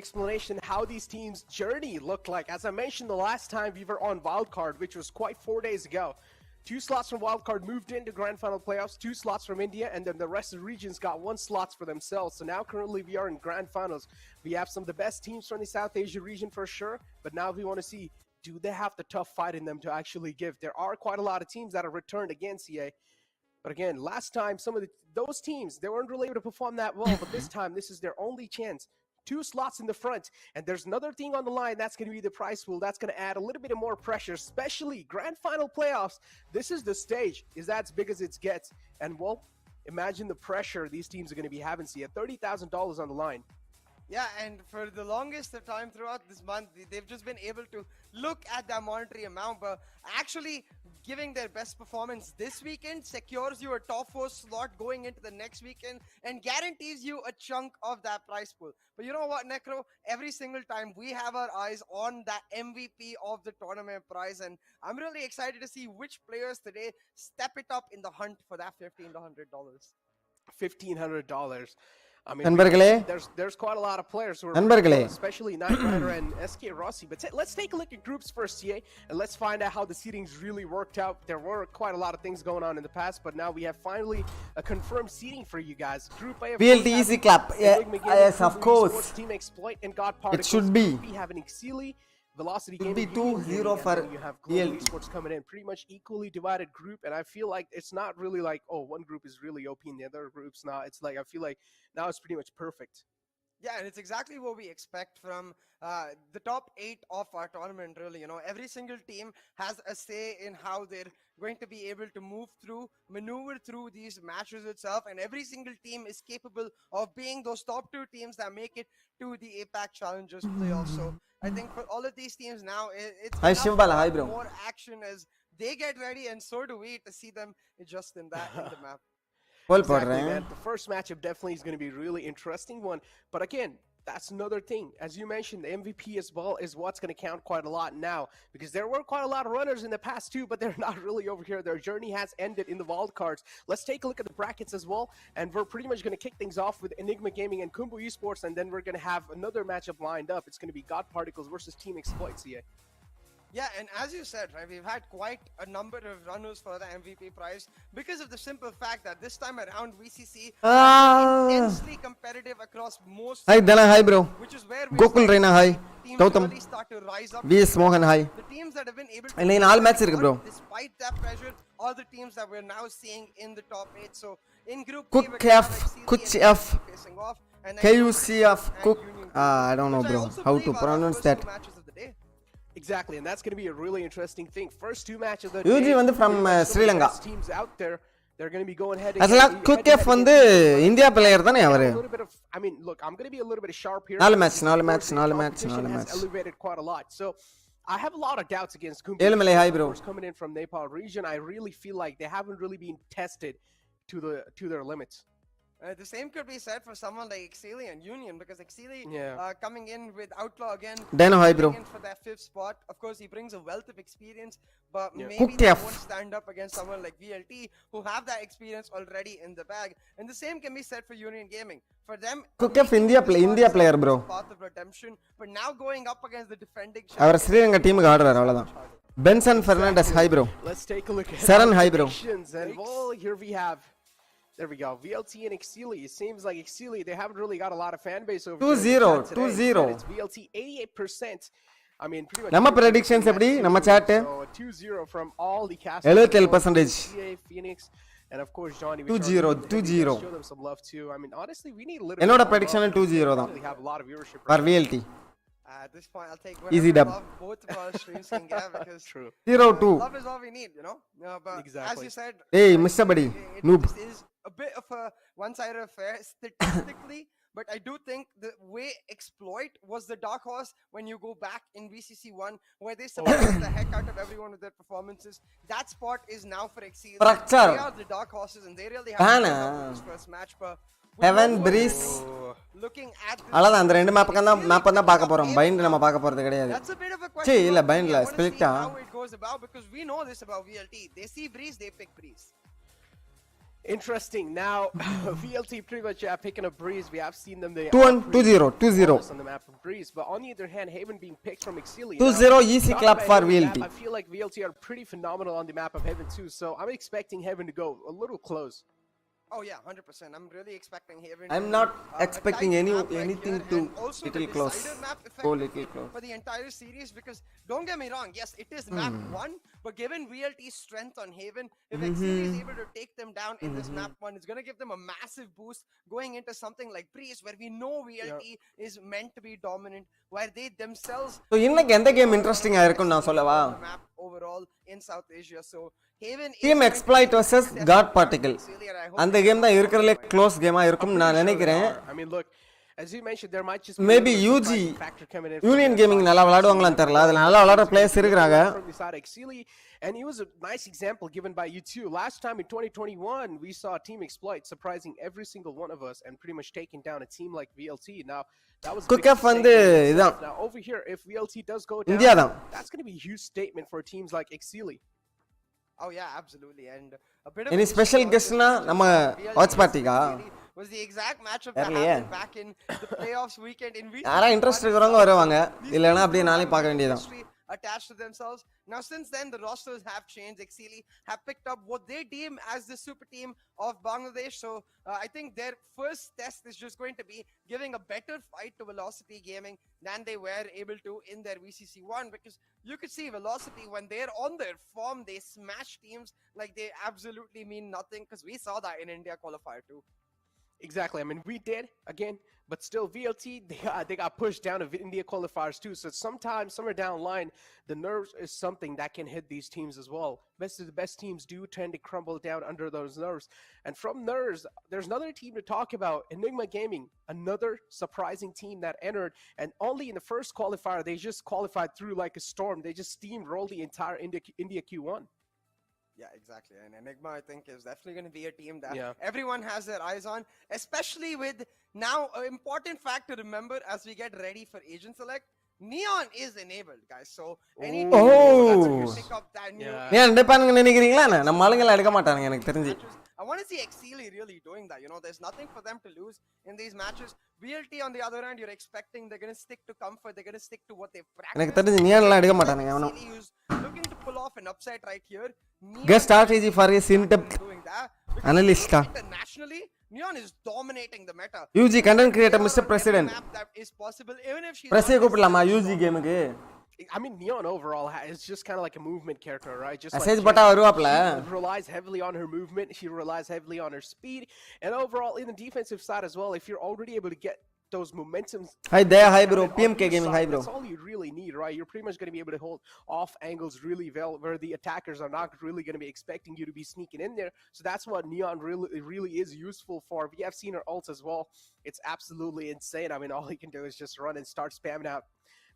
explanation how these teams' journey looked like. As I mentioned the last time we were on Wildcard, which was quite 4 days ago. 2 slots from Wildcard moved into Grand Final playoffs, 2 slots from India, and then the rest of the regions got 1 slots for themselves. So now currently we are in Grand Finals. We have some of the best teams from the South Asia region for sure, but now we want to see, do they have the tough fight in them to actually give? There are quite a lot of teams that have returned again, CA. But again, last time, some of those teams, they weren't really able to perform that well, but this time, this is their only chance. 2 slots in the front, and there's another thing on the line. That's going to be the prize pool. That's going to add a little bit of more pressure, especially Grand Final playoffs. This is the stage. Is that as big as it gets? And well, imagine the pressure these teams are going to be having. See, at $30,000 on the line. Yeah, and for the longest of time throughout this month, they've just been able to look at their monetary amount, but actually giving their best performance this weekend secures you a top 4 slot going into the next weekend and guarantees you a chunk of that prize pool. But you know what, Necro? Every single time we have our eyes on that MVP of the tournament prize, and I'm really excited to see which players today step it up in the hunt for that $1,500. $1,500. I mean, there's quite a lot of players who are, especially Knight Rider and SK Rossi. But let's take a look at groups first, CA, and let's find out how the seedings really worked out. There were quite a lot of things going on in the past, but now we have finally a confirmed seeding for you guys. Group A, VLT easy clap. Yes, of course. Ex Team Expolit and God Particles. It should be. We have an Exceeli, Velocity Should Gaming, be 2-0 for you have VLT. Esports coming in, pretty much equally divided group, and I feel like it's not really like, oh, one group is really OP and the other group's not. It's like, I feel like now it's pretty much perfect. Yeah, and it's exactly what we expect from the top 8 of our tournament, really. You know, every single team has a say in how they're going to be able to maneuver through these matches itself, and every single team is capable of being those top 2 teams that make it to the APAC Challengers playoffs. So I think for all of these teams now, it's more action as they get ready, and so do we, to see them just in the map. Exactly, man. The first matchup definitely is going to be a really interesting one. But again, that's another thing. As you mentioned, the MVP as well is what's going to count quite a lot now, because there were quite a lot of runners in the past too, but they're not really over here. Their journey has ended in the wild cards. Let's take a look at the brackets as well, and we're pretty much going to kick things off with Enigma Gaming and Khumbu Esports, and then we're going to have another matchup lined up. It's going to be God Particles versus Team Expolit, CA. Yeah, and as you said, right, we've had quite a number of runners for the MVP prize because of the simple fact that this time around VCC intensely competitive across most. Hi Dana, hi bro. Which is where Gokul Reina, hi. Gautam really start to rise up. VS Mohan, hi. The teams that have been able to all match bro. Despite that pressure, are the teams that we're now seeing in the top 8. So in group Cook F, Kuch F, KUCF, Cook. I don't know, bro, how to pronounce that. Exactly, and that's going to be a really interesting thing. First 2 matches that UG from Sri Lanka. Teams out there, they're going to be going head. Cook F India player I mean, look, I'm going to be a little bit sharp here. 4 match. Has elevated quite a lot. So I have a lot of doubts against Khumbu. Hi bro. Coming in from Nepal region, I really feel like they haven't really been tested to their limits. The same could be said for someone like Exceeli and Union, because Exceeli coming in with Outlaw again, hi bro. In for that 5th spot. Of course, he brings a wealth of experience, but maybe they won't stand up against someone like VLT who have that experience already in the bag. And the same can be said for Union Gaming. For them, India player bro. Path of redemption, but now going up against the defending our Sri Lanka team Benson Fernandez, hi bro. Let's take a look at Saran, hi bro. And well, here we have. There we go. VLT and Exceeli. It seems like Exceeli, they haven't really got a lot of fan base over 2-0. It's VLT 88%. I mean, pretty much. Nama predictions nama chat. So 2-0 from all the cast. 70%. Phoenix, and of course Johnny. 2-0. Show them some love too. I mean, honestly, we need a little. Ennoda prediction 2-0 really have a lot of viewership. For VLT. At this point, I'll take easy dub. Both of our streams can get, because 0-2. love is all we need, you know. But exactly. As you said, hey, Mr. Buddy, noob. It is a bit of a one-sided affair statistically, but I do think the way Exploit was the dark horse when you go back in VCC1, where they surprised the heck out of everyone with their performances. That spot is now for Exceeli. They are the dark horses, and they really have to this first match. But Heaven Breeze. Looking at this, map bind that's a bit of a question. bind split how it goes about, because we know this about VLT. They see Breeze, they pick Breeze. Interesting. Now, VLT pretty much picking up Breeze. We have seen them. They 2-1, 2-0, 2-0. on the map of Breeze. But on the other hand, Haven being picked from Exceeli. 2-0 easy clap for VLT. I feel like VLT are pretty phenomenal on the map of Haven too. So I'm expecting Haven to go a little close. Oh yeah, 100%. I'm really expecting Haven. I'm not expecting anything to little close. Go little close. For the entire series, because don't get me wrong, yes, it is map 1, but given VLT's strength on Haven, if Exceeli is able to take them down in this map 1, it's going to give them a massive boost going into something like Breeze, where we know VLT is meant to be dominant, where they themselves So இன்னைக்கு எந்த game இன்ட்ரஸ்டிங்கா இருக்கும் நான் சொல்லவா? map overall in South Asia. So Haven Team Exploit versus God Particle. அந்த game தான் இருக்கறதுல close கேமா இருக்கும் நான் நினைக்கிறேன். I mean, look, as you mentioned, there might just maybe UG Union Gaming நல்லா விளையாடுவாங்களான்னு தெரியல. அதுல நல்லா விளையாடுற பிளேயர்ஸ் இருக்காங்க. And it was a nice example given by you too. Last time in 2021, we saw Team Exploit surprising every single one of us and pretty much taking down a team like VLT. Now, that was Cook F வந்து இதான். Now, over here, if VLT does go down, that's going to be a huge statement for teams like Exceeli. Oh yeah, absolutely. And a bit of any special guest na நம்ம watch party ka was the exact matchup that happened back in the playoffs weekend in VCC. யாரா interest இருக்கறவங்க வருவாங்க இல்லனா அப்படியே நாளை பார்க்க வேண்டியதுதான். Attached to themselves. Now since then the rosters have changed. Exceeli have picked up what they deem as the super team of Bangladesh. So I think their first test is just going to be giving a better fight to Velocity Gaming than they were able to in their VCC1, because you could see Velocity when they're on their form, they smash teams like they absolutely mean nothing, because we saw that in India qualifier too. Exactly. I mean, we did again, but still, VLT they got pushed down to India qualifiers too. So sometimes, somewhere down the line, the nerves is something that can hit these teams as well. Best of the best teams do tend to crumble down under those nerves. And from nerves, there's another team to talk about. Enigma Gaming, another surprising team that entered, and only in the first qualifier they just qualified through like a storm. They just steamrolled the entire India Q1. Yeah, exactly. And Enigma, I think, is definitely going to be a team that everyone has their eyes on, especially with now an important fact to remember as we get ready for Agent Select. Neon is enabled, guys. So any team that's pick up that new. Yeah, எடுப்பானுங்க நினைக்கிறீங்களா? நம்ம ஆளுங்க எடுக்க மாட்டாங்க எனக்கு தெரிஞ்சு. I want to see Exceeli really doing that. You know, there's nothing for them to lose in these matches. VLT on the other hand, you're expecting they're going to stick to comfort. They're going to stick to what they've practiced. எனக்கு தெரிஞ்சு நியான்லாம் எடுக்க மாட்டானுங்க அவனோ. Looking to pull off an upset right here. Guest strategy for his in-depth analyst. Internationally, Neon is dominating the meta. UG content creator Mr. President. That is possible even if she's Press கூப்பிடலாமா UG கேமுக்கு? I mean, Neon overall is just kind of like a movement character, right? Just message patta வருவாப்ல. She relies heavily on her movement. She relies heavily on her speed. And overall, in the defensive side as well, if you're already able to get those momentums. Hi there, hi bro. PMK Gaming, hi bro. That's all you really need, right? You're pretty much going to be able to hold off angles really well, where the attackers are not really going to be expecting you to be sneaking in there. So that's what Neon really is useful for. We have seen her ults as well. It's absolutely insane. I mean, all he can do is just run and start spamming out.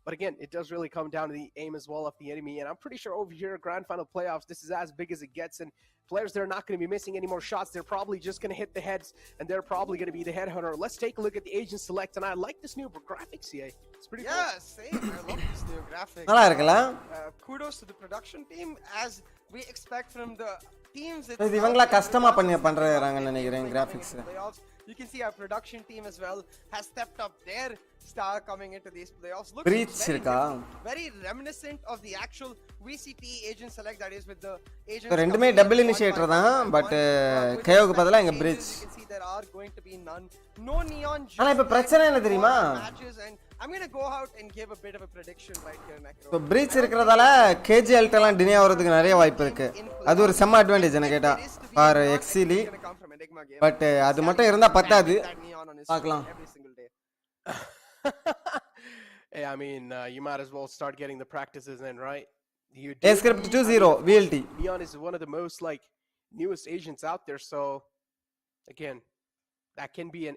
But again, it does really come down to the aim as well of the enemy. And I'm pretty sure over here, grand final playoffs, this is as big as it gets. And players, they're not going to be missing any more shots. They're probably just going to hit the heads, and they're probably going to be the headhunter. Let's take a look at the Agent Select. And I like this new graphics here. It's pretty cool. Yeah, same. I love this new graphics. நல்லா இருக்குல? Kudos to the production team, as we expect from the teams. இது இவங்களா கஸ்டமா பண்றாங்கன்னு நினைக்கிறேன் graphics. You can see our production team as well has stepped up their star coming into these playoffs. Looks very reminiscent of the actual VCT Agent Select, that is with the agents. ரெண்டுமே double initiator தான், but கேயோக்கு பதிலா இங்க bridge. You can see there are going to be none. No Neon. ஆனா இப்ப பிரச்சனை என்ன தெரியுமா? I'm going to go out and give a bit of a prediction right here, Necro. So bridge இருக்கறதால KGL எல்லாம் டினே ஆவறதுக்கு நிறைய வாய்ப்பு இருக்கு. அது ஒரு செம்ம அட்வான்டேஜ் என்ன கேட்டா ஃபார் Exceeli. பட் அது மட்டும் இருந்தா பத்தாது. பார்க்கலாம். Hey, I mean, you might as well start getting the practices in, right? Script 2-0 VLT. Neon is one of the most like newest agents out there, so again, that can be an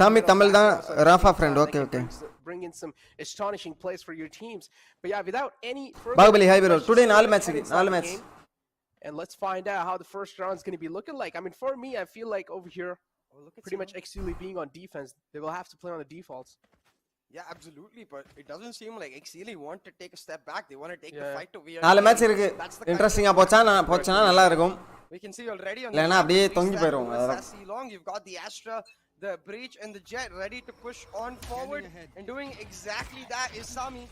Tamil தான் Rafa friend. Okay. Bring in some astonishing plays for your teams. But yeah, without any further Bahubali hi bro. Today 4 match. And let's find out how the first round is going to be looking like. I mean, for me, I feel like over here, pretty much Exceeli being on defense, they will have to play on the defaults. Yeah, absolutely, but it doesn't seem like Exceeli want to take a step back. They want to take the fight to VLT. 4 match இருக்கு. இன்ட்ரஸ்டிங்கா போச்சா நல்லா இருக்கும். We can see already on இல்லனா அப்படியே தொங்கி போயிரும் அதான். long. You've got the Astra, the Breach and the Jet ready to push on forward, and doing exactly that is Sami.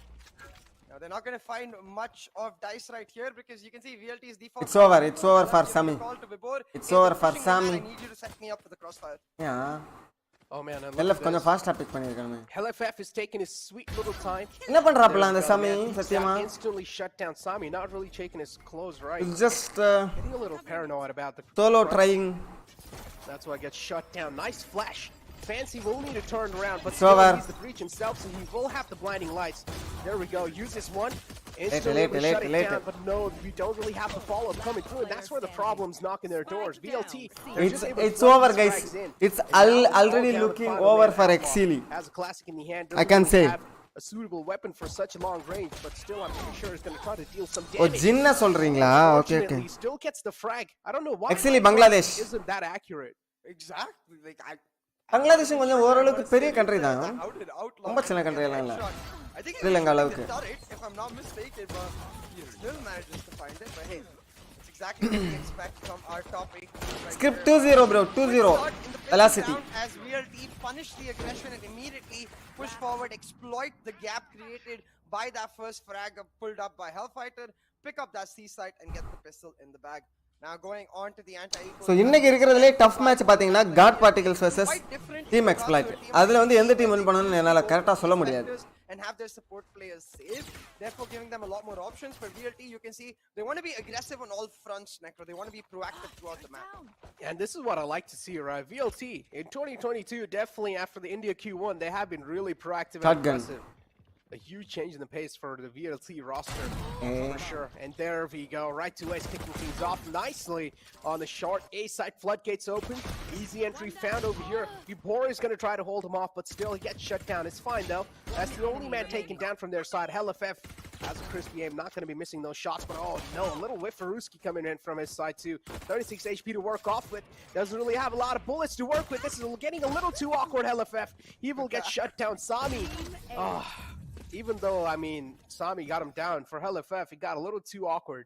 Now they're not going to find much of dice right here because you can see VLT's default. It's over for Sami. It's over for Sami. I need you to set me up for the crossfire. Yeah. Oh man, LF கொஞ்சம் ஃபாஸ்டா big பண்ணிருக்கானே. LFF is taking his sweet little time. என்ன பண்றாப்ல அந்த Sami சத்தியமா? Instantly shut down Sami, not really taking his clothes right. It's just getting a little paranoid about the solo trying. That's why it gets shut down. Nice flash. Fancy will need to turn around, but still he's the breach himself, so he will have the blinding lights. There we go. Use this one. Instantly shut it down, but no, we don't really have the follow-up coming through, and that's where the problem's knocking their doors. VLT, it's over, guys. It's already looking over for Exceeli. Has a classic in the hand. I can say. A suitable weapon for such a long range, but still I'm pretty sure it's going to try to deal some Oh, damage. Jinna சொல்றீங்களா? Okay, okay. He still gets the frag. I don't know why. Exceeli Bangladesh isn't that accurate. Exactly. Like Bangladesh கொஞ்சம் ஓரளவுக்கு பெரிய country தான். ரொம்ப சின்ன country எல்லாம் இல்ல. ஸ்ரீலங்கா அளவுக்கு. If I'm not mistaken, but he still manages to find it. But hey, it's exactly what we expect from our top 8 teams right Script 2-0 bro, 2-0. Velocity. As VLT punish the aggression and immediately push forward, exploit the gap created by that first frag pulled up by Hellfighter, pick up that C site and get the pistol in the bag. Now going on to the anti-eco. So இன்னைக்கு இருக்குறதுல tough match பாத்தீங்கன்னா God Particles vs Team Expolit. அதுல வந்து எந்த team win பண்ணனும்னு என்னால கரெக்ட்டா சொல்ல முடியாது. And have their support players safe, therefore giving them a lot more options. For VLT, you can see they want to be aggressive on all fronts, Necro. They want to be proactive throughout the map. And this is what I like to see, right? VLT in 2022, definitely after the India Q1, they have been really proactive and aggressive. A huge change in the pace for the VLT roster, for sure. And there we go, right to Ace, kicking things off nicely on the short A side. Floodgates open, easy entry found over here. Vibor is going to try to hold him off, but still he gets shut down. It's fine though. That's the only man taken down from their side. HellFF has a crispy aim, not going to be missing those shots, but oh no, a little whiff for Ruski coming in from his side too. 36 HP to work off with. Doesn't really have a lot of bullets to work with. This is getting a little too awkward, HellFF. He will get shut down. Sami. Oh. Even though, I mean, Sami got him down, for HellFF, he got a little too awkward.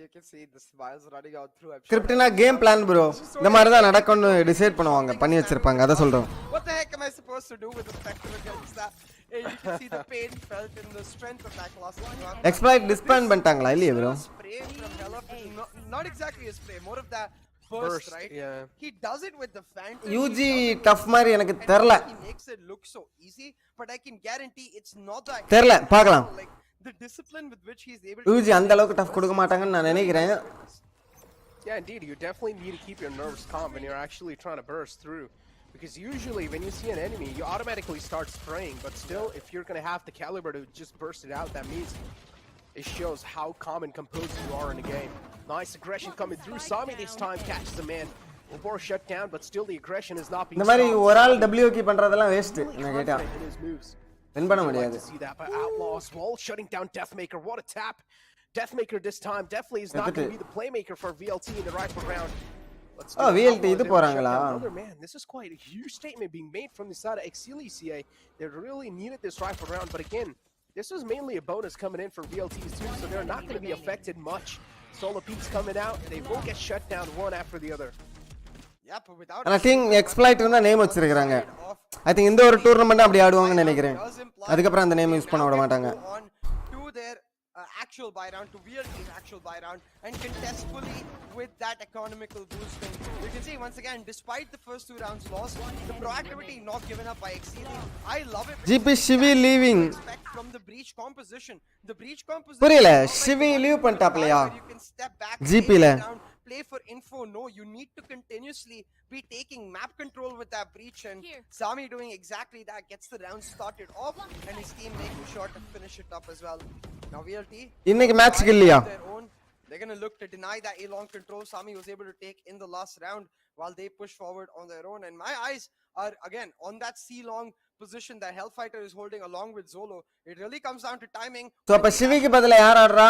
You can see the smiles running out through. ஸ்கிரிப்ட்னா game plan bro. இந்த மாதிரி தான் நடக்கும்னு decide பண்ணுவாங்க, பண்ணி வச்சிருப்பாங்க. அத சொல்றோம். What the heck am I supposed to do with the spectre against that? You can see the pain felt in the strength of that last one. Exploit disband பண்ணிட்டாங்களா இல்லையா bro? Spray from HellFF, not exactly a spray, more of that burst, right? Yeah. He does it with the phantom. UG tough மாதிரி எனக்கு தெரியல. He makes it look so easy, but I can guarantee it's not that. தெரியல, பார்க்கலாம். Like the discipline with which he's able UG அந்த அளவுக்கு tough கொடுக்க மாட்டாங்கன்னு நான் நினைக்கிறேன். Yeah, indeed, you definitely need to keep your nerves calm when you're actually trying to burst through. Because usually when you see an enemy, you automatically start spraying, but still, if you're going to have the caliber to just burst it out, that means it shows how calm and composed you are in the game. Nice aggression coming through. Sami this time catches the man. Before shut down, but still the aggression is not being இந்த மாதிரி ஒரு ஆள் W key பண்றதெல்லாம் waste என்ன கேட்டா. Win பண்ண முடியாது. See that by Outlaws wall shutting down Deathmaker. What a tap. Deathmaker this time definitely is not going to be the playmaker for VLT in the rifle round. Oh, VLT இது போறாங்களா? Man, this is quite a huge statement being made from the side of Exceeli CA. They really needed this rifle round, but again, this was mainly a bonus coming in for VLTs too, so they're not going to be affected much. Solo peaks coming out, they will get shut down one after the other. Yeah, but without I think Exploit னா name வச்சிருக்காங்க. I think இந்த ஒரு tournament அப்படி ஆடுவாங்கன்னு நினைக்கிறேன். அதுக்கு அப்புறம் அந்த name use பண்ண விட மாட்டாங்க. To their actual buy round, to VLT's actual buy round, and contest fully with that economical boosting. You can see once again, despite the first 2 rounds lost, the proactivity not given up by Exceeli. I love it. GP Shivi leaving From the breach composition. The breach composition. புரியல, Shivi leave பண்ணிட்டாப்லையா? You can step back. GP ல play for info. No, you need to continuously be taking map control with that breach, and Sami doing exactly that, gets the round started off, and his team making sure to finish it up as well. Now VLT இன்னைக்கு match இல்லையா? They're going to look to deny that A-long control Sami was able to take in the last round while they push forward on their own. And my eyes are again on that C-long position that Hellfighter is holding along with Zolo. It really comes down to timing. So அப்ப சிவிக்கு பதிலா யார் ஆடுறா?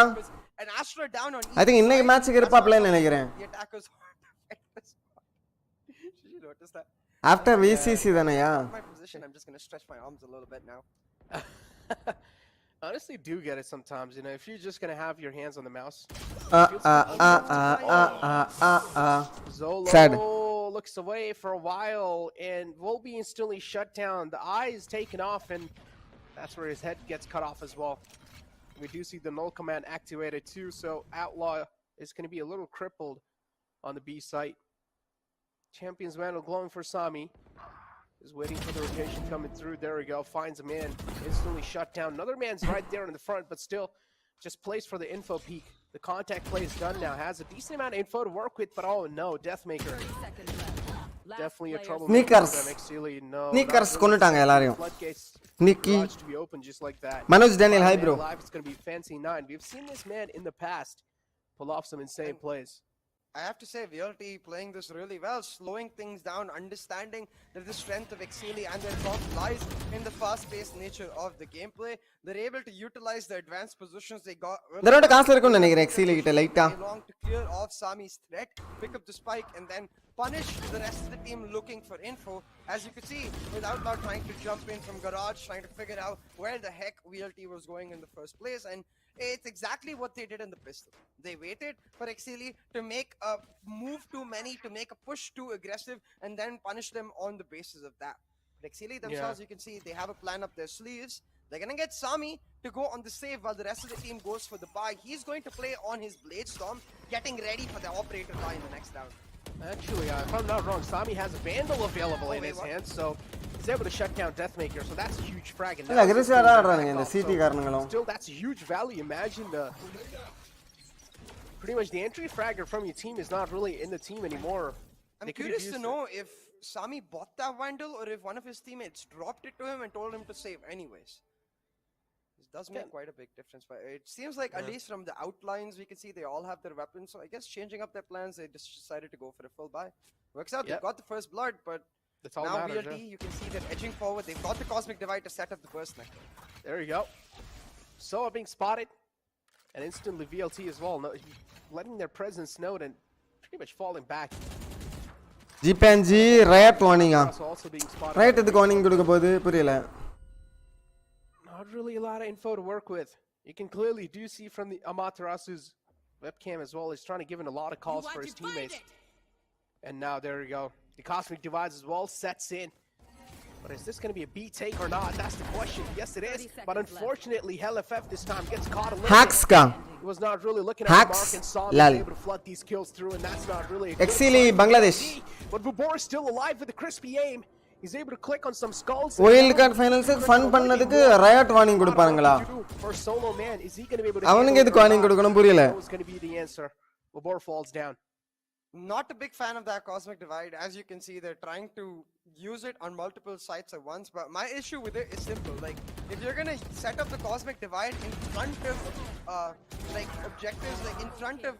An Astra down on I think இன்னைக்கு மேட்ச்க்கு இருப்பாப்லன்னு நினைக்கிறேன். The attackers. Did you notice that? After VCC தானயா? My position, I'm just going to stretch my arms a little bit now. Honestly, do get it sometimes. You know, if you're just gonna have your hands on the mouse. Zolo Sad. looks away for a while and will be instantly shut down. The eye is taken off, and that's where his head gets cut off as well. We do see the null command activated too, so Outlaw is going to be a little crippled on the B site. Champions Vandal glowing for Sami. Is waiting for the rotation coming through. There we go. Finds a man. Instantly shut down. Another man's right there in the front, but still just plays for the info peak. The contact play is done now. Has a decent amount of info to work with, but oh no, Deathmaker. Definitely a trouble. Sneakers. Exceeli, no. Sneakers கொன்னுட்டாங்க எல்லாரையும். Nikki. To be open just like that. Manoj Daniel, hi bro. It's going to be Fancy 9. We've seen this man in the past pull off some insane plays. I have to say, VLT playing this really well, slowing things down, understanding that the strength of Exceeli and their top lies in the fast-paced nature of the gameplay. They're able to utilize the advanced positions they got இதரோட காசுல இருக்கும்னு நினைக்கிறேன் Exceeli கிட்ட லைட்டா. Long to clear off Sami's threat, pick up the spike, and then punish the rest of the team looking for info. As you could see, without not trying to jump in from garage, trying to figure out where the heck VLT was going in the first place, and it's exactly what they did in the pistol. They waited for Exceeli to make a move too many, to make a push too aggressive, and then punish them on the basis of that. But Exceeli themselves, you can see, they have a plan up their sleeves. They're going to get Sami to go on the save while the rest of the team goes for the buy. He's going to play on his Blade Storm, getting ready for the operator buy in the next round. Actually, if I'm not wrong, Sami has a Vandal available in his hand, so he's able to shut down Deathmaker, so that's a huge frag. And இல்ல அக்ரெசிவா ஆடுறாங்க இந்த CD காரணங்களும். Still, that's a huge value. Imagine pretty much the entry fragger from your team is not really in the team anymore. I'm curious to know if Sami bought that Vandal or if one of his teammates dropped it to him and told him to save anyways. This does make quite a big difference, but it seems like at least from the outlines we can see they all have their weapons, so I guess changing up their plans, they just decided to go for a full buy. Works out, they got the first blood, but that's all now matters, VLT, you can see they're edging forward. They've got the Cosmic Divide to set up the burst neck. There you go. Soa being spotted, and instantly VLT as well, letting their presence known and pretty much falling back. GPNG riot warning riot எதுக்கு warning கொடுக்க போகுது புரியல. Not really a lot of info to work with. You can clearly do see from the Amaterasu's webcam as well. He's trying to give in a lot of calls for his teammates. And now there we go. The Cosmic Divide as well sets in. But is this going to be a B take or not? That's the question. Yes, it is. But unfortunately, HellFF this time gets caught a little bit. He was not really looking at the mark and saw him able to flood these kills through, and that's not really a good Exceeli, Bangladesh. But Vubor is still alive with a crispy aim. He's able to click on some skulls. Wild card finals fun பண்ணதுக்கு riot warning கொடுப்பாங்களா? For solo man, is he going to be able to அவனுக்கு எதுக்கு warning கொடுக்கணும் புரியல. What's going to be the answer? Vubor falls down. Not a big fan of that Cosmic Divide. As you can see, they're trying to use it on multiple sites at once, but my issue with it is simple. Like, if you're gonna set up the Cosmic Divide in front of like objectives, like in front of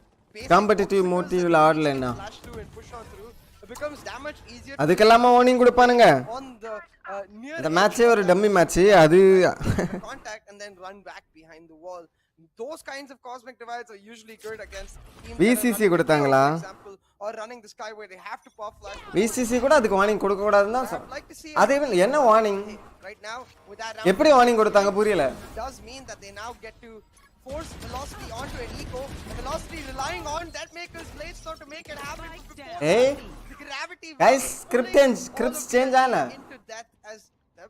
competitive motive la ஆடலனா flash through and push on through, it becomes that much easier. அதுக்கெல்லாம் warning கொடுப்பானுங்க. On the near இந்த மேட்சே ஒரு dummy match அது contact and then run back behind the wall. Those kinds of Cosmic Divides are usually good against teams VCC கொடுத்தாங்களா? for example, or running the sky where they have to pop flash. VCC கூட அதுக்கு warning கொடுக்க கூடாதுன்னு தான். அது என்ன warning? Right now with that எப்படி warning கொடுத்தாங்க புரியல. does mean that they now get to force velocity onto an eco. Velocity relying on that maker's blades so to make it happen. Hey the gravity guys, scripts change ஆனா.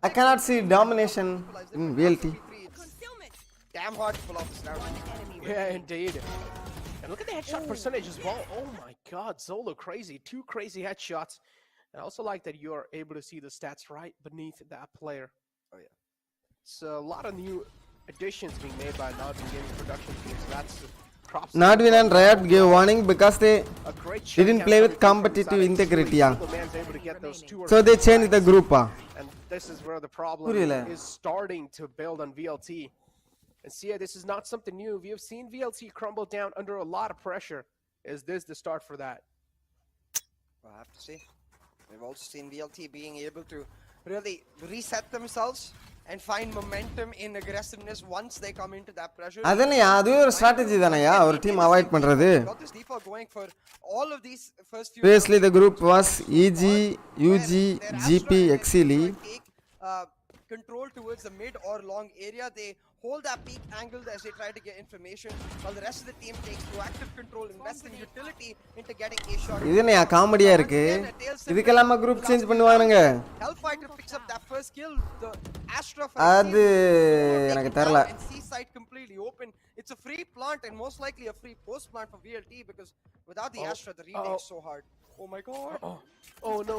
I cannot see domination in VLT. Damn hard to pull off this round. Yeah, indeed. And look at the headshot percentage as well. Oh my god, Zolo crazy. 2 crazy headshots. And I also like that you are able to see the stats right beneath that player. Oh yeah. So a lot of new additions being made by Nodwin Gaming production teams. So that's props. Nodwin and Riot gave warning because they didn't play with competitive integrity. So they changed the group. And this is where the problem is starting to build on VLT. And see, this is not something new. We have seen VLT crumble down under a lot of pressure. Is this the start for that? We'll have to see. We've also seen VLT being able to really reset themselves and find momentum in aggressiveness once they come into that pressure. அதனயா அது ஒரு strategy தானயா ஒரு team avoid பண்றது. Got this default going for all of these first few. Previously the group was EG, UG, GP, Exceeli. control towards the mid or long area. They hold that peak angle as they try to get information, while the rest of the team takes proactive control, investing utility into getting a shot. இது என்ன காமெடியா இருக்கு இதுக்கெல்லாம் group change பண்ணுவானுங்க Hellfighter picks up that first kill. The Astra அது எனக்கு தெரியல and C side completely open. It's a free plant and most likely a free post plant for VLT because without the Astra the retake is so hard. Oh my god. Oh no,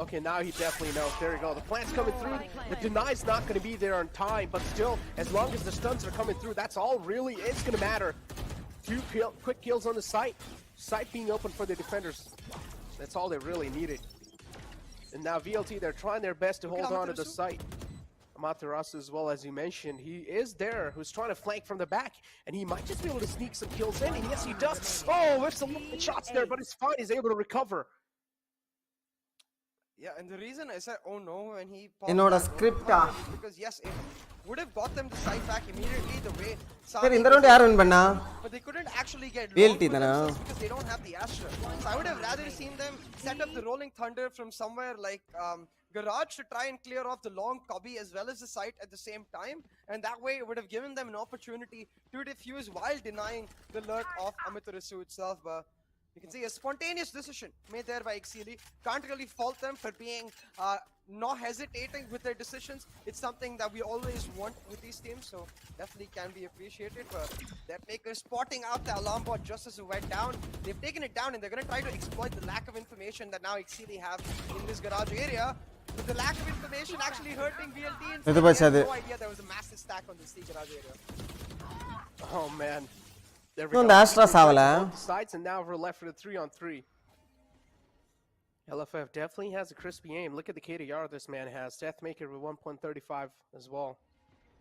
okay, now he definitely knows. There you go. The plant's coming through. The deny's not going to be there on time, but still, as long as the stuns are coming through, that's all really is going to matter. Quick kills on the site. Site being open for the defenders. That's all they really needed. And now VLT, they're trying their best to hold on to the site. Amaterasu as well, as you mentioned, he is there, who's trying to flank from the back, and he might just be able to sneak some kills in, and yes he does. Oh, there's some shots there, but it's fine, he's able to recover. Yeah, and the reason I said oh no when he என்னோட ஸ்கிரிப்டா because yes, it would have got them to side back immediately the way சரி இந்த round யார் win பண்ணா but they couldn't actually get VLT தானா because they don't have the Astra. So I would have rather seen them set up the rolling thunder from somewhere like garage to try and clear off the long cubby as well as the site at the same time, and that way it would have given them an opportunity to defuse while denying the lurk of Amaterasu itself. But you can see a spontaneous decision made there by Exceeli. Can't really fault them for being not hesitating with their decisions. It's something that we always want with these teams, so definitely can be appreciated. But that maker spotting out the alarm bot just as it went down. They've taken it down and they're going to try to exploit the lack of information that now Exceeli have in this garage area. With the lack of information actually hurting VLT, and no idea there was a massive stack on the C garage area. Oh man. There we go. Sides, and now we're left with a 3-on-3. LFF definitely has a crispy aim. Look at the KDR this man has. Deathmaker with 1.35 as well.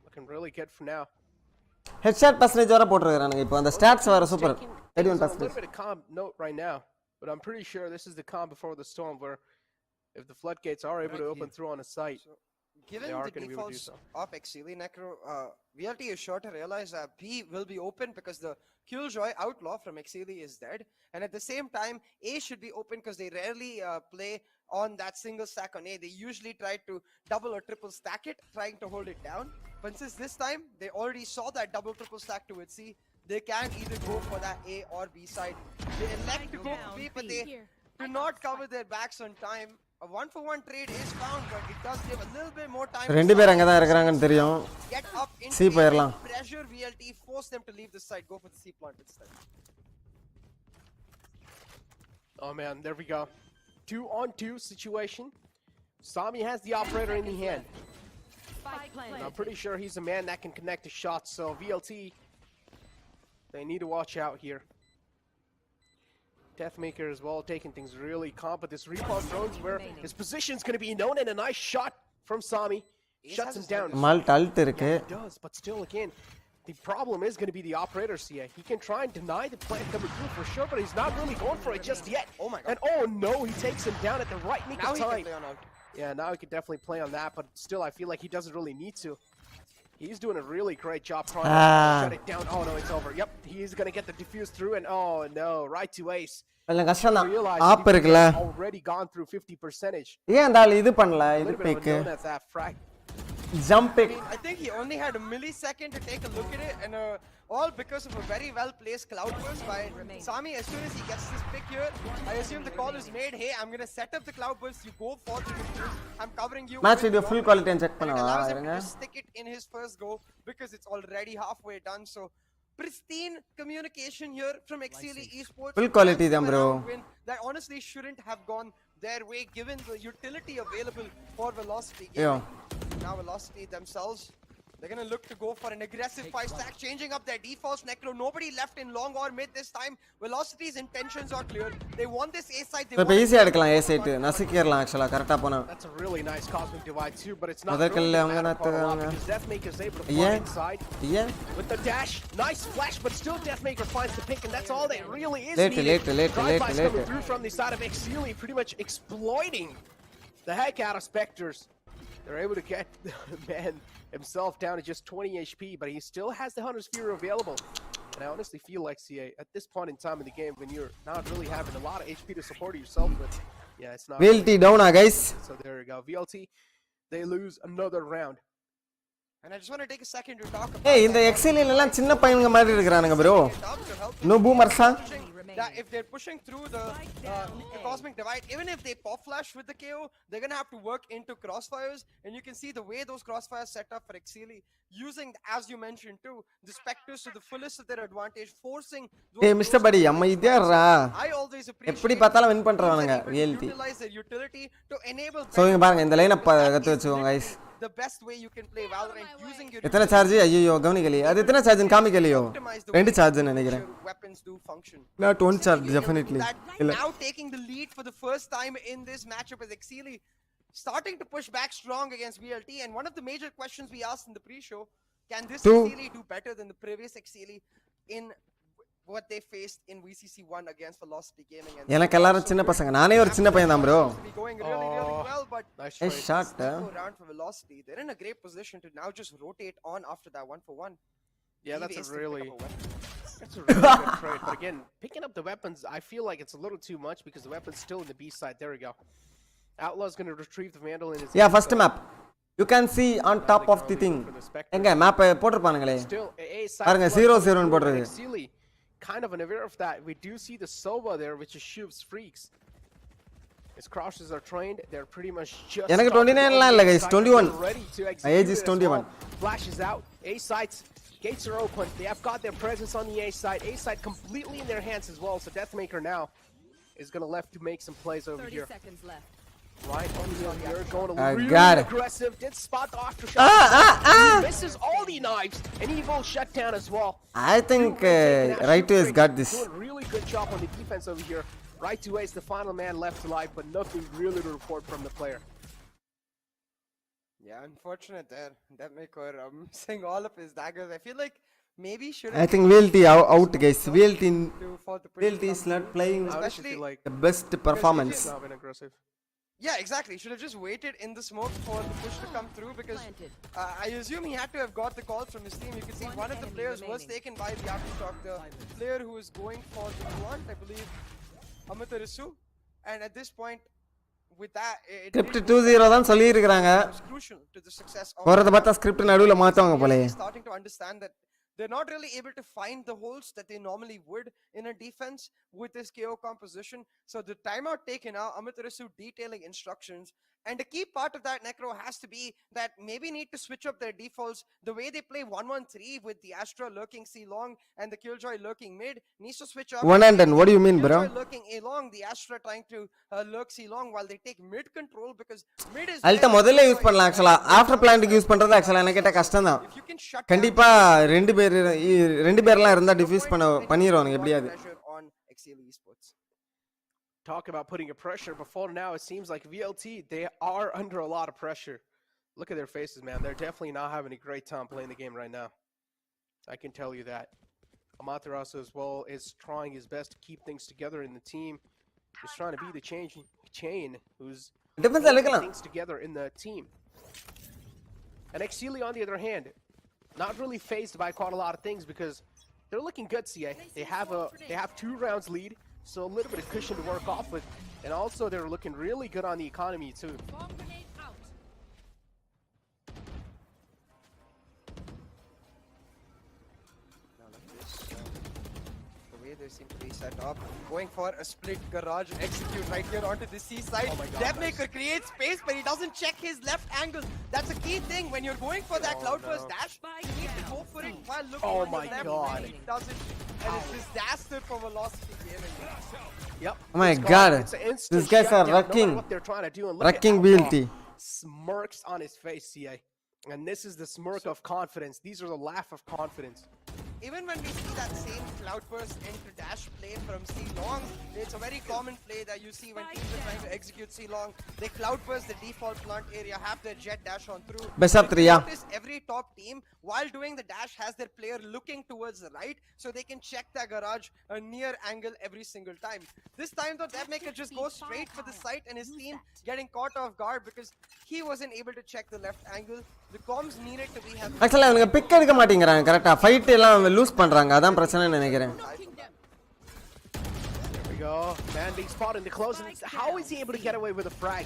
Looking really good for now. Headshot percentage வர போட்டுருக்கானுங்க இப்போ அந்த stats வர super 81%. A little bit of calm note right now, but I'm pretty sure this is the calm before the storm where if the floodgates are able to open through on a site, so, given the defaults of Exceeli, Necro, VLT is sure to realize that B will be open because the Killjoy Outlaw from Exceeli is dead. And at the same time, A should be open because they rarely play on that single stack on A. They usually try to double or triple stack it, trying to hold it down. But since this time, they already saw that double triple stack towards C, they can either go for that A or B side. They elect to go for B, but they do not cover their backs on time. A 1-for-1 trade is found, but it does give a little bit more time. ரெண்டு பேர் அங்க தான் இருக்கறாங்கன்னு தெரியும். Get up in C போயிரலாம். Pressure VLT, force them to leave the side. Go for the C plant instead. Oh man, there we go. 2-on-2 situation. Sami has the operator in the hand. I'm pretty sure he's a man that can connect the shots, so VLT, they need to watch out here. Deathmaker as well, taking things really calm, but this repulse drones where his position's going to be known, and a nice shot from Sami shuts him down. He does, but still again, the problem is going to be the operator CA. He can try and deny the plant coming through for sure, but he's not really going for it just yet. Oh my god. And oh no, he takes him down at the right nick of time. Yeah, now he can definitely play on that, but still I feel like he doesn't really need to. He's doing a really great job trying to shut it down. Oh no, it's over. Yep, he's going to get the defuse through, and oh no, right to ace. ஆப் இருக்குல already gone through 50%. ஏன் அந்த ஆளு இது பண்ணல இது big jump pick. I think he only had a millisecond to take a look at it, and all because of a very well placed cloud burst by Sami. As soon as he gets this pick here, I assume the call is made. Hey, I'm gonna set up the cloud burst. You go for the defuse. I'm covering you. Match video full quality and check பண்ணவா இருங்க. Stick it in his first go because it's already halfway done. So pristine communication here from Exceeli Esports. Full quality them bro. That honestly shouldn't have gone their way given the utility available for Velocity. Yeah. Now Velocity themselves, they're gonna look to go for an aggressive 5-stack, changing up their defaults. Necro, nobody left in long or mid this time. Velocity's intentions are clear. They want this A side. They want easy எடுக்கலாம் A side நசிக்கிரலாம் actually கரெக்ட்டா போனா. That's a really nice cosmic divide too, but it's not முதல்ல அவங்க நத்துறாங்க. Deathmaker's able to find inside. Yeah. With the dash, nice flash, but still Deathmaker finds the pick, and that's all that really is needed. Late. Coming through from the side of Exceeli, pretty much exploiting the heck out of Spectres. They're able to get man himself down to just 20 HP, but he still has the Hunter's Fury available. And I honestly feel like CA, at this point in time in the game, when you're not really having a lot of HP to support yourself with, yeah, it's not. VLT down, guys. So there you go. VLT, they lose another round. And I just want to take a second to talk about ஏய் இந்த எக்ஸெலில எல்லாம் சின்ன பையனுங்க மாதிரி இருக்கானுங்க bro. No boomers that if they're pushing through the cosmic divide, even if they pop flash with the KO, they're gonna have to work into crossfires, and you can see the way those crossfires set up for Exceeli, using, as you mentioned too, the specters to the fullest of their advantage, forcing ஏய் mister படி அம்மா இதேறா I always appreciate எப்படி பார்த்தாலும் win பண்றானுங்க VLT utilize their utility to enable so இங்க பாருங்க இந்த line up கத்து வெச்சுக்கோங்க guys the best way you can play Valorant using your எத்தனை சார்ஜ் ஐயோ கவனிக்கலையே அது எத்தனை சார்ஜ்னு காமிக்கலையோ ரெண்டு சார்ஜ்னு நினைக்கிறேன் weapons do function not one charge definitely now taking the lead for the first time in this matchup is Exceeli starting to push back strong against VLT, and one of the major questions we asked in the pre-show, can this Exceeli do better than the previous Exceeli in what they faced in VCC1 against Velocity Gaming? And எனக்கு எல்லாரும் சின்ன பசங்க நானே ஒரு சின்ன பையன் தான் bro going really well, but a shot round for Velocity, they're in a great position to now just rotate on after that 1-for-1. Yeah, that's a really good trade. But again, picking up the weapons, I feel like it's a little too much because the weapon's still in the B side. There we go. Outlaw's going to retrieve the Vandal in his yeah first map you can see on top of the thing எங்க map போட்டுப்பானுங்களே பாருங்க 0-0 னு போடுறது Exceeli kind of unaware of that. We do see the Sova there, which is Shub's freaks. His crosses are trained. They're pretty much just எனக்கு 29 லாம் இல்ல guys 21 my age is 21 flashes out A sides. Gates are open. They have got their presence on the A side. A side completely in their hands as well. So Deathmaker now is going to left to make some plays over 30 here. seconds left. Right on the you're going to I really got it. aggressive. Did spot the aftershock. He misses all the knives, and Evo shut down as well. I think right to has got this Doing a really good job on the defense over here. Right to is the final man left alive, but nothing really to report from the player. Yeah, unfortunate there. Deathmaker missing all of his daggers. I feel like maybe should I think VLT out guys VLT is not playing especially like the best performance not been aggressive. Yeah, exactly. Should have just waited in the smoke for the push to come through, because I assume he had to have got the call from his team. You can see one of the players was taken by the aftershock. The player who is going for the blunt, I believe, Amatarasu. And at this point, with that, script 2-0 தான் சொல்லி இருக்காங்க was crucial to the success of போறத பார்த்தா script நடுவுல மாத்துவாங்க போல starting to understand that they're not really able to find the holes that they normally would in a defense with this KO composition. So the timeout taken out, Amatarasu detailing instructions. And the key part of that, Necro, has to be that maybe need to switch up their defaults. The way they play 1-1-3 with the Astra lurking C long and the Killjoy lurking mid needs to switch up. One and done. What do you mean, bro? Killjoy lurking A long, the Astra trying to lurk C long while they take mid control, because mid is அல்ட்ட முதல்ல use பண்ணலாம் ஆக்சுவலா after பிளான்க்கு use பண்றது ஆக்சுவலா எனக்கு கேட்ட கஷ்டம் தான் if you can shut கண்டிப்பா ரெண்டு பேர்லாம் இருந்தா டிஃப்யூஸ் பண்ணிரோங்க எப்படியாவது on Exceeli Esports. Talk about putting a pressure. Before now, it seems like VLT, they are under a lot of pressure. Look at their faces, man. They're definitely not having a great time playing the game right now. I can tell you that. Amaterasu as well is trying his best to keep things together in the team. He's trying to be the chain who's putting things together in the team. And Exceeli, on the other hand, not really fazed by quite a lot of things because they're looking good, CA. They have 2 rounds lead. So a little bit of cushion to work off with, and also they're looking really good on the economy too. Bomb grenade out. Now look at this, the way they seem to be set up, going for a split garage execute right here onto the C side. Oh my God, Deathmaker creates space, but he doesn't check his left angle. That's a key thing when you're going for that cloud burst dash. You need to go for it while looking on my the left. God. And he doesn't, and it's disaster for Velocity Gaming. Yep. Oh my God. It's an instant These guys are shutdown, no matter wrecking. what they're trying to do. And look Wrecking at Outlaw. VLT. Smirks on his face, CA. And this is the smirk of confidence. These are the laugh of confidence. Even when we see that same cloudburst into dash play from C long, it's a very common play that you see when teams are trying to execute C long. They cloudburst the default plant area, have their jet dash on through. Best of 3, yeah. Notice every top team, while doing the dash, has their player looking towards the right, so they can check their garage a near angle every single time. This time though, Deathmaker just goes straight for the site, and his team getting caught off guard because he wasn't able to check the left angle. The comms needed to be heavy. ஆக்சுவலா அவங்க big எடுக்க மாட்டேங்கறாங்க கரெக்ட்டா fight எல்லாம் loose பண்றாங்க அதான் பிரச்சனை நினைக்கிறேன் There we go. Oh man, being spotted in the close. And how is he able to get away with a frag?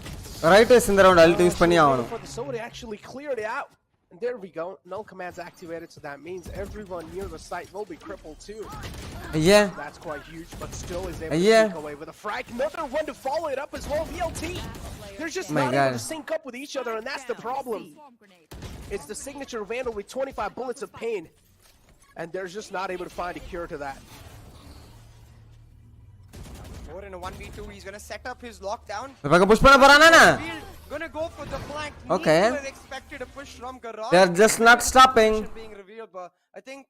ரைட்டர்ஸ் இந்த ரவுண்ட் அல்ட் யூஸ் பண்ணி ஆகணும். For the Soda actually cleared it out. And there we go. Null commands activated, so that means everyone near the site will be crippled too. Yeah. That's quite huge, but still is able to sneak away with a frag. Another one to follow it up as well. VLT. They're just not able to sync up with each other, and that's the problem. It's the signature Vandal with 25 bullets of pain, and they're just not able to find a cure to that. 4 in a 1v2. He's gonna set up his lockdown. இவங்க push பண்ண போறானா? Gonna go for the flank. Okay. Neither expected a push from Garan. They're just not stopping. Being revealed, but I think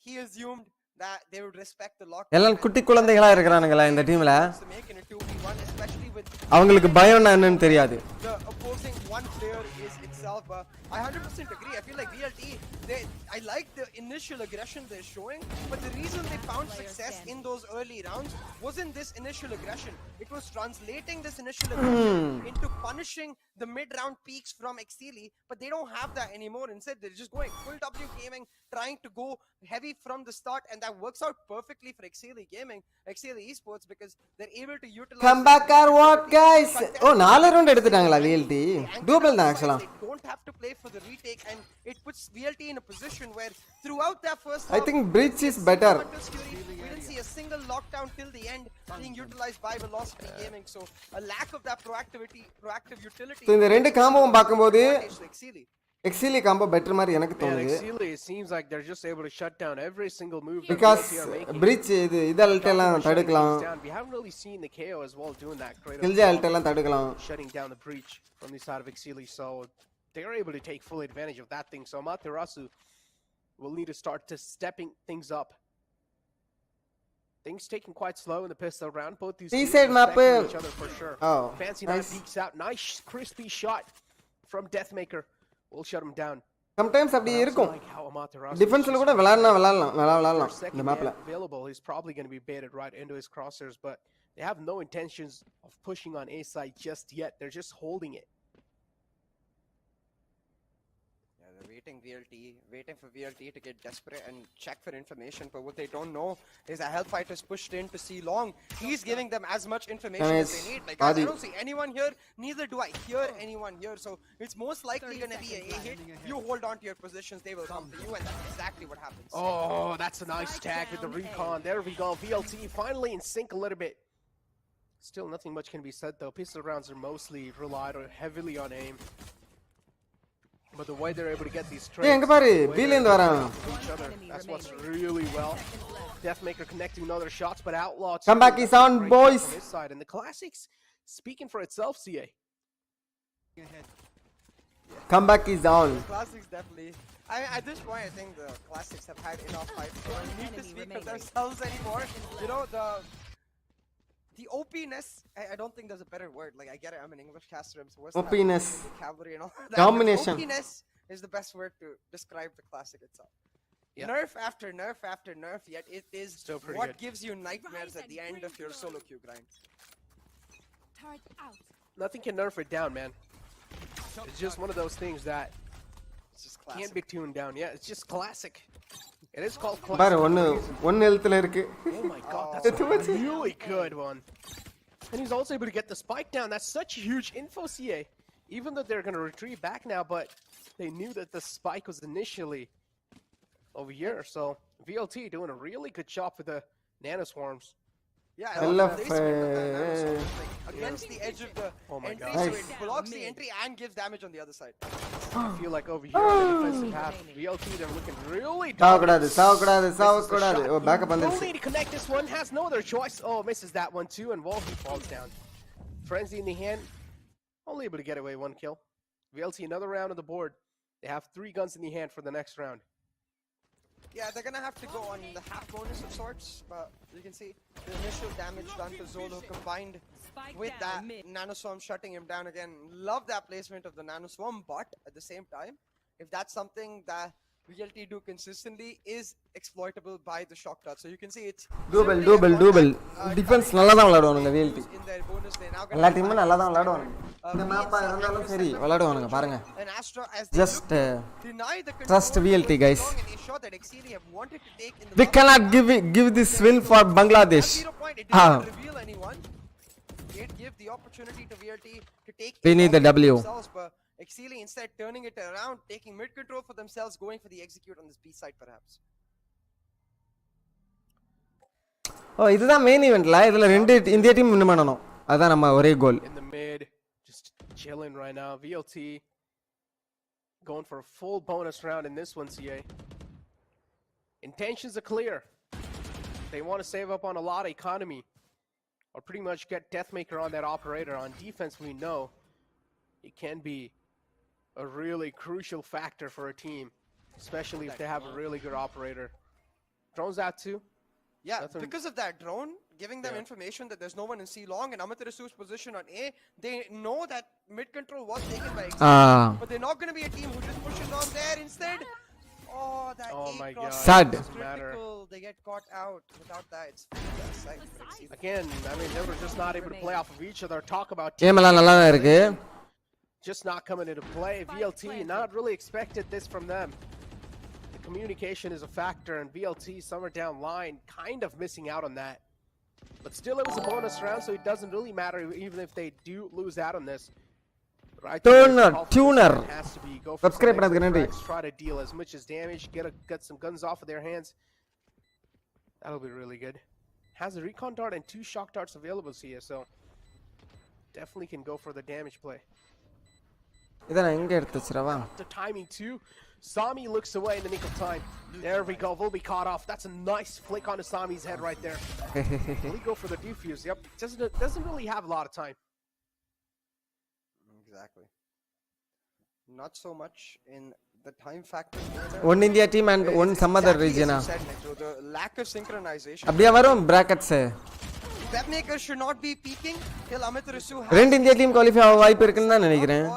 he assumed that they would respect the lockdown. எல்லாம் குட்டி குழந்தைகளா இருக்கறானுங்களா இந்த டீம்ல? To make it a 2v1, especially with அவங்களுக்கு பயம் என்னன்னு தெரியாது. the opposing one player is itself. I 100% agree. I feel like VLT, I like the initial aggression they're showing, but the reason they found success in those early rounds wasn't this initial aggression. It was translating this initial aggression into punishing the mid-round peaks from Exceeli, but they don't have that anymore. Instead, they're just going full W gaming, trying to go heavy from the start, and that works out perfectly for Exceeli gaming, Exceeli Esports, because they're able to utilize... Come back or what, guys? Oh, 4 round எடுத்துட்டாங்களா VLT? டூபிள் தான் ஆக்சுவலா. They don't have to play for the retake, and it puts VLT in a position where throughout that first I think breach is better. We didn't see a single lockdown till the end being utilized by Velocity Gaming, so a lack of that proactive utility. So இந்த ரெண்டு காம்போவும் பாக்கும்போது Exceeli. Exceeli combo better மாதிரி எனக்கு Yeah, தோணுது. Exceeli, it seems like they're just able to shut down every single move that Because VLT are making. breach இது Alt எல்லாம் தடுக்கலாம். We haven't really seen the KO as well doing that great. Killjoy ult எல்லாம் தடுக்கலாம். Shutting down the breach from the side of Exceeli, so they're able to take full advantage of that thing. So Amaterasu will need to start to stepping things up. Things taking quite slow in the pistol round. Both these teams T-side map respecting each other for sure. Oh, Fancy nice. peeks out. Nice crispy shot from Deathmaker. Will shut him down. Sometimes அப்படி இருக்கும். Like how Amaterasu டிஃபென்ஸ்ல கூட விளையாடலாம் இந்த மேப்ல. Available, he's probably going to be baited right into his crosshairs, but they have no intentions of pushing on A side just yet. They're just holding it. Waiting for VLT to get desperate and check for information, but what they don't know is that Hellfighter's pushed in to see Long. He's giving them as much information as they need. Like, guys, I don't see anyone here, neither do I hear anyone here, so it's most likely going to be a hit. You hold on to your positions, they will come to you, and that's exactly what happens. Oh, that's a nice tag with the recon. There we go. VLT finally in sync a little bit. Still nothing much can be said though. Pistol rounds are mostly relied heavily on aim. But the way they're able to get these trades, எங்க பாரு B ல இருந்து வரான். That's what's really well. Deathmaker connecting another shots, but Outlaw Comeback is on, boys. From his side, and the Classics speaking for itself. CA. Comeback is on. Classics definitely. At this point, I think the Classics have had enough hype. They don't need to speak of themselves anymore. You know, the OP-ness, I don't think there's a better word. Like, I get it, I'm an English caster, I'm supposed to have OP-ness. vocabulary and all that. Domination. OP-ness is the best word to describe the Classic itself. Yeah. Nerf after nerf after nerf, yet it is Still pretty what good. gives you nightmares at the end of your solo queue grind. Nothing can nerf it down, man. It's just one of those things that It's just classic. can't be tuned down. Yeah, it's just classic. It is called classic. பாரு ஒன்னு ஹெல்த்ல இருக்கு. Oh my god, that's a really good one. And he's also able to get the spike down. That's such huge info, CA. Even though they're going to retreat back now, but they knew that the spike was initially over here. So VLT doing a really good job with the nanoswarms. Yeah, I love against the edge of the entry, God. so it blocks the entry and gives damage on the other side. I feel like over here on the defensive half, VLT they're looking really சாவக்கூடாது. Oh backup Will வந்துருச்சு. need to connect this one, has no other choice. Oh, misses that one too, and Wolfie falls down. Frenzy in the hand, only able to get away 1 kill. VLT another round on the board. They have 3 guns in the hand for the next round. Yeah, they're gonna have to go on the half bonus of sorts, but you can see the initial damage done to Zolo combined with that nanoswarm shutting him down again. Love that placement of the nanoswarm, but at the same time, if that's something that VLT do consistently, is exploitable by the shock dart. So you can see it's double defence நல்லா தான் விளையாடுவானுங்க VLT. in their bonus. They now எல்லா டீமும் நல்லா தான் விளையாடுவானுங்க. இந்த மேப்பா இருந்தாலும் சரி விளையாடுவானுங்க பாருங்க. and Astra as they Just deny the trust VLT, guys. and a shot that Exceeli have wanted to take in the We cannot give this win for Bangladesh. point, it didn't reveal anyone. It gave the opportunity to VLT to take. We need the W. But Exceeli instead turning it around, taking mid control for themselves, going for the execute on this B side perhaps. ஓ இதுதான் main ஈவென்ட்ல இதுல ரெண்டு India team win பண்ணனும் அதான் நம்ம ஒரே கோல் in the mid just chilling right now. VLT going for a full bonus round in this one. CA intentions are clear. They want to save up on a lot of economy or pretty much get Deathmaker on that operator. On defense, we know it can be a really crucial factor for a team, especially if they have a really good operator. Drones out too. Yeah, because of that drone giving them information that there's no one in C long and Amaterasu's position on A, they know that mid control was taken by Exceeli, but they're not going to be a team who just pushes on there instead. Oh, that my God. Sad. Critical. They get caught out. Without that, it's again. I mean, they were just not able to play off of each other. Talk about கேம்லாம் நல்லா தான் இருக்கு just not coming into play. VLT not really expected this from them. Communication is a factor, and VLT somewhere down line kind of missing out on that. But still, it was a bonus round, so it doesn't really matter even if they do lose out on this. Right? Tuner. Has to be go for Subscribe பண்ணதுக்கு நன்றி. Try to deal as much as damage, get some guns off of their hands. That'll be really good. Has a recon dart and 2 shock darts available here, so definitely can go for the damage play. இத நான் எங்க எடுத்து வச்சிரவா The timing too. Sami looks away in the nick of time. There we go. Will be caught off. That's a nice flick onto Sami's head right there. Will he go for the defuse? Yep. Doesn't really have a lot of time. Exactly. Not so much in the time factor. one India team and one some other region. The lack of synchronization. அப்படியே வரும் brackets. Deathmaker should not be peeking till Amitarasu has ரெண்டு India team qualify ஆக வாய்ப்பு இருக்குன்னு தான் நினைக்கிறேன்.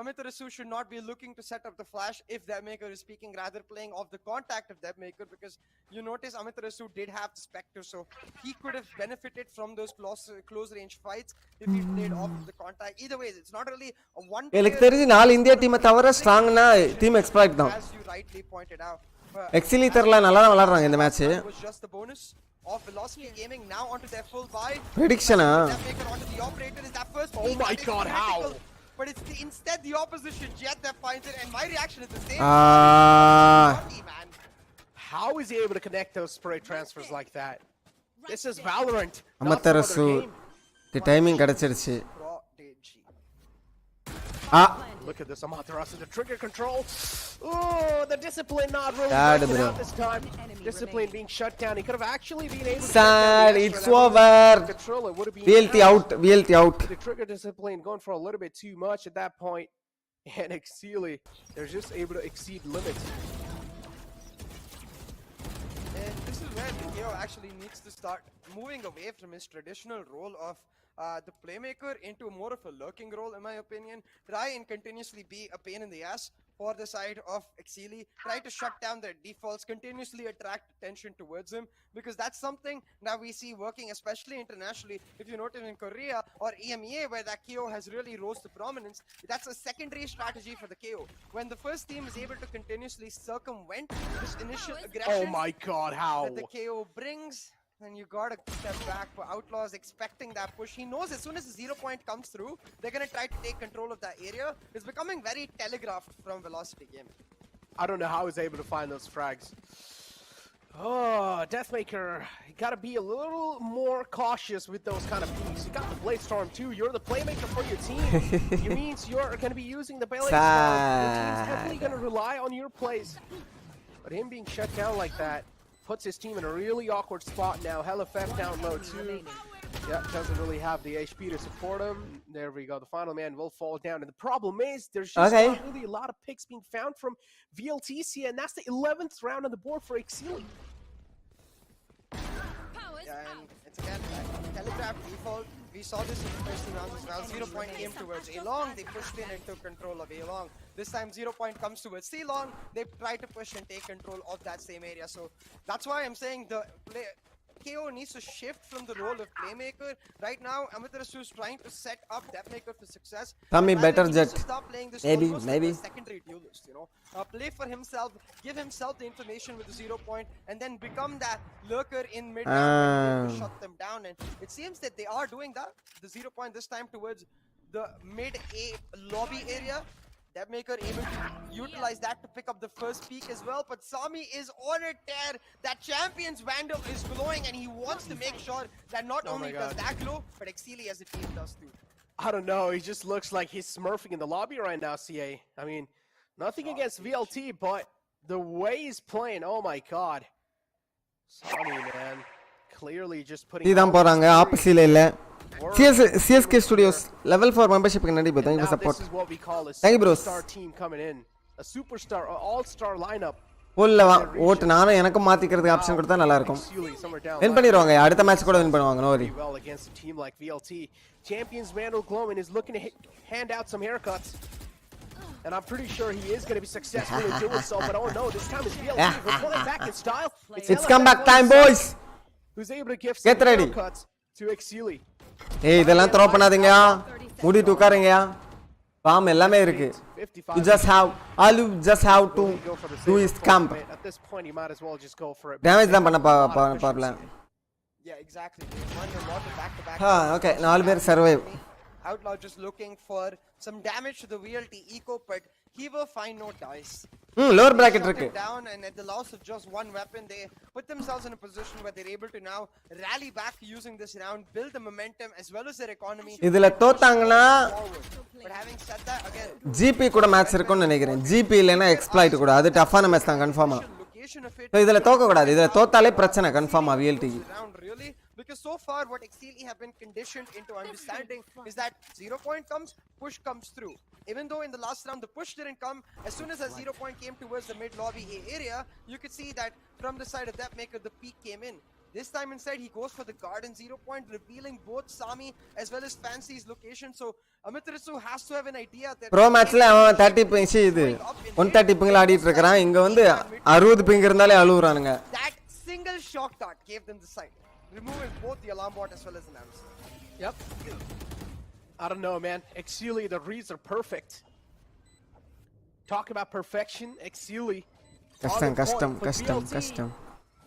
Amitarasu should not be looking to set up the flash if Deathmaker is peeking, rather playing off the contact of Deathmaker, because you notice Amitarasu did have the Spectre, so he could have benefited from those close range fights if he played off the contact. Either way, it's not really a one எனக்கு தெரிஞ்சு நாலு India டீமை தவிர ஸ்ட்ராங்னா team exploit தான். As you rightly pointed out. Exceeli தெரியல நல்லா தான் விளையாடுறாங்க இந்த match. Was just the bonus of Velocity gaming now onto their full buy. Prediction Deathmaker onto the operator is that first. Oh my God, how? But it's instead the opposition jet that finds it, and my reaction is the same. Man. How is he able to connect those spray transfers like that? This is Valorant. Amaterasu the timing கிடைச்சிருச்சு. Look at this Amaterasu, the trigger control. Oh, the discipline not really working out this time. Discipline being shut down. He could have actually been able to Sad, it's over. VLT out, VLT out. The trigger discipline going for a little bit too much at that point. And Exceeli, they're just able to exceed limits. And this is where Nikeo actually needs to start moving away from his traditional role of the playmaker into more of a lurking role, in my opinion. Try and continuously be a pain in the ass for the side of Exceeli. Try to shut down their defaults, continuously attract attention towards him, because that's something that we see working, especially internationally. If you notice in Korea or EMEA, where that KO has really rose to prominence, that's a secondary strategy for the KO. When the first team is able to continuously circumvent this initial aggression, oh my God, how? that the KO brings, then you gotta step back. For Outlaws expecting that push. He knows as soon as the 0 point comes through, they're gonna try to take control of that area. It's becoming very telegraphed from Velocity Gaming. I don't know how he's able to find those frags. Oh, Deathmaker, you gotta be a little more cautious with those kind of peaks. You got the Blade Storm too. You're the playmaker for your team. It means you're gonna be using the Blade Storm. Your team's heavily gonna rely on your plays. But him being shut down like that puts his team in a really awkward spot now. Hellafest down low too. Yep, doesn't really have the HP to support him. There we go. The final man will fall down. And the problem is there's just not really a lot of picks being found from VLTC, and that's the 11th round on the board for Exceeli. Yeah, and it's again telegraph default. We saw this in the first 2 rounds as well. 0 point came towards A long. They pushed in and took control of A long. This time 0 point comes towards C long. They try to push and take control of that same area. So that's why I'm saying the KO needs to shift from the role of playmaker. Right now, Amaterasu is trying to set up Deathmaker for success. Tommy, Rather, better he needs jet. to stop playing this Maybe, almost maybe. like a secondary duelist, you know. Play for himself, give himself the information with the 0 point, and then become that lurker in mid round to shut them down. And it seems that they are doing that. The 0 point this time towards the mid A lobby area. Deathmaker able to utilize that to pick up the first peak as well, but Sami is on a tear. That Champion's Vandal is glowing, and he wants to make sure that not only does that glow, but Exceeli as a team does too. I don't know, he just looks like he's smurfing in the lobby right now, CA. I mean, nothing against VLT, but the way he's playing, oh my god. Sami, man, clearly just putting இதான் போறாங்க ஆப்போசிட்ல இல்ல CSK Studios level 4 membership க்கு நன்றி bro, thank you for support. This is what we call a Thank you, bros. superstar team coming in, a superstar, an all-star lineup. போல்ல ஓட் நானும் எனக்கும் மாத்திக்கிறதுக்கு ஆப்ஷன் கொடுத்தா நல்லா இருக்கும். வின் பண்ணிடுவாங்க, அடுத்த மேட்ச் கூட வின் பண்ணுவாங்க, நோ வரி. Well against a team like VLT, Champions Vandal Glowman is looking to hand out some haircuts. And I'm pretty sure he is going to be successful in doing so, but oh no, this time it's VLT. We're pulling back in style. It's comeback time, boys. Who's able to give some haircuts to Exceeli. ஏய் இதெல்லாம் throw பண்ணாதீங்க, மூடிட்டு உட்காருங்க. Bomb எல்லாமே இருக்கு. You just have to do his camp. At this point, you might as well just go for it. Damage தான் பண்ண பாப்பலாம். Yeah, exactly. They won a lot of back-to-back. Okay, 4 பேர் survive. Outlaw just looking for some damage to the VLT eco, but he will find no dice. Lower bracket இருக்கு. Down, and at the loss of just one weapon, they put themselves in a position where they're able to now rally back using this round, build the momentum as well as their economy. இதுல தோத்தாங்கன்னா But having said that, again, GP கூட match இருக்கும்னு நினைக்கிறேன். GP இல்லனா exploit கூட, அது டஃப்பான match தான் கன்ஃபார்மா. சோ இதுல தோக்க கூடாது, இதுல தோத்தாலே பிரச்சனை கன்ஃபார்மா VLT. Because so far what Exceeli have been conditioned into understanding is that 0 point comes, push comes through. Even though in the last round the push didn't come, as soon as a 0 point came towards the mid lobby A area, you could see that from the side of Deathmaker the peak came in. This time instead he goes for the garden 0 point, revealing both Sami as well as Fancy's location. So Amaterasu has to have an idea that bro மேட்ச்ல அவன் 30 pings இது 130 பிங்ல ஆடிட்டு இருக்கான், இங்க வந்து 60 ping இருந்தாலே அழுவுறானுங்க. That single shock dart gave them the sight, removing both the alarm bot as well as the lamps. Yep. I don't know, man. Exceeli, the reads are perfect. Talk about perfection, Exceeli. Custom.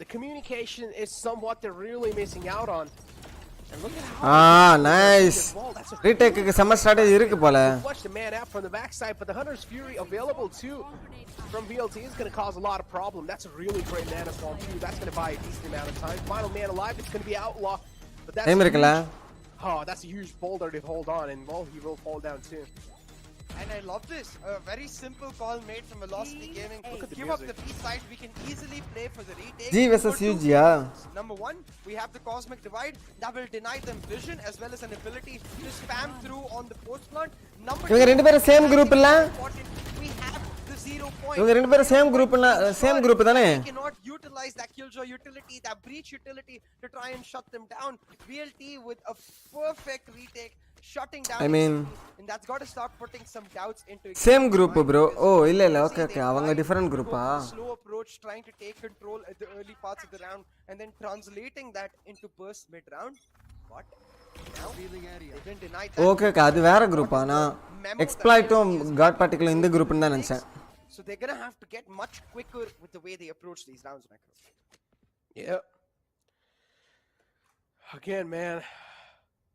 The communication is somewhat they're really missing out on. And look at how nice. Retake க்கு செம strategy இருக்கு போல. Watch the man out from the backside, but the Hunter's Fury available too from VLT is going to cause a lot of problem. That's a really great mana storm too. That's going to buy a decent amount of time. Final man alive, it's going to be Outlaw. But that's that's a huge boulder to hold on, and well, he will fall down too. And I love this. A very simple call made from Velocity Gaming. Give up the B side. We can easily play for the retake. G versus UG, yeah. Number one, we have the Cosmic Divide that will deny them vision as well as an ability to spam through on the post plant. Number two, இவங்க ரெண்டு பேரும் same group இல்ல? we have the 0 point. இவங்க ரெண்டு பேரும் same group தானே? We cannot utilize that Killjoy utility, that breach utility to try and shut them down. VLT with a perfect retake, shutting down. I mean, and that's got to start putting some doubts into it. Same group bro. Oh இல்ல okay அவங்க different group Slow approach, trying to take control at the early parts of the round and then translating that into burst mid round. What? Now they didn't deny that. Okay அது வேற group ஆனா எக்ஸ்ப்ளாய்ட்டும் God particle இந்த குரூப்னு தான் நினைச்சேன். So they're going to have to get much quicker with the way they approach these rounds, Macro. Yep. Again, man.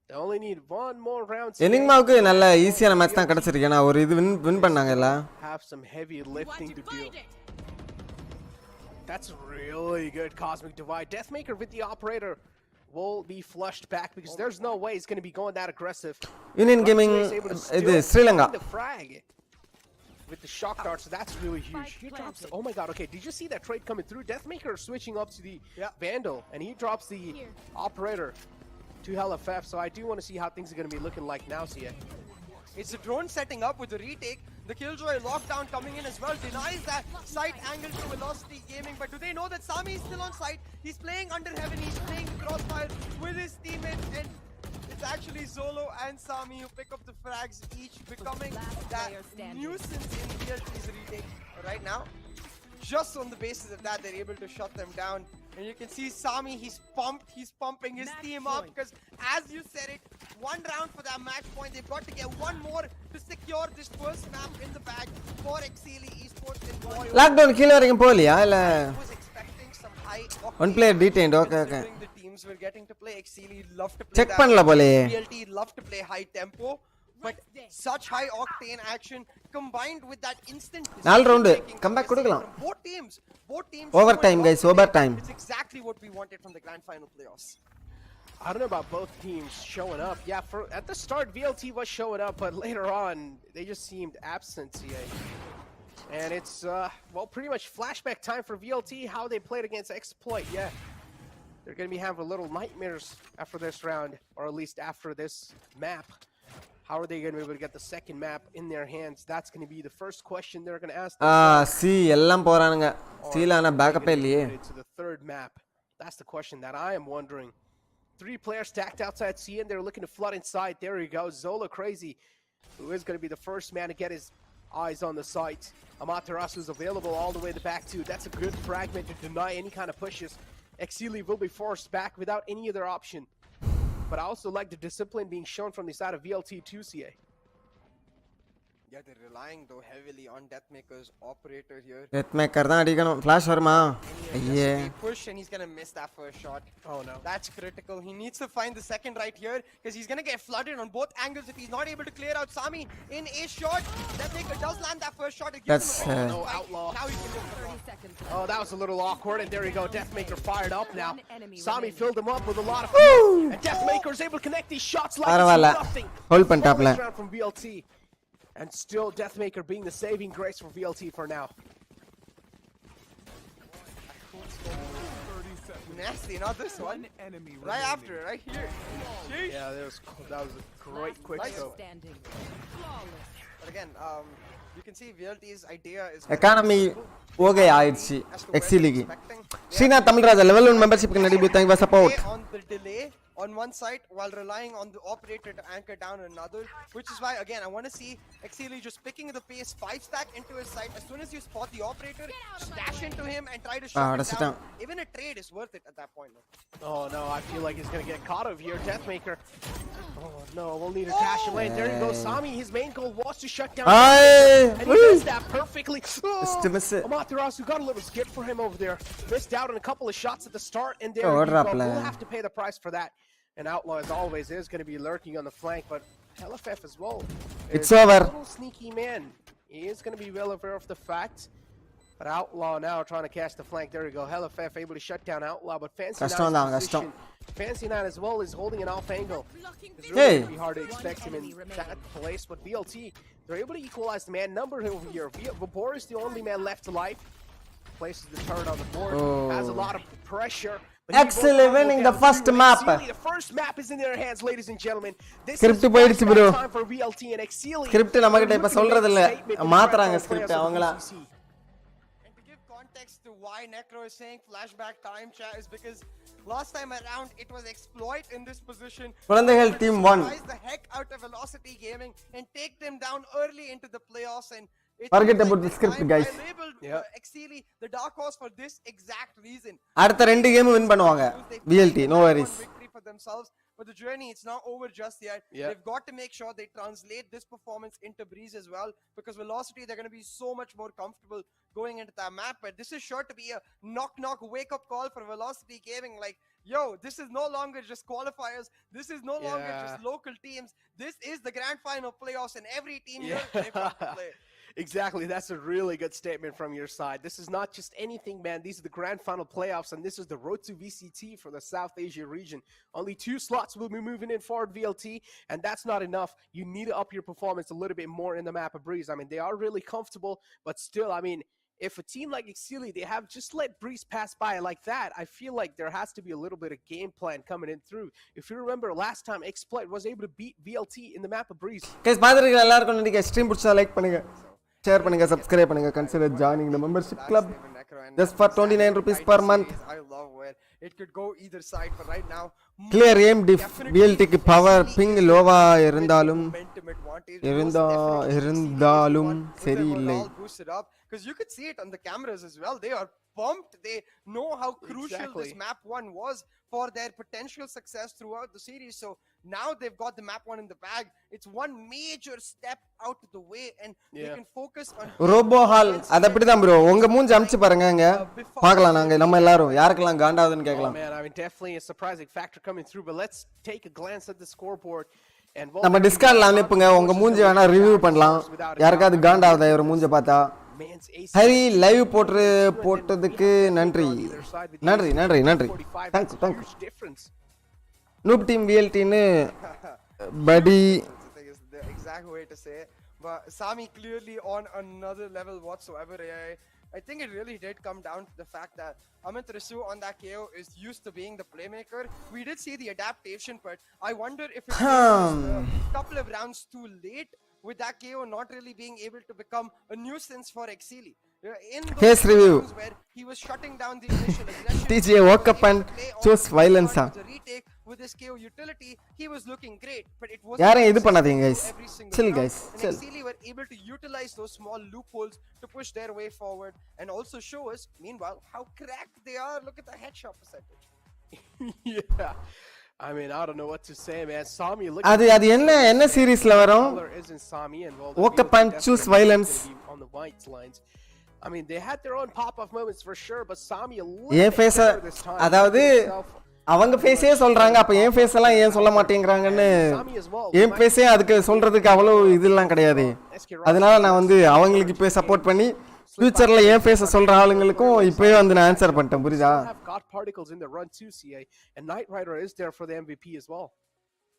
They only need one more round. Enigmaவுக்கு நல்ல ஈஸியான match தான் கிடைச்சிருக்கு. ஏனா ஒரு இது win பண்ணாங்கல. Have some heavy lifting to do. That's really good Cosmic Divide. Deathmaker with the operator will be flushed back because there's no way he's going to be going that aggressive. Union Gaming இது Sri Lanka. With the shock dart, so that's really huge. He drops the, oh my god, okay, did you see that trade coming through? Deathmaker switching up to the Vandal, and he drops the operator to LFF, so I do want to see how things are going to be looking like now, Sia. It's the drone setting up with the retake. The Killjoy lockdown coming in as well, denies that sight angle to Velocity Gaming, but do they know that Sami is still on site? He's playing under heaven, he's playing crossfire with his teammates, and it's actually Zolo and Sami who pick up the frags, each becoming that nuisance in VLT's retake right now. just on the basis of that, they're able to shut them down. And you can see Sami, he's pumped, he's pumping his team up because, as you said it, one round for that match point. They've got to get one more to secure this first map in the bag for Exceeli Esports in Royal. Lockdown killer வரைக்கும் போலியா இல்ல Was expecting some high one player detained. Okay. considering the teams were getting to play. Exceeli love to play Check that. பண்ணல போலயே. VLT love to play high tempo. But such high octane action combined with that instant நாலு round decision-making from comeback Exceeli கொடுக்கலாம். from both teams Overtime, showed guys, up today. overtime. It's exactly what we wanted from the grand final playoffs. I don't know about both teams showing up. Yeah, at the start, VLT was showing up, but later on, they just seemed absent. And it's, well, pretty much flashback time for VLT, how they played against Exploit. Yeah, they're going to be having little nightmares after this round, or at least after this map. How are they going to be able to get the second map in their hands? That's going to be the first question they're going to ask. C எல்லாம் போறானுங்க. C ல ஆனா backup இல்லையே. To the third map. That's the question that I am wondering. 3 players stacked outside C, and they're looking to flood inside. There he goes, Zola Crazy, who is going to be the first man to get his eyes on the site. Amaterasu is available all the way to the back too. That's a good fragment to deny any kind of pushes. Exceeli will be forced back without any other option. But I also like the discipline being shown from the side of VLT2CA. Yeah, they're relying though heavily on Deathmaker's operator here. Deathmaker தான் அடிக்கணும். Flash வருமா? ஐயே. Push and he's gonna miss that first shot. Oh no. That's critical. He needs to find the second right here because he's gonna get flooded on both angles if he's not able to clear out Sami in a shot. Deathmaker does land that first shot. It gives That's him a no outlaw. Now he can go. Oh, that was a little awkward, and there you go. Deathmaker fired up now. Sami filled him up with a lot of and Deathmaker is able to connect these shots like பரவாயில்ல. it's nothing. Hold பண்ணிட்டாப்ல. Round from VLT. And still Deathmaker being the saving grace for VLT for now. Nasty, not this one. Right after, right here. Sheesh. Yeah, that was a great quick scope. But again, you can see VLT's idea is economy okay ஆயிடுச்சு as to where எக்ஸிலிக்கு. they're expecting. Sreena Tamilraja level 1 membership க்கு நடிபு thank you for support. On the delay on one side while relying on the operator to anchor down another, which is why again I want to see Exceeli just picking the pace, 5 stack into his side. As soon as you spot the operator, dash into him and try to shut him down. Even a trade is worth it at that point. Oh no, I feel like he's gonna get caught over here. Deathmaker. Oh no, we'll need to dash away. There you go, Sami. His main goal was to shut down. And he does that perfectly. Just to miss it. Amaterasu got a little skip for him over there. Missed out on a couple of shots at the start, and there you go. We'll have to pay the price for that. And Outlaw, as always, is going to be lurking on the flank, but LFF as well. It's over. A little sneaky man. He is going to be well aware of the fact. But Outlaw now trying to catch the flank. There you go. LFF able to shut down Outlaw, but Fancy 9 as well is holding an off angle. It's really going to be hard to expect him in that place, but VLT, they're able to equalize the man number over here. Vapor is the only man left alive. Places the turret on the board. Has a lot of pressure. Exceeli winning the first map. The first map is in their hands, ladies and gentlemen. This Script is போயிடுச்சு bro. time for VLT and Exceeli. Script நம்மகிட்ட இப்ப சொல்றது இல்ல. மாத்துறாங்க script அவங்களா. And to give context to why Necro is saying flashback time, chat, is because last time around it was Exploit in this position. குழந்தைகள் team 1. Surprise the heck out of Velocity Gaming and take them down early into the playoffs. And Forget about the script, guys. I labeled Exceeli the dark horse for this exact reason. அடுத்த 2 game win பண்ணுவாங்க VLT, no worries. Victory for themselves, but the journey, it's not over just yet. They've got to make sure they translate this performance into Breeze as well, because Velocity, they're going to be so much more comfortable going into that map. But this is sure to be a knock wake up call for Velocity Gaming. Like, yo, this is no longer just qualifiers. This is no longer just local teams. This is the grand final playoffs, and every team here they've got to play. Exactly, that's a really good statement from your side. This is not just anything, man. These are the grand final playoffs, and this is the road to VCT for the South Asia region. Only 2 slots will be moving in forward VLT, and that's not enough. You need to up your performance a little bit more in the map of Breeze. I mean, they are really comfortable, but still, I mean, if a team like Exceeli, they have just let Breeze pass by like that, I feel like there has to be a little bit of game plan coming in through. If you remember last time, Exploit was able to beat VLT in the map of Breeze. Guys, பாத்துறீங்க எல்லாரும் நீங்க stream பிடிச்சா like பண்ணுங்க, share பண்ணுங்க, subscribe பண்ணுங்க, consider joining the membership club just for 29 rupees per month. I love where it could go either side. But right now, clear aim diff BLT க்கு power ping லோவா இருந்தாலும் சரியில்லை. Because you could see it on the cameras as well. They are pumped. They know how crucial this map 1 was for their potential success throughout the series. So now they've got the map 1 in the bag. It's one major step out of the way, and they can focus on robo hall. அது அப்படி தான் bro. உங்க மூஞ்சி அம்ச்சி பாருங்கங்க. பார்க்கலாம் நாங்க நம்ம எல்லாரும் யாருக்கெல்லாம் காண்டாவுதுன்னு கேக்கலாம். Man, I mean definitely a surprising factor coming through, but let's take a glance at the scoreboard. நம்ம டிஸ்கார்ட்ல அனுப்புங்க. உங்க மூஞ்சி வேணா ரிவ்யூ பண்ணலாம். யாருக்காவது காண்டாவுதா இவர மூஞ்ச பார்த்தா. ஹரி லைவ் போட்டதுக்கு நன்றி. தேங்க்ஸ். நூப் டீம் VLT ன்னு படி the exact way to say it. But Sami clearly on another level whatsoever. I think it really did come down to the fact that Amit Risu on that KO is used to being the playmaker. We did see the adaptation, but I wonder if it was a couple of rounds too late with that KO not really being able to become a nuisance for Exceeli. In Case review where he was shutting down the initial aggression, TJ woke up and chose violence. With his KO utility, he was looking great, but it was யாரே இது பண்ணாதீங்க guys. Chill guys. Chill. Exceeli were able to utilize those small loopholes to push their way forward and also show us, meanwhile, how cracked they are. Look at the headshot percentage. Yeah. I mean, I don't know what to say, man. Sami look அது என்ன சீரிஸ்ல வரும்? Woke up and choose violence. On the white lines. I mean, they had their own pop-off moments for sure, but Sami a little ஏன் face அதாவது அவங்க ஃபேஸே சொல்றாங்க, அப்ப ஏன் face எல்லாம் ஏன் சொல்ல மாட்டேங்கறாங்கன்னு. ஏன் ஃபேஸே அதுக்கு சொல்றதுக்கு அவ்வளவு இதெல்லாம் கிடையாது. அதனால நான் வந்து அவங்களுக்கு இப்ப சப்போர்ட் பண்ணி ஃபியூச்சர்ல ஏன் ஃபேஸ் சொல்ற ஆளுங்களுக்கும் இப்பவே வந்து நான் ஆன்சர் பண்ணிட்டேன். புரியுதா? got particles in the run too, CA, and Knight Rider is there for the MVP as well.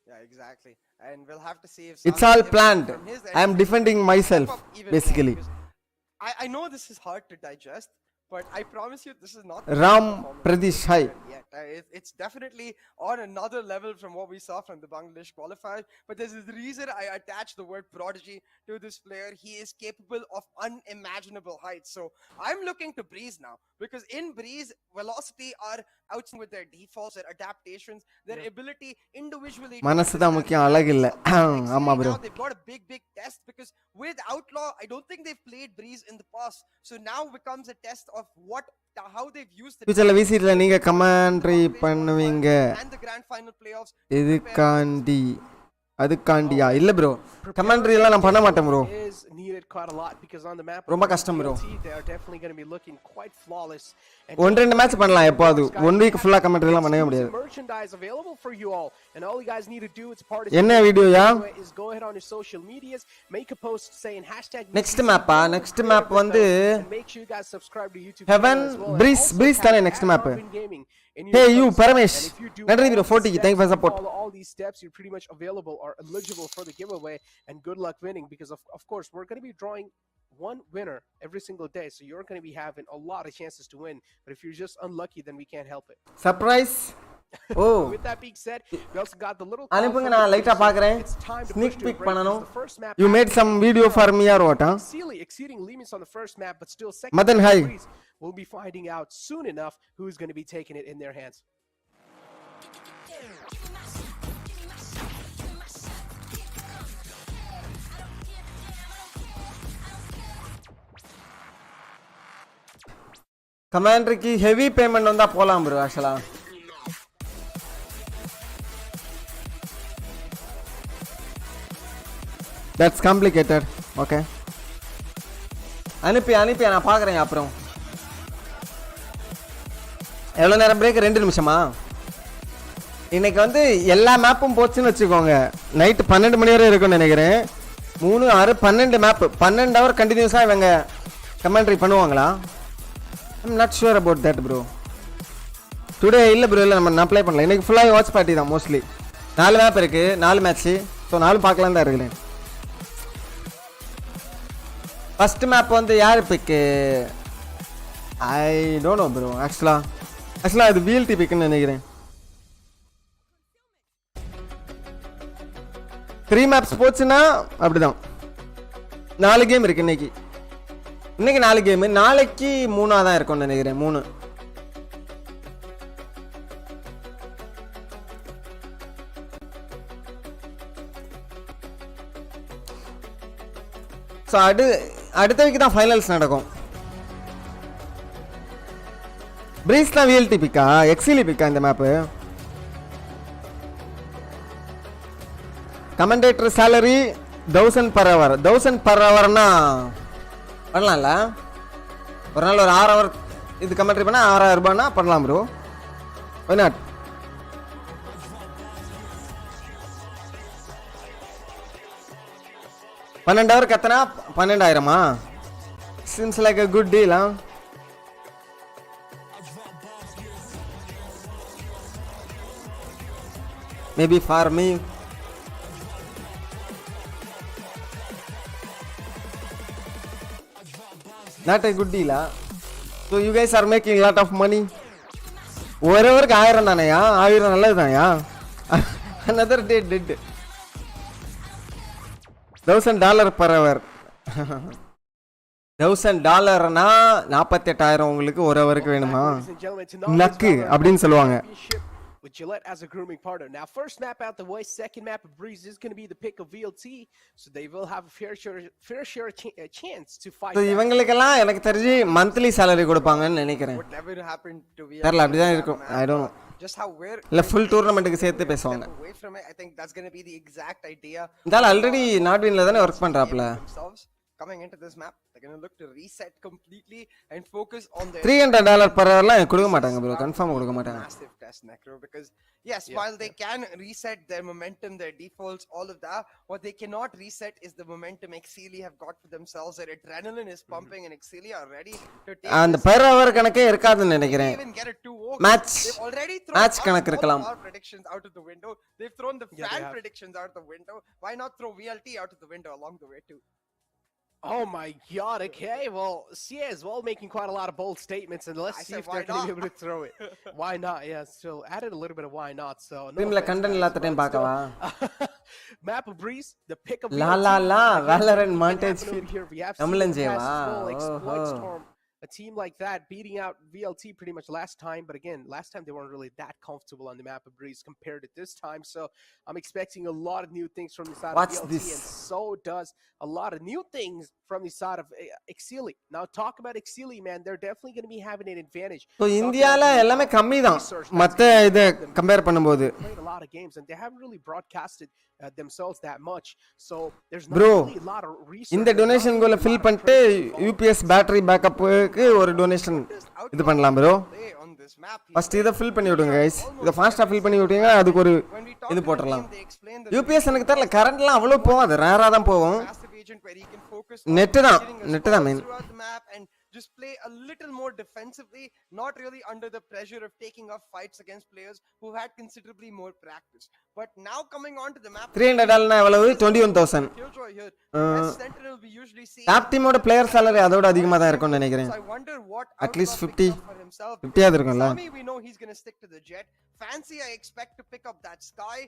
Yeah, exactly. And we'll have to see if it's all planned. I am defending myself basically. I know this is hard to digest, but I promise you this is not Ram Pradesh Hai. It's definitely on another level from what we saw from the Bangladesh qualifiers, but there's a reason I attached the word prodigy to this player. He is capable of unimaginable heights. So I'm looking to Breeze now, because in Breeze, velocity are out with their defaults, their adaptations, their ability individually. மனசுதா முக்கியம், அழகு இல்ல. ஆமா bro. They've got a big test, because with Outlaw, I don't think they've played Breeze in the past. So now becomes a test of how they've used the ஃபியூச்சர்ல விசிட்ல நீங்க commentary பண்ணுவீங்க. and the grand final playoffs. அதுக்காண்டியா? இல்ல bro, commentary எல்லாம் நான் பண்ண மாட்டேன் bro. ரொம்ப கஷ்டம் ப்ரோ. 1-2 மேட்ச் பண்ணலாம் எப்பாவது. 1 வீக் ஃபுல்லா கமெண்ட்ரி எல்லாம் பண்ணவே முடியாது. என்ன வீடியோயா? நெக்ஸ்ட் மேப்பா? நெக்ஸ்ட் மேப் வந்து ஹெவன் பிரீஸ் தானே next map. Hey you Paramesh, நன்றி bro 40, thank you for support. All these steps you're pretty much available or eligible for the giveaway, and good luck winning, because of course we're going to be drawing one winner every single day, so you're going to be having a lot of chances to win, but if you're just unlucky then we can't help it. Surprise. Oh, with that being said, we also got the little அனுப்புங்க, நான் லைட்டா பார்க்கறேன். Sneak peek பண்ணனும். You made some video for me or what? Exceeli exceeding limits on the first map, but still second. Madan hi. We'll be finding out soon enough who's going to be taking it in their hands. கமாண்டருக்கு heavy payment வந்தா போலாம் bro. actually that's complicated. okay, அனுப்பி நான் பார்க்கறேன். அப்புறம் எவ்வளவு நேரம் break? 2 நிமிஷமா? இன்னைக்கு வந்து எல்லா மேப்பும் போச்சுன்னு வச்சுக்கோங்க, நைட் 12 மணி வரை இருக்கும்னு நினைக்கிறேன். 3, 6, 12 மேப், 12 ஹவர் கண்டினியூஸா இவங்க கமெண்ட்ரி பண்ணுவாங்களா? I'm not sure about that bro. Today இல்ல bro, இல்ல நம்ம அப்ளை பண்ணல. இன்னைக்கு ஃபுல்லா வாட்ச் பார்ட்டி தான் மோஸ்ட்லி. 4 மேப் இருக்கு, 4 மேட்ச். சோ 4 பார்க்கலாம் தான் இருக்கேன். ஃபர்ஸ்ட் மேப் வந்து யார் pick? I don't know bro. actually இது VLT பிக்னு நினைக்கிறேன். 3 மேப்ஸ் போச்சுன்னா அப்படிதான். 4 கேம் இருக்கு இன்னைக்கு 4 கேம். நாளைக்கு 3 தான் இருக்கும்னு நினைக்கிறேன். 3 ஸோ அடுத்த வீக் தான் ஃபைனல்ஸ் நடக்கும். பிரீஸ் தான் விஎல்டி பிக்கா எக்ஸிலி பிக்கா இந்த map. Commentator salary 1000 per hour. 1000 per hourனா பண்ணலாம்ல. ஒரு நாள் ஒரு 6 hour இது கமெண்ட்ரி பண்ணால் 6000 ரூபாய்னா பண்ணலாம் bro. Why not? $12 கத்தனா 12000 seems like a good deal, huh? Maybe for me. Not a good deal, huh? So you guys are making a lot of money. ஒருவருக்கு 1000 தானேயா? 1000 நல்லது தான்யா. Another day did $1000 per hour. $1000னா 48000 உங்களுக்கு ஒரு ஹவருக்கு வேணுமா? Luck அப்படின்னு சொல்லுவாங்க. With Gillette as a grooming partner. Now, first map out the way, second map of Breeze is going to be the pick of VLT, so they will have a fair share chance to fight. So இவங்களுக்கெல்லாம் எனக்கு தெரிஞ்சு monthly salary கொடுப்பாங்கன்னு நினைக்கிறேன். What never happened to VLT. தெரியல அப்படிதான் இருக்கும். I don't know. Just how we're இல்ல full tournamentக்கு சேர்த்து பேசுவாங்க. Away from it, I think that's going to be the exact idea. இதால ஆல்ரெடி நாட்வின்ல தானே work பண்றாப்ல. Coming into this map, they're going to look to reset completely and focus on their $300 per hourலாம் கொடுக்க மாட்டாங்க bro, confirm கொடுக்க மாட்டாங்க. Massive test necro because yes, while they can reset their momentum, their defaults, all of that, what they cannot reset is the momentum Exceeli have got for themselves. Their adrenaline is pumping and Exceeli are ready to take அந்த per hour கணக்கே இருக்காதுன்னு நினைக்கிறேன். even get a 2-0 match they've already thrown match கணக்கு இருக்கலாம். all predictions out of the window. They've thrown the fan predictions out of the window. Why not throw VLT out of the window along the way too? Oh my god, okay. Well, CA as well making quite a lot of bold statements, and let's see if they're going to be able to throw it. Why not? Yeah, still added a little bit of why not. So, டீம்ல content இல்லாத time Bhargava? Map of Breeze, the pick of la Valorant montage here. We have Tamilan jeva. Exploit Storm. A team like that beating out VLT pretty much last time, but again, last time they weren't really that comfortable on the map of Breeze compared to this time. So I'm expecting a lot of new things from the side of VLT, and so does a lot of new things from the side of Exceeli. Now talk about Exceeli, man. They're definitely going to be having an advantage. So இந்தியால எல்லாமே கம்மி தான் மத்த இத compare பண்ணும்போது. Played a lot of games and they haven't really broadcasted themselves that much. So there's not really a lot of research. இந்த donation கோல fill பண்ணிட்டு UPS பேட்டரி பேக்கப்புக்கு ஒரு டொனேஷன் இது பண்ணலாம் bro. ஃபர்ஸ்ட் இத ஃபில் பண்ணி விடுங்க guys. இத ஃபாஸ்டா ஃபில் பண்ணி விட்டீங்கன்னா அதுக்கு ஒரு இது போட்டுறலாம். UPS எனக்கு தெரியல கரண்ட்லாம் அவ்வளவு போகாது, ரேரா தான் போகும். நெட் தான் main. Just play a little more defensively, not really under the pressure of taking off fights against players who had considerably more practice. But now coming on to the map, $300 னா எவ்வளவு? 21000. Sentinel we usually see top டீமோட player salary அதோட அதிகமா தான் இருக்கும்னு நினைக்கிறேன். I wonder what at least 50 ஆது இருக்கும்ல. Sami we know he's going to stick to the jet. Fancy I expect to pick up that sky.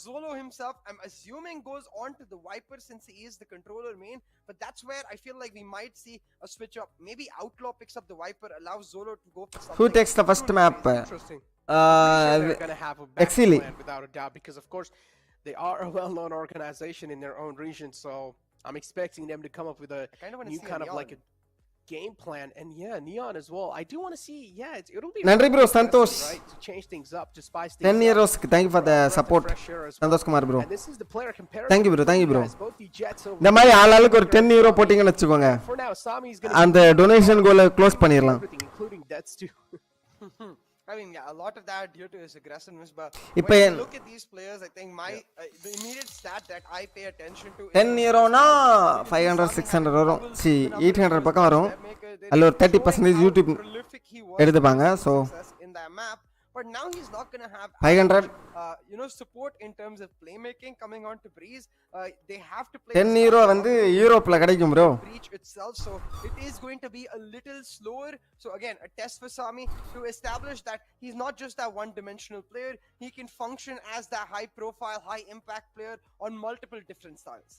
Zolo himself I'm assuming goes on to the Viper since he is the controller main, but that's where I feel like we might see a switch up. Maybe Outlaw picks up the Viper, allows Zolo to go for something. Who takes the first map? Interesting. They're going to have a back Exceeli plan without a doubt, because of course they are a well-known organization in their own region, so I'm expecting them to come up with a new kind of like a game plan. And yeah, Neon as well. I do want to see, it'll be நன்றி bro Santhosh. right to change things up, to spice things 10 years thank you for the support Santhosh Kumar bro. And this is the player comparison. thank you bro Both the Jets over இந்த மாதிரி ஆளாளுக்கு ஒரு 10 euro போட்டிங்கன்னு வெச்சுக்கோங்க. for now Sami is going to அந்த donation கோல close பண்ணிரலாம். including debts too. I mean, a lot of that due to his aggressiveness, but If when I you look at these players, I think the immediate stat that I pay attention to 10 euro னா 500 600 வரும். 800 பக்கம் வரும். அதுல ஒரு 30% YouTube எடுத்துப்பாங்க. So in that map, but now he's not going to have 500 support in terms of playmaking coming on to Breeze. They have to play 10 euro வந்து யூரோப்ல கிடைக்கும் bro. Breach itself, so it is going to be a little slower. So again, a test for Sami to establish that he's not just that one-dimensional player. He can function as that high-profile, high-impact player on multiple different styles.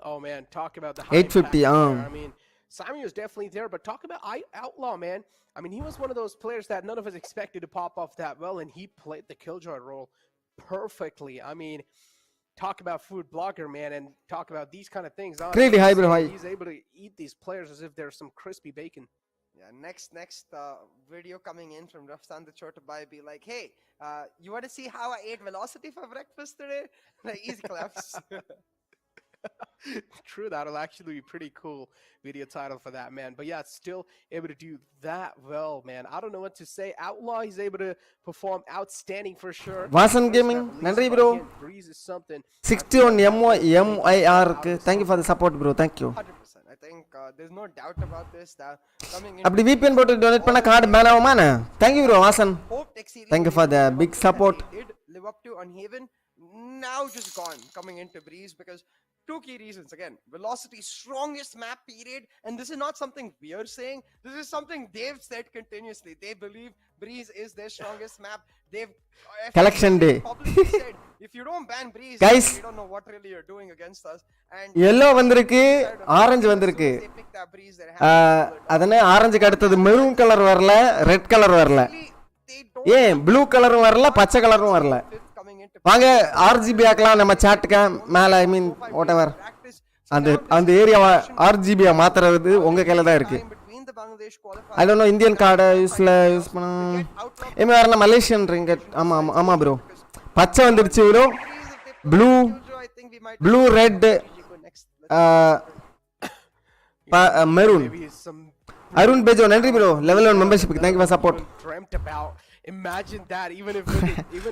Oh man, talk about the 850. I mean, Sami was definitely there, but talk about Outlaw, man. I mean, he was one of those players that none of us expected to pop off that well, and he played the Killjoy role perfectly. I mean, talk about food blogger, man, and talk about these kind of things. Great, hi bro, hi. He's able to eat these players as if they're some crispy bacon. Yeah, next video coming in from Rafsan the Chota Bhai be like, hey, you want to see how I ate velocity for breakfast today? Like, easy claps. True, that'll actually be pretty cool video title for that, man. But yeah, still able to do that well, man. I don't know what to say. Outlaw, he's able to perform outstanding for sure. Vasan Gaming, nandri bro. Breeze is something. 61 MIR. Thank you for the support, bro. Thank you. 100%. I think there's no doubt about this. That coming in. அப்படி VPN போட்டு donate பண்ண card ban ஆகுமானே? Thank you bro, Vasan. Thank you for the big support. Did live up to on Haven. Now just gone coming into Breeze because two key reasons. Again, velocity strongest map period, and this is not something we are saying. This is something they've said continuously. They believe Breeze is their strongest map. They've Collection day. publicly said if you don't ban Breeze, Guys, we don't know what really you're doing against us. And yellow வந்திருக்கு, orange வந்திருக்கு. they picked that Breeze that அதனே ஆரஞ்சுக்கு அடுத்தது maroon colour வரல, red colour வரல. they don't ஏன் blue கலரும் வரல, பச்சை கலரும் வரல. coming into வாங்க RGB ஆக்கலாம் நம்ம சாட்க்கு மேல ஐ மீன் whatever. practice. அந்த ஏரியாவை RGB மாத்துறது உங்க கையில தான் இருக்கு. Between the Bangladesh qualifiers, I don't know Indian card use பண்ண ஏமே வரல மலேசியன் ரிங்கட். ஆமா ஆமா ப்ரோ. பச்சை வந்துருச்சு bro. Blue red maroon. Arun பேஜோ நன்றி ப்ரோ. லெவல் 1 மெம்பர்ஷிப்க்கு thank you for support. Dreamt about. Imagine that, even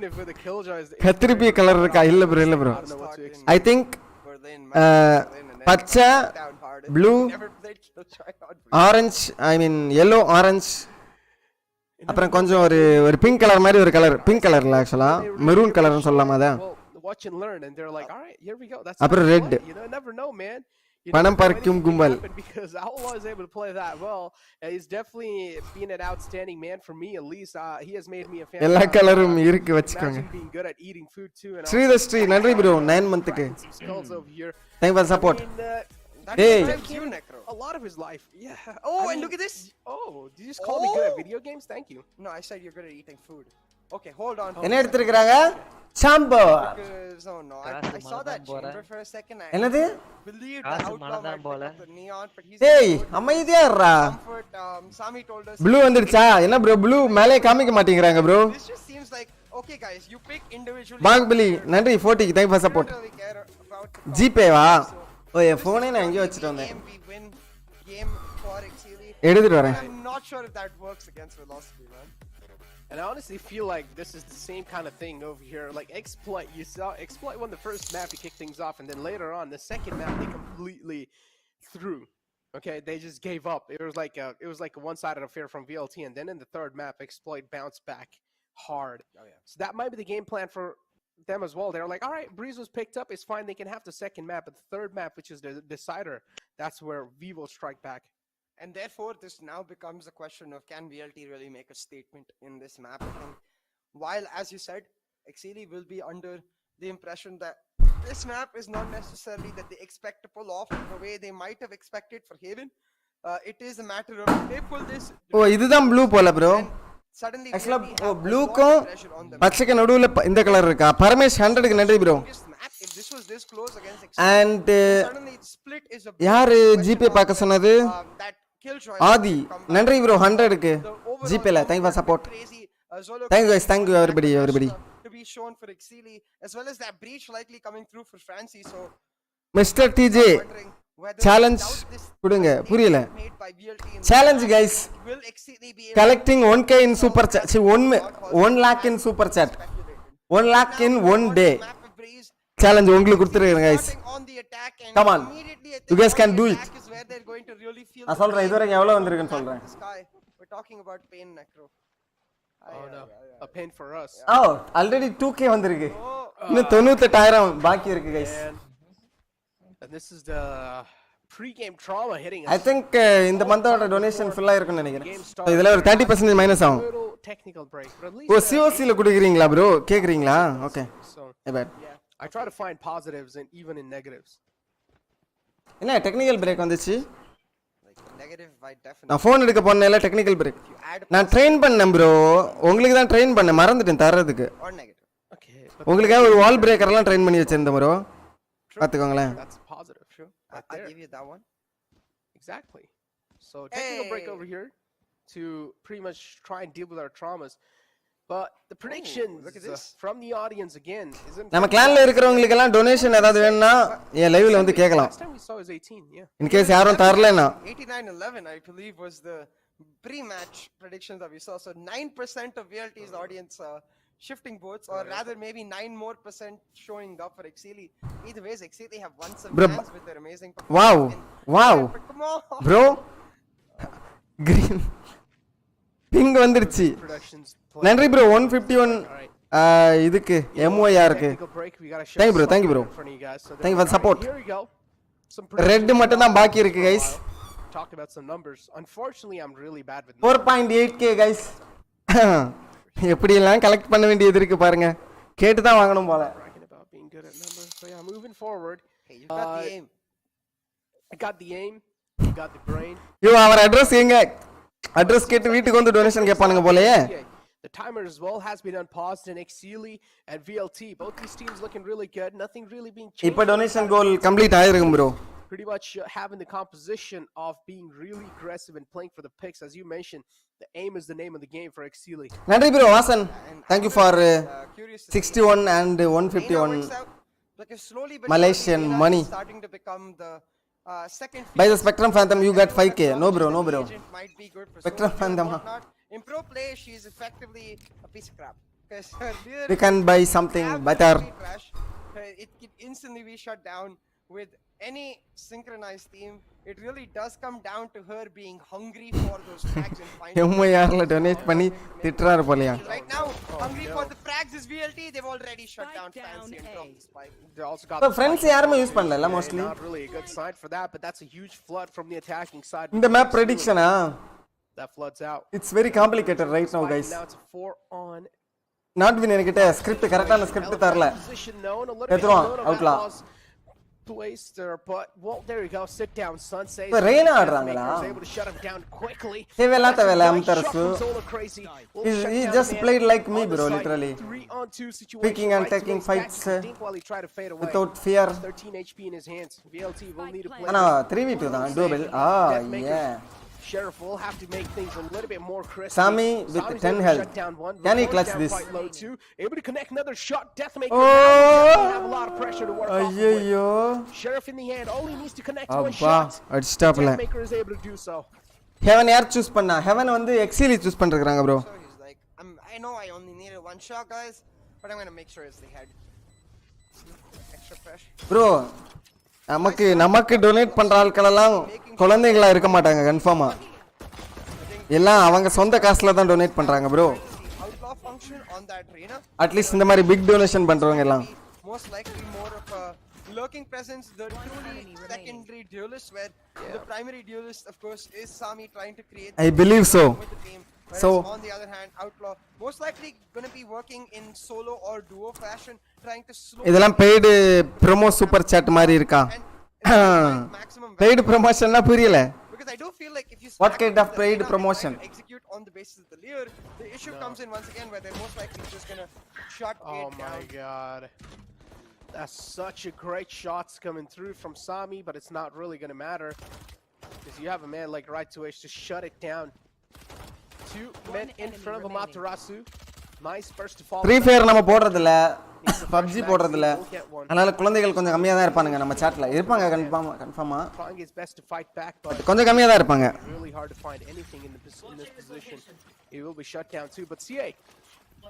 if with the killjoy is கத்திரிப்பி கலர் இருக்கா? இல்ல ப்ரோ இல்ல bro. I don't know what to expect. I think பச்சை blue orange I mean yellow orange அப்புறம் கொஞ்சம் ஒரு pink colour மாதிரி ஒரு கலர் பிங்க் கலர்ல ஆக்சுவலா மெரூன் கலர்னு சொல்லலாமா அத watch and learn and they're like all right here we go that's அப்புறம் red you know never know man பணம் பறிக்கும் கும்பல் because Outlaw is able to play that well he's definitely been an outstanding man for me at least he has made me a fan எல்லா கலரும் இருக்கு வெச்சுக்கோங்க being good at eating food too and Sri நன்றி bro 9 மந்த்க்கு thank you for support hey a lot of his life yeah and look at this did you just call me good at video games thank you no I said you're good at eating food okay hold on என்ன எடுத்துக்கறாங்க சாம்போ no I saw that chamber for a second I என்னது believed the Outlaw போல the neon but he's ஏய் அமைதியா இருடா Sami told us blue வந்துருச்சா என்ன bro blue மேலே காமிக்க மாட்டேங்கறாங்க bro this just seems like okay guys you pick individually பாக்பலி நன்றி 40 thank you for support GPay வா ஓய் ஃபோனே நான் எங்க வச்சிட்டு வந்தேன் game for Exceeli எடுத்துட்டு வரேன் I'm not sure if that works against velocity man and I honestly feel like this is the same kind of thing over here like Exploit you saw Exploit won the first map to kick things off and then later on the second map they completely threw okay they just gave up it was like a one-sided affair from VLT and then in the third map Exploit bounced back hard so that might be the game plan for them as well. They're like, all right, Breeze was picked up. It's fine. They can have the second map, but the third map, which is the decider, that's where V will strike back. And therefore, this now becomes a question of can VLT really make a statement in this map? And while, as you said, Exceeli will be under the impression that this map is not necessarily that they expect to pull off the way they might have expected for Haven. It is a matter of they pull this. ஓ இதுதான் blue போல bro Suddenly, ஆக்சுவலா ப்ளூக்கும் பச்சைக்கு நடுவுல இந்த colour இருக்கா பரமேஷ் 100க்கு நன்றி bro if this was this close against and suddenly its split is a யாரு GPay பார்க்க சொன்னது ஆதி நன்றி ப்ரோ 100க்கு ஜிபேல thank you for support thank you guys thank you everybody to be shown for Exceeli as well as that breach likely coming through for Francie so Mr. TJ challenge கொடுங்க புரியல challenge guys collecting 1k in super chat 1 lakh in super chat 1 lakh in 1 day challenge உங்களுக்கு கொடுத்துறேன் guys come on you guys can do it நான் சொல்றேன் இதுவரை எவ்வளவு வந்திருக்குன்னு சொல்றேன் we're talking about pain necro oh no a pain for us oh already 2k வந்திருக்கு இன்னும் 98000 பாக்கி இருக்கு guys and this is the pre-game trauma hitting us. I think இந்த மந்தோட டொனேஷன் ஃபுல்லா இருக்குன்னு நினைக்கிறேன் இதுல ஒரு 30% மைனஸ் ஆகும் technical break but at least ஓ COC ல குடுக்குறீங்களா bro கேக்குறீங்களா okay I bet I try to find positives and even in negatives என்ன டெக்னிக்கல் பிரேக் வந்துச்சு negative I definitely நான் ஃபோன் எடுக்க போனேல டெக்னிக்கல் பிரேக் நான் ட்ரெயின் பண்ணேன் bro உங்களுக்கு தான் ட்ரெயின் பண்ணேன் மறந்துட்டேன் தரதுக்கு or negative okay உங்களுக்காக ஒரு வால் பிரேக்கர்லாம் ட்ரெயின் பண்ணி வச்சிருந்தேன் bro பாத்துக்கோங்களேன். That's positive, true. I'll give you that one. Exactly. So taking a break over here to pretty much try and deal with our traumas. But the predictions look at this. from the audience again isn't. நம்ம கிளான்ல இருக்கிறவங்களுக்கு எல்லாம் donation ஏதாவது வேணும்னா என் லைவ்ல வந்து கேட்கலாம். Last time we saw was 18, yeah. In case யாரும் தரலனா 89-11 I believe was the pre-match predictions that we saw. So 9% of VLT's audience shifting votes, or rather maybe 9% more showing up for Exceeli. Either ways, Exceeli have won some fans with their amazing performance. Wow. Come on. Bro. Green. Ping வந்துருச்சு. நன்றி bro 151 இதுக்கு MOR க்கு. Thank you bro. Thank you for the support. Red மட்டும் தான் பாக்கி இருக்கு guys. Talk about some numbers. Unfortunately, I'm really bad with 4.8k guys. எப்படி எல்லாம் கலெக்ட் பண்ண வேண்டியது இருக்கு பாருங்க. கேட்டு தான் வாங்கணும் போல. about being good at numbers. So yeah, moving forward. Hey, you got the aim. I got the aim. You got the brain. Yo அவர் அட்ரஸ் எங்க? அட்ரஸ் கேட்டு வீட்டுக்கு வந்து டொனேஷன் கேட்பானுங்க போலயே. The timer as well has been unpaused in Exceeli and VLT. Both these teams looking really good. Nothing really being changed. இப்போ donation கோல் complete ஆயிருக்கும் bro. Pretty much having the composition of being really aggressive and playing for the picks. As you mentioned, the aim is the name of the game for Exceeli. நன்றி bro Vasan. Thank you for 61 and 151 Malaysian money. Starting to become the second By the Spectrum Phantom you got 5k. No bro. might be good for Spectrum Phantom. In pro play she is effectively a piece of crap because We can buy something better. It can instantly be shut down with any synchronized team. It really does come down to her being hungry for those frags and finding MYRல donate பண்ணி திட்றாரு போலயா. Right now hungry for the frags is VLT. They've already shut down Fancy and dropped the spike. They also got So friends யாருமே use பண்ணல mostly. Not really a good sign for that, but that's a huge flood from the attacking side. இந்த map prediction that floods out. It's very complicated right now guys. Now it's a 4 on. Not win என்கிட்ட script கரெக்ட்டான script தரல. எதுவும் அவுட்லா. Place there, but well, there you go. Sit down, son. Say. Reina ஆடுறாங்களா? Able to shut him down quickly. தேவல அம்தரசு. He just played like me bro literally. 3-on-2 situation. Picking and taking fights without fear. 13 HP in his hands. VLT will need to play. ana 3v2 தான் double. Yeah. Sheriff will have to make things a little bit more crisp. Sami with 10 health. Can he clutch this? Able to connect another shot. Deathmaker. Have a lot of pressure to work off. Ayyo. Sheriff in the hand. Only needs to connect one shot. Deathmaker is able to do so. Heaven யார் choose பண்ணா? Heaven வந்து Exceeli choose பண்ணிருக்காங்க bro. So he's like, I know I only needed one shot guys, but I'm going to make sure it's the head. Extra pressure. Bro, நமக்கு donate பண்ற ஆட்கள் எல்லாம் குழந்தைகளா இருக்க மாட்டாங்க கன்ஃபார்மா. எல்லாம் அவங்க சொந்த காசுல தான் டொனேட் பண்றாங்க bro. அட்லீஸ்ட் இந்த மாதிரி பிக் டொனேஷன் பண்றவங்க எல்லாம் most likely more of a lurking presence. The truly secondary duelist, where the primary duelist of course is Sami trying to create. I believe so. So on the other hand, Outlaw most likely going to be working in solo or duo fashion, trying to slow. இதெல்லாம் paid promo super chat மாதிரி இருக்கா? Paid promotion னா புரியல. Because I do feel like if you what kind of paid promotion execute on the basis of the lure, the issue comes in once again where they're most likely just going to shut it down. Oh my god. That's such a great shots coming through from Sami, but it's not really going to matter because you have a man like Right to Edge to shut it down. Two men in front of Amaterasu. Nice first to fall. Free Fire நம்ம போடுறது இல்ல. PUBG போடுறது இல்ல. அதனால குழந்தைகள் கொஞ்சம் கம்மியா தான் இருப்பாங்க நம்ம chatல. இருப்பாங்க கன்ஃபார்மா. Trying his best to fight back, but கொஞ்சம் கம்மியா தான் இருப்பாங்க. Really hard to find anything in this position. It will be shut down too, but CA,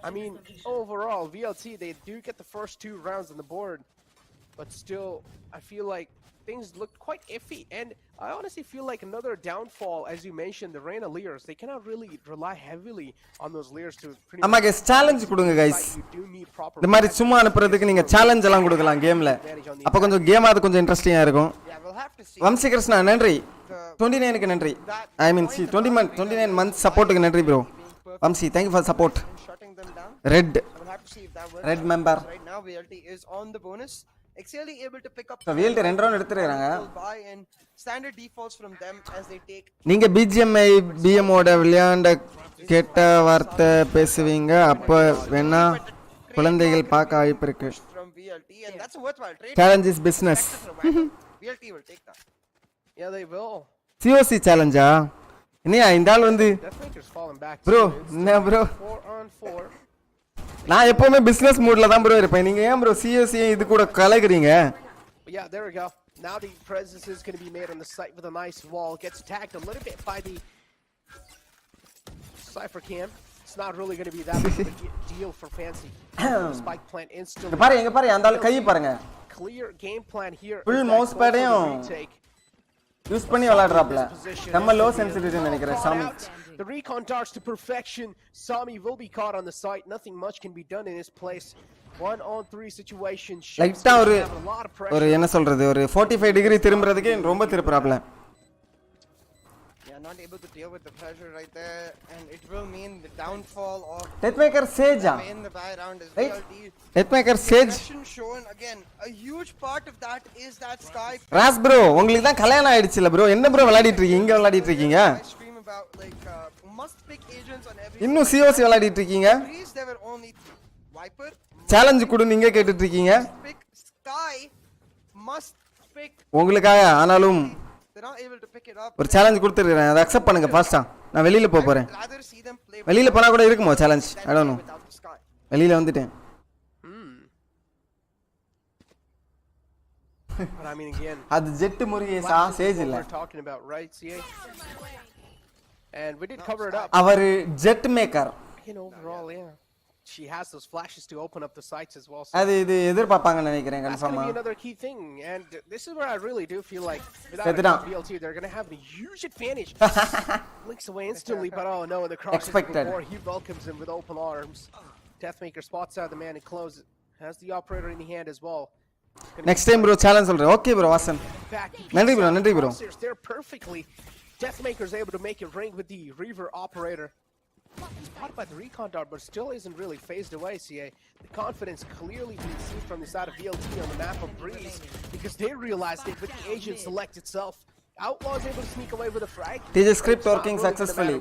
I mean, overall VLT they do get the first 2 rounds on the board, but still I feel like things looked quite iffy, and I honestly feel like another downfall, as you mentioned, the Reina Lears, they cannot really rely heavily on those Lears to pretty much guys challenge கொடுங்க guys. இந்த மாதிரி சும்மா அனுப்புறதுக்கு நீங்க challenge எல்லாம் கொடுக்கலாம் கேம்ல. அப்ப கொஞ்சம் கேம் அது கொஞ்சம் இன்ட்ரஸ்டிங்கா இருக்கும். வம்சி கிருஷ்ணா நன்றி. 29 க்கு நன்றி. I mean 29 months சப்போர்ட்டுக்கு நன்றி bro. Vamsi thank you for support. Red member. Right now VLT is on the bonus. Exceeli able to pick up so VLT 2 round எடுத்துறாங்க. And standard defaults from them as they take. நீங்க BGMI BM ஓட விளையாண்ட கெட்ட வார்த்தை பேசுவீங்க அப்ப வேணா குழந்தைகள் பார்க்க வாய்ப்பு இருக்கு. from VLT, and that's a worthwhile trade. Challenge is business. VLT will take that. Yeah, they will. COC challenge-ஆ? என்னையா இந்த ஆள் வந்து Deathmaker's falling back. ப்ரோ என்ன ப்ரோ 4-on-4. நான் எப்பவுமே பிசினஸ் மூட்ல தான் ப்ரோ இருப்பேன். நீங்க ஏன் ப்ரோ COC இது கூட கலக்குறீங்க? Yeah, there we go. Now the presence is going to be made on the site with a nice wall. Gets attacked a little bit by the Cypher Cam. It's not really going to be that big of a deal for Fancy. Spike plant instantly. இங்க பாரு அந்த ஆள் கை பாருங்க. Clear game plan here. Full mouse pad-ஐயும் use பண்ணி விளையாடுறாப்ல. நம்ம low sensitivity நினைக்கிறேன் சாமி. The recon darts to perfection. Sami will be caught on the site. Nothing much can be done in this place. 1-on-3 situation. லைட்டா ஒரு என்ன சொல்றது ஒரு 45 டிகிரி திரும்பறதுக்கு ரொம்ப திருப்புறாப்ல. Yeah, not able to deal with the pressure right there, and it will mean the downfall of Deathmaker Sage in the buy round as right? VLT. Deathmaker Sage Shown again. A huge part of that is that Sky. Ross bro உங்களுக்கு தான் கல்யாணம் ஆயிடுச்சுல bro என்ன bro விளையாடிட்டு இருக்கீங்க இங்க விளையாடிட்டு இருக்கீங்க I stream about like must pick agents on every. இன்னும் COC விளையாடிட்டு இருக்கீங்க There were only Viper. Challenge கூட நீங்க கேட்டுட்டு இருக்கீங்க Pick Sky. Must pick. உங்களுக்காக ஆனாலும் They're not able to pick it up. ஒரு சேலஞ்ச் கொடுத்துறேன் அதை அக்செப்ட் பண்ணுங்க ஃபாஸ்டா நான் வெளியில போறேன் Rather see them play. வெளியில போனா கூட இருக்குமோ challenge I don't no without the Sky. வெளியில வந்துட்டேன் But I mean again. அது ஜெட் முருகேசா சேஜ் இல்ல We're talking about right, CA. And we did cover it up. அவர் Jett maker In overall, yeah. She has those flashes to open up the sites as well. So அது இது எதிர்பார்ப்பாங்கன்னு நினைக்கிறேன் that's going to கன்ஃபார்மா be another key thing. And this is where I really do feel like without Setida. VLT, they're going to have a huge advantage. Blinks away instantly, but oh no, in the cross Expected. before he welcomes him with open arms. Deathmaker spots out the man and closes. Has the operator in the hand as well. Next time bro challenge சொல்றேன் okay bro Vasan நன்றி bro நன்றி bro There perfectly. Deathmaker's able to make it ring with the Reaver operator. He's caught by the recon dart, but still isn't really phased away, CA. The confidence clearly being seen from the side of VLT on the map of Breeze, because they realized it with the agent select itself. Outlaw is able to sneak away with a frag. TJ script working successfully.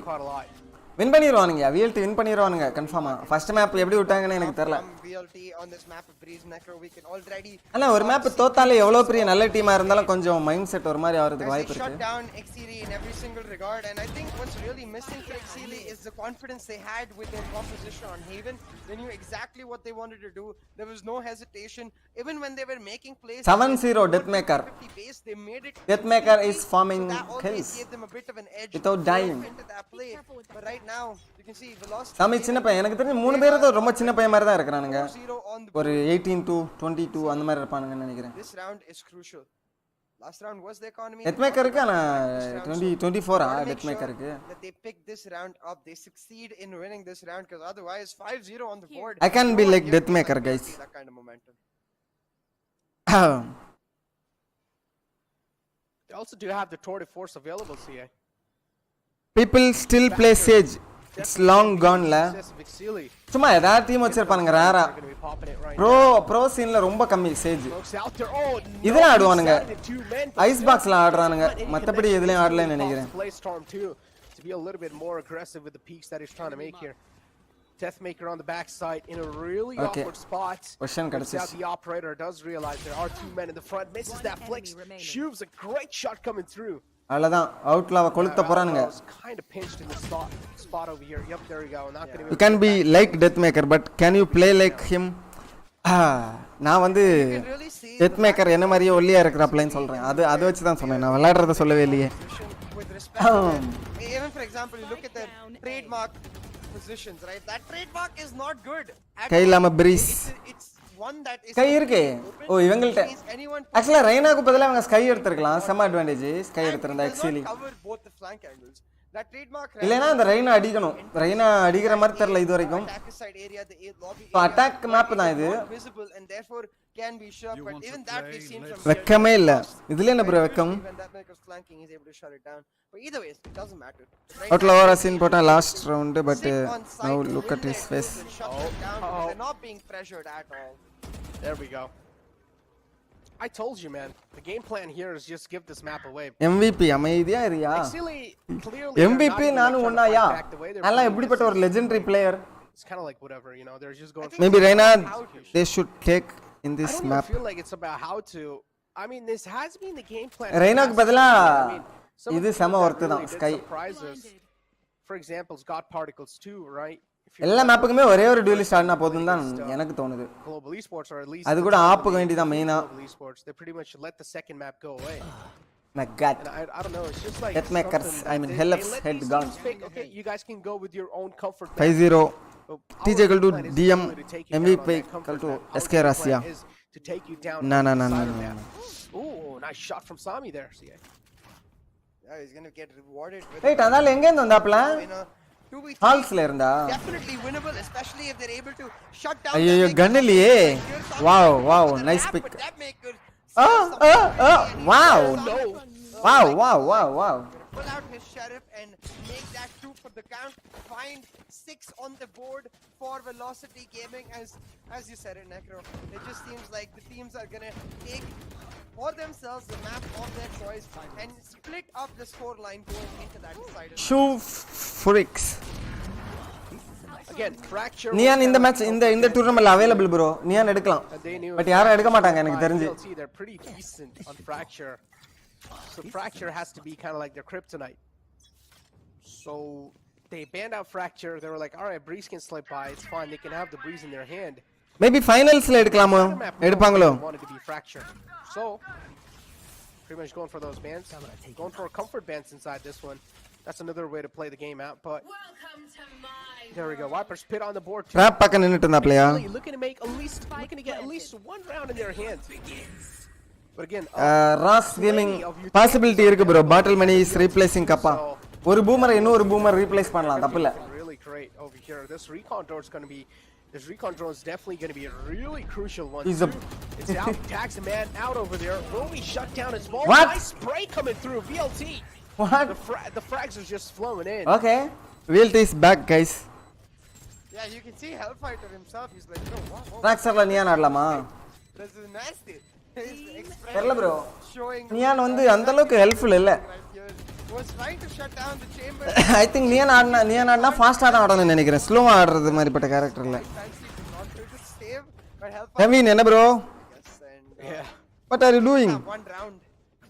Win பண்ணிடுவானுங்க VLT win பண்ணிடுவானுங்க கன்ஃபார்மா first map எப்படி விட்டாங்கன்னு எனக்கு தெரியல VLT on this map of Breeze Necro we can already அண்ணா ஒரு map தோத்தாலே எவ்வளவு பெரிய நல்ல டீமா இருந்தாலும் கொஞ்சம் மைண்ட் செட் ஒரு மாதிரி ஆவறதுக்கு வாய்ப்பு shut இருக்கு down Exceeli in every single regard, and I think what's really missing for Exceeli is the confidence they had with their composition on Haven. They knew exactly what they wanted to do. There was no hesitation even when they were making plays. 7-0 Deathmaker. They made it. Deathmaker is forming kills gave them a bit of an edge without dying. into that play. But right now you can see velocity. சாமி சின்ன பையன் எனக்கு தெரிஞ்சு மூணு பேரும் தான் ரொம்ப சின்ன பையன் மாதிரி தான் இருக்கானுங்க 0 on the ஒரு 18 to 22 அந்த மாதிரி இருப்பானுங்கன்னு நினைக்கிறேன் This round is crucial. Last round was the economy. Deathmaker-க்கு ஆனா 24 Deathmaker-க்கு that they pick this round up, they succeed in winning this round, because otherwise 5-0 on the board. I can't be like Deathmaker, guys. That kind of momentum. They also do have the Tour de Force available, CA. People still play Sage. It's long gone la. Exceeli. சும்மா ஏதாவது team வச்சிருப்பானுங்க ரேரா They're going to be popping it right bro சீன்ல ரொம்ப கம்மி Sage Looks out there. Oh, இதெல்லாம் ஆடுவானுங்க two men. Ice பாக்ஸ்ல ஆடுறானுங்க மத்தபடி எதுலயும் ஆடலன்னு நினைக்கிறேன் Play Storm too to be a little bit more aggressive with the peaks that he's trying to make here. Deathmaker on the backside in a really awkward spot. Question Out the operator does realize there are two men in the front. Misses that flex. Shooves a great shot coming through. அவ்வளவுதான் அவுட்லாவ கொளுத்த போறானுங்க Kind of pinched in the spot over here. Yep, there we go. Not going to You can be like Deathmaker but can you play like him? நான் வந்து Deathmaker என்ன மாதிரியே ஒல்லியா இருக்கறாப்லன்னு சொல்றேன் அது வச்சு தான் சொன்னேன் நான் விளையாடுறத சொல்லவே இல்லையே Even for example you look at the trademark positions, right? That trademark is not good. கையிலாம Breeze It's one that is கை இருக்கு ஓ இவங்கள்ட்ட ஆக்சுவலா ரெய்னாக்கு பதிலா அவங்க ஸ்கை எடுத்துக்கலாம் செம அட்வான்டேஜ் ஸ்கை எடுத்துறதா எக்ஸீலி cover both the flank angles. That trademark இல்லனா அந்த ரெய்னா அடிக்கணும் ரெய்னா அடிக்கிற மாதிரி தெரியல இது வரைக்கும் side area the lobby attack map தான் இது visible and therefore can be shut, but even that we've seen from வெக்கமே இல்ல இதுல என்ன ப்ரோ வெக்கம் when that maker's flanking is able to shut it down. But either way it doesn't matter. அவுட்ல over scene போட்டா last round but now look at his face They're not being pressured at all. There we go. I told you, man. The game plan here is just give this map away. MVP அமைதியா இருயா Exceeli clearly MVP நானு ஒண்ணாயா நல்லா எப்படிப்பட்ட ஒரு legendary player it's kind of like whatever, you know. They're just going. Maybe Reina, how they should take in I this don't even map. feel like it's about how to. I mean, this has been the game plan. ரெய்னாக்கு பதிலா some of இது the செம teams that worth தான் really did sky. surprise us. For example, God Particles 2, right? If you எல்லா remember, மேப்புக்குமே ஒரே ஒரு duelist ஆடினா போதும் தான் எனக்கு தோணுது. Global Esports, or at least அது the கூட top ஆப்புக்கு league, வேண்டியதான் மெயினா. Global Esports, they pretty much let the second map go away. My god. And I don't know, it's just like Hitmakers, something I that mean they Hellf's let head these gone. teams pick, okay, you guys can go with your own comfort map. 5-0. But TJ our equal to plan is DM, literally to take you down MVP on that equal comfort to map. Our SK game plan Russia. is to take you down No, on no, the no, no, side of no, that. no. Ooh, nice shot from Sami there. See, Yeah, he's gonna get rewarded with Wait, அதனால எங்க இருந்து வந்தாப்ல? in a 2v3. ஹால்ஸ்ல இருந்தா? Definitely winnable, especially if they're able to shut down. ஐயோ that gun maker. இல்லையே. Here's something Wow, to wow, the nice rap, pick. but that maker Oh, steals something and he wow. goes No. on. Wow, Like, wow, wow, wow. pull out his sheriff and make that 2 for the count. Find 6 on the board for Velocity Gaming. As you said it, Necro, it just seems like the teams are gonna take for themselves the map of their choice and split up the score line going into that decider. Shoe freaks. Again, Fracture. Neon இந்த match இந்த டூர்னமெண்ட்ல available bro. Neon எடுக்கலாம். But யாரும் எடுக்க மாட்டாங்க எனக்கு தெரிஞ்சு. They're pretty decent on Fracture. So Fracture has to be kind of like their kryptonite. So they banned out Fracture. They were like, all right, Breeze can slip by. It's fine. They can have the Breeze in their hand. Maybe ஃபைனல்ஸ்ல எடுக்கலாமோ? எடுப்பாங்களோ? Wanted to be Fracture. So pretty much going for those bans. Going for comfort bans inside this one. That's another way to play the game out. But there we go. Wipers pit on the board too. Drop பக்கம் நின்னுட்டு இருந்தாப்லயா? Looking to get at least one round in their hands. But again, Raze gaming possibility இருக்கு bro. பாட்டில் மணி is replacing கப்பா. ஒரு பூமரை இன்னொரு boomer replace பண்ணலாம், தப்பு இல்ல. Really great over here. This recon drone is definitely going to be a really crucial one. It's out, tags the man out over there. Will we shut down his ball? What? Nice spray coming through. VLT. What? The frags are just flowing in. Okay. VLT is back guys. Yeah, you can see Hellfighter himself. He's like, no, what? ட்ராக்ஸர்ல neon ஆடலாமா? This is nasty. His expression தெரியல bro. showing neon வந்து அந்த அளவுக்கு helpful இல்ல. right here was trying to shut down the chamber. I think neon ஆடினா ஃபாஸ்டா தான் ஆடணும்னு நினைக்கிறேன். ஸ்லோவா ஆடுறது மாதிரிப்பட்ட கேரக்டர் இல்ல. Not to save, but Hellfighter. Kavin என்ன bro? Yes, and Yeah. What are you doing? one round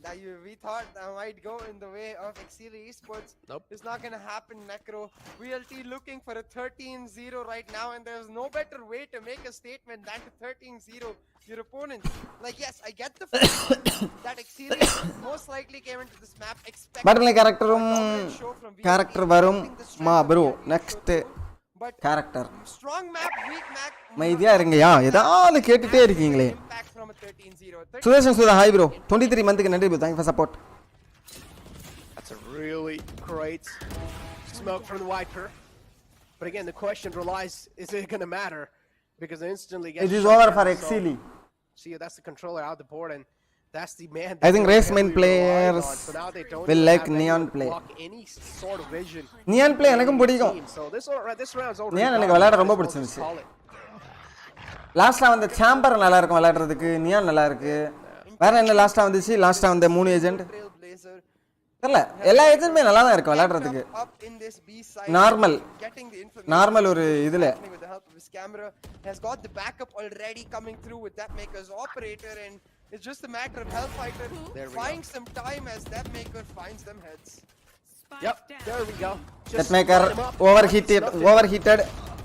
that we thought that might go in the way of Exceeli Esports. Nope. It's not gonna happen, Necro. VLT looking for a 13-0 right now, and there's no better way to make a statement than to 13-0 your opponents. Like, yes, I get the fact that Exceeli most likely came into this map expecting பாட்டில் கேரக்டரும் a dominant show from VLT, character வரும் expecting the strength மா of bro. VLT. Next But character. strong map, weak map. மைதியா இருங்கயா, ஏதாவது கேட்டுட்டே இருக்கீங்களே. Impact from a 13-0. Sudharshan Sudha hi bro. 23 மந்த்க்கு நன்றி bro. Thank you for support. That's a really great smoke from the Viper. But again, the question relies, is it going to matter? Because it instantly gets It is shut over down. for So, Exceeli. see, that's the controller out the board, and that's the man. I think that race main heavily relied players on. So now they don't will even like have anyone Neon to play. block any sort of vision. Neon play எனக்கும் பிடிக்கும். Team. So this round's already neon done. எனக்கு விளையாட ரொம்ப Might as well பிடிச்சிருந்துச்சு. just call it. லாஸ்டா வந்த சாம்பர் நல்லா இருக்கும் விளையாடுறதுக்கு. நியான் நல்லா இருக்கு. வேற என்ன லாஸ்டா வந்துச்சு? லாஸ்டா வந்த 3 ஏஜென்ட் Trailblazer. இல்ல எல்லா ஏஜென்ட்மே நல்லா தான் இருக்கு விளையாடுறதுக்கு. Up in this B side, normal getting the information normal ஒரு இதுல with the help of his camera, has got the backup already coming through with that maker's operator, and it's just a matter of Hellfighter buying some time as that maker finds them heads. Yep, there we go. that maker overheated.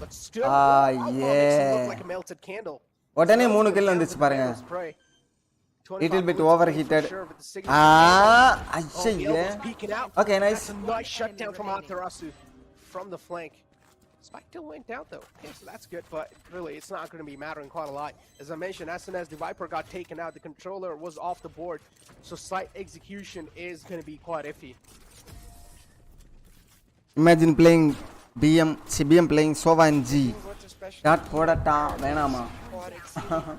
But still, Ah, makes him yeah. look like a melted candle. உடனே 3 kill வந்துச்சு பாருங்க. Spray. Little bit 25 overheated. for sure, but the signal- ஐயே. Elbows peeking out. Okay, nice. That's a nice shutdown from Amaterasu from the flank. Spike still went out though. Okay, so that's good, but really it's not going to be mattering quite a lot. As I mentioned, as soon as the Viper got taken out, the controller was off the board, so site execution is going to be quite iffy. Imagine playing BM playing Sova and G. What's special That போடட்டா வேணாமா? for Exceeli?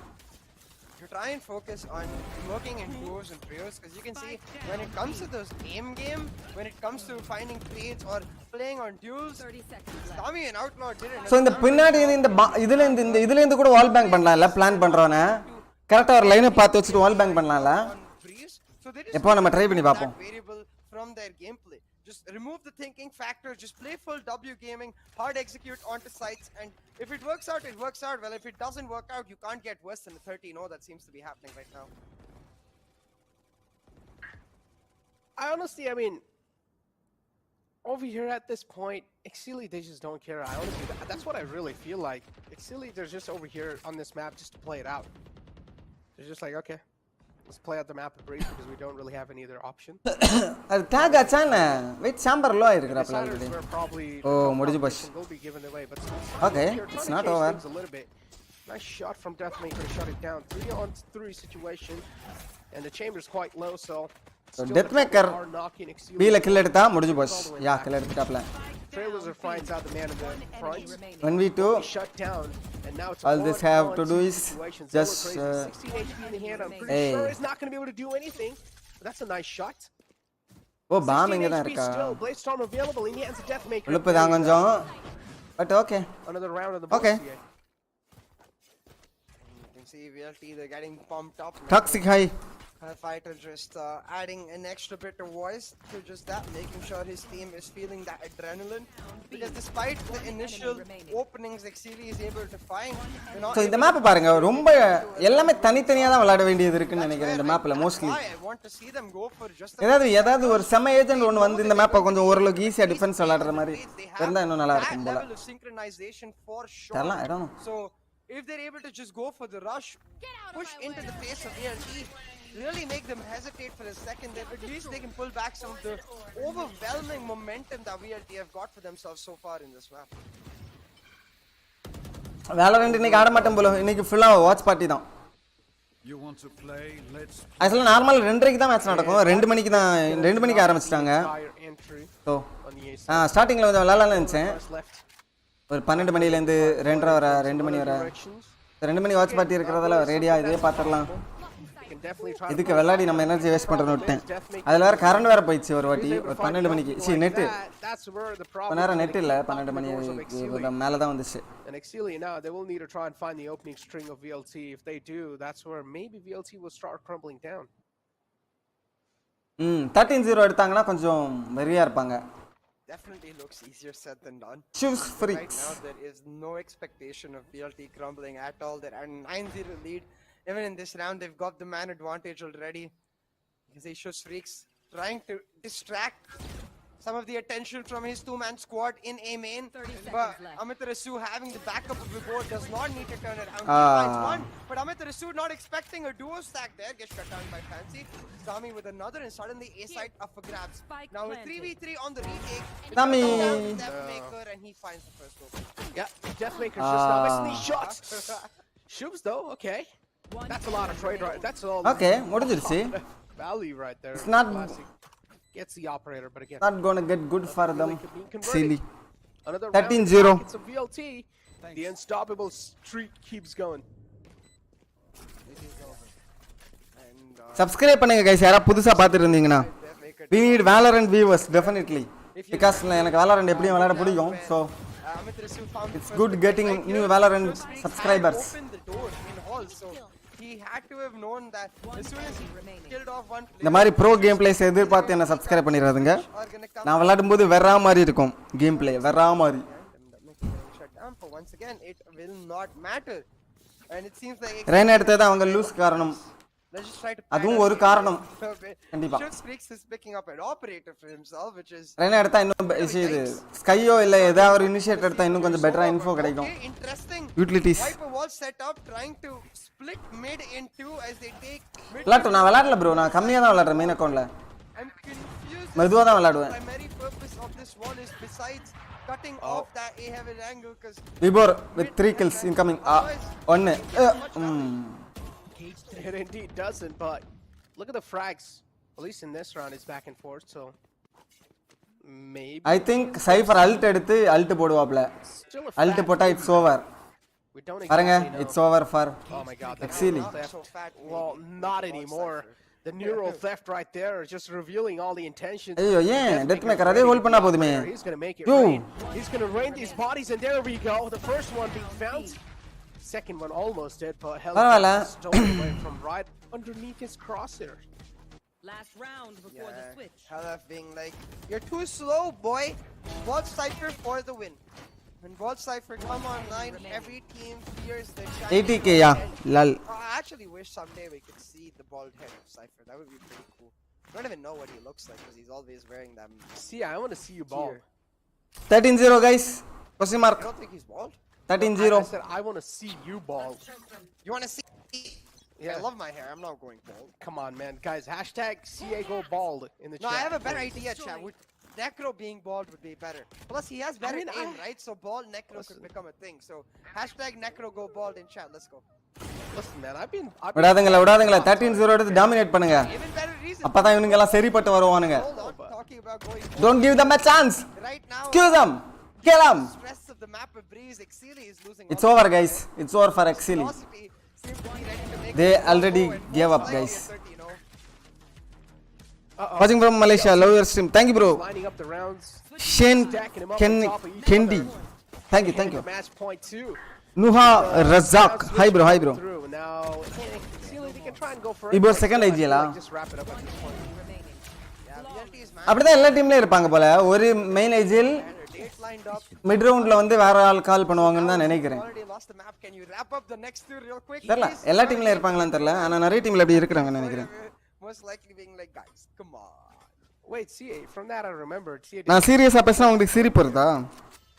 You try and focus on working in duos and trios, because you can see when it comes to those aim game, when it comes to finding trades or playing on duels, Tommy and Outlaw did it. So இந்த பின்னாடி இந்த இதுல இருந்து கூட வால் bank பண்ணலாம்ல plan பண்றவனே. கரெக்ட்டா ஒரு லைனை பார்த்து வச்சிட்டு வால் பேங்க் பண்ணலாம்ல. So they just எப்போ நம்ம ட்ரை பண்ணி பாப்போம். variable from their gameplay. just remove the thinking factor, just play full W gaming, hard execute onto sites, and if it works out, it works out. Well, if it doesn't work out, you can't get worse than the 13-0 that seems to be happening right now. I honestly, I mean, over here at this point, Exceeli, they just don't care. I honestly, that's what I really feel like. Exceeli, they're just over here on this map just to play it out. They're just like, okay, let's play out the map a breeze because we don't really have any other option. அது tag ஆச்சானே wait chamber low ஆயிருக்குறாப்ல Deciders already were probably Oh, முடிஞ்சு போச்சு. will be given away, but Okay, here it's trying to not chase over. things a little bit. Nice shot from Deathmaker to shut it down. 3-on-3 situation, and the chamber's quite low, so still Deathmaker are knocking Exceeli. B ல kill எடுத்தா முடிஞ்சு போச்சு யா kill எடுத்துட்டாப்ல Trailblazer finds out the man in the front. 1v2 Shut down, and now it's all this have to do is just 16 HP in the hand. I'm pretty hey. sure it's not going to be able to do anything. But that's a nice shot. Oh bomb 16 இங்க தான் HP இருக்கா still. Blade Storm available. He hands a Deathmaker. உளுப்பு தான் கொஞ்சம் but okay Another round of the Okay. Bullseye. You can see VLT, they're getting pumped up. Toxic high Fighter just adding an extra bit of voice to just that, making sure his team is feeling that adrenaline. Because despite the initial openings Exceeli is able to find, they're not so இந்த able map to பாருங்க ரொம்ப எல்லாமே தனித்தனியா தான் விளையாட வேண்டியது இருக்குன்னு நினைக்கிறேன் இந்த மேப்ல mostly why I want to see them go for just ஏதாவது ஒரு செம ஏஜென்ட் ஒன்னு வந்து இந்த மேப்பை கொஞ்சம் ஓரளவுக்கு ஈஸியா டிஃபென்ஸ் விளையாடுற மாதிரி இருந்தா இன்னும் நல்லா that இருக்கும் போல level of synchronization for sure. தெரியல I don't know. So if they're able to just go for the rush, push into the face of VLT, really make them hesitate for a second, then at least they can pull back some of the overwhelming momentum that VLT have got for themselves so far in this map. Valorant இன்னைக்கு ஆட மாட்டேன் போல இன்னைக்கு ஃபுல்லா watch party தான் You want to play? Let's ஆக்சுவலா normal 2:30க்கு தான் match நடக்கும் 2 மணிக்கு தான் 2 மணிக்கு ஆரம்பிச்சிட்டாங்க Fire entry so on the A side. ஸ்டார்டிங்ல கொஞ்சம் விளையாடலாம் நினைச்சேன் First left. ஒரு 12 மணில இருந்து 2:30 வரை 2 மணி வரை Directions. 2 மணி வாட்ச் பார்ட்டி இருக்கறதால ரெடியா இதே பாத்துறலாம் You can definitely try. இதுக்கு விளையாடி நம்ம எனர்ஜி வேஸ்ட் பண்றத விட்டேன் அதுல வேற கரண்ட் வேற போயிடுச்சு ஒரு வாட்டி ஒரு 12 மணிக்கு நெட் That's where the கொஞ்ச problem. நேரம் நெட் இல்ல 12 மணி மேல தான் வந்துச்சு And Exceeli now, they will need to try and find the opening string of VLT. If they do, that's where maybe VLT will start crumbling down. 13-0 எடுத்தாங்கன்னா கொஞ்சம் வெறியா இருப்பாங்க Definitely looks easier said than done. Choose Right freaks now there is no expectation of VLT crumbling at all. They're at 9-0 lead. Even in this round, they've got the man advantage already. Because they shows freaks trying to distract some of the attention from his two-man squad in A main. But Amitarasu having the backup of the board does not need to turn around. He finds one, but Amitarasu not expecting a duo stack there. Gets shut down by Fancy. Sami with another, and suddenly A side up for grabs. Now with 3v3 on the retake, Sami. Deathmaker, and he finds the first goal. Yeah, Deathmaker's just not missing these shots. Shoots though, okay. That's a lot of trade right. That's all. Okay முடிஞ்சிருச்சு Value right there. It's not- Classic. Gets the operator, but again. not gonna get good for them silly Another 13-0. round. It's a VLT. The unstoppable streak keeps going. And subscribe பண்ணுங்க guys யாரா புதுசா பாத்துட்டு இருந்தீங்கன்னா Deathmaker. we need Valorant viewers definitely because எனக்கு Valorant எப்படியும் விளையாட பிடிக்கும் so Amitarasu found the it's first good goal getting right new here. Valorant Just Freaks subscribers had opened the door in hall, so he had to have known that as soon as he killed off one இந்த player, மாதிரி bro game place எதிர்பார்த்து என்ன subscribe பண்ணிடாதீங்க are gonna come நான் விளையாடும்போது வெறா மாதிரி இருக்கும் game play வெறா மாதிரி and make it shut down. For once again, it will not matter. And it seems like rain எடுத்தது அவங்க லூஸ் காரணம் let's just try to அதுவும் ஒரு காரணம் கண்டிப்பா Should Freaks is picking up an operator for himself, which is rain எடுத்தா இன்னும் இது ஸ்கையோ இல்ல ஏதாவது ஒரு இனிஷியேட் எடுத்தா இன்னும் கொஞ்சம் பெட்டரா இன்ஃபோ கிடைக்கும் okay, interesting. Utilities Viper wall set up, trying to split mid in two as they take mid. விளையாட்டு நான் விளையாடல ப்ரோ நான் கம்மியா தான் விளையாடுறேன் மெயின் அக்கவுண்ட்ல I'm confused. மெதுவா தான் விளையாடுவேன் Primary purpose of this wall is besides cutting off that A-heavy angle, because Vibhor with 3 kills incoming 1 It indeed doesn't, but look at the frags. At least in this round, it's back and forth, so maybe. I think Cypher ult எடுத்து ult போடுவாப்ல Still a ult fat போட்டா lead. it's over We don't பாருங்க exactly know. it's over for Oh my god, the Exceeli. neural theft. So fat, Well, maybe. not anymore. The neural theft right there is just revealing all the intentions. ஐயோ ஏன் Deathmaker's Deathmaker அதே ready hold to பண்ணா be போதுமே operator. He's gonna make it Yo. rain. He's gonna rain these bodies, and there we go. The first one being found. Second one almost dead, but hell பரவாயில்ல. stolen away from right underneath his crosshair. Last round before the switch. LF being like, you're too slow, boy. Vault Cypher for the win. When Vault Cypher come online, every team fears their shiny 80k bald yeah head. lol. I actually wish someday we could see the bald head of Cypher. That would be pretty cool. I don't even know what he looks like because he's always wearing them. See, I want to see you ball. 13-0 guys, question I mark. don't think he's bald. 13-0. I said I want to see you ball. You want to see? Yeah. I love my hair. I'm not going bald. Come on, man, guys. Hashtag CA go bald in the No, chat. I have a better idea, chat. Necro being bald would be better. Plus, he has better aim, right? So bald Necro could become a thing. So hashtag Necro go bald in chat. Let's go. Listen, man, I've been விடாதீங்களா 13-0 எடுத்து dominate பண்ணுங்க. Even better reason. அப்பதான் இவனுங்க எல்லாம் சரிப்பட்டு வருவானுங்க. Hold on, talking about going Don't give them a chance. right now. Excuse them. Kill them. Stress of the map of Breeze, Exceeli is losing. It's over guys. It's over for Exceeli. Velocity seems to be ready to make They it already go and gave most up, likely guys. at 30, you know. Watching from Malaysia. Love your stream. Thank you bro. lining up the rounds. Shane Stacking him up on top of each Kendi. other. Thank you. Hitting the match point too. Nuha Razak. Hi bro. Hi bro. Through. Now, Exceeli, they can try and go for இப்போ it. second IG ல Just wrap it up at this point. Yeah, VLT is man. அப்படிதான் எல்லா டீம்லயும் இருப்பாங்க போல. ஒரு main ஏஜில் Date lined up. Mid ரவுண்ட்ல வந்து வேற ஆள் கால் பண்ணுவாங்கன்னு தான் நினைக்கிறேன். Already lost the map. Can you wrap up the next two real quick? தெரியல please? எல்லா டீம்லயும் இருப்பாங்களான்னு தெரியல. ஆனா நிறைய டீம்ல அப்படி இருக்காங்கன்னு நினைக்கிறேன். Most likely being like, guys, come on. Wait, CA, from that I remembered. CA நான் சீரியஸா பேசினா உங்களுக்கு சிரிப்பு வருதா?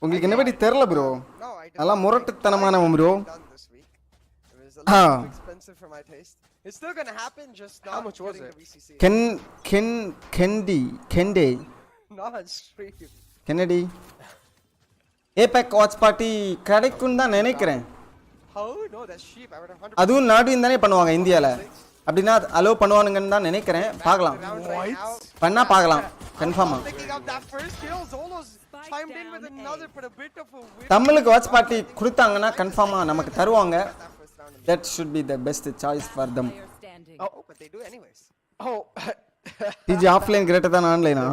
உங்களுக்கு என்ன பத்தி தெரியல ப்ரோ. No, I did அதெல்லாம் not முரட்டுத்தனமானவன் bro. done this week. It was a little too expensive for my taste. It's still gonna happen, just not How much was during it? the VCC. கெண்டே Not on stream. Kennedy APEC watch party கிடைக்கும் தான் நினைக்கிறேன். How? No, that's cheap. I would have 100%. அதுவும் நாடுவின் தானே பண்ணுவாங்க இந்தியால. அப்படின்னா allow பண்ணுவானுங்கன்னு தான் நினைக்கிறேன். பார்க்கலாம். Round right now. பண்ணா பார்க்கலாம் கன்ஃபார்மா. Picking up that first kill, Zolo's chimed in with another, but a bit of a win. தமிழுக்கு வாட்ச் பார்ட்டி கொடுத்தாங்கன்னா கன்ஃபார்மா நமக்கு தருவாங்க. That first round. That should be the best choice for them. Player standing. Oh, but they do anyways. Oh, TG offline greater than ஆன்லைனா?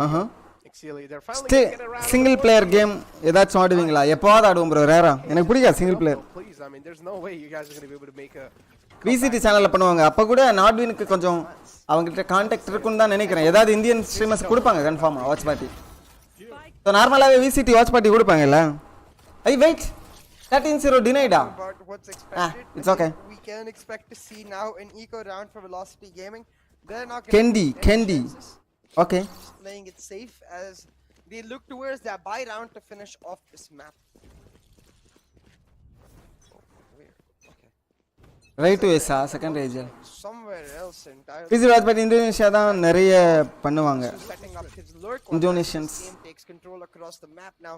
Exceeli, they're finally stay getting around. Single player game ஏதாச்சும் ஆடுவீங்களா? எப்போவாது ஆடுவோம் bro. ரேரா எனக்கு பிடிக்காது single player. Please, I mean, there's no way you guys are going to be able to make a VCT சேனல்ல பண்ணுவாங்க. அப்ப கூட நாட்வினுக்கு கொஞ்சம் அவங்க கிட்ட கான்டாக்ட் இருக்குன்னு தான் நினைக்கிறேன். ஏதாவது இந்தியன் ஸ்ட்ரீமர்ஸ் கொடுப்பாங்க கன்ஃபார்மா வாட்ச் பார்ட்டி. சோ நார்மலாவே VCT வாட்ச் பார்ட்டி கொடுப்பாங்கல்ல. I wait 13-0 denied. But what's expected? it's okay. We can expect to see now an eco round for Velocity Gaming. They're not gonna take any Kendi. chances. Okay. Just playing it safe as they look towards that buy round to finish off this map. Oh, weird. Okay. Right to S second ஏஜல். Somewhere else entirely. VCT watch party Indonesia தான் நிறைய பண்ணுவாங்க. Setting up his lurk. Indonesians. Game takes control across the map now.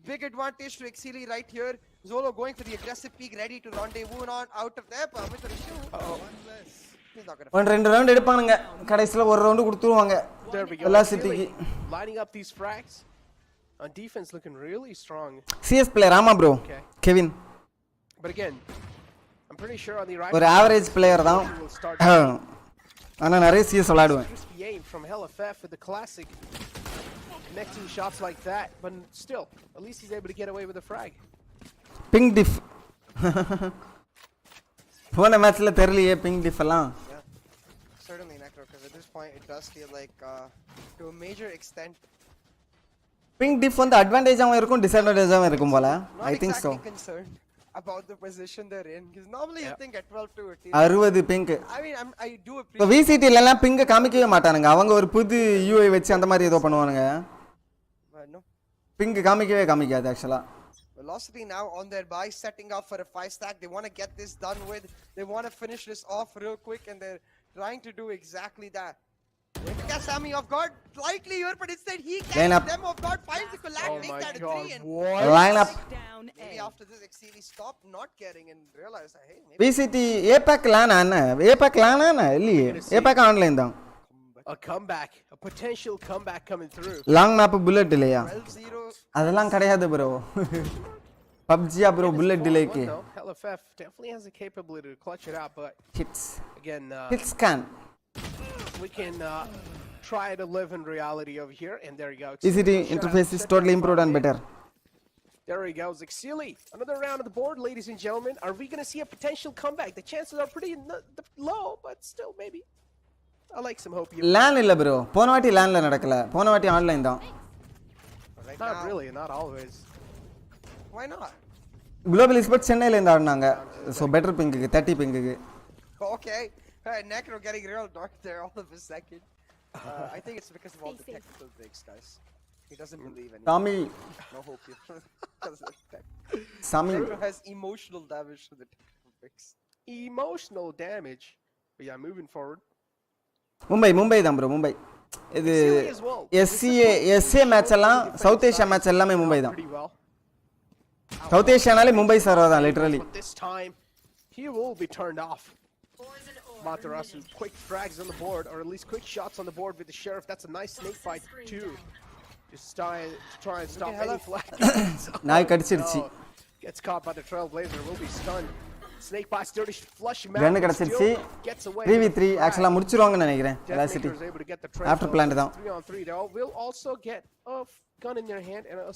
Big advantage to Exceeli right here. Zolo going for the aggressive peek, ready to rendezvous on out of there. But with the shoot. He's not gonna. One ரெண்டு round எடுப்பானுங்க. கடைசில ஒரு round கொடுத்துருவாங்க. There we go. வெலாசிட்டிக்கு. Lining up these frags. On defense looking really strong. CS player ஆமா bro. Okay. Kevin. But again, I'm pretty sure on the right ஒரு average player தான். will start ஆனா நிறைய CS விளையாடுவேன். crispy aim from LFF with the classic connecting shots like that, but still, at least he's able to get away with a frag. Pink diff. போன மேட்ச்ல தெரியலையே pink diff எல்லாம். Certainly Necro, because at this point it does feel like to a major extent pink diff வந்து அட்வான்டேஜாவும் இருக்கும் டிஸ்அட்வான்டேஜாவும் இருக்கும் போல. not I think so. exactly concerned about the position they're in, because normally you think at 12 to a team. 60 pink. I mean, I do இப்போ appreciate VCT ல எல்லாம் pink காமிக்கவே மாட்டானுங்க. அவங்க ஒரு புது UI வச்சு அந்த மாதிரி ஏதோ பண்ணுவானுங்க. but no. பிங்க் காமிக்கவே காமிக்காது ஆக்சுவலா. Velocity now on their buy, setting up for a 5 stack. They want to get this done with. They want to finish this off real quick, and they're trying to do exactly that. They have to catch Sammy off guard, slightly here, but instead he Line catches up. them off guard, finds the collab, Oh makes my that a God, 3, and what? Line up. Down maybe A. after this, Exceeli stopped not getting and realized that, hey, maybe VCT APAC லானா என்ன? APAC லானா இல்லையே. APAC online தான். A comeback, a potential comeback coming through. Long map bullet இல்லையா? 12-0. அதெல்லாம் கிடையாது bro. பப்ஜியா bro bullet டிலேக்கு. No, LFF definitely has the capability to clutch it out, but hits. again, hit scan. we can try to live in reality over here, and there you go. VCT interface is totally improved and better. There he goes, Exceeli. Another round of the board, ladies and gentlemen. Are we going to see a potential comeback? The chances are pretty low, but still maybe. I like some hope. LAN இல்ல bro. போன வாட்டி LANல நடக்கல. போன வாட்டி online தான். Not really, not always. Why not? Global Esports சென்னையில இருந்து ஆடுனாங்க. So better pingக்கு 30 pingக்கு. Okay. Necro getting real dark there all of a second. I think it's because of all the technical breaks, guys. He doesn't believe anything. Tommy. No hope here. Sami has emotional damage to the technical breaks. Emotional damage. But yeah, moving forward. Mumbai தான் bro Mumbai. இது SA match எல்லாம் south Asia match எல்லாமே மும்பை தான். South ஏசியானாலே Mumbai server தான் literally. This time he will be turned off. Matarasu quick frags on the board, or at least quick shots on the board with the sheriff. That's a nice snake fight too. Just try and stop any flag. நாய் கடிச்சிருச்சு. Gets caught by the Trailblazer, will be stunned. Snake bites dirty flush him out. Gun கடிச்சிருச்சு. 3v3 actually முடிச்சிருவாங்கன்னு நினைக்கிறேன். Velocity. After plant தான். 3 on 3 though. Will also get a gun in their hand and a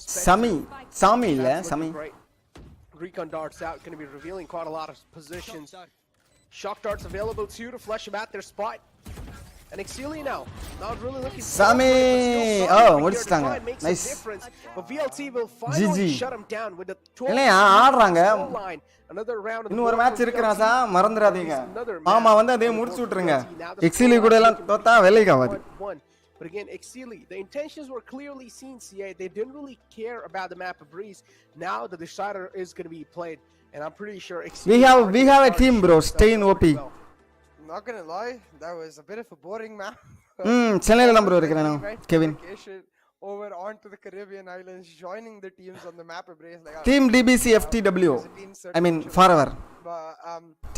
Sami இல்ல Sami. Recon darts out, going to be revealing quite a lot of positions. Shock darts available too to flush him out their spot. And Exceeli now, not really looking. Sami! Oh, முடிச்சிட்டாங்க. Nice. But VLT will finally shut him down with the 12 இல்லையா ஆடுறாங்க. Another round. இன்னும் ஒரு match இருக்கு ராசா மறந்துடாதீங்க. ஆமா வந்து அதே முடிச்சு விட்டுருங்க. Exceeli கூட எல்லாம் தோத்தா வேலைக்கு ஆகாது. But again, Exceeli, the intentions were clearly seen, CA. They didn't really care about the map of Breeze. Now the decider is going to be played. And I'm pretty sure Exceeli we have a team, bro. Stay in OP. Not gonna lie, that was a bit of a boring map. சென்னையில தான் bro இருக்கேன் நான் Kevin. Over onto the Caribbean islands, joining the teams on the map of Breeze. Like, Team DBC FTW. I mean forever.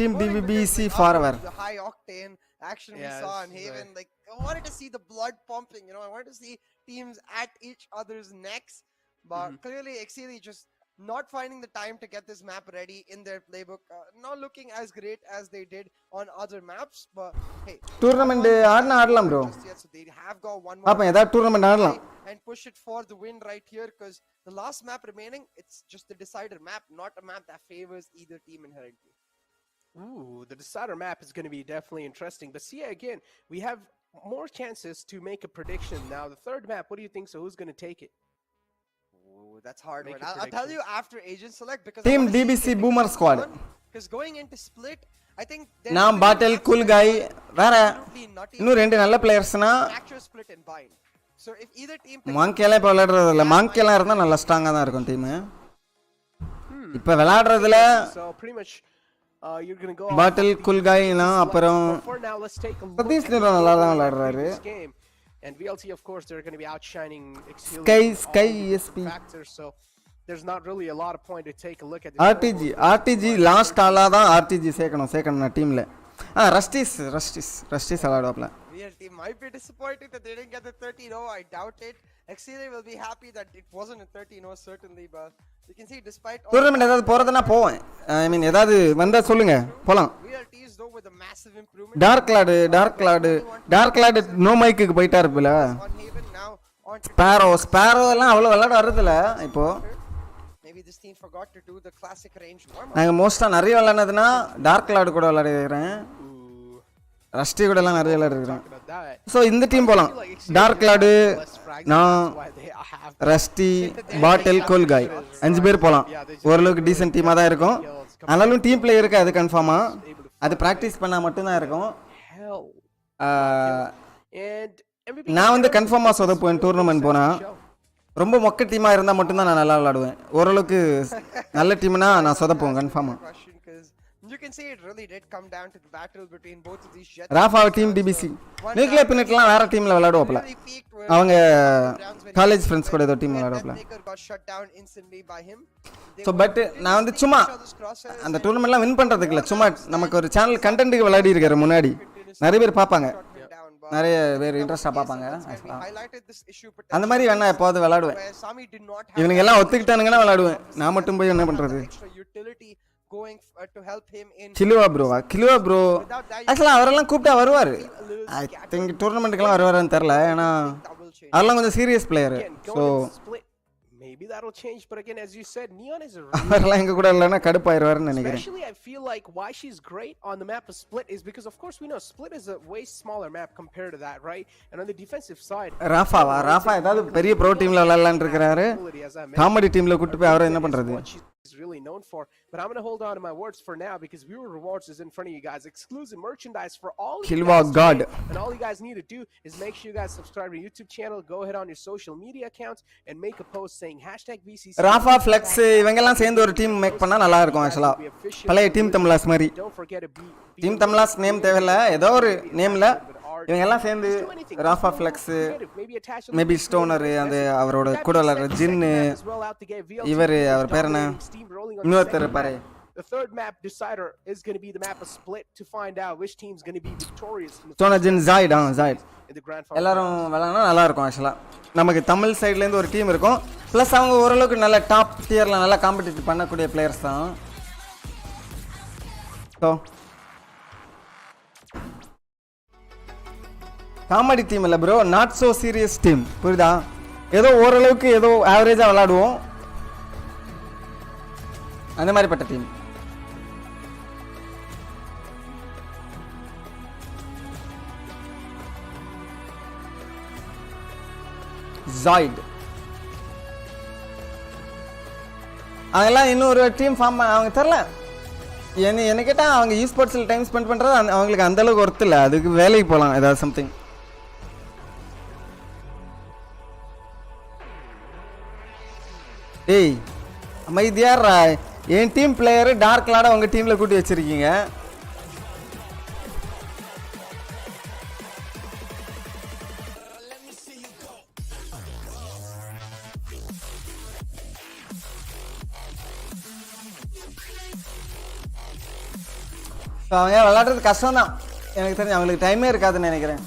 Team DBC forever. The high octane action we saw in Haven, like I wanted to see the blood pumping, you know, I wanted to see teams at each other's necks, but clearly Exceeli just not finding the time to get this map ready in their playbook, not looking as great as they did on other maps, but hey, tournament ஆடலாம் bro. So they have got one more அப்ப ஏதா tournament ஆடலாம் and push it for the win right here, because the last map remaining, it's just the decider map, not a map that favors either team inherently. Ooh, the decider map is going to be definitely interesting. But see, again, we have more chances to make a prediction now. The third map, what do you think? So who's going to take it? Oh, that's hard. I'll tell you after agent select, because Team DBC Boomer Squad. Because going into split, I think நாம் பாட்டில் cool காய் வேற இன்னும் ரெண்டு நல்ல பிளேயர்ஸ்னா actual split and bind. So if either team மாங்கேல இப்ப விளையாடுறது இல்ல மாங்கேல இருந்தா நல்ல ஸ்ட்ராங்கா தான் இருக்கும் டீம் இப்ப விளையாடுறதுல so pretty much you're going to go பாட்டில் கூல் காய்னா அப்புறம் சதீஷ் நல்லா தான் விளையாடுறாரு. And VLT, of course, they're going to be outshining Exceeli Sky ESP factors, so there's not really a lot of point to take a look at this. RTG last ஆளா தான் RTG சேக்கணும் டீம்ல. ரஸ்டிஸ் விளையாடுவாப்ல. VLT might be disappointed that they didn't get the 13-0. I doubt it. Exceeli will be happy that it wasn't a 13-0 certainly, but you can see despite all டூர்னமென்ட் ஏதாவது போறதுனா போவேன். I mean ஏதாவது வந்தா சொல்லுங்க போலாம். VLT is though with a massive improvement. டார்க் லார்ட் நோ மைக்குக்கு போயிட்டா இருப்பல. ஸ்பாரோ எல்லாம் அவ்வளவு விளையாட வரது இல்ல இப்போ. Maybe this team forgot to do the classic range warm up. நான் மோஸ்டா நிறைய விளையாடுனதுனா டார்க் லார்ட் கூட விளையாடுறேன். ரஸ்டி கூட எல்லாம் நிறைய விளையாடுறேன். சோ இந்த டீம் போலாம். டார்க் லார்ட் நான் ரஸ்டி பாட்டில் கூல் காய் 5 பேர் போலாம். ஓரளவுக்கு டீசன்ட் டீமா தான் இருக்கும். ஆனாலும் டீம் பிளே இருக்கு அது கன்ஃபார்மா. அது பிராக்டீஸ் பண்ணா மட்டும் தான் இருக்கும். நான் வந்து கன்ஃபார்மா சொதப்புவேன் டூர்னமென்ட் போனா. ரொம்ப மொக்க டீமா இருந்தா மட்டும் தான் நான் நல்லா விளையாடுவேன். ஓரளவுக்கு நல்ல டீம்னா நான் சொதப்புவேன் கன்ஃபார்மா. You can see it really did come down to the battle between both of these jets. Rafa team DPC nuclear பினட்லாம் வேற டீம்ல விளையாடுவாப்ல. அவங்க காலேஜ் ஃப்ரெண்ட்ஸ் கூட ஏதோ டீம் விளையாடுவாப்ல. சோ பட் நான் வந்து சும்மா அந்த டூர்னமென்ட்லாம் வின் பண்றதுக்கு இல்ல, சும்மா நமக்கு ஒரு சேனல் கண்டென்ட்க்கு விளையாடி இருக்காரு முன்னாடி. நிறைய பேர் பாப்பாங்க, நிறைய பேர் இன்ட்ரெஸ்டா பாப்பாங்க. அந்த மாதிரி வேணா எப்போது விளையாடுவேன். இவனுங்க எல்லாம் ஒத்துக்கிட்டானுங்கன்னா விளையாடுவேன். நான் மட்டும் போய் என்ன பண்றது? going to help him in கிலுவா bro actually அவரெல்லாம் கூப்பிட்டா வருவாரு. I think டூர்னமென்ட்க்குலாம் வருவாருன்னு தெரியல. ஏனா அவரெல்லாம் கொஞ்சம் serious player. So maybe that'll change. But again, as you said, Neon is a அவரெல்லாம் எங்க கூட இல்லைன்னா கடுப்பாயிருவாருன்னு நினைக்கிறேன். especially I feel like why she's great on the map of Split is because of course we know Split is a way smaller map compared to that, right? And on the defensive side, Rafah ஏதாவது பெரிய bro டீம்ல விளையாடலாம்னு இருக்காரு. Comedy டீம்ல கூட்டி போய் அவரை என்ன பண்றது? is really known for, but I'm gonna hold on to my words for now because viewer rewards is in front of you guys, exclusive merchandise for all you guys God. and all you guys need to do is make sure you guys subscribe to YouTube channel, go ahead on your social media accounts and make a post saying #VCC. Rafah flex இவங்க எல்லாம் சேர்ந்து ஒரு team make பண்ணா நல்லா இருக்கும் actually. பழைய team Tamilas மாதிரி. Team Tamilas name தேவையில்ல, ஏதோ ஒரு நேம்ல இவங்க எல்லாம் சேர்ந்து ராஃபா ஃப்ளெக்ஸ் மேபி ஸ்டோனர் அந்த அவரோட கூட விளையாடுற ஜின்னு இவர் அவர் பேர் என்ன இன்னொருத்தர் பாரு. The third map decider is going to be the map of Split to find out which team is going to be victorious in the stoner joint in the grand final. எல்லாரும் விளையாடுனா நல்லா இருக்கும் ஆக்சுவலா. நமக்கு தமிழ் சைடுல இருந்து ஒரு டீம் இருக்கும், plus அவங்க ஓரளவுக்கு நல்ல டாப் டியர்ல நல்லா காம்படிட்டிவ் பண்ணக்கூடிய பிளேயர்ஸ் தான். ஸோ காமெடி டீம் இல்லை bro, not so serious team, புரியுதா? ஏதோ ஓரளவுக்கு ஏதோ ஆவரேஜாக விளாடுவோம், அந்த மாதிரிப்பட்ட டீம். ஜாய்ட் அதெல்லாம் இன்னொரு டீம் ஃபார்ம் அவங்க தெரில. என்ன கேட்டால் அவங்க இ ஸ்போர்ட்ஸில் டைம் ஸ்பெண்ட் பண்ணுறது அவங்களுக்கு அந்தளவுக்கு ஒர்த்து இல்லை, அதுக்கு வேலைக்கு போகலாம் ஏதாவது சம்திங். டேய் அமைதியார், என் டீம் பிளேயரு டார்க் லாட உங்க டீம்ல கூட்டி வச்சிருக்கீங்க. அவங்க விளையாடுறது கஷ்டம் தான், எனக்கு தெரிஞ்சு அவங்களுக்கு டைமே இருக்காதுன்னு நினைக்கிறேன்.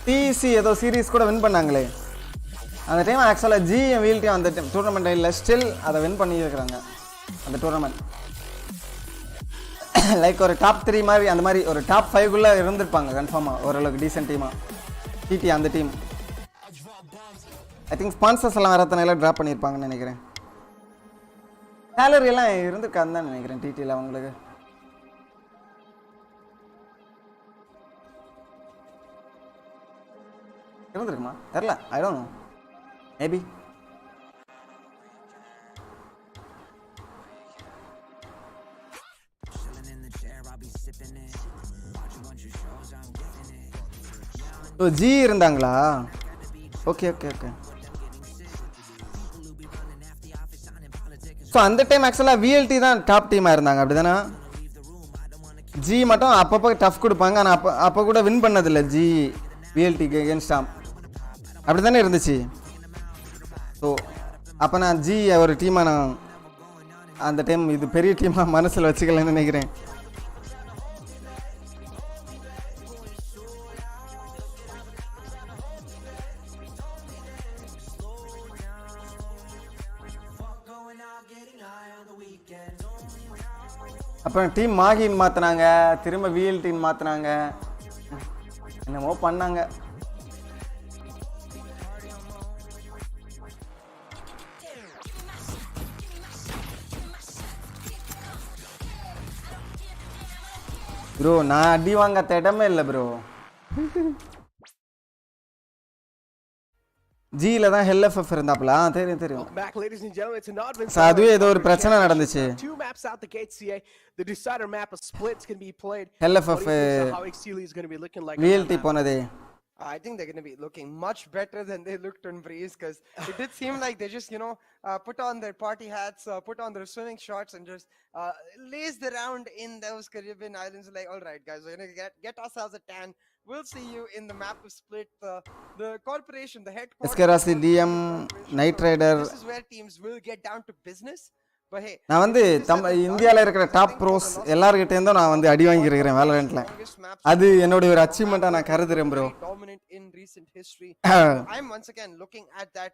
டிசி ஏதோ சீரீஸ் கூட வின் பண்ணாங்களே அந்த டைம். ஆக்சுவலாக ஜிஎம் வீல்டியும் அந்த டைம் டூர்னமெண்ட் இல்லை, ஸ்டில் அதை வின் பண்ணியிருக்கிறாங்க அந்த டூர்னமெண்ட். லைக் ஒரு டாப் 3 மாதிரி, அந்த மாதிரி ஒரு டாப் 5குள்ளே இருந்திருப்பாங்க கன்ஃபார்மாக, ஓரளவுக்கு டீசென்ட் டீமாக டிடி அந்த டீம். ஐ திங்க் ஸ்பான்சர்ஸ் எல்லாம் வரத்தனால ட்ராப் பண்ணியிருப்பாங்கன்னு நினைக்கிறேன். சேலரி எல்லாம் இருந்திருக்கான்னு தான் நினைக்கிறேன் டிடியில் அவங்களுக்கு. இருந்திருக்குமா தெரில, I don't know, maybe. O G இருந்தாங்களா? Okay okay okay. ஸோ அந்த டைம் ஆக்சுவலாக விஎல்டி தான் டாப் டீமாக இருந்தாங்க, அப்படி தானே? ஜி மட்டும் அப்பப்போ டஃப் கொடுப்பாங்க, ஆனால் அப்போ கூட வின் பண்ணதில்லை ஜி விஎல்டிக்கு எகென்ஸ்டாம், அப்படி தானே இருந்துச்சு. ஸோ அப்போ நான் ஜி ஒரு டீமாக நான் அந்த டைம் இது பெரிய டீமாக மனசில் வச்சுக்கலன்னு நினைக்கிறேன். அப்புறம் டீம் மாகின்னு மாற்றினாங்க, திரும்ப விஎல்டின்னு மாற்றினாங்க, என்னமோ பண்ணாங்க. ப்ரோ நான் அடி வாங்காத இடமே இல்லை ப்ரோ. ஜில தான் எல்எஃப்எஃப் இருந்தாப்ல, தெரியும் தெரியும். அதுவே ஏதோ ஒரு பிரச்சனை நடந்துச்சு. எல்எஃப்எஃப் விஎல்டி போனதே. I think they're going to be looking much better than they looked on Breeze, because it did seem like they just, put on their party hats, put on their swimming shorts and just lazed around in those Caribbean islands like, all right, guys, we're going to get ourselves a tan. We'll see you in the map of Split. The corporation, the headquarters. Eskerasi DM, Night Rider. This is where teams will get down to business. நான் வந்து இந்தியாவில் இருக்கிற top pros எல்லார்கிட்ட இருந்தும் நான் வந்து அடி வாங்கியிருக்கிறேன் வேலரண்ட்ல. அது என்னோட ஒரு அச்சீவ்மெண்ட்டாக நான் கருதுறேன் bro. I'm once again looking at that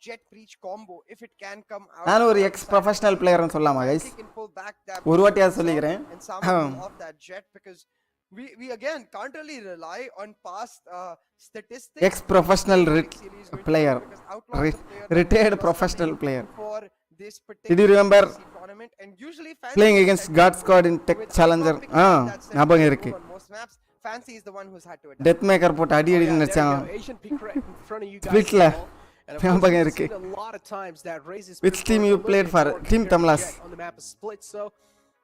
Jet Breach combo, if it can come out. நான் ஒரு எக்ஸ் ப்ரொஃபஷனல் பிளேயர்னு சொல்லலாமா guys? He can pull back that ஒரு வாட்டியாவது சொல்லிக்கிறேன். and summon off that Jet, because we again can't really rely on past statistics. X professional player, retired professional player. For this Did you remember tournament, and usually playing against God Squad in Tech Challenger? ஞாபகம் இருக்கு. Most maps Fancy is the one who's had to adapt. Death maker போட்டு அடி அடி நினைச்சான். Asian peak right in front of you guys. ஸ்பிளிட்ல And of course, ஞாபகம் we've இருக்கு. seen a lot of times that raises Which team you played for? Team Tamilan. on the map is split, so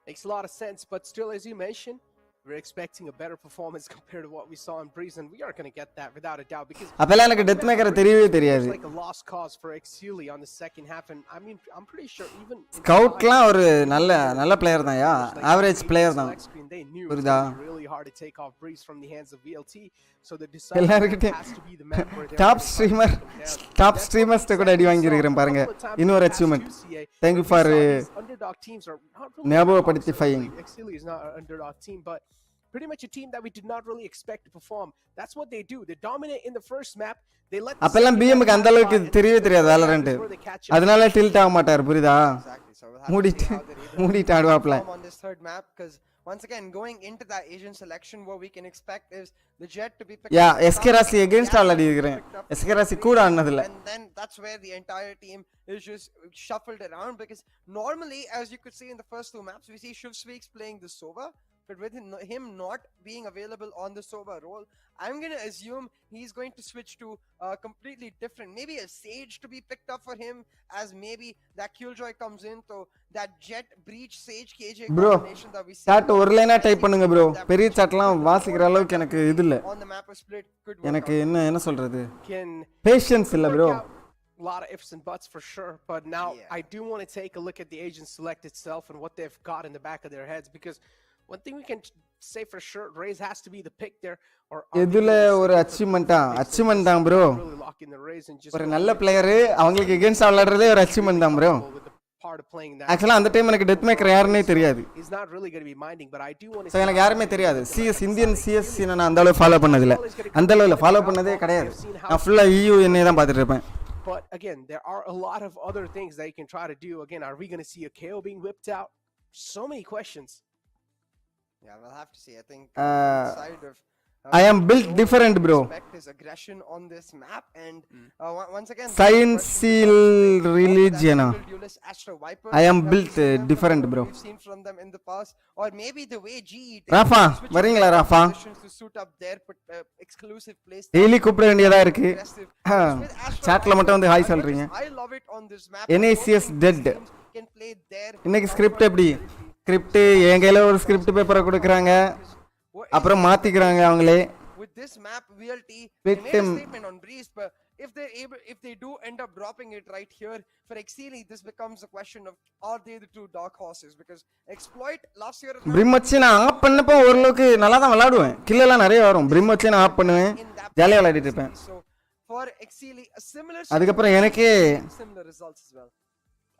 makes a lot of sense. But still, as you mentioned, we're expecting a better performance compared to what we saw in Breeze, and we are going to get that without a doubt, because அப்பெல்லாம் எனக்கு death maker தெரியவே தெரியாது. it's like a lost cause for Exceeli on the second half, and I mean, I'm pretty sure even ஸ்கவுட்லாம் ஒரு நல்ல player தான்யா, average player தான். they knew it புரியுதா? was really hard to take off Breeze from the hands of VLT, so the decision எல்லார்கிட்டயும் has to be the map where top ஸ்ட்ரீமர்ஸ்ட்ட கூட அடி வாங்கி இருக்கேன் பாருங்க. இன்னொரு அச்சீவ்மென்ட். Thank you for ஞாபகப்படுத்திஃபைங். Exceeli is not an underdog team, but pretty much a team that we did not really expect to perform. That's what they do. They dominate in the first map. They let அப்பெல்லாம் பிஎம்க்கு அந்த அளவுக்கு தெரியவே தெரியாது Valorant. அதனால tilt ஆக மாட்டார், புரியுதா? Exactly. So we'll have to see how they're மூடிட்டு ஆடுவாப்ல. able to perform on this third map, because once again, going into that Asian selection, what we can expect is the Jet to be picked yeah up, SK ராசி against already இருக்கிறேன். SK ராசி கூட ஆனதில்ல. and then that's where the entire team is just shuffled around, because normally, as you could see in the first two maps, we see Shiv Speaks playing the Sova, but with him not being available on the Sova role, I'm going to assume he's going to switch to completely different, maybe a Sage to be picked up for him, as maybe that Killjoy comes in, so that Jet Breach Sage KJ Bro, combination that we see chat ஒரு லைனா type பண்ணுங்க bro. பெரிய சாட்லாம் வாசிக்கிற அளவுக்கு எனக்கு இது இல்ல. on the map of split could work எனக்கு out. என்ன சொல்றது? can பேஷன்ஸ் இல்ல bro. a lot of ifs and buts for sure, but now Yeah. I do want to take a look at the Asian select itself and what they've got in the back of their heads, because one thing we can say for sure, Raze has to be the pick there, or எதுல ஒரு achievement தான் bro. really lock in the Raze and just ஒரு நல்ல player அவங்களுக்கு against விளையாடுறதே ஒரு achievement தான் bro. with the part of playing that. ஆக்சுவலா அந்த டைம் எனக்கு டெத் மேக்கர் யாருன்னே தெரியாது. He's not really going to be minding, but I do want to so எனக்கு யாருமே தெரியாது. சிஎஸ் இந்தியன் சிஎஸ் நான் அந்த அளவு ஃபாலோ பண்ணது இல்ல. அந்த அளவுல ஃபாலோ பண்ணதே கிடையாது. நான் ஃபுல்லா EU என்னைய தான் பார்த்துட்டு இருப்பேன். But again, there are a lot of other things that you can try to do. Again, are we going to see a KO being whipped out? So many questions. Yeah, we'll have to see. I think side of I am built different bro. expect his aggression on this map, and once again Science seal religion. duelist Astro Viper, I am built different bro. we've seen from them in the past, or maybe the way GE Rafah வரீங்களா Rafah? to suit up their exclusive place. Daily கூப்பிட வேண்டியதா இருக்கு. Aggressive. சாட்ல மட்டும் வந்து hi சொல்றீங்க. I love it on this map. NACS dead. Can play there. இன்னைக்கு script எப்படி? Script என் கையில ஒரு ஸ்கிரிப்ட் பேப்பரை கொடுக்குறாங்க, அப்புறம் மாத்திக்கிறாங்க அவங்களே. With this map, VLT With they made him. a statement on Breeze, but if they do end up dropping it right here for Exceeli, this becomes a question of, are they the two dark horses? Because Exploit last year brim வச்சு நான் of பண்ணப்போ ஓரளவுக்கு நல்லா தான் விளையாடுவேன். Kill எல்லாம் நிறைய வரும். பிரிம் வச்சு நான் ஆஃப் பண்ணுவேன், ஜாலியா விளையாடிட்டு இருப்பேன். So for Exceeli, a similar அதுக்கப்புறம் எனக்கே similar results as well.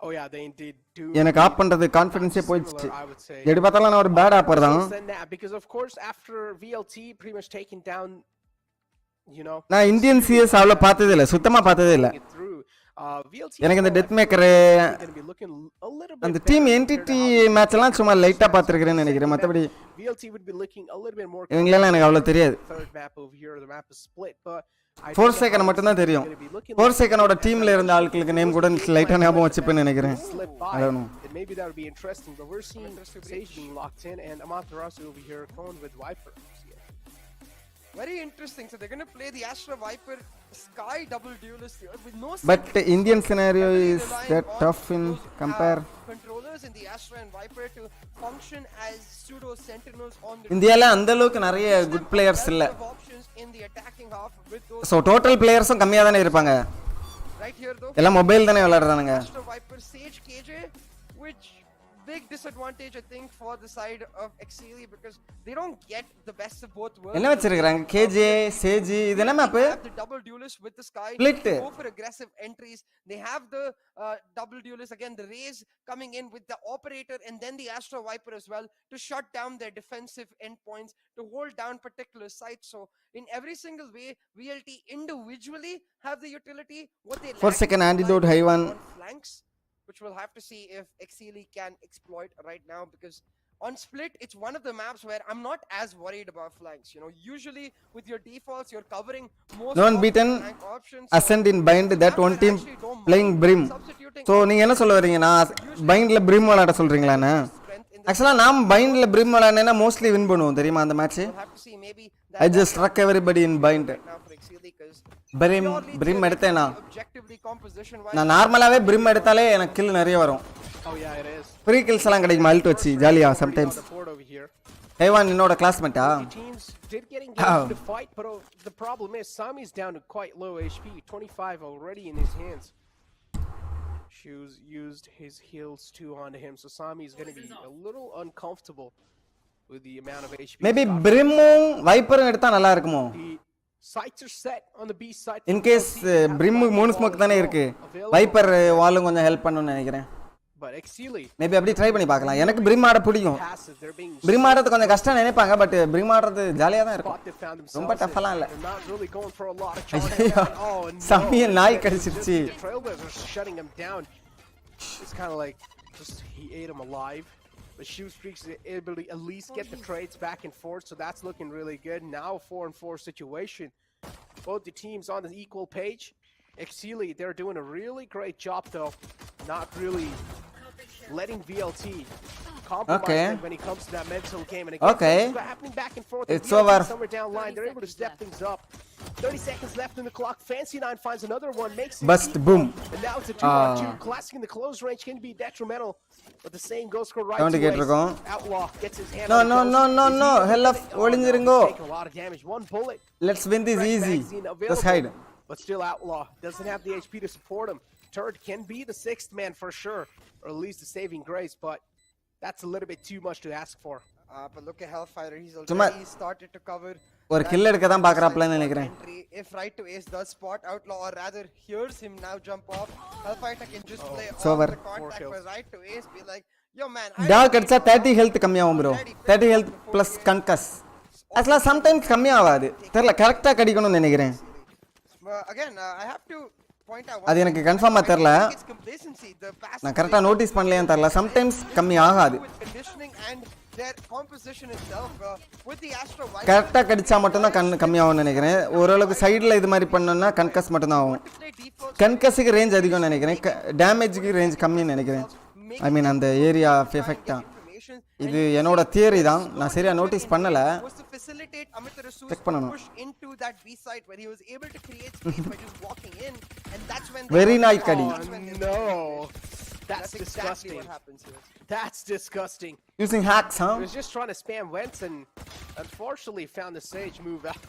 Oh yeah, they indeed do. எனக்கு ஆஃப் பண்றது கான்ஃபிடன்ஸே போயிடுச்சு. I would say. எப்படி பார்த்தாலும் நான் ஒரு பேட் ஆப்பர் தான். Worse than that, because of course after VLT pretty much taking down, you know, நான் இந்தியன் சிஎஸ் அவ்வளோ பார்த்ததே இல்லை, சுத்தமாக பார்த்ததே இல்லை. it through, VLT எனக்கு இந்த death maker going to be looking a little bit அந்த better team compared to entity how they match எல்லாம் சும்மா லைட்டா பார்த்துருக்கிறேன்னு நினைக்கிறேன். மற்றபடி VLT would be looking a little bit more இவங்களெல்லாம் எனக்கு அவ்வளோ தெரியாது. third map over here, the map is split, but I four think second மட்டும் தான் தெரியும். ஃபோர் செகண்டோட டீம்ல இருந்த ஆட்களுக்கு நேம் கூட லைட்டா ஞாபகம் வச்சுப்பேன்னு நினைக்கிறேன். slip by, I don't know. and maybe that would be interesting, but we're seeing Sage being locked in and Amaterasu over here cloned with Viper. Very interesting. So they're going to play the Astro Viper Sky double duelist here with no but Indian scenario is that tough in compare. controllers in the Astro and Viper to function as pseudo sentinels on the இந்தியால அந்த அளவுக்கு நிறைய good players இல்ல. options in the attacking half with those so total பிளேயர்ஸும் கம்மியா தானே இருப்பாங்க. right here though. எல்லாம் மொபைல் தானே விளையாடுறானுங்க. Astro Viper Sage KJ, which big disadvantage, I think, for the side of Exceeli because they don't get the best of both worlds. என்ன வச்சிருக்காங்க K J சேஜி இதெல்லாம் map They have the double duelist with the sky. Split. They go for aggressive entries. They have the double duelist again, the Raze coming in with the operator and then the Astro Viper as well to shut down their defensive endpoints, to hold down particular sites. So in every single way, VLT individually have the utility. What they 4 second antidote high one. on flanks, which we'll have to see if Exceeli can exploit right now, because on split it's one of the maps where I'm not as worried about flanks. You know, usually with your defaults you're covering most Non of beaten, the flank options. ascend in bind, that one team playing brim. Substituting so நீங்கள் என்ன சொல்ல வரீங்கன்னா பைண்டில் brim விளாட சொல்கிறீங்களாண்ணே? strength in the ஆக்சுவலாக நாம் பைண்டில் Brim விளாட்னா mostly win பண்ணுவோம் தெரியுமா அந்த match? we'll have to see maybe I just struck everybody in Bind. now for Exceeli because Brim எடுத்தேனா objectively composition wise நான் நார்மலாகவே பிரிம் எடுத்தாலே எனக்கு கில் நிறைய வரும். Oh yeah, it is. Free kills எல்லாம் கிடைக்குமா அல்ட் வச்சு ஜாலியாக On sometimes. the board over here. ஹேவான் என்னோட கிளாஸ்மேட்டா? Teams did get engaged to fight, but the problem is Sami's down to quite low HP, 25 already in his hands. Shoes used his heals too onto him, so Sami is going to be a little uncomfortable with the amount of HP. Maybe பிரிம்மும் வைப்பரும் எடுத்தால் நல்லா இருக்குமோ? The sights are set on the B side. In case Brim 3 smoke தானே இருக்கு, wiper வாலும் கொஞ்சம் help பண்ணணும்னு நினைக்கிறேன். But Exceeli மேபி அப்படி ட்ரை பண்ணி பார்க்கலாம். எனக்கு பிரிம் ஆட பிடிக்கும். passive, they're being பிரிம் ஆடுறது கொஞ்சம் கஷ்டம் நினைப்பாங்க, பட் பிரிம் ஆடுறது ஜாலியாக தான் இருக்கும். spot they found themselves ரொம்ப in. டஃபெல்லாம் இல்லை. They're not really going for a lot of charge. ஐயோ Oh no. சம்மிய நாய் கடிச்சிருச்சு. The Trailblazers are shutting him down. It's kind of like just he ate him alive. But Shoe Streaks is able to at least get the trades back and forth, so that's looking really good. Now a 4-4 situation. Both the teams on the equal page. Exceeli, they're doing a really great job though. Not really letting VLT compromise them when it comes to that mental game. And again, things are happening back and forth. It's VLT over. Somewhere down line, they're able to step things up. 30 seconds left in the clock. Fancy9 finds another one, makes it Bust, equal. boom. And now it's a 2-on-2. Classic in the close range can be detrimental, but the same goes for right Don't get ways. இருக்கோம். Outlaw gets his hand No, on the no, ghost. no, no, Is no. he Hell of taking ஒளிஞ்சிருங்கோ. a lot of damage. One bullet. Let's win this Fresh easy. magazine Just hide. available, but still Outlaw doesn't have the HP to support him. Turd can be the 6th man for sure, or at least the saving grace, but that's a little bit too much to ask for. but look at Hellfighter, he's சும்மா already started to cover ஒரு kill எடுக்க தான் பார்க்குறாப்லன்னு நினைக்கிறேன். entry. If right to ace does spot Outlaw, or rather hears him now jump off, Hellfighter can just play off over. the contact, but right to ace be like, yo man, dog அடிச்சா 30 health கம்மியாகும் bro. 30 health plus கன்கஸ். ஆக்சுவலாக sometimes கம்மியாகாது, தெரியல கரெக்டாக கடிக்கணும்னு நினைக்கிறேன். again I have to point out அது எனக்கு கன்ஃபார்மாக தெரில, it's complacency, the passive நான் கரெக்டாக நோட்டீஸ் பண்ணலையான்னு தெரில. சம்டைம்ஸ் கம்மி ஆகாது. with conditioning and their composition itself with the Astro Viper கரெக்டாக கடிச்சா மட்டும்தான் கம்மியாகும்னு நினைக்கிறேன். ஓரளவுக்கு சைடில் இது மாதிரி பண்ணோன்னா கன்கஸ் மட்டும்தான் ஆகும். to play default கன்கஸுக்கு ரேஞ்ச் அதிகம்னு நினைக்கிறேன், டேமேஜுக்கு ரேஞ்ச் கம்மின்னு நினைக்கிறேன். ஐ மீன் அந்த ஏரியா எஃபெக்ட் தான். information இது என்னோட தியரி தான், நான் சரியாக நோட்டீஸ் பண்ணலை, was to facilitate Amitarasu Check பண்ணணும். push into that B site where he was able to create space by just walking in, and that's when Very nice kadi. Oh no. That's exactly disgusting. what happens here. That's disgusting. Using hacks He was just trying to spam vents and unfortunately found the Sage move out.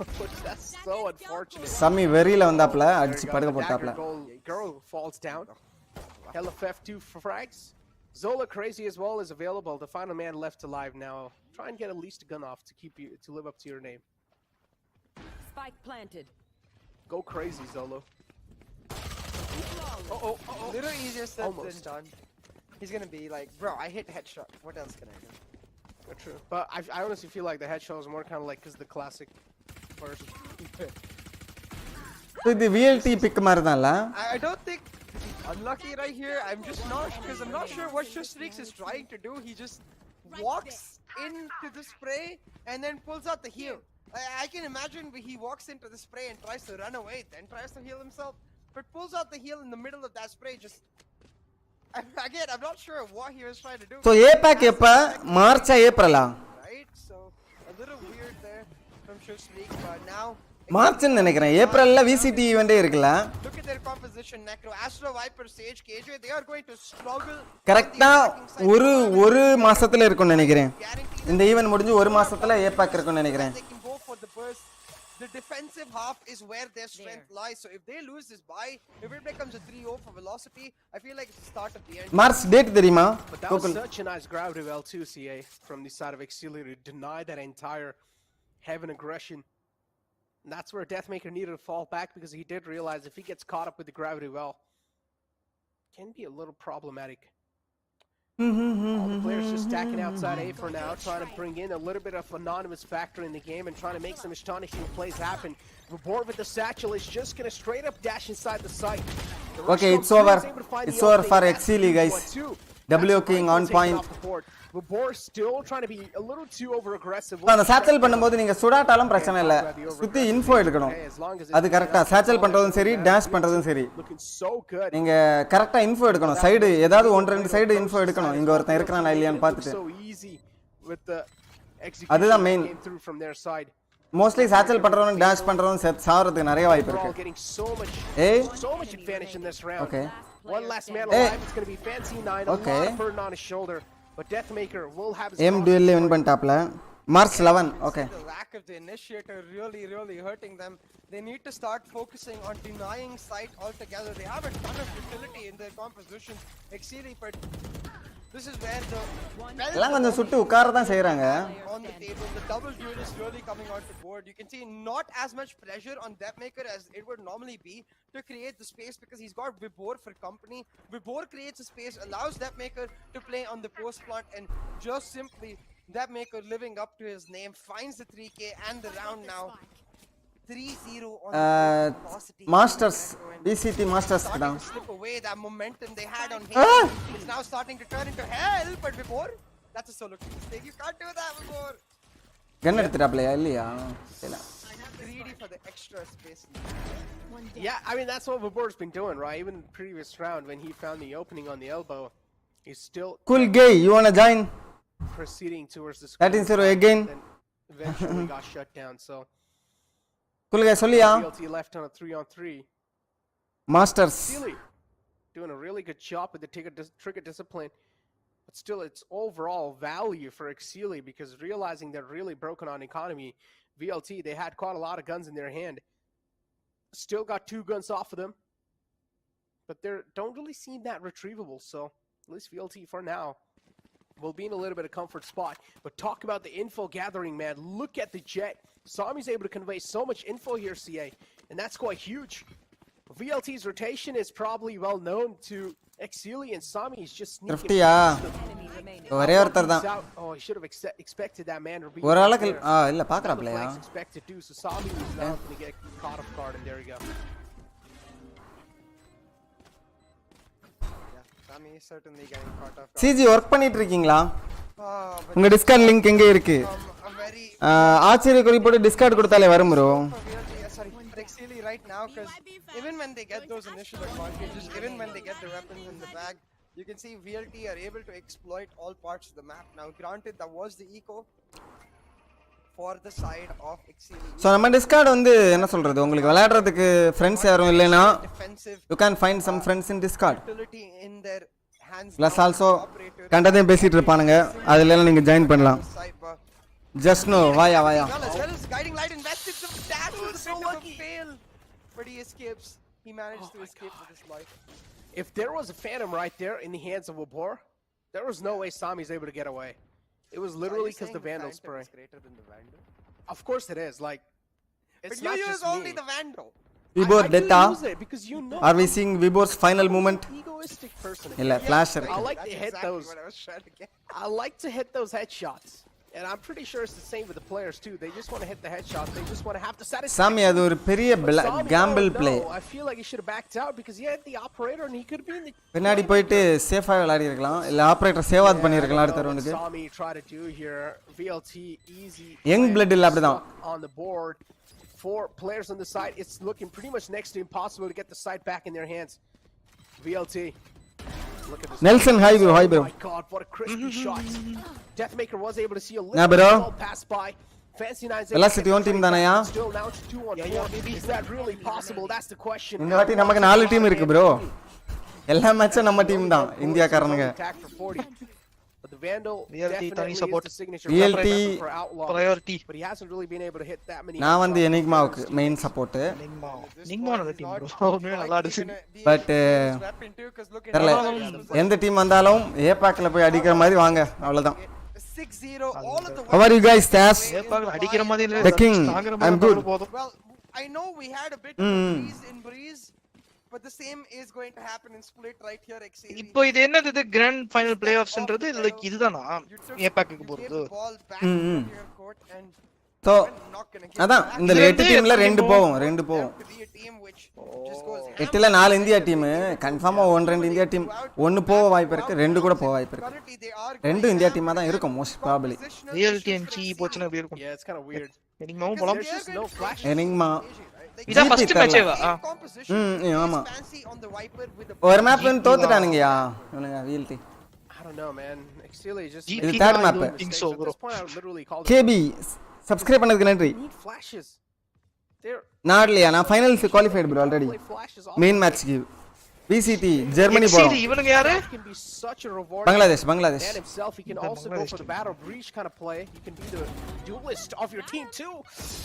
That's so unfortunate. சம்மி வெறியில் வந்தாப்புல There அடிச்சு you go. படுக்க The dagger போட்டாப்புல. girl falls down. LFF 2 frags. Zola Crazy as well is available. The final man left alive now. Try and get at least a gun off to keep you to live up to your name. Spike planted. Go crazy, Zolo. Oh. Little easier said Almost. than done. He's gonna be like, bro, I hit headshot. What else can I do? True. But I honestly feel like the headshot is more kind of like because the classic version. இது VLT big மாதிரி தான்ல. I don't think unlucky right here. I'm just not, because I'm not sure what Streaks is trying to do. He just walks into the spray and then pulls out the heal. I can imagine he walks into the spray and tries to run away, then tries to heal himself, but pulls out the heal in the middle of that spray. Just again, I'm not sure what he was trying to do. So airbag எப்போ? மார்ச்சா ஏப்ரலா? Right, so a little weird there from Streaks, but now மார்ச்னு நினைக்கிறேன். ஏப்ரலில் VCD ஈவெண்ட்டே இருக்குல்ல. look at their composition. Necro, Astro Viper, Sage, KJ, they are going to struggle. கரெக்டாக ஒரு மாசத்துல இருக்கும்னு நினைக்கிறேன். இந்த ஈவெண்ட் முடிஞ்சு ஒரு மாசத்துல ஏபேக் இருக்கும்னு நினைக்கிறேன். They can go for the burst. the defensive half is where their strength lies. So if they lose this buy, if it becomes a 3-0 for Velocity, I feel like it's the start of the end. Mars date தெரியுமா? But that was such a nice gravity well too, CA, from the side of Exceeli to deny that entire heaven aggression. And that's where Deathmaker needed to fall back, because he did realize if he gets caught up with the gravity well, it can be a little problematic. All the players just stacking outside A for now, trying to bring in a little bit of anonymous factor in the game and trying to make some astonishing plays happen. Rebord with the satchel is just going to straight up dash inside the site. Okay, it's over. It's over for Exceeli, guys. W King on point. Rebord still trying to be a little too over aggressive. அந்த சாச்சல் பண்ணும்போது நீங்க சுடாட்டாலும் பிரச்சனை இல்ல. சுத்தி info எடுக்கணும். அது கரெக்ட்டா சாச்சல் பண்றதும் சரி, டாஷ் பண்றதும் சரி. நீங்க கரெக்ட்டா இன்ஃபோ எடுக்கணும். சைடு ஏதாவது ஒன்று ரெண்டு சைடு இன்ஃபோ எடுக்கணும். இங்க ஒருத்தன் இருக்கறானா இல்லையான்னு பார்த்துட்டு. அதுதான் மெயின். மோஸ்ட்லி சாச்சல் பண்றவங்க டாஷ் பண்றவங்க சாவறதுக்கு நிறைய வாய்ப்பு இருக்கு. ஏய் okay. One last man alive. It's going to be Fancy 9. Okay. A lot of burden on his shoulder. But Deathmaker will have his M duel win பண்ணிட்டாப்ல. Mars 11. Okay. The lack of the initiator really hurting them. They need to start focusing on denying sight altogether. They have a ton of utility in their composition. Exceeli, but this is where the எல்லாம் கொஞ்சம் சுட்டு உட்கார தான் செய்றாங்க. On the table, the double duel is really coming onto board. You can see not as much pressure on Deathmaker as it would normally be to create the space, because he's got Vibor for company. Vibor creates a space, allows Deathmaker to play on the post plant, and just simply Deathmaker living up to his name finds the 3K and the round now. 3-0 on Velocity. Masters VCT Masters starting to slip away that momentum they had on him. It's now starting to turn into hell, but before that's a solo kill mistake. You can't do that before. கன் எடுத்துறாப்லையா இல்லையா? இல்ல. Greedy for the extra space. Yeah, I mean that's what Vibor's been doing, right? Even in the previous round when he found the opening on the elbow, he's still Cool gay, you want to join? Proceeding towards the That is zero again. Eventually got shut down, so Cool guy சொல்லியா? VLT left on a 3-on-3. Masters Exceeli doing a really good job with the trigger discipline. But still, it's overall value for Exceeli, because realizing they're really broken on economy, VLT, they had quite a lot of guns in their hand. Still got 2 guns off of them. But they don't really seem that retrievable, so at least VLT for now will be in a little bit of comfort spot. But talk about the info gathering, man. Look at the jet. Sami's able to convey so much info here, CA, and that's quite huge. VLT's rotation is probably well known to Exceeli, and Sami is just sneaking. ஒரே ஒருத்தர் தான். Oh, he should have expected that man to be. ஒரு ஆளுக்கு இல்ல பாக்குறாப்லையா? Expected to, so Sami was now going to get caught off guard, and there you go. Yeah, Sami is certainly getting caught off guard. CG work பண்ணிட்டு இருக்கீங்களா? உங்க Discord link எங்க இருக்கு? ஆச்சரிய குறிப்போடு Discord கொடுத்தாலே வரும் bro. Sorry, Exceeli right now, because even when they get those initial advantages, even when they get the weapons in the bag, you can see VLT are able to exploit all parts of the map. Now granted, that was the eco for the side of Exceeli. So நம்ம Discord வந்து என்ன சொல்றது, உங்களுக்கு விளையாடுறதுக்கு friends யாரும் இல்லனா you can find some friends in discord. Plus also கண்டதே பேசிட்டு இருப்பானுங்க, அதுல எல்லாம் நீங்க ஜாயின் பண்ணலாம். Just no, vaya. Guiding light invested some dash with so lucky fail, but he escapes. He managed to escape with his life. If there was a phantom right there in the hands of Vibor, there was no way Sami's able to get away. It was literally because the Vandal spray. Greater than the Vandal? Of course it is. Like, it's but not you just use only me. the Vandal. Vibor data. Because you know. Are we seeing Vibor's final moment? Egoistic person. இல்ல flash I like to hit those. I like to hit those headshots. And I'm pretty sure it's the same with the players too. They just want to hit the headshots. They just want to have to satisfy. Sami அது ஒரு பெரிய gamble play. I feel like he should have backed out because he had the operator and he could have been the பின்னாடி போயிட்டு சேஃபா விளையாடி இருக்கலாம், இல்ல operator save add பண்ணி இருக்கலாம் அடுத்த ரவுண்டுக்கு. Sami tried to do here. VLT easy. Young blood இல்ல அப்படிதான். On the board. 4 players on the side. It's looking pretty much next to impossible to get the side back in their hands. VLT. Look at this. Nelson, hi bro. Oh my god, what a crispy shot. Deathmaker was able to see a little ball pass by. Fancy 9's Velocity on team தானயா? Still now it's 2-on-4. Is that really possible? That's the question. இந்த வாட்டி நமக்கு 4 team இருக்கு bro. எல்லா மேட்சும் நம்ம team தான் இந்தியாக்காரனுங்க. Attack for 40. But the Vandal VLT definitely தனி is support. the signature VLT weapon for Outlaw, priority. but he hasn't really been able to hit that many. நான் வந்து headshots. எனிக்மாவுக்கு மெயின் சப்போர்ட் Enigma நல்ல team bro உண்மையா நல்லா ஆடுச்சு but தெரியல எந்த team வந்தாலும் ஏபாக்ல போய் அடிக்கிற மாதிரி வாங்க அவ்வளவுதான் 6-0 all of the How are you guys, Stas? ஏப்பாக்ல அடிக்கிற மாதிரி இல்ல The king. I'm good. போதும் Well, I know we had a bit of a breeze in breeze, but the same is going to happen in split right here. Exceeli. இப்போ இது என்னது இது grand final play ஆஃப்ஸ்ன்றது like இதுதானா ஏபாக்கு You போறது gave the ball back to your court and so we're not gonna give அதான் back. இந்த இதுல 8 டீம்ல ரெண்டு போவோம் To be a team which just goes 8ல 4 India team கன்ஃபார்மா 1-2 இந்தியா டீம் ஒன்னு போக வாய்ப்பு இருக்கு ரெண்டு கூட போக வாய்ப்பு இருக்கு currently they are ரெண்டு இந்தியா டீமா தான் இருக்கும் most probably realty and G போச்சுனா எப்படி இருக்கும் Yeah, it's kind of weird. எனிக்மாவும் போலாம் There's just no flash. எனிங்மா இதான் ஃபர்ஸ்ட் மேட்சேவா ஆமா fancy on the Viper with the ஒரு மேப் வந்து தோத்துட்டானுங்கயா இவனுங்க வீல்டி I don't know, man. Exceeli just GP இது third map. think so, At bro. this point, I would literally call கேபி subscribe பண்ணதுக்கு நன்றி They need flashes. They're நான் இல்லையா நான் finals qualified bro already play flashes. Main மேட்ச்க்கு VCT Germany போறோம் Exceeli இவனுங்க யாரு That can be such a rewarding. Bangladesh Man Bangladesh himself, he can also go for the battle breach kind of play. You can be the duelist of your team too.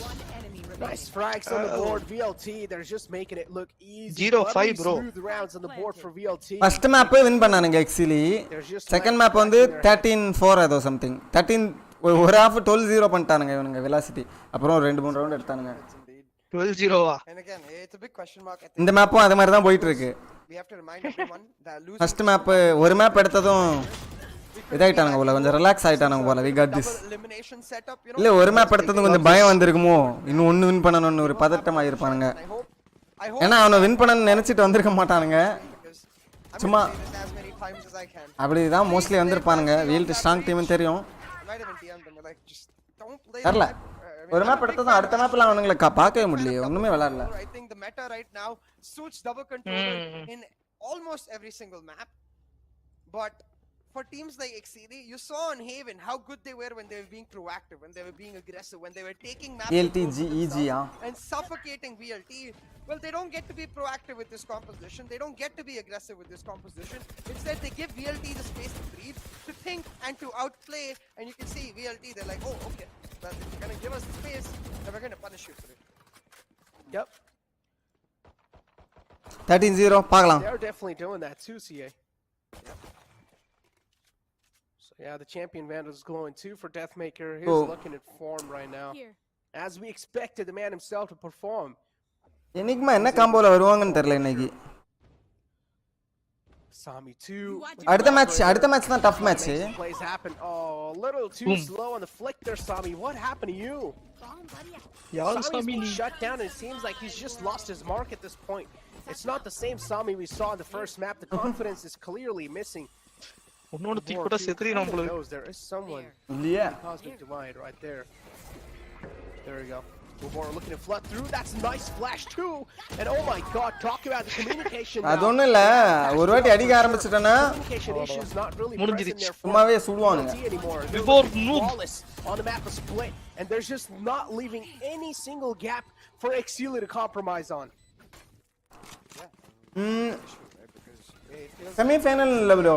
One enemy Nice remaining. frags on the board. VLT, they're just making it look easy. 0-5, Buttery bro. Smooth rounds on the board for VLT. First map win பண்ணானுங்க Exceeli There's just second map வந்து 13-4 ஏதோ something 13 ஒரு half 12-0 பண்ணிட்டானுங்க இவனுங்க velocity அப்புறம் ஒரு 2-3 round எடுத்தானுங்க 12-0 and again it's a big question mark. I think இந்த மேப்பும் அதே மாதிரி தான் போயிட்டு இருக்கு we have to remind everyone that losing first map ஒரு மேப் எடுத்ததும் இதாயிட்டானுங்க போல கொஞ்சம் ரிலாக்ஸ் ஆயிட்டானுங்க போல we got this double elimination setup, you know. இல்ல ஒரு மேப் எடுத்ததும் கொஞ்சம் பயம் வந்திருக்குமோ இன்னும் ஒன்னு வின் பண்ணணும்னு ஒரு பதட்டம் ஆயிருப்பானுங்க I hope ஏன்னா அவனை வின் பண்ணணும்னு நினைச்சிட்டு வந்திருக்க மாட்டானுங்க because I'm சும்மா going to say this as many times as I can. அப்படிதான் மோஸ்ட்லி வந்திருப்பானுங்க வீல்ட் ஸ்ட்ராங் டீம்னு தெரியும் I might even DM them like just don't play தெரியல the map. ஒரு மேப் எடுத்ததும் அடுத்த மேப்ல அவனுங்களை பார்க்கவே முடியல ஒண்ணுமே விளையாடல I think the meta right now suits double controller in almost every single map. But for teams like Exceeli, you saw on Haven how good they were when they were being proactive, when they were being aggressive, when they were taking map VLT, control for GEG, themselves and suffocating VLT. Well, they don't get to be proactive with this composition. They don't get to be aggressive with this composition. Instead, they give VLT the space to breathe, to think, and to outplay. And you can see VLT, they're like, oh, okay. Well, if you're going to give us the space, then we're going to punish you for it. Yep. 13-0 பார்க்கலாம் They're definitely doing that too, CA. So yeah, the champion Vandal is glowing too for Deathmaker. He's Oh. looking at form right now. Here. As we expected the man himself to perform. Enigma என்ன காம்போல வருவாங்கன்னு தெரியல இன்னைக்கு Sami 2. அடுத்த match தான் tough match Plays happen. Oh, a little too slow on the flick there, Sami. What happened to you? யார் Sami's சாமி been நீ shut down and it seems like he's just lost his mark at this point. It's not the same Sami we saw in the first map. The confidence is clearly missing. உன்னோட தீ கூட செத்துறீங்க போல knows there is someone. இல்லையா Cosmic Divide right there. There we go. We're looking to flood through. That's a nice flash too. And oh my god, talk about the communication now. அது ஒண்ணும் இல்ல ஒரு வாட்டி அடிக்க ஆரம்பிச்சிட்டனா Communication issues not really முடிஞ்சிருச்சு. present there for சும்மாவே சுடுவானுங்க VLT anymore. They're Before looking noob. flawless on the map of Split, and there's just not leaving any single gap for Exceeli to compromise on. Semifinal இல்ல bro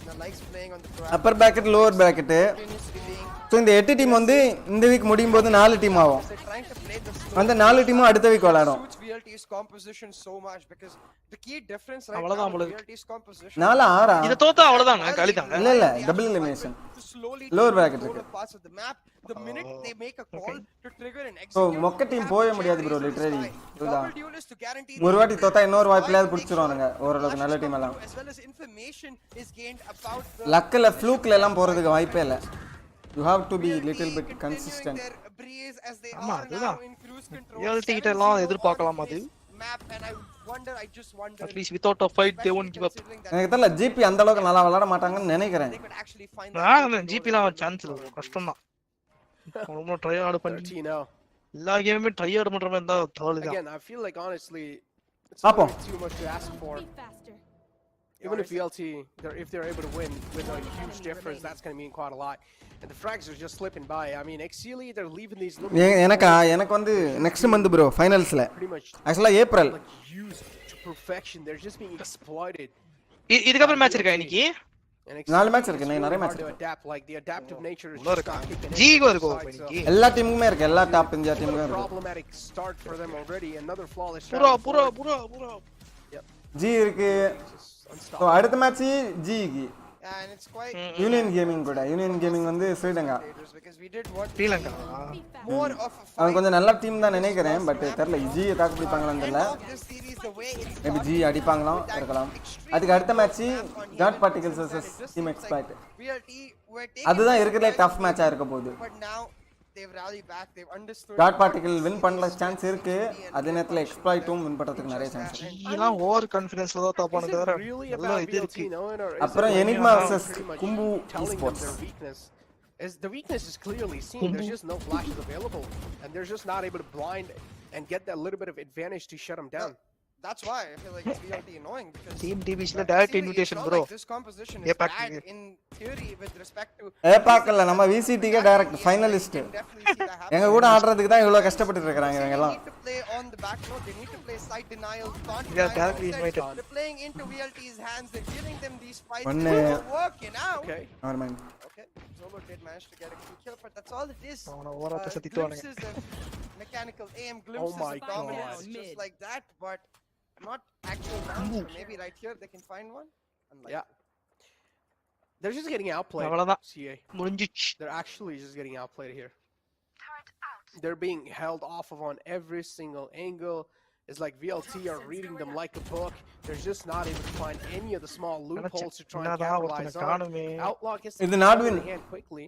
Now, likes playing on the upper bracket lower bracket continues to be being so இந்த 8 team வந்து இந்த week முடியும் போது 4 team ஆகும் they're trying to play the slow அந்த 4 டீமும் அடுத்த வீக் விளையாடும் suits VLT's composition so much because the key difference right அவ்வளவுதான் now with உங்களுக்கு. VLT's composition 4 6 இத தோத்தா அவ்வளவுதாங்க கலிதாங்க இல்ல இல்ல double elimination to slowly Lower take bracket control இருக்கு. of parts of the map the minute they make a call to trigger an so execute மொக்க team போக முடியாது ப்ரோ லிட்டரலி இதுதான் double duelist to guarantee ஒரு வாட்டி தோத்தா இன்னொரு வாய்ப்புல பிடிச்சிருவானுங்க ஓரளவுக்கு நல்ல டீம் எல்லாம் as well as information is gained about the லக்ல ஃப்ளூக்ல எல்லாம் போறதுக்கு வாய்ப்பே இல்ல you have to be little bit continuing consistent their breeze as they ஆமா, are அதுதான். now in cruise control VLT கிட்ட எல்லாம் 7-0 எதிர்பார்க்கலாம் on அது. this map and I just wonder at least without a fight they won't give up considering that எனக்கு தெரியல GB அந்த அளவுக்கு நல்லா விளையாட மாட்டாங்கன்னு நினைக்கிறேன் they could actually find நான் ஜிபிலாம் சான்ஸ் இல்ல கஷ்டம் தான் ரொம்ப ட்ரை ஆட் பண்ணி 13-0. எல்லா கேமுமே ட்ரை ஆட் பண்ற மாதிரி இருந்தா தவறுதான் Again, I feel like honestly, it's Apo. not too much to ask for. Be faster. Even if VLT, if they're able to win with a huge difference, that's going to mean quite a lot. And the frags are just slipping by. I mean, Exceeli, they're leaving these little எனக்கு வந்து next month bro ஃபைனல்ஸ்ல pretty much ஆக்சுவலா April like used to perfection. They're just being exploited. இதுக்கு அப்புறம் match இருக்கா இன்னைக்கு And நாலு Exceeli match is இருக்கு really நிறைய hard மேட்ச் to இருக்கு adapt. Like the adaptive nature is உள்ள just இருக்கா not kicking in ஜிகோ from இருக்கோ their side, so இன்னைக்கு எல்லா டீமுக்குமே இருக்கு எல்லா டாப் இந்தியா a little டீமுக்கும் இருக்கு problematic start for them already. Another flawless புரா round புரா forward. புரா புரா ஜி இருக்கு Just ஸோ unstoppable. அடுத்த மேட்ச் ஜிக்கு And it's quite union gaming கூட யூனியன் கேமிங் வந்து Sri Lanka dangerous because we did what Sri Lanka more of a அவங்க fight. கொஞ்சம் நல்ல டீம் தான் நினைக்கிறேன் பட் தெரியல ஜி தாக்கு பிடிப்பாங்களான்னு End தெரியல of this series, the way it's maybe ஜி started அடிப்பாங்களாம் with that இருக்கலாம் extremely அதுக்கு அடுத்த low match snap on God Yemen, particles since that vs it just team seems எக்ஸ்பைட் like VLT were taking அதுதான் the இருக்கிறதுலே prize tough மேட்சா இருக்க போகுது but now they've rallied back. They've understood God what particle win series பண்ணல with chance இருக்கு 60 and அதே நேரத்தில் punishing எக்ஸ்ப்ளாய்ட்டும் them வின் பண்ணுறதுக்கு நிறைய just சான்ஸ் that. இதெல்லாம் ஓவர் கான்ஃபிடன்ஸ்ல தான் Is தப்பான it தவிர really நல்ல about இது VLT இருக்கு knowing, or is அப்புறம் it like Enigma Enigma versus pretty much Khumbu telling them Esports. their weakness? Is the weakness is clearly seen. There's just no flashes available, and they're just not able to blind and get that little bit of advantage to shut them down. That's why I feel like it's VLT annoying because team டிவிஸ்ல direct Exceeli, it's invitation not bro like this composition is APAC bad க்கு. in theory with respect to ஏபாக்கல்ல நம்ம விசிடிக்கே direct finalist You can definitely see that எங்க happening. கூட ஆடுறதுக்கு தான் இவ்வளோ கஷ்டப்பட்டு இருக்காங்க இவங்க They எல்லாம் need to play on the back note. They need to play side denial. Can't Yeah, deny directly offset. invited. They're playing into VLT's hands. They're giving them these fights. One, It's working out. Okay. never mind. Okay, Zolo did manage to get a quick kill, but that's all it is. அவன ஓரத்தை சத்திட்டுவானுங்க Glimpses of mechanical aim, glimpses my of dominance, God. just like that, but not actual rounds. So maybe right here they can find one. Unlikely. Yeah. They're just getting outplayed. அவ்வளவுதான் CA. முடிஞ்சிச்சு They're actually just getting outplayed here. They're being held off of on every single angle. It's like VLT are reading them like a book. They're just not able to find any of the small loopholes to try and என்னடா ஒருத்தனை capitalize on. காணுமே Outlaw gets இது the not ball in win. the hand quickly.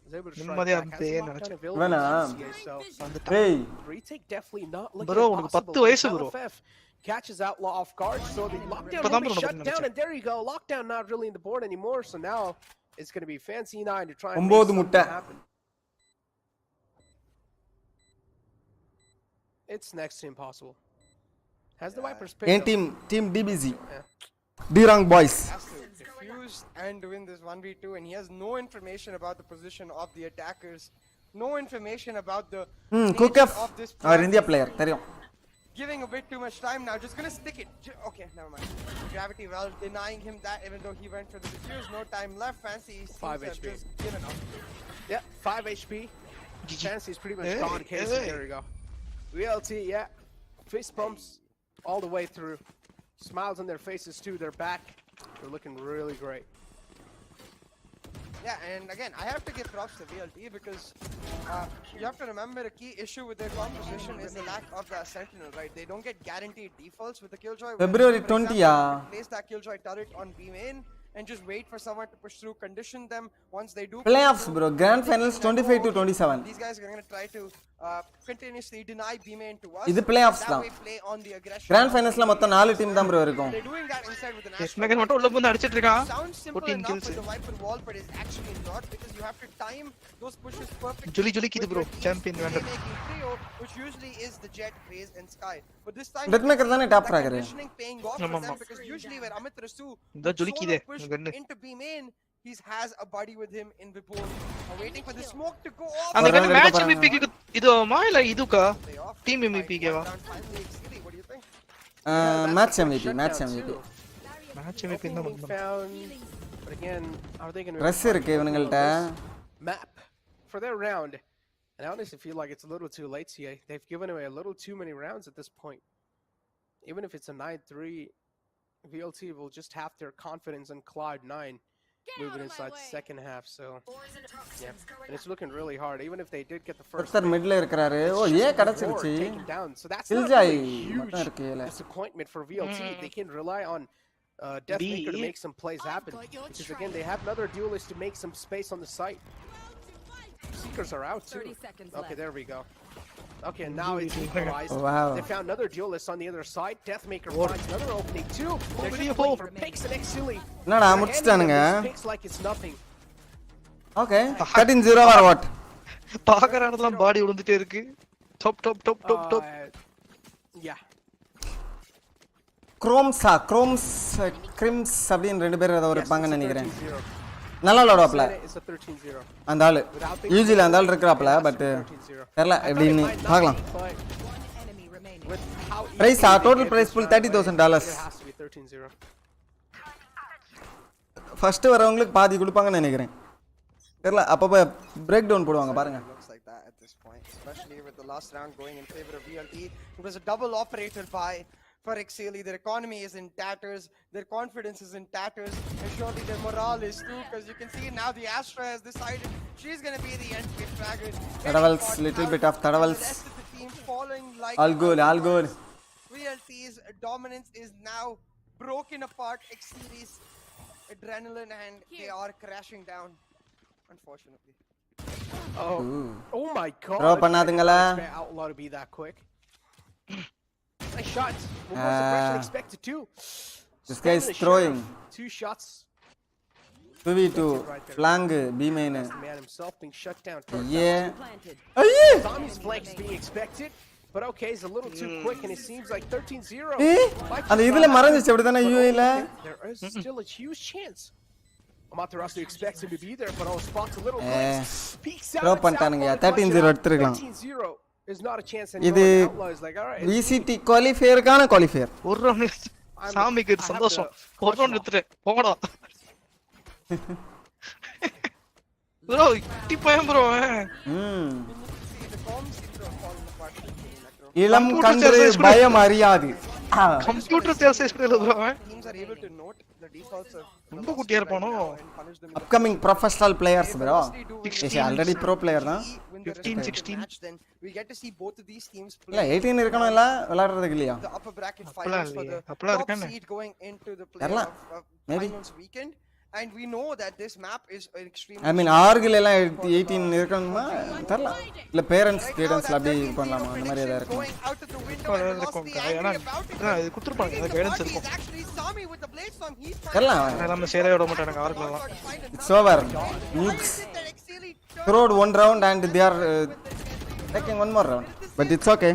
Is able to strike நிம்மதியா back. Has இருந்தே a lockdown நினைச்சேன். available வேணா. to CA, so வந்துட்டான் ஏய் retake definitely not looking Bro, உனக்கு impossible. 10 வயசு bro. LFF catches Outlaw off guard, so the lockdown இப்பதான் will be bro shut நடக்குதுன்னு down, and there you go. Lockdown not really in the board anymore, so now it's going to be Fancy 9 to try and make 9 something முட்டை. happen. It's next to impossible. Has the Vipers picked என் up? Team டிபிசி டிராங் boys Has to defuse and win this 1v2, and he has no information about the position of the attackers, no information about the குக் nature எஃப் of this அவர் plan. India player தெரியும் Giving a bit too much time now, just gonna stick it. Okay, never mind. Gravity well denying him that, even though he went for the defuse. No time left. Fancy seems 5 to have HP. just given up. Yeah, 5 HP. Fancy's pretty much Hey, gone. Case. hey. There you go. VLT, yeah. Fist bumps all the way through. Smiles on their faces too. They're back. They're looking really great. Yeah, and again, I have to give props to VLT because you have to remember a key issue with their composition is the lack of the Sentinel, right? They don't get guaranteed defaults with the Killjoy. February For 20 example, place that Killjoy turret on B main and just wait for someone to push through, condition them. Once they do, playoffs push bro through, grand they finals can 25 to go, 27 These guys are going to try to continuously deny B main to us. இது playoffs That தான். way play on the aggression. Grand ஃபைனல்ஸ்ல மொத்தம் 4 team தான் bro இருக்கும் They're doing that instead with an எஸ்மேகன் மட்டும் உள்ள வந்து அடிச்சிட்டு இருக்கான் Sounds simple 14 enough kills with the Viper wall, but it's actually not because you have to time those pushes perfectly. ஜொலி ஜொலிக்குது with bro your team's champion wander playmaking trio, which usually is the Jet, Raze, and Sky. But this time, death maker தானே top that ராகர் conditioning paying off for ஆமா, them ஆமா. because usually when Amit Rasu இந்த ஜொலிக்குதே push கண்ணு into B main, he has a buddy with him in Vipul, waiting for the smoke to go off. அந்த ஒரு கண்ணு round match எடுக்க எம்விபிக்கு இதுமா இல்ல இதுக்கா Play off. Team Fight எம்விபிக்கேவா one down finally, Exceeli, what do you think? Match MVP Shutdown match MVP too. Match MVP Opening தான் being found, but again, are they going to rush இருக்கு இவனுங்கள்ட்ட map for their round? And I honestly feel like it's a little too late, CA. They've given away a little too many rounds at this point. Even if it's a 9-3, VLT will just have their confidence on cloud 9 moving inside the second half. So, yeah. And it's looking really hard. Even if they did get the first ஒருத்தர் மிட்ல இருக்காரு ஓ ஏ board கடச்சிருச்சு taken down. So that's not கில்ஜாய் really a மட்டும் huge இருக்கு இல்ல disappointment for VLT. They can rely on Deathmaker to make some plays happen. Because again, they have another duelist to make some space on the site. Seekers are out too. 30 seconds Okay, left. there we go. Okay, and now it's equalized. Wow. They found another duelist on the other side. Deathmaker finds another opening too. They're video just waiting for picks and Exceeli. என்னடா முடிச்சிட்டானுங்க Picks like it's nothing. Okay 13-0 or what பாக்குற இடத்துல body விழுந்துட்டே இருக்கு top top top top top Yeah. குரோம்ஸ் கிரிம்ஸ் அப்படின்னு ரெண்டு பேர் ஏதோ Yes, இருப்பாங்கன்னு it's a நினைக்கிறேன் 13-0. நல்லா விளாடுவாப்ல It's a 13-0. அந்த ஆளு யூஜில அந்த ஆள் இருக்கிறாப்ல பட் 13-0. தெரியல எப்படின்னு பார்க்கலாம் One enemy remaining. With how prize easily they total get prize this full round away, $30,000 it has to be 13-0. First வரவங்களுக்கு பாதி கொடுப்பாங்கன்னு நினைக்கிறேன் தெரியல அப்பப்போ பிரேக் டவுன் போடுவாங்க பாருங்க Looks like that at this point, especially with the last round going in favor of VLT. It was a double operator buy for Exceeli. Their economy is in tatters, their confidence is in tatters, and surely their morale is too, because you can see now the Astra has decided she's going to be the end pick dragon. Tadavals, little bit of Tadavals. The rest of the team following like All good. VLT's dominance is now broken apart. Exceeli's adrenaline and they are crashing down, unfortunately. Oh my god. Throw பண்ணாதுங்களா Expect Outlaw to be that quick. Nice shots. What was the pressure expected too? This guy is throwing 2 shots. 2v2 flank B main The man himself being shut down. yeah Planted. ஐயே Tommy's flank is being expected, but okay, it's a little too quick, and it seems like 13-0. அந்த இதுல மறந்துச்சு அப்படிதானே UAல There is still a huge chance. Amaterasu expects him to be there, but on spots a little peeks out. throw பண்ணிட்டானுங்க 13-0 எடுத்துக்கலாம் 13-0 is not a chance இது anymore. Outlaw is like, all right. VCT குவாலிஃபையருக்கான qualifier ஒரு round சாமிக்கு இது சந்தோஷம் ஒரு round எடுத்துட்டு போங்கடா ப்ரோ இட்டி பயம் bro The comms seem to have fallen apart for Exceeli, Necro. இளம் கன்று பயம் அறியாது computer sales skill bro Teams are able to note the defaults of ரொம்ப குட்டியா இருப்பானோ and punish them. upcoming professional players bro is already pro player தான் Win the 15, respective 16. match, then we get to see both of these teams இல்ல play 18 இருக்கணும் இல்ல விளையாடுறதுக்கு இல்லையா the upper bracket அப்பலாம் finals for the இல்லையே. அப்பலாம் top இருக்கானே. seed going into the தெரியல. playoff Maybe. finals weekend. And we know that this map is an extremely ஐ மீன் ஆர்கில் எல்லாம் 18 இருக்கணுமா தெரியல இல்ல பேரண்ட்ஸ் கைடன்ஸ்ல அப்படி இது பண்ணலாமா அந்த மாதிரி ஏதாவது இருக்கும் going out of the window and lost இருக்கும் the ஏன்னா angle about it. இது குத்துருப்பாங்க அந்த கைடன்ஸ் He's இருக்கும் actually Sami with the blade storm. He's trying தெரியல நம்ம சேரவே விட மாட்டாங்க ஆர்க்கலாம் to find another. it's over nukes Is it that Exceeli turned throwed one round and they are taking one more round but it's okay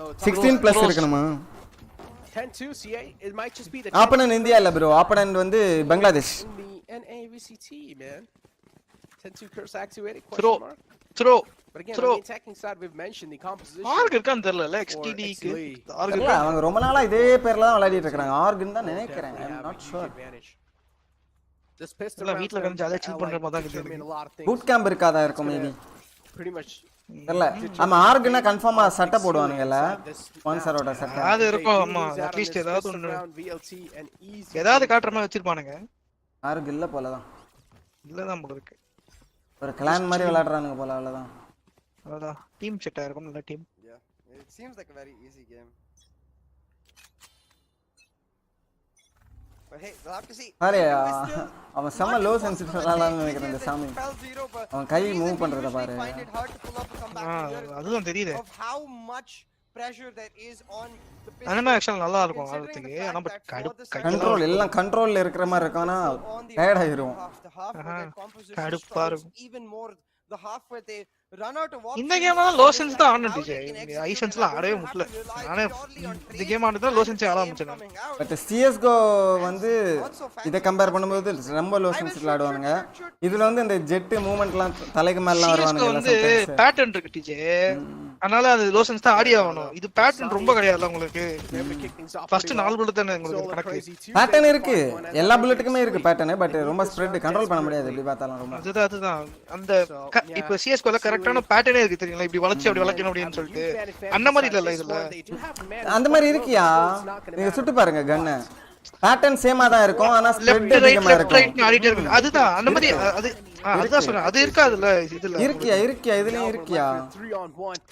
No, 16 plus இருக்கணுமா 10-2 CA. It might just be the opponent India இல்ல bro opponent வந்து Bangladesh in the NAVCT, man. 10-2 curse activated? Throw Question mark? Throw But again, Throw. on the attacking side, we've mentioned the composition. ஆர்க் இருக்கான்னு தெரியல எக்ஸ்டிடிக்கு arc தெரியல அவங்க ரொம்ப நாளா இதே பேர்ல தான் விளையாடிட்டு இருக்காங்க ஆர்க்னு தான் நினைக்கிறேன் I Definitely am have not a huge sure advantage. This pistol இல்ல round வீட்ல for கொஞ்சம் ஜாலியா chill பண்ற LA மாதிரி தான் determine a lot of things. Boot camp இருக்காதா இருக்கும் மேபி Pretty much தெரியல ஆமா ஆர்க்னா கன்ஃபார்மா சட்டை போடுவானுங்கல்ல ஸ்பான்சரோட சட்டை அது இருக்கும் They ஆமா lose out on at least this ஏதாவது pistol ஒன்னு round, VLT and easy. ஏதாவது காட்டுற மாதிரி வச்சிருப்பானுங்க ஆர்க் இல்ல போல தான் இல்லதான் போல இருக்கு ஒரு கிளான் மாதிரி விளையாடுறானுங்க போல அவ்வளவுதான் அதான் டீம் செட் ஆயிருக்கும் நல்ல team Yeah, it seems like a very easy game. But hey, we'll have to see. பாரு It's still அவன் செம்ம லோ சென்சிட்டிவ் விளையாடலாம்னு நினைக்கிறேன் இந்த சாமி fell zero, but அவன் கை the reason மூவ் we பண்றத usually பாரு find it hard to pull off a comeback here is அதுதான் தெரியுது of how much pressure there is on the pitch. Anime ஆக்சுவலா நல்லா இருக்கும் Considering ஆடுறதுக்கு the fact ஆனா but that for the second control எல்லாம் கண்ட்ரோல்ல இருக்கிற மாதிரி இருக்கும் ஆனா on the டயர்ட் opposite ஆயிரும் half, the half where their composition கடுப்பா struggles இருக்கும். even more, the half where they run out of options. இந்த கேம் தான் லோ சென்ஸ் தான் ஆடணும் How DJ they can high execute சென்ஸ்ல and ஆடவே don't முடியல have to rely நானே purely on இந்த trade game ஆடுறது தான் லோ சென்ஸ் ஆட game ஆரம்பிச்சேன் coming out. பட் CS:GO வந்து இதை கம்பேர் பண்ணும்போது ரொம்ப லோ சென்ஸ் விளையாடுவானுங்க இதுல வந்து இந்த ஜெட் மூவ்மெண்ட்லாம் தலைக்கு மேலலாம் வருவானுங்க வந்து பேட்டர்ன் இருக்கு டிஜே அதனால அது லோ சென்ஸ் தான் ஆடி ஆகணும் இது பேட்டர்ன் ரொம்ப கிடையாதுல உங்களுக்கு ஃபர்ஸ்ட் 4 புல்லட் தானே உங்களுக்கு கணக்கு பேட்டர்ன் இருக்கு எல்லா புல்லட்டுக்குமே இருக்கு பேட்டர்ன் பட் ரொம்ப ஸ்ப்ரெட் கண்ட்ரோல் பண்ண முடியாது எப்படி பார்த்தாலும் ரொம்ப அதுதான் அந்த இப்போ சிஎஸ்கோல கரெக்டான பேட்டர்னே இருக்கு தெரியுங்களா இப்படி வளைச்சு அப்படி வளைக்கணும் அப்படின்னு சொல்லிட்டு அந்த மாதிரி இல்ல இதுல அந்த மாதிரி இருக்கியா நீங்க சுட்டு பாருங்க கன்னு பேட்டர்ன் சேமா தான் இருக்கும் ஆனா ஸ்ப்ரெட் லெஃப்ட் ரைட் அதிகமா லெஃப்ட் ரைட் இருக்கும் ஆடிட்டே இருக்கு அதுதான் அந்த மாதிரி அது அதுதான் சொல்றேன் அது இருக்காதுல்ல இதுல இருக்கியா இதுலயும் இருக்கியா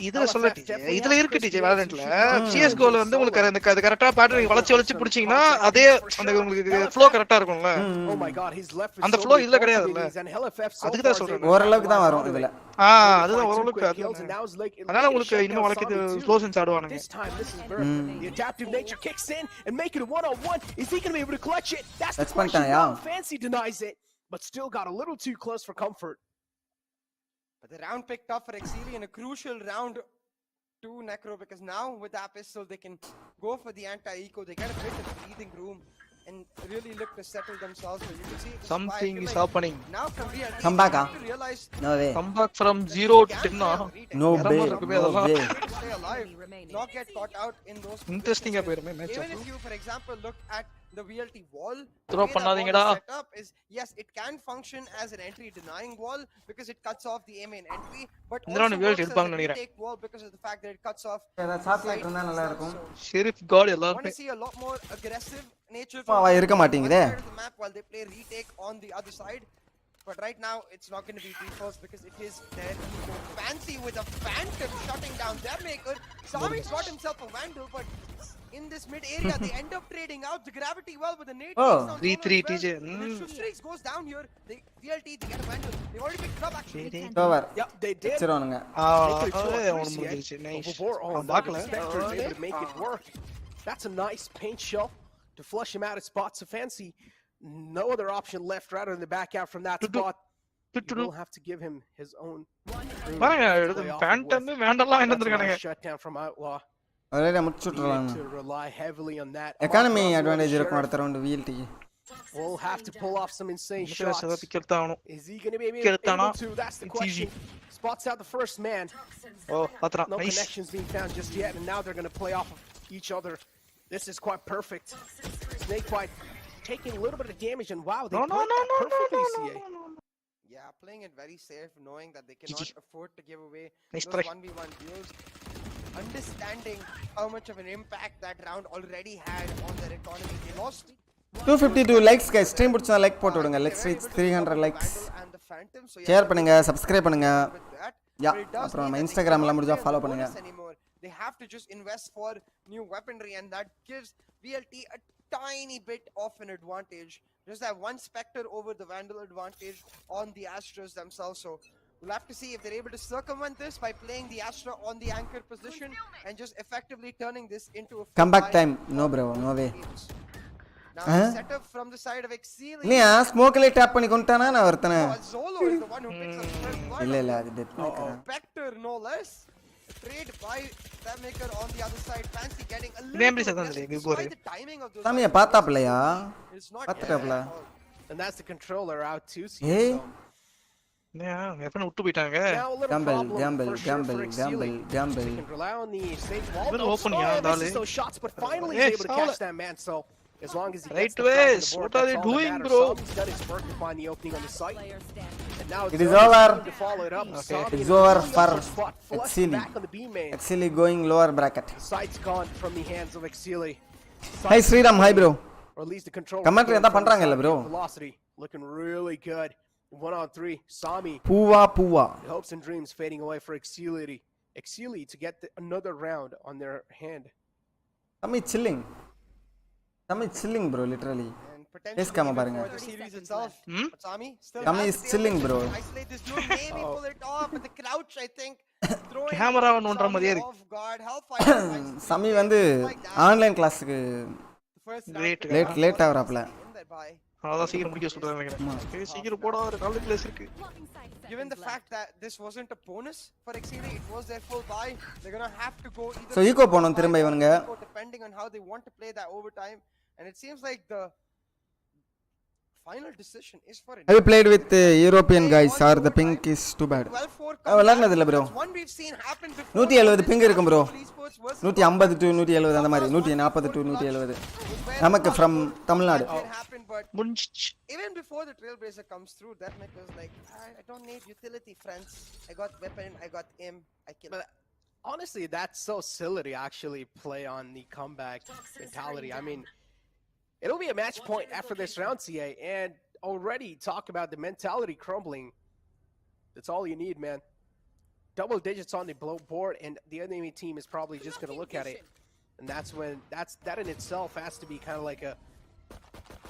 இதுல சொல்ல இதுல இருக்கு டிஜே வேலரண்ட்ல சிஎஸ்கோல வந்து உங்களுக்கு அந்த அது கரெக்ட்டா பேட்டர்ன் வளைச்சு பிடிச்சீங்கன்னா அதே அந்த உங்களுக்கு ஃப்ளோ கரெக்ட்டா இருக்கும்ல அந்த ஃப்ளோ இதுல கிடையாதுல்ல அதுக்கு தான் சொல்றேன் ஓரளவுக்கு தான் வரும் இதுல அதுதான் ஓரளவுக்கு அதனால உங்களுக்கு இனிமே வளைக்கிறது ஸ்லோ சென்ஸ் ஆடுவானுங்க This time, this is Bird. The adaptive nature kicks in and make it a one-on-one. Is he going to be able to clutch it? That's the That's question. Pantaya. No, Fancy denies it, but still got a little too close for comfort. But the round picked up for Exceeli in a crucial round to Necro, because now with that pistol they can go for the anti-eco. They get a bit of breathing room and really look to settle themselves. So you can see Something is happening. Now from VLT, Come back, they have to realize no way come back from 0 to 10 no way இருக்குமே no அதெல்லாம் way stay alive, enemy remaining. not get caught out in those Interesting ah positions. poirume match. Even if you, for example, look at the VLT wall, Throw பண்ணாதீங்கடா. set up is, yes, it can function as an entry denying wall because it cuts off the A main entry, but இந்த round also VLT works as எடுப்பாங்கன்னு a நினைக்கிறேன். retake wall because of the fact that it cuts off ஏதாவது the சாப்பிட்டு side இருந்தா நல்லா itself. இருக்கும். So sheriff got I want எல்லாரும் to see a lot more aggressive nature அவ இருக்க one மாட்டேங்குதே. side of the map while they play retake on the other side. But right now, it's not going to be defaults because it is their ego. Fancy with a phantom shutting down their maker. Sami's got himself a vandal, but in this mid area, they end up trading out the gravity well with the nade. Oh. 3-3 TJ. The Swift Streaks goes down here. They VLT, they get a vandal. They've already picked it up actually. Over Yep, they did. வச்சிருவானுங்க. அவன் முடிஞ்சிருச்சு. Nice. Before all அவன் that, பார்க்கல. Spectre is able to make it work. That's a nice paint shell to flush him out of spots of Fancy. No other option left rather than to back out from that spot. You will have to give him his own. பாருங்க phantom வேண்டலாம் என்ன வந்திருக்கானுங்க. Shut down from Outlaw. ஒரேடியா You முடிச்சுட்றலாம். need to rely heavily on that. Economy advantage இருக்கும் அடுத்த round VLT. We'll have to pull off some insane முக்கிய shots. சதப்பிக்கெடுத்தாகணும். Is he going to be able Keltana. to? That's the It's easy. question. Spots out the first man. ஓ பாத்ரா No nice. connections being found just yet, and now they're going to play off of each other. This is quite perfect. Snakebite taking a little bit of damage, and wow, they No, no, played no, that no, perfectly, no, CA. no, no. Yeah, playing it very safe, knowing that they cannot afford to give away Nice those try. 1v1 deals. Understanding how much of an impact that round already had on their economy. They lost 252 likes guys stream பிடிச்சா like போட்டு விடுங்க. Let's reach 300 likes. and the Phantom. So yeah, share பண்ணுங்க, subscribe பண்ணுங்க. with that, Yeah, but it does அப்புறம் mean நம்ம that they இன்ஸ்டாகிராம்ல cannot முடிஞ்சா play follow on the பண்ணுங்க. bonus anymore. They have to just invest for new weaponry, and that gives VLT a tiny bit of an advantage. Just that one Spectre over the Vandal advantage on the Astras themselves. So we'll have to see if they're able to circumvent this by playing the Astra on the anchor position and just effectively turning this into a full Comeback buy time. No of bro, no both way. teams. Now Huh? set up from the side of Exceeli. இல்லையா ஸ்மோக்ல tape பண்ணி கொண்டானா நான் ஒருத்தனை. Zolo is the one who picks up the first blood. இல்ல இல்ல அது death பண்ணிட்டேன். Spectre, no less. Trade by that maker on the other side. Fancy getting a little Memory bit sedan aggressive இங்க despite போறே. the timing of those. சாமியை பார்த்தாப்லையா? It's not பார்த்துட்டாப்ல. yet at all. And that's the controller out too. Hey. எப்ப விட்டு போயிட்டாங்க. Now a little Gamble, problem gamble, for sure gamble, for Exceeli. gamble, gamble. They can rely on the safe wall. Little No, open, oh, yeah, misses dale. those shots, but finally Yes, he's able to all catch that man. So as long as he Right gets the front of ways. the board, What are they that's all that doing, matters. bro? Sami's done his work to find the opening on the site. Player standing. And now It is Zoe's over. going to follow it up. Okay. Sami It's in a over really for awkward spot, flushed Exceeli. back on the B main. Exceeli going lower bracket. The sight's gone from the hands of Exceeli. Hi Sriram, hi bro. Or at least the control. Commentary எதா பண்றாங்கல்ல bro? Velocity looking really good. 1-on-3. Sami. பூவா பூவா. Hopes and dreams fading away for Exceeli to get another round on their hand. Sami chilling. Sami chilling bro literally. And potentially Yes, come on, even பாருங்க. for the series itself. Hmm? But Sami still Sami has is the chilling, ability bro. to isolate this dude, maybe pull it off, but the crouch, I think, throwing Camera on ஒன்ற Sami மாதிரியே இருக்கு. off guard. Hellfire finds சமி the வந்து like that. Online கிளாஸுக்கு The first Great. round late ஆகுறாப்ல. in that buy. அதான் சீக்கிரம் முடிக்க சொல்றாங்க நினைக்கிறேன். சரி சீக்கிரம் போடா ஒரு நல்ல பிளேஸ் இருக்கு. Given the fact that this wasn't a bonus for Exceeli, it was their full buy. They're gonna have to go either. So eco போணும் திரும்ப இவனுங்க. Depending on how they want to play that overtime, and it seems like the final decision is for it. Have you played with European guys or the pink is too bad? 12-4 விளையாடுனது இல்ல bro. One we've seen happen before. 170 ping இருக்கும் bro. Esports versus 150 to 170 அந்த மாதிரி 140 to 170. நமக்கு from Tamil Nadu. It happened, but முடிஞ்சிச்சு. even before the Trailblazer comes through, that maker's like, I don't need utility, friends. I got weapon, I got aim, I kill. But honestly, that's so silly to actually play on the comeback mentality. I mean, it'll be a match point after this round, CA, and already talk about the mentality crumbling. That's all you need, man. Double digits on the board, and the enemy team is probably just going to look at it. And that's when, that in itself has to be kind of like a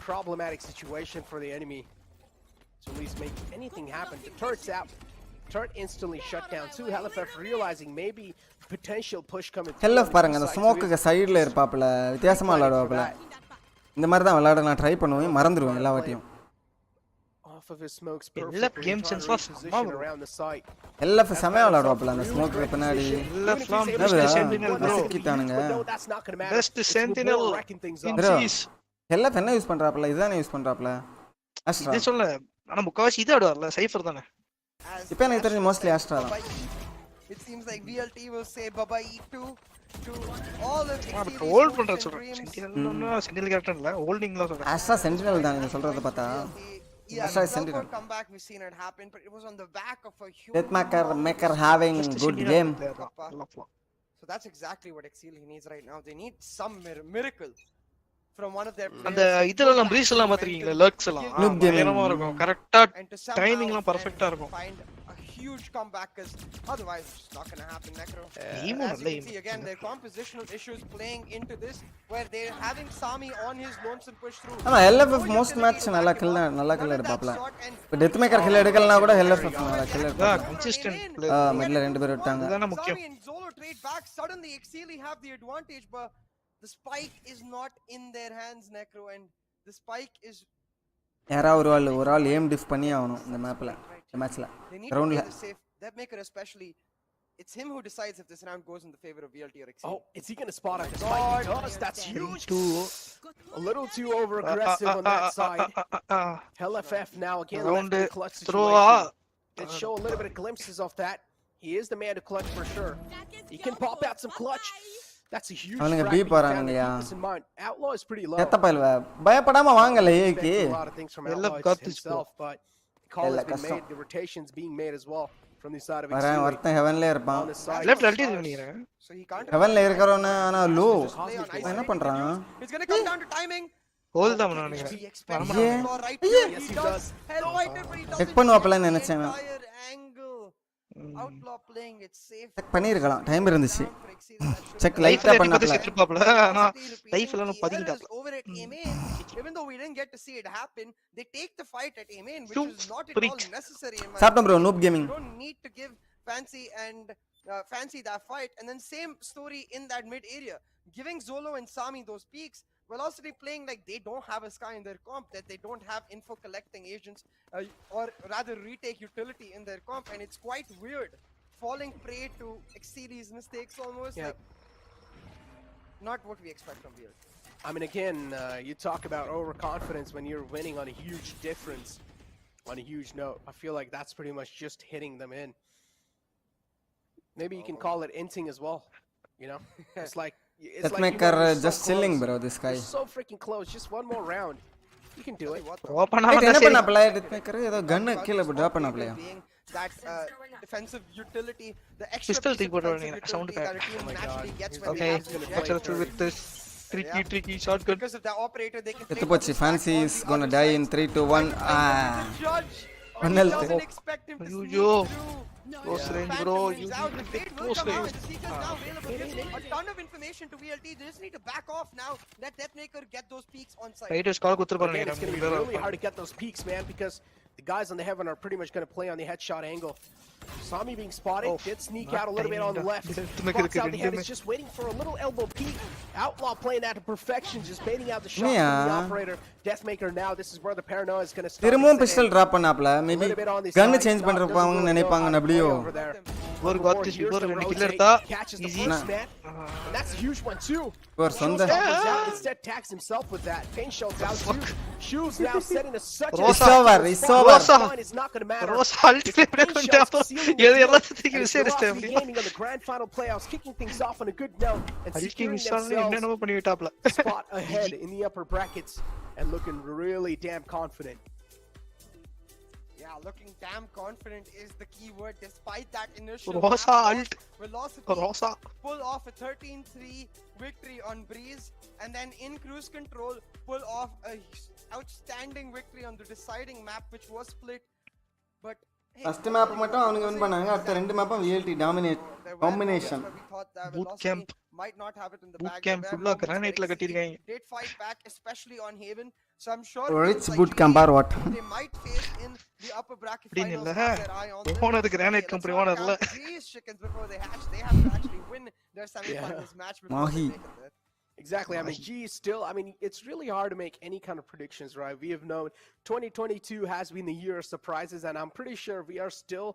problematic situation for the enemy to at least make anything happen. The turret's out. Turret instantly shut down too. HLFF realizing maybe potential push coming through. ஹெல்எஃப் பாருங்க அந்த ஸ்மோக்குக்கு சைடுல இருப்பாப்ல வித்தியாசமா விளையாடுவாப்ல. இந்த மாதிரி தான் விளையாட நான் try பண்ணுவேன் மறந்துடுவேன் எல்லா வாட்டியும். Off of his smokes எல்லா perfectly game trying sense to was reposition around the site. LF செமையா விளையாடுவாப்ல அந்த ஸ்மோக்குக்கு பின்னாடி. எல்லாம் Even if best he's able sentinel to bro. win சிக்கிட்டானுங்க. but no, that's not going to matter. Best It's sentinel Khumbu wrecking things up. in Bro. cheese. LF என்ன use பண்றாப்ல? இதுதானே use பண்றாப்ல. ஆஸ்ட்ரா. இது சொல்ல ஆனா முக்காவாசி இது ஆடுவார்ல சைஃபர் தானே. As இப்போ எனக்கு தெரிஞ்சு மோஸ்ட்லி ஆஸ்ட்ரா தான். by it seems like VLT will say bye-bye to all of Exceeli's hold hopes பண்ற and சொல்றேன் dreams. சென்டினல் கேரக்டர் இல்ல ஹோல்டிங்ல சொல்றேன் ஆஷா சென்டினல் தான் நீங்க சொல்றத பார்த்தா Yeah, Asha the is Sentinel. Belfort comeback we've seen it happen, but it was on the back of a huge Deathmaker having good game. So that's exactly what Exceeli needs right now. They need some miracle from one of their players. அந்த இதெல்லாம் breeze எல்லாம் பாத்துறீங்களா lux எல்லாம் Look game. பயங்கரமா இருக்கும் கரெக்ட்டா and to somehow timing எல்லாம் பெர்ஃபெக்ட்டா இருக்கும் find a huge comeback, because otherwise it's just not going to happen, Necro. Aim As on you aim. can see again, their compositional issues playing into this, where they're having Sami on his lonesome push through. ஆமா LFF most match நல்லா kill எடுப்பாப்ல இப்போ death maker kill எடுக்கலனா கூட LFF நல்லா kill எடுப்பாப்ல consistent மிட்ல ரெண்டு பேர் விட்டாங்க அதுதான முக்கியம் Sami and Zolo trade back. Suddenly Exceeli have the advantage, but the spike is not in their hands, Necro, and the spike is யாரா ஒரு ஆள் ஏம் டிஃப் பண்ணி ஆவணும் இந்த மேப்ல இந்த மேட்ச்ல they need to ரவுண்ட்ல play the safe. That maker especially, it's him who decides if this round goes in the favor of VLT or Exceeli. Oh, is he going to spot a spike? He does. That's huge. A little too over aggressive on that side. LFF now again left in a clutch situation. Did show a little bit of glimpses of that. He is the man to clutch for sure. He can pop out some clutch. That's a huge அவனுங்க frag பி beat போறாங்கயா down. Keep this in mind. Outlaw is pretty low. எத்த பையல்வ பயப்படாம வாங்கல ஏக்கு Expecting a lot of things from Ella Outlaw got this himself, but the call Ella has been custom. made. The rotation's being made as well from the side of வரேன் Exceeli. ஒருத்தன் ஹெவன்ல இருப்பான் On the side left of அல்டி Stars. பண்ணிறேன் So he can't. ஹெவன்ல இருக்கறவன ஆனா low Play on ice. என்ன பண்றான் It's going to come down to timing. Whole தான் நினைக்கிறேன் He expects Yeah. Outlaw right there. Yes, he does. Hello, but he doesn't Check பண்ணுவாப்ல check the நினைச்சேன் நான். entire angle. Outlaw playing it safe. Check பண்ணிருக்கலாம் time இருந்துச்சு Down for Exceeli. That should check have லைட்டா லைஃப்ல பண்ணாப்ல செத்துப்பாப்ல ஆனா Constantly லைஃப்ல repeating the பதிக்கிட்டாப்ல errors over at Amen. Even though we didn't get to see it happen, they take the fight at Amen, which Shoot, is not at all freak. necessary in my சாப்பிட்டோம் bro opinion. Noob gaming You don't need to give Fancy that fight, and then same story in that mid area, giving Zolo and Sami those peaks. Velocity playing like they don't have a sky in their comp, that they don't have info collecting agents, or rather retake utility in their comp, and it's quite weird falling prey to Exceeli's mistakes almost. Yeah. Like, not what we expect from VLT. I mean, again, you talk about overconfidence when you're winning on a huge difference, on a huge note. I feel like that's pretty much just hitting them in. Maybe you can call it inting as well. You know, it's like That you maker know, you're so just chilling close. bro this guy You're so freaking close. Just one more round, you can do it. ஓபனா என்ன சரி பண்ணாப்ல death maker ஏதோ கன் கீழ drop பண்ணாப்லயா Being that defensive utility, the extra Pistol piece thing of போட்டு defensive வரீங்க, sound utility that a team Oh my naturally God. gets when okay they have watch the out with this tricky shotgun because of the operator, they can செத்து play போச்சு double fancy stack on is the கோனா other டை side. In 3 2 1 The judge, One he health. doesn't expect him to sneak Yo. through. Close range, Phantom bro. wins You out. The need to trade take will close come out. range. The seeker's now available. Gives a ton of information to VLT. They just need to back off now. Let Deathmaker get those peaks on site. Writers கால் குத்துற Again, it's going to be பாருங்க really hard to get those peaks, man, because the guys on the heaven are pretty much going to play on the headshot angle. Sami being spotted, Oh, did sneak not out a little bit on the timing left. to make it Pops out the head, a is just waiting for a little elbow peek. Outlaw playing that to perfection, just baiting out the shots Yeah. from the operator. Deathmaker now, this is where the paranoia is going to start. திரும்பவும் to set pistol in. Drop பண்ணாப்ல A maybe little bit on the gun side, change Doc பண்றப்பாங்க doesn't really know நினைப்பாங்க how to play அப்படியோ over there. ஒரு Before காத்து here's ஒரு the ரெண்டு kill rotate, எடுத்தா catches the easy first man, and that's a huge one too. ஒரு சொந்த Comes out, instead tags himself with that. Pain shows out too. Shoes now setting a such Rosa. a It's over. Rosa. It's not going to matter. ரோஸ் அல்டி It's Pain பண்ணிட்டு Shell's sealing the எது deal, எல்லாத்துக்கும் and விசேஷம் Velocity அப்படி Gaming on the grand final playoffs, kicking things off on a good note and அல்டி securing miss ஆனது themselves என்னென்னமோ பண்ணி விட்டாப்ல a spot ahead in the upper brackets and looking really damn confident. Yeah, looking damn confident is the key word. Despite that initial Rosa map ult. loss, Velocity Rosa pull off a 13-3 victory on Breeze, and then in cruise control pull off a outstanding victory on the deciding map, which was split. But hey, first map மட்டும் அவனுங்க win பண்ணாங்க அடுத்த ரெண்டு மேப்பும் VLT dominate there were combination moments where we thought that Boot Velocity camp. might not have it in the Boot bag. camp There were full-ஆ moments where granite-ல Exceeli கட்டிருக்காங்க. did fight back, especially on Haven. So I'm sure Rich teams like boot GD, camp or what? they might face in the upper bracket அப்படின்னு finals, இல்ல. have their eye on them. ஓனது granite Let's company not ஓனர்ல. count these chickens before they hatch. They have to actually win their semi-finals match before Mahi. they make it there. Exactly. I mean, G is still, I mean, it's really hard to make any kind of predictions, right? We have known 2022 has been the year of surprises, and I'm pretty sure we are still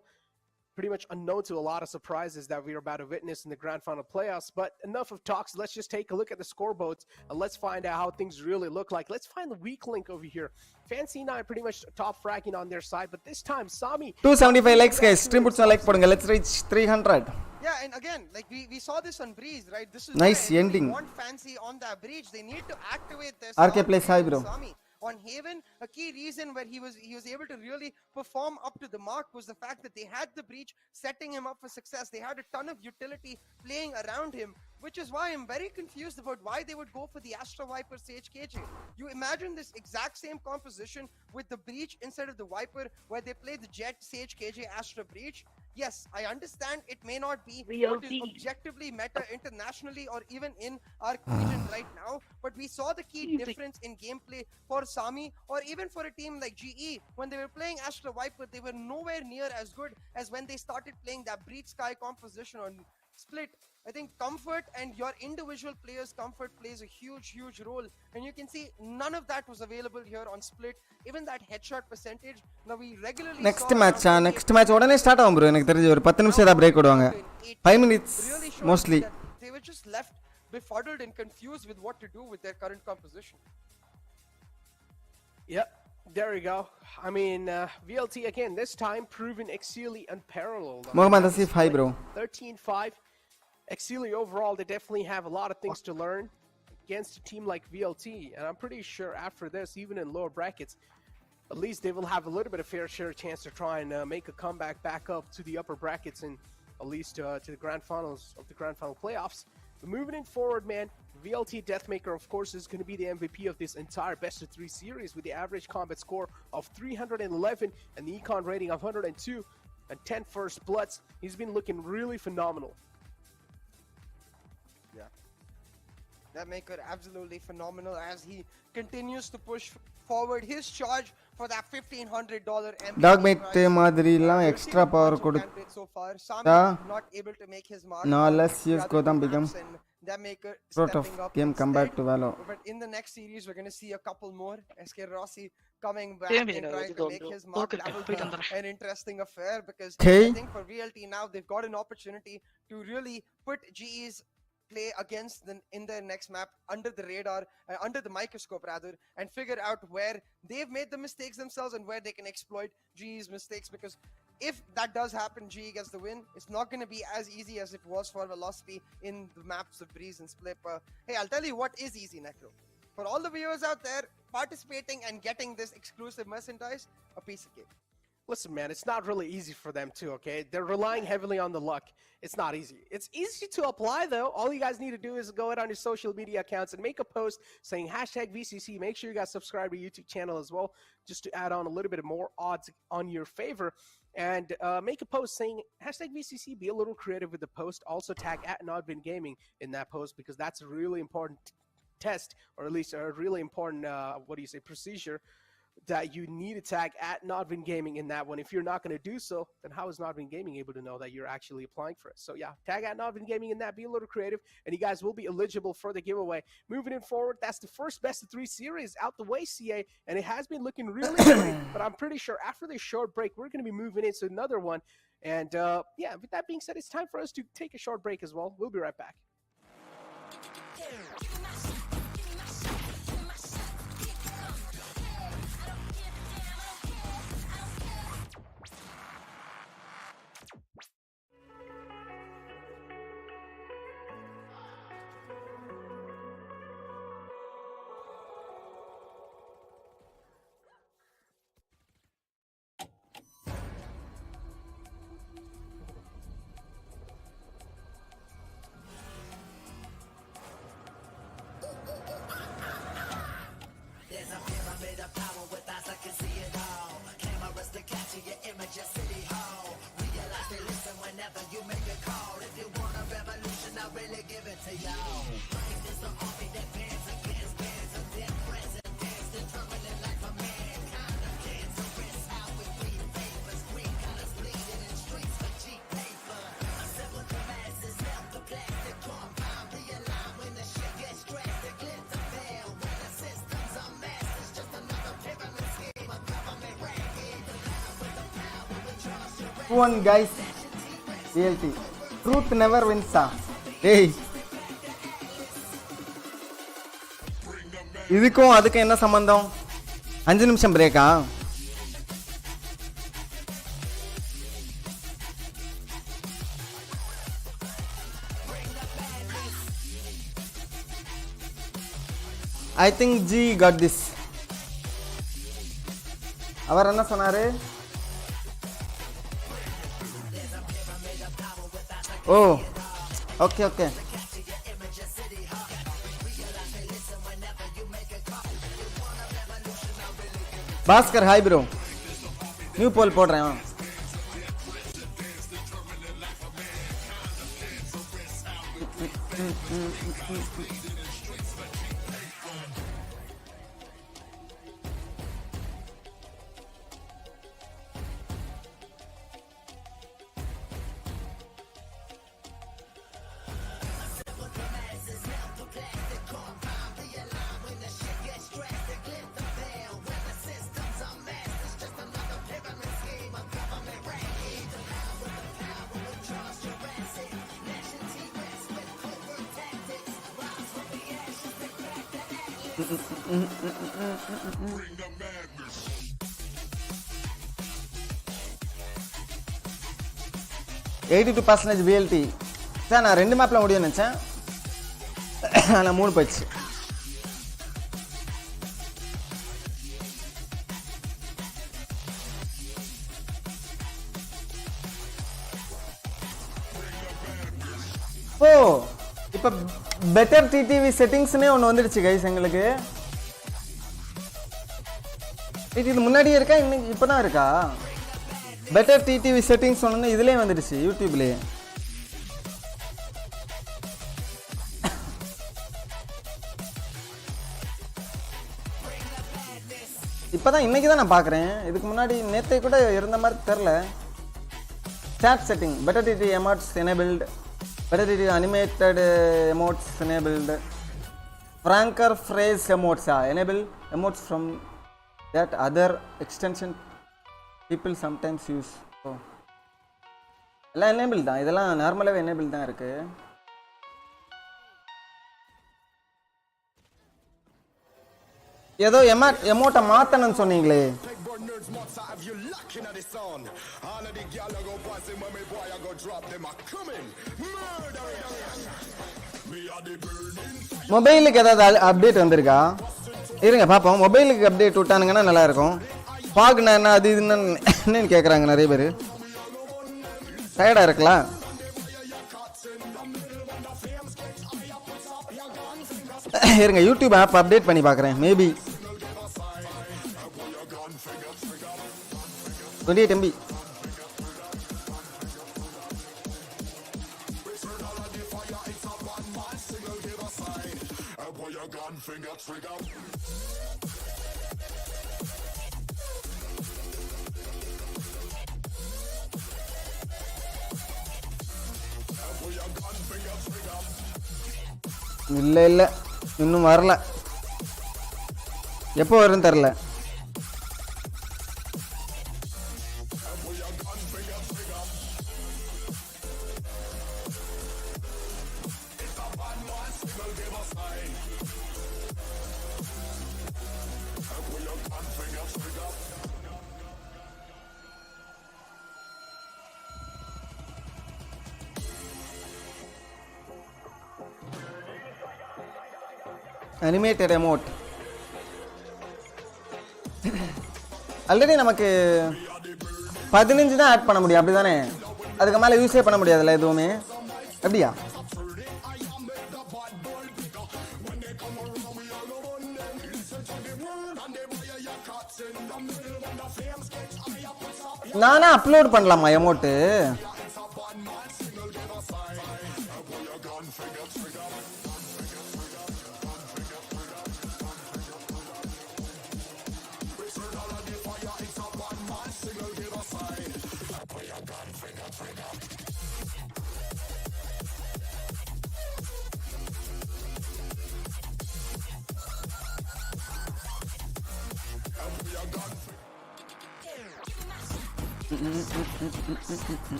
pretty much unknown to a lot of surprises that we're about to witness in the grand final playoffs. But enough of talks. Let's just take a look at the scoreboards and let's find out how things really look like. Let's find the weak link over here. Fancy 9 pretty much top fragging on their side, but this time Sami 275 likes guys. Stream put like podunga. Let's reach 300. Yeah, and again, like we saw this on Breeze, right? This is Nice where ending. They want Fancy on that breach. They need to activate their RK plays high, bro. Sami. On Haven, a key reason where he was able to really perform up to the mark was the fact that they had the breach setting him up for success. They had a ton of utility playing around him, which is why I'm very confused about why they would go for the Astra Viper Sage KJ. You imagine this exact same composition with the breach instead of the Viper, where they play the Jet Sage KJ Astra breach. Yes, I understand it may not be what is objectively meta internationally or even in our region right now, but we saw the key difference in gameplay for Sami or even for a team like GE. When they were playing Astra Viper, they were nowhere near as good as when they started playing that Breach Sky composition on Split. I think comfort and your individual players' comfort plays a huge role. And you can see none of that was available here on Split. Even that headshot percentage. Now we regularly Next match உடனே start ஆகும் bro. எனக்கு தெரிஞ்சு ஒரு 10 நிமிஷம் தான் break விடுவாங்க. 5 minutes mostly. They were just left befuddled and confused with what to do with their current composition. Yep. There we go. I mean, VLT again, this time proven Exceeli unparalleled. Mohammad Asif, hi bro. 13-5. Exceeli overall, they definitely have a lot of things to learn against a team like VLT. And I'm pretty sure after this, even in lower brackets, at least they will have a little bit of fair share chance to try and make a comeback back up to the upper brackets and at least to the grand finals of the grand final playoffs. But moving it forward, man, VLT Deathmaker, of course, is going to be the MVP of this entire best-of-3 series with the average combat score of 311 and the econ rating of 102 and 10 first bloods. He's been looking really phenomenal. Yeah. Deathmaker absolutely phenomenal as he continues to push forward his charge for that $1,500 MVP Dogmate மாதிரிலாம் extra power கொடுத்து so far. Sami not able to make his mark. No less CS:GO தான் become Deathmaker sort of stepping up game come back to Valo. But in the next series, we're going to see a couple more. SK Rossi coming back and trying to make his mark. That will be an interesting affair because I think for VLT now, they've got an opportunity to really put GE's play against in their next map under the radar, under the microscope rather, and figure out where they've made the mistakes themselves and where they can exploit GE's mistakes. Because if that does happen, GE gets the win. It's not going to be as easy as it was for Velocity in the maps of Breeze and Split. Hey, I'll tell you what is easy, Necro. For all the viewers out there participating and getting this exclusive merchandise, a piece of cake. Listen, man, it's not really easy for them too, okay? They're relying heavily on the luck. It's not easy. It's easy to apply, though. All you guys need to do is go out on your social media accounts and make a post saying #VCC. Make sure you guys subscribe to your YouTube channel as well, just to add on a little bit of more odds on your favor. And make a post saying #VCC. Be a little creative with the post. Also tag @NotBinGaming in that post because that's a really important test, or at least a really important, procedure that you need to tag @NotBinGaming in that one. If you're not going to do so, then how is NotBinGaming able to know that you're actually applying for it? So yeah, tag @NotBinGaming in that. Be a little creative, and you guys will be eligible for the giveaway. Moving it forward, that's the first best-of-3 series out the way, CA, and it has been looking really great. But I'm pretty sure after this short break, we're going to be moving into another one. And yeah, with that being said, it's time for us to take a short break as well. We'll be right back. One guys. VLT. Truth never wins. Hey. இதுக்கும் அதுக்கும் என்ன சம்பந்தம்? 5 நிமிஷம் பிரேக்கா? I think G got this. அவர் என்ன சொன்னாரு? Oh okay okay. Bhaskar hi bro. New poll போடுறேன். %82 VLT. Sir நான் 2 மேப்ல முடியும்னு நினைச்சேன். நான் 3 போயிடுச்சு. ஓ இப்போ பெட்டர் டிடிவி செட்டிங்ஸ்னே ஒன்று வந்துடுச்சு கைஸ் எங்களுக்கு. இது முன்னாடியே இருக்கா? இன்னைக்கு இப்போ தான் இருக்கா? பெட்டர் டிடிவி செட்டிங்ஸ் ஒன்று இதுலேயே வந்துடுச்சு யூடியூப்லேயே. இப்போ தான் இன்றைக்கி தான் நான் பார்க்குறேன். இதுக்கு முன்னாடி நேற்றை கூட இருந்த மாதிரி தெரில. chat setting, better TT emotes enabled, better TT animated emotes enabled, franker phrase emotes enable emotes from that other extension people sometimes use. Oh, எல்லாம் எனேபிள் தான், இதெல்லாம் நார்மலாகவே எனேபிள் தான் இருக்கு. ஏதோ எமோட்டை மாற்றணும்னு சொன்னீங்களே. மொபைலுக்கு ஏதாவது அப்டேட் வந்திருக்கா? இருங்க பார்ப்போம். மொபைலுக்கு அப்டேட் விட்டானுங்கன்னா நல்லா இருக்கும். பாக்குனா என்ன அது இது என்னன்னு கேட்குறாங்க நிறைய பேர். டயர்டாக இருக்கலாம். இருங்க யூடியூப் ஆப் அப்டேட் பண்ணி பார்க்குறேன். Maybe 28 MB. இல்லை இல்லை இன்னும் வரல. எப்போ வரும்னு தெரில. அனிமேட்டட் எமோட் ஆல்ரெடி நமக்கு 15 தான் ஆட் பண்ண முடியும், அப்படி தானே? அதுக்கு மேலே யூஸே பண்ண முடியாதுல்ல எதுவுமே, அப்படியா? நானா அப்லோட் பண்ணலாமா எமோட்டு?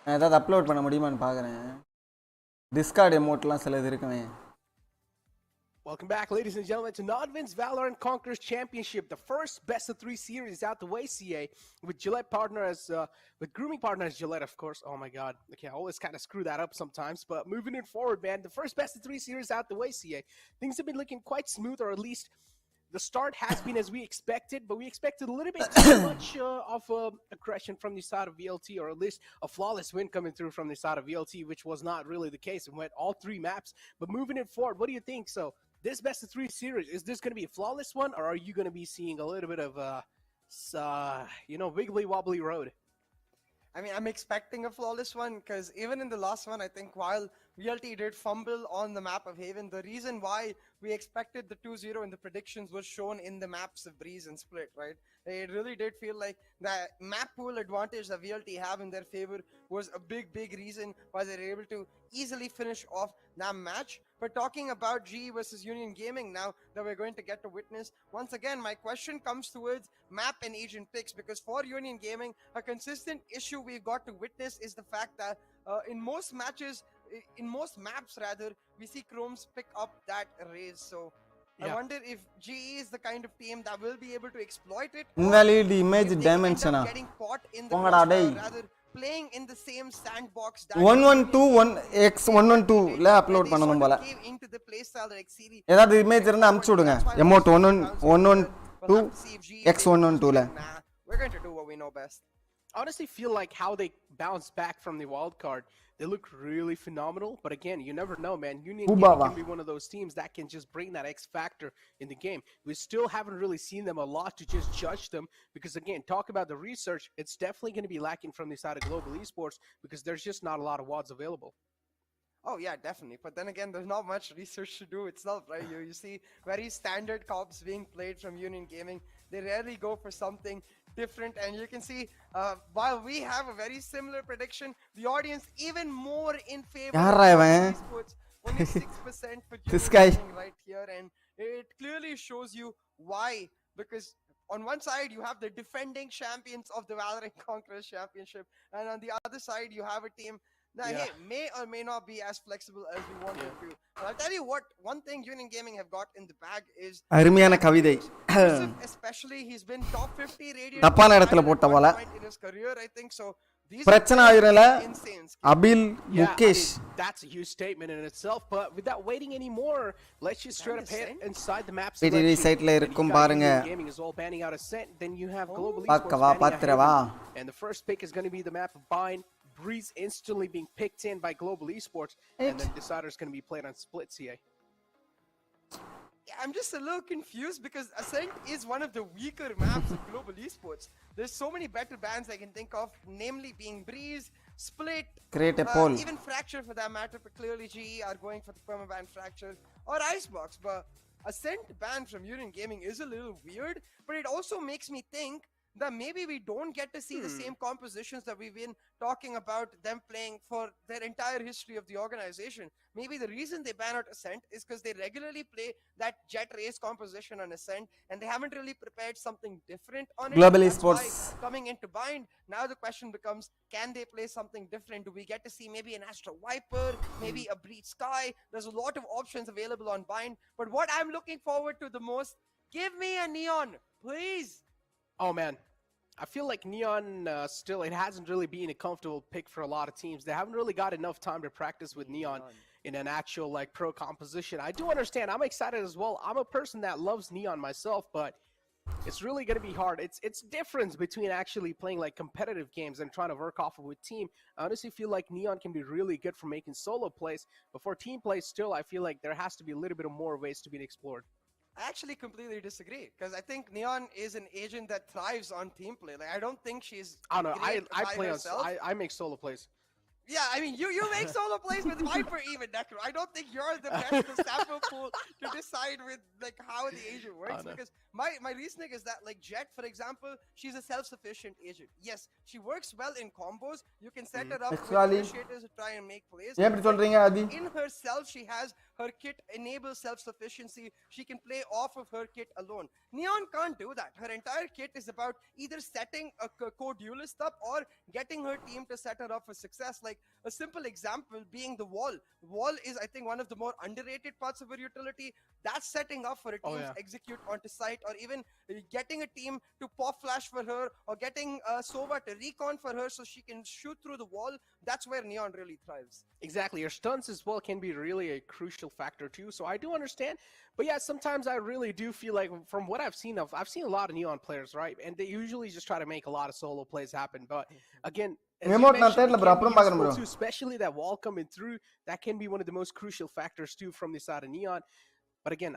நான் ஏதாவது அப்லோட் பண்ண முடியுமான்னு பார்க்குறேன். டிஸ்கார்ட் எமோட்லாம் சிலது இருக்குமே. Welcome back, ladies and gentlemen, to Nodvin's Valorant Conquerors Championship, the first best-of-3 series out the way, CA, with Gillette partner as, with grooming partner as Gillette, of course. Oh my God, okay, I always kind of screw that up sometimes, but moving it forward, man, the first best-of-3 series out the way, CA. Things have been looking quite smooth, or at least the start has been as we expected, but we expected a little bit too much of aggression from the side of VLT, or at least a flawless win coming through from the side of VLT, which was not really the case. It went all 3 maps, but moving it forward, what do you think? So, this best-of-3 series, is this going to be a flawless one, or are you going to be seeing a little bit of, wiggly-wobbly road? I mean, I'm expecting a flawless one because even in the last one, I think while VLT did fumble on the map of Haven, the reason why we expected the 2-0 in the predictions was shown in the maps of Breeze and Split, right? It really did feel like the map pool advantage that VLT have in their favor was a big reason why they were able to easily finish off that match. But talking about GE versus Union Gaming now that we're going to get to witness, once again, my question comes towards map and agent picks, because for Union Gaming, a consistent issue we've got to witness is the fact that in most maps rather, we see Chromes pick up that raise. So I wonder if GE is the kind of team that will be able to exploit it. Invalid image if they dimension. end up getting caught in the போங்கடா டேய். rather playing in the same sandbox that 112 X112 ல upload பண்ணனும் போல. came into the playstyle that Exceeli. ஏதாவது image இருந்தா அனுப்பிச்சு விடுங்க. Emote 112 X112 ல. We're going to do what we know best. I honestly feel like how they bounced back from the wild card, they look really phenomenal. But again, you never know, man. Union Gaming can be one of those teams that can just bring that X factor in the game. We still haven't really seen them a lot to just judge them because, again, talk about the research. It's definitely going to be lacking from the side of Global Esports because there's just not a lot of WADs available. Oh yeah, definitely. But then again, there's not much research to do itself, right? You see very standard comps being played from Union Gaming. They rarely go for something different, and you can see while we have a very similar prediction, the audience even more in favor of esports. Only 6% for Union Gaming right here, and it clearly shows you why. Because on one side you have the defending champions of the Valorant Conquerors Championship, and on the other side you have a team that may or may not be as flexible as we want it to. But I'll tell you what, one thing Union Gaming have got in the bag is அருமையான கவிதை. especially he's been top 50 radiant தப்பான இடத்துல போட்ட போல. in his career, I think so. பிரச்சனை ஆயிரல அபில் Mukesh. That's a huge statement in itself, but without waiting anymore, let's just straight up head inside the map. பிடி சைடுல இருக்கும் பாருங்க. Gaming is all banning out Ascent, then you have Global பாக்கவா பாத்துறவா. And the first pick is going to be the map of Bind. Breeze instantly being picked in by Global Esports, and then Decider is going to be played on Split, CA. Yeah, I'm just a little confused because Ascent is one of the weaker maps of Global Esports. There's so many better bans I can think of, namely being Breeze, Split, create a poll, even Fracture for that matter, but clearly GE are going for the permaban Fracture or Icebox. But Ascent ban from Union Gaming is a little weird, but it also makes me think that maybe we don't get to see the same compositions that we've been talking about them playing for their entire history of the organization. Maybe the reason they ban out Ascent is because they regularly play that Jet Race composition on Ascent, and they haven't really prepared something different on it. Global Esports coming into Bind, now the question becomes, can they play something different? Do we get to see maybe an Astro Viper, maybe a Breach Sky? There's a lot of options available on Bind, but what I'm looking forward to the most, give me a Neon, please. Oh man, I feel like Neon still, it hasn't really been a comfortable pick for a lot of teams. They haven't really got enough time to practice with Neon in an actual like pro composition. I do understand. I'm excited as well. I'm a person that loves Neon myself, but it's really going to be hard. It's difference between actually playing like competitive games and trying to work off of a team. I honestly feel like Neon can be really good for making solo plays, but for team plays still, I feel like there has to be a little bit of more ways to be explored. I actually completely disagree because I think Neon is an agent that thrives on team play. Like I don't think she's. I don't know. I play herself. I make solo plays. Yeah, I mean, you make solo plays with Viper even, Necro. I don't think you're the best the sample pool to decide with like how the agent works. Because my reasoning is that like Jet, for example, she's a self-sufficient agent. Yes, she works well in combos. You can set her up with initiators to try and make plays. In herself, she has her kit enables self-sufficiency. She can play off of her kit alone. Neon can't do that. Her entire kit is about either setting a co-duelist up or getting her team to set her up for success. Like a simple example being the wall. Wall is, I think, one of the more underrated parts of her utility. That's setting up for a team to execute onto site, or even getting a team to pop flash for her, or getting Sova to recon for her so she can shoot through the wall. That's where Neon really thrives. Exactly. Your stunts as well can be really a crucial factor too. So I do understand. But yeah, sometimes I really do feel like from what I've seen I've seen a lot of Neon players, right? And they usually just try to make a lot of solo plays happen. But again, especially that wall coming through, that can be one of the most crucial factors too from the side of Neon. But again,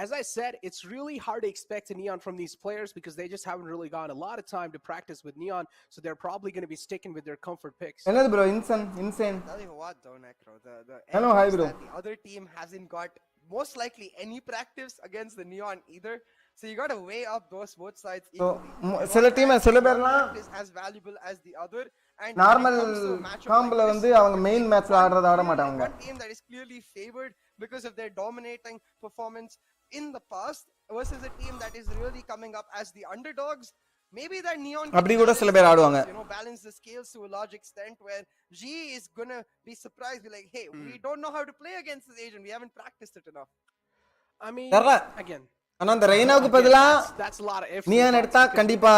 as I said, it's really hard to expect a Neon from these players because they just haven't really gotten a lot of time to practice with Neon, so they're probably going to be sticking with their comfort picks. Hello, bro. Insane. Tell you what, though, Necro, the hello, hi, bro. The other team hasn't got most likely any practice against the Neon either. So you got to weigh up both sides equally. So, team is as valuable as the other. And normal combo வந்து அவங்க main மேட்ச்ல ஆடுறத ஆட மாட்டாங்க. One team that is clearly favored because of their dominating performance in the past versus a team that is really coming up as the underdogs. Maybe that Neon அப்படி கூட சில பேர் ஆடுவாங்க. Balance the scales to a large extent where G is gonna be surprised, be like, hey, we don't know how to play against this agent. We haven't practiced it enough. I mean, again, ஆனா அந்த ரெய்னாவுக்கு பதிலா neon எடுத்தா கண்டிப்பா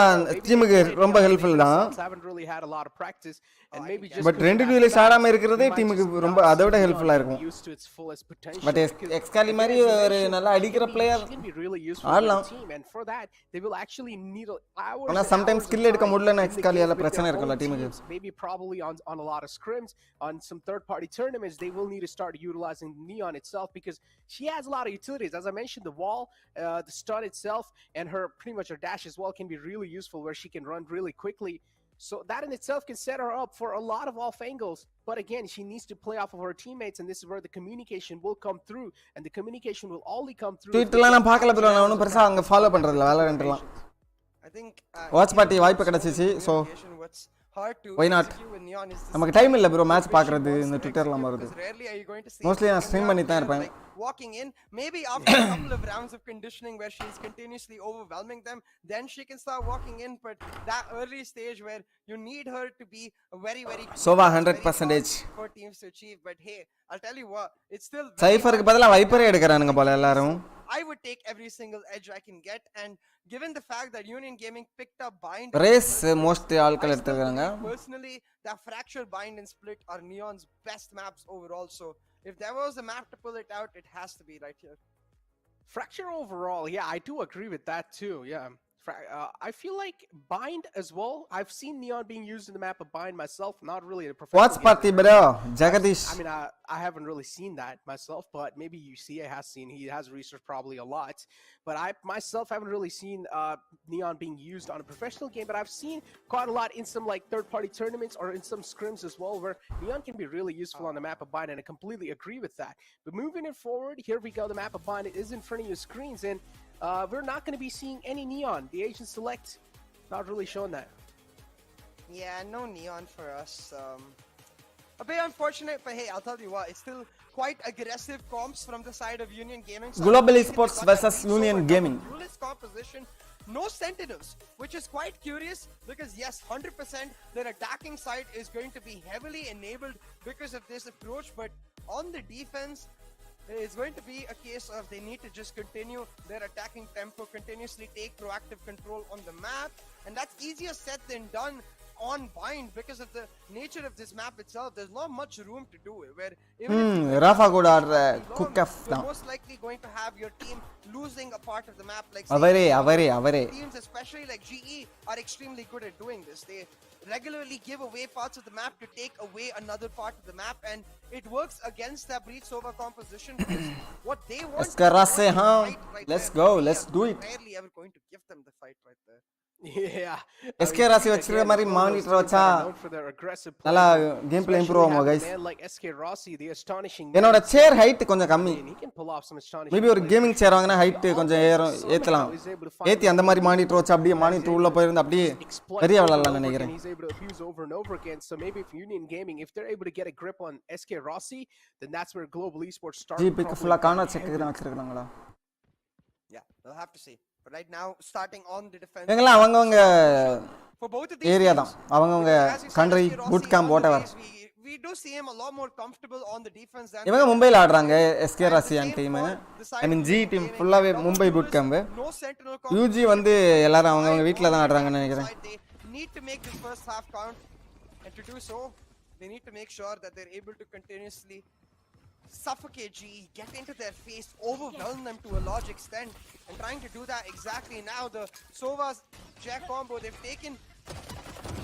டீமுக்கு ரொம்ப helpful தான். But ரெண்டு டியூலிஸ் ஆடாம இருக்கிறதே டீமுக்கு ரொம்ப அதோட ஹெல்ப்ஃபுல்லா இருக்கும். பட் எக்ஸ்காலி மாதிரி ஒரு நல்லா அடிக்கிற பிளேயர் ஆடலாம். ஆனா சம்டைம்ஸ் ஸ்கில் எடுக்க முடியலன்னா எக்ஸ்காலியால பிரச்சனை இருக்கும்ல டீமுக்கு. Maybe probably on a lot of scrims on some third party tournaments they will need to start utilizing Neon itself because she has a lot of utilities. As I mentioned, the wall, the stun itself, and her pretty much her dash as well can be really useful where she can run really quickly. So that in itself can set her up for a lot of off angles. But again, she needs to play off of her teammates, and this is where the communication will come through, and the communication will only come through. ட்வீட்ல நான் பார்க்கல bro, நான் ஒண்ணும் பெருசா அங்க follow பண்றது இல்ல Valorantலாம். I think watch party வாய்ப்பு கிடைச்சிச்சு. So why not? நமக்கு டைம் இல்ல bro மேட்ச் பார்க்கிறது இந்த ட்விட்டர்லாம் வருது. Mostly நான் ஸ்ட்ரீம் பண்ணி தான் இருப்பேன். Walking in, maybe after a couple of rounds of conditioning where she's continuously overwhelming them, then she can start walking in. But that early stage where you need her to be very Sova 100% for teams to achieve. But hey, I'll tell you what, it's still Cypherக்கு பதிலா வைப்பரே எடுக்கறானுங்க போல எல்லாரும். I would take every single edge I can get, and given the fact that Union Gaming picked up Bind, race most ஆட்கள் எடுத்துக்கறாங்க. Personally, that Fracture, Bind and Split are Neon's best maps overall. So if there was a map to pull it out, it has to be right here. Fracture overall, yeah, I do agree with that too. Yeah, I feel like Bind as well. I've seen Neon being used in the map of Bind myself, not really a professional. What's party bro? Jagadish. I mean, I haven't really seen that myself, but maybe UCA has seen. He has researched probably a lot. But I myself haven't really seen Neon being used on a professional game, but I've seen quite a lot in some like third-party tournaments or in some scrims as well, where Neon can be really useful on the map of Bind, and I completely agree with that. But moving it forward, here we go. The map of Bind is in front of your screens, and we're not going to be seeing any Neon. The Agent Select not really showing that. Yeah, no Neon for us. A bit unfortunate, but hey, I'll tell you what, it's still quite aggressive comps from the side of Union Gaming. So Khumbu Esports versus Union Gaming. Duelist composition, no Sentinels, which is quite curious because yes, 100% their attacking side is going to be heavily enabled because of this approach, but on the defense, it's going to be a case of they need to just continue their attacking tempo, continuously take proactive control on the map, and that's easier said than done on Bind because of the nature of this map itself. There's not much room to do it. Where even Rafa could cook off you're most likely going to have your team losing a part of the map. Like avare. Teams, especially like GE, are extremely good at doing this. They regularly give away parts of the map to take away another part of the map, and it works against that Breach Sova composition. What they want to right let's there. go, let's do it. Rarely ever going to give them the fight right there. Yeah. SK ராசி வச்சிருக்க மாதிரி monitor வச்சா நல்லா game play improve ஆகும் guys என்னோட சேர் height கொஞ்சம் கம்மி maybe ஒரு கேமிங் சேர் வாங்கினா ஹைட் கொஞ்சம் ஏற்றலாம் ஏற்றி அந்த மாதிரி மானிட்டர் வச்சு அப்படியே மானிட்டர் உள்ள போயிருந்து அப்படியே பெரிய விளாட்லாம் நினைக்கிறேன் ஜிபிக்கு ஃபுல்லாக கார்னர் செக் தான் வச்சிருக்காங்களா Yeah, we'll have to see. But right now, starting on the defense. எங்கெல்லாம் அவங்கவங்க For both of these area தான் அவங்கவங்க country boot camp whatever we do see him a lot more comfortable on the defense than இவங்க மும்பைல ஆடுறாங்க எஸ்கே ராசியான் team I mean G team ஃபுல்லாவே மும்பை பூட் கேம்ப் யூஜி வந்து எல்லாரும் அவங்கவங்க வீட்ல தான் ஆடுறாங்கன்னு நினைக்கிறேன் need to make this first half count and to do so they need to make sure that they're able to continuously suffocate GE, get into their face, overwhelm them to a large extent, and trying to do that exactly now. The Sova's Jack combo, they've taken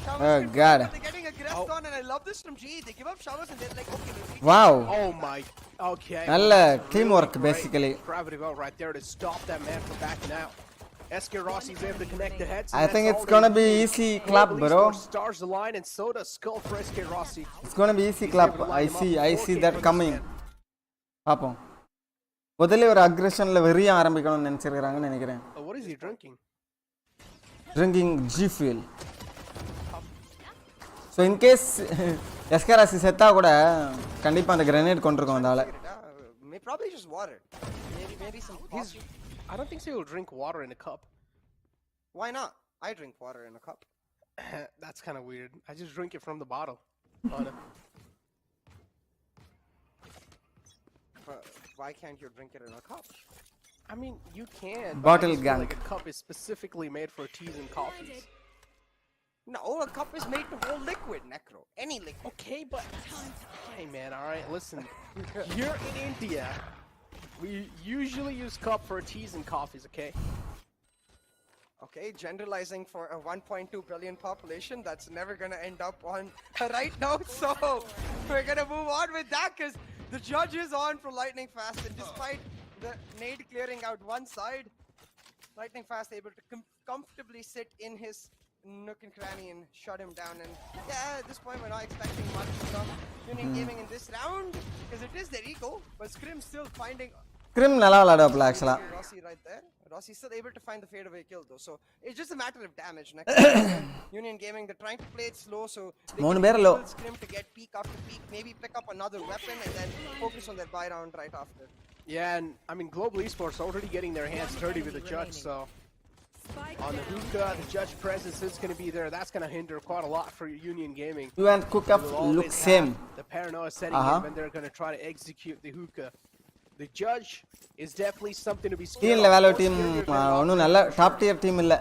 showers. Oh god. They're getting aggressed on, and I love this from GE. They give up showers and they're like, okay. Wow. Oh my. Okay. நல்ல team work basically. Gravity well right there to stop that man from backing out. SK Rossi's able to connect the heads. I think it's gonna be easy clap, bro. Stars the line, and so does Skull for SK Rossi. It's gonna be easy clap. I see that coming. பாப்போம் முதல்ல ஒரு அக்ரெஷன்ல வெறிய ஆரம்பிக்கணும்னு நினைச்சிருக்காங்கன்னு நினைக்கிறேன் What is he drinking? Drinking G fuel. So in case எஸ்கராசி செத்தா கூட கண்டிப்பா அந்த grenade கொண்டிருக்கோம் அந்த ஆளை Probably just water. Maybe some coffee. I don't think so he'll drink water in a cup. Why not? I drink water in a cup. That's kind of weird. I just drink it from the bottle. Why can't you drink it in a cup? I mean, you can. Bottle gang. Like a cup is specifically made for teas and coffees. No, a cup is made to hold liquid, Necro. Any liquid. Okay, but hey, man. All right, listen. You're in India. We usually use cup for teas and coffees. Okay. Okay, generalizing for a 1.2 billion population, that's never gonna end up on the right note. So we're gonna move on with that because the judge is on for Lightning Fast, and despite the nade clearing out one side, Lightning Fast able to comfortably sit in his nook and cranny and shut him down. And yeah, at this point we're not expecting much from Union Gaming in this round because it is their ego, but Scrim still finding. Scrim நல்லா விளையாடுவாப்ல actually. Rossi right there. Rossi's still able to find the fadeaway kill though, so it's just a matter of damage. Next Union Gaming, they're trying to play it slow, so they can low. Scrim to get peak after peak, maybe pick up another weapon and then focus on their buy round right after. Yeah, and I mean Global Esports already getting their hands dirty with the judge, so on the hookah, the judge presence is going to be there. That's going to hinder quite a lot for Union Gaming. You and cook up look same. The paranoia setting in when they're going to try to execute the hookah. The judge is definitely something to be scared of. Team level team ஒன்னும் நல்ல top tier team இல்ல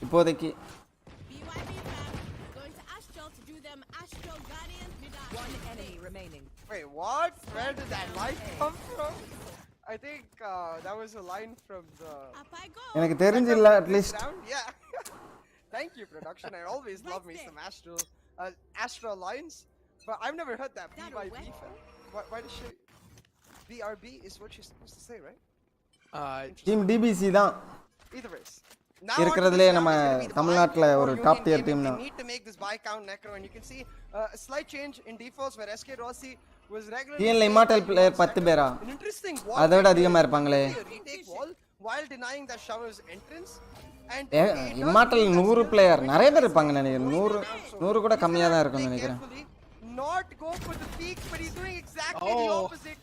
இப்போதைக்கு Wait, what? Where did that line come from? I think that was a line from the எனக்கு தெரிஞ்சு இல்ல at least. Yeah. Thank you production. I always love me some Astro lines, but I've never heard that B by B. Why does she BRB is what she's supposed to say, right? Team DBC தான் Either ways. இருக்குறதுலயே நம்ம தமிழ்நாட்டுல ஒரு top tier team தான். Need to make this buy count Necro, and you can see a slight change in defaults where SK Rossi was regularly டீம்ல immortal player 10 பேரா அதோட அதிகமா இருப்பாங்களே while denying that shower's entrance and immortal 100 player நிறைய பேர் இருப்பாங்க நினைக்கிறேன் 100 கூட கம்மியா தான் இருக்கும்னு நினைக்கிறேன் not go for the peak, but he's doing exactly the opposite.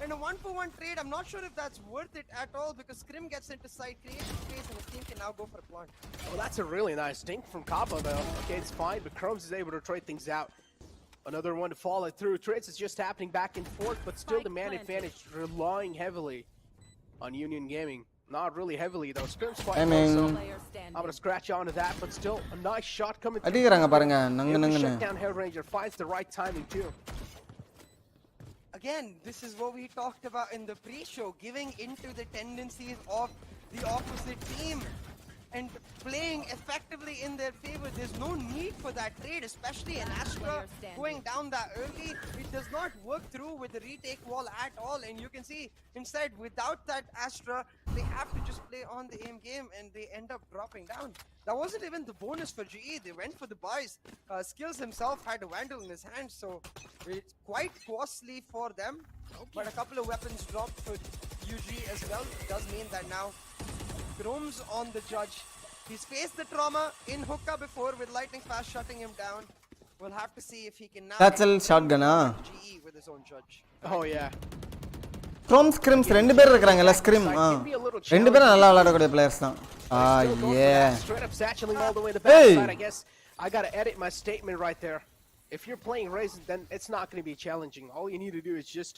In a 1-for-1 trade, I'm not sure if that's worth it at all because Scrim gets into side, creates space, and his team can now go for a plant. Well, that's a really nice dink from Kappa, though. Okay, it's fine, but Chromes is able to trade things out. Another one to follow through. Trades is just happening back and forth, but still the man advantage relying heavily on Union Gaming. Not really heavily, though. Scrim's quite close, so I'm going to scratch onto that, but still a nice shot coming through. The shutdown Hair Ranger finds the right timing, too. Again, this is what we talked about in the pre-show, giving into the tendencies of the opposite team. and playing effectively in their favor. There's no need for that trade, especially an Astra going down that early. It does not work through with the retake wall at all, and you can see instead without that Astra, they have to just play on the aim game and they end up dropping down. That wasn't even the bonus for GE. They went for the buys. Skills himself had a Vandal in his hand, so it's quite costly for them. But a couple of weapons dropped for UG as well. It does mean that now Chrome's on the judge. He's faced the trauma in hookah before with lightning fast shutting him down. We'll have to see if he can now That's a shotgun, GE with his own judge. Oh yeah. Chrome Scrims ரெண்டு பேர் இருக்காங்கல ஸ்கிரிம் ரெண்டு பேரும் நல்லா விளையாடக்கூடிய players தான் yeah straight up satcheling all the way to the backside. I guess I got to edit my statement right there. If you're playing Raisin, then it's not going to be challenging. All you need to do is just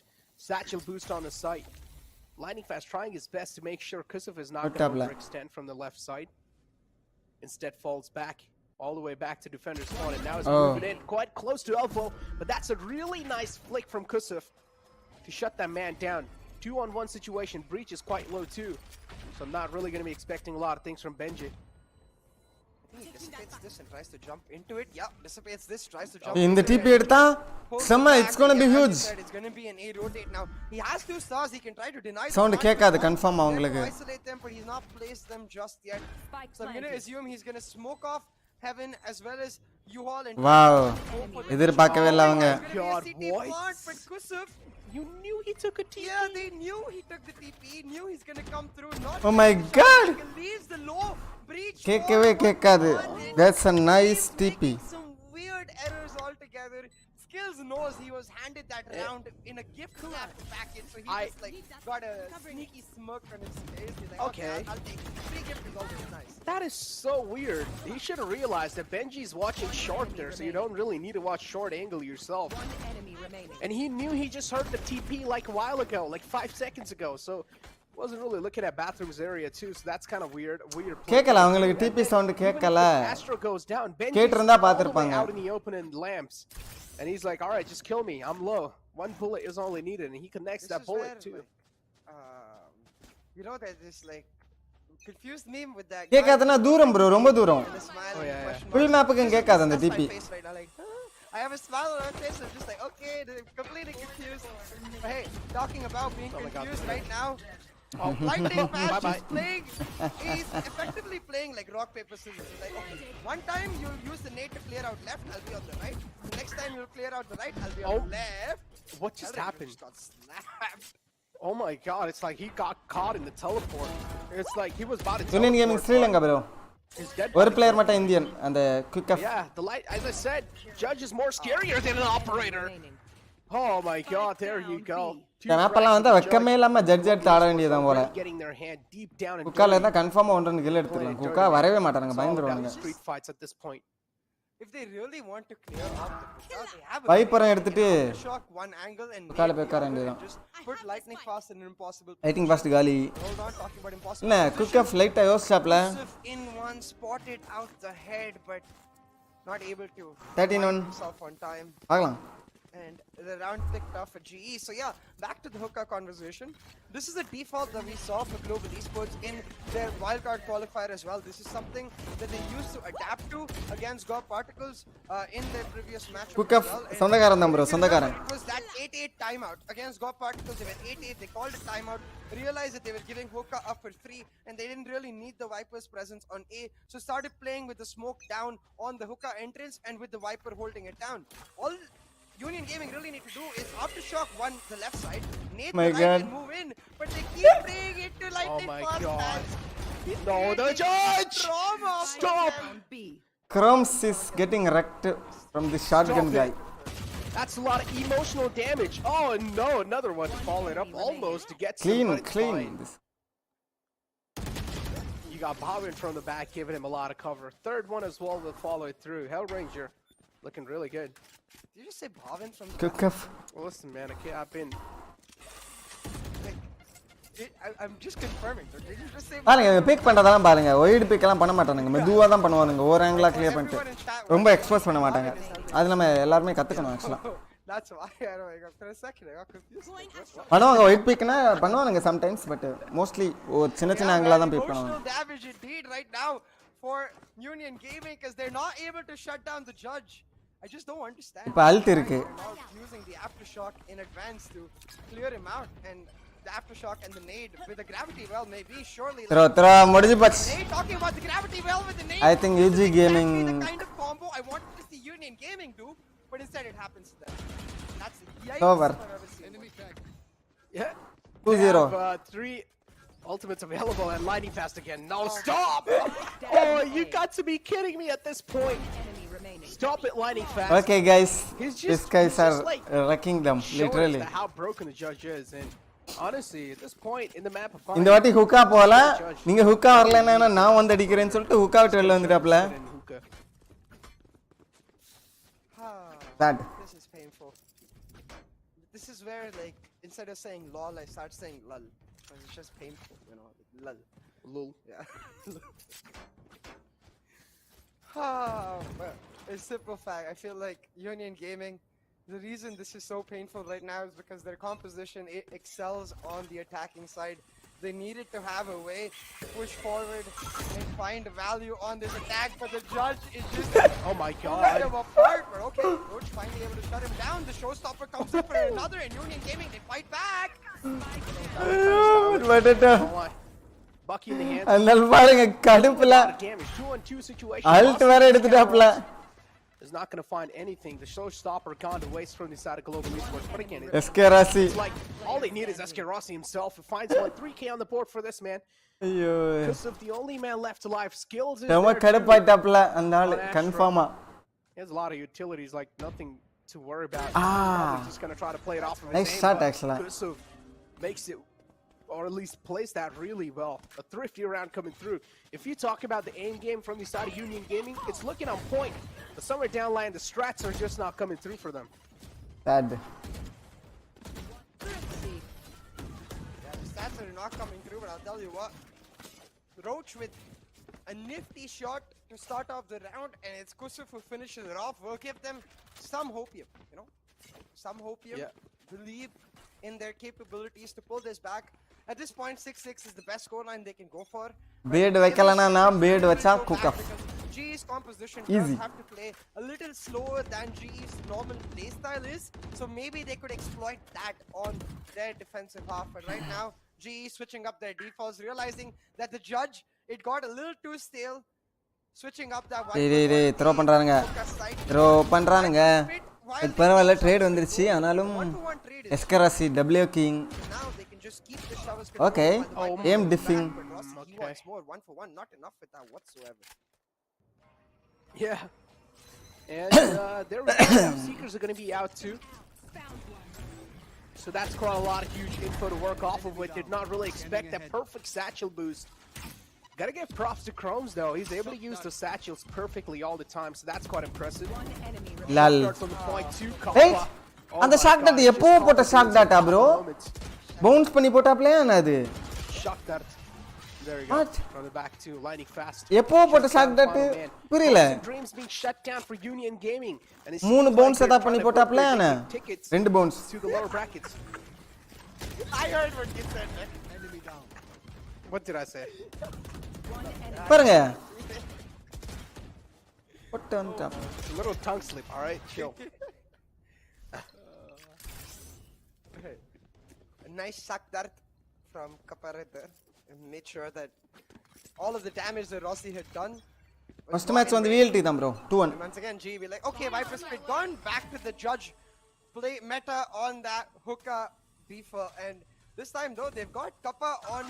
satchel boost on the site. Lightning Fast trying his best to make sure Kusuf is not going to overextend from the left side. Instead falls back all the way back to defender's spawn, and now he's moving in quite close to elbow. But that's a really nice flick from Kusuf to shut that man down. 2-on-1 situation. Breach is quite low too, so I'm not really going to be expecting a lot of things from Benji. I think he dissipates this and tries to jump into it. Yeah, dissipates this, tries to jump in the TP எடுத்தா செம்ம it's going to be huge. It's going to be an A rotate now. He has 2 stars. He can try to deny sound கேட்காது confirm அவங்களுக்கு isolate them, but he's not placed them just yet. So I'm going to assume he's going to smoke off Heaven as well as U-Haul and wow எதிர்பார்க்கவே இல்ல அவங்க God, what? But Kusuf, you knew he took a TP. yeah, they knew he took the TP. Knew he's going to come through. Not oh my god leaves the low breach. கேட்கவே கேட்காது that's a nice TP. Some weird errors altogether. Skills knows he was handed that round in a gift wrap back in, so he just like got a sneaky smirk on his face. He's like, okay, I'll take it. Free gift is always nice. That is so weird. He should have realized that Benji's watching short there, so you don't really need to watch short angle yourself. And he knew he just heard the TP like a while ago, like 5 seconds ago, so wasn't really looking at bathrooms area too, so that's kind of weird. கேக்கல அவங்களுக்கு TP sound கேக்கல Astro goes down. Benji கேட்டிருந்தா பாத்திருப்பாங்க out in the open in lamps, and he's like, all right, just kill me, I'm low. One bullet is all he needed, and he connects that bullet too. You know that this like confused me with that guy. கேக்காதனா தூரம் bro ரொம்ப தூரம் full map க்கு கேக்காத அந்த TP. I have a smile on my face. I'm just like, okay, completely confused. But hey, talking about being confused right now. Lightning Fast is playing. He's effectively playing like rock paper scissors. Like, okay, one time you'll use the nade to clear out left, I'll be on the right. The next time you'll clear out the right, I'll be on the left. What just happened? Oh my god, it's like he got caught in the teleport. It's like he was about to Union Gaming Sri Lanka bro. ஒரு player மட்டும் Indian அந்த குயிக் ஆஃப் yeah the light, as I said, Judge is more scarier than an operator. Oh my god, there you go. மேப்பெல்லாம் வந்து வெக்கமே இல்லாம judge எடுத்து ஆட வேண்டியதான் போல குக்கால இருந்தா கன்ஃபார்மா 1 கில் எடுத்துடலாம் குக்கா வரவே மாட்டாங்க பயந்துருவாங்க street fights at this point. If they really want to clear off the Kuka, they have வைப்பரம் எடுத்துட்டு shock one angle and குக்கால போய் உட்கார வேண்டியதான் just put lightning fast and impossible. Lighting fast காலி Hold on, talking about impossible. இல்ல cook off லைட்டா யோசிச்சாப்ல In one spotted out the head but not able to 13-1 himself on time. பார்க்கலாம் And the round picked off for GE. So yeah, back to the hookah conversation. This is a default that we saw for Global Esports in their wildcard qualifier as well. This is something that they used to adapt to against God Particles in their previous match. Cook off, சொந்தக்காரன் தான் bro, சொந்தக்காரன். It was that 8-8 timeout against God Particles. They went 8-8. They called it timeout. Realized that they were giving hookah up for free, and they didn't really need the Viper's presence on A. So started playing with the smoke down on the hookah entrance and with the Viper holding it down. All Union Gaming really need to do is aftershock one the left side, nade the right and move in, but they keep playing it to lightning fast. Oh my god. No, the judge! Trauma. Stop! Crumbs is getting wrecked from the shotgun guy. That's a lot of emotional damage. Oh no, another one falling up almost to get clean. You got Bhavin from the back giving him a lot of cover. Third one as well to follow it through. Hellranger looking really good. Did you just say Bhavin from the Cook back? off. Well, listen, man, I've been... I'm just confirming. Did you just say பாருங்க big பண்றதெல்லாம் பாருங்க white big எல்லாம் பண்ண மாட்டானுங்க மெதுவா தான் பண்ணுவானுங்க ஒரு ஆங்கிளா கிளியர் பண்ணிட்டு ரொம்ப எக்ஸ்போஸ் பண்ண மாட்டாங்க அது நம்ம எல்லாரும் கத்துக்கணும் actually That's why I don't know. For a second, I got confused. பண்ணுவாங்க ஒயிட் பிக்னா பண்ணுவானுங்க சம்டைம்ஸ் பட் மோஸ்ட்லி ஒரு சின்ன சின்ன ஆங்கிளா தான் பிக் பண்ணுவாங்க. Emotional damage indeed right now for Union Gaming because they're not able to shut down the judge. I just don't understand. இப்ப Alt இருக்கு. Using the aftershock in advance to clear him out and the aftershock and the nade with the gravity well maybe surely. Throw முடிஞ்சு போச்சு. Nade talking about the gravity well with the nade. I think UG Gaming the kind of combo I wanted to see Union Gaming do, but instead it happens to them. That's over. Enemy tag. Yeah. 2-0. 3 ultimates available and lightning fast again. No, stop! Oh, you got to be kidding me at this point. Enemy remaining. Stop it, lightning fast. Okay guys, He's just- these guys he's are just like wrecking them Showing literally. us how broken the judge is, and honestly, at this point in the map of இந்த வாட்டி ஹுக்கா போல நீங்க ஹுக்கா வரலன்னா நான் வந்து அடிக்கிறேன்னு சொல்லிட்டு ஹுக்கா விட்டு வெளில வந்துட்டாப்ல. That This is painful. This is where like instead of saying lol I start saying lul because it's just painful, you know, lul. Lul. Yeah. But it's simple fact. I feel like Union Gaming, the reason this is so painful right now is because their composition excels on the attacking side. They needed to have a way to push forward and find value on this attack, but the judge is just Oh my pulling god. them apart. But okay, Coach finally able to shut him down. The showstopper comes up for another, and Union Gaming they fight back. வடடா Bucky in the hand. அந்த பாருங்க கடுப்புல Damage. 2-on-2 situation. Alt வேற எடுத்துட்டாப்ல. Is not going to find anything. The showstopper gone to waste from the side of Global Esports. But again, எஸ்கராசி it's like all they need is SK Rossi himself. He finds 3K on the board for this man. ஐயோ Because of the only man left alive, skills is நம்ம there too. கடுப்பாயிட்டாப்ல அந்த ஆளு கன்ஃபார்மா. He has a lot of utilities, like nothing to worry about. Ah. Probably just going to try to play it off of his Nice aim, shot, but actually. Kusuv makes it, or at least plays that really well. A thrifty round coming through. If you talk about the aim game from the side of Union Gaming, it's looking on point. But somewhere down line, the strats are just not coming through for them. Bad. Yeah, the stats are not coming through, but I'll tell you what. Roach with a nifty shot to start off the round, and it's Kusuf who finishes it off. Will give them some hopium, you know? Some hopium. Yeah. Believe in their capabilities to pull this back. At this point, 6-6 is the best scoreline they can go for. பேட் வைக்கலனா நான் பேட் வச்சா cook off. GE's composition Easy. does have to play a little slower than GE's normal playstyle is, so maybe they could exploit that on their defensive half. But right now, GE switching up their defaults, realizing that the judge, it got a little too stale, switching up that one. டேய் throw பண்றானுங்க. Throw பண்றானுங்க. இது பரவாயில்ல trade வந்துருச்சு ஆனாலும் எஸ்கராசி W king. Now they can just keep the showers. Okay. Aim diffing. He wants more 1-for-1, not enough with that whatsoever. Yeah. And there we go. Seekers are going to be out too. So that's quite a lot of huge info to work off of. Did not really expect that perfect satchel boost. Gotta give props to Chromes though. He's able to use the satchels perfectly all the time, so that's quite impressive. One enemy remaining. Lal. Starts on the point two. Hey, Oh அந்த my shot God, that எப்போ just போட்ட caught shot the தட்டா bro? moments. Bounce பண்ணி போட்டாப்ல அது. Shock dart. There you go. What? From the back two, lightning fast. எப்போ போட்ட shot that புரியல. Dreams being shut down for Union Gaming. And it மூணு seems பவுன்ஸ் like அத they're பண்ணி trying to book போட்டாப்ல their انا. tickets ரெண்டு bounce. to the lower brackets. I heard what you said, man. Enemy down. What did I say? One enemy. பாருங்க. போட்டு வந்துட்டா. A little tongue slip, all right? Chill. A nice sack dart from Kapare there, and made sure that all of the damage that Rossi had done. First match வந்து VLT தான் bro 2-1. Once again, G be like, okay, Viper Spit gone back to the judge. Play meta on that hookah beefer, and this time though they've got Kappa on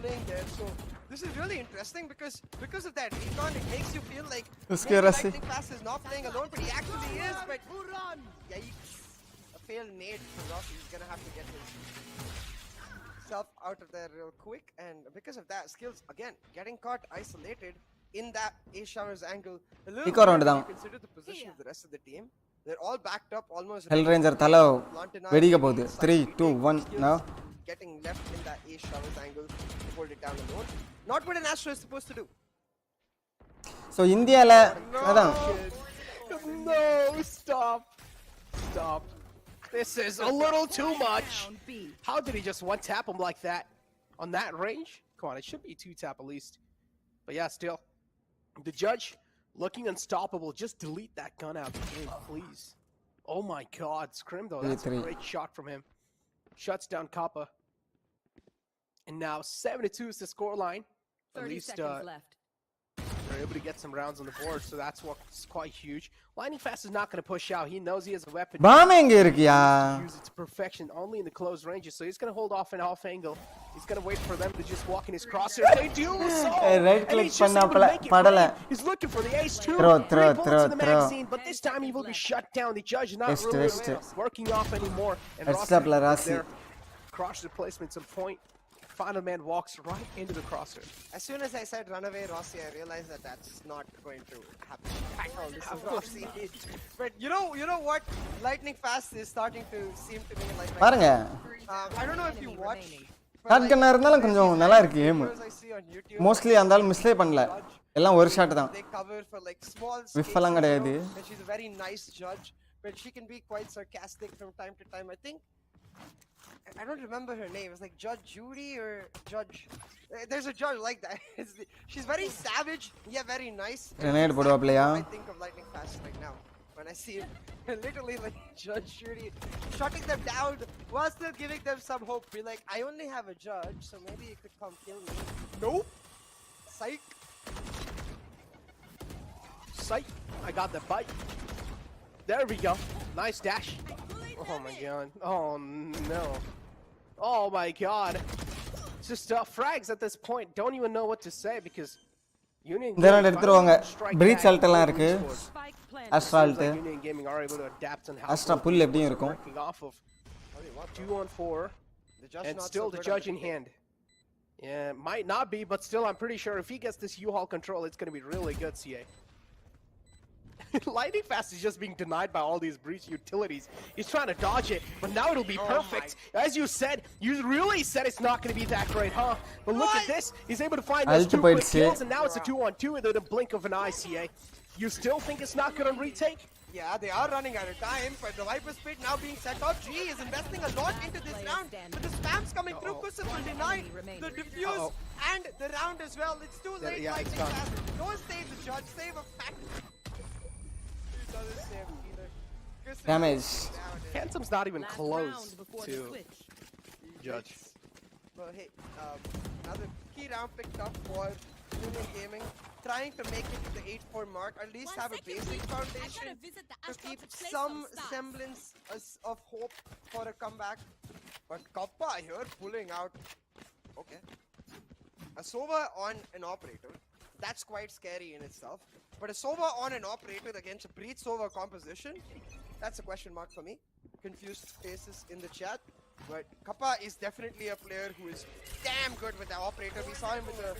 playing there. So this is really interesting because of that recon, it makes you feel like maybe Lightning Fast is not playing alone, but he actually is. But yikes, a failed nade for Rossi. He's gonna have to get himself out of there real quick, and because of that, skills again getting caught isolated in that A showers angle. A little Pick around down. Consider the position of the rest of the team. They're all backed up almost. Hell ranger தல வெடிக்க போகுது 3 2 1 now. Getting left in that A showers angle to hold it down alone. Not what an Astro is supposed to do. So இந்தியால அதான் No, stop. Stop. This is a little too much. Down B. How did he just one tap him like that on that range? Come on, it should be 2-tap at least. But yeah, still, the judge looking unstoppable. Just delete that gun out of the game, please. Oh my God, Scrim though, that's a 3-3. great shot from him. Shuts down Kappa. And now 7-2 is the scoreline. At 30 least seconds left. they're able to get some rounds on the board, so that's what's quite huge. Lightning Fast is not going to push out. He knows he has a weapon. Bomb எங்க இருக்கியா Use it to perfection only in the close ranges, so he's going to hold off an off angle. He's going to wait for them to just walk in his crosshairs. They do so! right And click he's just able to பண்ணா make it படல. rain. He's looking for the ace too. Throw, 3 throw, bullets throw, in the throw. magazine, but this time he will be shut down. The judge is not West, really west. working off anymore. And Heads Rossi up, La Rossi. there. Cross replacements on point. Final man walks right into the crosser. As soon as I said runaway Rossi, I realized that that's not going to happen. This is Rossi. But you know what? Lightning Fast is starting to seem to me like. பாருங்க I don't know if you Enemy watch. remaining. but shot கன்னா இருந்தாலும் கொஞ்சம் நல்லா இருக்கு aim videos I see on YouTube, mostly அந்தாலும் மிஸ்லே பண்ணல எல்லாம் ஒரு ஷாட் தான் they cover for like small Whiff எல்லாம் spaces, கிடையாது. and she's a very nice judge, but she can be quite sarcastic from time to time. I don't remember her name. It's like Judge Judy or Judge. There's a judge like that. She's very savage, yeah, very nice. Grenade போடுவாப்லையா? I think of Lightning Fast right now when I see it. Literally like Judge Judy shutting them down while still giving them some hope. Be like, I only have a judge, so maybe you could come kill me. Nope. Psych. Sight. I got the bite. There we go. Nice dash. Oh my God. Oh no. Oh my God. Just frags at this point. Don't even know what to say because Union இந்த round எடுத்துருவாங்க strike breach back. Alt எல்லாம் இருக்கு Spike planted. அஸ்ட்ரால்ட் Seems like Union Gaming are able to adapt and how Astra pull எப்படியும் இருக்கும். working off of 2-on-4 The judge and not still so the good judge on in hand. Yeah, might not be, but still I'm pretty sure if he gets this U-Haul control, it's going to be really good, CA. Lightning Fast is just being denied by all these breach utilities. He's trying to dodge it, but now it'll be perfect. As you said, you really said it's not going to be that great, huh? But look at this. He's able to find those 2 quick kills, and now it's a 2-on-2 within a blink of an eye, CA. You still think it's not good on retake? Yeah, they are running out of time, but the Viper Spit now being set off. G is investing a lot into this round, but the spam's coming through. Kusum will deny the defuse and the round as well. It's too late. Yeah, it's Lightning gone. Fast. Don't save the judge, save a fact. He doesn't save either. Kusum Damage. is down and- Phantom's not even Last close round before the to switch. judge. Well, hey, another key round picked up for Union Gaming, trying to make it to the 8-4 mark, at least have a basic foundation to keep some semblance of hope for a comeback. But Kappa here pulling out. Okay. A Sova on an operator. That's quite scary in itself. But a Sova on an operator against a Breach Sova composition, that's a question mark for me. Confused faces in the chat. But Kappa is definitely a player who is damn good with the operator. We saw him with the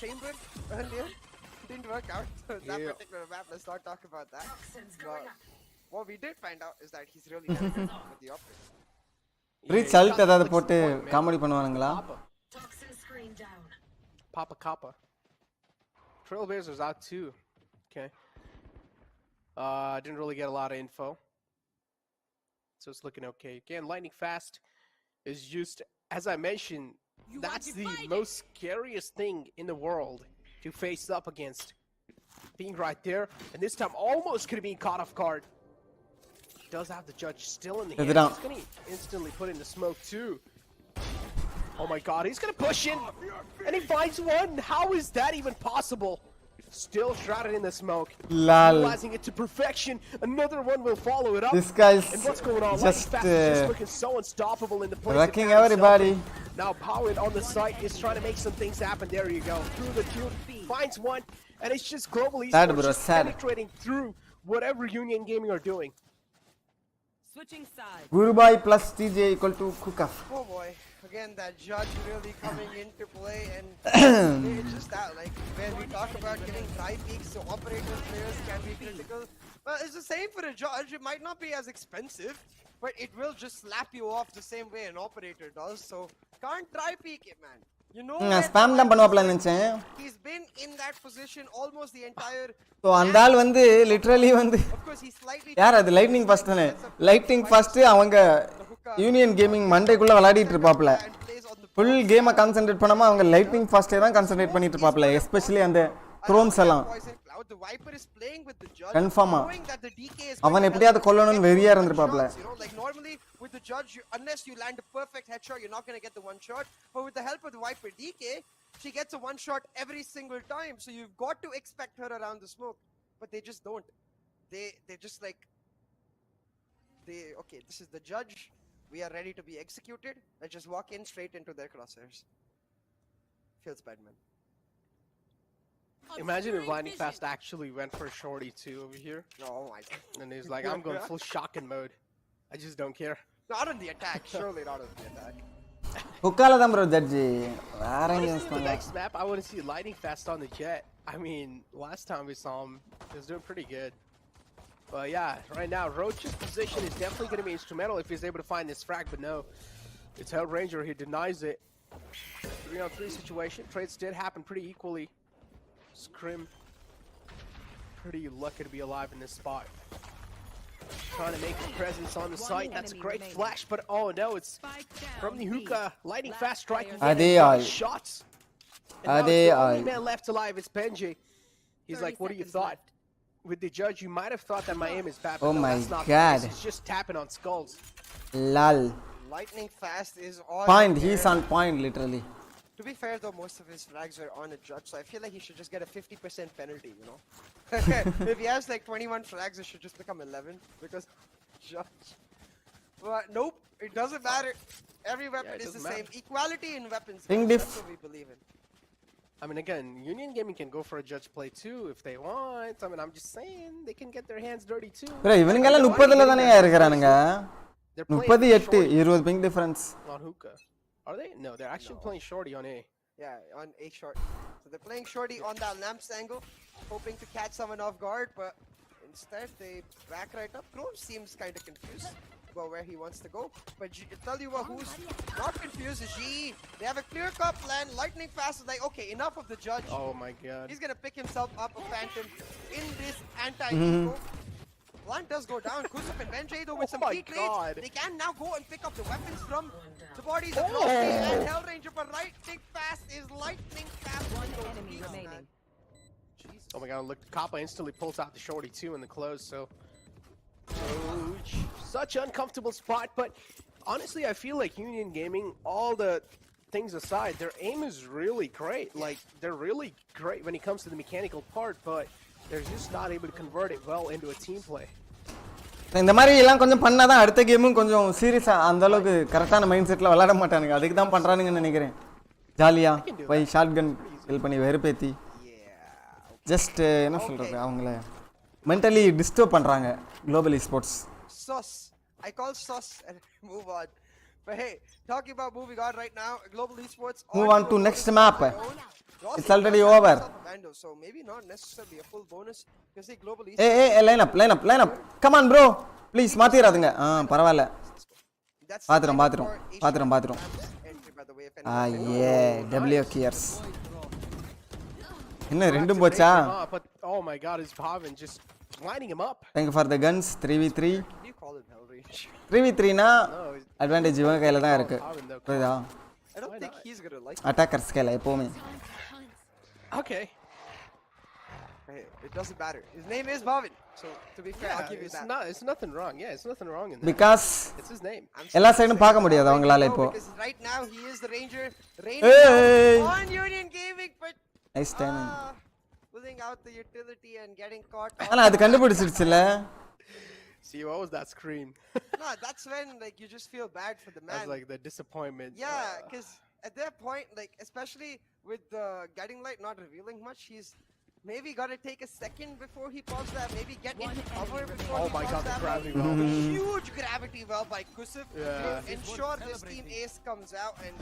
chamber earlier. Didn't work out. That particular map, let's not talk about that. But what we did find out is that he's really damn good with the operator. Breach Alt ஏதாவது போட்டு comedy பண்ணுவானுங்களா Papa Kappa. Trailblazers out too. Okay. Didn't really get a lot of info. So it's looking okay. Again, Lightning Fast is used, as I mentioned, that's the most scariest thing in the world to face up against. Being right there, and this time almost could have been caught off guard. Does have the judge still in the hand. He's going to instantly put in the smoke too. Oh my God, he's going to push in, and he finds one. How is that even possible? Still shrouded in the smoke. Lol. Utilizing it to perfection. Another one will follow it up. This guy's And what's going on? just, Lightning Fast is just looking so unstoppable in the place. wrecking everybody. Now Powered on the site is trying to make some things happen. There you go. Through the tube, finds one, and it's just global Sad, esports bro, just sad. penetrating through whatever Union Gaming are doing. Switching sides. Gurubai plus TJ equal to Kukaf. Oh boy. Again, that judge really coming into play, and it's just that, like, when we talk about getting dry peaks, so operator players can be critical. Well, it's the same for a judge. It might not be as expensive, but it will just slap you off the same way an operator does. So, can't dry peak it, man. You know, நான் spam தான் பண்ணுவாப்ல நினைச்சேன். he's been in that position almost the entire. So அந்த ஆள் வந்து literally வந்து Of course, he's slightly. யார் அது lightning fast தானே? லைட்னிங் ஃபாஸ்ட் அவங்க யூனியன் கேமிங் மண்டேக்குள்ள விளையாடிட்டு இருப்பாப்ல. ஃபுல் கேமை கான்சென்ட்ரேட் பண்ணாம அவங்க லைட்னிங் ஃபாஸ்டே தான் கான்சென்ட்ரேட் பண்ணிட்டு இருப்பாப்ல. எஸ்பெஷலி அந்த க்ரோம்ஸ் எல்லாம். The Viper is playing with the judge. கன்ஃபார்மா. Knowing that the DK is அவன் எப்படியாவது கொல்லணும்னு வெறியா இருந்திருப்பாப்ல. You know, like normally with the judge, unless you land a perfect headshot, you're not going to get the one shot. But with the help of the Viper DK, she gets a one shot every single time. So you've got to expect her around the smoke. But they just don't. They're just like, okay, this is the judge. We are ready to be executed. Let's just walk in straight into their crosshairs. Feels bad, man. Imagine if Lightning Fast actually went for shorty too over here. Oh my god. And he's like, I'm going full shotgun mode. I just don't care. Not on the attack. Surely not on the attack. ஹுக்கால தான் bro judge. வேற எங்க use Honestly, the பண்ணல. next map, I want to see Lightning Fast on the jet. I mean, last time we saw him, he was doing pretty good. But yeah, right now, Roach's position is definitely going to be instrumental if he's able to find this frag. But no, it's Hell Ranger. He denies it. 3-on-3 situation. Trades did happen pretty equally. Scrim, pretty lucky to be alive in this spot. Trying to make his presence on the site. That's a great flash, but oh no, it's from the hookah. Lightning Fast striking. Ade all. Shots. Ade the all. only man left alive is Benji. He's like, what do you thought? With the judge, you might have thought that my aim is bad, but Oh no, my that's not God. the case. He's just tapping on skulls. Lol. Lightning Fast is on. Point. there. He's on point literally. To be fair though, most of his flags are on a judge, so I feel like he should just get a 50% penalty, you know? If he has like 21 flags, it should just become 11, because judge. But nope, it doesn't matter. Every weapon it is the doesn't same. Equality in weapons. Ping guys, diff. That's what we believe in. I mean, again, Union Gaming can go for a judge play too if they want. I mean, I'm just saying they can get their hands dirty too. Bro இவனுங்க எல்லாம் 30ல தானே இருக்கிறானுங்க. They're playing 38 shorty 20 ping difference. on hookah. Are they? No, they're actually playing shorty on A. Yeah, on A short. So they're playing shorty on that lamps angle, hoping to catch someone off guard, but instead they back right up. Chrome seems kind of confused about where he wants to go. But tell you what, who's not confused is GE. They have a clear-cut plan. Lightning Fast is like, okay, enough of the judge. Oh my god. He's gonna pick himself up a phantom in this anti-eco. One does go down. Kuzuf and Benjay though with some my key trades. God. They can now go and pick up the weapons from the bodies of Lofty and Hell Ranger, but Lightning Fast is Lightning Fast. One enemy remaining. Oh my god, look, Kappa instantly pulls out the shorty too in the close, so Ouch. Such uncomfortable spot, but honestly I feel like Union Gaming, all the things aside, their aim is really great. Like, they're really great when it comes to the mechanical part, but they're just not able to convert it well into a team play. இந்த மாதிரி எல்லாம் கொஞ்சம் பண்ணாதான் அடுத்த கேமும் கொஞ்சம் சீரியஸா அந்த அளவுக்கு கரெக்டான மைண்ட் செட்ல விளையாட மாட்டானுங்க. அதுக்கு தான் பண்றானுங்கன்னு நினைக்கிறேன். ஜாலியா போய் ஷாட்கன் கில் பண்ணி வெறுப்பேத்தி ஜஸ்ட் என்ன சொல்றது அவங்கள மென்டலி டிஸ்டர்ப் பண்றாங்க global esports. Sus. I call sus and move on. But hey, talking about moving on right now, Global Esports Move on to next map. It's already over. So maybe not necessarily a full bonus because the Global Hey, Esports. line up. Come on bro. Please மாத்திராதீங்க. பரவாயில்லை. பாத்துறோம். W Gears. என்ன ரெண்டும் போச்சா? But oh my god, is Bhavin just lining him up. Thank you for the guns. 3v3. What do you call it, Hellrage? 3v3 னா advantage இவங்க கையில தான் இருக்கு. புரியுதா? I don't think he's gonna like it. Attackers கையில எப்பவுமே. Okay. Hey, it doesn't matter. His name is Bhavin. So to be fair, I'll give you that. It's nothing wrong. Yeah, it's nothing wrong in that. Because It's his name. எல்லா சைடும் பார்க்க முடியாது அவங்களால இப்போ. Because right now he is the Ranger. Hey! On Union Gaming, but nice timing. pulling out the utility and getting caught. ஆனா அது கண்டுபிடிச்சிடுச்சுல. See, what was that scream? No, that's when like you just feel bad for the man. That's like the disappointment. Yeah, because at that point, like especially with the guiding light not revealing much, he's maybe gotta take a second before he pops that. Maybe get into cover before Oh he my pops god, the that. gravity well. Huge gravity well by Kusuf Yeah. to ensure this team ace comes out, and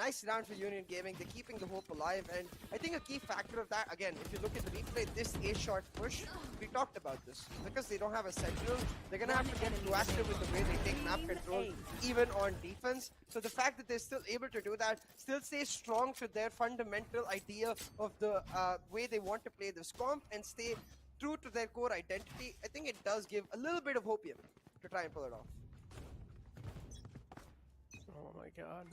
nice round for Union Gaming. They're keeping the hope alive, and I think a key factor of that, again, if you look at the replay, this A-shot push, we talked about this. Because they don't have a sentinel, they're gonna have to get proactive with the way they take map control, even on defense. So the fact that they're still able to do that, still stay strong to their fundamental idea of the way they want to play this comp, and stay true to their core identity, I think it does give a little bit of hopium to try and pull it off. Oh my god.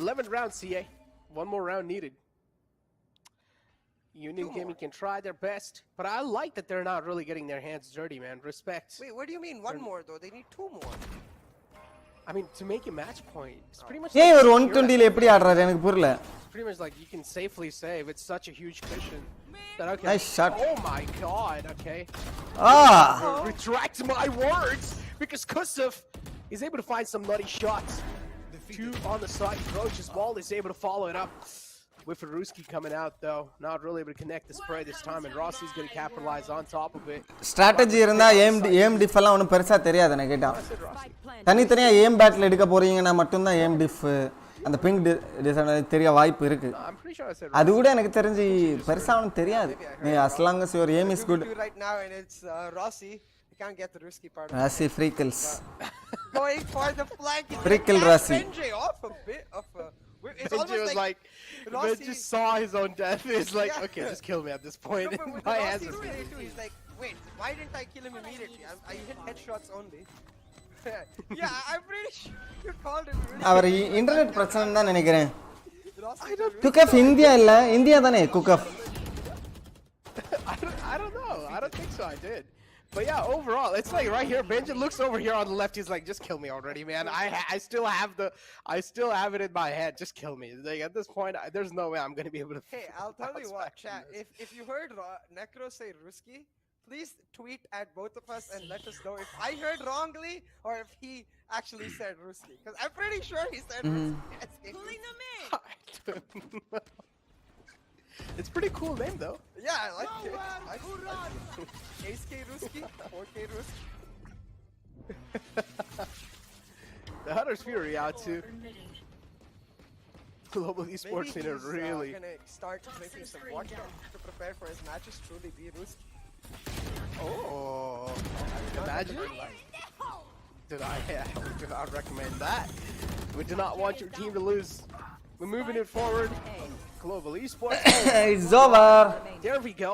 11th round, CA. One more round needed. Union Gaming can try their best, but I like that they're not really getting their hands dirty, man. Respect. Wait, what do you mean one more though? They need 2 more. I mean, to make a match point, it's pretty much ஏன் like ஒரு 120 ல எப்படி ஆடுறாரு எனக்கு புரியல. it's pretty much like you can safely say if it's such a huge cushion that okay. Nice shot. Oh my god, okay. Retract my words because Kusuf is able to find some nutty shots. 2 on the side, Roach's ball is able to follow it up. With Ruski coming out though, not really able to connect the spray this time, and Rossi's going to capitalize on top of it. Strategy இருந்தா aim diff எல்லாம் ஒண்ணும் பெருசா தெரியாது எனக்கு கேட்டா. தனித்தனியா aim battle எடுக்க போறீங்கன்னா மட்டும் தான் aim diff அந்த பிங் டிஸ்அட்வான்டேஜ் தெரிய வாய்ப்பு இருக்கு. அது கூட எனக்கு தெரிஞ்சு பெருசா ஒண்ணும் தெரியாது. as long as your aim is good. Right now and it's Rossi. You can't get the risky part. Rossi free kills. Going for the flank. Free kill Rossi. Off a bit of it's Benji was like Benji just saw his own death. He's like, okay, just kill me at this point. No, My hands are he's like, wait, why didn't I kill him immediately? I hit headshots only. Yeah, I'm pretty sure you called him. அவர் internet பிரச்சனை தான் நினைக்கிறேன். குக்கஃப் India இல்ல, India தானே குக்கஃப். I don't know. I don't think so. I did. But yeah, overall, it's like right here. Benji looks over here on the left. He's like, "Just kill me already, man. I still have it in my head. Just kill me." Like at this point, there's no way I'm gonna be able to. Hey, I'll tell you what, chat. If you heard Necro say Ruski, please tweet at both of us and let us know if I heard wrongly or if he actually said Ruski. Because I'm pretty sure he said Ruski. Pulling them in. I don't know. It's pretty cool name though. Yeah, I like it. Ace K Ruski, 4K Ruski. The Hunter's Fury out too. Global Esports in a really. Gonna start drinking some water to prepare for his matches. Truly be Ruski. Oh, imagine. Dude, I do not recommend that. We do not want your team to lose. We're moving it forward. Global Esports. It's over. There we go.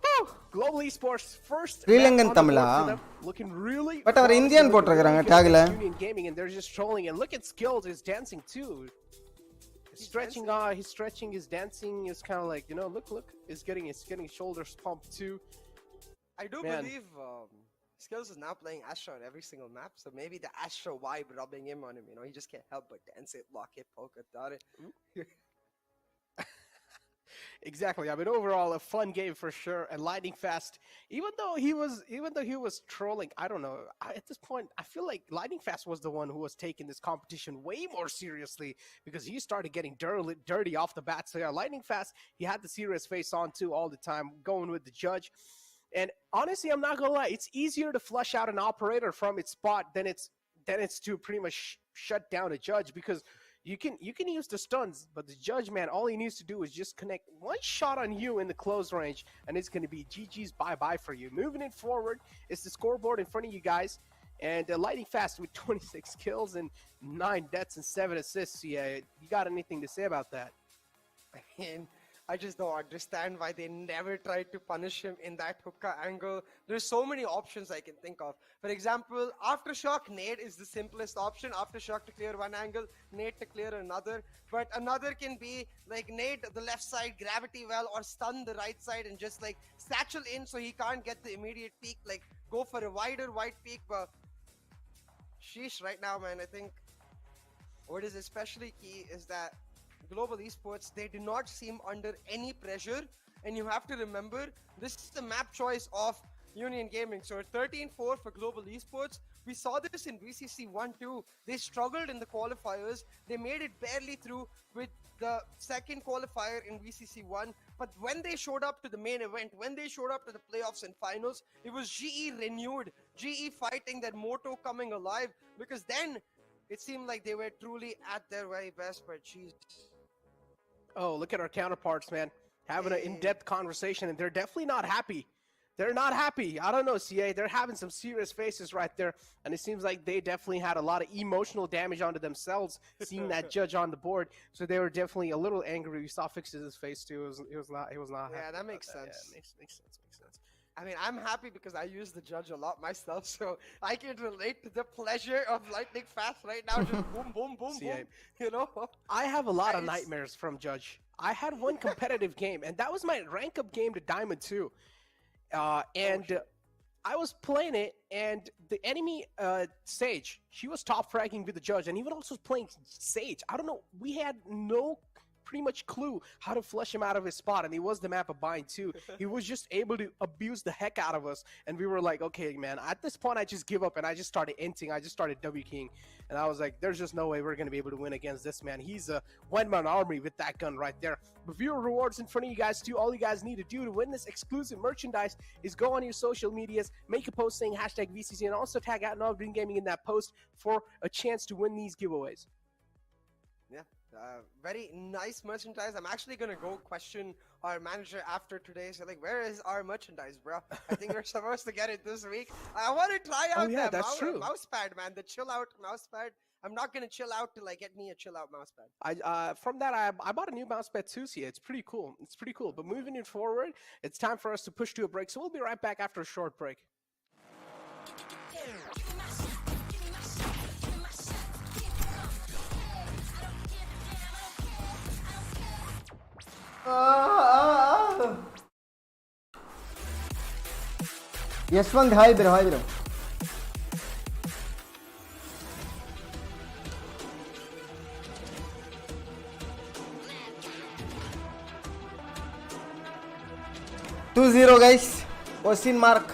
Woo! Global Esports first. Sri Lankan Tamila. Looking really. But our Indian போட்டுருக்காங்க tagல. Union Gaming and they're just trolling and look at Skills is dancing too. He's stretching his dancing is kind of like, you know, look, he's getting his shoulders pumped too. I do believe Skills is now playing Astra on every single map, so maybe the Astra vibe rubbing him on him, you know, he just can't help but dance it, lock it, poke it, dot it. Exactly. I mean, overall, a fun game for sure. And Lightning Fast, even though he was trolling, I don't know. At this point, I feel like Lightning Fast was the one who was taking this competition way more seriously because he started getting dirty off the bat. So yeah, Lightning Fast, he had the serious face on too all the time, going with the judge. And honestly, I'm not gonna lie, it's easier to flush out an operator from its spot than it's to pretty much shut down a judge because you can use the stuns, but the judge, man, all he needs to do is just connect one shot on you in the close range, and it's going to be GG's bye-bye for you. Moving it forward, it's the scoreboard in front of you guys, and Lightning Fast with 26 kills and 9 deaths and 7 assists. Yeah, you got anything to say about that? I mean, I just don't understand why they never tried to punish him in that hookah angle. There's so many options I can think of. For example, Aftershock nade is the simplest option. Aftershock to clear one angle, nade to clear another. But another can be like nade the left side, gravity well, or stun the right side and just like satchel in so he can't get the immediate peak. Like go for a wider wide peak. But sheesh, right now, man, I think what is especially key is that Global Esports, they do not seem under any pressure, and you have to remember this is the map choice of Union Gaming. So 13-4 for Global Esports. We saw this in VCC1-2. They struggled in the qualifiers. They made it barely through with the second qualifier in VCC1. But when they showed up to the main event, when they showed up to the playoffs and finals, it was GE renewed. GE fighting that motto coming alive, because then it seemed like they were truly at their very best, but jeez. Oh, look at our counterparts, man. Having an in-depth conversation, and they're definitely not happy. They're not happy. I don't know, CA. They're having some serious faces right there, and it seems like they definitely had a lot of emotional damage onto themselves seeing that judge on the board. So they were definitely a little angry. We saw Fix's face too. It was not. Yeah, happy that makes about sense. Yeah, makes sense. I mean, I'm happy because I use the judge a lot myself, so I can relate to the pleasure of lightning fast right now. Just boom, boom, boom, CA. boom. You know. I have a lot of It's- nightmares from Judge. I had one competitive game, and that was my rank up game to Diamond 2. I was playing it, and the enemy Sage, she was top fragging with the Judge, and even also was playing Sage. I don't know. We had no pretty much clue how to flush him out of his spot, and he was the map of bind too. He was just able to abuse the heck out of us, and we were like, okay, man, at this point I just give up, and I just started inting. I just started W keying, and I was like, there's just no way we're gonna be able to win against this man. He's a one-man army with that gun right there. Reviewer rewards in front of you guys too. All you guys need to do to win this exclusive merchandise is go on your social medias, make a post saying #VCC, and also tag out Nob Green Gaming in that post for a chance to win these giveaways. Yeah, very nice merchandise. I'm actually gonna go question our manager after today. So like, where is our merchandise, bro? I think we're supposed to get it this week. I want to try out that mouse pad, man. The chill out mouse pad. I'm not gonna chill out till I get me a chill out mouse pad. From that, I bought a new mouse pad too. See, it's pretty cool. It's pretty cool. But moving it forward, it's time for us to push to a break. So we'll be right back after a short break. Yashwant, hi bro. 2-0 guys. Question mark.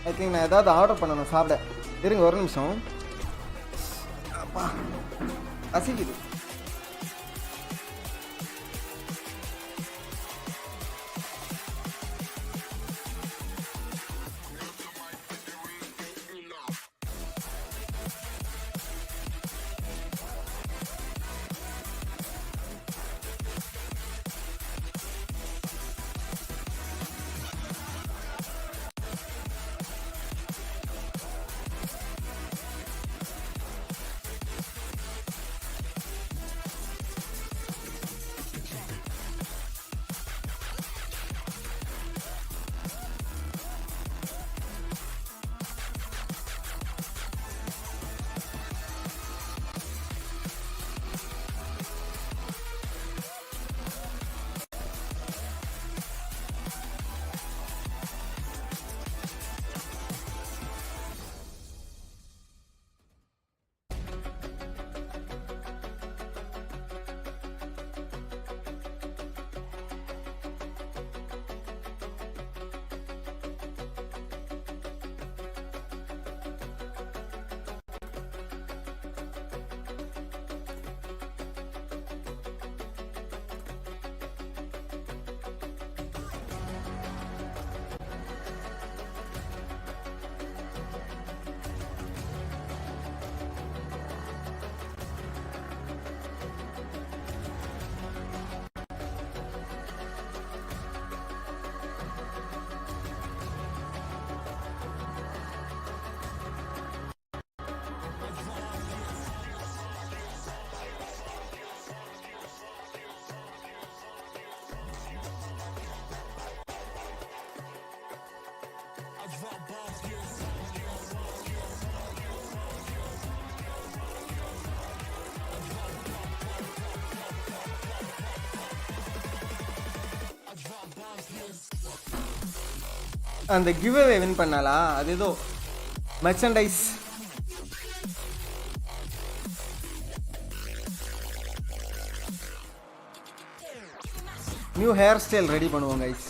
I think நான் ஏதாவது order பண்ணணும் சாப்பிட. இருங்க ஒரு நிமிஷம். அப்பா பசிக்குது. அந்த கிவ் அவே வின் பண்ணாலா? அது ஏதோ merchandise. New hair style ready பண்ணுவோம் guys.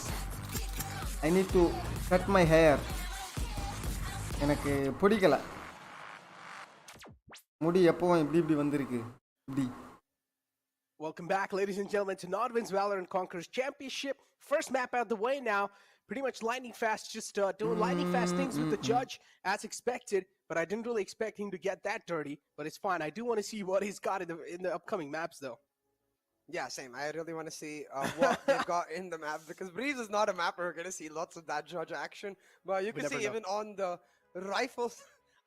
I need to cut my hair. எனக்கு பிடிக்கல. முடி எப்பவும் இப்படி வந்திருக்கு இப்படி. Welcome back, ladies and gentlemen, to Nodwin's Valorant Conquerors Championship. First map out of the way now. Pretty much lightning fast, just doing lightning fast things with the judge as expected. But I didn't really expect him to get that dirty. But it's fine. I do want to see what he's got in the upcoming maps, though. Yeah, same. I really want to see what they've got in the map, because Breeze is not a map where we're going to see lots of that judge action. But you can see even on the rifles.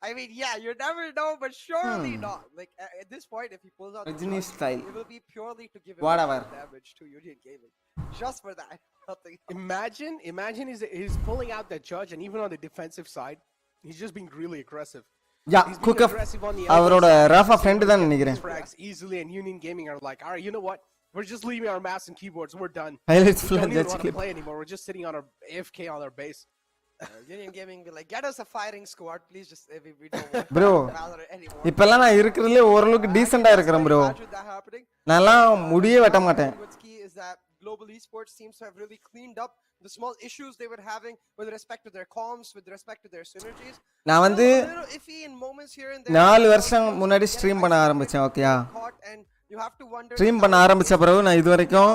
I mean, yeah, you never know, but surely not. Like, at this point, if he pulls out the Rajini judge, style. it will be purely to give him Whatever. damage to Union Gaming. Just for that. Nothing else. Imagine he's pulling out that judge, and even on the defensive side, he's just being really aggressive. Yeah, He's cook being up. aggressive on the அவரோட LG side. Rafah friend தான் நினைக்கிறேன். Frags easily, and Union Gaming are like, all right, you know what? We're just leaving our mouse and keyboards. We're done. Highlights We full don't even judge want to clip. play anymore. We're just sitting on our AFK on our base. Union Gaming be like, get us a firing squad, please. Just we don't want Bro, Valorant anymore. இப்பெல்லாம் நான் இருக்கிறதுலே ஓரளவுக்கு டீசெண்டா இருக்கிறேன் bro. Imagine that happening. நான்லாம் முடியே வெட்ட மாட்டேன். What's key is that Global Esports seems to have really cleaned up the small issues they were having with respect to their comms, with respect to their synergies. நான் வந்து A little iffy in moments here and there. 4 வருஷம் முன்னாடி stream பண்ண ஆரம்பிச்சேன். ஓகேயா? Caught, and you have to wonder stream பண்ண ஆரம்பிச்ச பிறகு நான் இது வரைக்கும்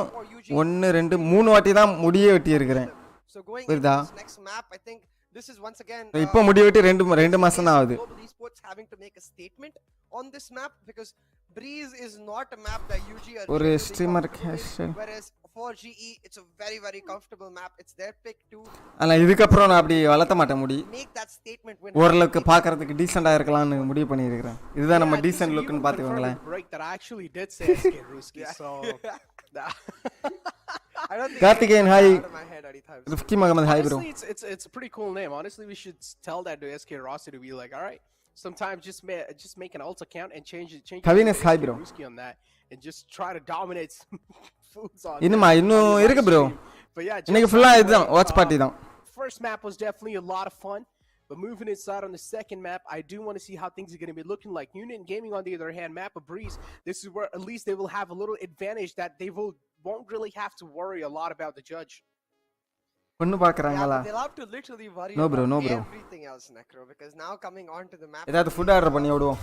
1 2 3 வாட்டி தான் முடியே வெட்டி இருக்கிறேன். So going into புரியுதா? this next map, I think this is once again இப்போ முடி வெட்டி 2 மாசம் தான் ஆகுது. Global Esports having to make a statement on this map, because Breeze is not a map that UG are ஒரு generally streamer comfortable with, cash. whereas for GE it's a very very comfortable map. It's their pick to ஆனா இதுக்கு அப்புறம் நான் அப்படி வளர்த்த மாட்டேன் முடி. make that statement when ஓரளவுக்கு பார்க்கிறதுக்கு டீசெண்டா இருக்கலாம்னு முடிவு பண்ணி இருக்கிறேன். இதுதான் நம்ம decent லுக்னு பாத்துக்கோங்களேன். Break that I actually did say SK Ruski, so I don't think Karthikeyan, hi. out of my head anytime soon. Rifki Mohammed, hi bro. honestly, it's a pretty cool name. Honestly, we should tell that to SK Rossi to be like, all right, sometimes just make an alt account and change Kavinas, hi, SK bro. Ruski on that, and just try to dominate some foods on இன்னுமா இன்னும் your இருக்கு live bro. stream. But yeah, இன்னைக்கு just ஃபுல்லா by the இதுதான் way, watch party தான். First map was definitely a lot of fun, but moving inside on the second map, I do want to see how things are going to be looking like. Union Gaming, on the other hand, map of Breeze, this is where at least they will have a little advantage that they won't really have to worry a lot about the judge. பொண்ணு Yeah, பாக்குறாங்களா? but they'll have to literally worry No, bro, about no, bro. everything else, Necro, because now coming onto the map, ஏதாவது food order பண்ணி விடுவோம்.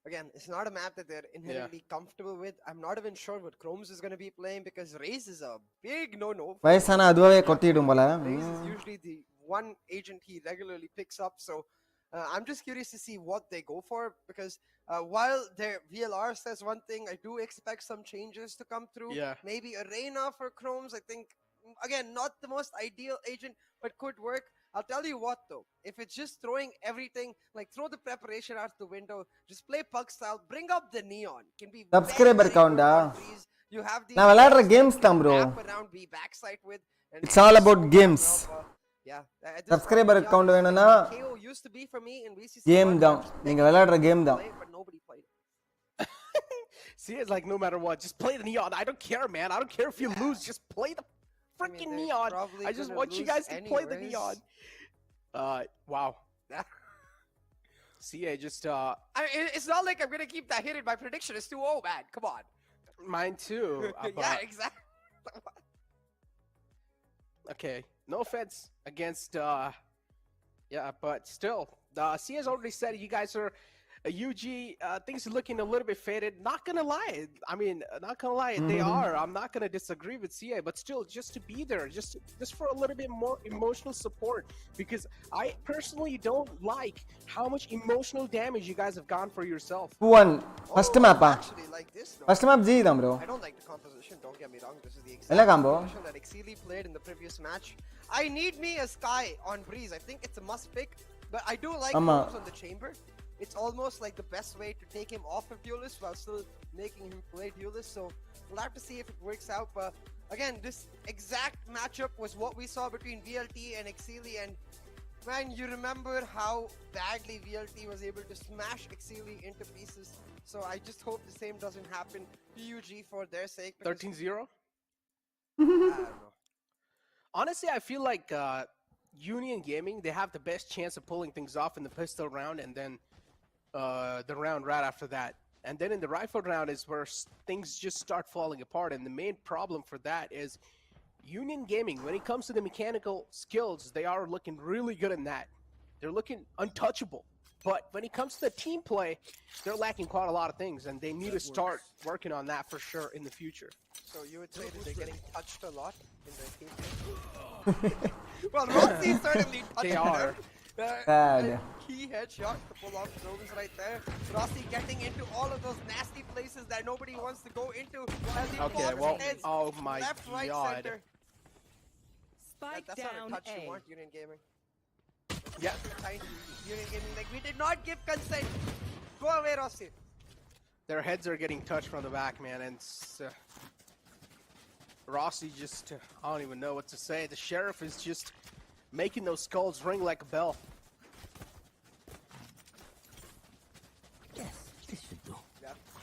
again, it's not a map that they're inherently comfortable with. I'm not even sure what Chromes is going to be playing, because Raze is a big no-no. வயசான அதுவாவே கொட்டிடும் போல. Raze is usually the one agent he regularly picks up, so I'm just curious to see what they go for, because while their VLR says one thing, I do expect some changes to come through. Yeah. Maybe Arena for Chromes, I think, again, not the most ideal agent, but could work. I'll tell you what though, if it's just throwing everything, like throw the preparation out the window, just play Pug style, bring up the neon, can be Subscriber very, very count good ah. on Breeze. You have the நான் விளையாடுற games தான் bro. map around be backside with, and It's all about games. yeah, Subscriber count வேணும்னா KO used to be for me in VCC. Game தான். நீங்க விளையாடுற game தான். But nobody played it. See, it's like no matter what, just play the neon. I don't care, man. I don't care if you lose. Just play the freaking they're neon. probably I just gonna want you lose guys to play the anyways. neon. Wow. CA just It's not like I'm gonna keep that hidden. My prediction is 2-0, man. Come on. mine too. Yeah, exactly. Okay, no offense against yeah, but still, CA's already said you guys are UG. Things are looking a little bit faded. Not gonna lie, I mean, not gonna lie, they are. I'm not gonna disagree with CA, but still, just to be there, just for a little bit more emotional support, because I personally don't like how much emotional damage you guys have gone for yourself. Who won? First map ah. Actually, like this, no. First map G தான் bro. I don't like the composition. Don't get me wrong. This is the என்ன exact combo? composition that Exceeli played in the previous match. I need me a Sky on Breeze. I think it's a must pick, but I do like ஆமா. moves on the chamber. It's almost like the best way to take him off of Duelist while still making him play Duelist. So we'll have to see if it works out. But again, this exact matchup was what we saw between VLT and Exceeli. And man, you remember how badly VLT was able to smash Exceeli into pieces. So I just hope the same doesn't happen to UG for their sake. 13-0. I don't know. Honestly, I feel like Union Gaming, they have the best chance of pulling things off in the pistol round, and then the round right after that. And then in the rifle round is where things just start falling apart. And the main problem for that is Union Gaming, when it comes to the mechanical skills, they are looking really good in that. They're looking untouchable. But when it comes to the team play, they're lacking quite a lot of things, and they need to start working on that for sure in the future. So you would say that they're getting touched a lot in their team? Well, Rossi certainly touched They are. Sad. Key headshot to pull off Jones right there. Rossi getting into all of those nasty places that nobody wants to go into. As he Okay, pops well, heads oh my left, right, god. center. Spike That's not a down touch you A. want, Union Gaming. Yeah. Union Gaming, like, we did not give consent. Go away, Rossi. Their heads are getting touched from the back, man, and Rossi just, I don't even know what to say. The Sheriff is just making those skulls ring like a bell. Yeah,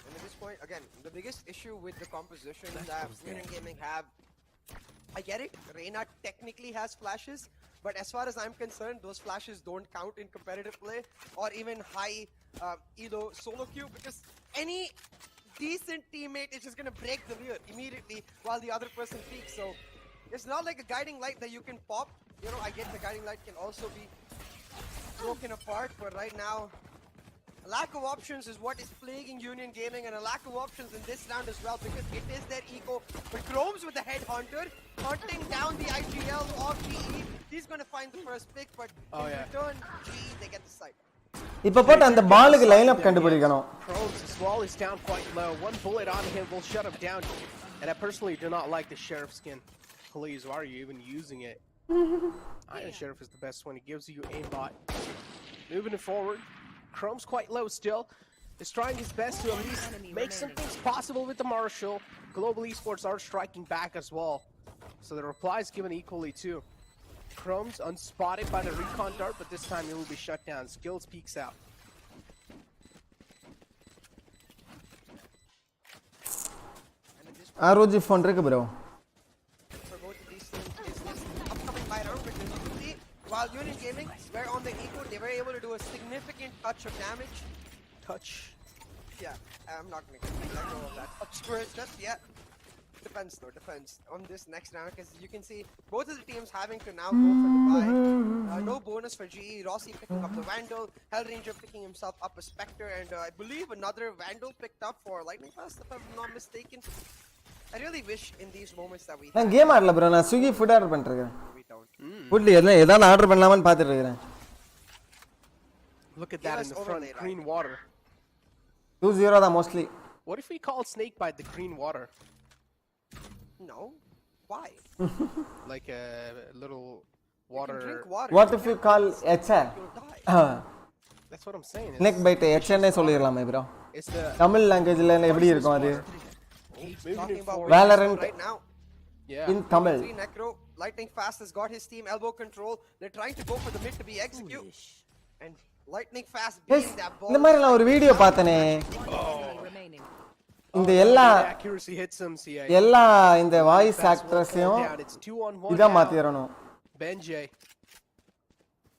and at this point, again, the biggest issue with the composition that Union Gaming have, I get it, Reyna technically has flashes, but as far as I'm concerned, those flashes don't count in competitive play or even high elo solo queue, because any decent teammate is just gonna break the rear immediately while the other person peeks. So it's not like a guiding light that you can pop. You know, I get the guiding light can also be broken apart, but right now, a lack of options is what is plaguing Union Gaming, and a lack of options in this round as well, because it is their eco. But Chrome's with the headhunter, hunting down the IGL of GE. He's gonna find the first pick, but in return, GE, they get the site. இப்போ போட்டு அந்த பாலுக்கு line up கண்டுபிடிக்கணும். Chrome's wall is down quite low. One bullet on him will shut him down. And I personally do not like the Sheriff skin. Please, why are you even using it? Iron Sheriff is the best one. He gives you aimbot. Moving it forward. Chrome's quite low still. Is trying his best to at least make some things possible with the Marshall. Global Esports are striking back as well. So the reply is given equally too. Chrome's unspotted by the recon dart, but this time he will be shut down. Skills peeks out. ROG phone இருக்கு bro. For both of these teams is this upcoming buy round, because you can see, while Union Gaming were on the eco, they were able to do a significant touch of damage. Touch. Yeah, I'm not gonna let go of that touch word just yet. Depends though, depends on this next round, because you can see both of the teams having to now go for the buy. No bonus for GE. Rossi picking up the Vandal, Hellranger picking himself up a Spectre, and I believe another Vandal picked up for Lightning Fast, if I'm not mistaken. I really wish in these moments that we நான் game ஆடல bro. நான் Swiggy food order பண்ணிட்டு இருக்கேன். we don't. ஃபுட்ல ஏதாவது order பண்ணலாமான்னு பார்த்துட்டு இருக்கேன். Look at that in the front, green water. 2-0 தான் mostly. What if we called Snakebite the green water? No. Why? Like a little You water. can drink water. What if you call HR? You'll die. That's what I'm saying. Snake bite HN சொல்லிரலாமே bro. It's the Tamil லாங்குவேஜ்ல எப்படி இருக்கும் அது? moving Talking it about forward. Valorant right now. Yeah. in Tamil. Necro, Lightning Fast has got his team elbow control. They're trying to go for the mid to be execute. And Lightning Fast Yes. being that ball. இந்த மாதிரி நான் ஒரு video பார்த்தனே. Remaining. இந்த எல்லா The accuracy hits him, CA. எல்லா இந்த voice Fast will fall ஆக்ட்ரஸையும் down. It's 2-on-1 இதா now. மாத்திரணும். Benjay.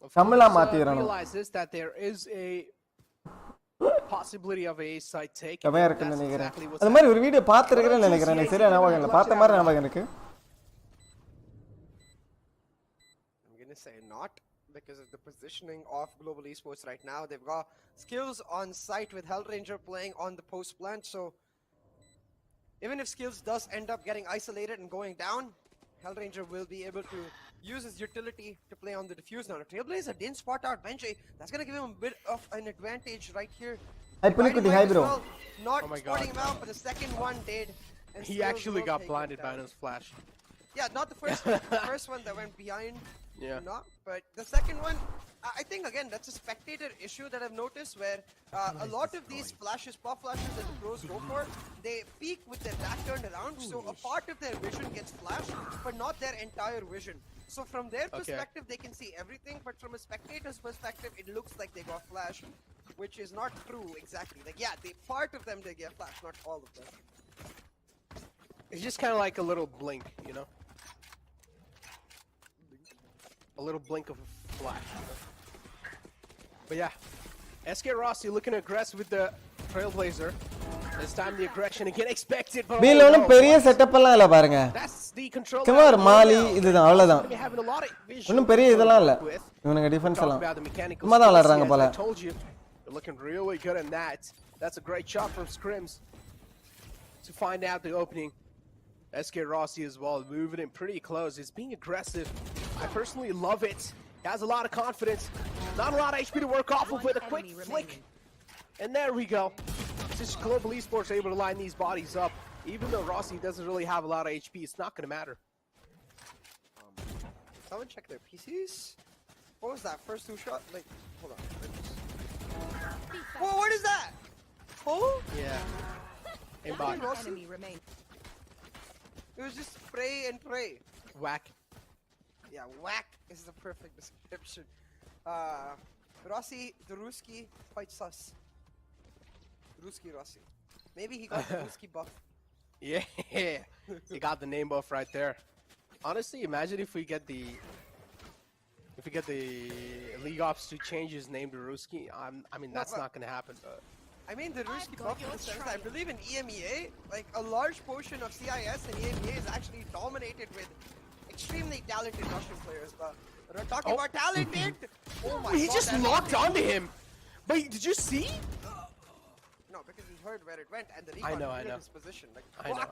Of Tamizha course, மாத்திரணும். realizes that there is a possibility of a side take. கமையா and இருக்குன்னு that's நினைக்கிறேன். exactly what's அது மாதிரி ஒரு happening. Video பார்த்திருக்கேன்னு நினைக்கிறேன். எனக்கு சரியா ஞாபகம் இல்ல. பார்த்த மாதிரி ஞாபகம் இருக்கு. I'm gonna say not, because of the positioning of Global Esports right now. They've got skills on site with Hellranger playing on the post plant, so even if skills does end up getting isolated and going down, Hellranger will be able to use his utility to play on the defuse. Now, Trailblazer didn't spot out Benjay. That's gonna give him a bit of an advantage right here. Hi, Pulikutty. Hi, bro. Not Oh my spotting God. him out, but the second one did. And He Skills actually will got take it blinded by down. his flash. Yeah, not the first one. The first one that went behind. Yeah. Not, but the second one, I think again that's a spectator issue that I've noticed, where a lot of these flashes, pop flashes that the pros go for, they peak with their back turned around, so a part of their vision gets flashed, but not their entire vision. So from their perspective, they can see everything, but from a spectator's perspective, it looks like they got flashed, which is not true exactly. Like, yeah, part of them they get flashed, not all of them. It's just kind of like a little blink, you know? A little blink of a flash. But yeah, SK Rossi looking aggressive with the Trailblazer. This time the aggression again expected. But B ல பெரிய setup எல்லாம் இல்ல பாருங்க. That's the control. சும்மா ஒரு மாலி இதுதான் அவ்வளவுதான். Having a lot of vision. ஒண்ணும் பெரிய இதெல்லாம் இல்ல. இவனுங்க டிஃபென்ஸ் எல்லாம் சும்மா தான் விளையாடுறாங்க போல. They're looking really good in that. That's a great shot from Scrims to find out the opening. SK Rossi as well, moving in pretty close. He's being aggressive. I personally love it. He has a lot of confidence. Not a lot of HP to work off of with a quick flick. And there we go. Just Global Esports are able to line these bodies up. Even though Rossi doesn't really have a lot of HP, it's not going to matter. Someone check their PCs. What was that first 2 shot? Like, hold on. Whoa, what is that? Oh? Yeah. Aimbot. Enemy remains. It was just spray and pray. Whack. Yeah, whack is the perfect description. Rossi, the Ruski, quite sus. Ruski Rossi. Maybe he got the Ruski buff. Yeah, you got the name buff right there. Honestly, imagine if we get the League Ops to change his name to Ruski. I mean, that's not gonna happen. But I mean, the Ruski buff in the sense that I believe in EMEA, like a large portion of CIS and EMEA is actually dominated with extremely talented Russian players. But we're talking about talented. Oh my God! He just locked onto him. But did you see? No, because he heard where it went and the I recon know. his position. Like, I know.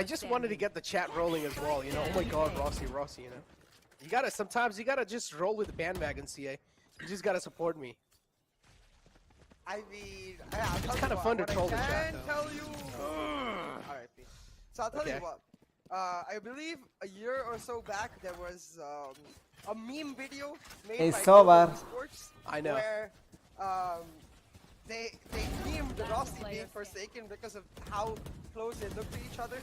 I just wanted to get the chat rolling as well. You know, oh my God, Rossi. You know, sometimes you gotta just roll with the bandwagon, CA. You just gotta support me. I mean, yeah, it's kind of fun to troll the chat. I can tell you. Alright, so I'll tell you what. I believe a year or so back there was a meme video made by Khumbu Esports. I know. Where they memed the Rossi being Forsaken because of how close they look to each other.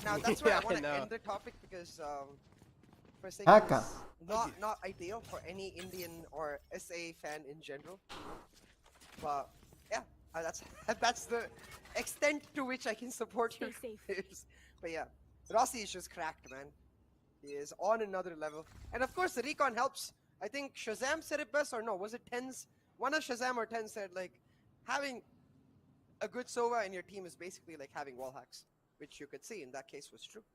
Now that's where I want to end the topic because Forsaken is not ideal for any Indian or SA fan in general. But yeah, that's the extent to which I can support your players. But yeah, Rossi is just cracked, man. He is on another level. And of course the recon helps. I think Shazam said it best, or no, was it Tens? One of Shazam or Tens said like having a good Sova in your team is basically like having wall hacks, which you could see in that case was true.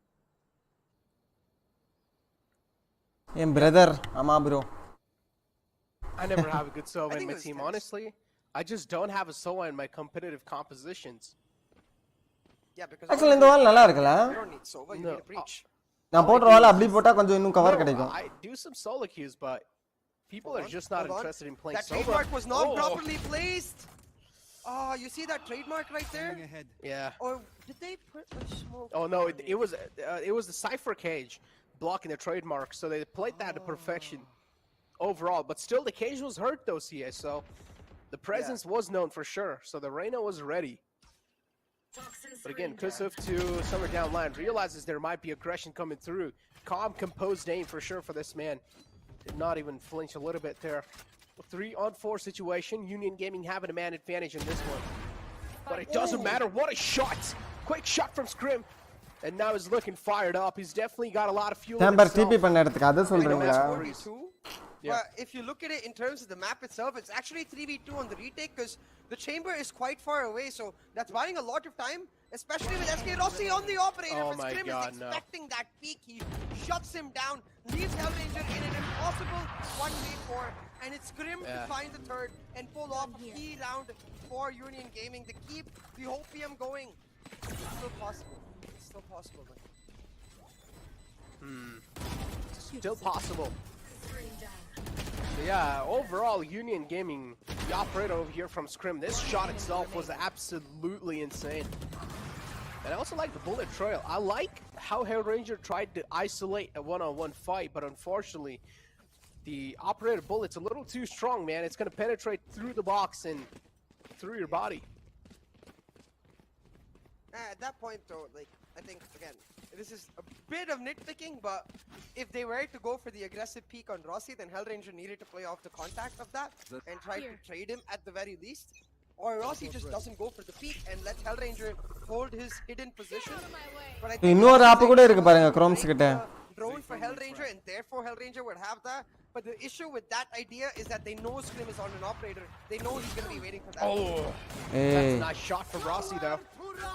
Hey brother, ama bro. I never have a good Sova in my team, honestly. I just don't have a Sova in my competitive compositions. Yeah, because actually இந்த வால் நல்லா இருக்குல. You don't need Sova, you need a breach. நான் போடுற வால் அப்படி போட்டா கொஞ்சம் இன்னும் cover கிடைக்கும். I do some solo queues, but people are just not interested in playing That Sova. trademark was not properly placed. Oh, you see that trademark right there? Yeah. Or did they put a smoke? Oh no, it was the Cypher cage blocking the trademark, so they played that to perfection overall. But still, the cage was hurt though, CA. So the presence was known for sure. So the Reyna was ready. But again, Kusuf to somewhere down line realizes there might be aggression coming through. Calm, composed aim for sure for this man. Did not even flinch a little bit there. 3-on-4 situation. Union Gaming having a man advantage in this one. But it doesn't matter. What a shot! Quick shot from Scrim. And now he's looking fired up. He's definitely got a lot of fuel in himself. TP பண்ண இடத்துக்கு அத சொல்றீங்களா? But if you look at it in terms of the map itself, it's actually 3v2 on the retake because the chamber is quite far away, so that's buying a lot of time, especially with SK Rossi on the operator. Oh but my Scrim God, is expecting that peak. He shuts him down, leaves Hellranger in an impossible 1v4, and it's Scrim to find the third and pull off a key round for Union Gaming to keep the opium going. It's still possible. It's still possible, man. Still possible. Yeah, overall, Union Gaming, the operator over here from Scrim, this shot itself was absolutely insane. And I also like the bullet trail. I like how Hellranger tried to isolate a one-on-one fight, but unfortunately, the operator bullet's a little too strong, man. It's going to penetrate through the box and through your body. At that point, though, like, I think, again, this is a bit of nitpicking, but if they were to go for the aggressive peak on Rossi, then Hellranger needed to play off the contact of that and try to trade him at the very least. Or Rossi just doesn't go for the peak and let Hellranger hold his hidden position. But I think இன்னொரு app கூட இருக்கு பாருங்க Chromes கிட்ட. drone for Hellranger Hellranger, and therefore Hellranger would have that. But the issue with that idea is that they know Scrim is on an operator. They know he's going to be waiting for that. Oh, Hey. that's a nice shot from Rossi though.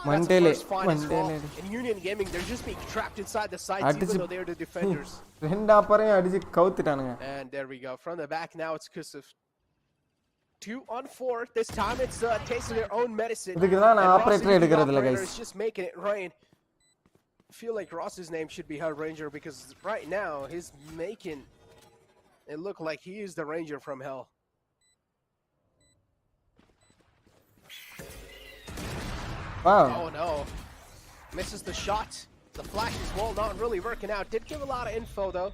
That's the Mandele. first find as well. Mandele. In Union Gaming, they're just being trapped inside the sites even though they're the defenders. ரெண்டு ஆப்பரையும் அடிச்சு கவுத்துட்டானுங்க. And there we go. From the back now, it's Kusuf. 2 on 4. This time it's tasting their own medicine. இதுக்கு தான் நான் And operator Rossi, the எடுக்கிறது இல்ல operator, guys. is just making it rain. I feel like Ross's name should be Hellranger because right now he's making it look like he is the Ranger from hell. Wow. Oh no. Misses the shot. The flash as well not really working out. Did give a lot of info though.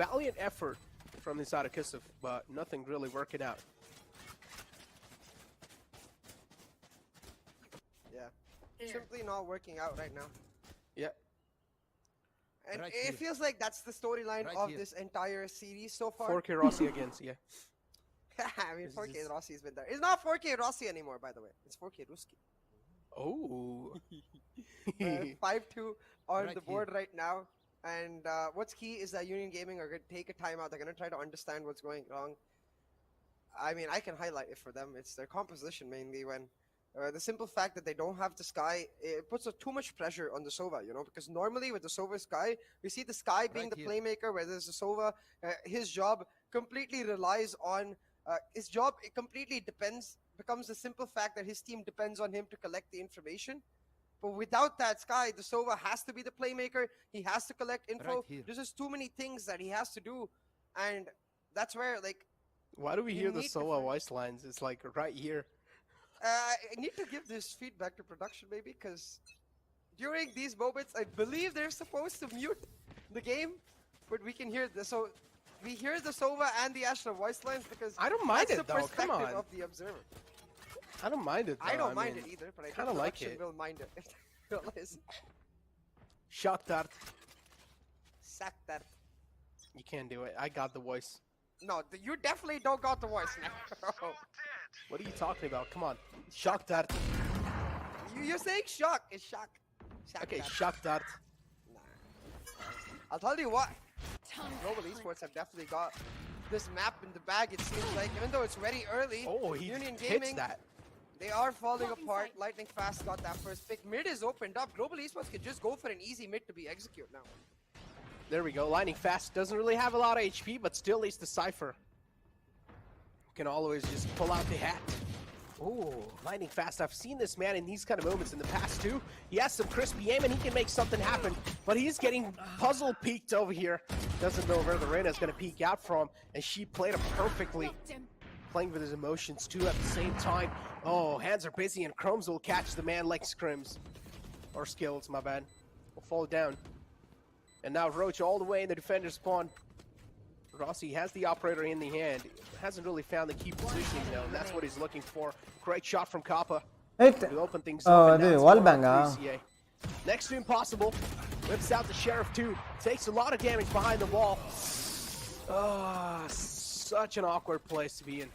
Valiant effort from the side of Kisuf, but nothing really working out. Yeah. Simply not working out right now. Yeah. And Right it here. feels like that's the storyline Right of here. this entire series so far. 4K Rossi against, yeah. I mean, 4K Rossi's been there. It's not 4K Rossi anymore, by the way. It's 4K Ruski. Oh. 5-2 on Right the board right now. And what's key is that Union Gaming are going to take a timeout. They're going to try to understand what's going wrong. I mean, I can highlight it for them. It's their composition mainly when the simple fact that they don't have the Sky, it puts too much pressure on the Sova, you know, because normally with the Sova Sky, we see the Sky being Right the here. playmaker, where there's the Sova, his job completely relies on, his job, it completely becomes the simple fact that his team depends on him to collect the information. But without that Sky, the Sova has to be the playmaker. He has to collect info. Right here. There's just too many things that he has to do. And that's where, like, Why do we You hear the need to Soa find- voice lines? It's like right here. I need to give this feedback to production maybe, because during these moments, I believe they're supposed to mute the game, but we can hear the we hear the Sova and the Ashra voice lines because I don't mind that's it the though, come perspective on. of the observer. I don't mind it though. I don't mind mean, it either, but I think kinda like production it. will mind it if they realize. Shot dart. Sack that. You can't do it. I got the voice. No, you definitely don't got the voice now. What are you talking about? Come on. Shock dart. You're saying shock. It's shock. Sack Okay, that. shock dart. I'll tell you what. Global Esports have definitely got this map in the bag, it seems like. Even though it's very early, Oh, he Union hits Gaming, that. they are falling apart. Lightning Fast got that first pick. Mid is opened up. Global Esports could just go for an easy mid to be execute now. There we go. Lightning Fast doesn't really have a lot of HP, but still leads to Cypher. Can always just pull out the hat. Oh, Lightning Fast. I've seen this man in these kind of moments in the past too. He has some crispy aim and he can make something happen, but he's getting puzzle peeked over here. Doesn't know where the Reyna is going to peek out from, and she played him perfectly. Playing with his emotions too at the same time. Oh, hands are busy and Chromes will catch the man like scrims. Or skills, my bad. Will fall down. And now Roach all the way in the defender spawn. Rossi has the operator in the hand. Hasn't really found the key positioning though, and that's what he's looking for. Great shot from Kappa It. to open things Oh, up. and now அது it's wall 4-on-3 bang ah. CA. Next to impossible. Whips out the Sheriff too. Takes a lot of damage behind the wall. Ah, such an awkward place to be in.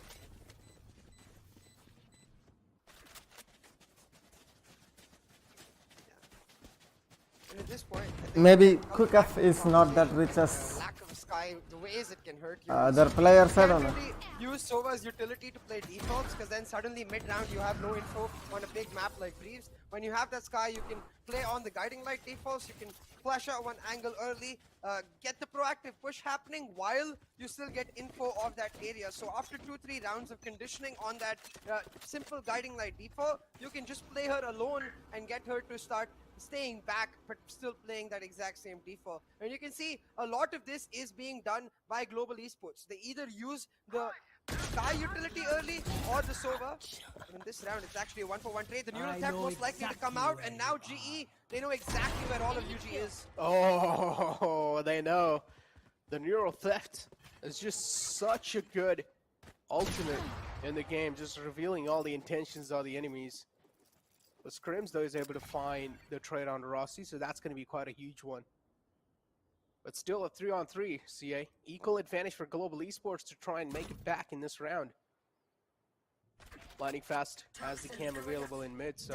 And at this point, I think Maybe Quick F is not that rich as lack of Sky, the ways it can hurt you. other players. I don't know. Really use Sova's utility to play defaults, because then suddenly mid-round you have no info on a big map like Breeze. When you have that Sky, you can play on the guiding light defaults, you can flash out one angle early, get the proactive push happening while you still get info of that area. So after 2-3 rounds of conditioning on that simple guiding light default, you can just play her alone and get her to start staying back but still playing that exact same default. And you can see a lot of this is being done by Global Esports. They either use the Sky utility early or the Sova. In this round, it's actually a 1-for-1 trade. The neural tap most likely to come out, and now GE, they know exactly where all of UG is. Oh, they know. The neural theft is just such a good ultimate in the game, just revealing all the intentions of the enemies. But Scrims, though, is able to find the trade on Rossi, so that's going to be quite a huge one. But still a 3-on-3, CA. Equal advantage for Global Esports to try and make it back in this round. Lightning Fast has the cam available in mid, so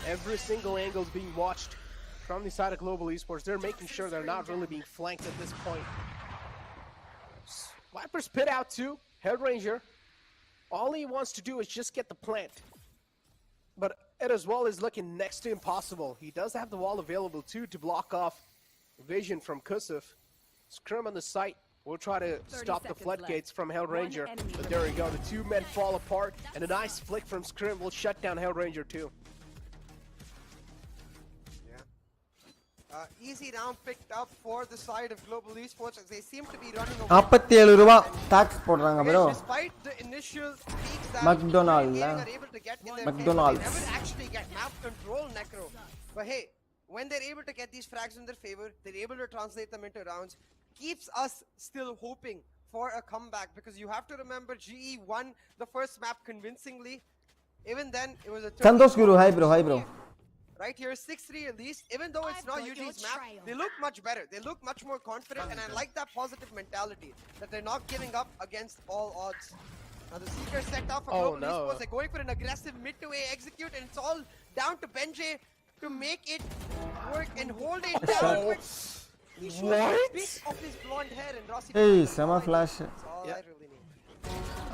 every single angle is being watched. from the side of Global Esports. They're making sure they're not really being flanked at this point. Viper's pit out too. Hellranger. All he wants to do is just get the plant. But it as well is looking next to impossible. He does have the wall available too to block off vision from Kusuf. Scrim on the site. We'll try to stop the floodgates from Hellranger. But there we go. The two men fall apart. And a nice flick from Scrim will shut down Hellranger too. Easy round picked up for the side of Global Esports as they seem to be running away. 47 ரூபாய் tax போடுறாங்க bro. Despite the initial peaks that McDonald's are able to get in their McDonald's. favor, they never actually get map control, Necro. But hey, when they're able to get these frags in their favor, they're able to translate them into rounds. Keeps us still hoping for a comeback because you have to remember GE won the first map convincingly. Even then, it was a Santosh Guru, hi bro, hi bro. Right here, 6-3 at least. Even though it's not UG's map, they look much better. They look much more confident, and I like that positive mentality that they're not giving up against all odds. Now the Seeker set off for Global Esports. They're going for an aggressive mid to A execute, and it's all down to Benjay to make it work and hold it down. He shows a bit of his blonde hair and Rossi. Hey, summer flash. That's all I really need.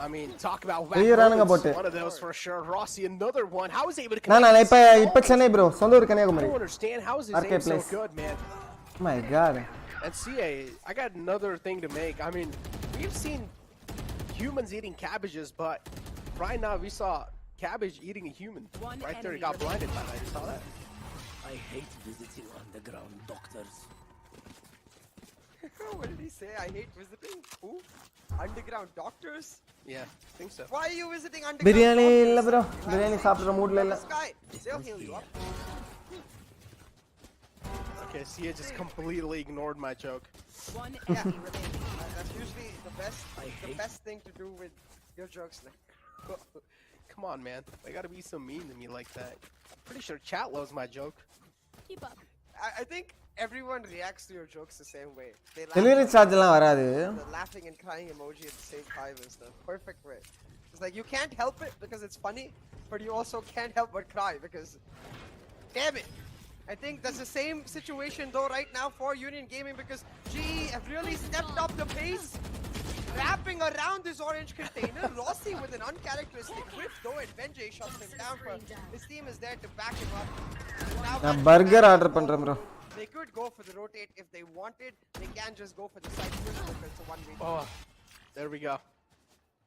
I mean, talk about one of those for sure. Rossi, another one. How is he able to connect? இப்ப Chennai bro. சொந்த ஊர் I Kanyakumari. don't understand. How is his aim so good, man? Oh my god. And CA, I got another thing to make. I mean, we've seen humans eating cabbages, but right now we saw cabbage eating a human. Right there, he got blinded by that. You saw that? I hate visiting underground doctors. What did he say? I hate visiting who? Underground doctors? Yeah, I think so. Why are you visiting underground biryani doctors? இல்ல bro. Biryani சாப்பிடுற மூட்ல இல்ல. This guy, they'll heal you up. Okay, CA just completely ignored my joke. One enemy remaining. That's usually the best thing to do with your jokes. Come on, man. They gotta be so mean to me like that. Pretty sure chat loves my joke. Keep up. I think everyone reacts to your jokes the same way. They delivery சார்ஜ்லாம் வராது. The laughing and crying emoji at the same time is the perfect way. It's like you can't help it because it's funny, but you also can't help but cry because, damn it. I think that's the same situation though right now for Union Gaming because GE have really stepped up the pace. Wrapping around this orange container, Rossi with an uncharacteristic whiff though, and Benjay shuts him down. His team is there to back him up. நான் burger order பண்றேன் bro. They could go for the rotate if they wanted. They can just go for the side switch because it's a one-way. Oh, there we go.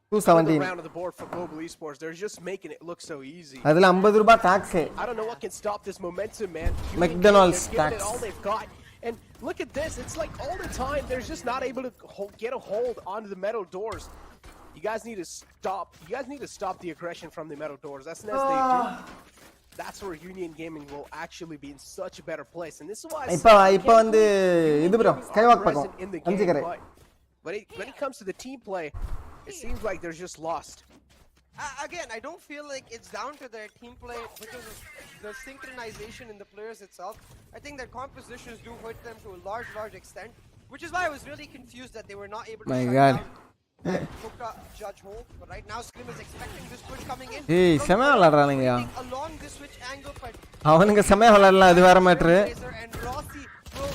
217. Round of the board for Global Esports. They're just making it look so easy. அதுல 50 ரூபாய் tax. I don't know what can stop this momentum, man. McDonald's tax. tax. All they've got. And look at this. It's like all the time they're just not able to get a hold onto the metal doors. You guys need to stop. You guys need to stop the aggression from the metal doors. That's as they do. That's where Union Gaming will actually be in such a better place. And this is why இப்ப வந்து இது bro skywalk பக்கம் அஞ்சுக்கறே. When it comes to the team play, it seems like they're just lost. Again, I don't feel like it's down to their team play because of the synchronization in the players itself. I think their compositions do hurt them to a large extent, which is why I was really confused that they were not able to shut down Hookah Judge hold. But right now, Scrim is expecting this push coming in. ஏய் செம விளையாடுறானுங்க. Along this switch angle, but அவனுங்க செம விளையாடலாம் அது வேற matter.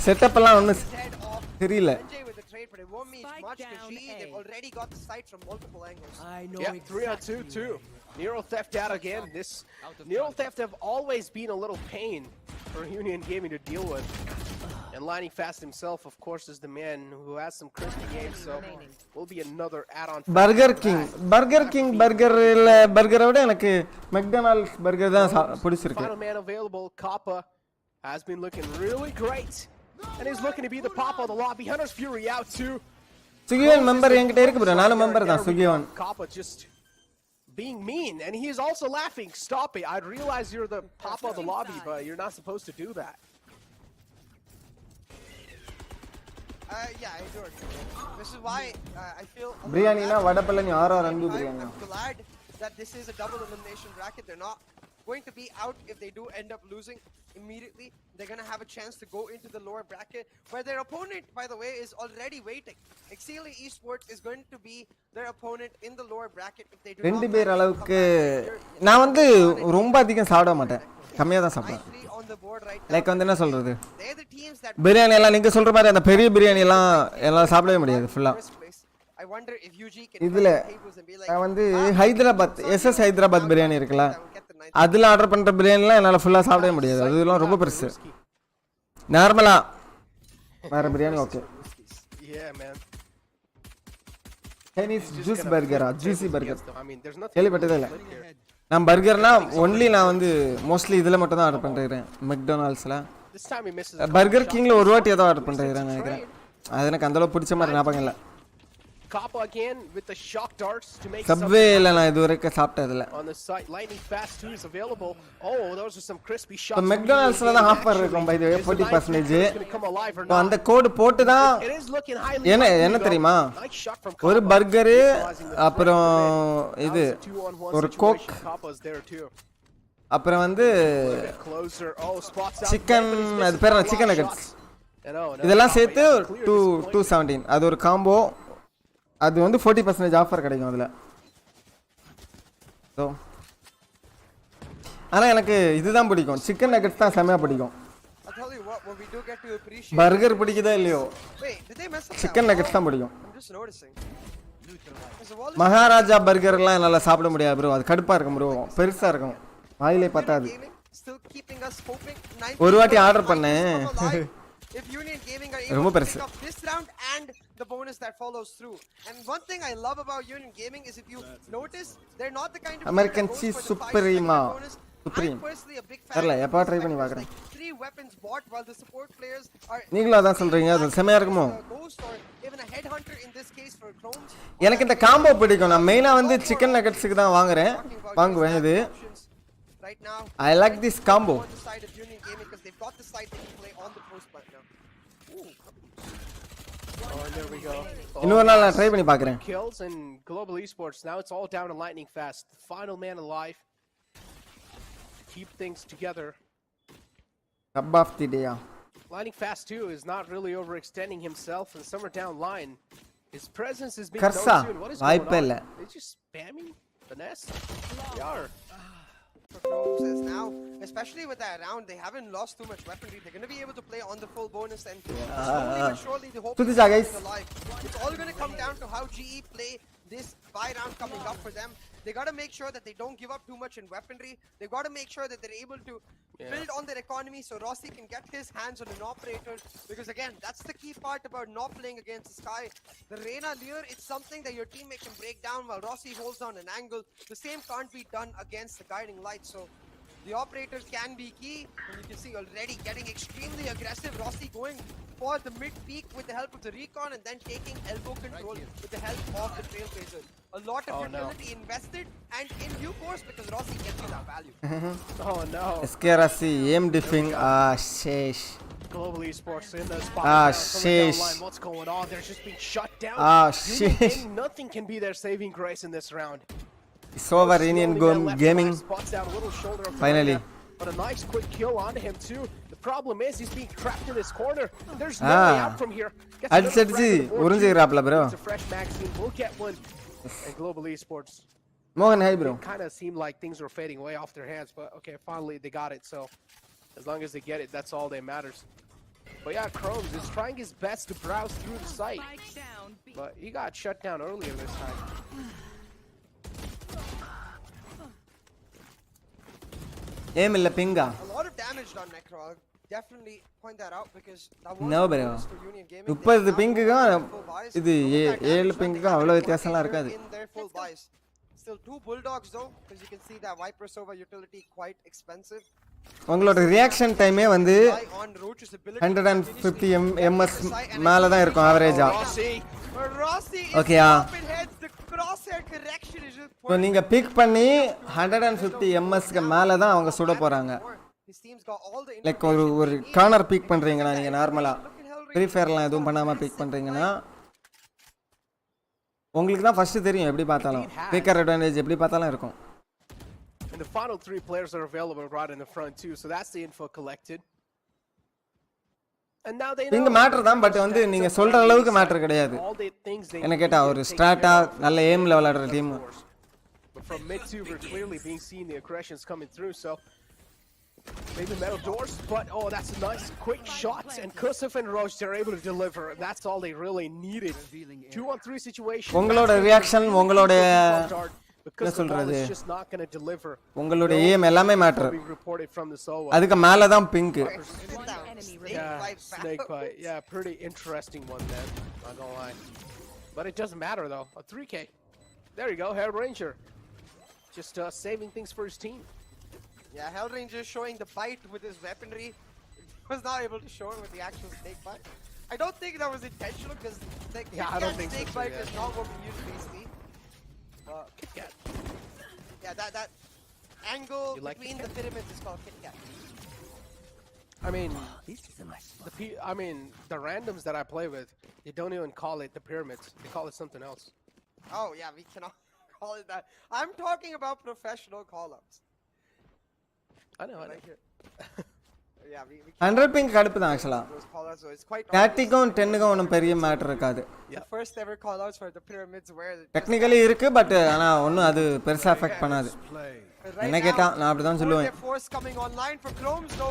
Setup எல்லாம் ஒண்ணு தெரியல. But it won't mean much because they've already got the sight from multiple angles. I know. Yep, 3-on-2 too. Nero theft out again. This Nero theft have always been a little pain for Union Gaming to deal with. And Lightning Fast himself, of course, is the man who has some crispy games, so will be another add-on. Burger King burger இல்ல பர்கரை விட எனக்கு McDonald's burger தான் பிடிச்சிருக்கு. Final man available, Kappa, has been looking really great. And he's looking to be the pop of the lobby. Hunter's Fury out too. சுகிவன் member என்கிட்ட இருக்கு bro. நானும் member தான் சுகிவன். Kappa just being mean, and he is also laughing. Stop it. I realize you're the pop of the lobby, but you're not supposed to do that. Yeah, I do agree. This is why I feel பிரியாணினா Vadapalani RR அன்பு biryani. I'm glad that this is a double elimination bracket. They're not going to be out if they do end up losing immediately. They're going to have a chance to go into the lower bracket, where their opponent, by the way, is already waiting. Exceeli Esports is going to be their opponent in the lower bracket if they do ரெண்டு not பேர் manage to come அளவுக்கு back here. நான் வந்து ரொம்ப அதிகம் சாப்பிட மாட்டேன், கம்மியாக தான் சாப்பிடுவேன். Nicely on the board right now. Like வந்து என்ன சொல்கிறது, They're the teams that biryani எல்லாம் நீங்கள் சொல்கிற மாதிரி அந்த பெரிய பிரியாணி எல்லாம் எல்லாம் சாப்பிடவே முடியாது ஃபுல்லாக. first place. I wonder if UG can இதில் come to the tables and be like, நான் வந்து ஹைதராபாத் எஸ்எஸ் ஹைதராபாத் பிரியாணி இருக்குல்ல, I will get the ninth. அதில் ஆர்டர் பண்ணுற பிரியாணிலாம் என்னால் ஃபுல்லாக சாப்பிடவே முடியாது, அதெல்லாம் ரொம்ப பெருசு. நார்மலாக வேறு biryani okay. Yeah, man. Chinese juice பர்கரா, juicy burger I mean, there's nothing. கேள்விப்பட்டதே இல்லை. நான் பர்கர்னா ஒன்லி நான் வந்து மோஸ்ட்லி இதில் மட்டும் தான் ஆர்டர் பண்ணுறேன், மெக்டொனால்ட்ஸில். This time he misses. Burger கிங்கில் ஒரு வாட்டி ஏதோ ஆர்டர் பண்ணுறேன் நினைக்கிறேன், அது எனக்கு அந்தளவு பிடிச்ச மாதிரி ஞாபகம் இல்லை. Kappa again with the shock darts to make சப்வேல நான் இது வரைக்கும் சாப்பிட்டதில்ல. on the site. Lightning fast 2 is available. Oh, those are some crispy shots. இப்போ மெக்டொனால்ட்ஸ்ல தான் ஆஃபர் இருக்கும் by the way 40%. Come alive or இப்போ not. அந்த கோட் போட்டு தான் It is looking highly என்ன likely, என்ன though. தெரியுமா, Nice shot from ஒரு Kappa. பர்கரு Equalizing the அப்புறம் threat. இது That was a 2-on-1 ஒரு situation. Coke Kappa's there too. அப்புறம் வந்து A bit closer. Oh, spots out. Chicken, but he's அது missing பேர் a lot chicken of nuggets, shots. And oh, no, இதெல்லாம் Kappa சேர்த்து has to clear this point. 217, அது ஒரு combo, அது வந்து 40% ஆஃபர் கிடைக்கும் அதில். ஸோ ஆனால் எனக்கு இதுதான் பிடிக்கும், சிக்கன் நகட்ஸ் தான் செம்மையாக பிடிக்கும். I'll tell you what we do get to appreciate. Burger பிடிக்குதோ இல்லையோ, Wait, did they mess up? Chicken that nuggets wall? தான் பிடிக்கும். I'm just noticing. There's a wall. Maharaja பர்கர்லாம் என்னால் சாப்பிட முடியாது ப்ரோ, அது கடுப்பாக இருக்கும் ப்ரோ, பெருசாக இருக்கும், வாயிலே பத்தாது. Gaming still keeping us hoping. ஒரு வாட்டி ஆர்டர் பண்ணேன், If Union Gaming are ரொம்ப able to பெருசு. pick up this round and the bonus that follows through. And one thing I love about Union Gaming is if you notice, they're not the kind of team American that goes cheese for the 5 suprema. second bonus. Supreme. I'm personally a big fan தெரியல, of எப்போ these try பண்ணி weapons, பார்க்குறேன். like 3 weapons bought while the support players are நீங்களும் அதான் சொல்கிறீங்க, அது செம்மையாக இருக்குமோ. a ghost or even a headhunter in this case for Chromes. எனக்கு இந்த காம்போ பிடிக்கும், நான் மெயினாக வந்து சிக்கன் நகட்ஸுக்கு தான் வாங்குவேன் இது. Right now, I like this combo. on the side of Union Gaming because they've got the side they can play on the post right now. Oh, and there we go. இன்னொரு நாள் நான் try பண்ணி பார்க்குறேன். Kills and Global Esports. Now it's all down to Lightning Fast. The final man alive. To keep things together. Cup of the டேயா. Lightning Fast too is not really overextending himself, and somewhere down line, his presence is being Karsa, known soon. What is வாய்ப்பே going இல்ல. on? They're just spamming finesse. They are. For Chromes is now, especially with that round, they haven't lost too much weaponry. They're going to be able to play on the full bonus and slowly but surely the hope Tutisha, is guys. alive. It's all going to come down to how GE play this buy round coming up for them. They got to make sure that they don't give up too much in weaponry. They've got to make sure that they're able to build on their economy so Rossi can get his hands on an operator. Because again, that's the key part about not playing against the Sky. The Reyna Lear, it's something that your teammate can break down while Rossi holds on an angle. The same can't be done against the Guiding Light. So the operators can be key. And you can see already getting extremely aggressive. Rossi going for the mid peak with the help of the recon and then taking elbow control with the help of the Trailblazer. A lot of utility invested and in due course because Rossi gets you that value. Oh no. எஸ்கேராசி aim டிஃபிங் sheesh. Global Esports in the spot. Ah, down, coming down sheesh. line. What's going on? They're just being shut down. Sheesh. Union Gaming, nothing can be their saving grace in this round. It's over, Indian Gaming. Spots down a little shoulder of Finally. Tamilan, but a nice quick kill onto him too. The problem is he's being trapped in this corner. There's no way out from here. Gets another frag அடிச்சு with the board உறிஞ்சிக்கிறாப்ல bro. too. It's a fresh magazine. We'll get one. And Global Esports மோகன் hi bro. kind of seemed like things were fading away off their hands, but okay, finally they got it. So as long as they get it, that's all that matters. But yeah, Chromes is trying his best to browse through the site, Spike down. B. but he got shut down earlier this time. ஏம் இல்ல பிங்கா. A lot of damage done, Necro. I'll definitely point that out because that was No, a bro. bonus for Union Gaming. 30 பிங்குக்கும் Full buys. இது Look at that 7 damage பிங்குக்கும் done. அவ்வளவு They வித்தியாசம்லாம் got இருக்காது. in their full buys. Still 2 Bulldogs though, because you can see that Viper Sova utility quite expensive. உங்களோட reaction டைமே வந்து Rely on Roach's ability to 150 continuously ms get to the side and மேல தான் இருக்கும் ஆவரேஜா. Rossi. But Rossi is Okay, yeah. up in heads. The crosshair correction is just இப்போ நீங்க big பண்ணி 150 msக்கு மேல தான் அவங்க சுட போறாங்க. His team's got all the like ஒரு கார்னர் பிக் பண்றீங்கன்னா நீங்க நார்மலா ஃப்ரீ ஃபயர்லாம் எதுவும் பண்ணாம பிக் பண்றீங்கன்னா உங்களுக்கு தான் ஃபர்ஸ்ட் தெரியும் எப்படி பார்த்தாலும். ஸ்பீக்கர் அட்வான்டேஜ் எப்படி பார்த்தாலும் இருக்கும். And the final 3 players are available right in the front too, so that's the info collected. And now they know இந்த மேட்டர் தான், பட் வந்து நீங்க சொல்ற அளவுக்கு மேட்டர் கிடையாது. என்ன கேட்டா ஒரு ஸ்ட்ராட்டா நல்ல எய்ம்ல விளையாடுற team. But from mid to we're clearly being seen the aggressions coming through, so maybe metal doors, but oh, that's a nice quick shot, and Kusuf and Roche, they're able to deliver. That's all they really needed. 2-on-3 situation. உங்களோட reaction, உங்களோட என்ன சொல்றது, உங்களோட ஏம் எல்லாமே matter. அதுக்கு மேல தான் pink. Snake bite. Yeah, pretty interesting one then. Not gonna lie. But it doesn't matter though. A 3K. There you go, Hell Ranger. Just saving things for his team. Yeah, Hell Ranger showing the bite with his weaponry. Was not able to show it with the actual snake bite. I don't think that was intentional because the I don't think snake so, bite yeah. is not what we usually see. Kit Kat. Yeah, that angle like between the pyramids is called Kit Kat. I mean, the randoms that I play with, they don't even call it the pyramids. They call it something else. Oh yeah, we cannot call it that. I'm talking about professional call-ups. I know. Yeah, we 100 pink கடுப்பு தான் actually. those call-outs, so it's quite டாக்டிக்கும் 10க்கும் ஒன்றும் பெரிய matter இருக்காது. the first ever call-outs for the pyramids where technically இருக்கு, but ஆனா ஒன்றும் அது பெருசா அஃபெக்ட் பண்ணாது. என்ன கேட்டா நான் அப்படி தான் சொல்லுவேன். force coming online for Chrome, so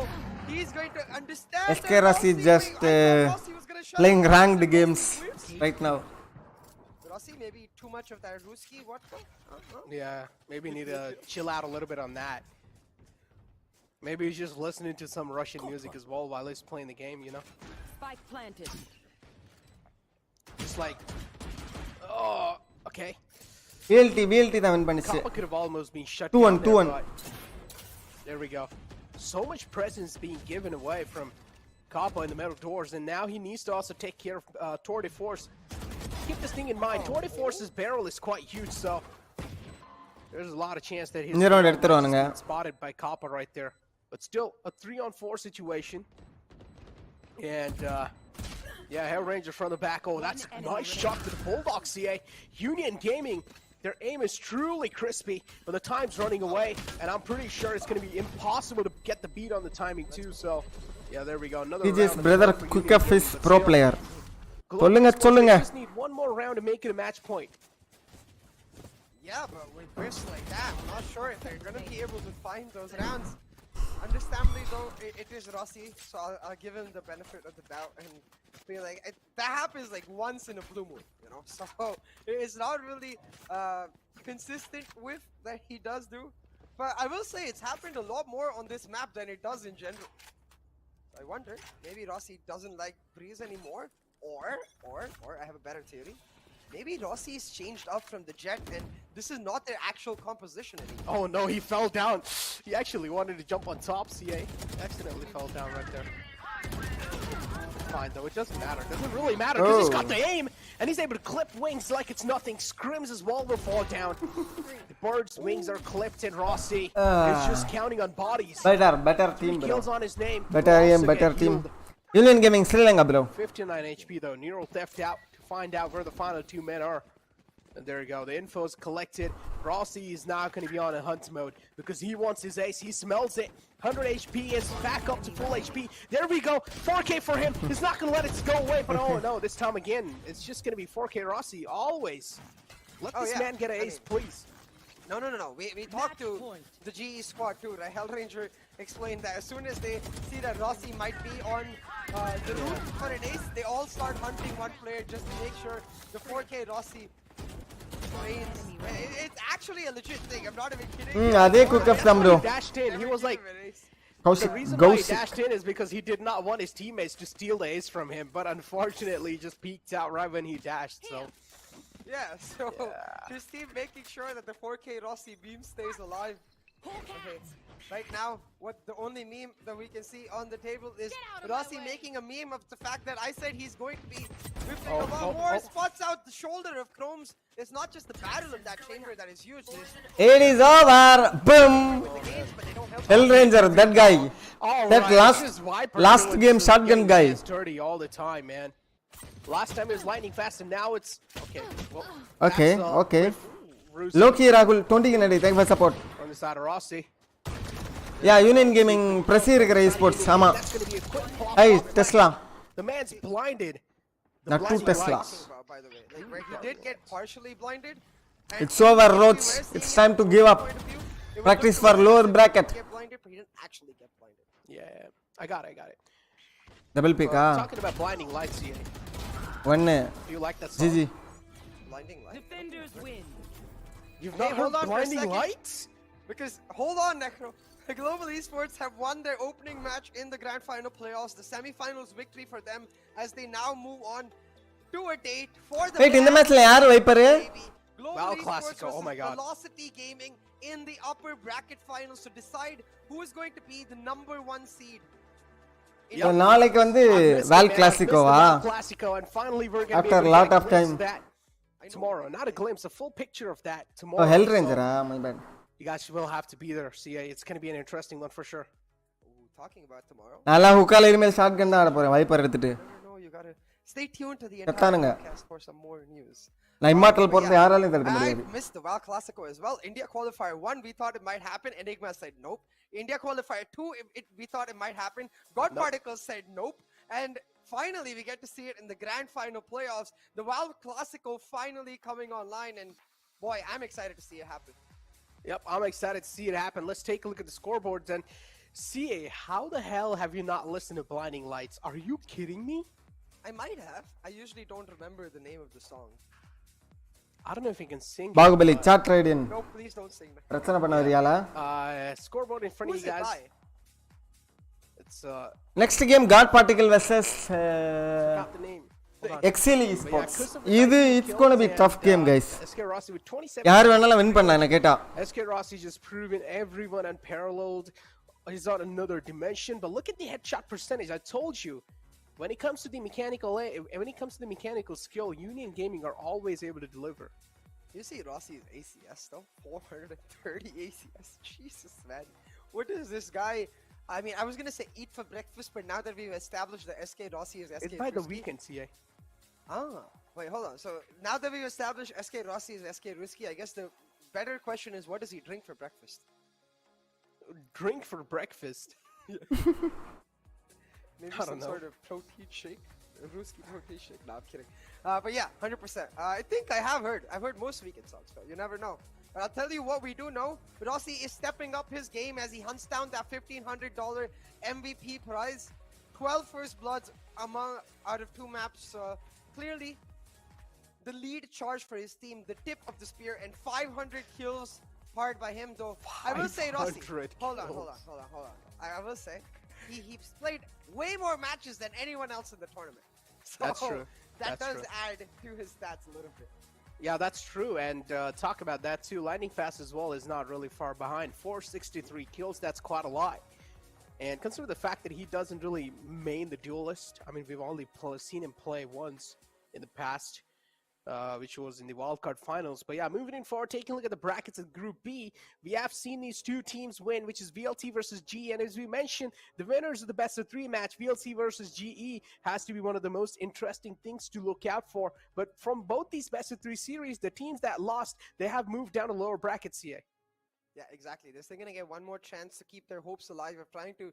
he's going to understand. SK Rossi just playing ranked games right now. Rossi, maybe too much of that Ruski. What? Yeah, maybe need to chill out a little bit on that. Maybe he's just listening to some Russian music as well while he's playing the game, you know? Spike planted. Just like, oh, okay. VLT தான் win பண்ணிச்சு. Kappa could have almost been shut 2-1, down there, 2-1. but there we go. So much presence being given away from Kappa in the middle doors, and now he needs to also take care of Tour de Force. Keep this thing in mind, Tour de Force's barrel is quite huge, so there's a lot of chance that his barrel is spotted by Kappa right there. But still, a 3-on-4 situation. And, yeah, Hell Ranger from the back. Oh, that's a nice shot to the Bulldog, CA. Union Gaming, their aim is truly crispy, but the time's running away, and I'm pretty sure it's going to be impossible to get the beat on the timing, too. So, yeah, there we go. Another DJ's round brother Kuka Fish pro player. சொல்லுங்க. They just need one more round to make it a match point. Yeah, but with bursts like that, I'm not sure if they're going to be able to find those rounds. Understandably, though, it is Rossi, so I'll give him the benefit of the doubt and feel like that happens like once in a blue moon, you know. So it's not really consistent with that he does do, but I will say it's happened a lot more on this map than it does in general. I wonder, maybe Rossi doesn't like Breeze anymore, or I have a better theory. Maybe Rossi's changed up from the Jet and this is not their actual composition anymore. Oh no, he fell down. He actually wanted to jump on top, CA. Accidentally fell down right there. Fine though, it doesn't matter. It doesn't really matter because he's got the aim and he's able to clip wings like it's nothing. Scrims as well will fall down. The bird's wings are clipped and Rossi is just counting on bodies. Better team, bro. Kills on his name. Better aim, better team. Union Gaming Sri bro. 59 HP though. Neural theft out. Find out where the final 2 men are. And there you go. The info is collected. Rossi is now going to be on a hunt mode because he wants his ace. He smells it. 100 HP is back up to full HP. There we go. 4K for him. He's not going to let it go away. But oh no, this time again, it's just going to be 4K Rossi always. Let this man get an ace, please. No. We talked to the GE squad too, right? Hell Ranger explained that as soon as they see that Rossi might be on the route for an ace, they all start hunting one player just to make sure the 4K Rossi reigns. It's actually a legit thing. I'm not even kidding. Adhe cook up them, bro. He dashed in. He was like, the reason why he dashed in is because he did not want his teammates to steal the ace from him, but unfortunately he just peeked out right when he dashed. So. Yeah, so his team making sure that the 4K Rossi beam stays alive. Okay. Right now, the only meme that we can see on the table is Rossi making a meme of the fact that I said he's going to be whipping about more spots out the shoulder of Chrome's. It's not just the battle of that chamber that is huge. It is over. Boom. Hell Ranger, that guy. That last game shotgun guy. Dirty all the time, man. Last time it was lightning fast and now it's okay. Well, okay. Loki Rahul 20 Kennedy, thank you for support. From on the side of Rossi. Yeah, Union Gaming Presi இருக்கிற esports ஆமா. That's going to be a quick pop. Hey, Tesla. The man's blinded. The Not too blinding Tesla. lights. By the way, like, where he did get partially blinded. and It's over, if we Roach. were seeing It's it time from to a give point up. of view, it was Practice good for to lower watch him bracket. get blinded, but he didn't actually get blinded. Yeah, I got it. Double pick Talking about blinding lights, CA. One Do you like that song? GG. Blinding light. Defenders win. You've Hey, not hold heard on for a blinding second. lights? Because hold on, Necro. The Global Esports have won their opening match in the grand final playoffs, the semi-finals victory for them as they now move on to a date for the Wait, இந்த மேட்ச்ல யார் wiper? baby. Global Val Esports Classico, oh versus my God. Velocity Gaming in the upper bracket finals to decide who is going to be the #1 seed. Yep. நாளைக்கு வந்து I've missed Val it, man. I've missed the Classico-வா? Val Classico, and finally we're going to be After able a to lot get a of glimpse time. of that I know. tomorrow. Not a glimpse, a full picture of that Oh, tomorrow. Hell So Ranger, my bad. you guys will have to be there, CA. It's going to be an interesting one for sure. Ooh, talking about tomorrow. நல்லா ஹுக்கால இனிமேல் shotgun தான் ஆட போறேன் wiper எடுத்துட்டு. No, you gotta stay tuned to the கத்தானுங்க. entire podcast for some more news. நான் immortal But போறது yeah, யாராலையும் தடுக்க I முடியாது. missed the Val Classico as well. India qualifier 1, we thought it might happen. Enigma said nope. India qualifier 2, we thought it might happen. God Particles said nope. And finally, we get to see it in the grand final playoffs. The Val Classico finally coming online. And boy, I'm excited to see it happen. Yep, I'm excited to see it happen. Let's take a look at the scoreboards. And CA, how the hell have you not listened to Blinding Lights? Are you kidding me? I might have. I usually don't remember the name of the song. I don't know if you can sing. Baahubali சாட் ரைடியன் No, please don't sing that. பிரச்சனை பண்ண வரியாளா? Scoreboard in front Who of is you it guys. by? It's next game God particle versus got the name. Hold on. Exceeli But yeah, Esports. 'cause of the இது 19 it's going to be kills tough and, game guys. SK Rossi with 27. யார் வேணாலும் win பண்ணலாம் என்ன கேட்டா. SK Rossi just proven everyone unparalleled. He's on another dimension. But look at the headshot percentage. I told you, when it comes to the mechanical skill, Union Gaming are always able to deliver. You see Rossi's ACS though? 430 ACS. Jesus, man. What is this guy? I mean, I was gonna say eat for breakfast, but now that we've established that SK Rossi is SK It's by the Risky- weekend, CA. Ah, wait, hold on. So now that we've established SK Rossi is SK Risky, I guess the better question is, what does he drink for breakfast? Drink for breakfast. Maybe I don't some know. sort of protein shake. A Ruski protein shake. No, I'm kidding. But yeah, 100%. I think I've heard most weekend songs, though. You never know. But I'll tell you what we do know. Rossi is stepping up his game as he hunts down that $1,500 MVP prize. 12 first bloods out of 2 maps. Clearly, the lead charge for his team, the tip of the spear, and 500 kills hard by him, though. I will say, Rossi. 500 Hold on. kills. I will say, he's played way more matches than anyone else in the tournament. So That's true. That That's does true. add to his stats a little bit. Yeah, that's true. And talk about that too. Lightning Fast as well is not really far behind. 463 kills, that's quite a lot. And consider the fact that he doesn't really main the duelist. I mean, we've only seen him play once in the past, which was in the wildcard finals. But yeah, moving in forward, taking a look at the brackets of Group B, we have seen these two teams win, which is VLT versus GE. And as we mentioned, the winners of the best of 3 match, VLT versus GE, has to be one of the most interesting things to look out for. But from both these best of 3 series, the teams that lost, they have moved down to lower brackets, CA. Yeah, exactly. They're going to get one more chance to keep their hopes alive of trying to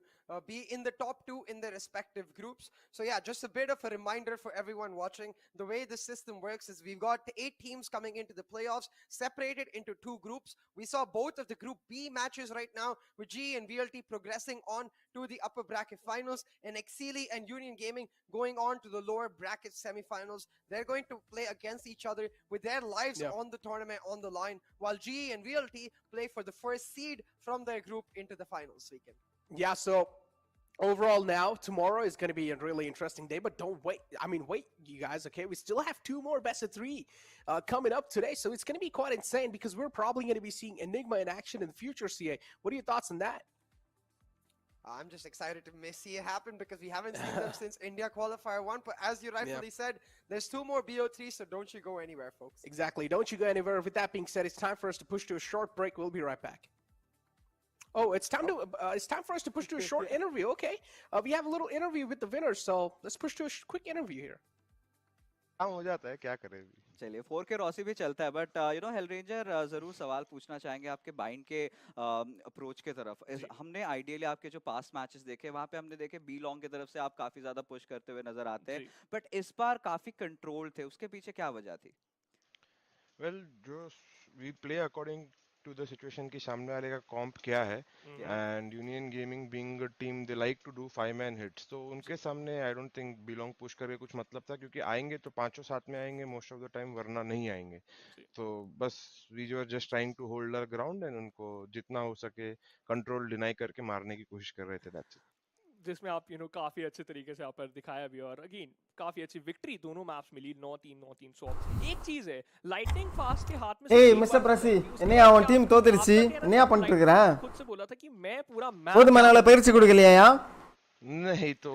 be in the top 2 in their respective groups. So yeah, just a bit of a reminder for everyone watching. The way the system works is we've got 8 teams coming into the playoffs, separated into 2 groups. We saw both of the Group B matches right now, with G and VLT progressing on to the upper bracket finals, and Exceeli and Union Gaming going on to the lower bracket semifinals. They're going to play against each other with their lives on the tournament on the line, while G and VLT play for the first seed from their group into the finals weekend. Yeah, so overall now, tomorrow is going to be a really interesting day, but don't wait. Wait, you guys, okay? We still have 2 more best of 3 coming up today, so it's going to be quite insane because we're probably going to be seeing Enigma in action in the future, CA. What are your thoughts on that? I'm just excited to see it happen because we haven't seen them since India qualifier 1. But as you rightfully said, there's 2 more BO3, so don't you go anywhere, folks. Exactly. Don't you go anywhere. With that being said, it's time for us to push to a short break. We'll be right back. Oh, it's time for us to push to a short interview. Okay. We have a little interview with the winners, so let's push to a quick interview here. काम हो जाता है क्या करें चलिए 4K Rossi भी चलता है but you know hello ranger जरूर सवाल पूछना चाहेंगे आपके बाइंड के अप्रोच के तरफ हमने आइडियली आपके जो पास्ट मैचेस देखे वहां पे हमने देखे बी लॉन्ग की तरफ से आप काफी ज्यादा पुश करते हुए नजर आते हैं बट इस बार काफी कंट्रोल थे उसके पीछे क्या वजह थी वेल जो we play according to the situation की सामने वाले का कॉम्प क्या है and union gaming being a team they like to do 5 man hits तो उनके सामने I don't think belong push करके कुछ मतलब था क्योंकि आएंगे तो पांचों साथ में आएंगे मोस्ट ऑफ द टाइम वरना नहीं आएंगे तो बस we were just trying to hold our ground and उनको जितना हो सके कंट्रोल डिनाई करके मारने की कोशिश कर रहे थे दैट्स इट जिसमें आप यू नो काफी अच्छे तरीके से आप पर दिखाया भी और अगेन काफी अच्छी विक्ट्री दोनों मैप्स मिली 9-3 सॉल्व एक चीज है लाइटनिंग फास्ट के हाथ में ஏய் மிஸ்டர் பிரசி என்னையா உன் டீம் தோத்துருச்சு என்னையா பண்ணிட்டு இருக்கற खुद से बोला था कि मैं पूरा मैच போதுமானவள பயிற்சி கொடுக்கலையா नहीं तो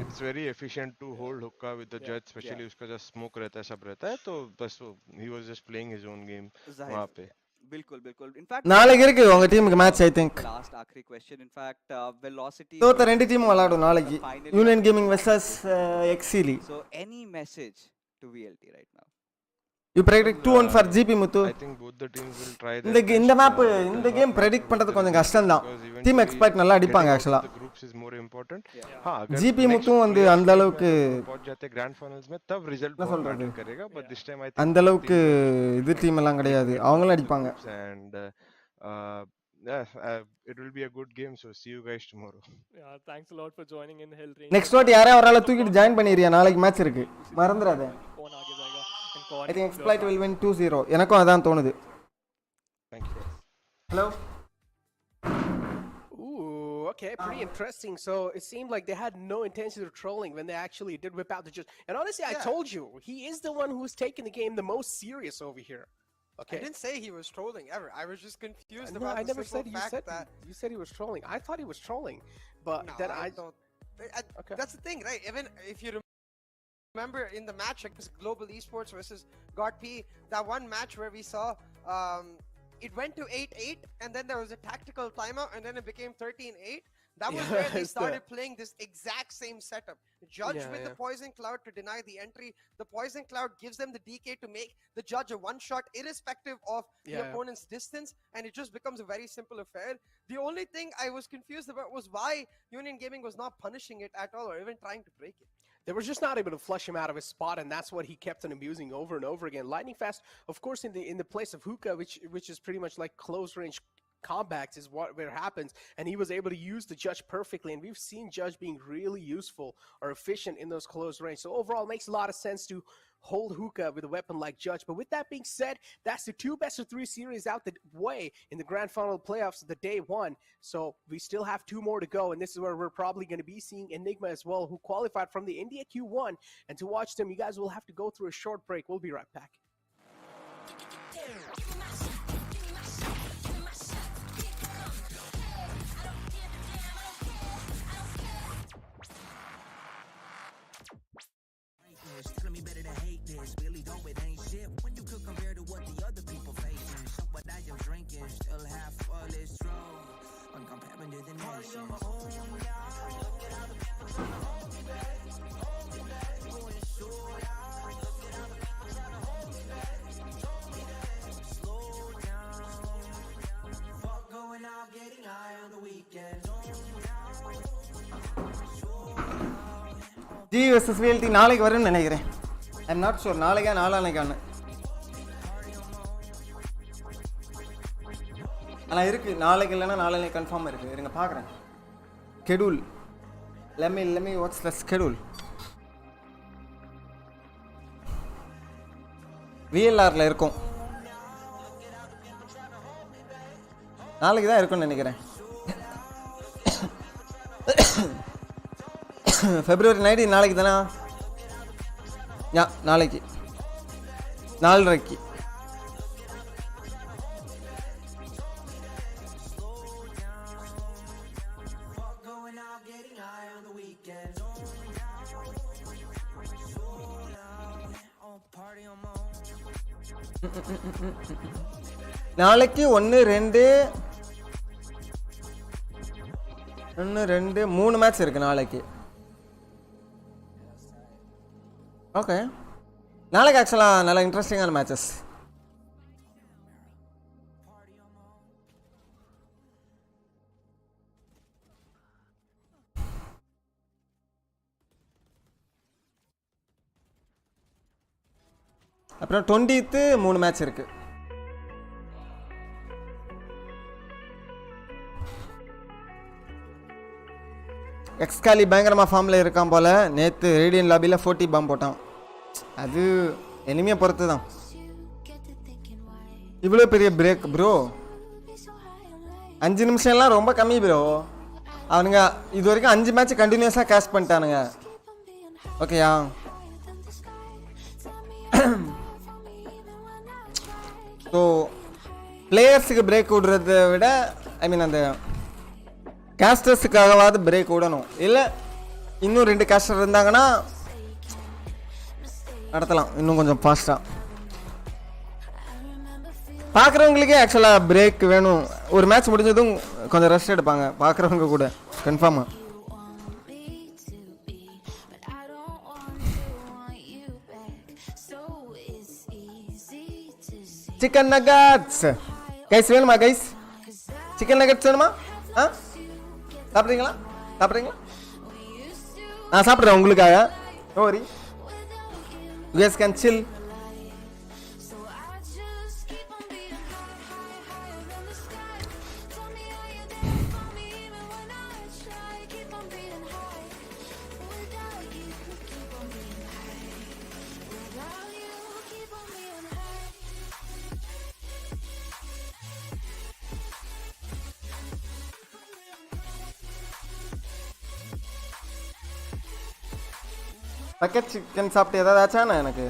it's very efficient to hold hookah with the जज स्पेशली उसका जस्ट स्मोक रहता है सब रहता है तो बस ही was just playing his own game वहां पे बिल्कुल बिल्कुल इनफैक्ट நாளைக்கு இருக்கு உங்க டீமுக்கு மேட்ச் ஐ திங்க் लास्ट आखिरी क्वेश्चन इनफैक्ट वेलोसिटी தோத்த ரெண்டு டீம் விளையாடும் நாளைக்கு Union Gaming versus Exceeli so any message to VLT right now you predict 2-1 for GP Muthu I think both the teams will try their இந்த map இந்த game predict பண்றது கொஞ்சம் கஷ்டம் தான் டீம் எக்ஸ்பெக்ட் நல்லா அடிப்பாங்க actually the groups is more important हां अगर GP முத்து வந்து அந்த அளவுக்கு पहुंच जाते ग्रैंड फाइनल्स में तब रिजल्ट बहुत मैटर करेगा but this time I think அந்த அளவுக்கு இது டீம் எல்லாம் கிடையாது அவங்களும் அடிப்பாங்க and yeah it will be a good game so see you guys tomorrow yeah thanks a lot for joining in Hell Range next வாட்டி யாரே ஒரு ஆளை தூக்கிட்டு ஜாயின் பண்ணிரியா நாளைக்கு மேட்ச் இருக்கு மறந்துடாத कौन आगे जाएगा and कौन I think Exploit will win 2-0 எனக்கும் அதான் தோணுது thank you hello Ooh, okay, pretty interesting. So it seemed like they had no intention of trolling when they actually did whip out the judge. And honestly, I told you, he is the one who's taking the game the most serious over here. Okay. I didn't say he was trolling ever. I was just confused No, about I the never simple said you fact said that you said he was trolling. I thought he was trolling, but no, then I don't. Okay. That's the thing, right? Even if you remember in the match against Global Esports versus God P, that one match where we saw it went to 8-8 and then there was a tactical timeout and then it became 13-8. That was where they started playing this exact same setup. Judge with the poison cloud to deny the entry. The poison cloud gives them the DK to make the judge a one shot irrespective of the opponent's distance and it just becomes a very simple affair. The only thing I was confused about was why Union Gaming was not punishing it at all or even trying to break it. They were just not able to flush him out of his spot, and that's what he kept on abusing over and over again. Lightning Fast, of course, in the place of hookah, which is pretty much like close range combats is where it happens, and he was able to use the judge perfectly, and we've seen judge being really useful or efficient in those close range. So overall, it makes a lot of sense to hold hookah with a weapon like judge. But with that being said, that's the 2 best of 3 series out the way in the grand final playoffs of the day 1. So we still have 2 more to go, and this is where we're probably going to be seeing Enigma as well, who qualified from the India Q1. And to watch them, you guys will have to go through a short break. We'll be right back. Telling me better to hate this. Really though it ain't shit when you could compare to what the other people facing. So what I am drinking, still half full is true. When comparing to the nation. Slow down. Fuck going out, getting high on the weekend. G vs VLT நாளைக்கு வரும்னு நினைக்கிறேன் ஐ am not sure நாளைக்கா நாளானைக்கான ஆனால் இருக்கு நாளைக்கு இல்லைன்னா நாளைக்கு confirm இருக்கு இருங்க பார்க்குறேன் schedule let me what's the schedule VLRல இருக்கும் நாளைக்கு தான் இருக்கும்னு நினைக்கிறேன் February 19 நாளைக்கு தானா யா நாளைக்கு 4:30 நாளைக்கு 1 2 3 மேட்ச் இருக்கு நாளைக்கு ஓகே நாளைக்கு ஆக்சுவலாக நல்ல இன்ட்ரெஸ்டிங்கான மேட்சஸ். அப்புறம் 20th 3 மேட்ச் இருக்கு. எக்ஸ்காலி பயங்கரமாக ஃபார்மில் இருக்கான் போல். நேற்று ரேடியன் லாபியில் 40 பாம் போட்டான். அது எனிமையை பொறுத்து தான். இவ்வளோ பெரிய பிரேக் ப்ரோ, 5 நிமிஷம்லாம் ரொம்ப கம்மி ப்ரோ. அவனுங்க இது வரைக்கும் 5 மேட்ச் கண்டினியூஸாக கேஷ் பண்ணிட்டானுங்க. ஓகேயா? ஸோ பிளேயர்ஸுக்கு பிரேக் விடுறத விட ஐ மீன் அந்த கேஸ்டர்ஸுக்காகவாது பிரேக் விடணும். இல்லை இன்னும் 2 கேஸ்டர் இருந்தாங்கன்னா நடத்தலாம் இன்னும் கொஞ்சம் ஃபாஸ்ட்டாக. பார்க்குறவங்களுக்கே ஆக்சுவலாக பிரேக் வேணும். ஒரு மேட்ச் முடிஞ்சதும் கொஞ்சம் ரெஸ்ட் எடுப்பாங்க பார்க்குறவங்க கூட கன்ஃபார்மாக. சிக்கன் நகட்ஸ் கைஸ் வேணுமா கைஸ்? சிக்கன் நகட்ஸ் வேணுமா? ஆ சாப்பிட்றீங்களா? சாப்பிட்றீங்களா? நான் சாப்பிட்றேன் உங்களுக்காக. No worry, you guys can chill. Bucket chicken சாப்பிட்டு ஏதாவது ஆச்சாண்ணா? எனக்கு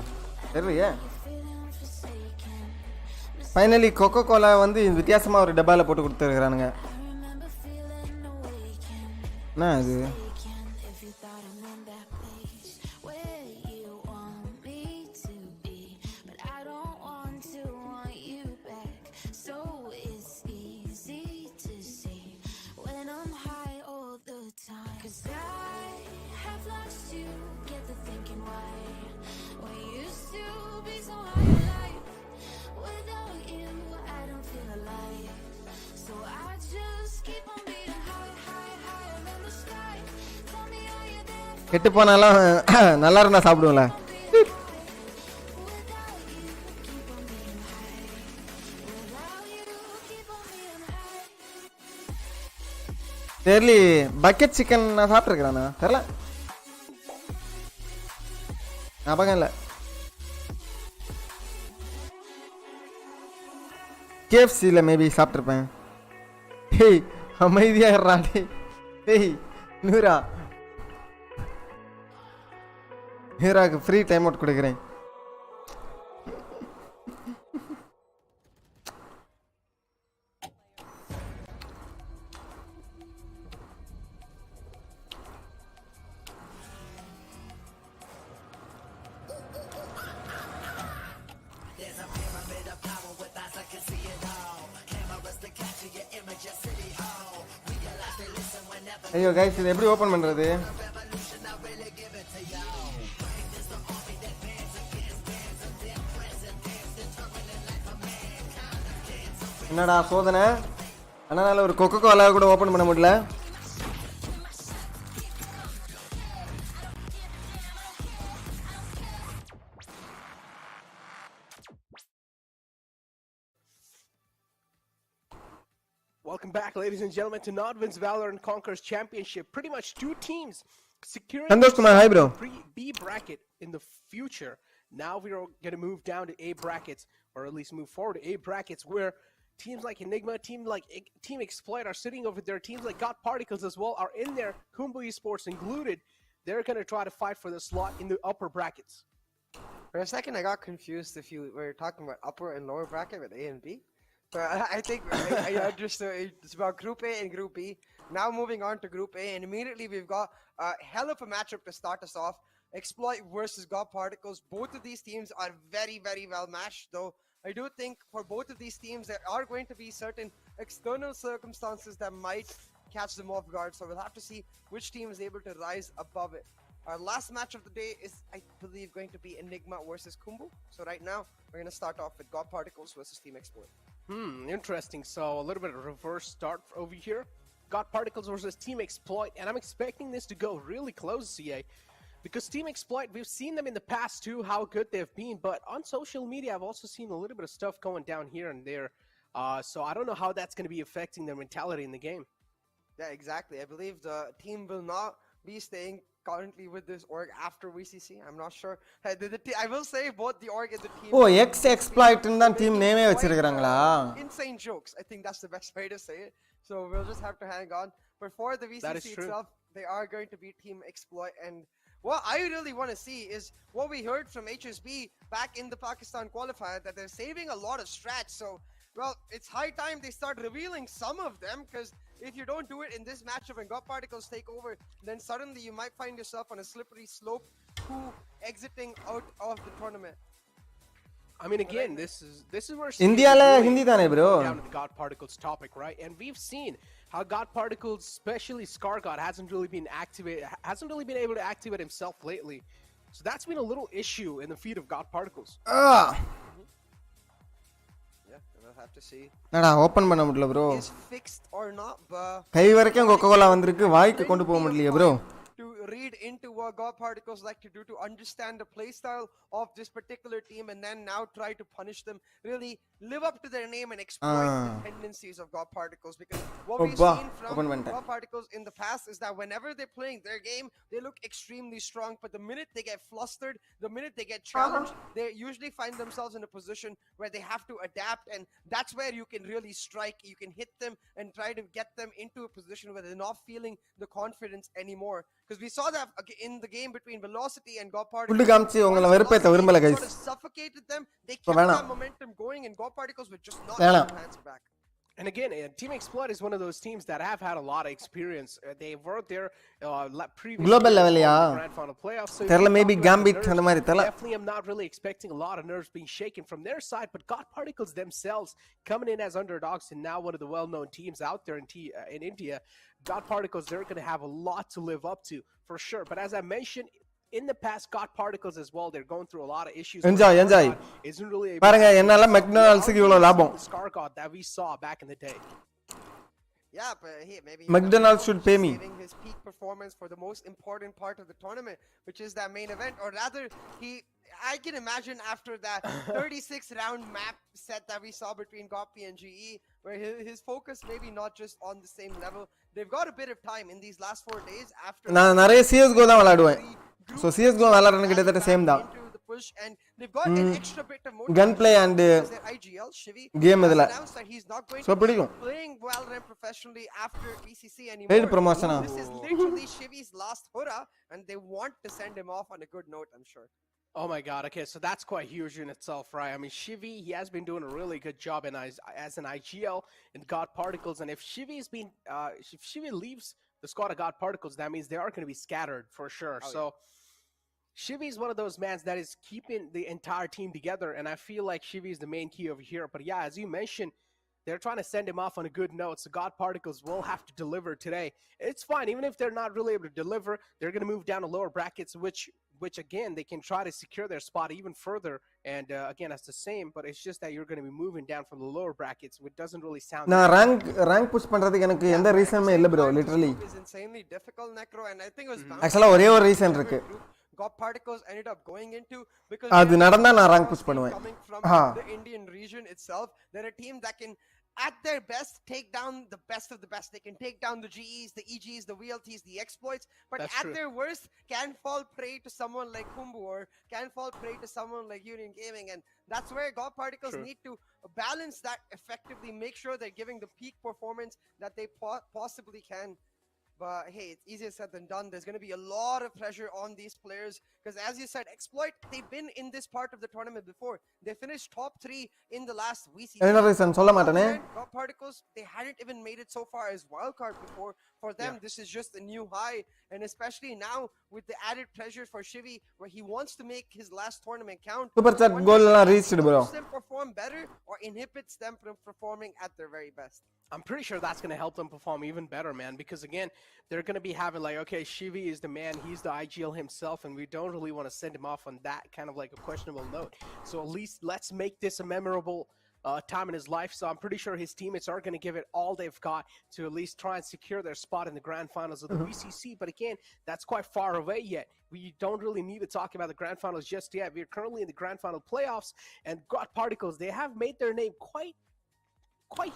தெரியலையே. ஃபைனலி கொக்கோ கோலா வந்து வித்தியாசமாக ஒரு டப்பாவில் போட்டு கொடுத்துருக்குறானுங்க. என்ன இது? கெட்டு போனாலும் நல்லா இருந்தா சாப்பிடுவோம்ல. தெரியல, பக்கெட் சிக்கன் நான் சாப்பிட்ருக்கிறேண்ணா, தெரியல ஞாபகம் இல்லை. கேஎஃப்சியில் மேபி சாப்பிட்ருப்பேன். ஹேய் அமைதியாடுறா டேய். நூரா ஹீராக்கு ஃப்ரீ டைம் அவுட் கொடுக்குறேன். ஐயோ கைஸ், இது எப்படி ஓப்பன் பண்ணுறது? என்னடா சோதனை, அதனால ஒரு கொக்கோ கோலா கூட ஓப்பன் பண்ண முடியல. Welcome back, ladies and gentlemen, to Nodwin's Valorant Conquers Championship. Pretty much 2 teams securing the B bracket in the future. Now we are going to move down to A brackets, or at least move forward to A brackets, where teams like Enigma, Team Expolit are sitting over there. Teams like Got Particles as well are in there. Khumbu Esports included. They're going to try to fight for the slot in the upper brackets. For a second, I got confused if you were talking about upper and lower bracket with A and B. But I think I understood it's about Group A and Group B. Now moving on to Group A, and immediately we've got a hell of a matchup to start us off. Exploit versus Got Particles. Both of these teams are very, very well matched, though I do think for both of these teams there are going to be certain external circumstances that might catch them off guard. So we'll have to see which team is able to rise above it. Our last match of the day is, I believe, going to be Enigma versus Khumbu. So right now, we're going to start off with God Particles versus Team Expolit. Interesting. So a little bit of reverse start over here. God Particles versus Team Exploit, and I'm expecting this to go really close, CA. Because Team Exploit, we've seen them in the past too, how good they've been, but on social media, I've also seen a little bit of stuff going down here and there. So I don't know how that's going to be affecting their mentality in the game. Yeah, exactly. I believe the team will not be staying currently with this org after VCC. I'm not sure. I will say both the org and the team. O X எக்ஸ்ப்ளாய்ட்னு தான் team நேமே வச்சிருக்காங்களா? Insane jokes. I think that's the best way to say it. So we'll just have to hang on. But for the VCC itself, they are going to be Team Exploit. And what I really want to see is what we heard from HSB back in the Pakistan qualifier, that they're saving a lot of strats. So, well, it's high time they start revealing some of them, because if you don't do it in this matchup and God Particles take over, then suddenly you might find yourself on a slippery slope to exiting out of the tournament. I mean, again, this is where Indiala Hindi thane bro. Down to the God Particles topic, right? And we've seen how God Particles, especially Scar God, hasn't really been able to activate himself lately. So that's been a little issue in the feed of God Particles. Yeah, we'll have to see. என்னடா open பண்ண முடியல bro. Is fixed or not, but கை வரைக்கும் Coca-Cola வந்திருக்கு, வாய்க்கு கொண்டு போக முடியல bro. To read into what God Particles like to do, to understand the playstyle of this particular team, and then now try to punish them, really live up to their name and exploit the tendencies of God Particles. Because what we've seen from God Particles in the past is that whenever they're playing their game, they look extremely strong, but the minute they get flustered, the minute they get challenged, they usually find themselves in a position where they have to adapt, and that's where you can really strike. You can hit them and try to get them into a position where they're not feeling the confidence anymore. Because we saw that in the game between Velocity and God Particles. Sort of suffocated them. They kept that momentum going, and God Particles were just not able to answer back. And again, Team Explode is one of those teams that have had a lot of experience. They were there previous global level, grand final playoffs. So maybe Gambit and mari definitely am not really expecting a lot of nerves being shaken from their side, but God Particles themselves coming in as underdogs and now one of the well-known teams out there in India. God Particles, they're going to have a lot to live up to for sure. But as I mentioned, in the past, God Particles as well, they're going through a lot of issues. Enjoy. Isn't really able பாருங்க என்னால McDonald's க்கு இவ்வளவு லாபம். Scar God that we saw back in the day. Yeah, but hey, maybe McDonald's should pay me. Saving his peak performance for the most important part of the tournament, which is that main event, or rather, I can imagine after that 36-round map set that we saw between Gopi and GE, where his focus maybe not just on the same level. They've got a bit of time in these last 4 days after. நான் நிறைய CS:GO தான் விளையாடுவேன். So CS:GO விளையாடுறது கிட்டத்தட்ட same தான். And they've got an extra bit of motivation. Gunplay and IGL Shivy game இதுல. announced that he's not going So to be பிடிக்கும். playing Valorant professionally after VCC anymore. Paid promotion. This is literally Shivy's last hurrah, and they want to send him off on a good note, I'm sure. Oh my God! Okay, so that's quite huge in itself, right? I mean, Shivy, he has been doing a really good job as an IGL in God Particles, and if Shivy leaves the squad of God Particles, that means they are going to be scattered for sure. Shivy is one of those mans that is keeping the entire team together, and I feel like Shivy is the main key over here. But yeah, as you mentioned, they're trying to send him off on a good note, so God Particles will have to deliver today. It's fine, even if they're not really able to deliver, they're going to move down to lower brackets, which again, they can try to secure their spot even further. And again, that's the same, but it's just that you're going to be moving down from the lower brackets, which doesn't really sound. நான் rank push பண்றதுக்கு எனக்கு எந்த ரீசனுமே இல்ல bro, literally. It's insanely difficult, Necro, and I think it was actually ஒரே ஒரு reason இருக்கு. God Particles ended up going into, because அது நடந்தா நான் rank push பண்ணுவேன். Coming from the Indian region itself, they're a team that can at their best take down the best of the best. They can take down the GEs, the EGs, the VLTs, the exploits, but That's at true. their worst can fall prey to someone like Khumbu, or can fall prey to someone like Union Gaming, and that's where God Particles need to balance that effectively, make sure they're giving the peak performance that they possibly can. But hey, it's easier said than done. There's going to be a lot of pressure on these players because, as you said, Exploit, they've been in this part of the tournament before. They finished top 3 in the last VCC. God Particles, they hadn't even made it so far as wildcard before. For them, this is just a new high. And especially now with the added pressure for Shivy, where he wants to make his last tournament count. Super chat goal reached, bro. Them perform better or inhibits them from performing at their very best. I'm pretty sure that's going to help them perform even better, man, because again, they're going to be having like, okay, Shivi is the man, he's the IGL himself, and we don't really want to send him off on that kind of like a questionable note. So at least let's make this a memorable time in his life. So I'm pretty sure his teammates are going to give it all they've got to at least try and secure their spot in the grand finals of the VCC. But again, that's quite far away yet. We don't really need to talk about the grand finals just yet. We're currently in the grand final playoffs, and God Particles, they have made their name quite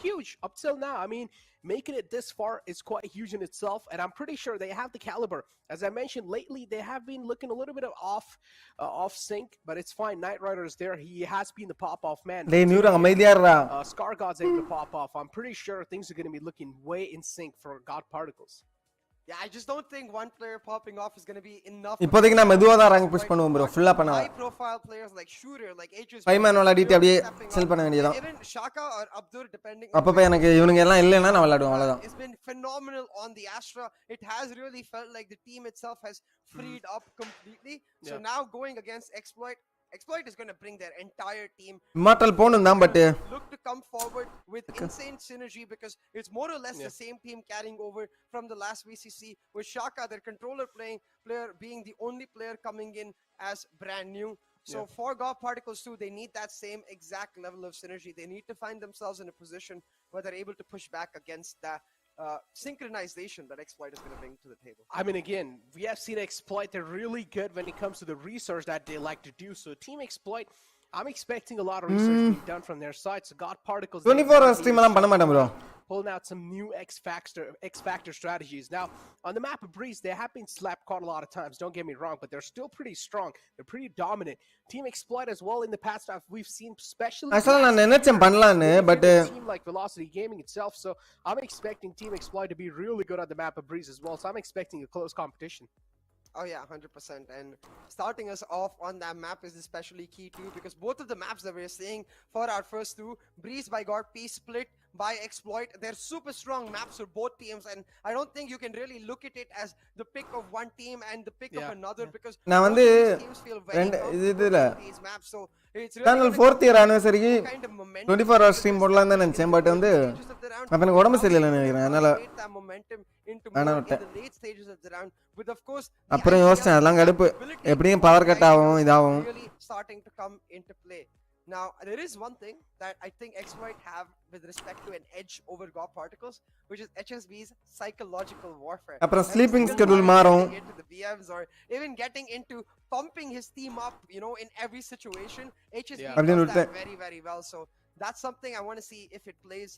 huge up till now. I mean, making it this far is quite huge in itself, and I'm pretty sure they have the caliber. As I mentioned, lately they have been looking a little bit of off sync, but it's fine. Knight Rider is there. He has been the pop-off man. Scar God's able to pop off. I'm pretty sure things are going to be looking way in sync for God Particles. Yeah, I just don't think one player popping off is going to be enough. இப்போதைக்கு நான் மெதுவா தான் rank push பண்ணுவோம் bro. full பண்ண. High profile players like Shooter, like HSB. 5 man விளையாடிட்டு அப்படியே செல் பண்ண வேண்டியதான். Even Shaka or Abdur depending. அப்பப்ப எனக்கு இவனுங்க எல்லாம் இல்லனா நான் விளையாடுவேன் அவ்வளவுதான். It's been phenomenal on the Astra. It has really felt like the team itself has freed up completely. So now going against Exploit is going to bring their entire team. Immortal போணும் தான் but look to come forward with insane synergy because it's more or less the same team carrying over from the last VCC with Shaka, their controller player being the only player coming in as brand new. So for God Particles too, they need that same exact level of synergy. They need to find themselves in a position where they're able to push back against that synchronization that Exploit is going to bring to the table. I mean, again, we have seen Exploit. They're really good when it comes to the research that they like to do. So Team Exploit, I'm expecting a lot of research being done from their side. So God Particles 24 hours stream எல்லாம் பண்ண மாட்டேன் bro. Pulling out some new X Factor strategies. Now, on the map of Breeze, they have been slapped quite a lot of times. Don't get me wrong, but they're still pretty strong. They're pretty dominant. Team Exploit as well in the past, we've seen especially. Actually, நான் நினைச்சேன் பண்ணலாம்னு but team like Velocity Gaming itself. So I'm expecting Team Exploit to be really good on the map of Breeze as well. So I'm expecting a close competition. Oh yeah, 100%. And starting us off on that map is especially key too, because both of the maps that we're seeing for our first two, Breeze by God, P split by Exploit, they're super strong maps for both teams, and I don't think you can really look at it as the pick of one team and the pick of another because நான் வந்து teams feel very இதுல these maps. So it's channel really 4th year anniversary 24 hours stream போடலாம் தான் நினைச்சேன் but வந்து அப்ப எனக்கு உடம்பு சரியில்லைன்னு நினைக்கிறேன் அதனால the late stages of the round with of course அப்புறம் யோசிச்சேன் அதெல்லாம் கடுப்பு எப்படியும் பவர் கட் ஆகும் இதாகும் really starting to come into play. Now, there is one thing that I think Exploit have with respect to an edge over God Particles, which is HSB's psychological warfare. அப்புறம் sleeping schedule மாறும் into the BMs or even getting into pumping his team up, you know, in every situation. HSB does that very, very well. So that's something I want to see if it plays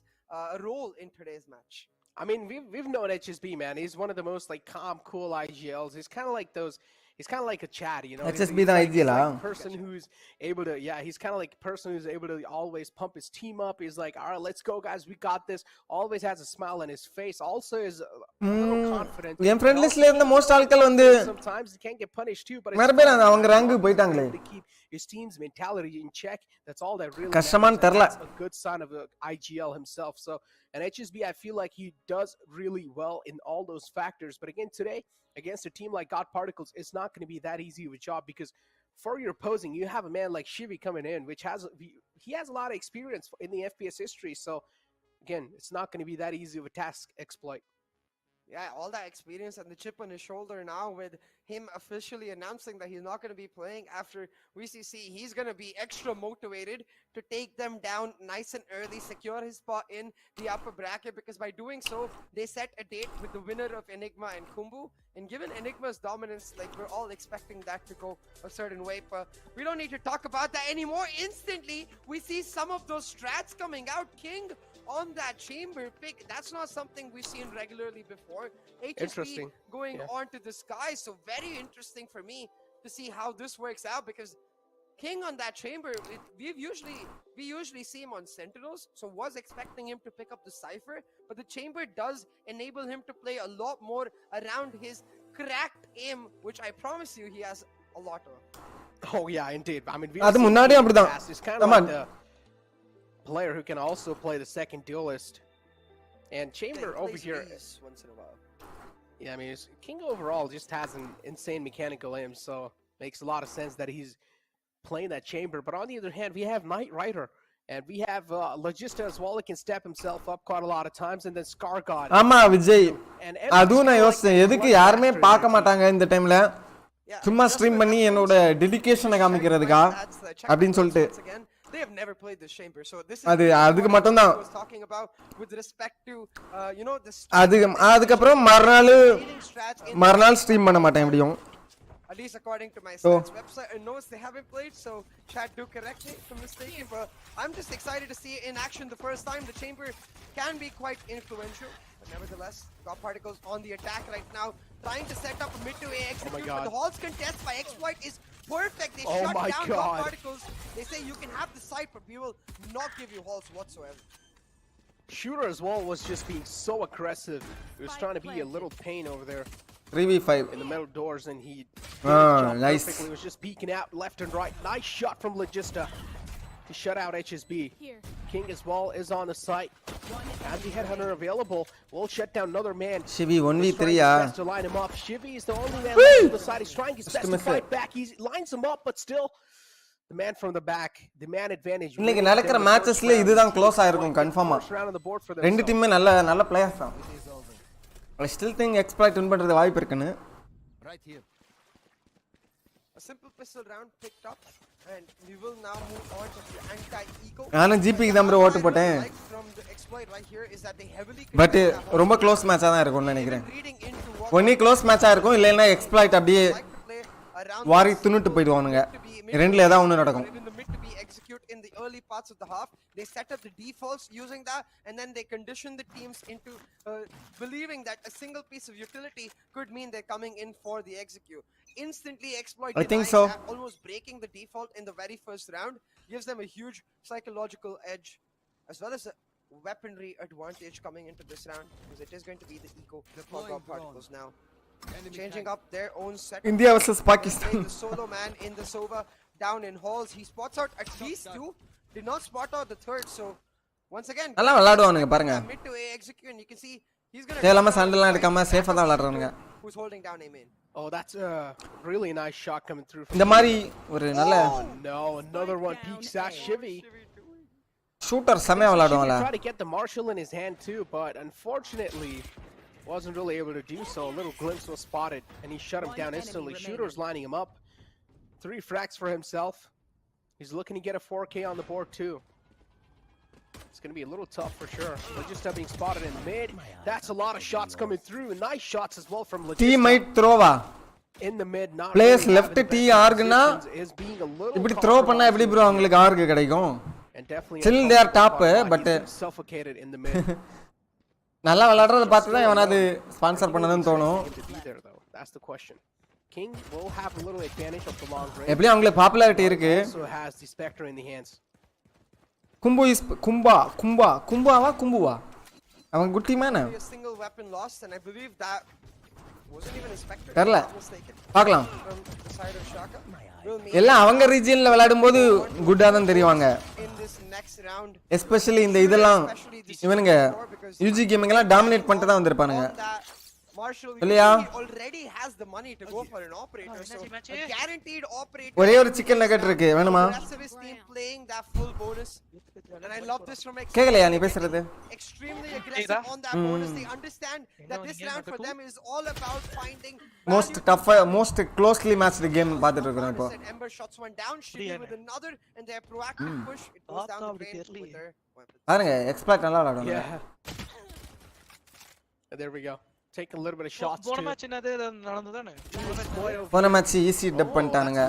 a role in today's match. I mean, we've known HSB, man. He's one of the most like calm, cool IGLs. He's kind of like those. He's kind of like a Chad, you know. HSB the IGL, like person who's able to, he's kind of like a person who's able to always pump his team up. He's like, all right, let's go, guys, we got this. Always has a smile on his face. Also is a little confident. N friend லிஸ்ட்ல இருந்த most ஆட்கள் வந்து sometimes he can't get punished too, but நிறைய பேர் அவங்க rank போயிட்டாங்களே. To keep his team's mentality in check. That's all that really கஷ்டமான்னு தெரியல. That's a good sign of IGL himself. So, and HSB, I feel like he does really well in all those factors. But again, today, against a team like God Particles, it's not going to be that easy of a job because for your opposing, you have a man like Shivi coming in, which he has a lot of experience in the FPS history. So, again, it's not going to be that easy of a task Exploit. Yeah, all that experience and the chip on his shoulder now with him officially announcing that he's not going to be playing after VCC. He's going to be extra motivated to take them down nice and early, secure his spot in the upper bracket because by doing so, they set a date with the winner of Enigma and Khumbu. And given Enigma's dominance, like we're all expecting that to go a certain way, but we don't need to talk about that anymore. Instantly, we see some of those strats coming out. King on that chamber pick. That's not something we've seen regularly before. HSB going on to the sky. So very interesting for me to see how this works out because King on that chamber, we usually see him on Sentinels, so was expecting him to pick up the Cypher, but the chamber does enable him to play a lot more around his cracked aim, which I promise you he has a lot of. Oh yeah, indeed. I mean, அது முன்னாடி அப்படிதான். It's kind of like the player who can also play the second duelist. And Chamber over here once in a while. Yeah, I mean, King overall just has an insane mechanical aim, so makes a lot of sense that he's playing that Chamber. But on the other hand, we have Knight Rider And we have Logista as well. He can step himself up quite a lot of times, and then Scar God. ஆமா Vijay And அதுவும் நான் யோசிச்சேன் எதுக்கு யாருமே பார்க்க மாட்டாங்க இந்த டைம்ல சும்மா ஸ்ட்ரீம் பண்ணி என்னோட டெடிகேஷனை காமிக்கிறதுக்கா அப்படின்னு சொல்லிட்டு They have never played this chamber, so this is அதுக்கு மட்டும் தான் was talking about with respect to அதுக்கு அப்புறம் மறுநாள் ஸ்ட்ரீம் பண்ண மாட்டேன் எப்படியும் at least according to my stats website knows they haven't played, so chat do correct me if I'm mistaken, but I'm just excited to see it in action the first time. The chamber can be quite influential, but nevertheless got particles on the attack right now, trying to set up a mid to A execute, but the halls contest by Exploit is perfect. They shut down got particles. They say you can have the site, but we will not give you halls whatsoever. Shooter as well was just being so aggressive. He was trying to be a little pain over there 3v5 in the middle doors, and he nice perfectly. He was just peeking out left and right. Nice shot from Logista to shut out HSB. King as well is on the site, and the headhunter available will shut down another man. Shivi 1v3 to line him up. Shivi is the only man left on the side. He's trying his best to fight back. He lines him up, but still the man from the back, the man advantage. இன்னைக்கு நடக்கிற மேட்சஸ்ல இதுதான் close ஆயிருக்கும் கன்ஃபார்மா ரெண்டு டீமே நல்ல players தான் I still think Exploit win பண்றது வாய்ப்பு இருக்குன்னு Right here. A simple pistol round picked up, and we will now move on to the anti-eco. நானும் ஜிபிக்கு தான் ப்ரோ ஓட்டு போட்டேன் பட் ரொம்ப க்ளோஸ் மேட்சா தான் இருக்கும்னு நினைக்கிறேன் ஒண்ணே க்ளோஸ் மேட்சா இருக்கும் இல்லைன்னா Exploit அப்படியே வாரி துணுட்டு போய்டுவானுங்க ரெண்டுல ஏதாவது ஒன்னு நடக்கும் in the early parts of the half. They set up the defaults using that, and then they condition the teams into believing that a single piece of utility could mean they're coming in for the execute. Instantly Exploit I think so. Almost breaking the default in the very first round gives them a huge psychological edge, as well as a weaponry advantage coming into this round, because it is going to be the eco particles now. Changing up their own set. India versus Pakistan. The solo man in the Sova down in halls. He spots out at least two. Did not spot out the third. So once again, நல்லா விளையாடுவானுங்க பாருங்க. Mid to A execute, and you can see he's going to. தேலமா சண்டலாம் எடுக்காம சேஃபா தான் விளையாடுறானுங்க. Who's holding down A main? Oh, that's a really nice shot coming through. இந்த மாதிரி ஒரு நல்ல no, another one peeks at Shivi. Shooter செமையா விளையாடுவான்ல. Tried to get the Marshall in his hand too, but unfortunately wasn't really able to do so. A little glimpse was spotted, and he shut him down instantly. Shooter's lining him up. 3 frags for himself. He's looking to get a 4K on the board too. It's going to be a little tough for sure. Logista being spotted in mid. That's a lot of shots coming through. Nice shots as well from Logista. Teammate throwa. In the mid, not players really left T argna இப்படி throw பண்ணா எப்படி bro உங்களுக்கு arc கிடைக்கும் still they are top but suffocated in the mid. நல்லா விளையாடுறத பார்த்து தான் இவனாது sponsor பண்ணனும்னு தோணும். That's the question. King will have a little advantage of the long range. எப்படியும் அவங்களுக்கு பாப்புலாரிட்டி இருக்கு. Also has the Spectre in the hands. கும்புவா அவன் குட்டி மேன. A single weapon lost, and I believe that wasn't even a Spectre. தெரியல. பார்க்கலாம். From the side of Shaka. எல்லாம் அவங்க ரீஜியன்ல விளையாடும்போது குட்டா தான் தெரிவாங்க. In this next round, especially இந்த இதெல்லாம் இவனுங்க யூஜி கேமிங் எல்லாம் டாமினேட் பண்ணிட்டு தான் வந்திருப்பானுங்க. Marshall already has the money to go for an operator, so a guaranteed operator. ஒரே ஒரு சிக்கன் நகட் இருக்கு வேணுமா? Playing that full bonus, and I love this from கேக்கலையா நீ பேசுறது? Extremely aggressive on that bonus. They understand that this round for them is all about finding most closely matched game பார்த்துட்டு இருக்கோம் இப்போ. Ember shots one down, Shivi with another, and their proactive push it goes down the drain with their weapons. பாருங்க expert நல்லா விளையாடுவாங்க. There we go. Take a little bit of shots. போன match என்னது நடந்ததானே? போன மேட்ச் ஈஸி டப் பண்ணிட்டானுங்க.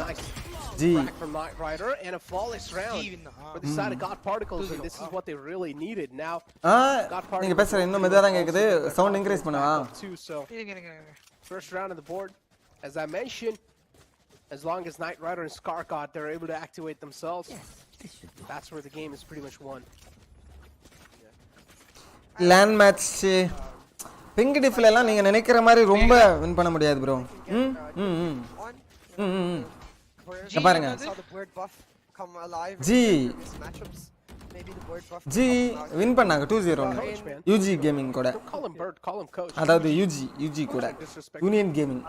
G from Knight Rider and a flawless round. But the side of God particles, and this is what they really needed now. நீங்க பேசுற இன்னும் மெதுவா தான் கேக்குது. சவுண்ட் இன்கிரீஸ் பண்ணுவா. First round on the board, as I mentioned, as long as Knight Rider and Scar God they're able to activate themselves, that's where the game is pretty much won. Land match pink டிஃப்ல எல்லாம் நீங்க நினைக்கிற மாதிரி ரொம்ப win பண்ண முடியாது bro. பாருங்க G win பண்ணாங்க 2-0 யூஜி கேமிங் கூட. அதாவது யூஜி கூட union gaming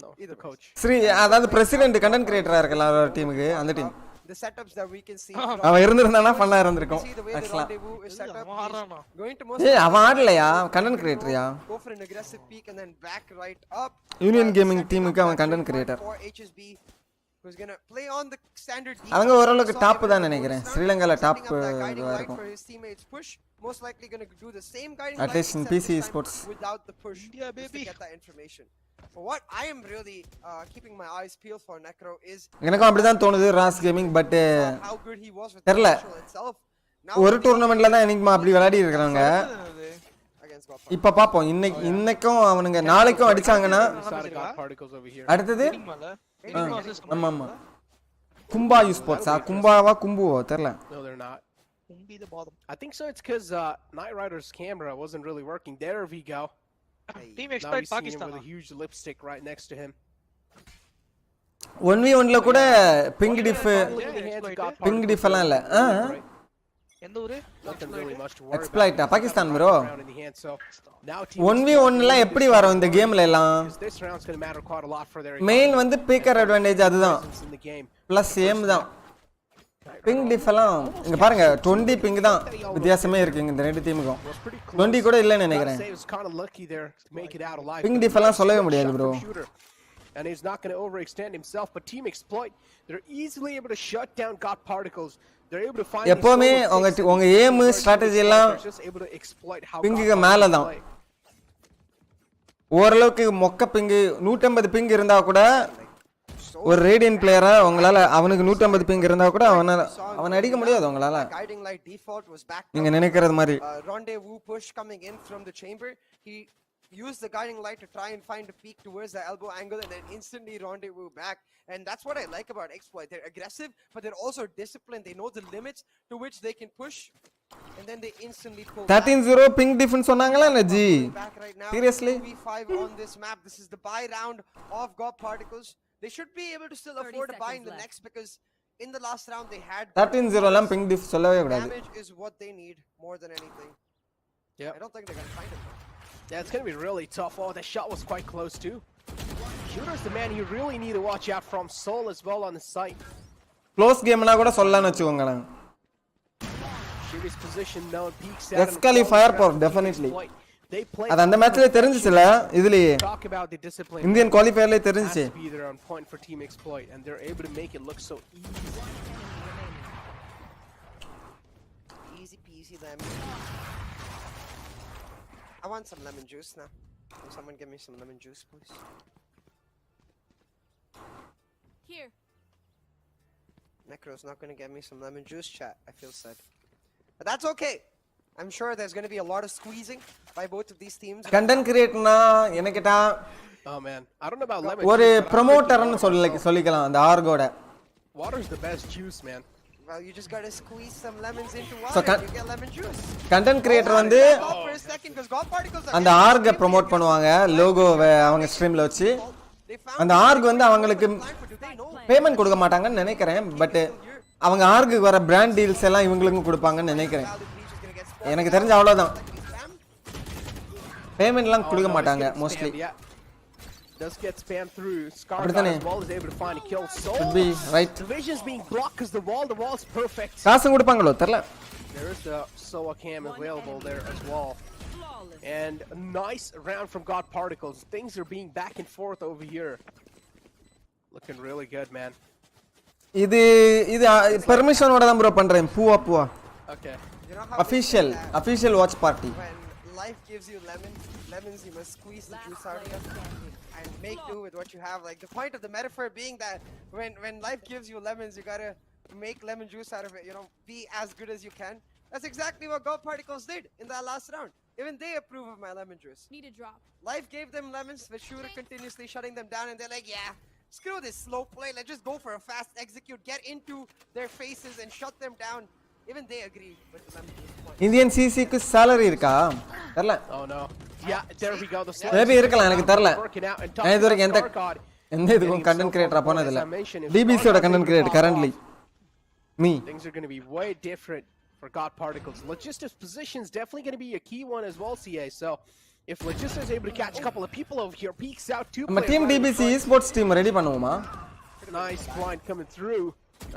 No, either coach. ஸ்ரீ அதாவது பிரசிடென்ட் கண்டென்ட் கிரியேட்டரா இருக்கல டீமுக்கு அந்த team the setups that we can see. அவன் இருந்திருந்தானா ஃபன்னா இருந்திருக்கும் See the way the ஆக்சுவலா. rendezvous is set up. அவன் ஆடுறானா? Going to most ஏய் அவன் ஆடலையா content கிரியேட்டரியா go for an aggressive peek and then back right up. Union gaming Setting டீமுக்கு up அவன் that content good creator for HSB, who's gonna play on the standard defense. அவங்க ஓரளவுக்கு Saw top able தான் to நினைக்கிறேன் bonus ஸ்ரீலங்கால round, top setting up that guiding இதுவா light இருக்கும் for his teammates push. Most likely gonna do the same guiding At light least in except PC this time Esports. without the push. India, just to baby. get that information. But what I am really keeping my eyes peeled for Necro is எனக்கும் அப்படிதான் தோணுது ராஸ் gaming but how good he was with the தெரியல control itself. Now ஒரு டூர்னமெண்ட்ல தான் enigma அப்படி விளையாடி இருக்காங்க against God. இப்ப பாப்போம் இன்னைக்கும் அவனுங்க நாளைக்கும் அடிச்சாங்கன்னா Inside got particles over here. அடுத்தது Enigma-ல? ஆ, Enigma versus ஆமா ஆமா கும்பா யூஸ்போர்ட்ஸா கும்பாவா கும்புவோ தெரியல No, they're not. Kumbi the bottom. I think so. It's because Knight Rider's camera wasn't really working. There we go. Team Now Expolit we see him Pakistan. with a huge lipstick right next to him. 1v1ல கூட pink diff Look at the hands of God pink diff எல்லாம் இல்ல எந்த ஊரு? Nothing really much to worry about. எக்ஸ்ப்ளாய்ட்டா Pakistan bro Round in the hand, so now team 1v1ல எப்படி வரும் இந்த கேம்ல எல்லாம் Expolit, this round's going to matter quite a lot for their main வந்து பீக்கர் அட்வான்டேஜ் அதுதான் presence in the game. Plus aim தான் பிங்க் டிஃப் எல்லாம் இங்க பாருங்க 20 பிங்க் தான் வித்தியாசமே இருக்கு இந்த ரெண்டு டீமுக்கும் Was pretty close. 20 கூட இல்லன்னு Gotta நினைக்கிறேன் say, it was kind of lucky there to make it out alive. Pink diff எல்லாம் சொல்லவே முடியாது bro And he's not going to overextend himself, but Team Exploit, they're easily able to shut down God Particles. They're able to find these எப்பவுமே solo takes உங்க and aim they're strategy எல்லாம் just able to exploit how பிங்குக்கு God மேல Particles தான் play. ஓரளவுக்கு மொக்க pink 150 pink இருந்தா கூட ஒரு ரேடியன் பிளேயரா உங்களால அவனுக்கு 150 பிங்க் இருந்தா கூட அவன் அடிக்க முடியாது உங்களால Guiding light default was back. நீங்க நினைக்கிறது மாதிரி Rendezvous push coming in from the chamber. He used the guiding light to try and find a peek towards the elbow angle and then instantly rendezvous back. And that's what I like about Exploit. They're aggressive, but they're also disciplined. They know the limits to which they can push. And then they instantly pull 13-0 pink defence சொன்னாங்களா இல்ல G back right now. Seriously? 2v5 on this map. This is the buy round of God Particles. They should be able to still 30 afford to buy in seconds the left. next because in the last round they had 13-0 எல்லாம் pink டிஃப் சொல்லவே கூடாது damage is what they need more than anything. Yep. I don't think they're gonna find it. Yeah, it's going to be really tough. Oh, that shot was quite close too. Shooter's the man you really need to watch out from. Soul as well on the site. Close கேம்னா கூட சொல்லலாம்னு வெச்சுக்கோங்களேன் Shooter's position known peaks out. Exceeli firepower definitely They play. அது அந்த மேட்ச்ல தெரிஞ்சிச்சுல இதுலயே Talk about the discipline. Indian குவாலிஃபயர்லயே Has தெரிஞ்சிச்சு to be there on point for Team Exploit, and they're able to make it look so easy. Easy peasy them. I want some lemon juice now. Can someone give me some lemon juice, please? Here. Necro's not gonna get me some lemon juice, chat. I feel sad. But that's okay. I'm sure there's gonna be a lot of squeezing by both of these teams. Content கிரியேட்னா எனக்கிட்ட Oh man, I don't know about lemon ஒரு juice, but I'm ப்ரோமோட்டர்னு thinking சொல்லிக்கலாம் அந்த ஆர்கோட water's the best juice, man. Well, you just gotta squeeze some lemons into So water. can- You get lemon juice. Content creator வந்து Stop for a second, 'cause God Particles are அந்த getting ஆர்க extremely promote பண்ணுவாங்க லோகோவை அவங்க ஸ்ட்ரீம்ல வச்சு They found அந்த arc வந்து அவங்களுக்கு plan for do they know? Payment கொடுக்க மாட்டாங்கன்னு நினைக்கிறேன் பட் அவங்க ஆர்க்கு வர பிராண்ட் டீல்ஸ் எல்லாம் இவங்களுக்கும் கொடுப்பாங்கன்னு நினைக்கிறேன் Valid Breach is gonna get spoiled. எனக்கு தெரிஞ்ச அவ்வளவுதான் Luckily spam. பேமெண்ட்லாம் Oh, கொடுக்க no, it's மாட்டாங்க getting mostly spammed, yeah. Does get spammed through. Scar அப்படிதானே? as well is able to find a kill. Soul. should be right The vision's being blocked because the wall's perfect. காசு கொடுப்பாங்களோ தெரியல There is the Soa cam available there as well. Flawless. And a nice round from God Particles. Things are being back and forth over here. Looking really good, man. இது பெர்மிஷனோட தான் bro பண்றேன் பூவா You Okay. know how they say official that official watch party when life gives you lemons you must squeeze the juice out of Player them standing. and make do with what you have. Like the point of the metaphor being that when life gives you lemons, you gotta make lemon juice out of it. You know, be as good as you can. That's exactly what God Particles did in that last round. Even they approve of my lemon juice. Need a drop. Life gave them lemons, with Shooter continuously shutting them down, and they're like, yeah, screw this slow play. Let's just go for a fast execute, get into their faces and shut them down. Even they agree with the lemon juice point. Indian சிசிக்கு salary இருக்கா தெரியல Oh no. Yeah, there we go. The slide maybe இருக்கலாம் எனக்கு தெரியல working out and நான் இதுவரைக்கும் எந்த Star God எந்த இதுக்கும் கண்டென்ட் கிரியேட்டரா போனது இல்ல As I mentioned, if டிபிசியோட Star God content is able to creator pop currently off, me things are going to be way different for God Particles. Logistics position is definitely going to be a key one as well, CA. So if Logistics is able to catch a couple of people over here, peeks out two நம்ம players team right in DPC front. Sports team ready பண்ணுவோமா Nice blind coming through.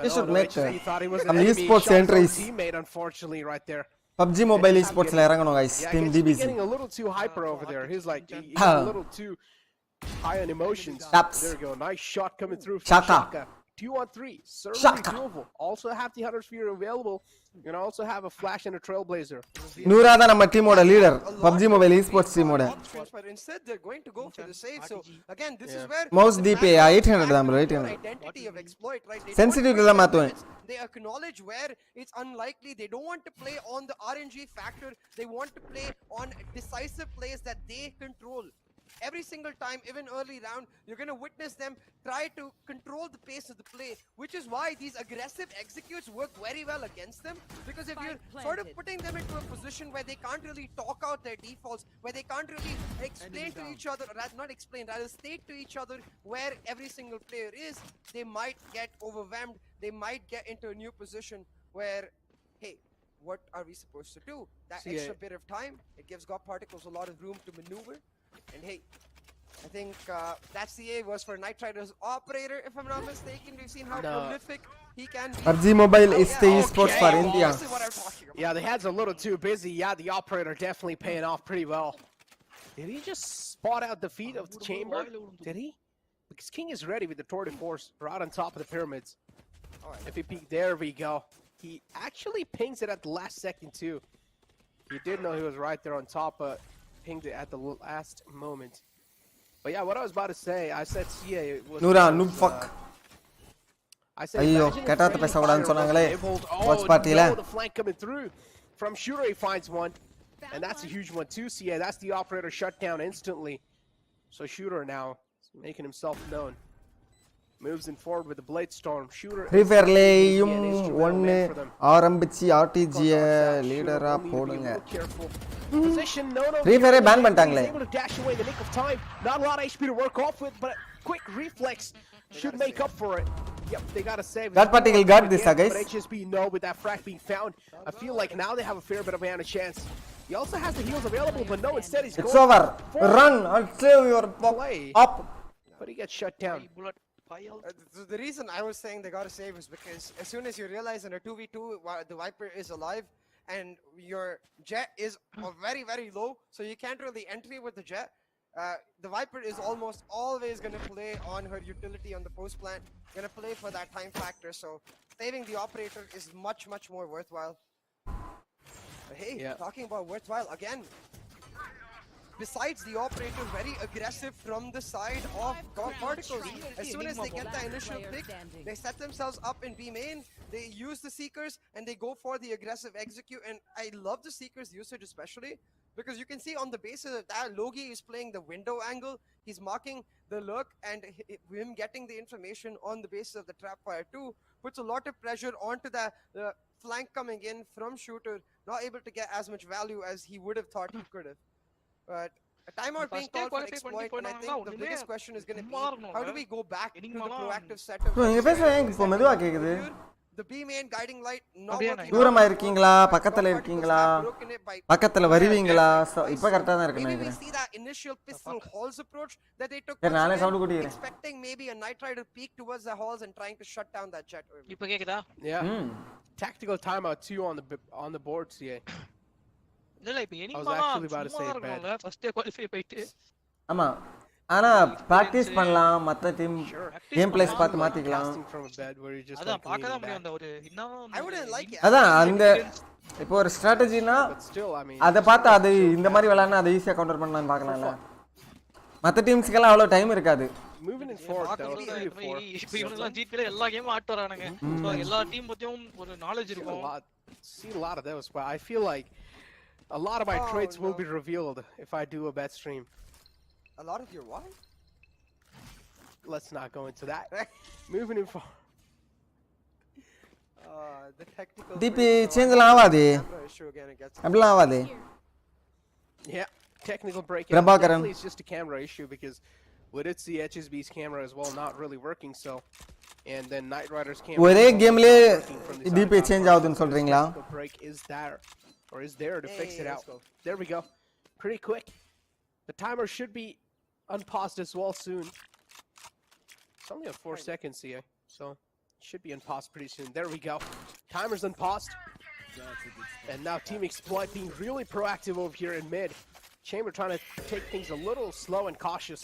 They should make He thought he was some an enemy. esports Shot his own entries. teammate, unfortunately, right there. PUBG Mobile Esports la இறங்கணும் guys. Yeah, Team he's DBC. getting a little too hyper over there. He's like, he got a little too high on emotions. Taps. There we go. Nice shot coming through from Shaka. Shaka. 2-on-3. Certainly Shaka. doable. Also have the Hunter Sphere available. And also have a Flash and a Trailblazer. Noora தான் நம்ம டீமோட leader PUBG Mobile Esports டீமோட. But instead they're going to go for the save. So again, this is where Mouse DPI 800 தான் bro 800. identity of exploit, right? They Sensitivity தான் மாத்துவேன். They acknowledge where it's unlikely. They don't want to play on the RNG factor. They want to play on decisive plays that they control. Every single time, even early round, you're going to witness them try to control the pace of the play, which is why these aggressive executes work very well against them. Because if you're sort of putting them into a position where they can't really talk out their defaults, where they can't really explain to each other, not explain, rather state to each other where every single player is, they might get overwhelmed. They might get into a new position where, hey, what are we supposed to do? That extra bit of time, it gives God Particles a lot of room to maneuver. And hey, I think that CA was for Knight Rider's operator, if I'm not mistaken. We've seen how prolific he can be. PUBG Mobile is the esports for India. This is what I'm talking about. Yeah, the head's a little too busy. Yeah, the operator definitely paying off pretty well. Did he just spot out the feet of the chamber? Did he? Because King is ready with the tour de force right on top of the pyramids. If he peeked, there we go. He actually pings it at the last second too. He did know he was right there on top, but pinged it at the last moment. But yeah, what I was about to say, I said CA was... Nura, noob fuck. I said, ஐயோ imagine if கெட்டாத்த Friendly பேசக்கூடாதுன்னு Fire சொன்னாங்களே was able to- watch Oh, பார்ட்டில no, the flank coming through. From Shooter, he finds one. And that's a huge one too, CA. That's the operator shut down instantly. So Shooter now is making himself known. Moves in forward with the Blade Storm. Shooter Free ஃபயர்லேயும் is instrumental ஒன்று man for them. ஆரம்பிச்சு ஆர்டிஜியை லீடரா போடுங்க Position, no, Free Fire ban பண்ணிட்டாங்களே. He's able to dash away in the nick of time. Not a lot of HP to work off with, but quick reflex should make up for it. Yep, they gotta save. God particle got this, guys. But HSB no with that frag being found. I feel like now they have a fair bit of a chance. He also has the heals available, but no, instead he's It's going over. forward. Run and save your Play. up. But he gets shut down. The reason I was saying they gotta save is because as soon as you realize in a 2v2 the Viper is alive and your jet is very, very low, so you can't really entry with the jet. The Viper is almost always going to play on her utility on the post plant, going to play for that time factor, so saving the operator is much, much more worthwhile. But hey, talking about worthwhile, again, besides the operator very aggressive from the side of God Particles. As soon as they get the initial pick, they set themselves up in B main, they use the Seekers, and they go for the aggressive execute, and I love the Seekers usage especially, because you can see on the basis of that, Logi is playing the window angle, he's marking the lurk, and him getting the information on the basis of the trap fire too, puts a lot of pressure onto the flank coming in from Shooter, not able to get as much value as he would have thought he could have. But a timeout being called for exploit, and I think the biggest question is going to be, how do we go back to the proactive setup? bro நீங்க பேசுறது எனக்கு இப்போ மெதுவா கேக்குது The B main guiding light not working. தூரமா இருக்கீங்களா பக்கத்துல இருக்கீங்களா பக்கத்துல வருவீங்களா இப்போ கரெக்ட்டா தான் இருக்கு Maybe we நினைக்கிறேன் see that initial pistol halls approach that they took, சரி நானே sound கூட்டிக்கிறேன் expecting maybe a Knight Rider peek towards the halls and trying to shut down that jet. இப்போ கேக்குதா? Yeah. Tactical timeout 2 on the board, CA. இல்ல இப்ப I was actually about to say it bad. First qualify போயிட்டு ஆமா ஆனா practice பண்ணலாம் மத்த team game place பார்த்து மாத்திக்கலாம் Casting from a bed where you just அதான் like பார்க்க leaning தான் முடியும் back. அந்த ஒரு இன்னும் I wouldn't like it. அதான் அந்த இப்போ ஒரு ஸ்ட்ராட்டஜினா But still, I mean, அத பார்த்து அது இந்த மாதிரி விளையாடுனா அதை ஈஸியா கவுண்டர் பண்ணலாம்னு பார்க்கலாம்ல மத்த டீம்ஸ்க்கெல்லாம் அவ்வளவு டைம் இருக்காது moving in forward though, 3-4. இப்போ இவனுங்க ஜிபில எல்லா கேமும் ஆட் வரானுங்க சோ எல்லா டீம் பத்தியும் ஒரு நாலேஜ் See a இருக்கும் lot of those, but I feel like a lot of my traits will be revealed if I do a bet stream. A lot of your what? Let's not go into that. Moving in forward. The technical DP சேஞ்ச்லாம் ஆவாது camera issue again, it gets அப்படிலாம் ஆவாது Yeah, technical break. Prabhakaran. Definitely it's just a camera issue because with it, the HSB's camera as well not really working. So, and then Knight Rider's camera. ஒரே is also கேம்லயே not working from the side டிபி of change Valorant. ஆகுதுன்னு சொல்றீங்களா Technical break is there, or is there to fix it Hey, out. let's go. There we go. Pretty quick. The timer should be unpaused as well soon. It's only at 4 seconds here, so Should be unpaused pretty soon. There we go. Timer's unpaused. And now Team Exploit being really proactive over here in mid. Chamber trying to take things a little slow and cautious.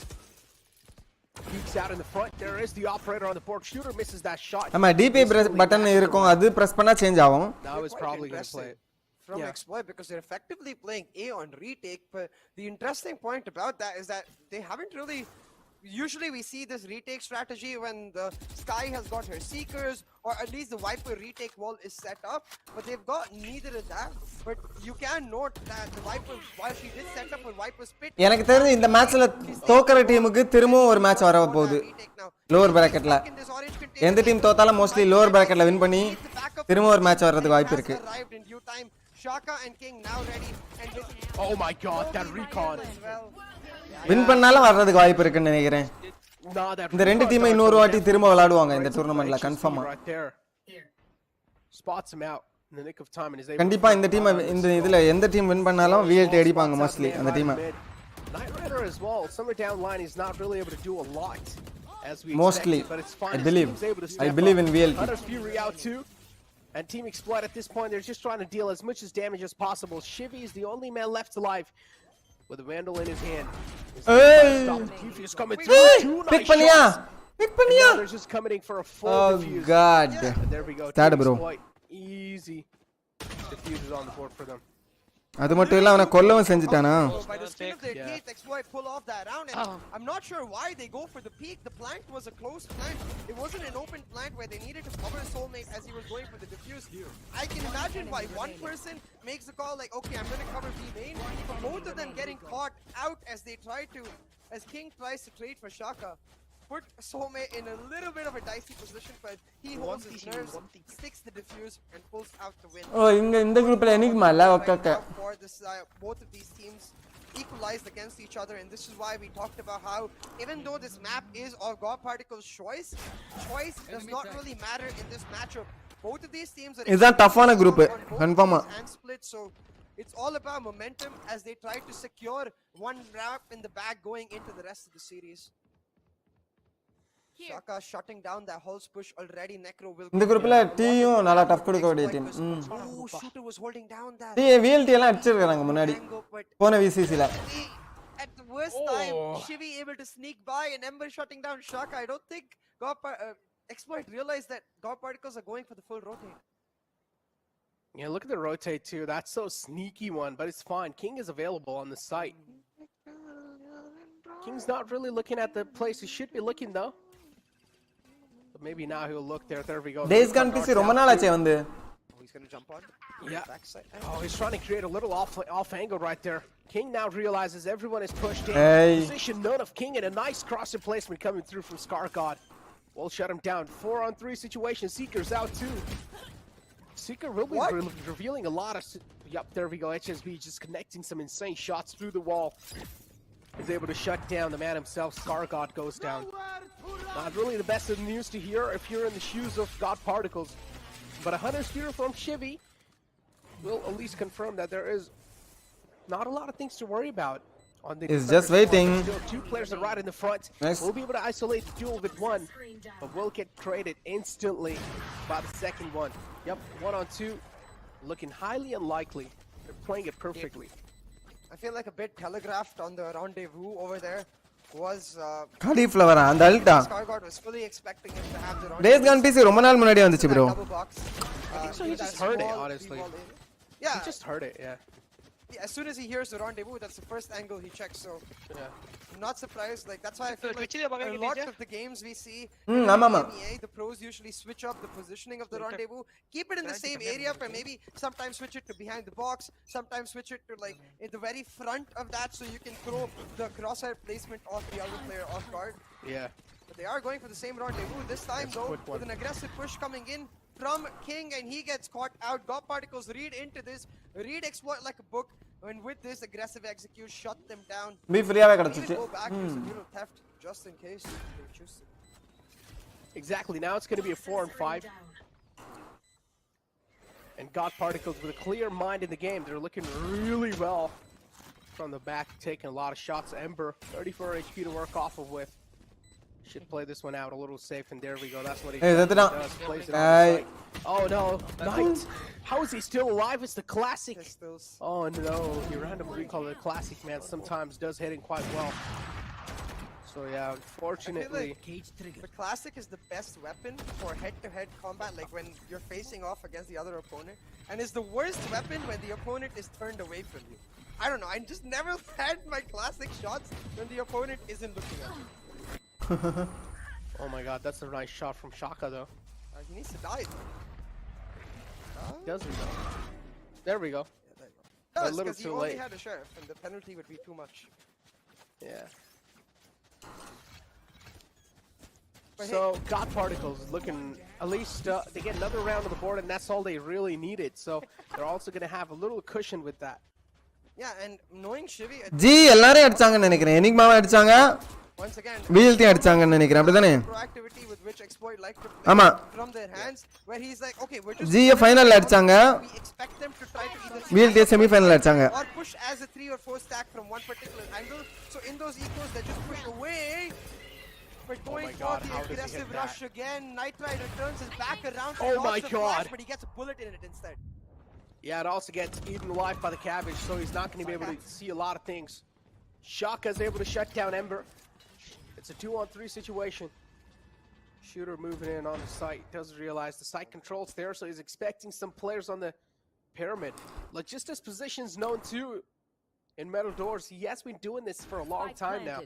Peeks out in the front. There is the operator on the board. Shooter misses that shot. ஆமா DP button இருக்கும், அது press பண்ணா change ஆகும். Now is probably going to play it. From Exploit, because they're effectively playing A on retake, but the interesting point about that is that they haven't really. Usually we see this retake strategy when the Sky has got her Seekers, or at least the Viper retake wall is set up, but they've got neither of that. But you can note that the Viper, while she did set up her Viper's pit, எனக்கு தெரிஞ்சு இந்த மேட்ச்ல தோக்கற டீமுக்கு திரும்பவும் ஒரு match வர போகுது lower பிராக்கெட்ல. எந்த டீம் தோத்தாலும் மோஸ்ட்லி லோவர் பிராக்கெட்ல வின் பண்ணி திரும்ப ஒரு மேட்ச் வர்றதுக்கு வாய்ப்பு இருக்கு. Shaka and King now ready, and oh my god, that recon. Win பண்ணாலும் வர்றதுக்கு வாய்ப்பு இருக்குன்னு நினைக்கிறேன். இந்த ரெண்டு டீமை இன்னொரு வாட்டி திரும்ப விளையாடுவாங்க இந்த டூர்னமெண்ட்ல கன்ஃபார்மா. Spots him out in the nick of time and is able. கண்டிப்பா இந்த டீம் இந்த இதுல எந்த டீம் வின் பண்ணாலும் VLT அடிப்பாங்க மோஸ்ட்லி அந்த டீமை. Night Rider as well. Somewhere down line he's not really able to do a lot as we mostly expected, but it's fine. I believe in VLT. Hunter's Fury out too. And Team Exploit at this point, they're just trying to deal as much as damage as possible. Shivy is the only man left alive with a Vandal in his hand. Stop the defuse coming through. Two nice shots. Now they're just coming for a full defuse. Oh god. And there we go. Sad bro. Easy diffusers on the board for them. அது மட்டும் இல்ல அவனை கொல்லவும் செஞ்சிட்டானா. By the skin of their teeth, Exploit pull off that round, and I'm not sure why they go for the peak. The plant was a closed plant. It wasn't an open plant where they needed to cover Soulmate as he was going for the diffuse. I can imagine why one person makes the call like, okay, I'm going to cover B main, but both of them getting caught out as they try to, as King tries to trade for Shaka. Put Soulmate in a little bit of a dicey position, but he holds his nerves, sticks the diffuse, and pulls out the win. Oh, இந்த குரூப்ல Enigma இல்ல okay. For this, both of these teams equalized against each other, and this is why we talked about how even though this map is of God Particle's choice does not really matter in this matchup. Both of these teams are இதுதான் டஃப்பான group கன்ஃபார்மா. and split, so it's all about momentum as they try to secure one wrap in the bag going into the rest of the series. Shaka shutting down that Hulk's push already. Necro will. இந்த குரூப்ல டீயும் நல்லா tough கொடுக்க வேண்டிய team. Oh, Shooter was holding down that. Tea VLT எல்லாம் அடிச்சிருக்காங்க முன்னாடி போன VCC ல. At the worst time, Shivy able to sneak by and Ember shutting down Shaka. I don't think Exploit realized that God Particles are going for the full rotate. Yeah, look at the rotate too. That's so sneaky one, but it's fine. King is available on the site. King's not really looking at the place he should be looking though. But maybe now he'll look there. There we go. Days Gone PC ரொம்ப நாள் ஆச்சு வந்து. He's going to jump on. Yeah. Oh, he's trying to create a little off angle right there. King now realizes everyone is pushed in. Position note of King and a nice crossing placement coming through from Scar God. We'll shut him down. 4-on-3 situation. Seeker's out too. Seeker will be revealing a lot of. Yep, there we go. HSB just connecting some insane shots through the wall. Is able to shut down the man himself. Scar God goes down. Not really the best of news to hear if you're in the shoes of God Particles. But a Hunter's Fury from Shivy will at least confirm that there is not a lot of things to worry about. He's just waiting. Two players are right in the front. Nice. We'll be able to isolate the duel with one, but we'll get traded instantly by the second one. Yep, 1-on-2, looking highly unlikely. They're playing it perfectly. I feel like a bit telegraphed on the rendezvous over there. Was cauliflower அந்த அல்டா Scargod was fully expecting him to have the rendezvous. Days Gone PC ரொம்ப நாள் முன்னாடி வந்துச்சு bro. I think so he just heard it honestly. Yeah. He just heard it, yeah. As soon as he hears the rendezvous, that's the first angle he checks, so yeah. I'm not surprised. Like that's why I feel like a lot of the games we see ஆமாமா. the pros usually switch up the positioning of the rendezvous, keep it in the same area, for maybe sometimes switch it to behind the box, sometimes switch it to like in the very front of that, so you can throw the crosshair placement of the other player off guard. Yeah. But they are going for the same rendezvous this time though, with an aggressive push coming in from King, and he gets caught out. God Particles read into this, read Exploit like a book, and with this aggressive execute, shut them down. Be free-ஆவே கடந்துச்சு. Go back to some little theft just in case they choose to. Exactly. Now it's going to be a 4-on-5. And God Particles with a clear mind in the game. They're looking really well from the back, taking a lot of shots. Ember, 34 HP to work off of with. Should play this one out a little safe, and there we go. That's what he Hey, does. that's He does. Plays it on Hey. the site. Oh no, Knight. How is he still alive? It's the classic. Pistols. Oh no, your random recall of the classic, man, sometimes does hit in quite well. So yeah, unfortunately. The classic is the best weapon for head-to-head combat, like when you're facing off against the other opponent, and is the worst weapon when the opponent is turned away from you. I don't know, I just never had my classic shots when the opponent isn't looking at me. Oh my god, that's a nice shot from Shaka though. He needs to die though. Does he though? There we go. Yeah, there you go. A Does, little because he too only late. had a sheriff, and the penalty would be too much. Yeah. But So, God Particles looking, at least they get another round on the board, and that's all they really needed. So, they're also going to have a little cushion with that. Yeah, and knowing Shivi, G எல்லாரும் அடிச்சாங்கன்னு நினைக்கிறேன். எனிக்மாவை அடிச்சாங்க, once again, வீழ்த்தி அடிச்சாங்கன்னு நினைக்கிறேன். அப்படிதானே? proactivity with which Exploit like to ஆமா. play from their hands, where he's like, okay, we're just ஜியை ஃபைனல்ல அடிச்சாங்க, we expect them to try to either வீழ்த்தியை semifinal அடிச்சாங்க. or push as a 3 or 4 stack from one particular angle. So in those ecos, they just push away. We're going my God, for how the does he hit aggressive that? rush again. Night Rider turns his back around. Oh and my dodges the flash, God. but he gets a bullet in it instead. Yeah, it also gets eaten alive by the cabbage, so he's not going to be able to see a lot of things. Shaka is able to shut down Ember. It's a 2-on-3 situation. Shooter moving in on the site. Doesn't realize the site control's there, so he's expecting some players on the pyramid. Logistis position's known too in Metal Doors. He has been doing this for a long time now.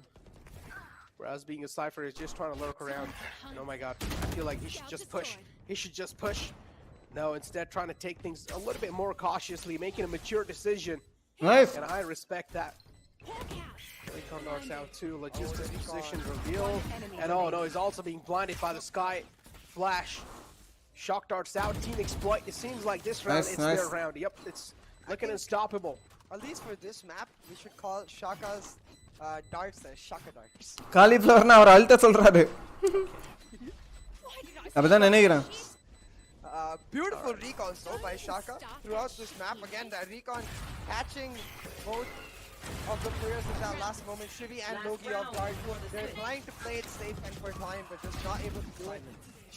Whereas being a Cypher is just trying to lurk around. And oh my god, I feel like he should just push. He should just push. No, instead trying to take things a little bit more cautiously, making a mature decision. Nice. And I respect that. Recon darts out too. Logistics position revealed. And oh no, he's also being blinded by the sky flash. Shock darts out. Team Exploit. It seems like this round, Nice, it's nice. their round. Yep, it's looking unstoppable. At least for this map, we should call Shaka's darts as Shaka darts. காலிஃப்ளவர்னு அவர் அழுத்த சொல்றாரு. அப்படிதான் நினைக்கிறேன். Beautiful recons though by Shaka throughout this map. Again, that recon catching both of the players at that last moment. Shivi and Logi off guard. They're trying to play it safe and for time, but just not able to do it.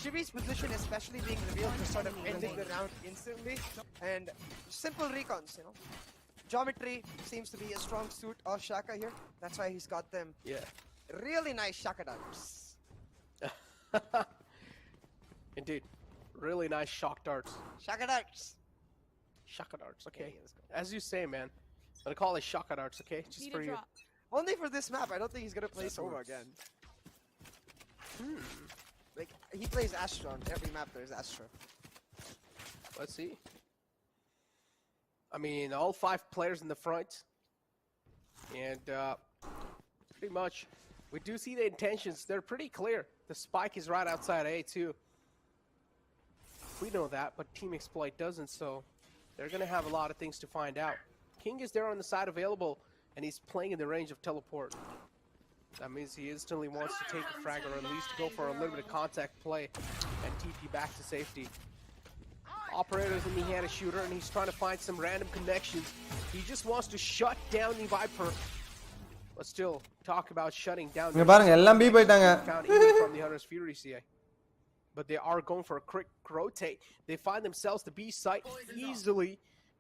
Shivi's position especially being revealed for sort of ending the round instantly. And simple recons, you know. Geometry seems to be a strong suit of Shaka here. That's why he's got them. Yeah. Really nice Shaka darts. Indeed. Really nice shock darts. Shaka darts. Shaka darts, okay. let's go. As you say, man. I'm gonna call it Shaka darts, okay? Just Need for a you. drop. Only for this map. I don't think he's gonna play Sova again. Like he plays Astra on every map. There's Astra. Let's see. I mean, all 5 players in the front. And pretty much, we do see the intentions. They're pretty clear. The spike is right outside A too. We know that, but Team Exploit doesn't, so they're going to have a lot of things to find out. King is there on the side available, and he's playing in the range of teleport. That means he instantly wants to take a frag, or at least go for a limited contact play and TP back to safety. Operator's in the hand of shooter, and he's trying to find some random connections. He just wants to shut down the Viper. But still, talk about shutting down. இங்க பாருங்க எல்லாம் B போயிட்டாங்க. Found even from the Hunter's Fury CA. But they are going for a quick rotate. They find themselves the B site easily,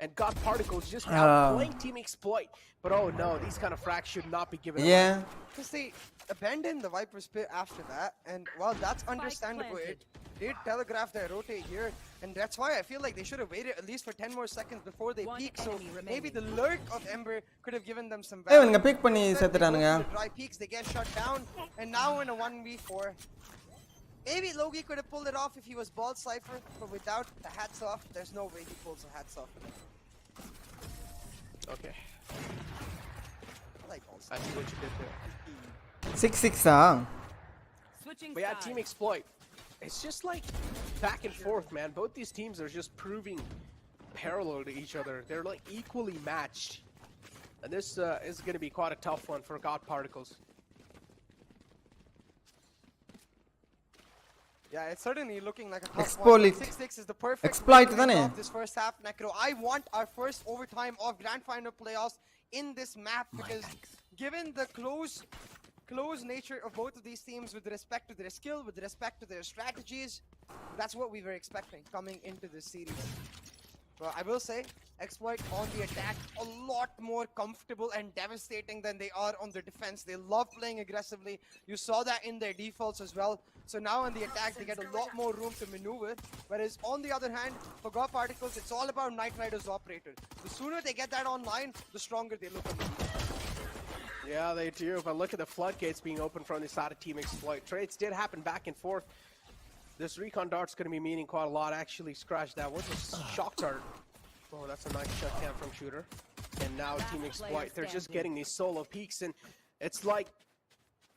and God Particles just outplaying Team Exploit. But oh no, these kind of frags should not be given Yeah. Because they abandoned the Viper's pit after that, and while that's understandable, it did telegraph their rotate here, and that's why I feel like they should have waited at least for 10 more seconds before they peak. So maybe the lurk of Ember could have given them some ஏய் value. இவனுங்க big பண்ணி Instead, they go செத்துட்டானுங்க. for the dry peaks, they get shut down, and now in a 1v4. Maybe Logi could have pulled it off if he was bald Cypher, but without the hats off, there's no way he pulls the hats off. Okay, I like bald I see what you did there. 6-6 ஆ? Switching But yeah, sides. Team Exploit. It's just like back and forth, man. Both these teams are just proving parallel to each other. They're like equally matched. And this is going to be quite a tough one for God Particles. Yeah, it's certainly looking like a tough Expolit. one. 6-6 is the perfect Exploit way to தானே? end off this first half, Necro. I want our first overtime of Grand Final playoffs in this map because given the close close nature of both of these teams with respect to their skill, with respect to their strategies. That's what we were expecting coming into this series. But I will say, Exploit on the attack a lot more comfortable and devastating than they are on the defense. They love playing aggressively. You saw that in their defaults as well. So now on the attack, they get a lot more room to maneuver. Whereas on the other hand, for God Particles, it's all about Knight Rider's operator. The sooner they get that online, the stronger they look on the defense. Yeah, they do. But look at the floodgates being opened from the side of Team Exploit. Trades did happen back and forth. This recon dart's going to be meaning quite a lot. Actually, scratch that. What's a shock dart? Oh, that's a nice shutdown from Shooter. And now Team Exploit, they're just getting these solo peeks, and it's like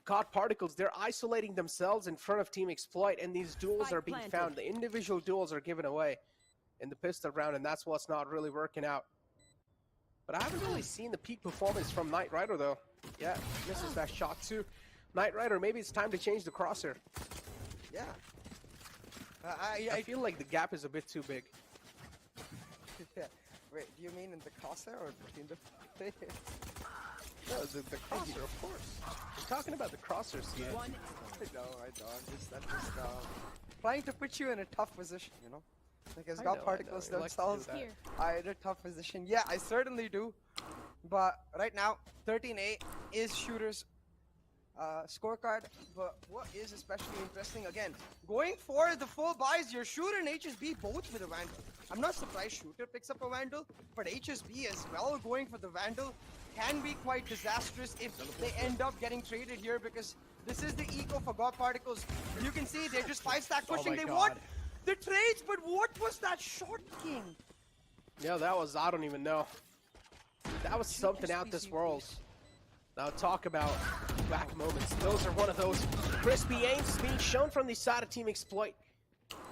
God Particles, they're isolating themselves in front of Team Exploit, and these duels are being found. The individual duels are given away in the pistol round, and that's what's not really working out. But I haven't really seen the peak performance from Knight Rider, though. Yeah, misses that shot too. Knight Rider, maybe it's time to change the crosshair. Yeah. I feel like the gap is a bit too big. Yeah. Wait, do you mean in the crosshair or between the players? No, the crosshair, of course. We're talking about the crosshairs here. I know. I'm just trying to put you in a tough position, you know? Because God Particles themselves are in a tough position. Yeah, I certainly do. But right now, 13-8 is Shooter's scorecard. But what is especially interesting, again, going for the full buys, your Shooter and HSB both with a Vandal. I'm not surprised Shooter picks up a Vandal, but HSB as well going for the Vandal can be quite disastrous if they end up getting traded here, because this is the eco for God Particles. You can see they're just 5-stack pushing. They want the trades, but what was that shot, King? Yeah, that was, I don't even know. That was something out this world. Now talk about back moments. Those are one of those crispy aims being shown from the side of Team Exploit.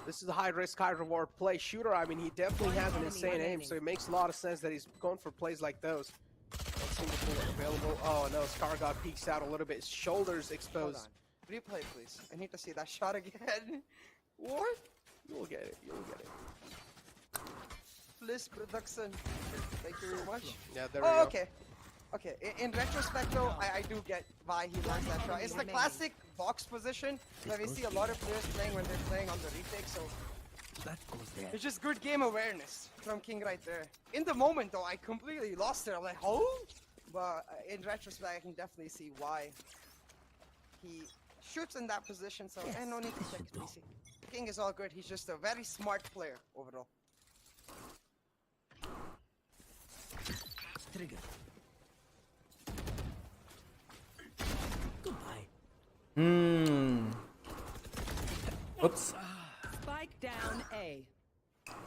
This is a high risk, high reward play. Shooter, I mean, he definitely has an insane aim, so it makes a lot of sense that he's going for plays like those. One single bullet available. Oh no, Skargod peeks out a little bit. His shoulders exposed. Replay, please. I need to see that shot again. What? You'll get it. You'll get it. Bliss production. Thank you very much. Yeah, there we go. Okay. Okay, in retrospect though, I do get why he wants that shot. It's the classic box position that we see a lot of players playing when they're playing on the retake, so it's just good game awareness from King right there. In the moment though, I completely lost it. I'm like, oh? But in retrospect, I can definitely see why he shoots in that position, so no need to check his PC. King is all good, he's just a very smart player overall. Trigger. Oops. Spike down A.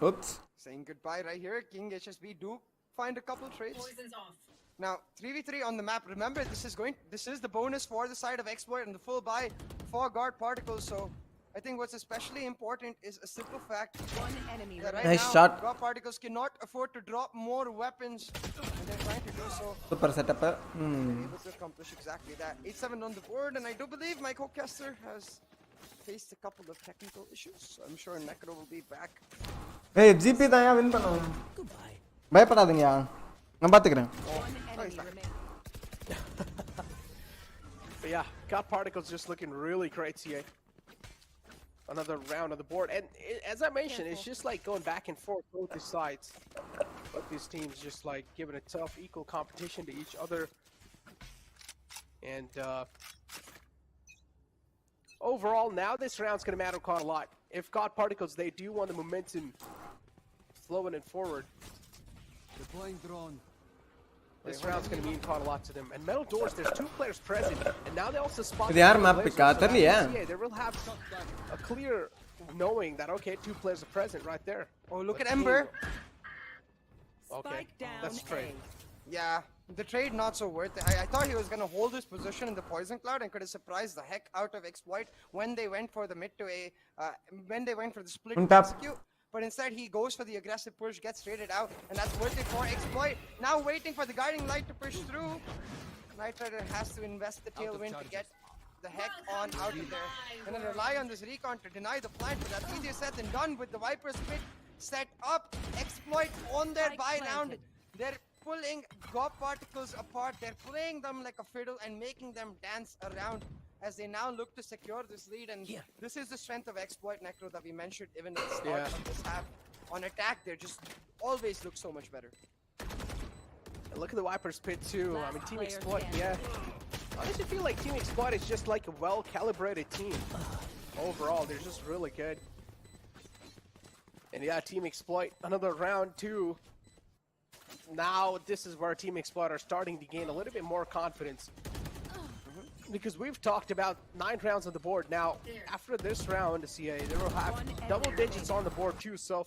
Oops. Saying goodbye right here. King HSB do find a couple trades. Poison's off. Now 3v3 on the map. Remember, this is the bonus for the side of Exploit and the full buy for God Particles. So I think what's especially important is a simple fact. One enemy That right Nice now, shot. God Particles cannot afford to drop more weapons, and they're trying to do so. Super setup. They're able to accomplish exactly that. 8-7 on the board, and I do believe my co-caster has faced a couple of technical issues. So I'm sure Necro will be back. Hey, GP தான் யா win பண்ணுவோம். பயப்படாதீங்கயா. நான் பாத்துக்கறேன். One enemy remaining. But yeah, God Particles just looking really great, CA. Another round on the board, and as I mentioned, it's just like going back and forth both the sides. Both these teams just like giving a tough, equal competition to each other. And overall, now this round's going to matter quite a lot. If God Particles, they do want the momentum flowing it forward. Deploying drone. This round's going to mean quite a lot to them. And Metal Doors, there's 2 players present, and now they also spot. இது யார் map pick தெரியலையா? They will have a clear knowing that okay, 2 players are present right there. Oh, look at Ember. Okay, Spike down that's trade. Yeah, the trade not so worth it. I thought he was gonna hold his position in the poison cloud and could have surprised the heck out of Exploit when they went for the mid to A, when they went for the split to execute. But instead he goes for the aggressive push, gets traded out, and that's worth it for Exploit. Now waiting for the guiding light to push through. Knight Rider has to invest the tailwind to get the heck on out of there, and then rely on this recon to deny the plant. But that's easier said than done with the Viper split set up. Exploit on their buy round. They're pulling God Particles apart. They're playing them like a fiddle and making them dance around as they now look to secure this lead. And this is the strength of Exploit, Necro, that we mentioned even at the start of this half. On attack, they just always look so much better. And look at the Viper's pit too. I mean, Team Exploit, I honestly feel like Team Exploit is just like a well-calibrated team. Overall, they're just really good. And yeah, Team Exploit, another round two. Now this is where Team Exploit are starting to gain a little bit more confidence. Because we've talked about 9 rounds on the board. Now, after this round, CA, they will have double digits on the board too. So,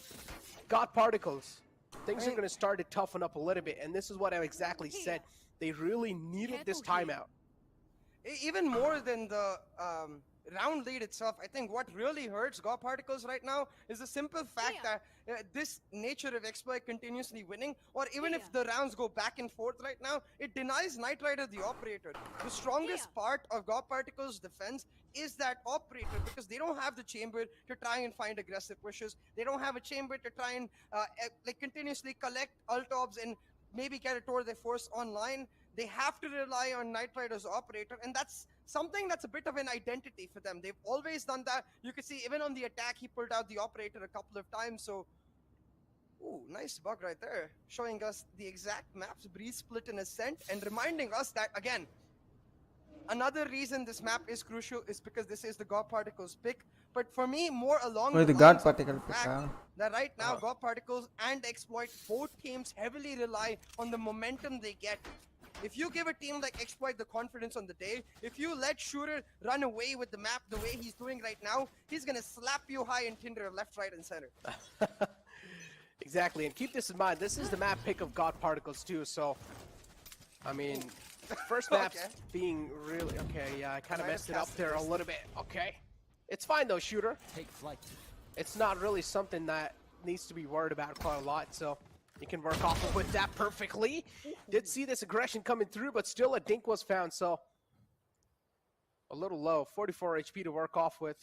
God Particles, things are going to start to toughen up a little bit. And this is what I exactly said. They really needed this timeout. Even more than the round lead itself, I think what really hurts God Particles right now is the simple fact that this nature of Exploit continuously winning, or even if the rounds go back and forth right now, it denies Knight Rider the operator. The strongest part of God Particles' defense is that operator, because they don't have the chamber to try and find aggressive pushes. They don't have a chamber to try and like continuously collect ultobs and maybe get a tour they force online. They have to rely on Knight Rider's operator, and that's something that's a bit of an identity for them. They've always done that. You can see even on the attack, he pulled out the operator a couple of times. So, ooh, nice bug right there, showing us the exact maps, Breeze Split and Ascent, and reminding us that, again, another reason this map is crucial is because this is the God Particles pick. But for me, more along the God Particle pick, that right now, God Particles and Exploit, both teams heavily rely on the momentum they get. If you give a team like Exploit the confidence on the day, if you let Shooter run away with the map the way he's doing right now, he's going to slap you high in Tinder left, right, and center. Exactly, and keep this in mind, this is the map pick of God Particles too, so, I mean, first map's being really, I kind of messed it up there a little bit, It's fine though, Shooter. Take flight. It's not really something that needs to be worried about quite a lot, so you can work off with that perfectly. Did see this aggression coming through, but still a dink was found, so a little low. 44 HP to work off with.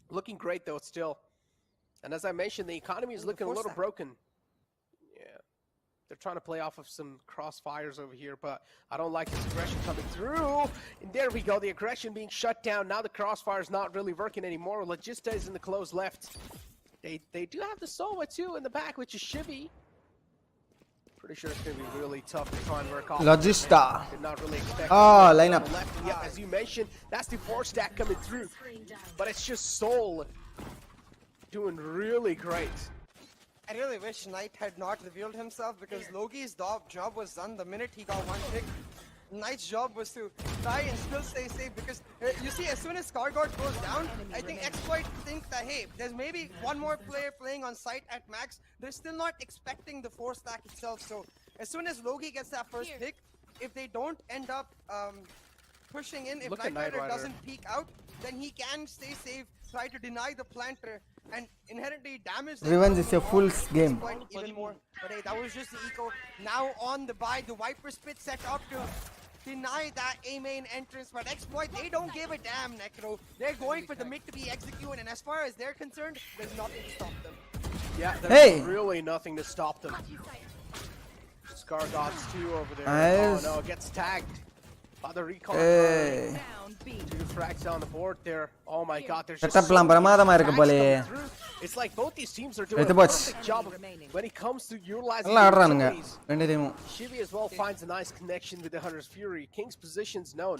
Looking great though, still. And as I mentioned, the economy is looking a little broken. Yeah, they're trying to play off of some crossfires over here, but I don't like this aggression coming through. And there we go, the aggression being shut down. Now the crossfire is not really working anymore. Logista is in the close left. They do have the Sova too in the back, which is Shivy. Pretty sure it's going to be really tough to try and work off. Logista. Did not really expect lineup. Left. And yep, as you mentioned, that's the 4 stack coming through. But it's just Soul doing really great. I really wish Knight had not revealed himself, because Logi's job was done the minute he got one pick. Knight's job was to try and still stay safe, because you see, as soon as Scargord goes down, I think Exploit think that, hey, there's maybe one more player playing on site at max. They're still not expecting the 4 stack itself. So as soon as Logi gets that first pick, if they don't end up pushing in, if Knight Rider doesn't peek out, then he can stay safe, try to deny the planter, and inherently damage the Revenge is a full game. Even more. But hey, that was just the eco. Now on the buy, the Viper Spit set up to deny that A main entrance, but Exploit, they don't give a damn, Necro. They're going for the mid to be executed, and as far as they're concerned, there's nothing to stop them. Yeah, there's really nothing to stop them. Scar Gods 2 over there. Nice. Oh no, gets tagged by the recon. 2 frags on the board there. Oh my god, there's just so it's like both these teams are doing a perfect job when it comes to utilizing utilities. Shivy as well finds a nice connection with the Hunter's Fury. King's position's known.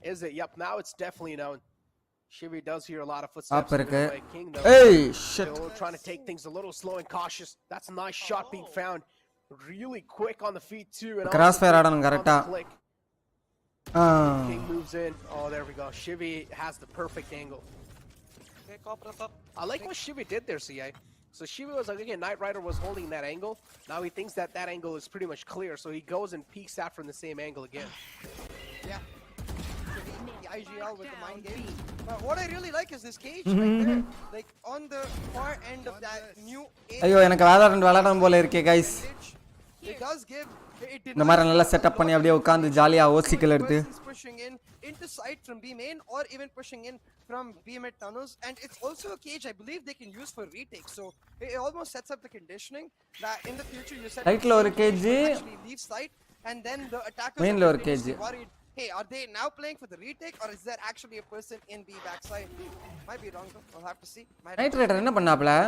Is it? Yep, now it's definitely known. Shivy does hear a lot of footsteps. King, though, still trying to take things a little slow and cautious. That's a nice shot being found. Really quick on the feet too. And crossfire click. King moves in. Oh, there we go. Shivy has the perfect angle. I like what Shivy did there, CA. So Shivy was like, again, Knight Rider was holding that angle. Now he thinks that that angle is pretty much clear, so he goes and peeks out from the same angle again. Yeah. The IGL with the mind game. But what I really like is this cage right there. Like on the far end of that new ஐயோ எனக்கு Valorant விளையாடணும் போல இருக்கே guys. It does give. It இந்த மாதிரி நல்லா setup பண்ணி அப்படியே உட்கார்ந்து ஜாலியா ஓசிக்கல் எடுத்து pushing in into side from B main or even pushing in from B mid tunnels, and it's also a cage I believe they can use for retake. So it almost sets up the conditioning that in the future you set Right la or cage actually leave side, and then the attackers main la or cage worried, hey, are they now playing for the retake or is there actually a person in B backside? Might be wrong though. We'll have to see. Night Rider என்ன பண்ணாப்ல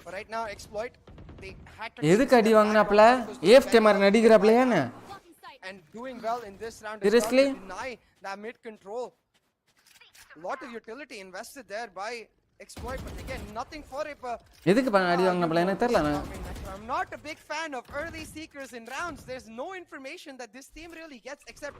But right now exploit they had to எதுக்கு அடி வாங்குனாப்ல AFK மாதிரி நடிக்கறாப்லையானே and doing well in this round. Seriously? Deny that mid control. A lot of utility invested there by exploit, but again nothing for it. எதுக்கு பண்ண அடி வாங்குனாப்ல எனக்கு தெரியல I'm not a big fan of early seekers in rounds. There's no information that this team really gets except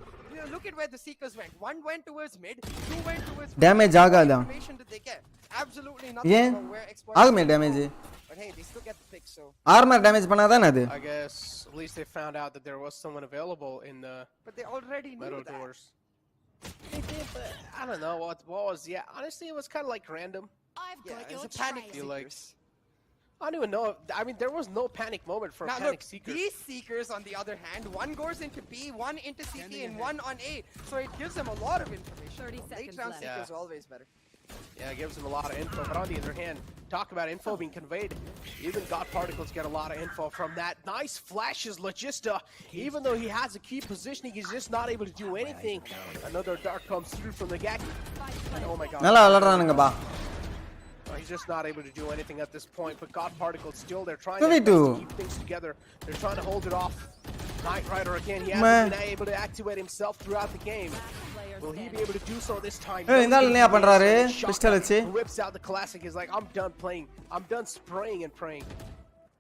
look at where the seekers went. One went towards mid, two went towards damage ஆகாதா information did they get? Absolutely nothing about where exploit ஆகுமே damage but hey they still get the pick. So armor damage பண்ணாதானே அது I guess at least they found out that there was someone available in the but they already knew metal that. doors. They did, but I don't know what was. Yeah, honestly, it was kind of like random. It's a panic like I don't even know. I mean, there was no panic moment for now panic look, seekers. These seekers, on the other hand, one goes into B, one into CT, and one on A. So it gives them a lot of information. 30 seconds Late round left. seekers are always better. Yeah, it gives them a lot of info. But on the other hand, talk about info being conveyed. Even God Particles get a lot of info from that. Nice flashes, Logista. Even though he has a key positioning, he's just not able to do anything. Another dart comes through from the Gaki. And oh my god. நல்லா விளையாடுறானுங்க பா He's just not able to do anything at this point, but God Particles still, they're trying to keep things together. They're trying to hold it off. Knight Rider again, he hasn't been able to activate himself throughout the game. Will he be able to do so this time? இந்த ஆளு என்ன பண்றாரு pistol வச்சு Whips out the classic. He's like, I'm done playing. I'm done spraying and praying.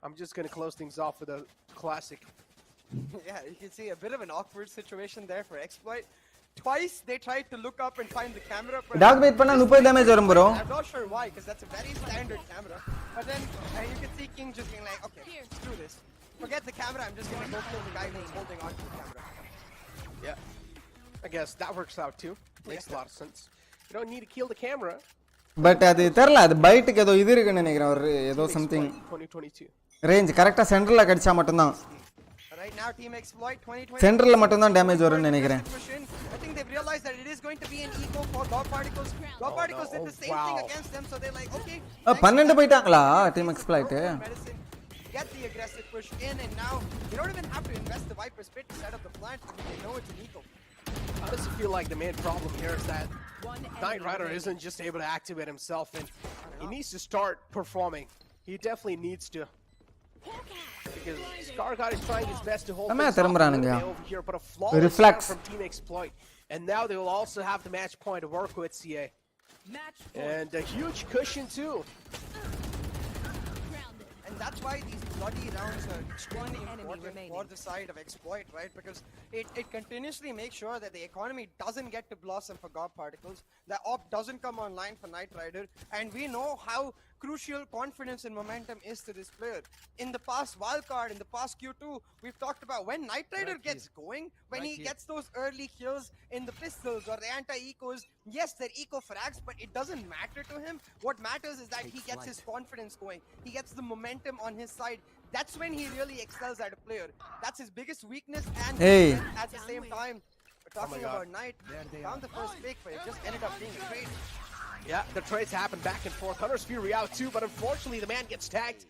I'm just going to close things off with a classic. Yeah, you can see a bit of an awkward situation there for Exploit. Twice they tried to look up and find the camera. Dog bite பண்ணா 30 damage வரும் bro. I'm not sure why because that's a very standard camera. But then you can see King just being like, okay, screw this. Forget the camera. I'm just going to go kill the guy who's holding on to the camera. Yeah. I guess that works out too. Makes a lot of sense. You don't need to kill the camera. But அது தெரியல அது பைட்டுக்கு ஏதோ இது இருக்குன்னு நினைக்கிறேன் ஒரு ஏதோ something 2022 range கரெக்ட்டா சென்டர்ல கடிச்சா மட்டும் தான் Right now Team Exploit 2022 சென்டர்ல மட்டும் தான் டேமேஜ் வரும்னு நினைக்கிறேன் I think they've realized that it is going to be an eco for God Particles. God Particles did the same thing against them, so they're like, okay. 12 போயிட்டாங்களா Team Expolit Get the aggressive push in, and now you don't even have to invest the Viper Spit to set up the plant because they know it's an eco. I just feel like the main problem here is that Knight Rider isn't just able to activate himself, and he needs to start performing. He definitely needs to. Because Scargod is trying his best to hold things over here, but a flawless shot from Team Exploit. And now they will also have the match point to work with, CA. And a huge cushion too. And that's why these bloody rounds are extremely important for the side of Exploit, right? Because it continuously makes sure that the economy doesn't get to blossom for God Particles, that op doesn't come online for Knight Rider, and we know how crucial confidence and momentum is to this player. In the past wildcard, in the past Q2, we've talked about when Knight Rider gets going, when he gets those early kills in the pistols or the anti-ecos, yes, they're eco frags, but it doesn't matter to him. What matters is that he gets his confidence going. He gets the momentum on his side. That's when he really excels at a player. That's his biggest weakness and at the same time. We're talking about Knight. Found the first pick, but it just ended up being a trade. Yeah, the trades happen back and forth. Hunter's Fury out too, but unfortunately the man gets tagged.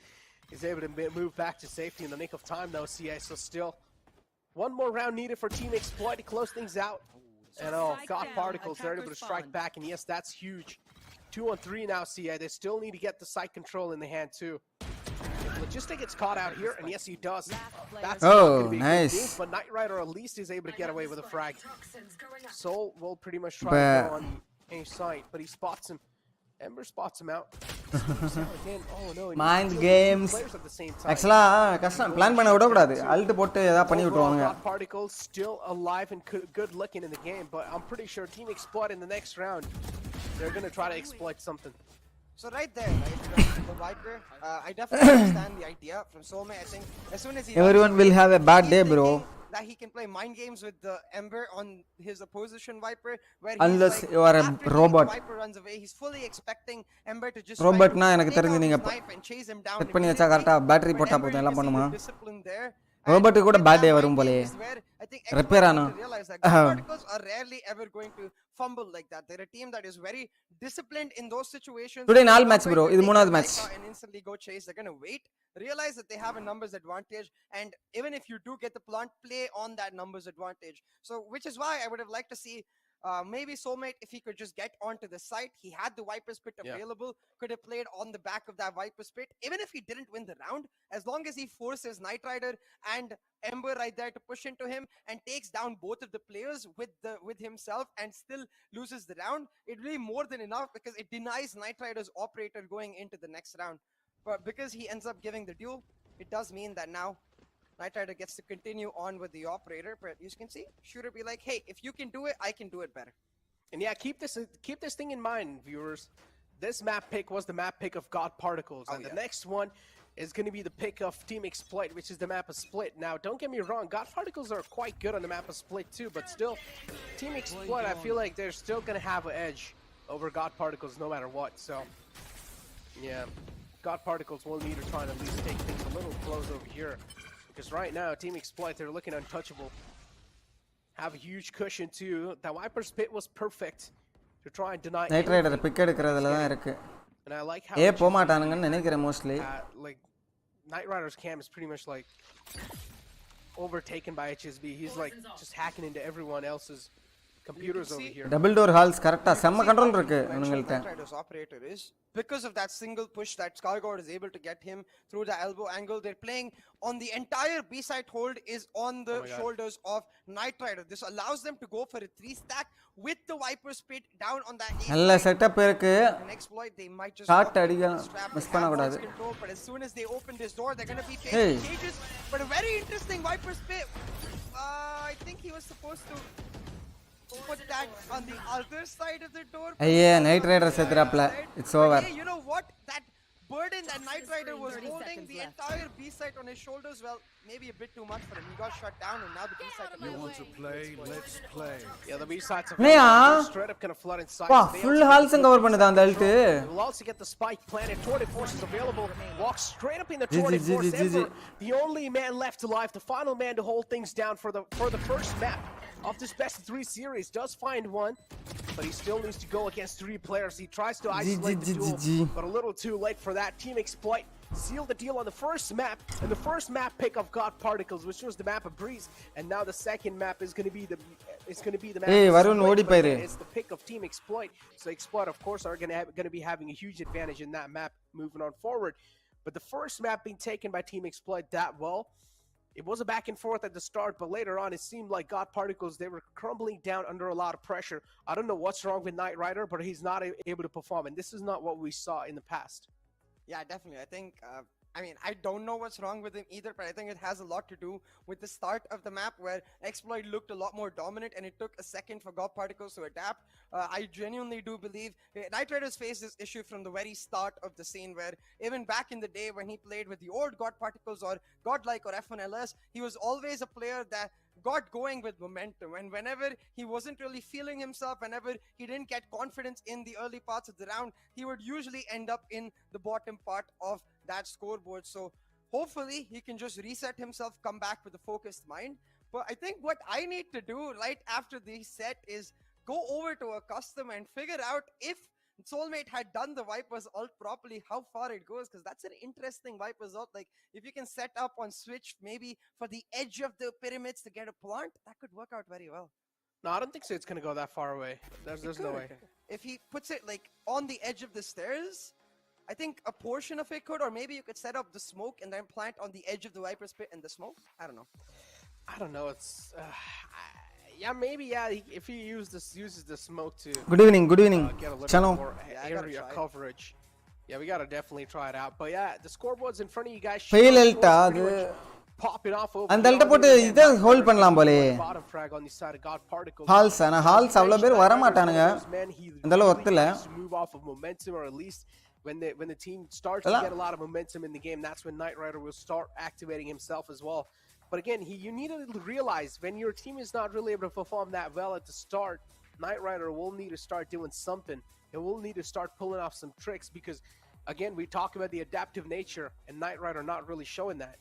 He's able to move back to safety in the nick of time though, CA. So still, one more round needed for Team Exploit to close things out. And God Particles, they're able to strike back, and yes, that's huge. 2-on-3 now, CA. They still need to get the site control in the hand too. If Logistic gets caught out here, and yes, he does. That's not going to be nice. good news, but Knight Rider at least is able to get away with a frag. Soul will pretty much try to go on a site, but he spots him. Ember spots him out. Again, oh no, Mind games. Actually, கஷ்டம் plan பண்ண விட கூடாது. Alt போட்டு ஏதா பண்ணி விட்டுவாங்க. Particles still alive and good looking in the game, but I'm pretty sure Team Exploit in the next round, they're going to try to exploit something. So right there, right, the Viper, I definitely understand the idea from Soulmate. I think as soon as he everyone will have a bad day, bro. that he can play mind games with the Ember on his opposition Viper, where Unless he's you are a after robot. the Viper runs away, he's fully expecting Ember to just Robot try na to எனக்கு take தெரிஞ்சு out நீங்க his knife and chase him down set பண்ணி வச்சா immediately. கரெக்டா battery But போட்டா Ember, போதும் you எல்லாம் can see பண்ணுமா the discipline there. ரோபோட் கூட with பேட் டே that வரும் mind போலயே game is where I think Repair Expolit ஆனோ? need to realize that God Particles are rarely ever going to fumble like that. They're a team that is very disciplined in those situations. Today They're 4 not match going bro to இது take மூணாவது their match knife out and instantly go chase. They're going to wait, realize that they have a numbers advantage, and even if you do get the plant, play on that numbers advantage. So which is why I would have liked to see maybe Soulmate, if he could just get onto the site. He had the Viper's Pit available, could have played on the back of that Viper's Pit. Even if he didn't win the round, as long as he forces Knight Rider and Ember right there to push into him and takes down both of the players with himself and still loses the round, it will be more than enough, because it denies Knight Rider's operator going into the next round. But because he ends up giving the duel, it does mean that now Knight Rider gets to continue on with the operator. But you can see, Shooter be like, hey, if you can do it, I can do it better. And yeah, keep this thing in mind, viewers. This map pick was the map pick of God Particles, and the next one is going to be the pick of Team Exploit, which is the map of Split. Now, don't get me wrong, God Particles are quite good on the map of Split too, but still, Team Exploit, I feel like they're still going to have an edge over God Particles no matter what. So, yeah, God Particles will need to try and at least take things a little close over here, because right now, Team Exploit, they're looking untouchable. Have a huge cushion too. The Viper's Pit was perfect to try and deny night rider pick எடுக்கிறதுல தான் இருக்கு and I like how ஏ போக மாட்டானுங்கன்னு நினைக்கிறேன் mostly like Knight Rider's cam is pretty much like overtaken by HSB. He's like just hacking into everyone else's computers over here. Double door halls கரெக்ட்டா செம்ம control இருக்கு இவங்கள்ட்ட Knight Rider's operator is because of that single push that Skargård is able to get him through the elbow angle. They're playing on the entire B side hold is on the shoulders of Knight Rider. This allows them to go for a 3-stack with the Viper's Pit down on that A நல்ல setup இருக்கு an exploit. They might just shot அடிக்கலாம் miss பண்ண கூடாது but as soon as they open this door, they're going to be facing cages. But a very interesting Viper's Pit. I think he was supposed to put that on the other side of the door. ஐயே night rider செத்துறாப்ல it's over Hey, you know what? That burden that Knight Rider was holding, the entire B site on his shoulders, well, maybe a bit too much for him. He got shut down, and now the B site. You want to play? Let's play. Yeah, the B sites are Neya straight up kind of flood inside. வா full halls cover பண்ணுது அந்த Alt Will also get the spike planted. Tour de Force is available. Walks straight up in the Tour de Force. Ember, the only man left alive, the final man to hold things down for the first map of this best of 3 series. Does find one, but he still needs to go against 3 players. He tries to isolate the duel, but a little too late for that. Team Exploit sealed the deal on the first map, and the first map pick of God Particles, which was the map of Breeze, and now the second map is going to be the map. Hey, Varun odi pairu. It's the pick of Team Exploit. So Exploit, of course, are going to be having a huge advantage in that map moving on forward. But the first map being taken by Team Exploit that well, it was a back and forth at the start, but later on it seemed like God Particles, they were crumbling down under a lot of pressure. I don't know what's wrong with Knight Rider, but he's not able to perform, and this is not what we saw in the past. Yeah, definitely. I think, I mean, I don't know what's wrong with him either, but I think it has a lot to do with the start of the map where Exploit looked a lot more dominant, and it took a second for God Particles to adapt. I genuinely do believe Knight Riders faced this issue from the very start of the scene, where even back in the day when he played with the old God Particles or Godlike or F1LS, he was always a player that got going with momentum, and whenever he wasn't really feeling himself, whenever he didn't get confidence in the early parts of the round, he would usually end up in the bottom part of that scoreboard. So hopefully he can just reset himself, come back with a focused mind. But I think what I need to do right after the set is go over to a custom and figure out if Soulmate had done the Viper's ult properly, how far it goes, because that's an interesting Viper's ult. Like, if you can set up on switch maybe for the edge of the pyramids to get a plant, that could work out very well. No, I don't think so. It's going to go that far away. There's no way. If he puts it like on the edge of the stairs, I think a portion of it could, or maybe you could set up the smoke and then plant on the edge of the Viper's Pit and the smoke. I don't know. It's yeah, maybe if he uses the smoke to good evening get a little channel more area coverage. Yeah, we gotta definitely try it out. But yeah, the scoreboard's in front of you guys. fail elta adu popping off over அந்த elta போட்டு இத hold பண்ணலாம் போலே bottom frag on the side of God Particles. ஹால்ஸ் انا ஹால்ஸ் அவ்வளவு பேர் வர மாட்டானுங்க அந்த அளவு ஒர்த் இல்ல move off of momentum, or at least when the team starts to get a lot of momentum in the game, that's when Knight Rider will start activating himself as well. But again, you need to realize when your team is not really able to perform that well at the start, Knight Rider will need to start doing something. It will need to start pulling off some tricks because, again, we talk about the adaptive nature and Knight Rider not really showing that.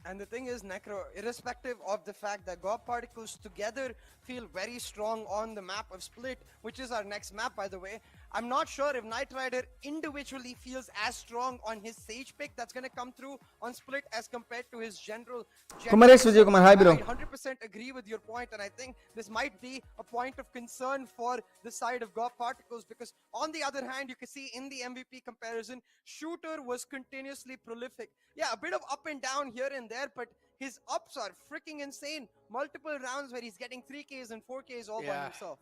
And the thing is, Necro, irrespective of the fact that God Particles together feel very strong on the map of Split, which is our next map, by the way, I'm not sure if Knight Rider individually feels as strong on his Sage pick that's going to come through on Split as compared to his general. Kumaresh Vijay Kumar, hi bro. I 100% agree with your point, and I think this might be a point of concern for the side of God Particles because, on the other hand, you can see in the MVP comparison, Shooter was continuously prolific. Yeah, a bit of up and down here and there, but his ups are freaking insane. Multiple rounds where he's getting 3Ks and 4Ks all by himself.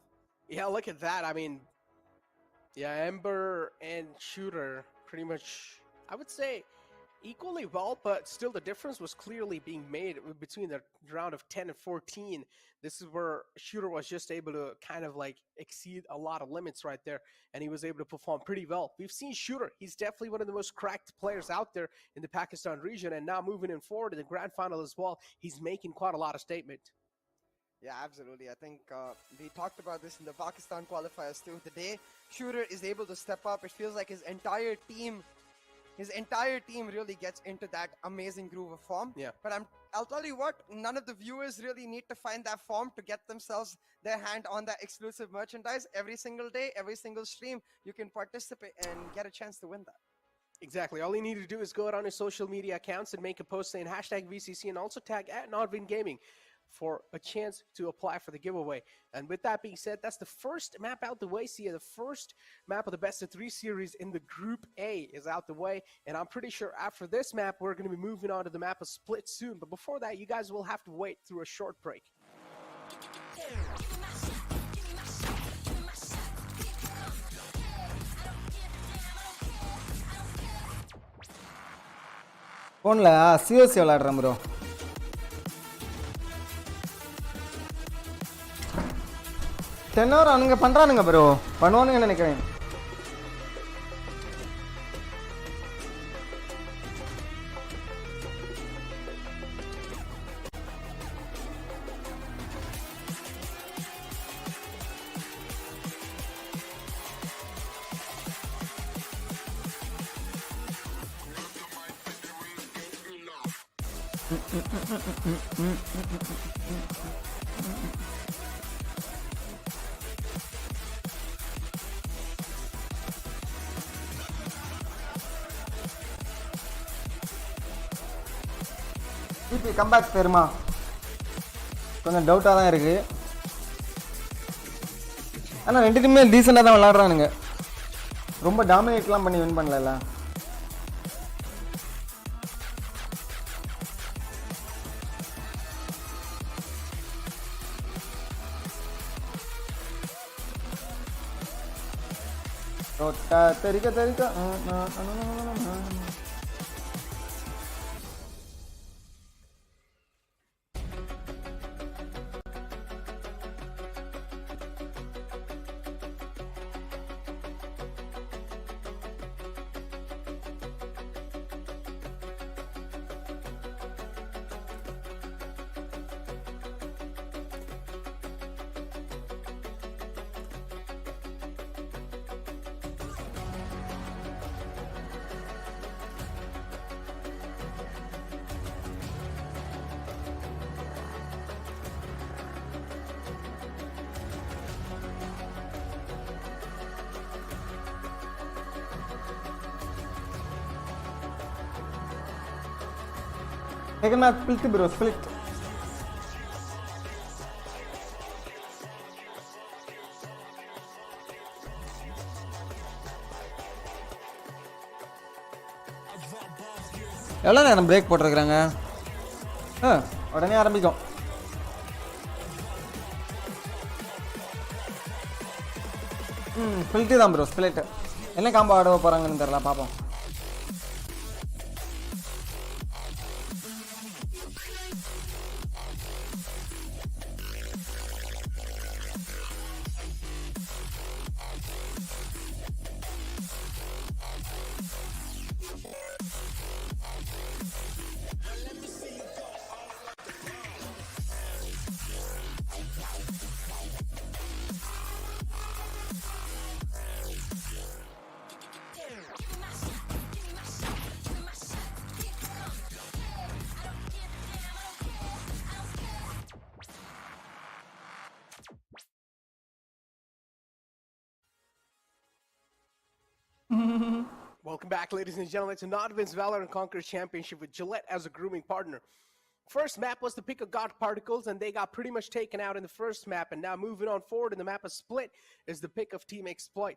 Yeah, look at that. I mean, yeah, Ember and Shooter pretty much, I would say, equally well, but still the difference was clearly being made between the round of 10 and 14. This is where Shooter was just able to kind of like exceed a lot of limits right there, and he was able to perform pretty well. We've seen Shooter. He's definitely one of the most cracked players out there in the Pakistan region, and now moving in forward in the grand final as well, he's making quite a lot of statement. Yeah, absolutely. I think we talked about this in the Pakistan qualifiers too. The day Shooter is able to step up, it feels like his entire team really gets into that amazing groove of form. Yeah. But I'll tell you what, none of the viewers really need to find that form to get themselves their hand on that exclusive merchandise. Every single day, every single stream, you can participate and get a chance to win that. Exactly. All you need to do is go out on your social media accounts and make a post saying #VCC and also tag @NodWinGaming for a chance to apply for the giveaway. And with that being said, that's the first map out the way. See, the first map of the best of 3 series in the Group A is out the way. And I'm pretty sure after this map, we're going to be moving on to the map of Split soon. But before that, you guys will have to wait through a short break. ஃபோனில் COC விளாட்றேன் bro. 10 hour அவனுங்க பண்ணுறானுங்க bro, பண்ணுவானுங்க நினைக்கிறேன். DP comeback பெருமா கொஞ்சம் டவுட்டாக தான் இருக்குது. ஆனால் 2 டீமே டீசெண்டாக தான் விளாட்றானுங்க. ரொம்ப டாமினேட்லாம் பண்ணி வின் பண்ணல. தெரிக்க Second match split bro, split. எவ்வளோ நேரம் பிரேக் போட்டிருக்கிறாங்க? உடனே ஆரம்பிக்கும். ஸ்பிளிட்டு தான் ப்ரோ, ஸ்பிளிட்டு. என்ன காம்போ ஆட போகிறாங்கன்னு தெரியல, பார்ப்போம். Welcome back, ladies and gentlemen, to Nodvin's Valorant Conquer Championship with Gillette as a grooming partner. First map was the pick of God Particles, and they got pretty much taken out in the first map. And now moving on forward in the map of Split is the pick of Team Expolit.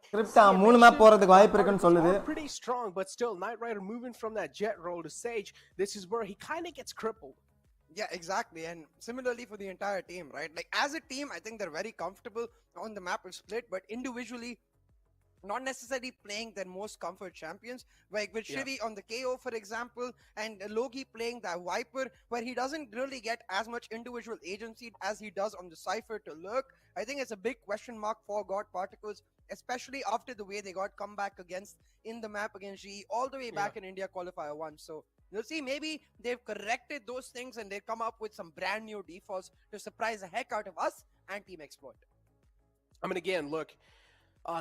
Pretty strong, but still, Knight Rider moving from that jet roll to Sage. This is where he kind of gets crippled. Yeah, exactly. And similarly for the entire team, right? Like, as a team, I think they're very comfortable on the map of Split, but individually, not necessarily playing their most comfort champions, like with Shivi on the KO, for example, and Logi playing that Viper, where he doesn't really get as much individual agency as he does on the Cypher to lurk. I think it's a big question mark for God Particles, especially after the way they got come back against in the map against GE all the way back in India Qualifier 1. So you'll see maybe they've corrected those things and they've come up with some brand new defaults to surprise the heck out of us and Team Expolit. I mean, again, look,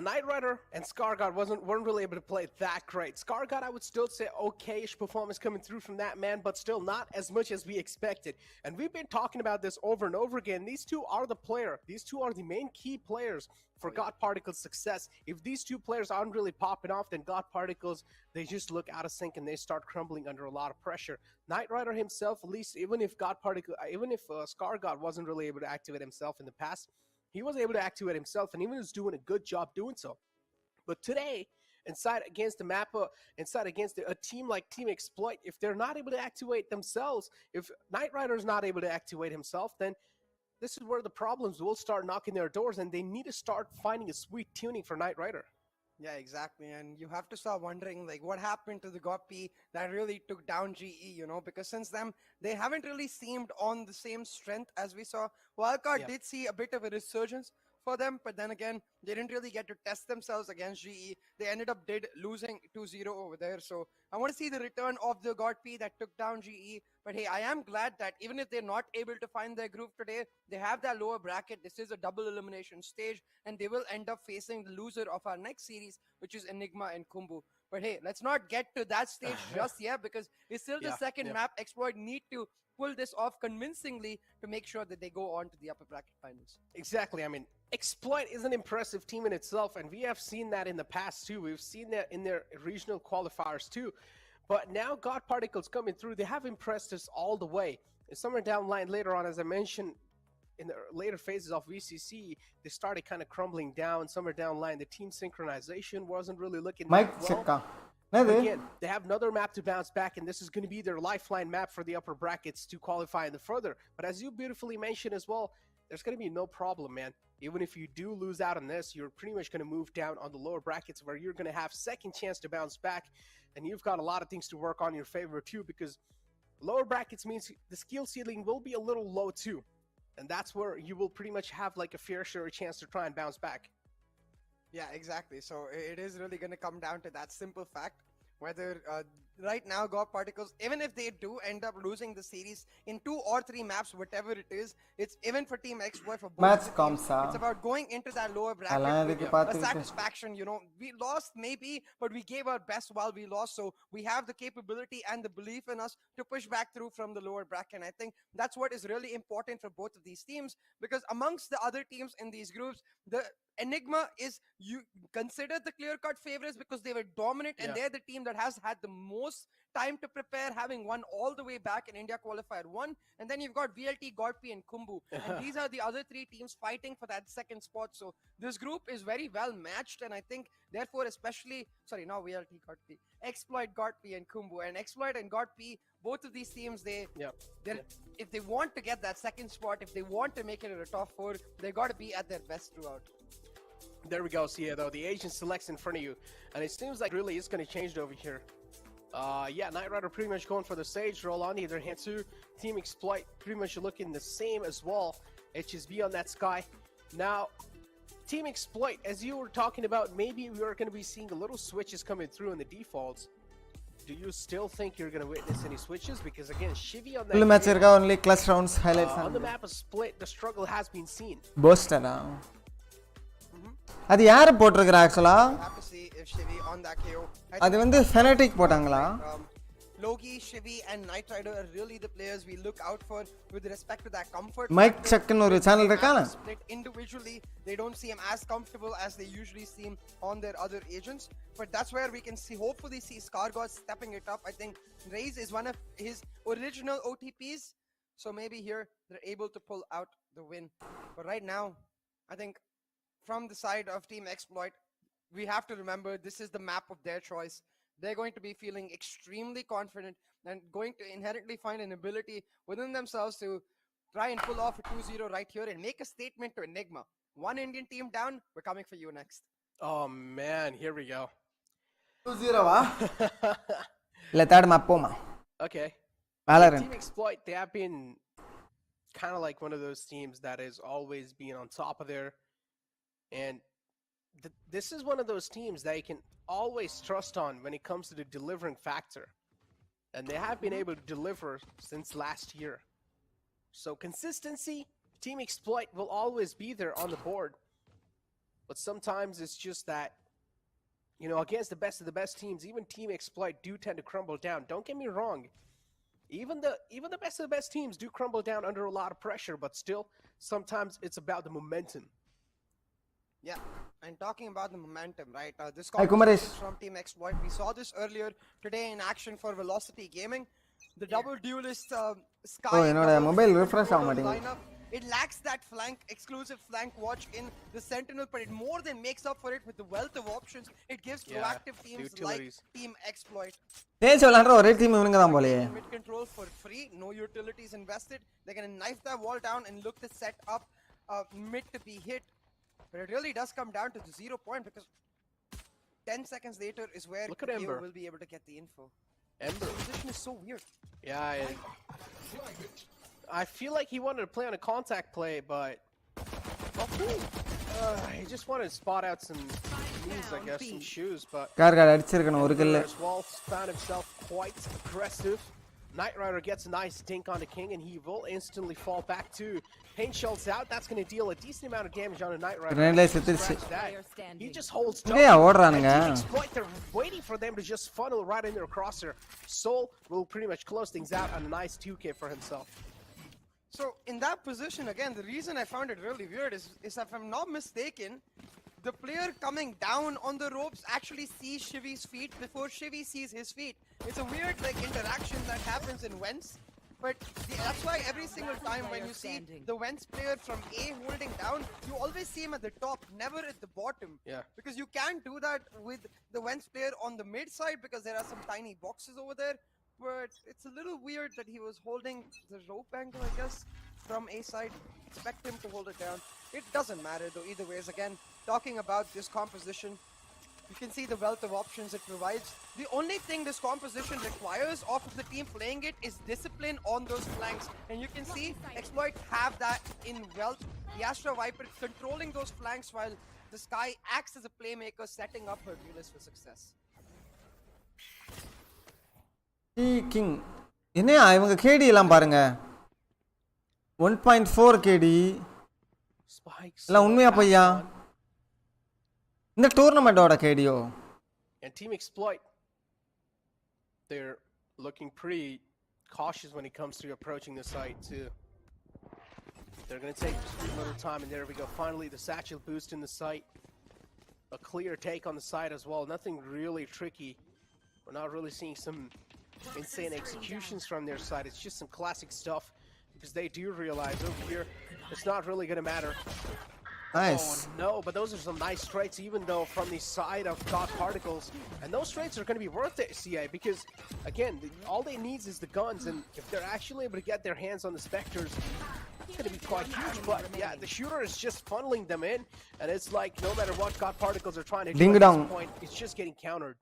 Knight Rider and Scargod weren't really able to play that great. Scargod, I would still say okay-ish performance coming through from that man, but still not as much as we expected. And we've been talking about this over and over again. These two are the player. These two are the main key players for God Particles' success. If these two players aren't really popping off, then God Particles, they just look out of sync and they start crumbling under a lot of pressure. Knight Rider himself, at least, even if Scargod wasn't really able to activate himself in the past, he was able to activate himself and even was doing a good job doing so. But today, inside against a team like Team Expolit, if they're not able to activate themselves, if Knight Rider is not able to activate himself, then this is where the problems will start knocking their doors, and they need to start finding a sweet tuning for Knight Rider. Yeah, exactly. And you have to start wondering, like, what happened to the GOP that really took down GE, you know, because since then, they haven't really seemed on the same strength as we saw. Wildcard did see a bit of a resurgence for them, but then again, they didn't really get to test themselves against GE. They ended up losing 2-0 over there. So I want to see the return of the God P that took down GE. But hey, I am glad that even if they're not able to find their groove today, they have that lower bracket. This is a double elimination stage, and they will end up facing the loser of our next series, which is Enigma and Khumbu. But hey, let's not get to that stage just yet, because it's still the second map. Exploit need to pull this off convincingly to make sure that they go on to the upper bracket finals. Exactly. I mean, Exploit is an impressive team in itself, and we have seen that in the past too. We've seen that in their regional qualifiers too. But now God Particles coming through, they have impressed us all the way. And somewhere down the line later on, as I mentioned, in the later phases of VCC, they started kind of crumbling down. Somewhere down the line, the team synchronization wasn't really looking that well. Again, they have another map to bounce back, and this is going to be their lifeline map for the upper brackets to qualify in the further. But as you beautifully mentioned as well, there's going to be no problem, man. Even if you do lose out on this, you're pretty much going to move down on the lower brackets where you're going to have second chance to bounce back. And you've got a lot of things to work on your favor too, because lower brackets means the skill ceiling will be a little low too. And that's where you will pretty much have like a fair share chance to try and bounce back. Yeah, exactly. So it is really going to come down to that simple fact, whether right now God Particles, even if they do end up losing the series in 2 or 3 maps, whatever it is, it's even for Team Expolit, for both teams, it's about going into that lower bracket with a satisfaction. You know, we lost maybe, but we gave our best while we lost, so we have the capability and the belief in us to push back through from the lower bracket. And I think that's what is really important for both of these teams, because amongst the other teams in these groups, the Enigma is considered the clear-cut favorites because they were dominant, and they're the team that has had the most time to prepare, having won all the way back in India Qualifier 1. And then you've got VLT, Godpi, and Khumbu. And these are the other 3 teams fighting for that second spot. So this group is very well matched, and I think, therefore, especially, sorry, not VLT, Godpi, Exploit, Godpi, and Khumbu. And Exploit and Godpi, both of these teams, if they want to get that second spot, if they want to make it a top 4, they got to be at their best throughout. There we go. See here, though, the agent selects in front of you, and it seems like really it's going to change over here. Yeah, Knight Rider pretty much going for the Sage roll on the other hand too. Team Expolit pretty much looking the same as well. HSB on that Sky. Now, Team Expolit, as you were talking about, maybe we are going to be seeing a little switches coming through in the defaults. Do you still think you're going to witness any switches? Because again, Shivi on that match only class rounds highlights on the map of Split, the struggle has been seen. Bostana. அது யார் போட்டுருக்கா ஆக்சுவலா? அது வந்து fanatic போட்டாங்களா? Logi, Shivi, and Knight Rider are really the players we look out for with respect to that comfort. Mike check in ஒரு channel இருக்கானா? Split individually, they don't seem as comfortable as they usually seem on their other agents. But that's where we can see, hopefully see Skargod stepping it up. I think Raze is one of his original OTPs. So maybe here they're able to pull out the win. But right now, I think from the side of Team Exploit, we have to remember this is the map of their choice. They're going to be feeling extremely confident and going to inherently find an ability within themselves to try and pull off a 2-0 right here and make a statement to Enigma. One Indian team down, we're coming for you next. Oh man, here we go. 2-0 வா? இல்ல third map போமா. Okay. Valorant. Team Exploit, they have been kind of like one of those teams that has always been on top of there. And this is one of those teams that you can always trust on when it comes to the delivering factor. And they have been able to deliver since last year. So consistency, Team Exploit will always be there on the board. But sometimes it's just that, you know, against the best of the best teams, even Team Exploit do tend to crumble down. Don't get me wrong. Even the best of the best teams do crumble down under a lot of pressure, but still, sometimes it's about the momentum. Yeah, and talking about the momentum, right? This Hi, Kumaresh. from Team Exploit. We saw this earlier today in action for Velocity Gaming. The double duelist Sky. Oh, என்னோட mobile refresh ஆக lineup. மாட்டேங்குது. It lacks that exclusive flank watch in the Sentinel, but it more than makes up for it with the wealth of options it gives proactive teams like Team Exploit. Tej விளையாடுற ஒரே team இவங்க தான் போலயே. Mid control for free, no utilities invested. They're going to knife that wall down and look to set up mid to be hit. But it really does come down to the 0 point because 10 seconds later is where Keo will be able to get the info. Ember. The position is so weird. Yeah, I feel like he wanted to play on a contact play, but he just wanted to spot out some moves, I guess, some shoes. But கார் அடிச்சிருக்கணும் ஒரு கில்ல. found himself quite aggressive. Knight Rider gets a nice dink on the King, and he will instantly fall back to Pain Shells out. That's going to deal a decent amount of damage on a Knight Rider. He just holds down. They're waiting for them to just funnel right in their crosshair. Soul will pretty much close things out on a nice 2K for himself. So in that position, again, the reason I found it really weird is if I'm not mistaken, the player coming down on the ropes actually sees Shivi's feet before Shivi sees his feet. It's a weird interaction that happens in Wentz. But that's why every single time when you see the Wentz player from A holding down, you always see him at the top, never at the bottom. Yeah. Because you can't do that with the Wentz player on the mid side because there are some tiny boxes over there. But it's a little weird that he was holding the rope angle, I guess, from A side. Expect him to hold it down. It doesn't matter though, either ways. Again, talking about this composition, you can see the wealth of options it provides. The only thing this composition requires off of the team playing it is discipline on those flanks. And you can see Exploit have that in wealth. The Astra Viper controlling those flanks while the Sky acts as a playmaker, setting up her duelist for success. King என்ன இவங்க கேடி எல்லாம் பாருங்க 1.4 கேடி எல்லாம் உண்மையா பையா இந்த டூர்னமெண்டோட கேடியோ And Team Exploit, they're looking pretty cautious when it comes to approaching the site too. They're going to take a little time, and there we go. Finally, the satchel boost in the site. A clear take on the side as well. Nothing really tricky. We're not really seeing some insane executions from their side. It's just some classic stuff because they do realize over here it's not really going to matter. Nice. Oh no, but those are some nice straights even though from the side of God Particles. And those straights are going to be worth it, CA, because again, all they need is the guns, and if they're actually able to get their hands on the Spectres, it's going to be quite huge. But yeah, the shooter is just funneling them in, and it's like no matter what God Particles are trying to do at this point, it's just getting countered.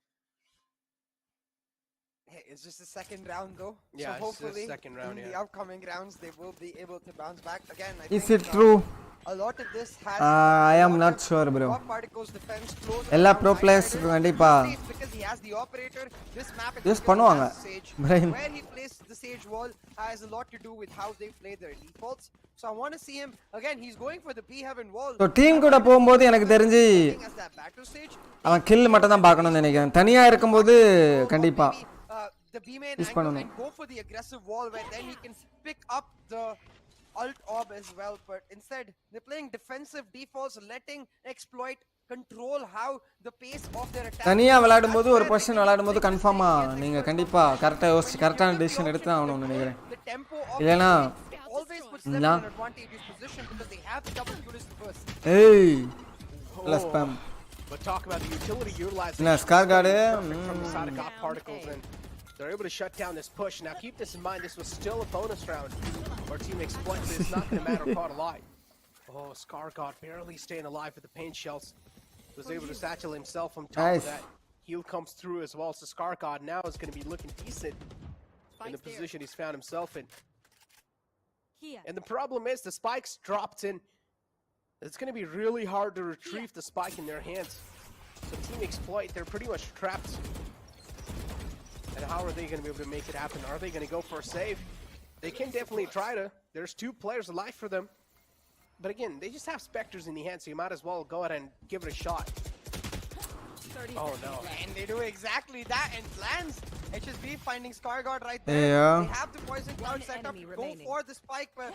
Hey, it's just the second round though. Yeah, so hopefully second round, in the upcoming rounds they will be able to bounce back again. I Is think, it true? A lot of this has I am not sure, bro. Particles defense close எல்லா bro players கண்டிப்பா because he has the operator. This map use பண்ணுவாங்க brain. Where he placed the sage wall has a lot to do with how they play their defaults. So I want to see him again. He's going for the B heaven wall. So team கூட போயும்போது எனக்கு தெரிஞ்சு அவன் kill மட்டும் தான் பார்க்கணும்னு நினைக்கிறேன். தனியா இருக்கும்போது கண்டிப்பா the B main Use angle பண்ணனும். and go for the aggressive wall where then he can pick up the alt orb as well. But instead, they're playing defensive defaults, letting Exploit control how the pace of their attack. தனியா விளையாடும்போது ஒரு position விளையாடும்போது கன்ஃபார்மா நீங்க கண்டிப்பா கரெக்ட்டா யோசிச்சு கரெக்ட்டான டிசிஷன் எடுத்து ஆகணும்னு நினைக்கிறேன். The tempo of இல்லனா always puts them in an advantageous position because they have the double units first. ஏய் plus spam. But talk about the utility utilized. Na scar guard from the side of God Particles, and they're able to shut down this push. Now keep this in mind, this was still a bonus round for Team Expolit, but it's not going to matter caught alive. Oh, Scar God barely staying alive with the paint shells. Was able to satchel himself on top of that. Heal comes through as well, so Scar God now is going to be looking decent in the position he's found himself in. And the problem is the spikes dropped in. It's going to be really hard to retrieve the spike in their hands. So Team Exploit, they're pretty much trapped. And how are they going to be able to make it happen? Are they going to go for a save? They can definitely try to. There's 2 players alive for them. But again, they just have Spectres in the hand, so you might as well go ahead and give it a shot. Oh no. And they do exactly that and lands. HSB finding Scar God right there. Yeah. They have the poison cloud set up. Go for the spike, but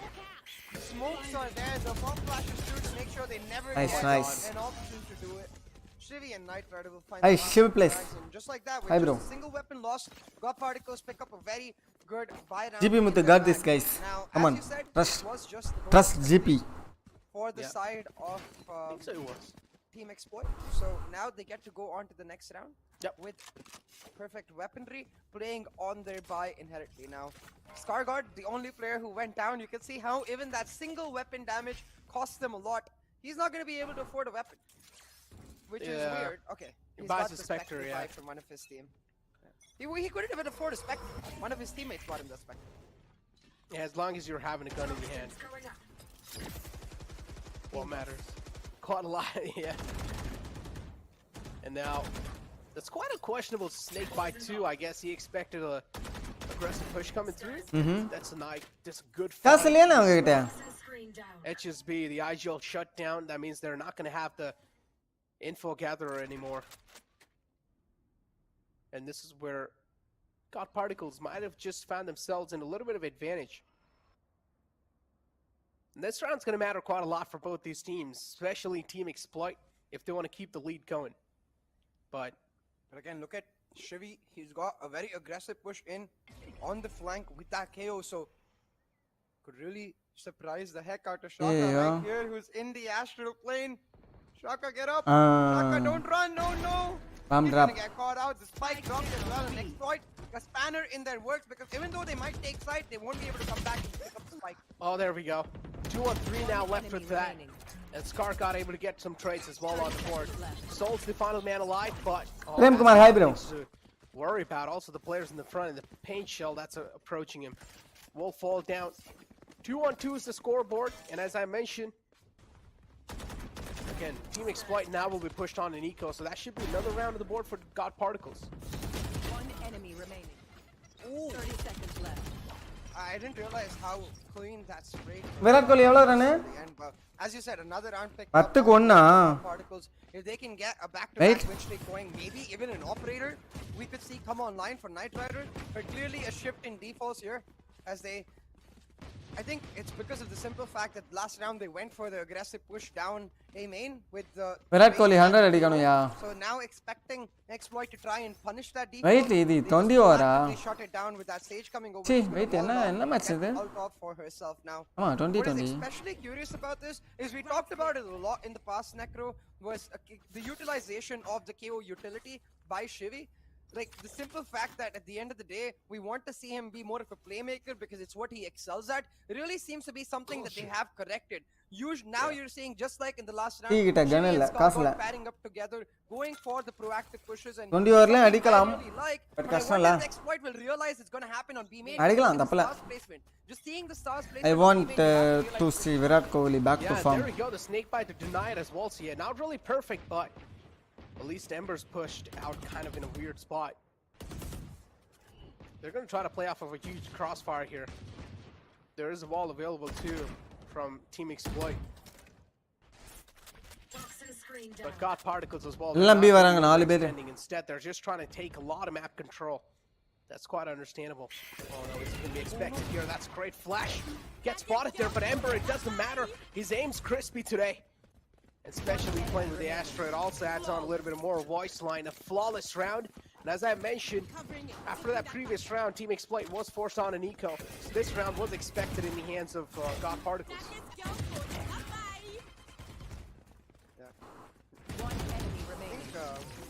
the smokes are there. The bomb flashes through to make sure they never Nice, get nice. an option to do it. Shivy and Knight Rider will find Hey, the last Shiv two place. frags, and just like that, with Hi, just bro. a single weapon lost, God Particles pick up a very good buy round. GP in Muthu their got bag. this, guys. Now, Come as on. you said, Trust. it was just the Trust bonus GP. for the side of I think so it was. Team Exploit. So now they get to go on to the next round with perfect weaponry, playing on their buy inherently. Now, Scarguard, the only player who went down, you can see how even that single weapon damage costs them a lot. He's not going to be able to afford a weapon, which is weird. Okay, he's buys got a the Spectre, buy from one of his team. He couldn't even afford a Spectre. One of his teammates bought him the Spectre. Yeah, as long as you're having a gun in your hand. What matters? Caught a lot, yeah. And now, that's quite a questionable snake bite too. I guess he expected a aggressive push coming through. That's a nice, just good காசு fight. இல்லையா அவங்க கிட்ட? HSB, the IGL shut down. That means they're not going to have the info gatherer anymore. And this is where God Particles might have just found themselves in a little bit of advantage. And this round's going to matter quite a lot for both these teams, especially Team Exploit, if they want to keep the lead going. But again, look at Shivy. He's got a very aggressive push in on the flank with that KO, so could really surprise the heck out of Shaka right here, who's in the astral plane. Shaka, get up! Shaka, don't run! No! Bomb He's drop. gonna get caught out. The spike dropped as well. And Exploit, a spanner in their works, because even though they might take side, they won't be able to come back and pick up the spike. oh, there we go. 2 on 3 now left for that. And Scar got able to get some trades as well on the board. Soul's the final man alive, but Prem Kumar, hi bro. to worry about. Also the players in the front and the paint shell that's approaching him will fall down. 2 on 2 is the scoreboard, and as I mentioned, again, Team Exploit now will be pushed on an eco, so that should be another round of the board for God Particles. 1 enemy remaining. Ooh. 30 seconds left. I didn't realize how clean that spray. Virat Kohli எவ்வளவு run? As you said, another round pick. 10க்கு 1 Particles. If they can get a back-to-back Right. win streak going, maybe even an operator, we could see come online for Knight Rider. But clearly a shift in defaults here, as they. I think it's because of the simple fact that last round they went for the aggressive push down A main with the. Virat Kohli 100 அடிக்கணும்யா. So now expecting Exploit to try and punish that default. Wait, இது 20 ஓவரா? They shot it down with that stage coming over. See, to wait, the என்ன wall match get இது? out of for herself now. ஆமா What is 2020. especially curious about this is we talked about it a lot in the past, Necro, was the utilization of the KO utility by Shivy. Like the simple fact that at the end of the day, we want to see him be more of a playmaker because it's what he excels at. It really seems to be something that they have corrected. Now you're seeing just like in the last round, கிட்ட gun Shivy இல்ல, and காசு Scott இல்ல. pairing up together, going for the proactive pushes and 20 ஓவர்லயும் அடிக்கலாம். I really like, But but I கஷ்டம் wonder இல்ல. if Exploit will realize it's going to happen on B main. அடிக்கலாம், Just தப்பில்ல. stars placement. Just seeing the stars placement. I on want B main, to see Virat Kohli back to Yeah, form. there we go. The snake bite to deny it as well. So yeah, not really perfect, but at least Ember's pushed out kind of in a weird spot. They're going to try to play off of a huge crossfire here. There is a wall available too from Team Exploit. But God Particles as well. எல்லாம் B வராங்க 4 பேர். Instead, they're just trying to take a lot of map control. That's quite understandable. Oh no, it's going to be expected here. That's great flash. Gets spotted there, but Ember, it doesn't matter. His aim's crispy today. Especially playing with the Astro, it also adds on a little bit more voice line. A flawless round. And as I mentioned, after that previous round, Team Expolit was forced on an eco. So this round was expected in the hands of God Particles. One enemy remaining.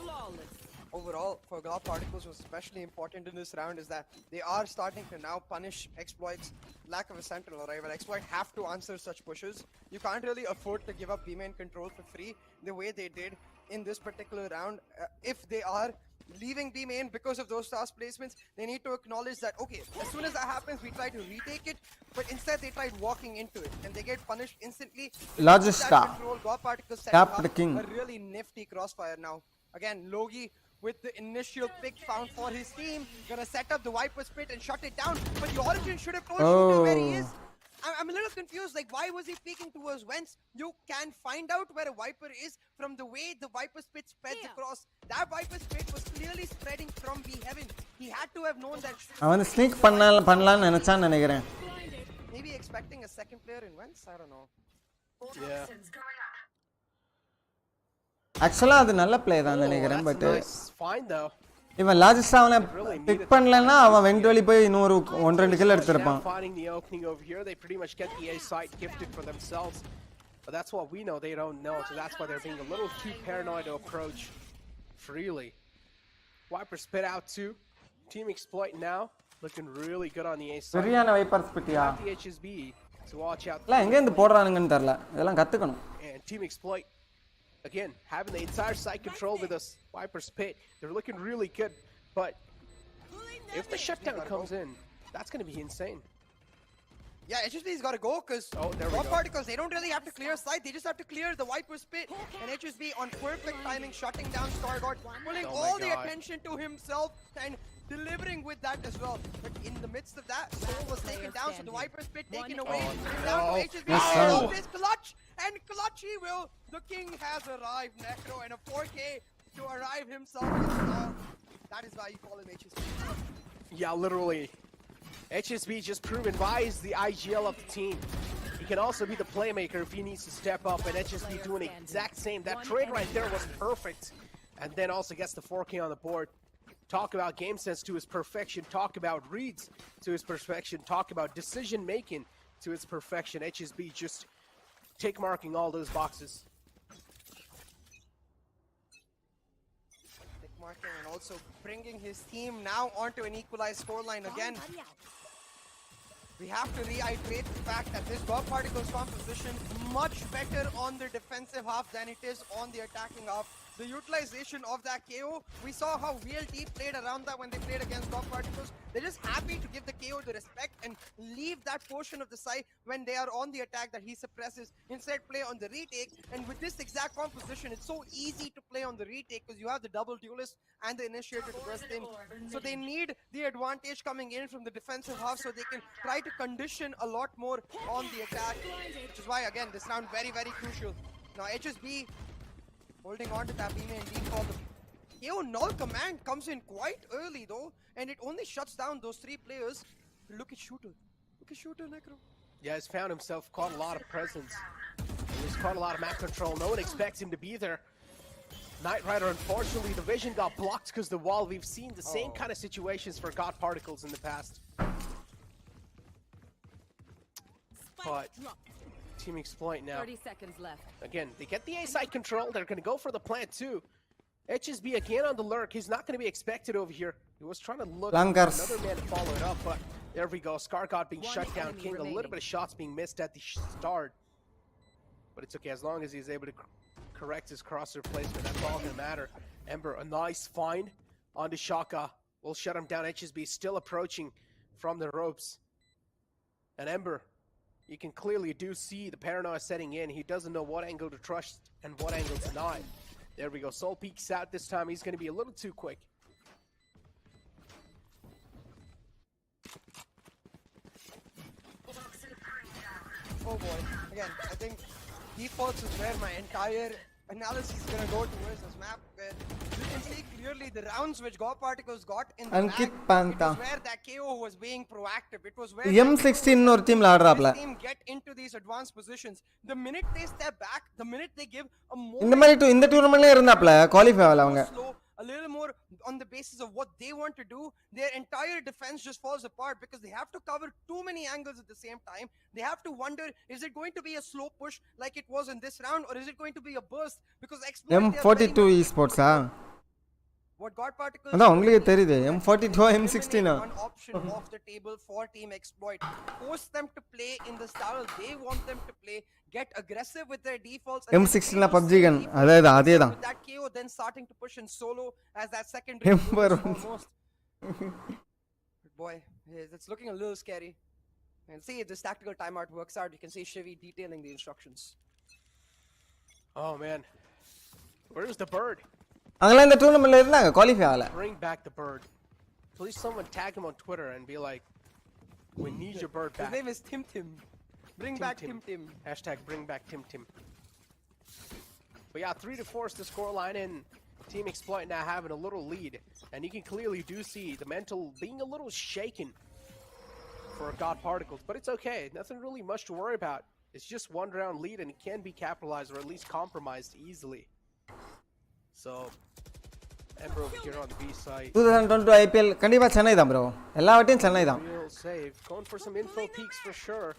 Flawless. Overall, for God Particles, what's especially important in this round is that they are starting to now punish Exploit's lack of a sentinel arrival. Exploit have to answer such pushes. You can't really afford to give up B-main control for free the way they did in this particular round. If they are leaving B-main because of those task placements, they need to acknowledge that, okay, as soon as that happens, we try to retake it, but instead they tried walking into it, and they get punished instantly. Logista. God Particles set Tap up the king. a really nifty crossfire now. Again, Logi with the initial pick found for his team, gonna set up the Viper's Pit and shut it down, but the Origin should have told Shooter where he is. I'm a little confused, like why was he peeking towards Wentz? You can find out where a Viper is from the way the Viper's Pit spreads across. That Viper's Pit was clearly spreading from B-Heaven. He had to have known that. அவன் sneak பண்ணலாம்னு நினைச்சான்னு நினைக்கிறேன். Maybe expecting a second player in Wentz, I don't know. Yeah. ஆக்சுவலா அது நல்ல play தான் நினைக்கிறேன், but fine though. இவன் லாஜிஸ்டா அவனை பிக் பண்ணலன்னா அவன் வெண்ட் போய் இன்னொரு 1-2 kill எடுத்திருப்பான். Finding the opening over here, they pretty much get the A site gifted for themselves. But that's what we know, they don't know, so that's why they're being a little too paranoid to approach freely. Viper spit out too. Team Expolit now looking really good on the A site. சரியான wiper ஸ்பிட்டியா? The HSB to watch out. இல்ல எங்க இருந்து போடுறானுங்கன்னு தெரியல. இதெல்லாம் கத்துக்கணும். And Team Expolit again, having the entire site control with us, Viper's Pit, they're looking really good, but if the shutdown comes in, that's going to be insane. Yeah, HSB's got to go because God Particles, they don't really have to clear site, they just have to clear the Viper's Pit. And HSB on perfect timing, shutting down Stargard, pulling all the attention to himself and delivering with that as well. But in the midst of that, Soul was taken down, so the Viper's Pit taken away. Down to HSB, his clutch, and clutch he will. The king has arrived, Necro, and a 4K to arrive himself. That is why you call him HSB. Yeah, literally. HSB just proven why is the IGL of the team. He can also be the playmaker if he needs to step up, and HSB doing the exact same. That trade right there was perfect. And then also gets the 4K on the board. Talk about game sense to his perfection. Talk about reads to his perfection. Talk about decision making to its perfection. HSB just tick marking all those boxes. Tick marking and also bringing his team now onto an equalized scoreline again. We have to reiterate the fact that this God Particles composition much better on the defensive half than it is on the attacking half. The utilization of that KO, we saw how VLT played around that when they played against God Particles. They're just happy to give the KO the respect and leave that portion of the side when they are on the attack that he suppresses. Instead play on the retake, and with this exact composition, it's so easy to play on the retake because you have the double duelist and the initiator to burst in. So they need the advantage coming in from the defensive half so they can try to condition a lot more on the attack, which is why again this round very, very crucial. Now HSB holding on to that B-main default. The KO null command comes in quite early though, and it only shuts down those 3 players. Look at Shooter. Look at Shooter, Necro. Yeah, he's found himself caught a lot of presence. He's caught a lot of map control. No one expects him to be there. Knight Rider, unfortunately, the vision got blocked because the wall. We've seen the same kind of situations for God Particles in the past. But Team Expolit now. 30 seconds left. Again, they get the A site control. They're going to go for the plant too. HSB again on the lurk. He's not going to be expected over here. He was trying to look for another man to follow it up, but there we go. Scargod being shut down. King, a little bit of shots being missed at the start. But it's okay as long as he's able to correct his crosser placement. That's all going to matter. Ember, a nice find onto Shaka. Will shut him down. HSB still approaching from the ropes. And Ember, you can clearly do see the paranoia setting in. He doesn't know what angle to trust and what angle to not. There we go. Soul peeks out this time. He's going to be a little too quick. Oh boy. Again, I think defaults is where my entire analysis is going to go towards this map. Where can see clearly the rounds which God Particles got in the Ankit bag. It Panta. was where that KO was being proactive. It was where M16 னு ஒரு டீம்ல ஆடுறாப்ல. this team get into these advanced positions. The minute they step back, the minute they give a more இந்த மாதிரி இந்த டூர்னமெண்ட்ல இருந்தாப்ல qualify ஆகல அவங்க. slow, a little more on the basis of what they want to do, their entire defense just falls apart because they have to cover too many angles at the same time. They have to wonder, is it going to be a slow push like it was in this round, or is it going to be a burst? Because M42 Esports what God Particles அதான் உங்களுக்கு தெரியுது M42 M16 one option off the table for Team Exploit. Force them to play in the style they want them to play. Get aggressive with their defaults. M16 ல PUBG gun அதேதான். With that KO then starting to push in solo as that second almost. Boy, it's looking a little scary. And see if this tactical timeout works out. You can see Shivi detailing the instructions. Oh man, where's the bird? அங்கலாம் இந்த டூர்னமெண்ட்ல இருந்தாங்க qualify ஆகல. Bring back the bird. Please someone tag him on Twitter and be like, we need your bird back. His name is Tim Tim. Bring back Tim Tim. Hashtag bring back Tim Tim. But yeah, 3-4 is the scoreline, and Team Exploit now having a little lead. And you can clearly do see the mental being a little shaken for God Particles. But it's okay. Nothing really much to worry about. It's just one round lead, and it can be capitalized or at least compromised easily. So, Ember over here on the B side. 2022 IPL கண்டிப்பா சென்னை தான் bro. எல்லா வாட்டியும் சென்னை தான். Real save. Going for some info peaks for sure.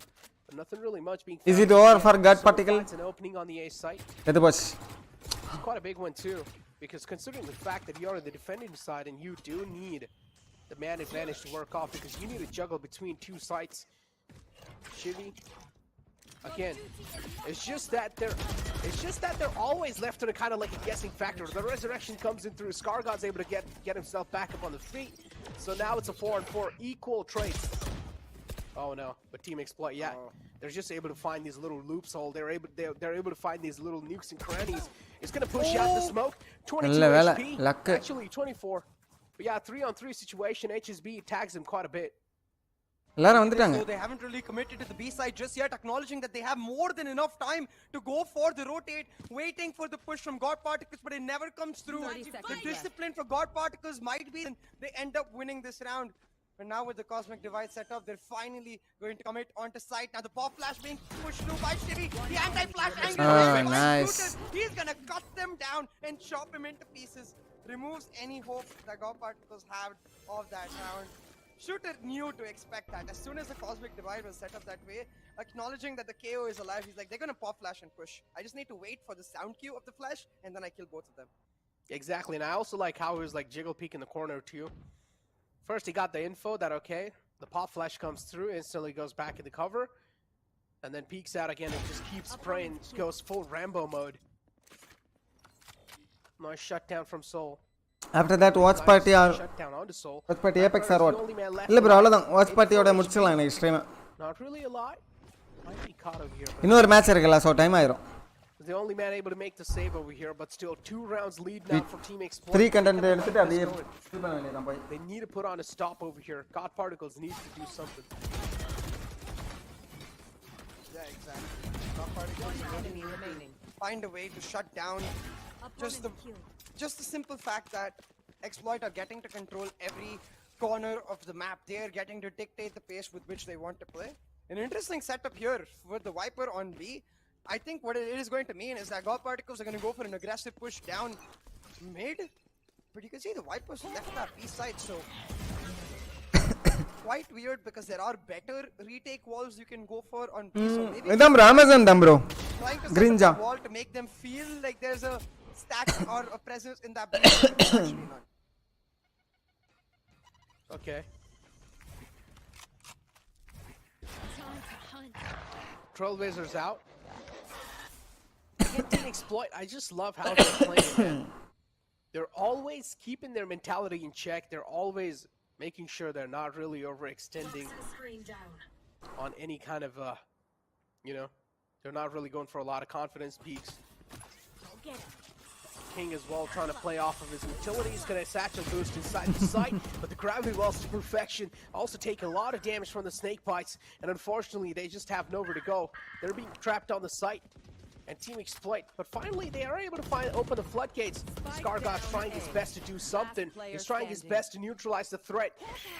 But nothing really much being Is it over for God Particle? An opening on the A site. எது boss? It's quite a big one too, because considering the fact that you're on the defending side and you do need the man advantage to work off, because you need to juggle between two sites. Shivi, again, it's just that they're always left in a kind of like a guessing factor. The resurrection comes in through. Skargod's able to get himself back up on the feet, so now it's a 4-on-4 equal trade. Oh no, but Team Exploit, yeah, they're just able to find these little loopholes. They're able to find these little nukes and crannies. It's gonna push out the smoke. 22 HP, actually 24. But yeah, 3-on-3 situation. HSB tags him quite a bit. எல்லாரும் வந்துட்டாங்க. So they haven't really committed to the B side just yet, acknowledging that they have more than enough time to go for the rotate, waiting for the push from God Particles, but it never comes through. The discipline for God Particles might be, and they end up winning this round. But now with the Cosmic Divide set up, they're finally going to commit onto site. Now the pop flash being pushed through by Shivi. The anti-flash angle. Nice. He's gonna cut them down and chop him into pieces. Removes any hope that God Particles have of that round. Shooter knew to expect that. As soon as the Cosmic Divide was set up that way, acknowledging that the KO is alive, he's like, they're gonna pop flash and push. I just need to wait for the sound cue of the flash, and then I kill both of them. Exactly, and I also like how he was like jiggle peek in the corner too. First he got the info that okay, the pop flash comes through, instantly goes back in the cover, and then peeks out again and just keeps spraying, goes full Rambo mode. Nice shutdown from Soul. After that watch party or shutdown onto Soul. Watch party Apex or what? இல்ல bro அவ்வளவுதான் watch party ஓட முடிச்சிடலாம் இன்னைக்கு stream. Not really a lot. Might be caught over here. இன்னொரு match இருக்குல so time ஆயிரும். The only man able to make the save over here, but still 2 rounds lead now for Team Exploit. 3 content எடுத்துட்டு அப்படியே fill பண்ண வேண்டியதான் போய். They need to put on a stop over here. God Particles needs to do something. Yeah, exactly. God Particles Enemy remaining. Find a way to shut down just the simple fact that Exploit are getting to control every corner of the map. They are getting to dictate the pace with which they want to play. An interesting setup here with the Viper on B. I think what it is going to mean is that God Particles are going to go for an aggressive push down mid. But you can see the Vipers left that B side, so quite weird because there are better retake walls you can go for on B. So maybe இதம் Amazon தான் bro. trying to Green set up a wall to make them feel like there's a stack or a presence in that building. Actually not. Okay. Trailblazers out. Again, Team Exploit, I just love how they're playing, man. They're always keeping their mentality in check. They're always making sure they're not really overextending on any kind of, they're not really going for a lot of confidence peaks. King as well trying to play off of his utility. He's going to satchel boost inside the site, but the gravity wells to perfection. Also taking a lot of damage from the snake bites, and unfortunately they just have nowhere to go. They're being trapped on the site. and Team Exploit. But finally, they are able to open the floodgates. Skargod's trying his best to do something. He's trying his best to neutralize the threat,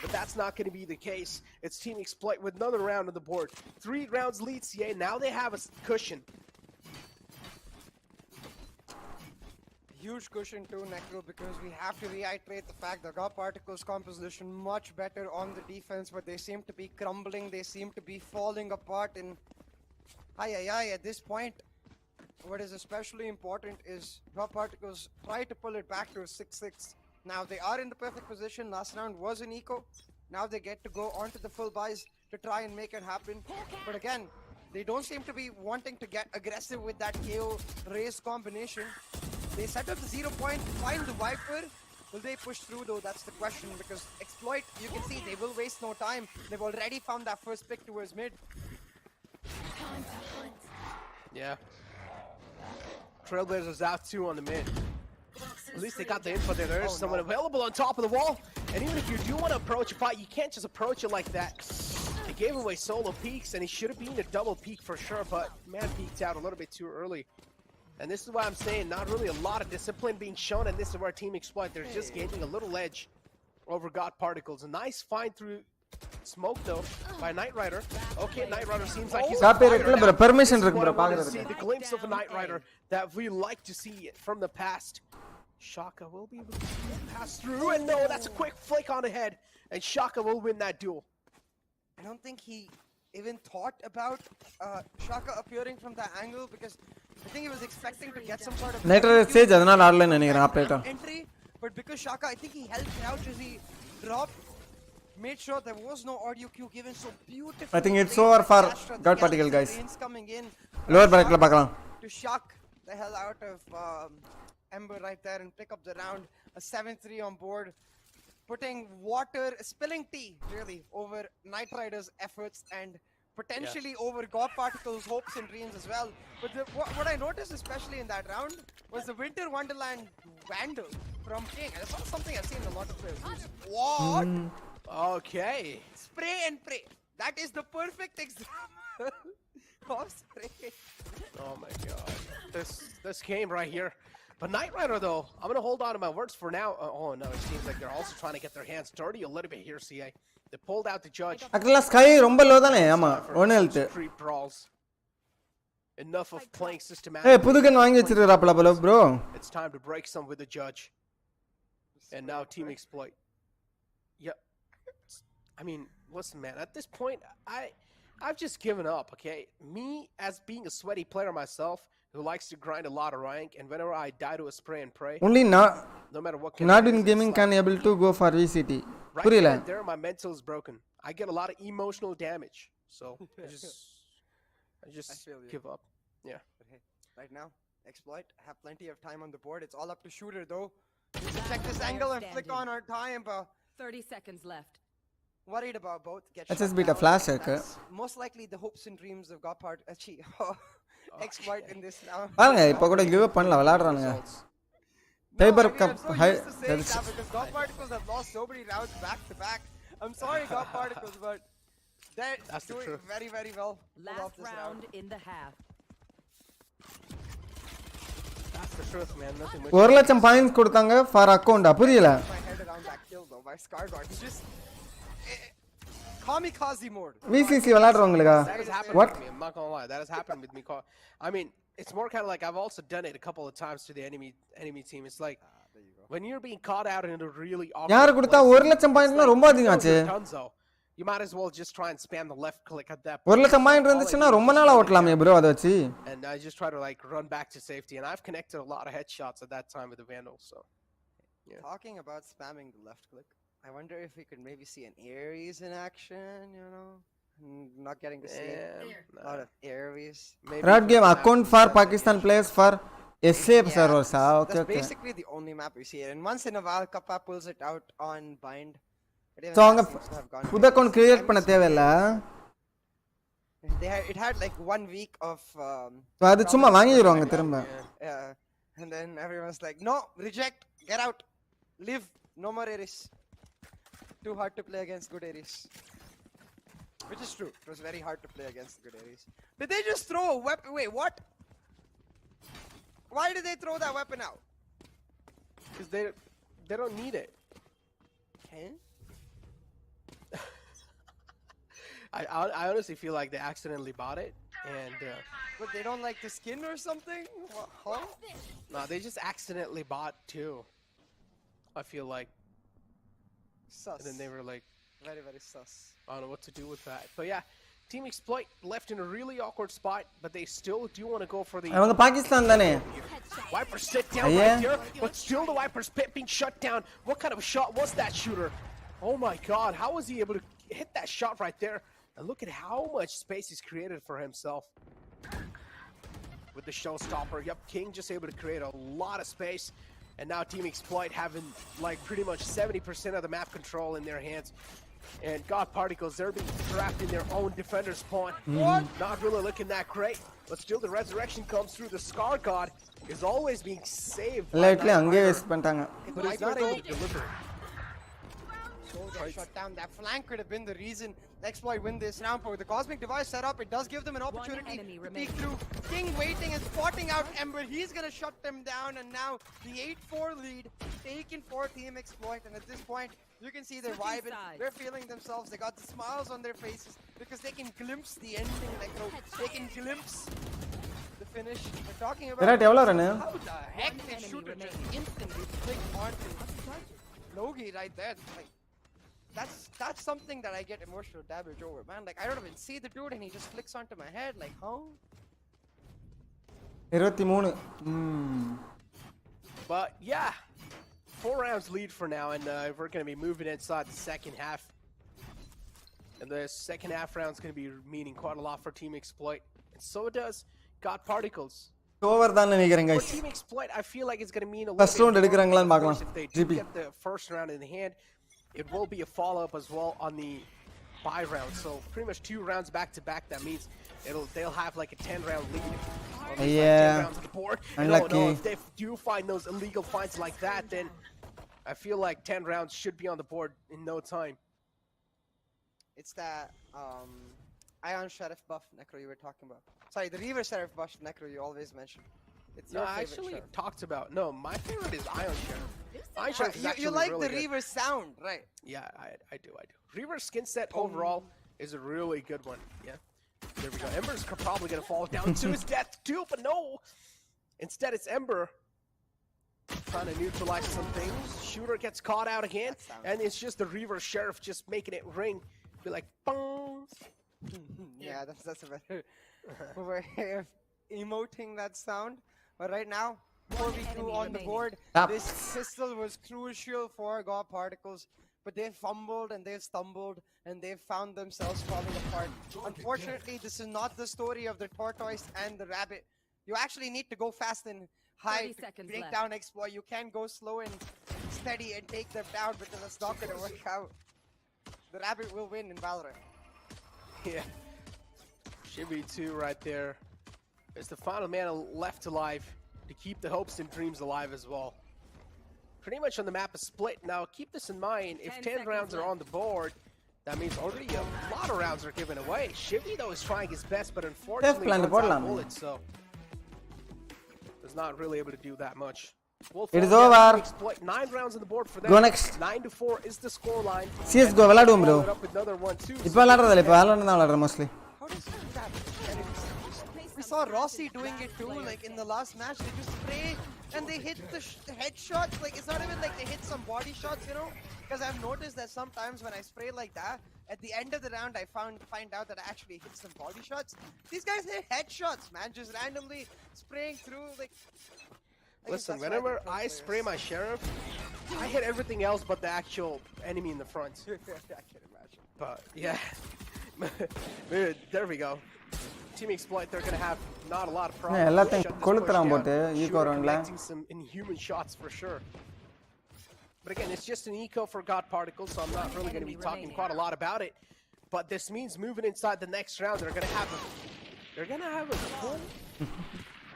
but that's not going to be the case. It's Team Exploit with another round on the board. 3 rounds lead CA. Now they have a cushion. Huge cushion too, Necro, because we have to reiterate the fact that God Particles' composition much better on the defense, but they seem to be crumbling, they seem to be falling apart, and at this point, what is especially important is God Particles try to pull it back to a 6-6. Now they are in the perfect position. Last round was an eco. Now they get to go onto the full buys to try and make it happen. But again, they don't seem to be wanting to get aggressive with that KO raise combination. They set up the 0 point, find the Viper. Will they push through though? That's the question, because Exploit, you can see they will waste no time. They've already found that first pick towards mid. Yeah. Trailblazers out 2 on the mid. At least they got the info there. There's someone available on top of the wall. And even if you do want to approach a fight, you can't just approach it like that. They gave away solo peeks, and he should have been a double peek for sure, but man peeked out a little bit too early. And this is why I'm saying not really a lot of discipline being shown, and this is where Team Exploit, they're just gaining a little edge over God Particles. A nice find through smoke though by Knight Rider. Okay, Knight Rider seems like he's on fire. Permission This is what I want to see, the glimpse of a Knight Rider that we like to see from the past. Shaka will be able to pass through, and no, that's a quick flick on the head, and Shaka will win that duel. I don't think he even thought about Shaka appearing from that angle, because I think he was expecting to get some sort of stage entry, but because Shaka, I think he held crouch as he dropped, made sure there was no audio cue given so beautifully. I think it's over for God Particle, guys. Coming in Lower bracket la pakalam. To shock the hell out of Ember right there and pick up the round. A 7-3 on board, putting water, spilling tea really over Knight Rider's efforts and potentially over God Particle's hopes and dreams as well. But what I noticed especially in that round was the Winter Wonderland Vandal from King. And it's not something I've seen in a lot of players use. What? Okay. Spray and pray. That is the perfect example of spray. Oh my god. This game right here. But Knight Rider though, I'm gonna hold on to my words for now. Oh no, it seems like they're also trying to get their hands dirty a little bit here, CA. They pulled out the judge. Akla sky romba low thane ama 1 health. Street brawls. Enough of playing systematic. Hey, pudu gun vaangi vechirukrapla bro. It's time to break some with the judge. And now Team Exploit. Yeah. I mean, listen man, at this point I've just given up, okay? Me as being a sweaty player myself, who likes to grind a lot of rank, and whenever I die to a spray and pray, only no matter what not in gaming can able to go for VCT. Right there, my mental is broken. I get a lot of emotional damage, so I just give up. Yeah. But hey, right now, Exploit have plenty of time on the board. It's all up to Shooter though. Check this angle and flick on our time, but 30 seconds left. Worried about both. Let's just beat a flash hack. Most likely the hopes and dreams of God Part Exploit in this now. பாருங்க இப்போ கூட give up பண்ணல விளையாடுறானுங்க. Tiber cup high. Because God Particles have lost so many rounds back to back. I'm sorry God Particles, but they're doing very, very well. Last round in the half. That's the truth, man. Nothing much. 1 லட்சம் points கொடுத்தாங்க for account புரியல. My head around that kill though by Skargard. He just kamikaze mode. VCC விளையாடுறவங்களுக்கா? What? I'm not gonna lie. That has happened with me. I mean, it's more kind of like I've also done it a couple of times to the enemy team. It's like when you're being caught out in a really awkward யாரு கொடுத்தா 1 லட்சம் பாயிண்ட்னா ரொம்ப அதிகம் ஆச்சு. You might as well just try and spam the left click at that. 1 லட்சம் point இருந்துச்சுன்னா ரொம்ப நாளா ஓட்டலாமே bro அத வச்சு. And I just try to like run back to safety, and I've connected a lot of headshots at that time with the Vandal. So, yeah. Talking about spamming the left click, I wonder if we could maybe see an Ares in action, you know? Not getting to see a lot of Ares. Red game account for Pakistan players for SA servers. Okay, that's basically the only map we see it. And once in a while, Kappa pulls it out on bind. So, புது account create பண்ண தேவையில்ல. It had like 1 week of so அது சும்மா வாங்கிடுவாங்க திரும்ப. Yeah. And then everyone's like, "No, reject, get out. Live, no more Ares. Too hard to play against good Ares." Which is true. It was very hard to play against good Ares. Did they just throw a weapon? Wait, what? Why did they throw that weapon out? Because they don't need it. Okay. I honestly feel like they accidentally bought it, and But they don't like the skin or something? Huh? no, they just accidentally bought two. I feel like, Sus. and then they were like, Very, very sus. I don't know what to do with that. But yeah, Team Exploit left in a really awkward spot, but they still do want to go for the அவங்க பாகிஸ்தான் தானே Viper sit down Yeah. right there, but still the Viper's pit being shut down. What kind of a shot was that, shooter? Oh my god, how was he able to hit that shot right there? And look at how much space he's created for himself. With the showstopper, yep, King just able to create a lot of space. And now Team Exploit having like pretty much 70% of the map control in their hands. And God Particles, they're being trapped in their own defender spawn. What? Not really looking that great. But still the resurrection comes through. The Scar God is always being saved. லைட்ல அங்கே waste பண்ணிட்டாங்க But he's not able to deliver. They shut down. That flank could have been the reason the Exploit win this round. But with the Cosmic Device set up, it does give them an opportunity to peek through. King waiting and spotting out Ember. He's going to shut them down. And now the 8-4 lead taken for Team Exploit. And at this point, you can see they're vibing. They're feeling themselves. They got the smiles on their faces because they can glimpse the ending. They can glimpse the finish. We're talking about how the heck did shooter just instantly click onto Logi right there. Like, that's something that I get emotional damage over, man. Like, I don't even see the dude and he just flicks onto my head. Like, huh? 23 But yeah, 4 rounds lead for now, and we're going to be moving inside the second half. And the second half round is going to be meaning quite a lot for Team Exploit. And so does God Particles. Over தான் நினைக்கிறேன் For guys Team Exploit, I feel like it's going to mean a little First bit round more. எடுக்கறாங்களான்னு Of course, பார்க்கலாம். if they do GP. get the first round in the hand, it will be a follow-up as well on the bye round. So pretty much 2 rounds back-to-back. That means they'll have like a 10-round lead. Or at least like 10 rounds on the board. And oh no, if they do find those illegal finds like that, then I feel like 10 rounds should be on the board in no time. It's that Ion Sheriff buff Necro you were talking about. Sorry, the Reaver Sheriff buff Necro you always mention. It's No, your I favorite actually sheriff. talked about. No, my favorite is Ion Sheriff. Ion Sheriff is You actually like really the good. Reaver sound, right? Yeah, I do. Reaver skin set overall is a really good one. Yeah. There we go. Ember's probably going to fall down to his death too, but no. Instead, it's Ember trying to neutralize some things. Shooter gets caught out again, and it's just the Reaver Sheriff just making it ring. Be like, bong. Yeah, that's a better way of emoting that sound. But right now, 4v2 on the board. This pistol was crucial for God Particles, but they've fumbled and they've stumbled and they've found themselves falling apart. Unfortunately, this is not the story of the tortoise and the rabbit. You actually need to go fast and high to break down Exploit. You can't go slow and steady and take them down because it's not going to work out. The rabbit will win in Valorant. Yeah. Should be 2 right there. It's the final man left alive to keep the hopes and dreams alive as well. Pretty much on the map is split. Now, keep this in mind. If 10 rounds are on the board, that means already a lot of rounds are given away. Shivy, though, is trying his best, but unfortunately, runs out of bullets, so is not really able to do that much. It is over. 9 rounds on the board for them. Go next. 9-4 is the score line. CS:GO விளையாடுவோம் bro. Another one too. இப்போ விளையாடுறது இல்ல, இப்போ Valorant தான் விளையாடுறேன் mostly. How does that We saw Rossi doing it too, like in the last match. They just spray and they hit the headshots. Like, it's not even like they hit some body shots, you know? Because I've noticed that sometimes when I spray like that, at the end of the round, I find out that I actually hit some body shots. These guys hit headshots, man, just randomly spraying through, like... Listen, whenever I spray my Sheriff, I hit everything else but the actual enemy in the front. I can imagine. But, yeah. There we go. Team Exploit, they're going to have not a lot of problems. எல்லாத்தையும் கொளுத்துறான் போட்டு eco roundல. Collecting some inhuman shots for sure. But again, it's just an eco for God Particles, so I'm not really going to be talking quite a lot about it. But this means moving inside the next round, they're going to have a full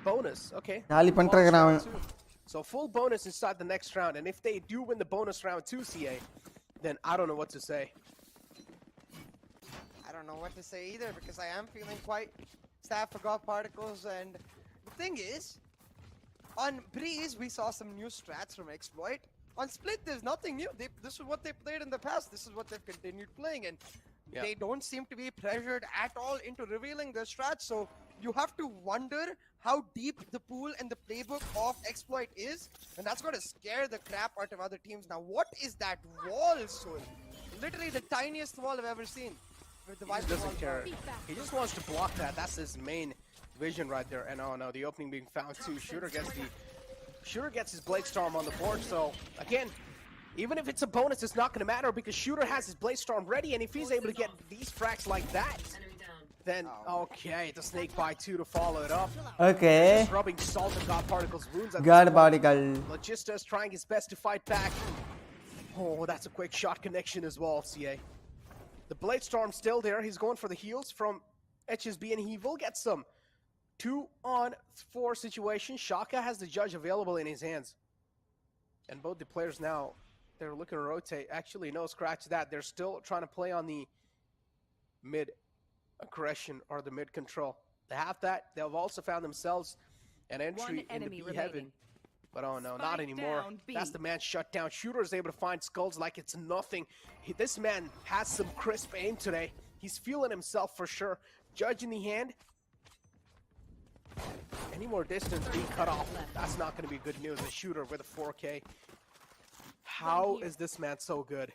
bonus. Okay. Jolly பண்றேங்கறான் அவன். So full bonus inside the next round, and if they do win the bonus round too, CA, then I don't know what to say. I don't know what to say either because I am feeling quite sad for God Particles, and the thing is, On Breeze, we saw some new strats from Exploit. On Split, there's nothing new. This is what they played in the past. This is what they've continued playing, and they don't seem to be pressured at all into revealing their strats. So you have to wonder how deep the pool and the playbook of Exploit is, and that's going to scare the crap out of other teams. Now, what is that wall, Soul? Literally the tiniest wall I've ever seen. With the He just doesn't care. He just wants to block that. That's his main vision right there. And oh no, the opening being found too. Shooter gets his Blade Storm on the board. So again, even if it's a bonus, it's not going to matter because Shooter has his Blade Storm ready, and if he's able to get these frags like that, then okay, the snake bite 2 to follow it up. Okay. Just rubbing salt and God Particle's wounds. God Particle. Logistas trying his best to fight back. Oh, that's a quick shot connection as well, CA. The Blade Storm still there. He's going for the heals from HSB, and he will get some 2-on-4 situation. Shaka has the judge available in his hands. And both the players now, they're looking to rotate. Actually, no, scratch that. They're still trying to play on the mid aggression or the mid control. They have that. They've also found themselves an entry in the B heaven. But oh no, not anymore. That's the man shut down. Shooter is able to find skulls like it's nothing. This man has some crisp aim today. He's feeling himself for sure. Judge in the hand. Any more distance being cut off, that's not going to be good news. A Shooter with a 4K. How is this man so good?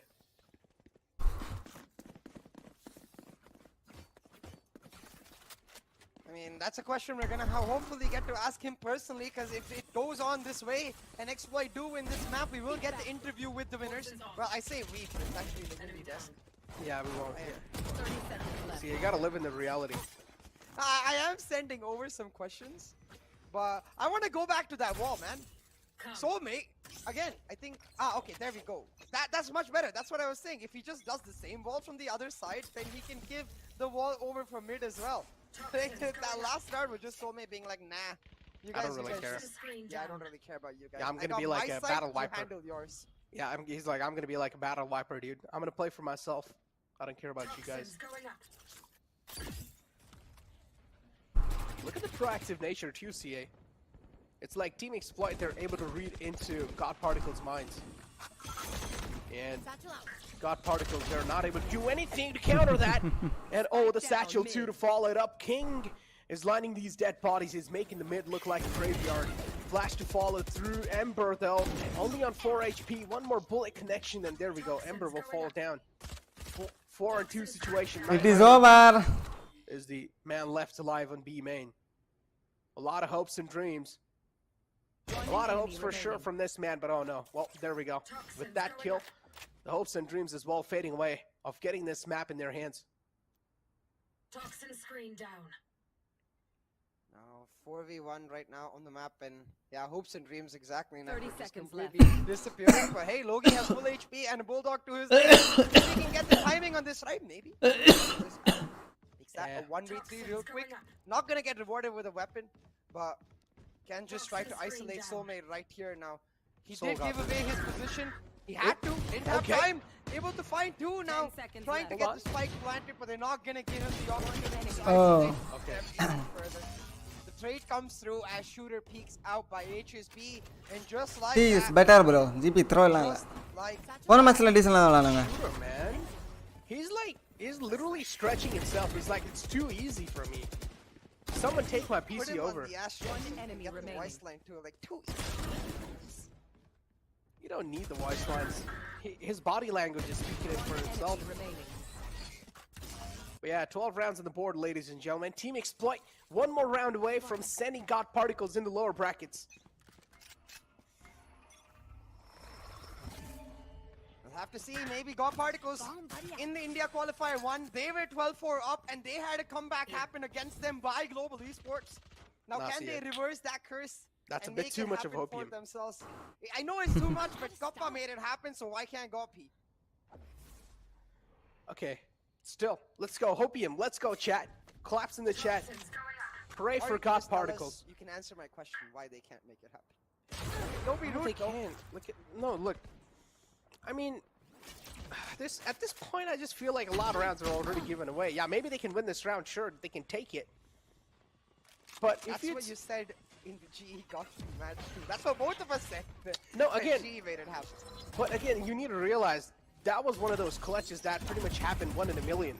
I mean, that's a question we're gonna hopefully get to ask him personally, because if it goes on this way and Exploit do win this map, we will get the interview with the winners. Well, I say we, but it's actually the movie desk. Yeah, we won't. See, you gotta live in the reality. I am sending over some questions, but I want to go back to that wall, man. Soulmate, again, I think, okay, there we go. That's much better. That's what I was saying. If he just does the same wall from the other side, then he can give the wall over for mid as well. That last round was just Soulmate being like, nah. You guys, I don't really care. Yeah, I don't really care about you guys. Yeah, I'm gonna be like a battle wiper. Handle yours. Yeah, he's like, I'm gonna be like a battle wiper, dude. I'm gonna play for myself. I don't care about you guys. Look at the proactive nature to CA. It's like Team Exploit, they're able to read into God Particle's minds. And God Particles, they're not able to do anything to counter that. And oh, the Satchel 2 to follow it up. King is lining these dead bodies. He's making the mid look like a graveyard. Flash to follow through. Ember, though, only on 4 HP. One more bullet connection, and there we go. Ember will fall down. 4-on-2 situation. It is over. Is the man left alive on B main. A lot of hopes and dreams. A lot of hopes for sure from this man, but oh no. Well, there we go. With that kill, the hopes and dreams as well fading away of getting this map in their hands. Toxin screen down. Now 4v1 right now on the map, and yeah, hopes and dreams exactly. 30 seconds left. Disappearing, but hey, Logie has full HP and a Bulldog to his left. He can get the timing on this, right? Maybe. Makes that a 1v3 real quick. Not gonna get rewarded with a weapon, but can just try to isolate Soulmate right here now. He did give away his position. He had to. Didn't have time. Able to find 2 now. Trying to get the spike planted, but they're not gonna give him the opportunity to isolate them further. The trade comes through as Shooter peeks out by HSB, and just like He is that, better, bro. GP throw lang. just like One match la decent la viladanga. Shooter, man. He's literally stretching himself. He's like, it's too easy for me. Someone take my put PC him over. on the Astro, enemy get the remaining. Weiss line too, like too You don't need the Weiss lines. His body language is speaking it for itself. But yeah, 12 rounds on the board, ladies and gentlemen. Team Exploit, one more round away from sending God Particles in the lower brackets. We'll have to see, maybe God Particles in the India qualifier 1. They were 12-4 up, and they had a comeback happen against them by Global Esports. Now, can they reverse that curse? That's a and bit make too it much of happen for opium. themselves? I know it's too much, but Kappa made it happen, so why can't Gopi? Okay, still, let's go. Hopium, let's go, chat. Claps in the chat. Hooray for God Particles. You can answer my question why they can't make it happen. Don't be No, rude, they can't. Look. I mean, at this point, I just feel like a lot of rounds are already given away. Yeah, maybe they can win this round. Sure, they can take it. But That's if what you said in the GE got match 2. That's what both of us said. No, that again, GE made it happen. but again, you need to realize that was one of those clutches that pretty much happened 1 in a million.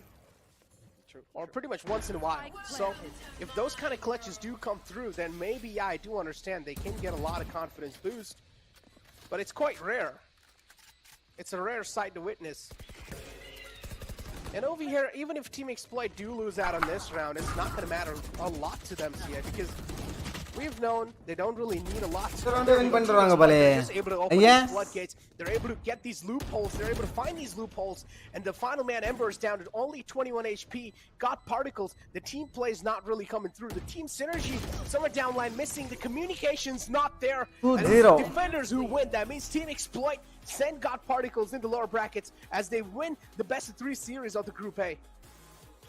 True. Or pretty much once in a while. So if those kind of clutches do come through, then maybe, yeah, I do understand they can get a lot of confidence boost. But it's quite rare. It's a rare sight to witness. And over here, even if Team Expolit do lose out on this round, it's not going to matter a lot to them yet, because we've known they don't really need a lot. They're just able to open these floodgates. They're able to get these loopholes. They're able to find these loopholes. And the final man, Ember, is down to only 21 HP. Got particles. The team play is not really coming through. The team synergy, somewhere downline missing. The communication's not there. And it's the defenders who win. That means Team Expolit send God Particles into lower brackets as they win the best of 3 series of the Group A.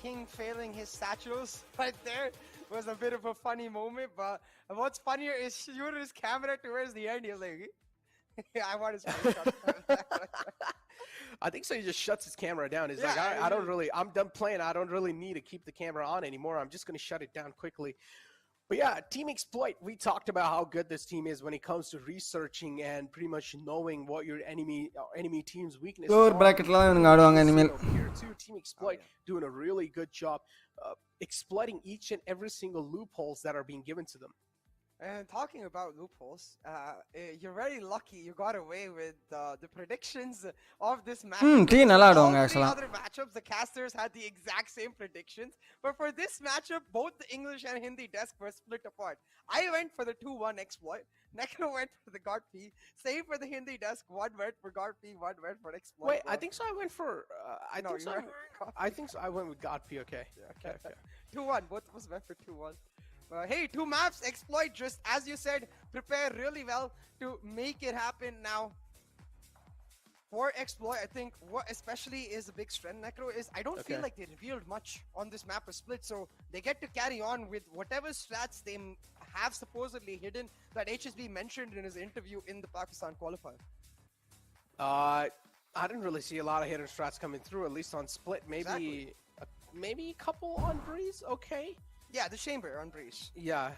King failing his satchels right there was a bit of a funny moment, but what's funnier is Shooter's camera towards the end. He's like, I want to screenshot. I think so. He just shuts his camera down. He's like, I don't really, I'm done playing. I don't really need to keep the camera on anymore. I'm just going to shut it down quickly. But yeah, Team Expolit, we talked about how good this team is when it comes to researching and pretty much knowing what your enemy team's weaknesses are. Here too, Team Expolit doing a really good job exploiting each and every single loopholes that are being given to them. And talking about loopholes, you're very lucky you got away with the predictions of this match. All 3 other matchups, the casters had the exact same predictions. But for this matchup, both the English and Hindi desk were split apart. I went for the 2-1 exploit. Nekro went for the God P. Same for the Hindi desk. 1 went for God P, 1 went for exploit. Wait, I think so. I went for. I think so. I went with God P. Okay. Yeah, okay. 2-1. Both of us went for 2-1. Hey, 2 maps, Exploit, just as you said, prepare really well to make it happen now. For Exploit, I think what especially is a big strength, Necro, is I don't feel like they revealed much on this map of Split, so they get to carry on with whatever strats they have supposedly hidden that HSB mentioned in his interview in the Pakistan qualifier. I didn't really see a lot of hidden strats coming through, at least on Split. Maybe, maybe a couple on Breeze, okay. Yeah, the chamber on Breeze. Yeah,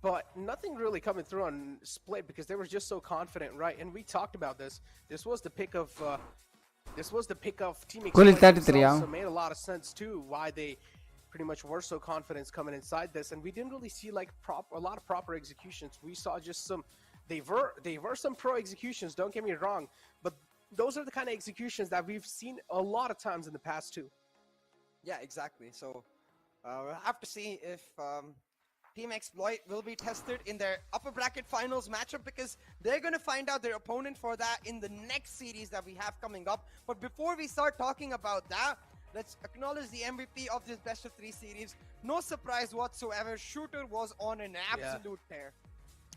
but nothing really coming through on Split because they were just so confident, right? And we talked about this. This was the pick of Team Expolit, so it made a lot of sense too why they pretty much were so confident coming inside this. And we didn't really see like a lot of proper executions. We saw just some. They were some pro executions. Don't get me wrong, but those are the kind of executions that we've seen a lot of times in the past too. Yeah, exactly. So. We'll have to see if Team Exploit will be tested in their upper bracket finals matchup because they're going to find out their opponent for that in the next series that we have coming up. But before we start talking about that, let's acknowledge the MVP of this best of 3 series. No surprise whatsoever. Shooter was on an absolute tear.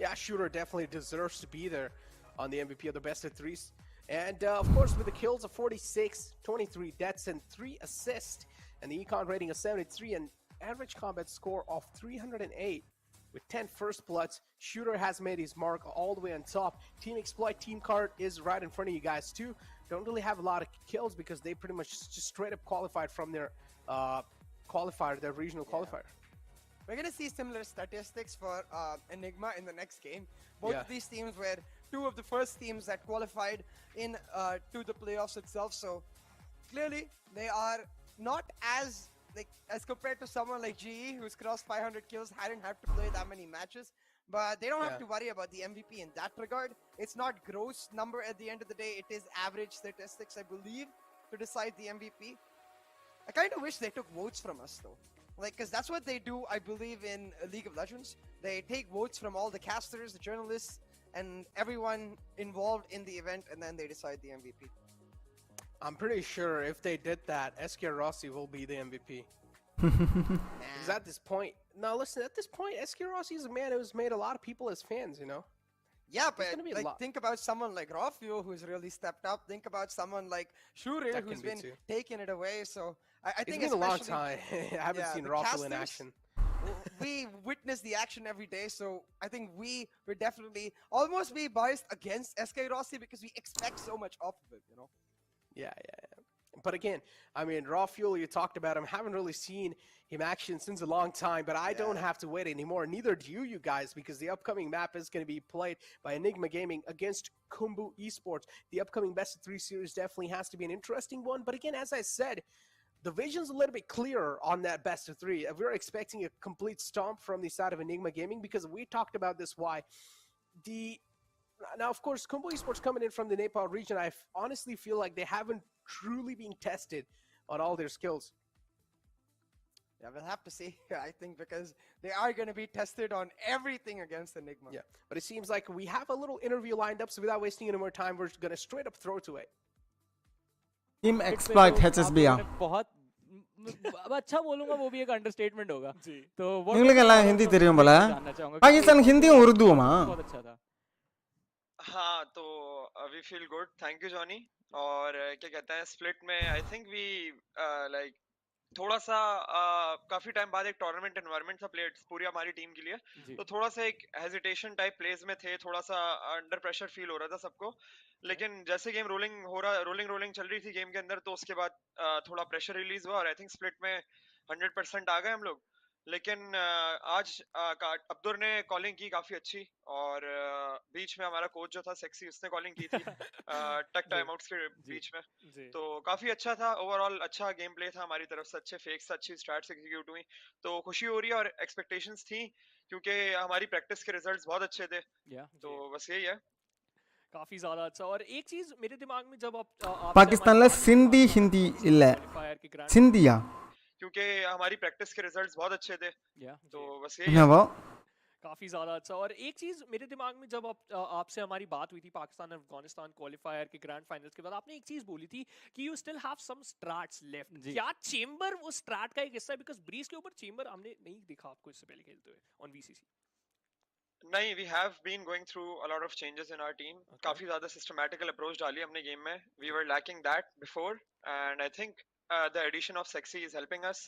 Yeah, Shooter definitely deserves to be there on the MVP of the best of 3s. And of course, with the kills of 46, 23 deaths, and 3 assists, and the econ rating of 73, and average combat score of 308, with 10 first bloods, Shooter has made his mark all the way on top. Team Expolit team card is right in front of you guys too. Don't really have a lot of kills because they pretty much just straight up qualified from their qualifier, their regional qualifier. We're going to see similar statistics for Enigma in the next game. Both of these teams were 2 of the first teams that qualified in to the playoffs itself. So clearly they are not as compared to someone like GE who's crossed 500 kills, hadn't had to play that many matches. But they don't have to worry about the MVP in that regard. It's not gross number at the end of the day. It is average statistics, I believe, to decide the MVP. I kind of wish they took votes from us though. Because that's what they do, I believe, in League of Legends. They take votes from all the casters, the journalists, and everyone involved in the event, and then they decide the MVP. I'm pretty sure if they did that, SK Rossi will be the MVP. Because at this point, no, listen, at this point, SK Rossi is a man who's made a lot of people as fans, you know? Yeah, but think about someone like Rafio who's really stepped up. Think about someone like Shooter who's been taking it away. So I think it's been a long time. I haven't seen Rafio in action. We witness the action every day, so I think we would definitely almost be biased against SK Rossi because we expect so much of it, you know? Yeah. But again, I mean, Raw Fuel, you talked about him. Haven't really seen him action since a long time, but I don't have to wait anymore. Neither do you guys, because the upcoming map is going to be played by Enigma Gaming against Khumbu Esports. The upcoming Best of 3 series definitely has to be an interesting one. But again, as I said, the vision's a little bit clearer on that Best of 3. We're expecting a complete stomp from the side of Enigma Gaming, because we talked about this. Why? Now, of course, Khumbu Esports coming in from the Nepal region, I honestly feel like they haven't truly been tested on all their skills. Yeah, we'll have to see, I think, because they are going to be tested on everything against Enigma. Yeah, but it seems like we have a little interview lined up, so without wasting any more time, we're going to straight up throw to it. Team Exploit HSB बहुत अच्छा बोलूंगा, वो भी एक understatement होगा। तो இவங்களுக்கெல்லாம் ஹிந்தி தெரியும் போல। பாகிஸ்தான் ஹிந்தியும் உருதுமா? बहुत अच्छा था। हाँ, तो we feel good, thank you Johnny. और क्या कहते हैं, स्प्लिट में आई थिंक वी लाइक थोड़ा सा काफी टाइम बाद एक टूर्नामेंट एनवायरनमेंट था प्लेयर्स पूरी हमारी टीम के लिए, तो थोड़ा सा एक हेजिटेशन टाइप प्लेस में थे, थोड़ा सा अंडर प्रेशर फील हो रहा था सबको। लेकिन जैसे गेम रोलिंग चल रही थी गेम के अंदर, तो उसके बाद थोड़ा प्रेशर रिलीज हुआ और आई थिंक स्प्लिट में 100% आ गए हम लोग। लेकिन आज अब्दुर ने कॉलिंग की काफी अच्छी, और बीच में हमारा कोच जो था सेक्सी, उसने कॉलिंग की थी टक टाइम आउट्स के बीच में, तो काफी अच्छा था। ओवरऑल अच्छा गेम प्ले था हमारी तरफ से, अच्छे फेक्स, अच्छी स्ट्रैट्स एग्जीक्यूट हुई, तो खुशी हो रही है और एक्सपेक्टेशंस थी क्योंकि हमारी प्रैक्टिस के रिजल्ट्स बहुत अच्छे थे, तो बस यही है। काफी ज्यादा अच्छा। और एक चीज मेरे दिमाग में जब आप पाकिस्तान सिंधी हिंदी இல்ல सिंधिया, क्योंकि हमारी प्रैक्टिस के रिजल्ट्स बहुत अच्छे थे, तो बस यही है। काफी ज्यादा अच्छा। और एक चीज मेरे दिमाग में जब आपसे हमारी बात हुई थी पाकिस्तान और अफगानिस्तान क्वालिफायर के ग्रैंड फाइनल्स के बाद, आपने एक चीज बोली थी कि you still have some strats left. क्या चेंबर वो स्ट्रैट का एक हिस्सा है? बिकॉज़ ब्रीज के ऊपर चेंबर हमने नहीं देखा आपको इससे पहले खेलते हुए ऑन वीसीसी। नहीं, we have been going through a lot of changes in our team. काफी ज्यादा सिस्टमैटिकल अप्रोच डाली हमने गेम में, we were lacking that before, and I think the addition of Sexy is helping us.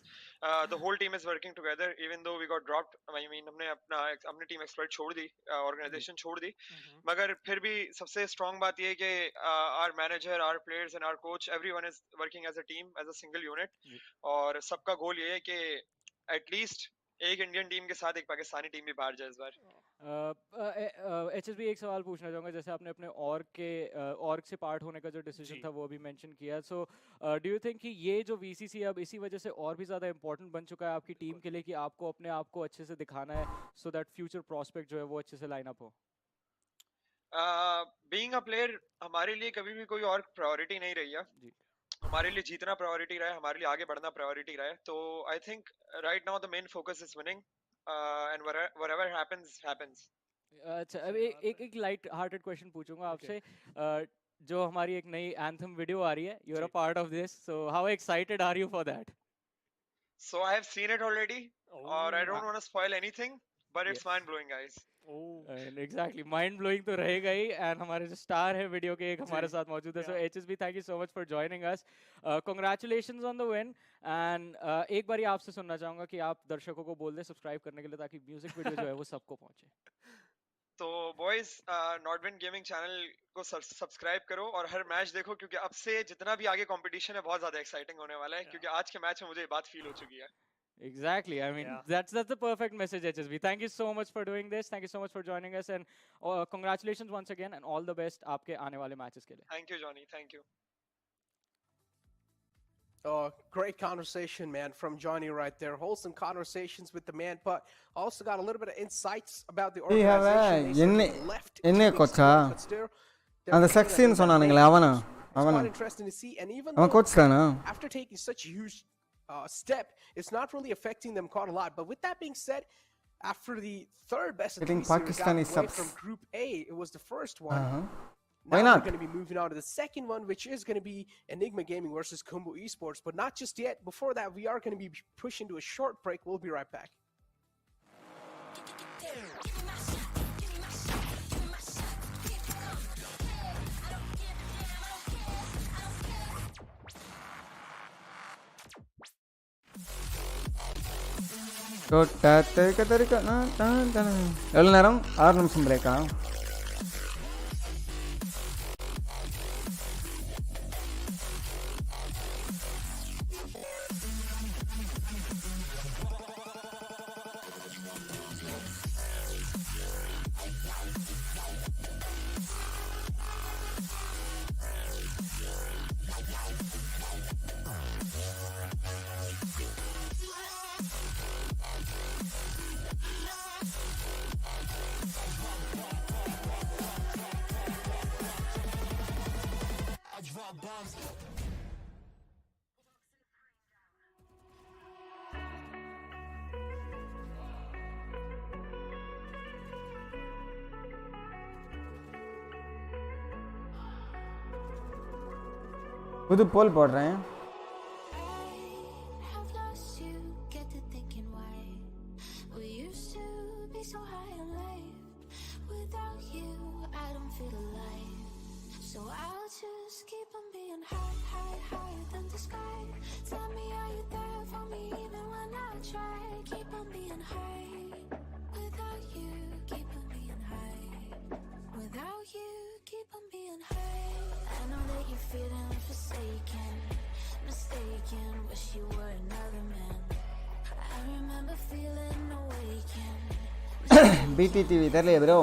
The whole team is working together, even though we got dropped. I mean, हमने team exploit छोड़ दी, organisation छोड़ दी, मगर फिर भी सबसे strong बात ये है कि our manager, our players and our coach, everyone is working as a team, as a single unit, और सबका गोल ये है कि एटलीस्ट एक इंडियन टीम के साथ एक पाकिस्तानी टीम भी बाहर जाए इस बार। एचएसबी एक सवाल पूछना चाहूँगा, जैसे आपने अपने ऑर्ग से पार्ट होने का जो डिसीजन था वो भी मेंशन किया, सो डू यू थिंक कि ये जो वीसीसी अब इसी वजह से और भी ज़्यादा इंपॉर्टेंट बन चुका है आपकी टीम के लिए, कि आपको अपने आप को अच्छे से दिखाना है सो दैट फ्यूचर प्रॉस्पेक्ट जो है वो अच्छे से लाइन अप हो? बीइंग अ प्लेयर हमारे लिए कभी भी कोई और प्रायोरिटी नहीं रही है, हमारे लिए जीतना प्रायोरिटी रहा है, हमारे लिए आगे बढ़ना प्रायोरिटी रहा है, तो I think right now the main focus is winning and whatever happens happens. अच्छा, अब एक लाइट हार्टेड क्वेश्चन पूछूंगा आपसे। जो हमारी एक नई एंथम वीडियो आ रही है, you are a part of this, so how excited are you for that? So I have seen it already, और I don't want to spoil anything, but it's mind blowing guys. Exactly, mind blowing तो रहेगा ही, and हमारे जो star है video के एक हमारे साथ मौजूद है। So HSB, thank you so much for joining us, congratulations on the win, and एक बार आपसे सुनना चाहूंगा कि आप दर्शकों को बोल दें सब्सक्राइब करने के लिए, ताकि म्यूजिक वीडियो जो है वो सबको पहुंचे। तो बॉयज, नॉटविन गेमिंग चैनल को सब्सक्राइब करो और हर मैच देखो, क्योंकि अब से जितना भी आगे कंपटीशन है बहुत ज्यादा एक्साइटिंग होने वाला है, क्योंकि आज के मैच में मुझे ये बात फील हो चुकी है। Exactly. I mean, that's the perfect message, HSB. Thank you so much for doing this. Thank you so much for joining us, and congratulations once again, and all the best आपके आने वाले matches के लिए. Thank you, Johnny. Thank you. Oh, great conversation, man, from Johnny right there. Wholesome conversations with the man, but also got a little bit of insights about the organization. என்ன கோச்சா அந்த செக்ஸின்னு சொன்னானுங்களே அவனா interesting to see, and even அவன் coach தானா? After taking such a huge step, it's not really affecting them quite a lot. But with that being said, after the third best of 3 series from Group A, it was the first one. Why now not? We're going to be moving on to the second one, which is going to be Enigma Gaming versus Khumbu Esports. But not just yet. Before that, we are going to be pushing to a short break. We'll be right back. எவ்வளோ நேரம்? 6 நிமிஷம் பிரேக்கா? புது போல் போடுறேன். BTTV தெரியலையே bro.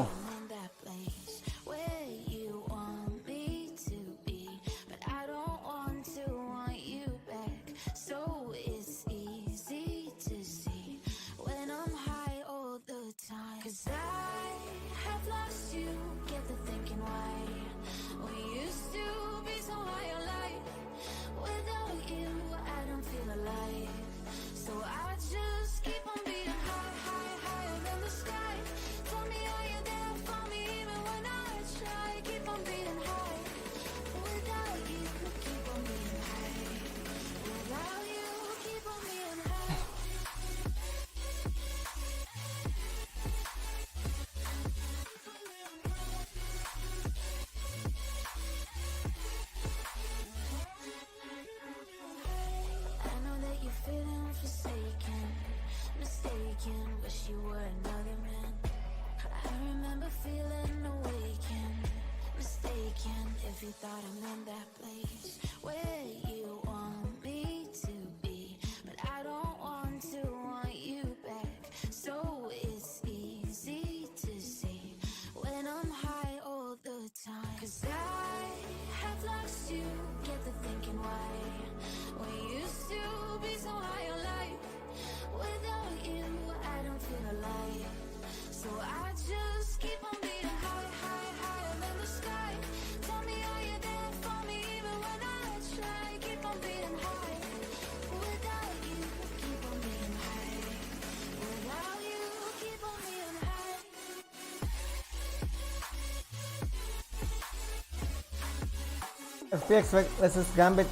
FPX versus Gambit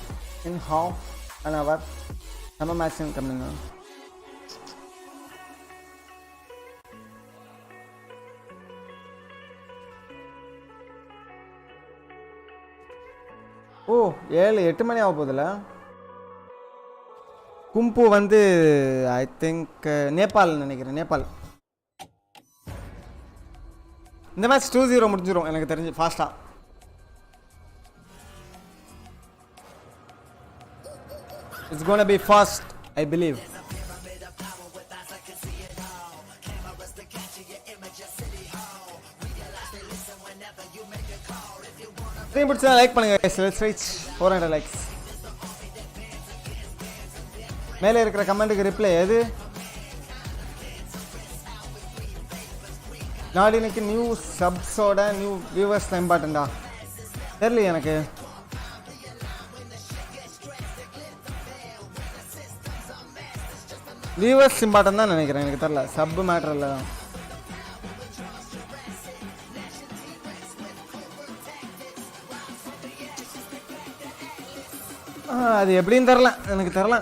in half an hour. Summer match coming on. ஓ 7-8 மணி ஆக போதில்ல. கும்பு வந்து I think Nepal நினைக்கிறேன். நேபாள். இந்த மேட்ச் 2-0 முடிஞ்சிடும் எனக்கு தெரிஞ்சு ஃபாஸ்ட்டாக. It's gonna be fast, I believe. like பண்ணுங்க guys. Let's reach 400 likes. மேலே இருக்கிற கமெண்ட்டுக்கு ரிப்ளை எது? நாளைக்கு நியூ சப்ஸோட நியூ வியூவர்ஸ் தான் இம்பார்ட்டண்டா தெரியல எனக்கு. வியூவர்ஸ் இம்பார்ட்டன் தான் நினைக்கிறேன், எனக்கு தெரியல. சப் மேட்டர் இல்லை தான். அது எப்படின்னு தெரில, எனக்கு தெரில.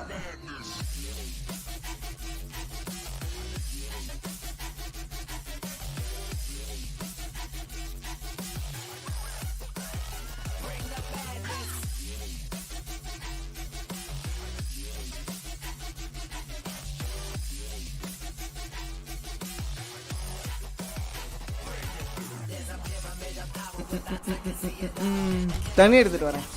தண்ணி எடுத்துட்டு வரேன்.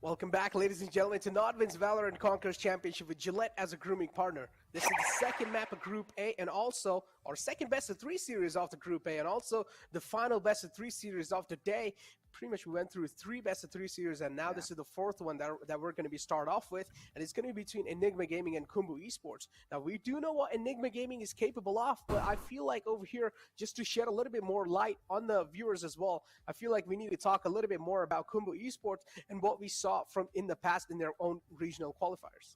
Welcome back, ladies and gentlemen, to Nodvin's Valorant Conquerors Championship with Gillette as a grooming partner. This is the second map of Group A and also our second best of 3 series of the Group A and also the final best of 3 series of the day. Pretty much we went through 3 best of 3 series and now this is the 4th one that we're going to be start off with, and it's going to be between Enigma Gaming and Khumbu Esports. Now we do know what Enigma Gaming is capable of, but I feel like over here, just to shed a little bit more light on the viewers as well, I feel like we need to talk a little bit more about Khumbu Esports and what we saw from in the past in their own regional qualifiers.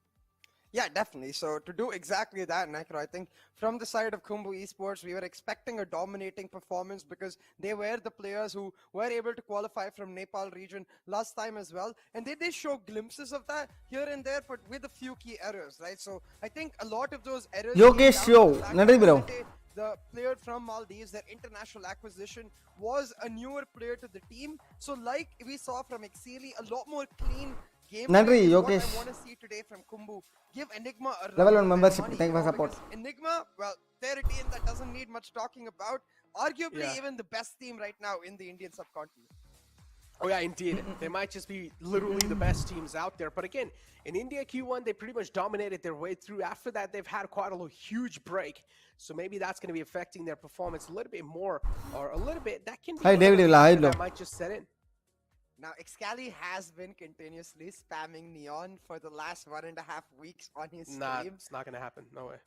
Yeah, definitely. So to do exactly that, Nakra, I think from the side of Khumbu Esports, we were expecting a dominating performance because they were the players who were able to qualify from Nepal region last time as well. And they did show glimpses of that here and there, but with a few key errors, right? So I think a lot of those errors... Yogesh, yo, Nadi bro. The player from Maldives, their international acquisition, was a newer player to the team. So like we saw from Exceeli, a lot more clean game. Nandri, What Yogesh. I want to see today from Khumbu. Give Enigma a run Level for 1 their membership. money, Thank you for know, support. because Enigma, well, they're a team that doesn't need much talking about. Arguably even the best team right now in the Indian subcontinent. Oh yeah, indeed. They might just be literally the best teams out there. But again, in India Q1, they pretty much dominated their way through. After that, they've had quite a huge break. So maybe that's going to be affecting their performance a little bit more, or a little bit. That can be Hi, David. Hi, that might just set in. Now, Exceeli has been continuously spamming Neon for the last 1.5 weeks on his stream. Nah, it's not going to happen. No way.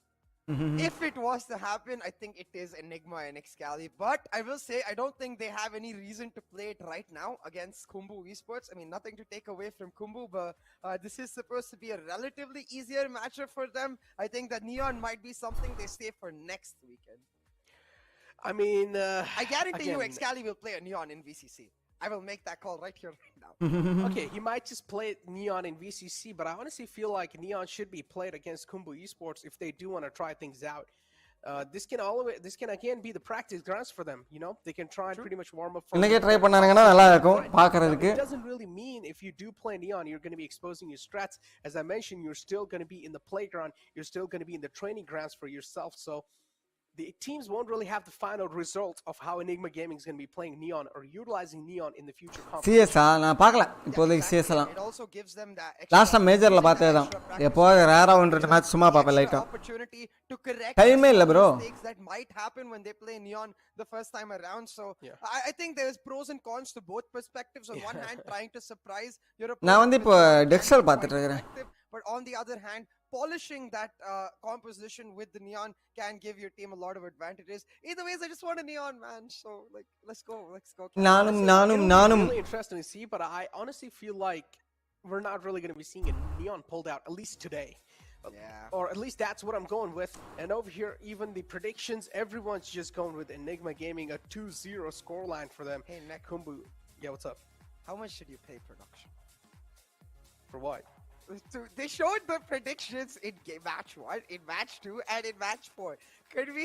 If it was to happen, I think it is Enigma and Exceeli. But I will say, I don't think they have any reason to play it right now against Khumbu Esports. I mean, nothing to take away from Khumbu, but this is supposed to be a relatively easier matchup for them. I think that Neon might be something they save for next weekend. I mean, I guarantee you again, Exceeli will play a Neon in VCC. I will make that call right here, right now. Okay, he might just play Neon in VCC, but I honestly feel like Neon should be played against Khumbu Esports if they do want to try things out. This can again be the practice grounds for them. You know, they can try and pretty much warm up. இன்னைக்கு try பண்ணாங்கன்னா நல்லா இருக்கும் பார்க்கிறதுக்கு. It doesn't really mean if you do play Neon, you're going to be exposing your strats. As I mentioned, you're still going to be in the playground. You're still going to be in the training grounds for yourself. So the teams won't really have the final result of how Enigma Gaming is going to be playing Neon or utilizing Neon in the future. CS நான் பார்க்கல இப்போதைக்கு CS எல்லாம். It also gives them that last time மேஜர்ல பார்த்தேதான். எப்போது ரேரா ஒன்று match சும்மா பார்ப்பேன் லைட்டா. Opportunity to correct டைமே இல்ல bro. mistakes that might happen when they play Neon the first time around. So I think there's pros and cons to both perspectives. On one hand, trying to surprise your opponent. நான் வந்து இப்போ டெக்ஸ்டல் பார்த்துட்டு இருக்கேன். But on the other hand, polishing that composition with the Neon can give your team a lot of advantages. Either ways, I just want a Neon, man. So like, let's go. நானும் really interesting to see, but I honestly feel like we're not really going to be seeing a Neon pulled out, at least today. Or at least that's what I'm going with. And over here, even the predictions, everyone's just going with Enigma Gaming, a 2-0 scoreline for them. Hey, Nick. Khumbu. Yeah, what's up? How much should you pay production? For what? They showed the predictions in match 1, in match 2, and in match 4. Could we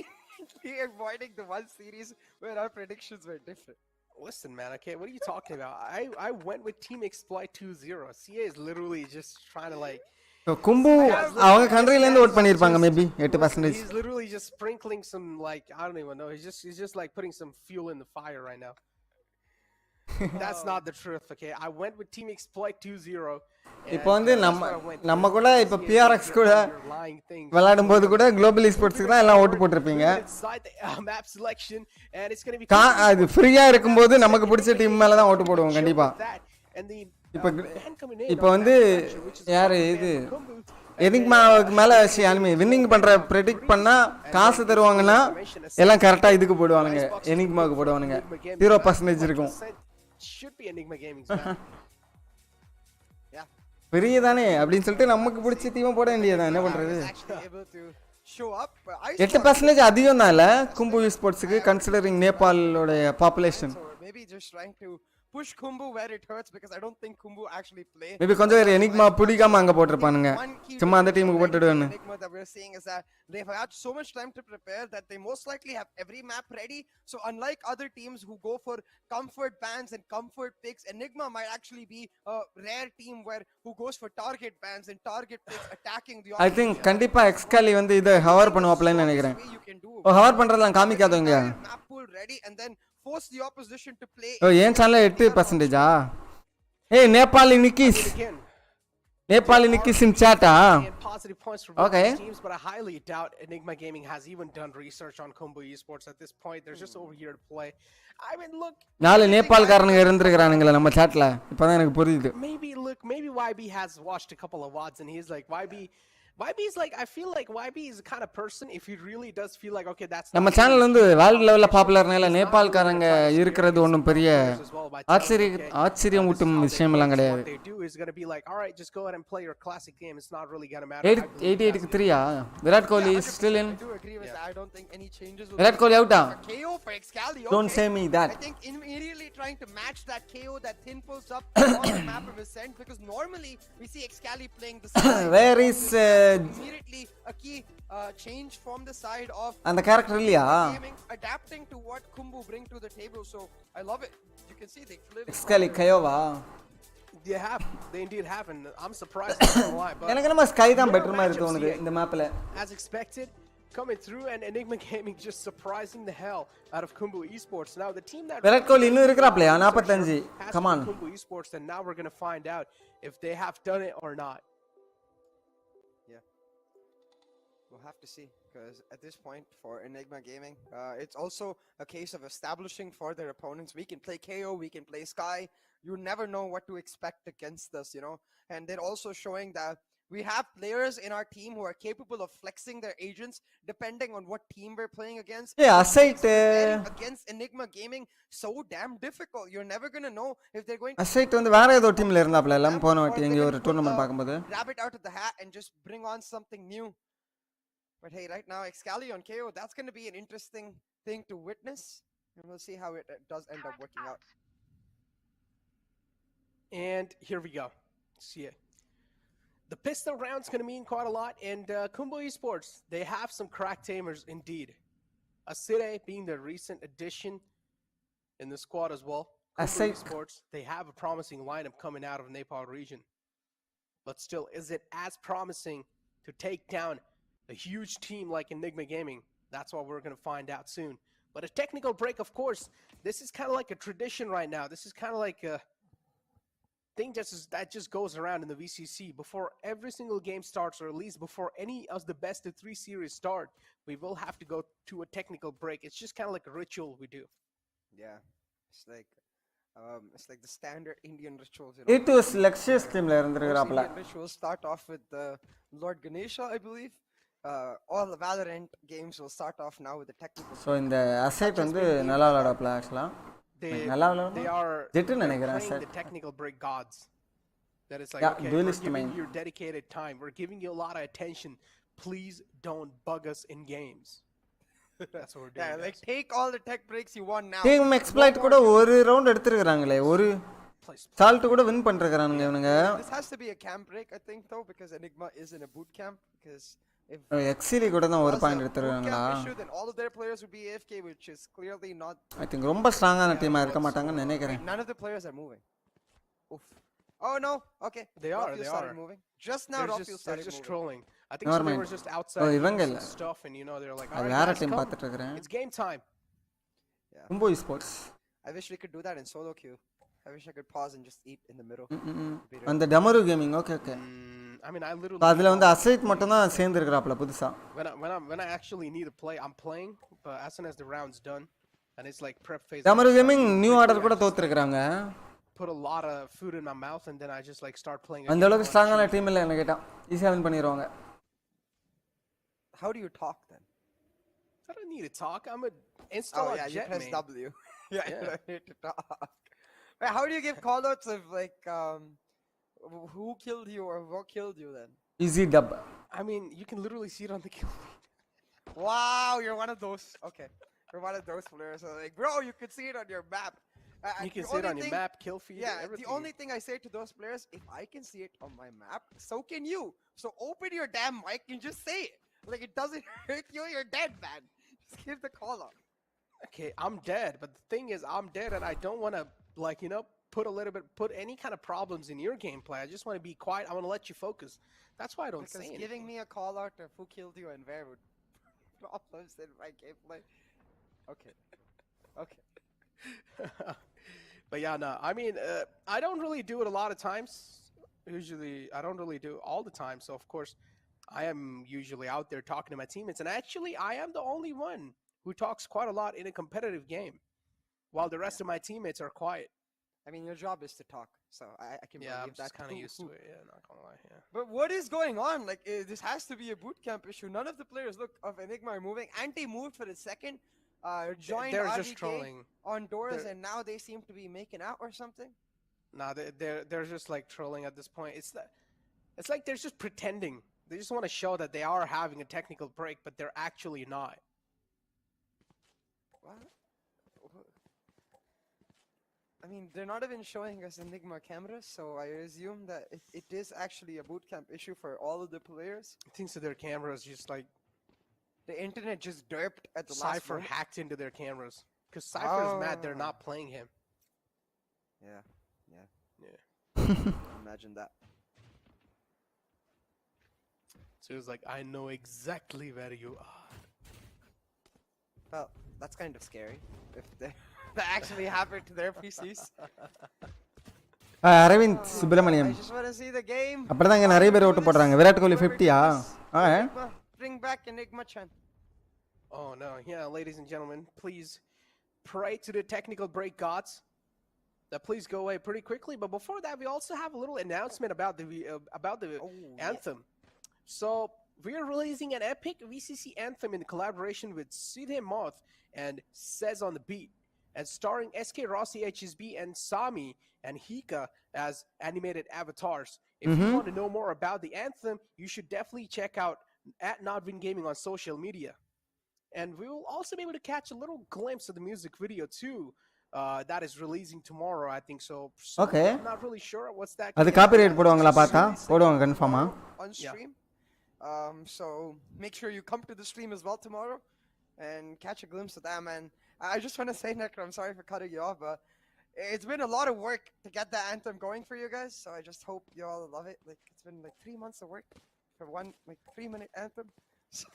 be avoiding the one series where our predictions were different? Listen, man, okay, what are you talking about? I went with Team Expolit 2-0. CA is literally just trying to like... Khumbu அவங்க கண்ட்ரில இருந்து vote பண்ணிருப்பாங்க maybe 8%. He's literally just sprinkling some like I don't even know. He's just like putting some fuel in the fire right now. That's not the truth, okay? I went with Team Expolit 2-0. இப்போ வந்து நம்ம கூட இப்போ PRX கூட விளையாடும்போது கூட global ஈஸ்போர்ட்ஸ்க்கு தான் எல்லாம் ஓட்டு போட்டுருப்பீங்க. அது ஃப்ரீயா இருக்கும்போது நமக்கு பிடிச்ச டீம் மேல தான் ஓட்டு போடுவோம் கண்டிப்பா. இப்போ வந்து யாரு இது எனிக்மாவுக்கு மேல வின்னிங் பண்ற ப்ரெடிக்ட் பண்ணா காசு தருவாங்கன்னா எல்லாம் கரெக்டா இதுக்கு போடுவானுங்க, எனிக்மாவுக்கு போடுவானுங்க. 0% இருக்கும். பெரிய தானே அப்படின்னு சொல்லிட்டு நமக்கு பிடிச்ச டீமை போட வேண்டியதான், என்ன பண்றது. 8% அதிகம் தான் இல்ல கும்பு ஸ்போர்ட்ஸ்க்கு கன்சிடரிங் நேபாளோட population. Push Khumbu where it hurts because I don't think Khumbu actually play. Maybe கொஞ்சம் வேற Enigma பிடிக்காம அங்க போட்டுருப்பானுங்க. சும்மா அந்த டீமுக்கு போட்டுடுவானு. Enigma that we're seeing is that they've had so much time to prepare that they most likely have every map ready. So unlike other teams who go for comfort bans and comfort picks, Enigma might actually be a rare team who goes for target bans and target picks attacking the I think கண்டிப்பா Exceeli வந்து இத hour பண்ணுவாப்லன்னு நினைக்கிறேன். Hour பண்றதெல்லாம் காமிக்காதவங்க. Map pool ready and then force the opposition to play. ஏன் சேனல்ல 8%? Hey, Nepali I Nikis. mean, again, Nepali Nikis in chat, and positive points for both Okay. these teams, but I highly doubt Enigma Gaming has even done research on Khumbu Esports at this point. They're just over here to play. I mean, look. நாலு நேபாள்காரனுங்க இருந்திருக்கானுங்களே நம்ம chatல. இப்பதான் எனக்கு புரியுது. Maybe YB has watched a couple of VODs and he's like, YB's like, I feel like YB is the kind of person, if he really does feel like, okay, that's நம்ம channel வந்து world லெவல்ல பாப்புலர்னால நேபாள்காரங்க இருக்கிறது ஒண்ணும் பெரிய ஆச்சரியமூட்டும் விஷயம்லாம் கிடையாது. They do is going to be like, all right, just go ahead and play your classic game. It's not really going to matter. 88 க்கு 3 Virat Kohli is still in. I do agree with that. I don't think any changes will Virat Kohli out. KO for Exceeli. Don't say me that. I think immediately trying to match that KO that Thin pulls up on the map of Ascent, because normally we see Exceeli playing the side. Where is immediately a key change from the side of அந்த character இல்லையா? adapting to what Khumbu bring to the table. So I love it. You can see they clearly Exceeli Kayova. They indeed have, and I'm surprised. எனக்கு நம்ம sky தான் better மாதிரி தோணுது இந்த மேப்ல. As expected, coming through, and Enigma Gaming just surprising the hell out of Khumbu Esports. Now the team that Virat Kohli இன்னும் இருக்கறாப்லையா 45. Come on. Khumbu Esports, and now we're going to find out if they have done it or not. Yeah. We'll have to see, because at this point for Enigma Gaming, it's also a case of establishing for their opponents. We can play KO, we can play Sky. You never know what to expect against us, you know. And they're also showing that we have players in our team who are capable of flexing their agents depending on what team we're playing against. Yeah, Asite against Enigma Gaming so damn difficult. You're never going to know if they're going Asite வந்து வேற ஏதோ டீம்ல இருந்தாப்ல எல்லாம் போன வாட்டி எங்க ஒரு டூர்னமென்ட் பாக்கும்போது grab it out of the hat and just bring on something new. But hey, right now Exceeli on KO, that's going to be an interesting thing to witness, and we'll see how it does end up working out. And here we go. See it. The pistol round's going to mean quite a lot, and Khumbu Esports, they have some crack tamers indeed. Exceeli being the recent addition in the squad as well. Khumbu Esports, they have a promising lineup coming out of Nepal region. But still, is it as promising to take down a huge team like Enigma Gaming? That's what we're going to find out soon. But a technical break, of course, this is kind of like a tradition right now. This is kind of like a thing that just goes around in the VCC. Before every single game starts, or at least before any of the best of 3 series start, we will have to go to a technical break. It's just kind of like a ritual we do. Yeah, it's like the standard Indian rituals. You know? It was Lakshya's teamல இருந்திருக்கறாப்ல. Indian rituals start off with Lord Ganesha, I believe. All the Valorant games will start off now with the technical. So இந்த Asite வந்து நல்லா விளையாடுறாப்ல actually. They are playing the technical break gods. That is like, okay, we're giving you your dedicated time. We're giving you a lot of attention. Please don't bug us in games. That's what we're doing. Yeah, like take all the tech breaks you want now. Team Expolit கூட ஒரு round எடுத்துக்கறாங்களே. ஒரு salt கூட win பண்ணிருக்கானுங்க இவனுங்க. This has to be a camp break, I think, though, because Enigma is in a boot camp. Because if Exceeli கூட தான் ஒரு point எடுத்துறாங்களா? then all of their players would be AFK, which is clearly not. I think ரொம்ப ஸ்ட்ராங்கான டீமா இருக்க மாட்டாங்கன்னு நினைக்கிறேன். None of the players are moving. Oof. Oh no. Okay. They are moving. Just now Rockfield started they're just moving. trolling. I think they were just outside doing stuff, and you know they're like, all right, team பார்த்துட்டு இருக்கறேன். It's game time. Yeah. Khumbu Esports. I wish we could do that in solo queue. I wish I could pause and just eat in the middle. And the Damaru gaming, okay. I mean, I literally. அதுல வந்து Asite மட்டும் தான் சேர்ந்து இருக்கறாப்ல புதுசா. When I actually need to play, I'm playing, but as soon as the round's done, and it's like prep phase. Damaru gaming new order கூட தோத்துறாங்க. Put a lot of food in my mouth, and then I just like start playing. அந்த அளவுக்கு ஸ்ட்ராங்கான team இல்ல என்ன கேட்டா. ஈஸியா win பண்ணிடுவாங்க. How do you talk then? I don't need to talk. I'm a install a jet, you press man. W. Yeah, you don't need to talk. Wait, how do you give callouts of like who killed you or what killed you then? Easy dub. I mean, you can literally see it on the kill feed. Wow, you're one of those. Okay, you're one of those players. So like, bro, you can see it on your map. You can see it on your map, kill feed. Yeah, everything. the only thing I say to those players, if I can see it on my map, so can you. So open your damn mic and just say it. Like, it doesn't hurt you. You're dead, man. Just give the call out. Okay, I'm dead, but the thing is, I'm dead, and I don't want to, like, you know, put any kind of problems in your gameplay. I just want to be quiet. I want to let you focus. That's why I don't say anything. Because giving me a call out of who killed you and where would problems in my gameplay. Okay. But yeah, no, I mean, I don't really do it a lot of times. Usually, I don't really do it all the time. So, of course, I am usually out there talking to my teammates. And actually, I am the only one who talks quite a lot in a competitive game, while the rest of my teammates are quiet. I mean, your job is to talk, so I can Yeah, I'm believe that. just kind of used to it. Yeah, not gonna lie. Yeah. But what is going on? Like, this has to be a boot camp issue. None of the players of Enigma are moving. Anti moved for a second. Joined They're RVK just trolling. on doors, They're- and now they seem to be making out or something. Nah, they're just like trolling at this point. It's like they're just pretending. They just want to show that they are having a technical break, but they're actually not. What? I mean, they're not even showing us Enigma cameras, so I assume that it is actually a boot camp issue for all of the players. I think so. Their cameras just like The internet just derped at the last Cypher moment. hacked into their cameras because Cypher is mad they're Oh. not playing him. Yeah. Yeah. Imagine that. So he was like, I know exactly where you are. Well, that's kind of scary if that actually happened to their PCs. Aravind Subramaniam I just want to see the game. அப்படிதான் இங்க நிறைய பேர் ஓட்டு போடுறாங்க. Virat Kohli 50யா? Enigma, bring back Enigma Chan. Oh no, yeah, ladies and gentlemen, please pray to the technical break gods that please go away pretty quickly. But before that, we also have a little announcement about the anthem. So we are releasing an epic VCC anthem in collaboration with Sidhe Moth and Says on the Beat, and starring SK Rossi HSB and Sami and Hika as animated avatars. If you want to know more about the anthem, you should definitely check out @NotWin Gaming on social media. And we will also be able to catch a little glimpse of the music video too. That is releasing tomorrow, I think so. Okay. I'm not really sure what's that. அது copyright போடுவாங்களா பார்த்தா? போடுவாங்க கன்ஃபார்மா? On stream. So make sure you come to the stream as well tomorrow and catch a glimpse of that, man. I just want to say, Nekra, I'm sorry for cutting you off, but it's been a lot of work to get that anthem going for you guys. So I just hope you all love it. Like, it's been like 3 months of work for one 3-minute anthem. So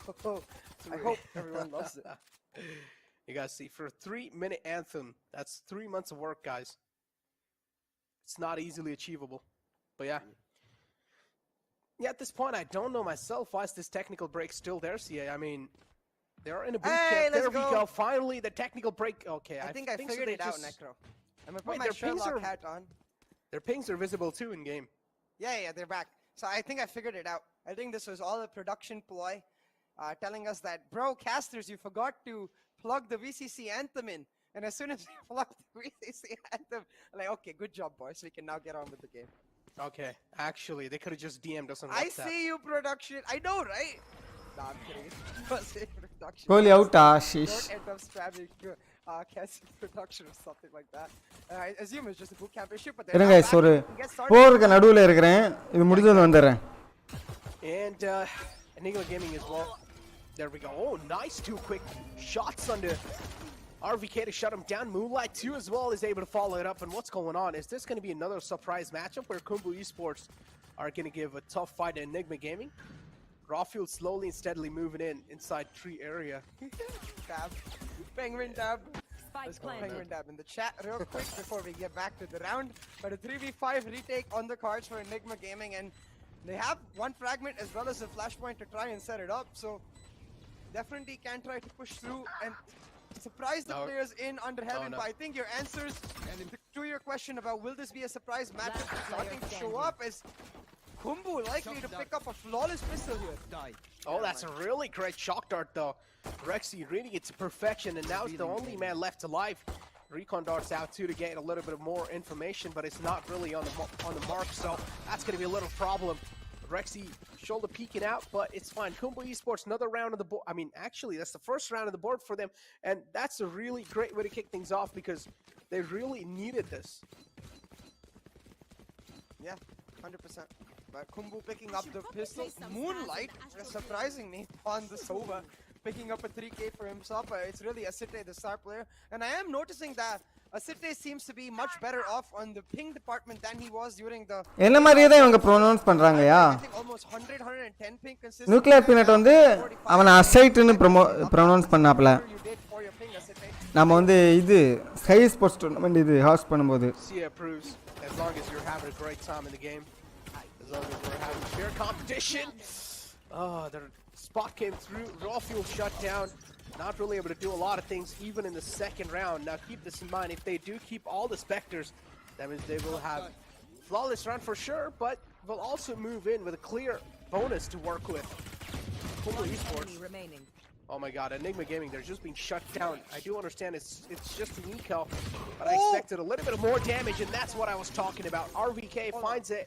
I hope everyone loves it. You guys see, for a 3-minute anthem, that's 3 months of work, guys. It's not easily achievable. But yeah. Yeah, at this point, I don't know myself. Why is this technical break still there, CA? I mean, they're in a boot camp. There we go. Finally, the technical break. Okay, I think I figured it out, Necro. I'm going to put my Sherlock hat on. Their pings are visible, too, in-game. Yeah, they're back. So I think I figured it out. I think this was all a production ploy telling us that, bro, casters, you forgot to plug the VCC anthem in. And as soon as we plug the VCC anthem, I'm like, okay, good job, boys. We can now get on with the game. Okay, actually, they could have just DM'd us on I WhatsApp. see you, production. I know, right? Nah, I'm kidding. Production. கோலி அவுட்டா ஷிஷ். Don't end up spamming cancel production or something like that. I assume it's just a boot camp issue, but they're இருங்க now back. ஒரு We get started. போருக்கு நடுவுல இருக்கறேன். இது முடிஞ்சதும் வந்துறேன். And Enigma Gaming as well. There we go. Oh, nice 2 quick shots under RVK to shut him down. Moonlight 2 as well is able to follow it up. And what's going on? Is this going to be another surprise matchup where Khumbu Esports are going to give a tough fight to Enigma Gaming? Rawfield slowly and steadily moving inside tree area. Dab. Penguin dab. Let's go Penguin dab in the chat real quick before we get back to the round. But a 3v5 retake on the cards for Enigma Gaming, and they have one fragment as well as a flashpoint to try and set it up. So definitely can try to push through and surprise the players in under heaven. But I think your answers to your question about will this be a surprise matchup starting to show up is Khumbu likely to pick up a flawless pistol here. Oh, that's a really great shock dart though. Rexy reading it to perfection, and now he's the only man left alive. Recon darts out too to get a little bit more information, but it's not really on the mark, so that's going to be a little problem. Rexy shoulder peeking out, but it's fine. Khumbu Esports, another round of the board. I mean, actually, that's the first round of the board for them, and that's a really great way to kick things off because they really needed this. Yeah, 100%. But Khumbu picking up the pistol. Moonlight, surprising me, on the Sova. Picking up a 3k for himself. It's really Asite, the star player. And I am noticing that Asite seems to be much better off on the ping department than he was during the... என்ன மாதிரியே தான் இவங்க pronounce பண்றாங்கயா? Almost 110 ping consistently. Nuclear peanut வந்து அவன அசைட்னு pronounce பண்ணாப்ல. You did for your ping, Asite. நம்ம வந்து இது ஸ்கை ஸ்போர்ட்ஸ் டோர்னமெண்ட் இது ஹாஸ்ட் பண்ணும்போது Sia approves as long as you're having a great time in the game. As long as we're having fair competition. Oh, their spot came through. Raw fuel shut down. Not really able to do a lot of things even in the second round. Now keep this in mind. If they do keep all the Spectres, that means they will have flawless round for sure, but will also move in with a clear bonus to work with. Khumbu Esports. Oh my god, Enigma Gaming, they're just being shut down. I do understand it's just an eco, but I expected a little bit of more damage, and that's what I was talking about. RVK finds it,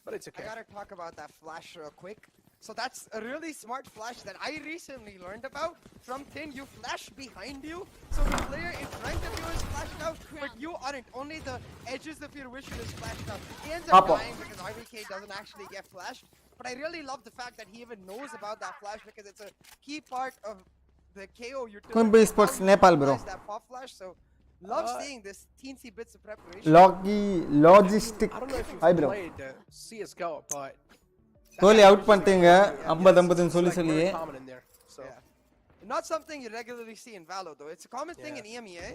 but it's okay. I gotta talk about that flash real quick. So that's a really smart flash that I recently learned about. From Thin, you flash behind you, so the player in front of you is flashed out, but you aren't. Only the edges of your vision is flashed out. He ends up dying because RVK doesn't actually get flashed. But I really love the fact that he even knows about that flash because it's a key part of the KO utility. Khumbu Esports Nepal, bro. That pop flash, so love seeing this teensy bits of preparation. Logistic. I don't know if you've Hi, bro. played CSGO, but Tholi out பண்ணிட்டீங்க 50 சொல்லி சொல்லியே common in there. So not something you regularly see in Valo though. It's a common thing in EMEA,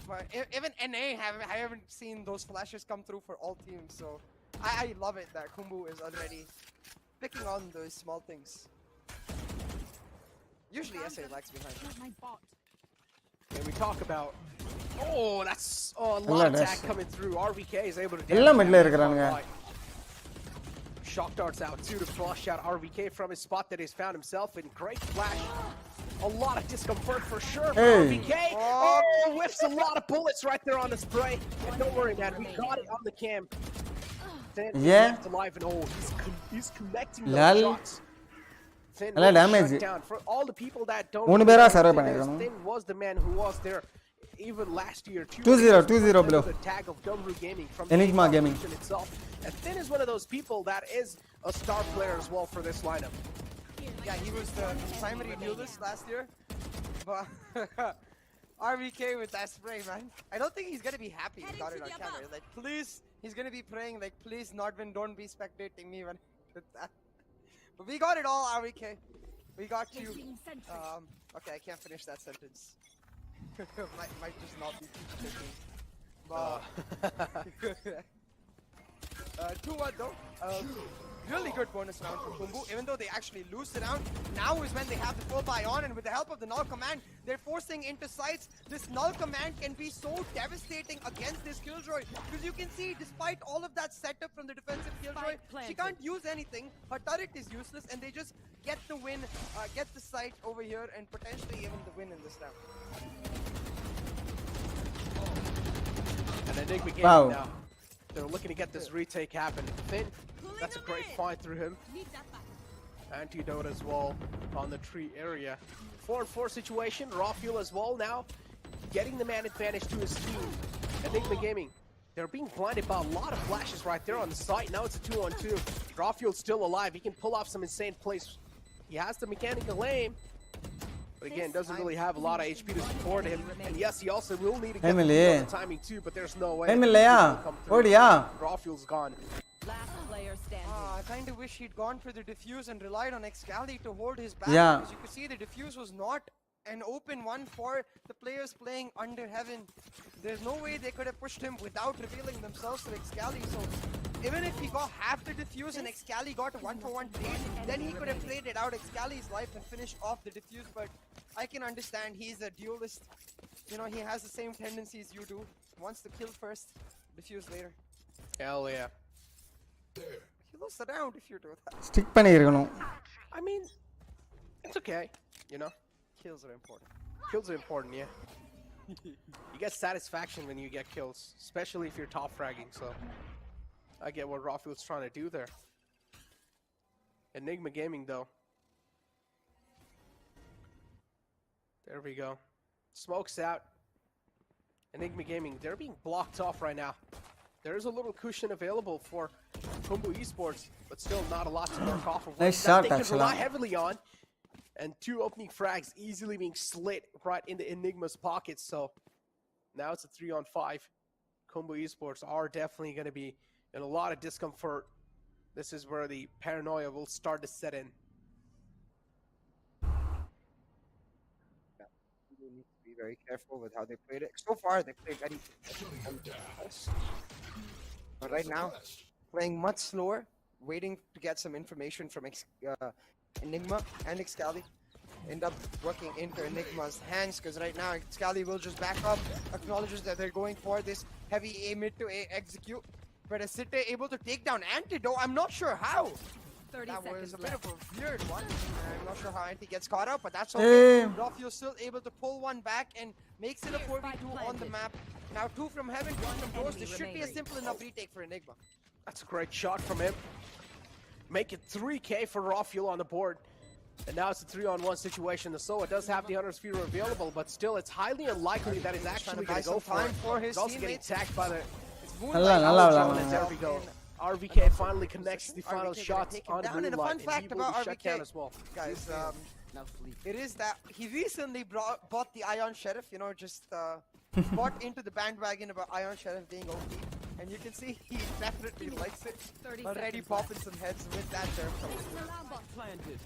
but even NA I haven't seen those flashes come through for all teams. So I love it that Khumbu is already picking on those small things. Usually SA lags behind. When we talk about that's a lot of attack coming through. RVK is able to எல்லாம் மிட்ல இருக்கறானுங்க. Shock darts out too to flush out RVK from his spot that he's found himself in. Great flash. A lot of discomfort for sure for RVK. Whiffs a lot of bullets right there on the spray. And don't worry, man, we got it on the cam. Left alive and he's connecting those shots. Thin damage. down. For all the people that don't மூணு பேரா survey பண்ணிருக்காங்க. Thin was the man who was there even last year. 2-0 bro. The tag of Khumbu Gaming from Enigma Gaming itself. And Thin is one of those people that is a star player as well for this lineup. Yeah, he was the primary duelist last year. But RVK with that spray, man. I don't think he's gonna be happy he got it on camera. Like, please, he's gonna be praying, like, please, Nordvin, don't be spectating me when with that. But we got it all, RVK. We got you. Okay, I can't finish that sentence. might just not be thinking. But 2-1 though. Really good bonus round for Khumbu, even though they actually lose the round. Now is when they have the full buy on, and with the help of the null command, they're forcing into sights. This null command can be so devastating against this Killjoy, because you can see, despite all of that setup from the defensive Killjoy, she can't use anything. Her turret is useless, and they just get the win, get the sight over here, and potentially even the win in this round. And Enigma Gaming now. They're looking to get this retake happen. Thin, that's a great find through him. Antidote as well on the tree area. 4-4 situation, raw fuel as well now. Getting the man advantage to his team. Enigma Gaming, they're being blinded by a lot of flashes right there on the site. Now it's a 2-on-2. Raw fuel's still alive. He can pull off some insane plays. He has the mechanical aim. But again, doesn't really have a lot of HP to support him. And yes, he also will need to get the timing too, but there's no way. Raw fuel's gone. I kind of wish he'd gone for the defuse and relied on Exceeli to hold his back. Yeah. Because you could see the defuse was not an open one for the players playing under heaven. There's no way they could have pushed him without revealing themselves to Exceeli. So even if he got half the defuse and Exceeli got a 1-for-1 trade, then he could have traded out Exceeli's life and finished off the defuse. But I can understand he's a duelist. You know, he has the same tendencies you do. Wants to kill first, defuse later. Hell yeah. He lose the round if you do that. Stick பண்ணிருக்கணும். I mean, it's okay, you know. Kills are important. Kills are important, yeah. You get satisfaction when you get kills, especially if you're top fragging, so I get what Rafu's trying to do there. Enigma Gaming though. There we go. Smokes out. Enigma Gaming, they're being blocked off right now. There is a little cushion available for Khumbu Esports, but still not a lot to work off of. Nice shot, they can rely heavily on. And 2 opening frags easily being slit right in the Enigma's pockets. So now it's a 3-on-5. Khumbu Esports are definitely going to be in a lot of discomfort. This is where the paranoia will start to set in. very careful with how they played it. So far, they played very but right now, playing much slower, waiting to get some information from Enigma and Exceeli. End up working into Enigma's hands because right now Exceeli will just back up, acknowledges that they're going for this heavy A mid to A execute. But Asite able to take down Antidote, I'm not sure how. 30 That seconds was a left. bit of a weird one. I'm not sure how Anti gets caught up, but that's okay. Hey. Rafael still able to pull one back and makes it a 4v2 on the map. Now 2 from heaven, 2 from doors. This should be a simple enough retake for Enigma. That's a great shot from him. Make it 3K for Rafael on the board. And now it's a 3-on-1 situation. The Soa does have the Hunter Sphere available, but still it's highly unlikely that he's actually going to go for it. for his He's also getting teammates. attacked by the Nalla. There we go. RVK finally connects the final RVK shots taken on down. And a Moonlight, fun fact he will about be shut down RVK, as well. guys, it is that he recently bought the Ion Sheriff, you know, just bought into the bandwagon about Ion Sheriff being OP. And you can see he definitely likes it. 30 Already seconds popping left. some heads with that Sheriff. Planted.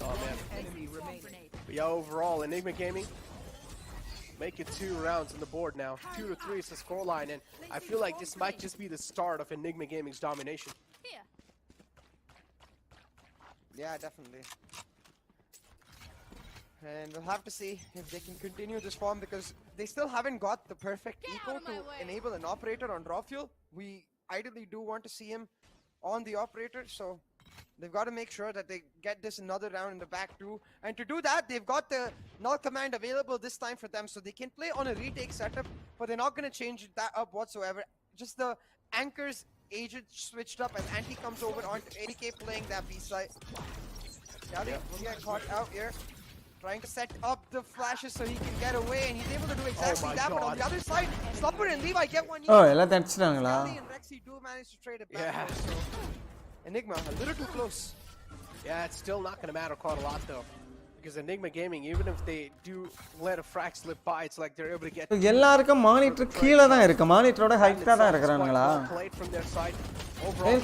Oh man. Enemy remaining. But yeah, overall, Enigma Gaming make it 2 rounds on the board now. 2-3 is the scoreline, and I feel like this might just be the start of Enigma Gaming's domination. Here. Yeah, definitely. And we'll have to see if they can continue this form because they still haven't got the perfect eco to enable an operator on Rafael. We ideally do want to see him on the operator, so they've got to make sure that they get this another round in the back too. And to do that, they've got the null command available this time for them, so they can play on a retake setup, but they're not going to change that up whatsoever. Just the anchors agent switched up and Anti comes over onto AK playing that B side. Yali will get caught out here. Trying to set up the flashes so he can get away, and he's able to do exactly that. But on the other side, Slumber and Levi get one. Oh, எல்லாத்தையும் அடிச்சிட்டாங்களா? Scally and Rexy do manage to trade it back. So Enigma a little too close. Yeah, it's still not going to matter quite a lot though. Because Enigma Gaming, even if they do let a frag slip by, it's like they're able to get... எல்லாருக்கும் monitor கீழ தான் இருக்கு. மானிட்டரோட ஹைட்டா தான் இருக்கறானுங்களா?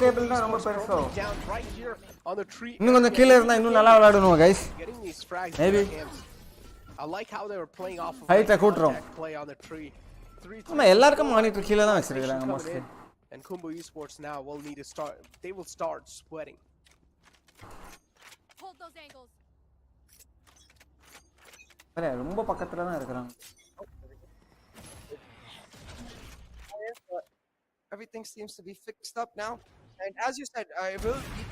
Table தான் ரொம்ப பெருசோ. இன்னும் கொஞ்சம் கீழ இருந்தா இன்னும் நல்லா விளையாடணும் guys. Maybe. I like how they were playing off of ஹைட்டா கூட்றோம். play on the tree. ஆமா எல்லாருக்கும் மானிட்டர் கீழ தான் வச்சிருக்காங்க mostly. And Khumbu Esports now will need to start, they will start sweating. Hold those angles. ரொம்ப பக்கத்துல தான் இருக்கறாங்க. Everything seems to be fixed up now, and as you said, I will be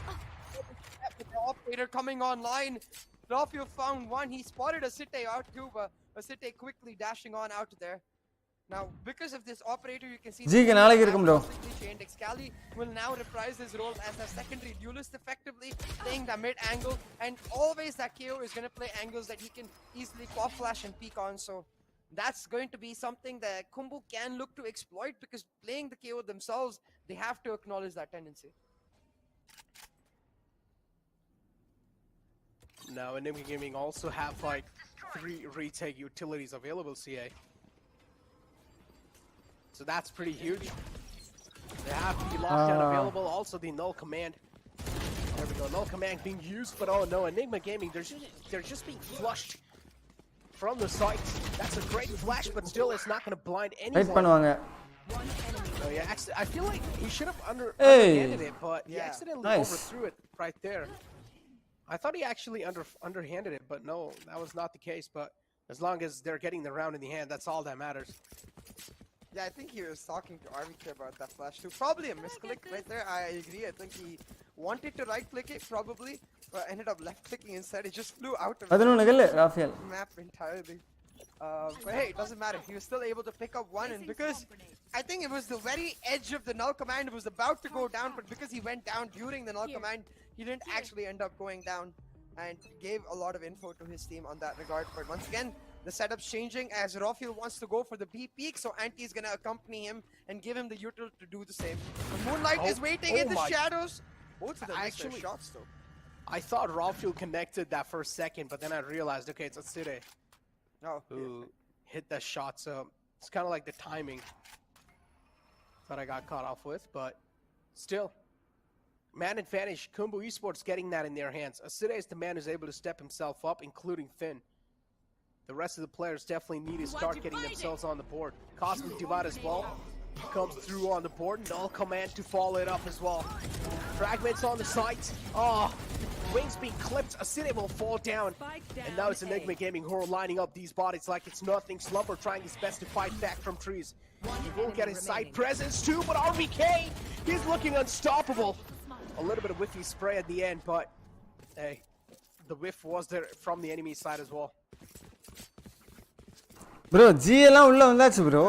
with the operator coming online. Rafael found one. He spotted Asite out too, but Asite quickly dashing on out there. Now, because of this operator, you can see ஜீக்கு நாளைக்கு இருக்கும் bro. Exceeli will now reprise his role as a secondary duelist, effectively playing the mid angle, and always that KO is going to play angles that he can easily pop flash and peek on. So that's going to be something that Khumbu can look to exploit, because playing the KO themselves, they have to acknowledge that tendency. Now, Enigma Gaming also have like 3 retake utilities available, CA. So that's pretty huge. They have the lockdown available, also the null command. There we go, null command being used, but oh no, Enigma Gaming, they're just being flushed from the site. That's a great flash, but still it's not going to blind anyone. Wait பண்ணுவாங்க. Oh yeah, I feel like he should have underhanded it, but he accidentally overthrew it right there. I thought he actually underhanded it, but no, that was not the case. But as long as they're getting the round in the hand, that's all that matters. Yeah, I think he was talking to RVK about that flash too. Probably a misclick right there. I agree. I think he wanted to right click it probably, but ended up left clicking instead. It just flew out of the map entirely. But hey, it doesn't matter. He was still able to pick up one, and because I think it was the very edge of the null command, it was about to go down, but because he went down during the null command, he didn't actually end up going down, and gave a lot of info to his team on that regard. But once again, the setup's changing as Rafael wants to go for the B peak, so Anti is going to accompany him and give him the util to do the same. The Moonlight is waiting in the shadows. Both of them missed their shots though. I thought Rafael connected that for a second, but then I realized, okay, it's Asite who hit that shot, so it's kind of like the timing that I got caught off with, but still. Man advantage, Khumbu Esports getting that in their hands. Asite is the man who's able to step himself up, including Finn. The rest of the players definitely need to start getting themselves on the board. Cosmic Divide as well comes through on the board. Null Command to follow it up as well. Fragments on the site. Oh, Wings being clipped. Exceeli will fall down. And now it's Enigma Gaming who are lining up these bodies like it's nothing. Slumber trying his best to fight back from trees. He will get his side presence too, but RVK, he's looking unstoppable. A little bit of whiffy spray at the end, but hey, the whiff was there from the enemy side as well. Bro, G எல்லாம் உள்ள வந்தாச்சு bro.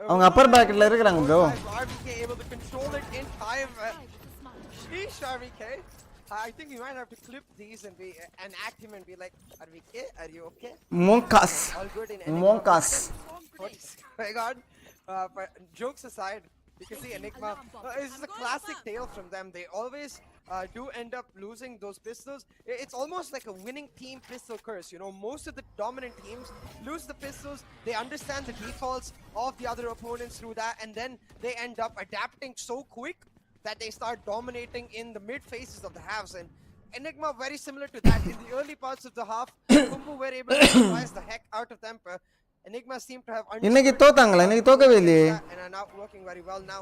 அவங்க அப்பர் பாக்கெட்ல இருக்காங்க bro. RVK able to control it in time. Sheesh, RVK. I think we might have to clip these and act him and be like, RVK, are you okay? Monkas. All good in Enigma. Monkas. What's going on? But jokes aside, you can see Enigma. This is a classic tale from them. They always do end up losing those pistols. It's almost like a winning team pistol curse. You know, most of the dominant teams lose the pistols. They understand the defaults of the other opponents through that, and then they end up adapting so quick that they start dominating in the mid phases of the halves. And Enigma very similar to that. In the early parts of the half, Khumbu were able to surprise the heck out of them. Enigma seem to have இன்னைக்கு தோத்தாங்களா இன்னைக்கு தோக்கவே இல்லையே and are now working very well now.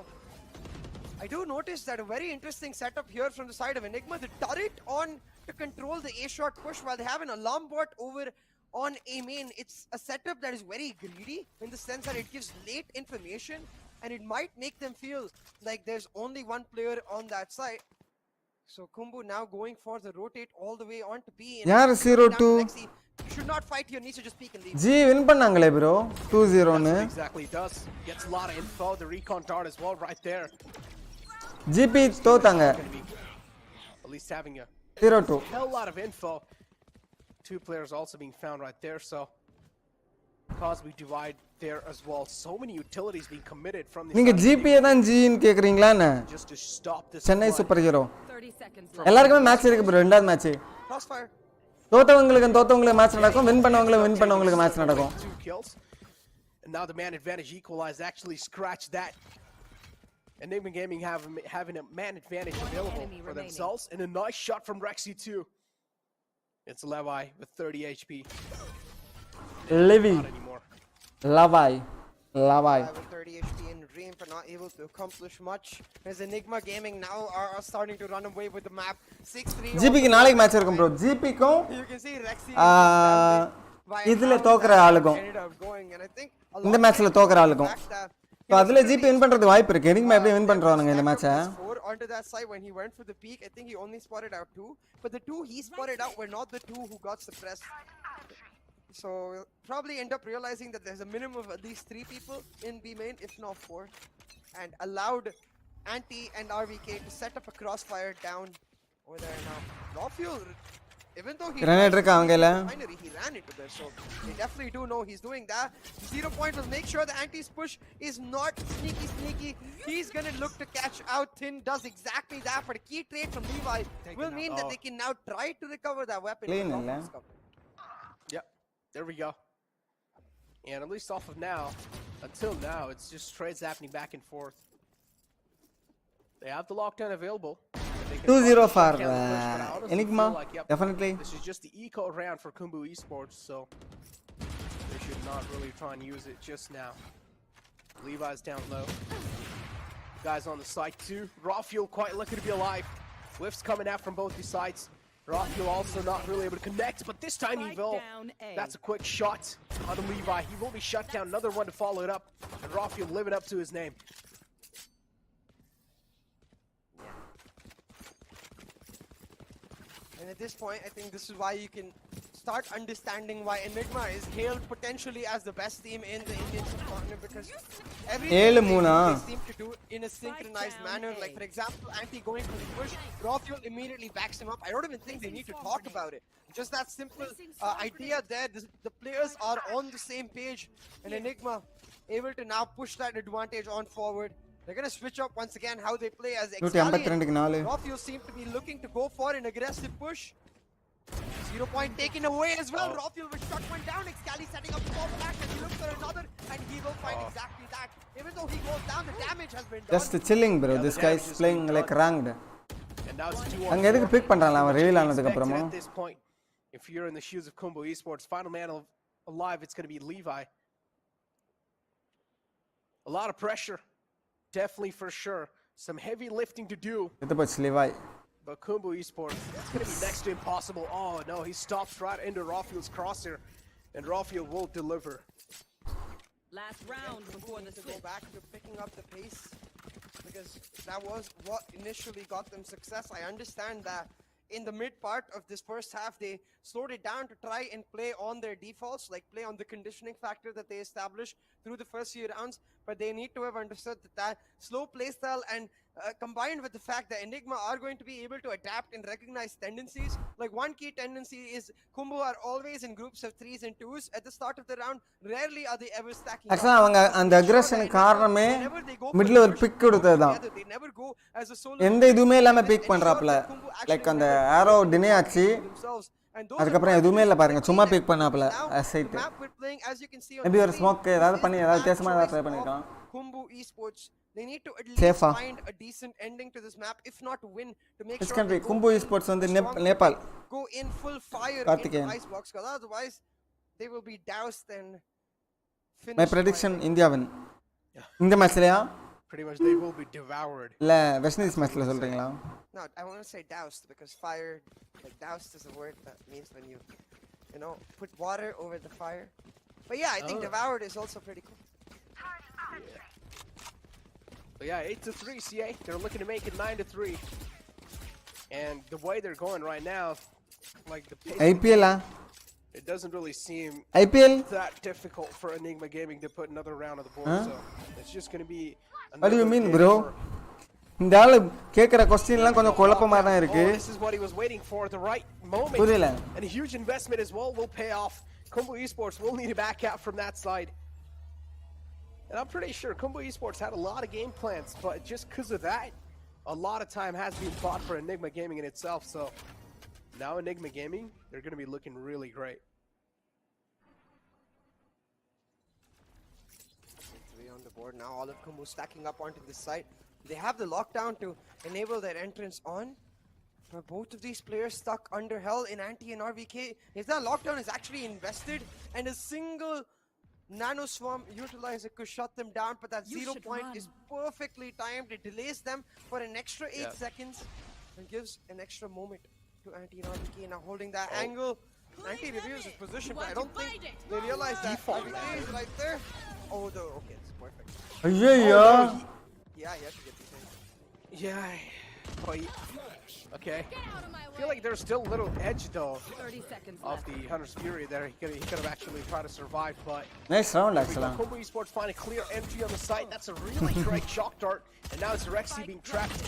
I do notice that a very interesting setup here from the side of Enigma. The turret on to control the A-shot push while they have an alarm bot over on A main. It's a setup that is very greedy in the sense that it gives late information and it might make them feel like there's only one player on that side. So Khumbu now going for the rotate all the way on to B. யார் 0-2 should not fight here, needs to just peek and leave. G win பண்ணாங்களே bro 2-0 னு Exactly does. Gets a lot of info, the recon dart as well right there. GP தோத்தாங்க At least having a 0-2 hell lot of info. Two players also being found right there, so Cosmic Divide there as well. So many utilities being committed from the நீங்க GP தான் G ன்னு கேக்குறீங்களா என்ன just to stop this Chennai super hero எல்லாருக்குமே match இருக்கு bro ரெண்டாவது match Crossfire தோத்தவங்களுக்கு match நடக்கும் win பண்ணவங்களுக்கு மேட்ச் நடக்கும் and now the man advantage equalized actually scratch that. Enigma Gaming having a man advantage available for themselves and a nice shot from Rexy too. It's Levi with 30 HP. Levi with 30 HP in Dream but not able to accomplish much as Enigma Gaming now are starting to run away with the map. 6-3 GP க்கு நாளைக்கு match இருக்கும் bro GP க்கும் you can see Rexy இதுல தோக்குற ஆளுக்கும் இந்த மேட்ச்ல தோக்குற ஆளுக்கும் so அதுல GP வின் பண்றது வாய்ப்பு இருக்கு Enigma எப்படி வின் பண்றாங்க இந்த மேட்சை onto that side when he went for the peak. I think he only spotted out 2, but the 2 he spotted out were not the 2 who got suppressed. So we'll probably end up realizing that there's a minimum of at least 3 people in B main, if not 4, and allowed Anti and RVK to set up a crossfire down over there now. Raw even though he grenade இருக்கு அவங்கல he ran into there, so they definitely do know he's doing that. 0 point will make sure the Anti's push is not sneaky. He's gonna look to catch out. Tin does exactly that, but a key trade from Levi will mean that they can now try to recover that weapon. Yep, there we go. And at least off of now, until now, it's just trades happening back and forth. They have the lockdown available. 2-0 for Enigma, like, yep, definitely. This is just the eco round for Khumbu Esports, so they should not really try and use it just now. Levi's down low. Guys on the side too. Raw Fuel quite lucky to be alive. Whiffs coming out from both the sides. Raw Fuel also not really able to connect, but this time he will. That's a quick shot on Levi. He will be shut down. Another one to follow it up. And Raw Fuel living up to his name. And at this point, I think this is why you can start understanding why Enigma is hailed potentially as the best team in the Indian subcontinent, because everything they seem to do in a synchronized manner. Like for example, Anti going for the push, Raw Fuel immediately backs him up. I don't even think they need to talk about it. Just that simple idea there. The players are on the same page, and Enigma able to now push that advantage on forward. They're going to switch up once again how they play as Exceeli. Raw Fuel seem to be looking to go for an aggressive push. 0 point taken away as well. Raw Fuel was shot one down. Exceeli setting up the back and he looks for another and he will find exactly that. Even though he goes down, the damage has been done. Just chilling bro. This guy is playing like ranked. And now it's 2-1. அங்க எதுக்கு big பண்றாங்க அவன் reveal ஆனதுக்கு அப்புறமா At this point, if you're in the shoes of Khumbu Esports, final man alive, it's going to be Levi. A lot of pressure. Definitely for sure. Some heavy lifting to do. Itu buat Levi. But Khumbu Esports, it's going to be next to impossible. Oh no, he stops right into Rafiel's crosshair. And Rafiel will deliver. Last round before the to switch. go back to picking up the pace, because that was what initially got them success. I understand that in the mid part of this first half, they slowed it down to try and play on their defaults, like play on the conditioning factor that they established through the first few rounds. But they need to have understood that slow playstyle and combined with the fact that Enigma are going to be able to adapt and recognize tendencies. Like one key tendency is Khumbu are always in groups of 3s and 2s at the start of the round. Rarely are they ever stacking up. Actually அவங்க அந்த aggression காரணமே middle ஒரு pick கொடுத்ததுதான். They never go as a solo. எந்த இதுமே இல்லாம pick பண்றாப்ல. Like அந்த arrow டிலே ஆச்சு. அதுக்கப்புறம் எதுவுமே இல்ல பாருங்க சும்மா பிக் பண்ணாப்ல அசைட். மேபி ஒரு ஸ்மோக் ஏதாவது பண்ணி ஏதாவது வித்தியாசமா ஏதாவது ட்ரை பண்ணிருக்கான். Khumbu Esports, they need to at least find a decent ending to this map, if not win, to make This sure can be they Khumbu Esports வந்து Nepal. Go in full fire Karthikeyan. into Icebox, because otherwise they will be doused and finished. My prediction India win. இந்த மேட்ச்லயா? Pretty much they will be devoured. இல்ல west Indies மேட்ச்ல சொல்றீங்களா? No, I want to say doused because fire, like doused is a word that means when you know, put water over the fire. But yeah, I think devoured is also pretty cool. But yeah, 8-3 CA. They're looking to make it 9-3. And the way they're going right now, like the pace IPL it doesn't really seem IPL that difficult for Enigma Gaming to put another round on the board. So it's just going to be. What do you mean, bro? இந்த ஆளு கேக்குற क्वेश्चनலாம் கொஞ்சம் குழப்பமா தான் இருக்கு. This is what he was waiting for, the right moment. புரியல. And a huge investment as well will pay off. Khumbu Esports will need to back out from that side. And I'm pretty sure Khumbu Esports had a lot of game plans, but just because of that, a lot of time has been bought for Enigma Gaming in itself. So now Enigma Gaming, they're going to be looking really great. Three on the board now. All of Khumbu stacking up onto this side. They have the lockdown to enable their entrance on. But both of these players stuck under hell in Anti and RVK. If that lockdown is actually invested and a single Nano Swarm utilizer could shut them down, but that 0 point is perfectly timed. It delays them for an extra 8 seconds and gives an extra moment to Anti and RVK. Now holding that angle. Anti reviews his position, but I don't think they realize that RVK is right there. Oh, okay, it's perfect. Yeah. Yeah, he has to get this in. Yeah. Oh, yeah. Okay. I feel like there's still a little edge though 30 seconds of the Hunter's Fury there. He could have actually tried to survive, but nice round actually. Khumbu Esports find a clear entry on the site. That's a really great shock dart, and now it's Rexy being trapped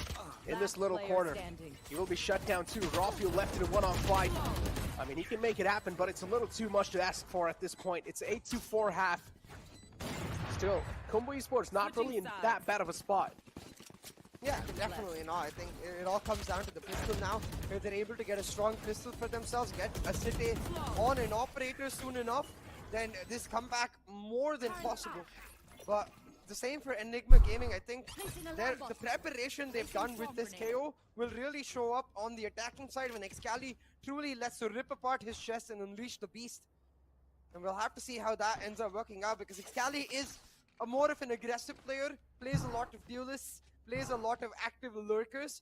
in this little corner. He will be shut down too. Rafiel left in a one-on-fight. I mean, he can make it happen, but it's a little too much to ask for at this point. It's 8-4 half. Still, Khumbu Esports not really in that bad of a spot. Yeah, definitely not. I think it all comes down to the pistol now. If they're able to get a strong pistol for themselves, get a city on an operator soon enough, then this comeback more than possible. But the same for Enigma Gaming. I think the preparation they've done with this KO will really show up on the attacking side when Exceeli truly lets to rip apart his chest and unleash the beast. And we'll have to see how that ends up working out, because Exceeli is a more of an aggressive player, plays a lot of duelists, plays a lot of active lurkers.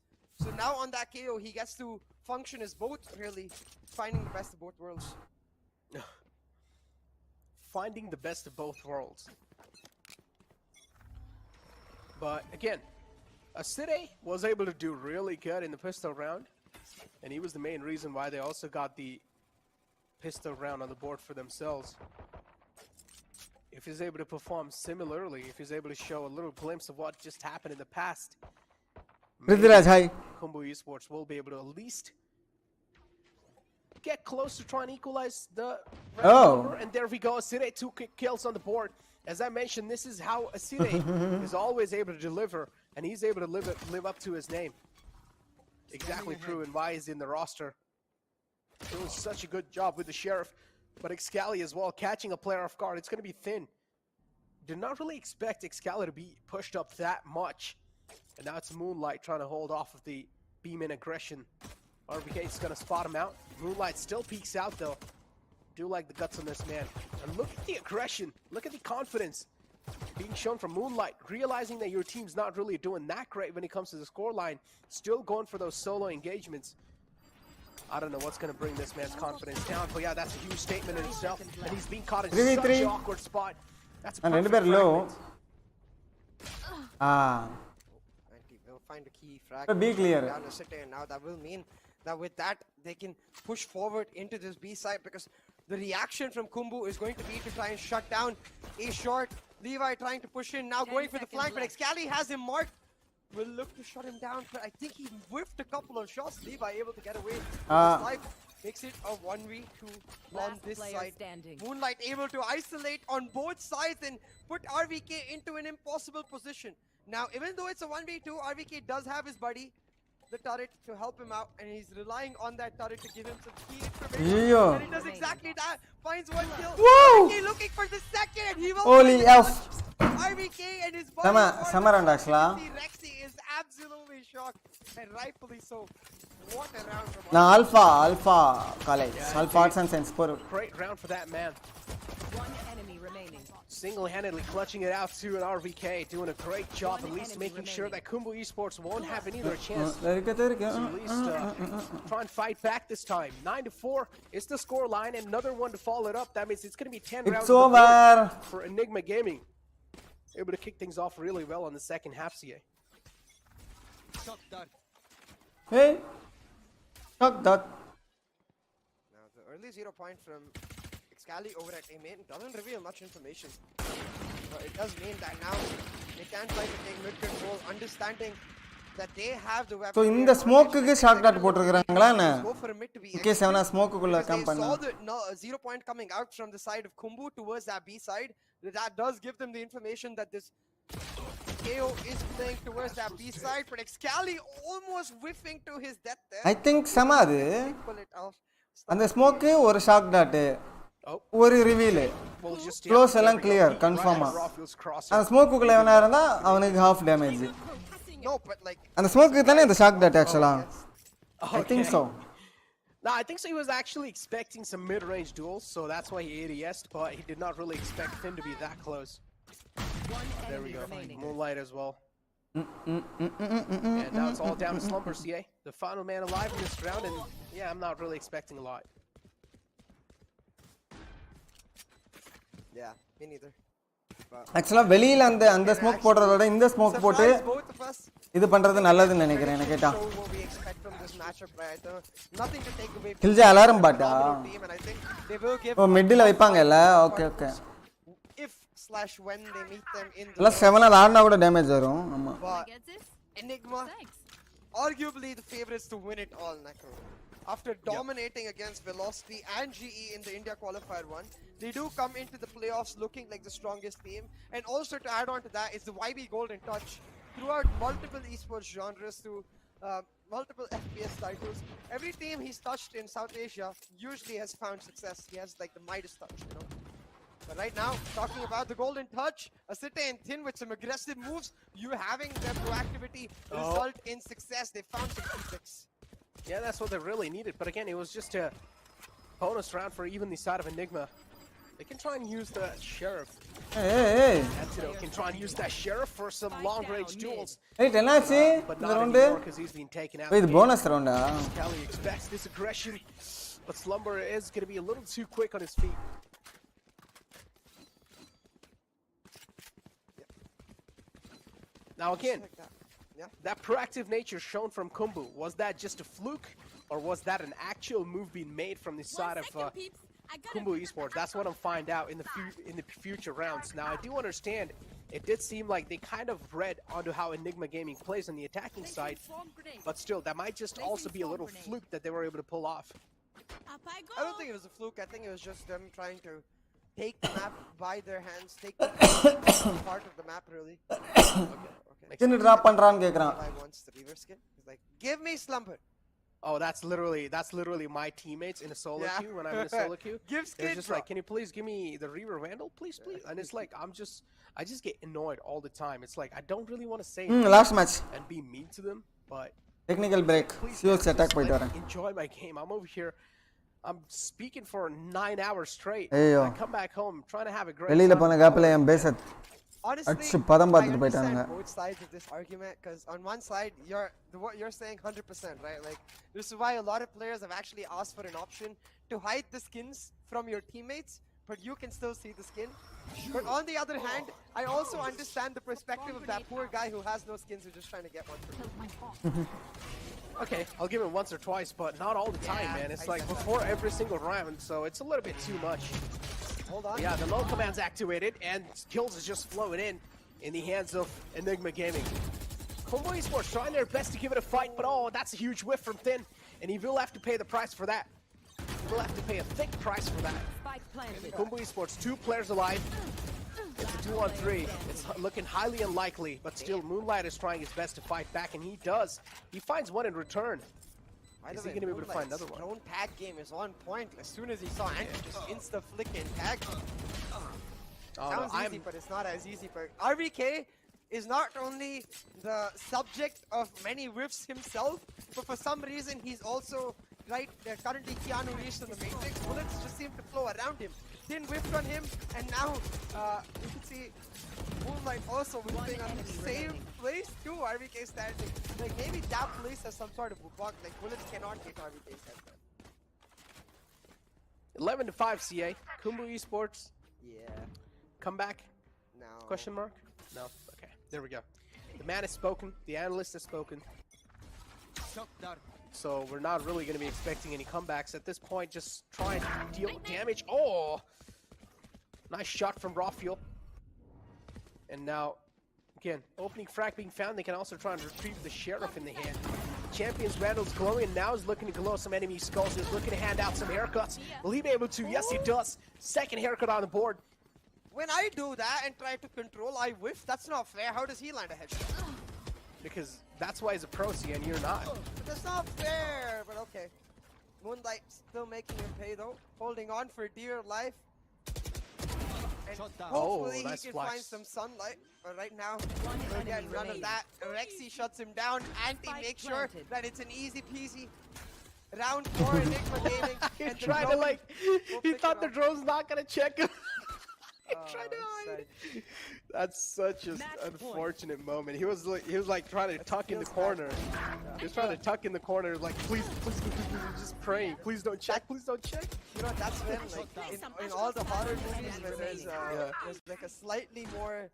So now on that KO, he gets to function as both, really, finding the best of both worlds. Finding the best of both worlds. But again, Exceeli was able to do really good in the pistol round, and he was the main reason why they also got the pistol round on the board for themselves. If he's able to perform similarly, if he's able to show a little glimpse of what just happened in the past, Prithviraj, hi. Khumbu Esports will be able to at least get close to try and equalize the number. And there we go, Exceeli 2 quick kills on the board. As I mentioned, this is how Exceeli is always able to deliver, and he's able to live up to his name. Exactly proving why he's in the roster. Doing such a good job with the Sheriff. But Exceeli as well, catching a player off guard. It's going to be thin. Did not really expect Exceeli to be pushed up that much. And now it's Moonlight trying to hold off of the beam in aggression. RBK is going to spot him out. Moonlight still peeks out though. Do like the guts on this man. And look at the aggression. Look at the confidence being shown from Moonlight. Realizing that your team's not really doing that great when it comes to the scoreline. Still going for those solo engagements. I don't know what's going to bring this man's confidence down. But yeah, that's a huge statement in itself. And he's being caught in such an awkward spot. That's a perfect fragment. They'll find a key frag. Be clear. Now that will mean that with that they can push forward into this B side, because the reaction from Khumbu is going to be to try and shut down A short. Levi trying to push in, now going for the flank, but Exceeli has him marked. Will look to shut him down, but I think he whiffed a couple of shots. Levi able to get away. His life makes it a 1v2 on this side. Moonlight able to isolate on both sides and put RVK into an impossible position. Now, even though it's a 1v2, RVK does have his buddy, the turret, to help him out, and he's relying on that turret to give him some key information. And he does exactly that. Finds one kill. RVK looking for the second. He will Holy F. RVK and his buddy. Samaran actually. Rexy is absolutely shocked, and rightfully so. What a round from Alpha college. Alpha Arts and Science. Great round for that man. One enemy remaining. Single-handedly clutching it out to an RVK, doing a great job, at least making sure that Khumbu Esports won't have any other chance to at least try and fight back this time. 9-4 is the score line, and another one to follow it up. That means it's going to be 10 rounds for Enigma Gaming. Able to kick things off really well in the second half, CA. Hey, shock that. Now the early 0 point from Exceeli over at A main doesn't reveal much information, but it does mean that now they can try to take mid control, understanding that they have the weapon. So in the smoke ku shock dot potrukkranga na okay 7 smoke kulla come panna. They saw the 0 point coming out from the side of Khumbu towards that B side. That does give them the information that this KO is playing towards that B side, but Exceeli almost whiffing to his death there. I think samadu and the smoke or shock dot or reveal close elang clear confirm and smoke kulla evana irundha avanukku half damage. No, but like and the smoke thane the shock dot actually. I think so. No, I think so. He was actually expecting some mid-range duels, so that's why he ADS'd, but he did not really expect him to be that close. There we go. Moonlight as well. And now it's all down to Slumber, CA. The final man alive in this round, and yeah, I'm not really expecting a lot. Yeah, me neither. Actually வெளியில அந்த smoke போடுறதோட இந்த smoke போட்டு இது பண்றது நல்லதுன்னு நினைக்கிறேன் எனக்கு கேட்டா. கில்ஜ அலாரம் பாட்டா ஓ மிடில் வைப்பாங்கல okay okay if/when they meet them in the plus 7 ஆல் ஆடுனா கூட டேமேஜ் வரும் ஆமா. Enigma arguably the favorites to win it all, Necro. After dominating against Velocity and GE in the India Qualifier 1, they do come into the playoffs looking like the strongest team. And also to add on to that is the YB Golden Touch throughout multiple esports genres to multiple FPS titles. Every team he's touched in South Asia usually has found success. He has like the Midas touch, you know. But right now, talking about the Golden Touch, Asite and Thin with some aggressive moves, you having their proactivity result in success. They found some tricks. Yeah, that's what they really needed. But again, it was just a bonus round for even the side of Enigma. They can try and use the Sheriff. Hey. Antidote can try and use that Sheriff for some long-range duels. Hey, என்னாச்சு இந்த round because he's been taken out. இது bonus round ah. Kelly expects this aggression, but Slumber is going to be a little too quick on his feet. Now again, that proactive nature shown from Khumbu, was that just a fluke, or was that an actual move being made from the side of Khumbu Esports? That's what I'm find out in the future rounds. Now I do understand it did seem like they kind of read onto how Enigma Gaming plays on the attacking side, but still, that might just also be a little fluke that they were able to pull off. I don't think it was a fluke. I think it was just them trying to take the map by their hands, take the part of the map really. Okay. Can drop பண்றான்னு கேக்குறான். I wants the reverse skin. He's like, "Give me Slumber." Oh, that's literally my teammates in a solo queue when I'm in a solo queue. They're just like, "Can you please give me the Reaver Vandal, please?" And it's like I just get annoyed all the time. It's like I don't really want to say last match and be mean to them, but technical break. Fuels attack போயிட்டு வரேன். Enjoy my game. I'm over here I'm speaking for 9 hours straight. Ayo. I come back home trying to have a great வெளியில time. போன கேப்ல என் பேச Honestly, அடிச்சு பதம் I பார்த்துட்டு போயிட்டானுங்க. understand both sides of this argument because on one side, what you're saying 100%, right? Like this is why a lot of players have actually asked for an option to hide the skins from your teammates, but you can still see the skin. But on the other hand, I also understand the perspective of that poor guy who has no skins who's just trying to get one for you. Okay, I'll give it once or twice, but not all the time, man. It's like before every single round, so it's a little bit too much. Hold on. Yeah, the low command's activated, and kills is just flowing in the hands of Enigma Gaming. Khumbu Esports trying their best to give it a fight, but oh, that's a huge whiff from Thin, and he will have to pay the price for that. He will have to pay a thick price for that. Spike planted. Khumbu Esports, 2 players alive. It's a 2-on-3. It's looking highly unlikely, but still Moonlight is trying his best to fight back, and he does. He finds one in return. Is he going to be able to find another one? Drone tag game is on point. As soon as he saw Anti just insta flick and tag. Sounds easy, but it's not as easy. But RVK is not only the subject of many whiffs himself, but for some reason he's also currently Keanu Reeves in the Matrix. Bullets just seem to flow around him. Didn't whiff on him, and now you can see Moonlight also whipping on the same place too. RVK standing. Like maybe that place has some sort of block. Like bullets cannot hit RVK's head. 11-5 CA. Khumbu Esports. Yeah. Come back? No. Question mark? No. Okay. There we go. The man has spoken. The analyst has spoken. So we're not really going to be expecting any comebacks at this point. Just trying to deal damage. Oh! Nice shot from Raw Fuel. And now, again, opening frag being found. They can also try and retrieve the Sheriff in the hand. Champion's Randall's glowing and now is looking to glow some enemy skulls. He's looking to hand out some haircuts. Will he be able to? Yes, he does. Second haircut on the board. When I do that and try to control, I whiff. That's not fair. How does he land a headshot? Because that's why he's a pro C and you're not. But that's not fair, but okay. Moonlight still making him pay though. Holding on for dear life. And hopefully nice he can flex. find some sunlight. But right now, we'll get none of that. Rexy shuts him down. Anti makes sure that it's an easy peasy round for Enigma Gaming. And the Trying to drone like, will he pick thought it the up. drone's not going to check him. Trying to hide. sad. That's such an unfortunate moment. He was like trying to tuck in the corner. He was trying to tuck in the corner, like please, just praying. Please don't check. Please don't check. You know, that's when like in all the horror movies where there's like a slightly more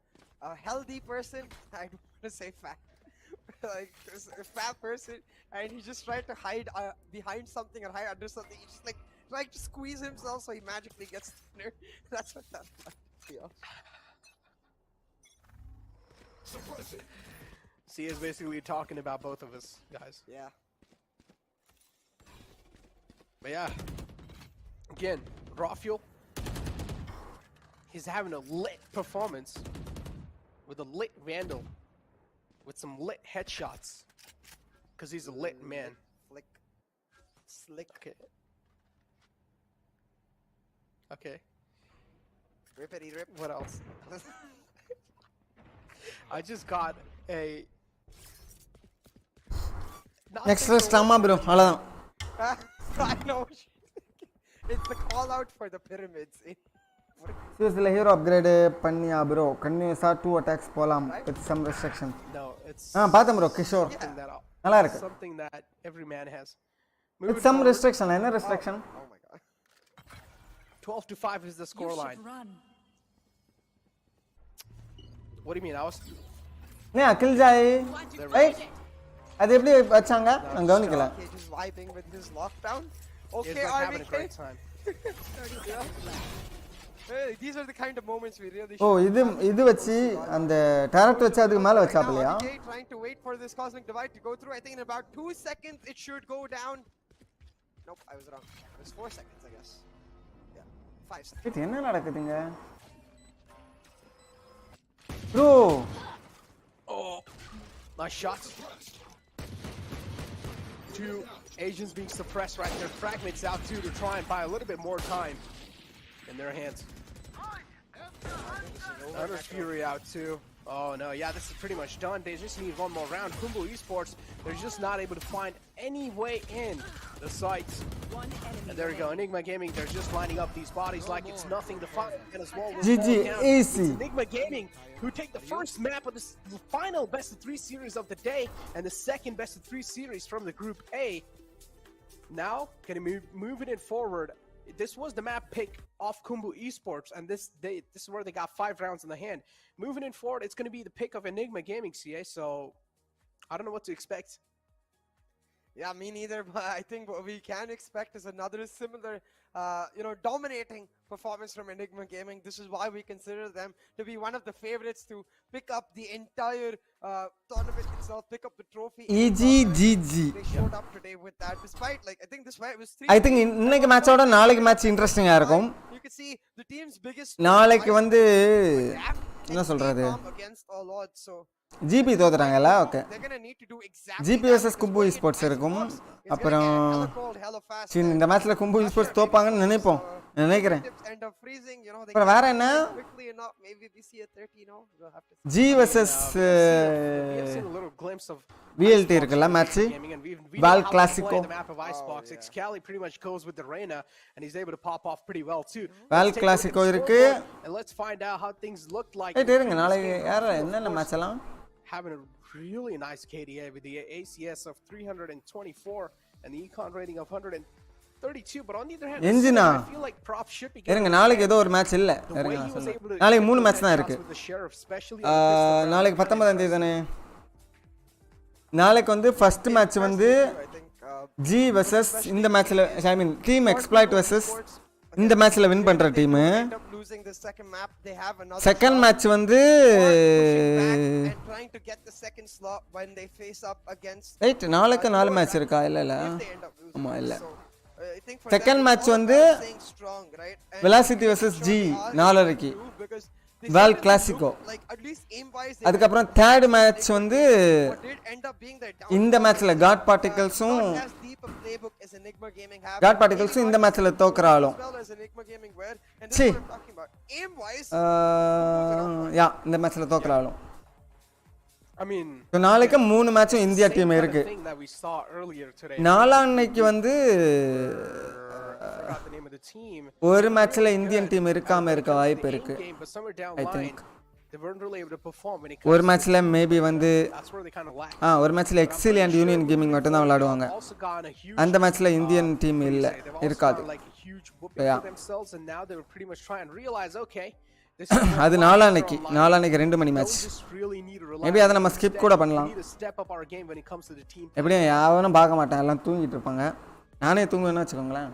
healthy person. I don't want to say fat. Like there's a fat person, and he just tried to hide behind something or hide under something. He just like to squeeze himself so he magically gets thinner. That's what that's like. See, is basically talking about both of us, guys. Yeah. But yeah, again, Raw Fuel. He's having a lit performance with a lit Vandal, with some lit headshots, because he's a lit man. Flick. Slick. Okay. Okay. Rippity rip. What else? I just got a. Extra drama bro. அவ்வளவுதான். I know. It's the call out for the pyramids. Seriously, hero upgrade பண்ணியா bro? Continuously 2 attacks போலாம் with some restriction. No, it's. பார்த்தேன் bro, Kishore. நல்லா இருக்கு. Something that every man has. With some restriction. என்ன restriction? Oh my god. 12-5 is the score line. What do you mean? I was. Yeah, kill Joy. Hey. அது எப்படி வச்சாங்க? நான் கவனிக்கல. Okay, just vibing with his lockdown. Okay, He's like having a RVK. great time. Hey, these are the kind of moments we really ஓ இது வச்சு அந்த direct வச்சு அதுக்கு மேல வச்சாப்லையா? RVK trying to wait for this cosmic divide to go through. I think in about 2 seconds it should go down. Nope, I was wrong. It was 4 seconds, I guess. Yeah, 5 seconds. இது என்ன நடக்குதுங்க? Bro. Oh, nice shots. 2 Asians being suppressed right there. Fragments out too to try and buy a little bit more time in their hands. Hunter's Fury out too. Oh no, yeah, this is pretty much done. They just need one more round. Khumbu Esports, they're just not able to find any way in the sites. And there we go, Enigma Gaming, they're just lining up these bodies like it's nothing. The final as well will GG, fall down. easy. It's Enigma Gaming who take the first map of the final best of 3 series of the day and the second best of 3 series from the Group A. Now, can you move it in forward? This was the map pick of Khumbu Esports, and this is where they got 5 rounds in the hand. Moving in forward, it's going to be the pick of Enigma Gaming, CA, so I don't know what to expect. Yeah, me neither, but I think what we can expect is another similar, dominating performance from Enigma Gaming. This is why we consider them to be one of the favorites to pick up the entire tournament itself, pick up the trophy. EGGG. They showed up today with that, despite, I think this fight was 3. I think இன்னைக்கு மேட்சோட நாளைக்கு match இன்ட்ரஸ்டிங்கா இருக்கும். You can see the team's biggest நாளைக்கு வந்து என்ன சொல்றது? against all odds, so GB தோத்துறாங்கல. ஓகே. ஜிபி vs Khumbu Esports இருக்கும். அப்புறம் இந்த மேட்ச்ல Khumbu Esports தோப்பாங்கன்னு நினைக்கிறேன். அப்புறம் வேற என்ன? ஜி vs VLT இருக்குல்ல match. Val Classico. Exceeli pretty much goes with the Reina and he's able to pop off pretty well too. Val Classico இருக்கு. And let's find out how things look like. இருங்க நாளைக்கு யார என்னென்ன match எல்லாம்? Having a really nice KDA with the ACS of 324 and the econ rating of 132, but on the other hand, I feel like props should be இருங்க நாளைக்கு ஏதோ ஒரு match இல்ல. இருங்க நாளைக்கு 3 மேட்ச் தான் இருக்கு. நாளைக்கு 19 தேதி தானே. நாளைக்கு வந்து ஃபர்ஸ்ட் மேட்ச் வந்து G vs இந்த மேட்ச்ல ஐ மீன் டீம் எக்ஸ்ப்ளாய்ட் vs இந்த மேட்ச்ல வின் பண்ற டீம். செகண்ட் மேட்ச் வந்து ரைட் நாளைக்கு 4 மேட்ச் இருக்கா? இல்ல ஆமா இல்ல. செகண்ட் மேட்ச் வந்து velocity vs G 4:30 Val Classico. அதுக்கப்புறம் தேர்ட் மேட்ச் வந்து இந்த மேட்ச்ல காட் பார்ட்டிகல்ஸும் இந்த மேட்ச்ல தோக்குறாலும் இந்த மேட்ச்ல தோக்குறாலும் நாளைக்கு 3 மேட்சும் இந்தியா டீம் இருக்கு. நாளான்னைக்கு வந்து ஒரு மேட்ச்ல இந்தியன் டீம் இருக்காம இருக்க வாய்ப்பு இருக்கு. ஐ திங்க் ஒரு மேட்ச்ல மேபி வந்து ஒரு மேட்ச்ல எக்ஸீலி அண்ட் யூனியன் கேமிங் மட்டும் தான் விளையாடுவாங்க. அந்த மேட்ச்ல இந்தியன் டீம் இல்ல இருக்காது. அது நாளான்னைக்கு 2 மணி மேட்ச். மேபி அதை நம்ம ஸ்கிப் கூட பண்ணலாம். எப்படியும் யாரும் பார்க்க மாட்டேன், எல்லாம் தூங்கிட்டு இருப்பாங்க. நானே தூங்குவேன்னு வச்சுக்கோங்களேன்.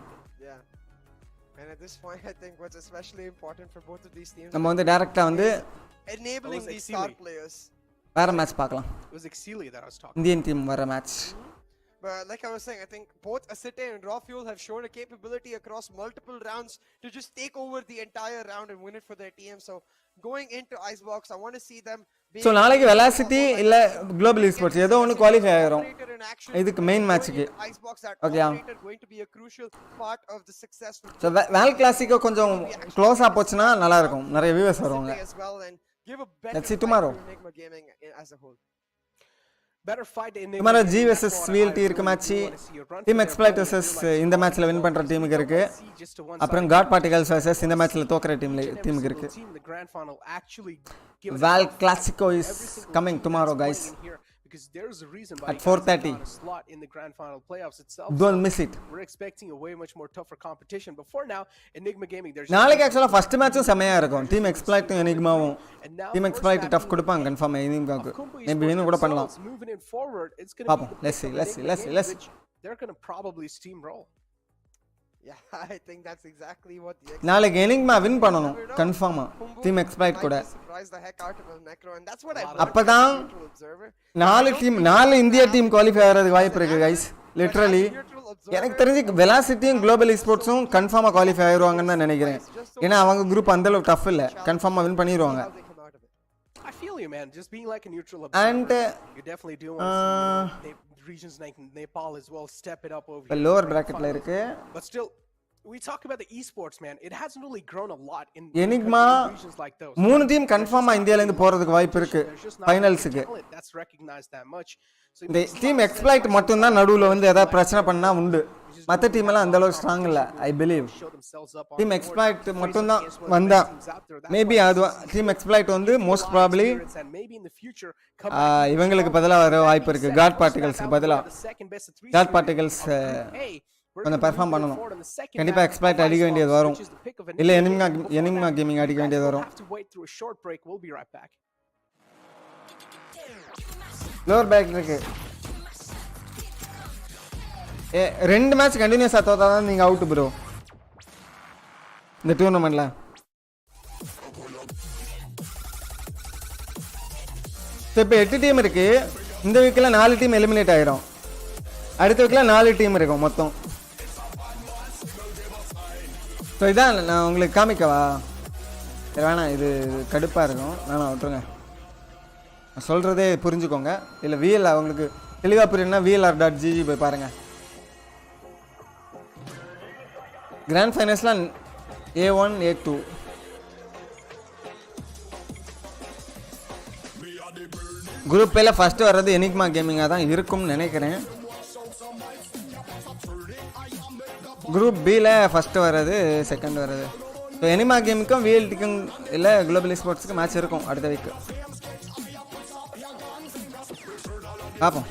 At this point, I think what's especially important for both of these teams நம்ம வந்து டைரக்ட்டா வந்து enabling these star players. வேற மேட்ச் பார்க்கலாம். It was Exceeli that I was talking. Indian team வர match. But like I was saying, I think both Asite and Raw Fuel have shown a capability across multiple rounds to just take over the entire round and win it for their team. So going into Icebox, I want to see them. So நாளைக்கு velocity இல்ல global esports ஏதோ ஒன்னு qualify ஆயிரும் இதுக்கு main மேட்ச்க்கு. ஓகேயா? So Val Classico கொஞ்சம் க்ளோஸா போச்சுனா நல்லா இருக்கும். நிறைய வியூவர்ஸ் வருவாங்க. Let's see tomorrow. tomorrow G vs VLT இருக்கு மேட்ச். டீம் எக்ஸ்ப்ளாய்ட் vs இந்த மேட்ச்ல வின் பண்ற டீமுக்கு இருக்கு. அப்புறம் காட் பார்ட்டிகல்ஸ் vs இந்த மேட்ச்ல தோக்குற டீமுக்கு இருக்கு. Val Classico is coming tomorrow guys at 4:30. in the grand final playoffs itself. Don't miss it. We're expecting a way much more tougher competition, but for now Enigma Gaming there's நாளைக்கு actually first மேட்சும் செமையா இருக்கும். Team எக்ஸ்ப்ளாய்ட்டும் எனிக்மாவும். Team exploit tough கொடுப்பாங்க confirm எனிக்மாக்கு. Maybe win கூட பண்ணலாம். பாப்போம். let's see. They're going to probably steamroll. Yeah, I think that's exactly what the நாளைக்கு enigma win பண்ணனும் கன்ஃபார்மா டீம் எக்ஸ்ப்ளாய்ட் கூட. அப்பதான் 4 இந்தியா டீம் குவாலிஃபை ஆகிறதுக்கு வாய்ப்பு இருக்கு गाइस. லிட்டரலி எனக்கு தெரிஞ்சு வெலாசிட்டியும் குளோபல் ஈஸ்போர்ட்ஸும் கன்ஃபார்மா குவாலிஃபை ஆயிருவாங்கன்னு தான் நினைக்கிறேன். ஏன்னா அவங்க குரூப் அந்த அளவுக்கு டஃப் இல்ல, கன்ஃபார்மா வின் பண்ணிடுவாங்க. I feel you man, just being like a neutral observer. And you definitely do want regions like Nepal as well step it up over here. Lower bracket la irukku. But still we talk about the esports, man. It hasn't really grown a lot in Enigma regions like those. மூணு team கன்ஃபார்மா இந்தியால இருந்து போறதுக்கு வாய்ப்பு இருக்கு ஃபைனல்ஸ்க்கு. That's recognized that much. So இந்த team exploit மட்டும் தான் நடுவுல வந்து ஏதாவது பிரச்சனை பண்ணா உண்டு. மற்ற டீம் எல்லாம் அந்த அளவுக்கு ஸ்ட்ராங் இல்ல ஐ பிலீவ். டீம் எக்ஸ்ப்ளாய்ட் மட்டும் தான் வந்தா மேபி அது டீம் எக்ஸ்ப்ளாய்ட் வந்து மோஸ்ட் ப்ராபபிலி இவங்களுக்கு பதிலா வர வாய்ப்பு இருக்கு. காட் பார்ட்டிகல்ஸ்க்கு பதிலா காட் பார்ட்டிகல்ஸ் கொஞ்சம் பெர்ஃபார்ம் பண்ணணும். கண்டிப்பா எக்ஸ்ப்ளாய்ட் அடிக்க வேண்டியது வரும். இல்ல எனிமா கேமிங் அடிக்க வேண்டியது வரும். லோவர் பேக் இருக்கு. ரெண்டு மேட்ச் கண்டினியூஸா தோத்தா தான் நீங்க அவுட் ப்ரோ இந்த டூர்னமெண்ட்ல. இப்போ 8 டீம் இருக்கு. இந்த வீக்ல 4 டீம் எலிமினேட் ஆயிரும். அடுத்த வீக்ல 4 டீம் இருக்கும் மொத்தம். ஸோ இதான் நான் உங்களுக்கு காமிக்கவா? வேணாம், இது கடுப்பா இருக்கும். வேணாம் விட்டுருங்க. சொல்றதே புரிஞ்சுக்கோங்க. இல்லை விஎல் அவங்களுக்கு தெளிவா புரியணும்னா VLR.gg போய் பாருங்க. கிராண்ட் ஃபைனல்ஸ்லாம் A1 A2 குரூப் பேல ஃபர்ஸ்ட் வர்றது எனிக்மா கேமிங்காக தான் இருக்கும்னு நினைக்கிறேன். குரூப் பியில் ஃபர்ஸ்ட் வர்றது செகண்ட் வர்றது. ஸோ எனிமா கேமுக்கும் VLTக்கும் இல்லை குளோபல் எஸ்போர்ட்ஸுக்கு மேட்ச் இருக்கும் அடுத்த வீக். பார்ப்போம்.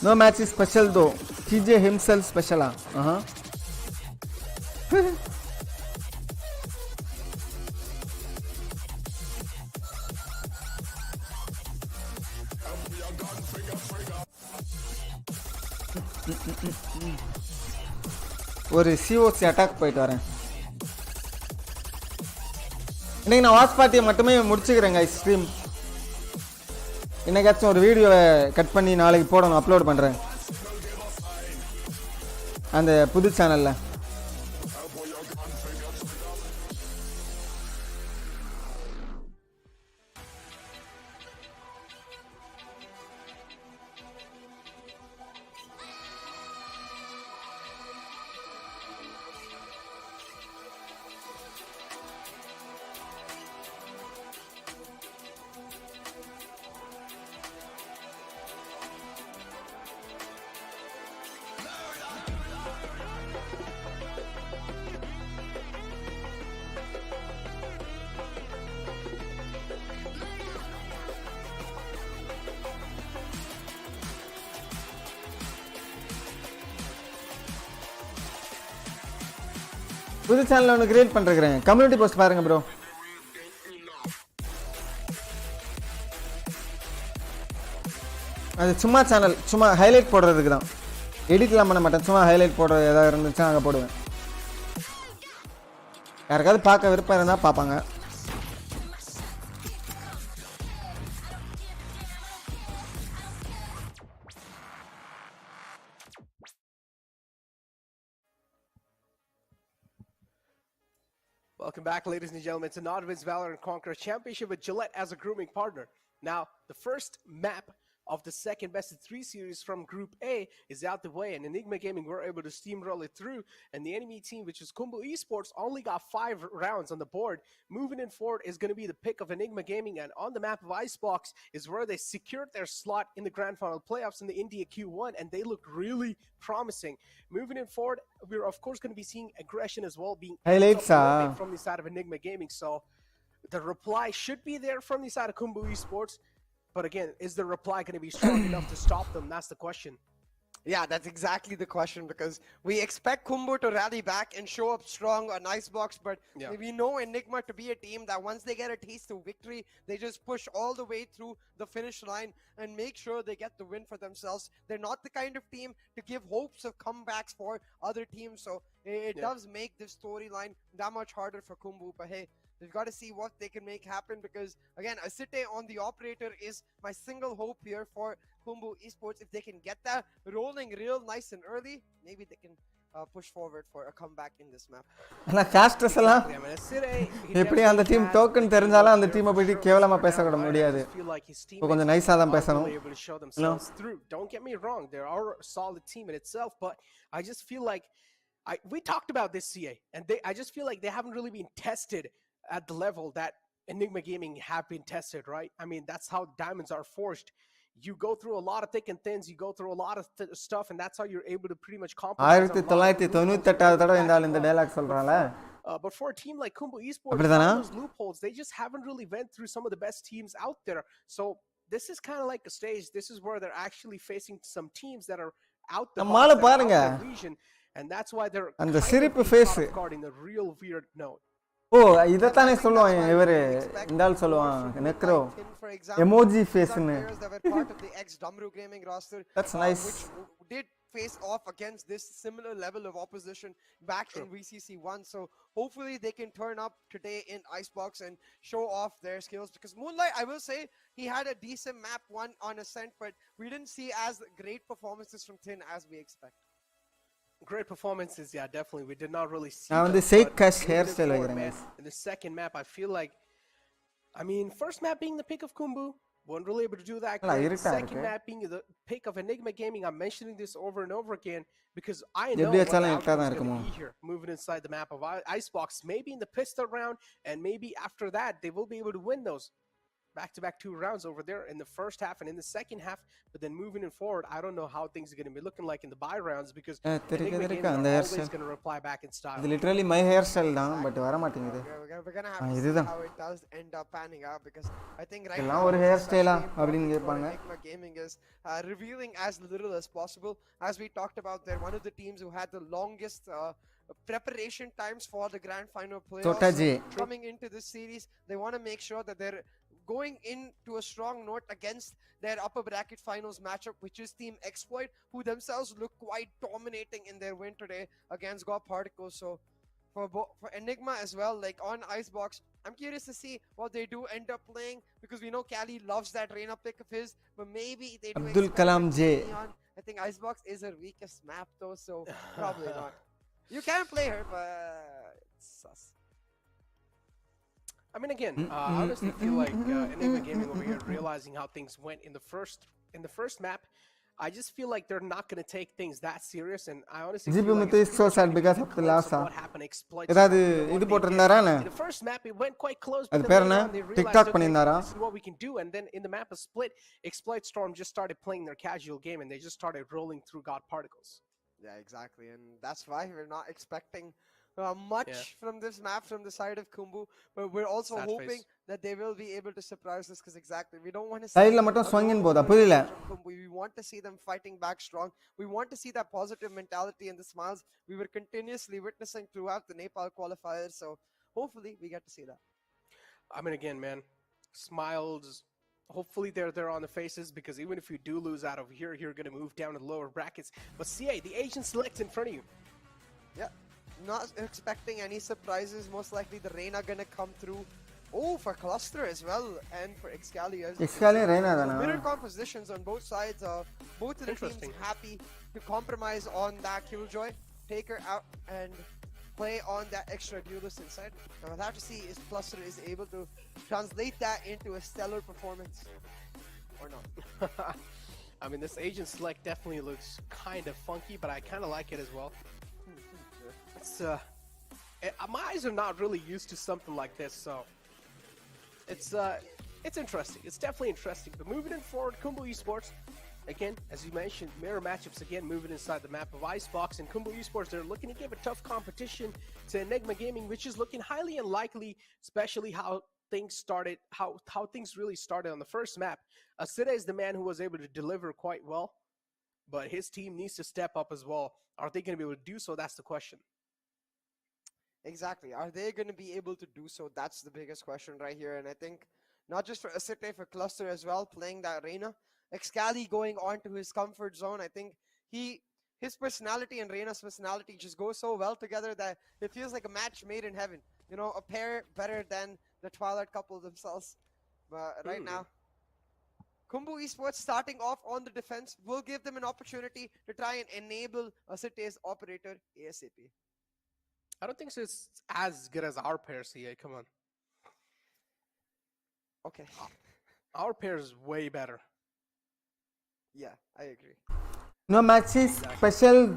No match is special though. TJ himself special. ஒரு COC அட்டாக் போயிட்டு வரேன். இன்னைக்கு நான் வாட்ச் பார்ட்டியை மட்டுமே முடிச்சுக்கிறேங்க. ஸ்ட்ரீம் இன்னைக்காச்சும் ஒரு வீடியோவை கட் பண்ணி நாளைக்கு போடணும், அப்லோட் பண்ணுறேன் அந்த புது சேனலில். புது சேனல் ஒன்று கிரியேட் பண்ணிருக்கிறேன். கம்யூனிட்டி போஸ்ட் பாருங்க ப்ரோ. அது சும்மா சேனல், சும்மா ஹைலைட் போடுறதுக்கு தான். எடிட்லாம் பண்ண மாட்டேன், சும்மா ஹைலைட் போடுறது ஏதாவது இருந்துச்சுன்னா அங்கே போடுவேன். யாருக்காவது பார்க்க விருப்பம் இருந்தால் பார்ப்பாங்க. Welcome back, ladies and gentlemen, to Nodvin's Valorant Conqueror Championship with Gillette as a grooming partner. Now, the first map of the second best of 3 series from Group A is out the way, and Enigma Gaming were able to steamroll it through, and the enemy team, which is Khumbu Esports, only got 5 rounds on the board. Moving in forward is going to be the pick of Enigma Gaming, and on the map of Icebox is where they secured their slot in the grand final playoffs in the India Q1, and they look really promising. Moving in forward, we're of course going to be seeing aggression as well being from the side of Enigma Gaming, so the reply should be there from the side of Khumbu Esports. But again, is the reply going to be strong enough to stop them? That's the question. Yeah, that's exactly the question, because we expect Khumbu to rally back and show up strong on Icebox, but we know Enigma to be a team that once they get a taste of victory, they just push all the way through the finish line and make sure they get the win for themselves. They're not the kind of team to give hopes of comebacks for other teams, so it does make this storyline that much harder for Khumbu. But hey, we've got to see what they can make happen, because again, Asite on the operator is my single hope here for Khumbu Esports. If they can get that rolling real nice and early, maybe they can push forward for a comeback in this map. ஆனா காஸ்டர்ஸ் எல்லாம் Exactly. I mean, Asire, he எப்படி அந்த definitely team has, token like, தெரிஞ்சாலும் அந்த worked டீமை there பத்தி for கேவலமா sure பேச now, கூட right? I முடியாது. just feel like his இப்போ கொஞ்சம் teammates நைஸா தான் are பேசணும். really able to show themselves through. Don't get me wrong, they are a solid team in itself, but I just feel like we talked about this, CA, and I just feel like they haven't really been tested at the level that Enigma Gaming have been tested, right? I mean, that's how diamonds are forged. You go through a lot of thick and thins, you go through a lot of stuff, and that's how you're able to pretty much compromise on a lot of the loopholes 1998வது தடவை இந்த ஆள் as இந்த well. Dialogue சொல்றானே. But for a team like Khumbu Esports, அப்படிதானா? all those loopholes, they just haven't really went through some of the best teams out there. So this is kind of like a stage. This is where they're actually facing some teams that are out the நம்மால box, that are out பாருங்க. their region, and that's why they're அந்த kind of சிரிப்பு being face. caught off guard in a real weird note. Oh இதத்தானே சொல்லுவான் இவரு இந்த ஆள் சொல்லுவான் நெக்ரோ எமோஜி ஃபேஸ்னு. That's nice. Which did face off against this similar level of opposition back in VCC1. So hopefully they can turn up today in Icebox and show off their skills. Because Moonlight, I will say, he had a decent map one on Ascent, but we didn't see as great performances from Tin as we expect. Great performances, yeah, definitely. We did not really see நான் வந்து them, shake but cash moving hairstyle forward, வைக்கிறேன் man, guys. in the second map, I feel like, I mean, first map being the pick of Khumbu, weren't really able to do that இல்ல, great. இருட்டா Second இருக்கு. map being the pick of Enigma Gaming, I'm mentioning this over and over again because I know எப்படி what the வச்சாலும் இருட்டா outcome தான் is going இருக்குமோ. to be here, moving inside the map of Icebox. Maybe in the pistol round, and maybe after that, they will be able to win those back-to-back 2 rounds over there in the first half and in the second half. But then moving it forward, I don't know how things are going to be looking like in the buy rounds because தெரிக்க Enigma தெரிக்க Gaming அந்த are hair always style going to reply back in style. இது literally my hair style தான் but வர மாட்டேங்குது. We're gonna have to see இதுதான் how it does end up panning out because I think right எல்லாம் now ஒரு it's hair ஸ்டைலா especially அப்படின்னு important for கேட்பாங்க. Enigma Gaming is revealing as little as possible. As we talked about, they're one of the teams who had the longest preparation times for the grand final playoffs. Sotaji. Coming into this series, they want to make sure that they're going into a strong note against their upper bracket finals matchup, which is Team Exploit, who themselves look quite dominating in their win today against God Particles. So for Enigma as well, like on Icebox, I'm curious to see what they do end up playing because we know Cali loves that Reina pick of his, but maybe they do Abdul Kalam experiment J. with Neon. I think Icebox is her weakest map though, so probably not. You can play her, but it's sus. I mean, again, I honestly feel like Enigma Gaming over here realizing how things went in the first map. I just feel like they're not going to take things that serious, and I honestly GP feel like Muthu is it's so pretty sad much because gonna of be the a glimpse loss, of what happened Exploit. ஏதாவது what இது they போட்டிருந்தாரா did. என்ன? In the first map, it went quite close, அது but பேர் then என்ன? later on they realized, TikTok okay, பண்ணியிருந்தாரா? this is what we can do, and then in the map of Split, Exploit Storm just started playing their casual game, and they just started rolling through God Particles. Yeah, exactly, and that's why we're not expecting much from this map from the side of Khumbu, but we're also Sad hoping face. that they will be able to surprise us because exactly we don't want to see சைடுல மட்டும் a swing-in roll போதா over புரியல. from Khumbu. We want to see them fighting back strong. We want to see that positive mentality and the smiles we were continuously witnessing throughout the Nepal qualifiers. So hopefully we get to see that. I mean, again, man, smiles. Hopefully they're there on the faces because even if you do lose out of here, you're going to move down to the lower brackets. But CA, the Asian select in front of you. Yeah, not expecting any surprises. Most likely the Reina gonna come through. Oh, for Cluster as well, and for Exceeli as well. Exceeli Reina So தானா? mirror compositions on both sides. Both of the teams happy to compromise on that Killjoy, take her out, and play on that extra duelist inside. Now we'll have to see if Cluster is able to translate that into a stellar performance or not. I mean, this Asian select definitely looks kind of funky, but I kind of like it as well. It's my eyes are not really used to something like this, so it's interesting. It's definitely interesting. But moving it forward, Khumbu Esports, again, as you mentioned, mirror matchups again, moving inside the map of Icebox. And Khumbu Esports, they're looking to give a tough competition to Enigma Gaming, which is looking highly unlikely, especially how things started, how things really started on the first map. Asire is the man who was able to deliver quite well, but his team needs to step up as well. Are they going to be able to do so? That's the question. Exactly. Are they going to be able to do so? That's the biggest question right here. And I think not just for Asite, for Cluster as well, playing that Reina. Exceeli going on to his comfort zone. I think his personality and Reina's personality just go so well together that it feels like a match made in heaven. You know, a pair better than the Twilight couple themselves. But right now, Khumbu Esports starting off on the defense will give them an opportunity to try and enable Asite's operator ASAP. I don't think it's as good as our pair, CA. Come on. Okay. Our pair is way better. Yeah, I agree. No matches special.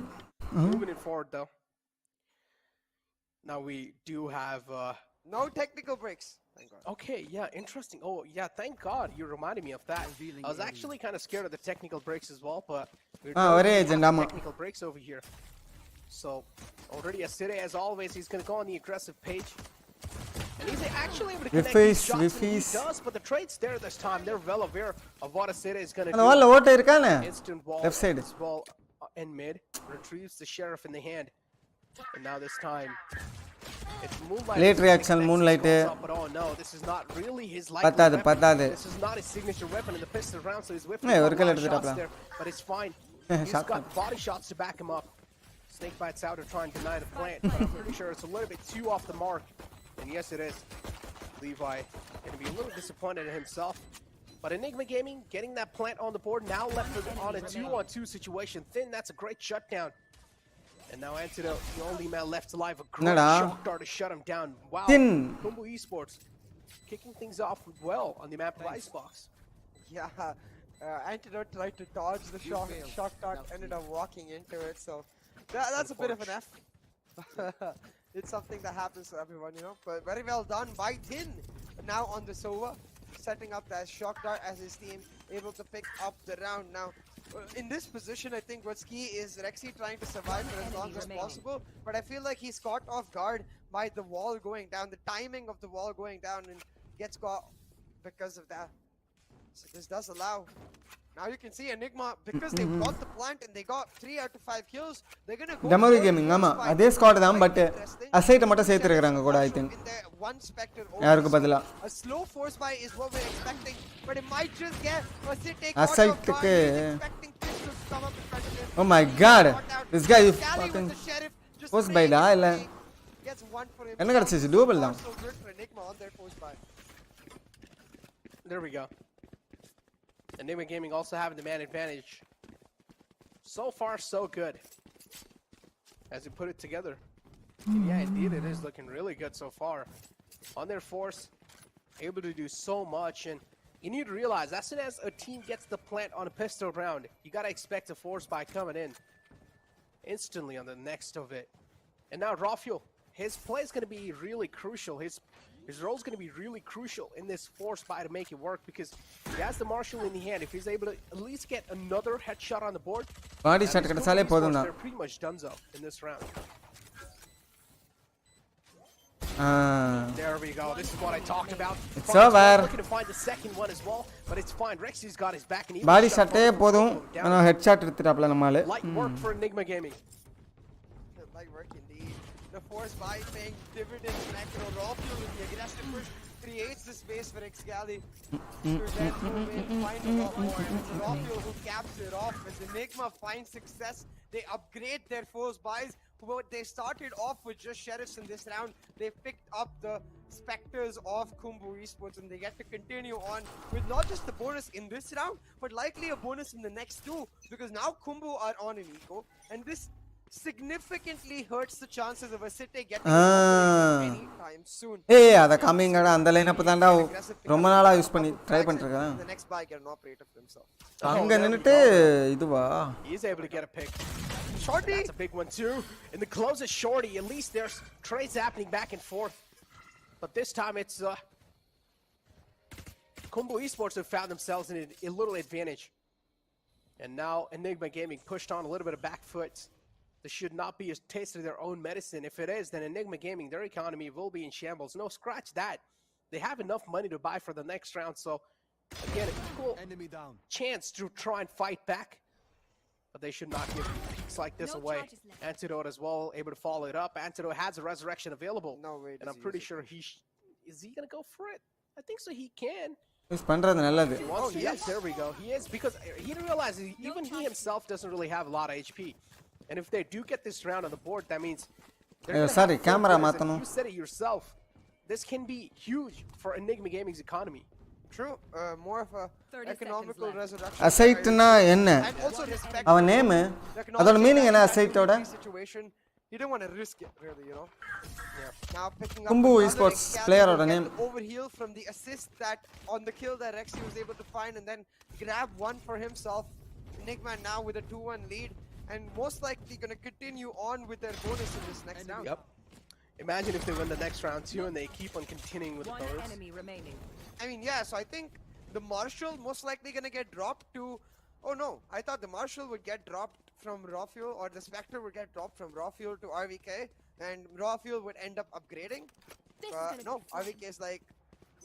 Moving it forward, though. Now we do have... no technical breaks. Thank God. Okay, yeah, interesting. Oh, yeah, thank God you reminded me of that. I was actually kind of scared of the technical breaks as well, but we're doing technical breaks over here. So, already Exceeli, as always, he's going to go on the aggressive page. And he's actually able to connect these shots, and he does, but the trade's there this time. They're well aware of what Exceeli is going to do. Instant wall, left side. Wall in mid, retrieves the sheriff in the hand. And now this time, it's Moonlight. Late reaction, Moonlight. But oh no, this is not really his likely weapon. This is not his signature weapon in the pistol round, so he's whipping shots there. But it's fine. He's got body shots to back him up. Snake bites out to try and deny the plant, but I'm pretty sure it's a little bit too off the mark. And yes, it is. Levi going to be a little disappointed in himself. But Enigma Gaming getting that plant on the board, now left on a 2-on-2 situation. Thin, that's a great shutdown. And now Antidote, the only man left alive, a great shock dart to shut him down. Wow, Khumbu Esports kicking things off well on the map of Icebox. Yeah, Antidote tried to dodge the shock dart, ended up walking into it, so that's a bit of an F. It's something that happens to everyone, you know, but very well done by Thin. Now on the Sova, setting up that shock dart as his team able to pick up the round. Now, in this position, I think what's key is Rexy trying to survive for as long as possible, but I feel like he's caught off guard by the wall going down, the timing of the wall going down, and gets caught because of that. So this does allow. Now you can see Enigma, because they got the plant and they got 3 out of 5 kills, they're gonna go Demolish Gaming, அதே squad தான் but aside மட்டும் சேர்த்து இருக்காங்க கூட I think. A slow force buy is what we're expecting, but it might just get அசைட்க்கு Oh my god, this guy is fucking force buy டா இல்ல என்ன கிடைச்சிச்சு டூபிள் தான். There we go. Enigma Gaming also having the man advantage. So far, so good. As we put it together. And yeah, indeed, it is looking really good so far. On their force, able to do so much. And you need to realize, as soon as a team gets the plant on a pistol round, you got to expect a force buy coming in instantly on the next of it. And now Rafael, his play is going to be really crucial. His role is going to be really crucial in this force buy to make it work, because he has the Marshall in the hand. If he's able to at least get another headshot on the board, body shot கிடைச்சாலே போதும் தான். They're pretty much donezo in this round. There we go. This is what I talked about. It's over. Looking to find the second one as well, but it's fine. Rexy's got his back and he body shot போதும். ஆனா headshot எடுத்துட்டாப்ல நம்மால. Light work for Enigma Gaming. Light work indeed. The force buy paying dividends. Macro Rafael with the aggressive push creates the space for Exceeli to then move in, find a lot more. And it's Rafael who caps it off. As Enigma finds success, they upgrade their force buys. But they started off with just sheriffs in this round. They picked up the specters of Khumbu Esports, and they get to continue on with not just the bonus in this round, but likely a bonus in the next 2, because now Khumbu are on an eco, and this significantly hurts the chances of Asite getting anytime soon. ஏய் அத கமிங்கடா அந்த line up தான்டா ரொம்ப நாளா use பண்ணி try பண்ணிட்டு இருக்கேன். The next buy get an operator for himself. அங்க நின்னுட்டு இதுவா He's able to get a pick. Shorty, that's a big one too. In the closest Shorty, at least there's trades happening back and forth. But this time it's Khumbu Esports have found themselves in a little advantage. And now Enigma Gaming pushed on a little bit of back foot. This should not be a taste of their own medicine. If it is, then Enigma Gaming, their economy will be in shambles. No, scratch that. They have enough money to buy for the next round, so again, an equal chance to try and fight back. But they should not give peaks like this away. Antidote as well, able to follow it up. Antidote has a resurrection available. No way. And I'm pretty sure is he going to go for it? I think so, he can. Use பண்றது நல்லது. Oh, yes, there we go. He is, because he realizes even he himself doesn't really have a lot of HP. And if they do get this round on the board, that means sorry, camera மாத்தணும். You said it yourself. This can be huge for Enigma Gaming's economy. True. More of a 30 economical seconds left. resurrection. அசைட்னா என்ன And also respect. அவன் name the அதோட economical meaning என்ன value that அசைட்டோட in this situation, he didn't want to risk it, really, you know. Yeah. Now picking up Khumbu another Esports Exceeli player will oda get name. the overheal from the assist that on the kill that Rexy was able to find, and then grab one for himself. Enigma now with a 2-1 lead, and most likely going to continue on with their bonus in this next round. Yep. Imagine if they win the next round too, and they keep on continuing with the One bonus. enemy remaining. I mean, yeah, so I think the Marshall most likely going to get dropped to... Oh no, I thought the Marshall would get dropped from Raw Fuel, or the Spectre would get dropped from Raw Fuel to RVK, and Raw Fuel would end up upgrading. No, RVK is like,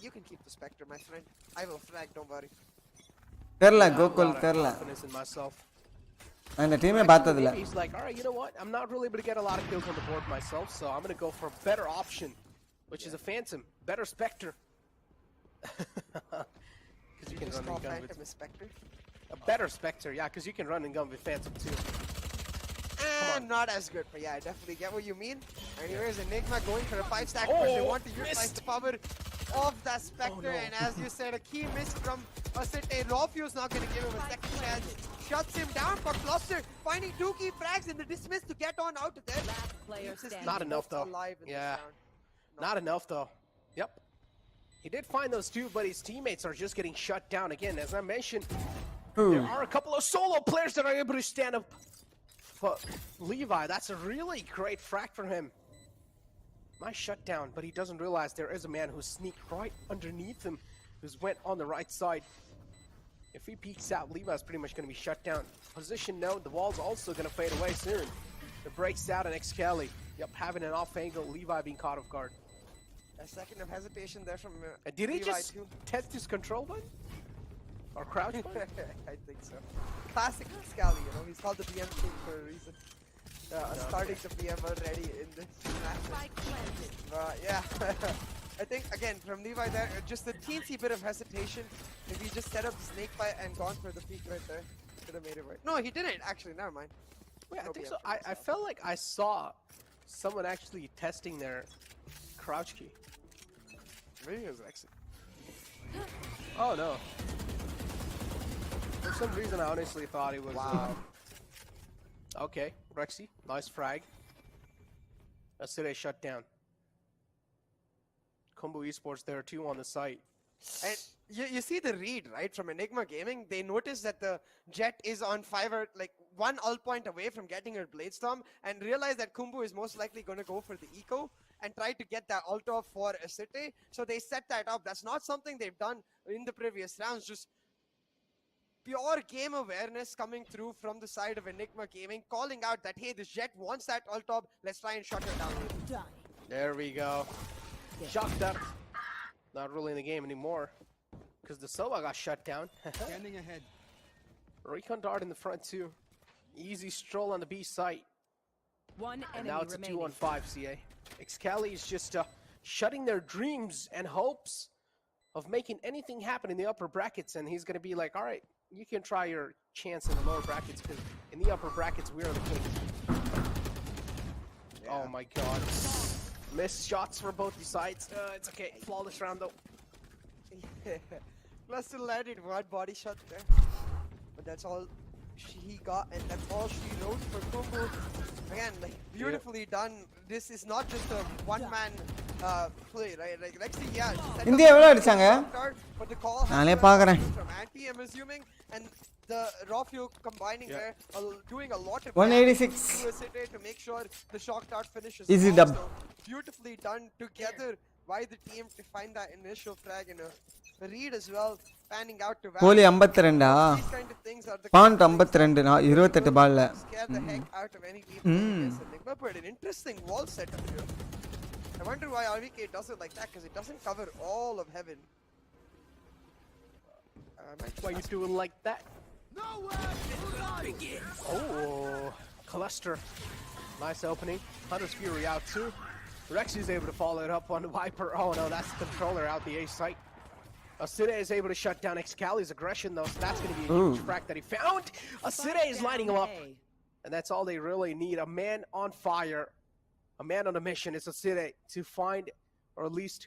you can keep the Spectre, my friend. I will frag, don't worry. தெரியல I have a Gokul lot of தெரியல confidence in myself. நான் இந்த டீமே Actually, பார்த்தது இல்ல maybe he's like, all right, you know what? I'm not really able to get a lot of kills on the board myself, so I'm going to go for a better option, which is a Phantom, better Spectre. Because you can Just run call and gun Phantom with a Spectre. a better Spectre, yeah, because you can run and gun with Phantom too. Not as good, but yeah, I definitely get what you mean. Anyways, Enigma going for a 5-stack, but they want to utilize missed. the power of that Spectre, no. and as you said, a key miss from Asite. Rawfuel's not going to give him a second chance. Shuts him down for Cluster, finding 2 key frags in the dismiss to get on out of there. Last player Keeps his standing. Not team enough, both though. alive in this Yeah. round. Not enough, though. Yep. He did find those two, but his teammates are just getting shut down again. As I mentioned, there are a couple of solo players that are able to stand up for Levi. That's a really great frag from him. Nice shutdown, but he doesn't realize there is a man who sneaked right underneath him, who's went on the right side. If he peeks out, Levi's pretty much going to be shut down. Position no, the wall's also going to fade away soon. It breaks out an Exceeli. Yep, having an off angle, Levi being caught off guard. A second of hesitation there from Did he Levi just too. test his control button? Or crouch button? I think so. Classic Scally, you know, he's called the BM king for a reason. Starting the BM already in this match. Yeah, I think again from Levi there, just a teensy bit of hesitation. If he just set up the snake bite and gone for the peek right there, could have made it right. No, he didn't actually. Never mind. Wait, I No think BM so. for I felt like I saw someone actually testing their crouch key. Maybe it was Exit. Oh no. For some reason, I honestly thought it was. Wow. Okay, Rexy, nice frag. Asire shut down. Khumbu Esports, there are 2 on the site. And you see the read, right, from Enigma Gaming. They notice that the Jet is on 5 or like 1 ult point away from getting her Blade Storm, and realize that Khumbu is most likely going to go for the eco and try to get that ult off for Asite. So they set that up. That's not something they've done in the previous rounds. Just pure game awareness coming through from the side of Enigma Gaming, calling out that, hey, this Jet wants that ult up. Let's try and shut her down. There we go. Shocked up. Not really in the game anymore. Because the Sova got shut down. Standing ahead. Recon Dart in the front too. Easy stroll on the B site. One And enemy now it's a remaining. 2-on-5 CA. Exceeli is just shutting their dreams and hopes of making anything happen in the upper brackets, and he's going to be like, all right, you can try your chance in the lower brackets, because in the upper brackets, we are the kings. Yeah. Oh my god. Missed shots for both the sides. It's okay. Flawless round, though. Plus, landed 1 body shot there. But that's all he got, and that's all she wrote for Khumbu. Again, like, beautifully done. This is not just a one-man play, right? Like, Rexy, yeah. India எவ்வளவு அடிச்சாங்க But the call நானே பார்க்கறேன் from Anti, I'm assuming, and the raw fuel combining there, doing a lot of 186. to make sure the shock dart finishes. Easy off. dub. So, beautifully done together by the team to find that initial frag and a read as well, panning out to Kohli 52 These kind of things are the point 52 28 பால்ல scare the heck out of any team against Enigma, but an interesting wall setup here. I wonder why RVK does it like that, because it doesn't cover all of heaven. Why you doing like that? Oh, cluster. Nice opening. Hunter's Fury out too. Rexy's able to follow it up on the Viper. Oh no, that's the controller out the A site. Aside is able to shut down Excali's aggression though, so that's going to be a huge frack that he found. Aside is lighting him up. And that's all they really need. A man on fire. A man on a mission. It's Aside to find, or at least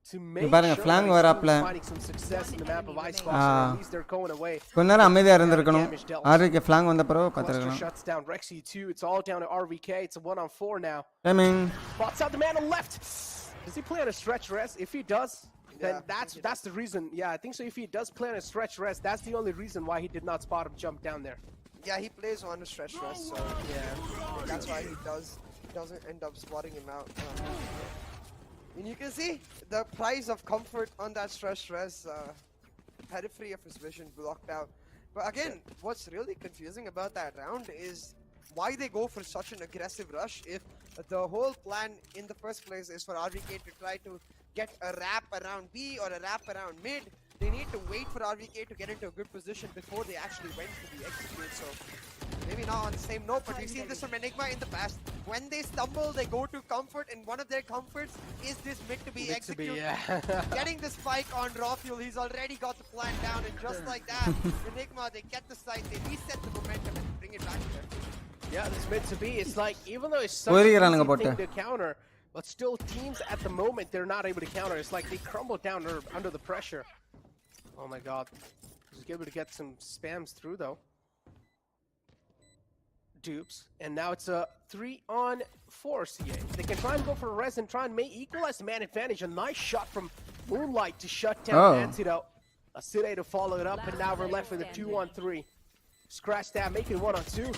to make பாருங்க sure flank that his வராப்ல. team is finding some success in the map of Ice Box, or at least they're going away. கொஞ்ச நேரம் அமைதியா Damage இருந்திருக்கணும். dealt. RVK flank வந்த பிறகு Cluster பாத்துக்கலாம். shuts down Rexy 2. It's all down to RVK. It's a 1-on-4 now. Timing. Spots out the man on the left. Does he play on a stretch rest? If he does, then that's the reason. Yeah, I think so. If he does play on a stretch rest, that's the only reason why he did not spot him jump down there. Yeah, he plays on a stretch rest, so yeah, that's why he doesn't end up spotting him out. And you can see the price of comfort on that stretch rest, periphery of his vision blocked out. But again, what's really confusing about that round is why they go for such an aggressive rush if the whole plan in the first place is for RVK to try to get a wrap around B or a wrap around mid. They need to wait for RVK to get into a good position before they actually went to the execute. So maybe not on the same note, but we've seen this from Enigma in the past. When they stumble, they go to comfort, and one of their comforts is this mid to be execute. Getting the spike on raw fuel, he's already got the plan down, and just like that, Enigma, they get the site, they reset the momentum and bring it back there. Yeah, this mid to be, it's like, even though it's such an easy thing to counter, but still teams at the moment, they're not able to counter. It's like they crumble down under the pressure. Oh my god. He's able to get some spams through though. Dupes. And now it's a 3-on-4 CA. They can try and go for a res and try and equalize the man advantage. A nice shot from Moonlight to shut down Antidote. A City to follow it up, and now we're left with a 2-on-3. Scratch that, make it 1-on-2.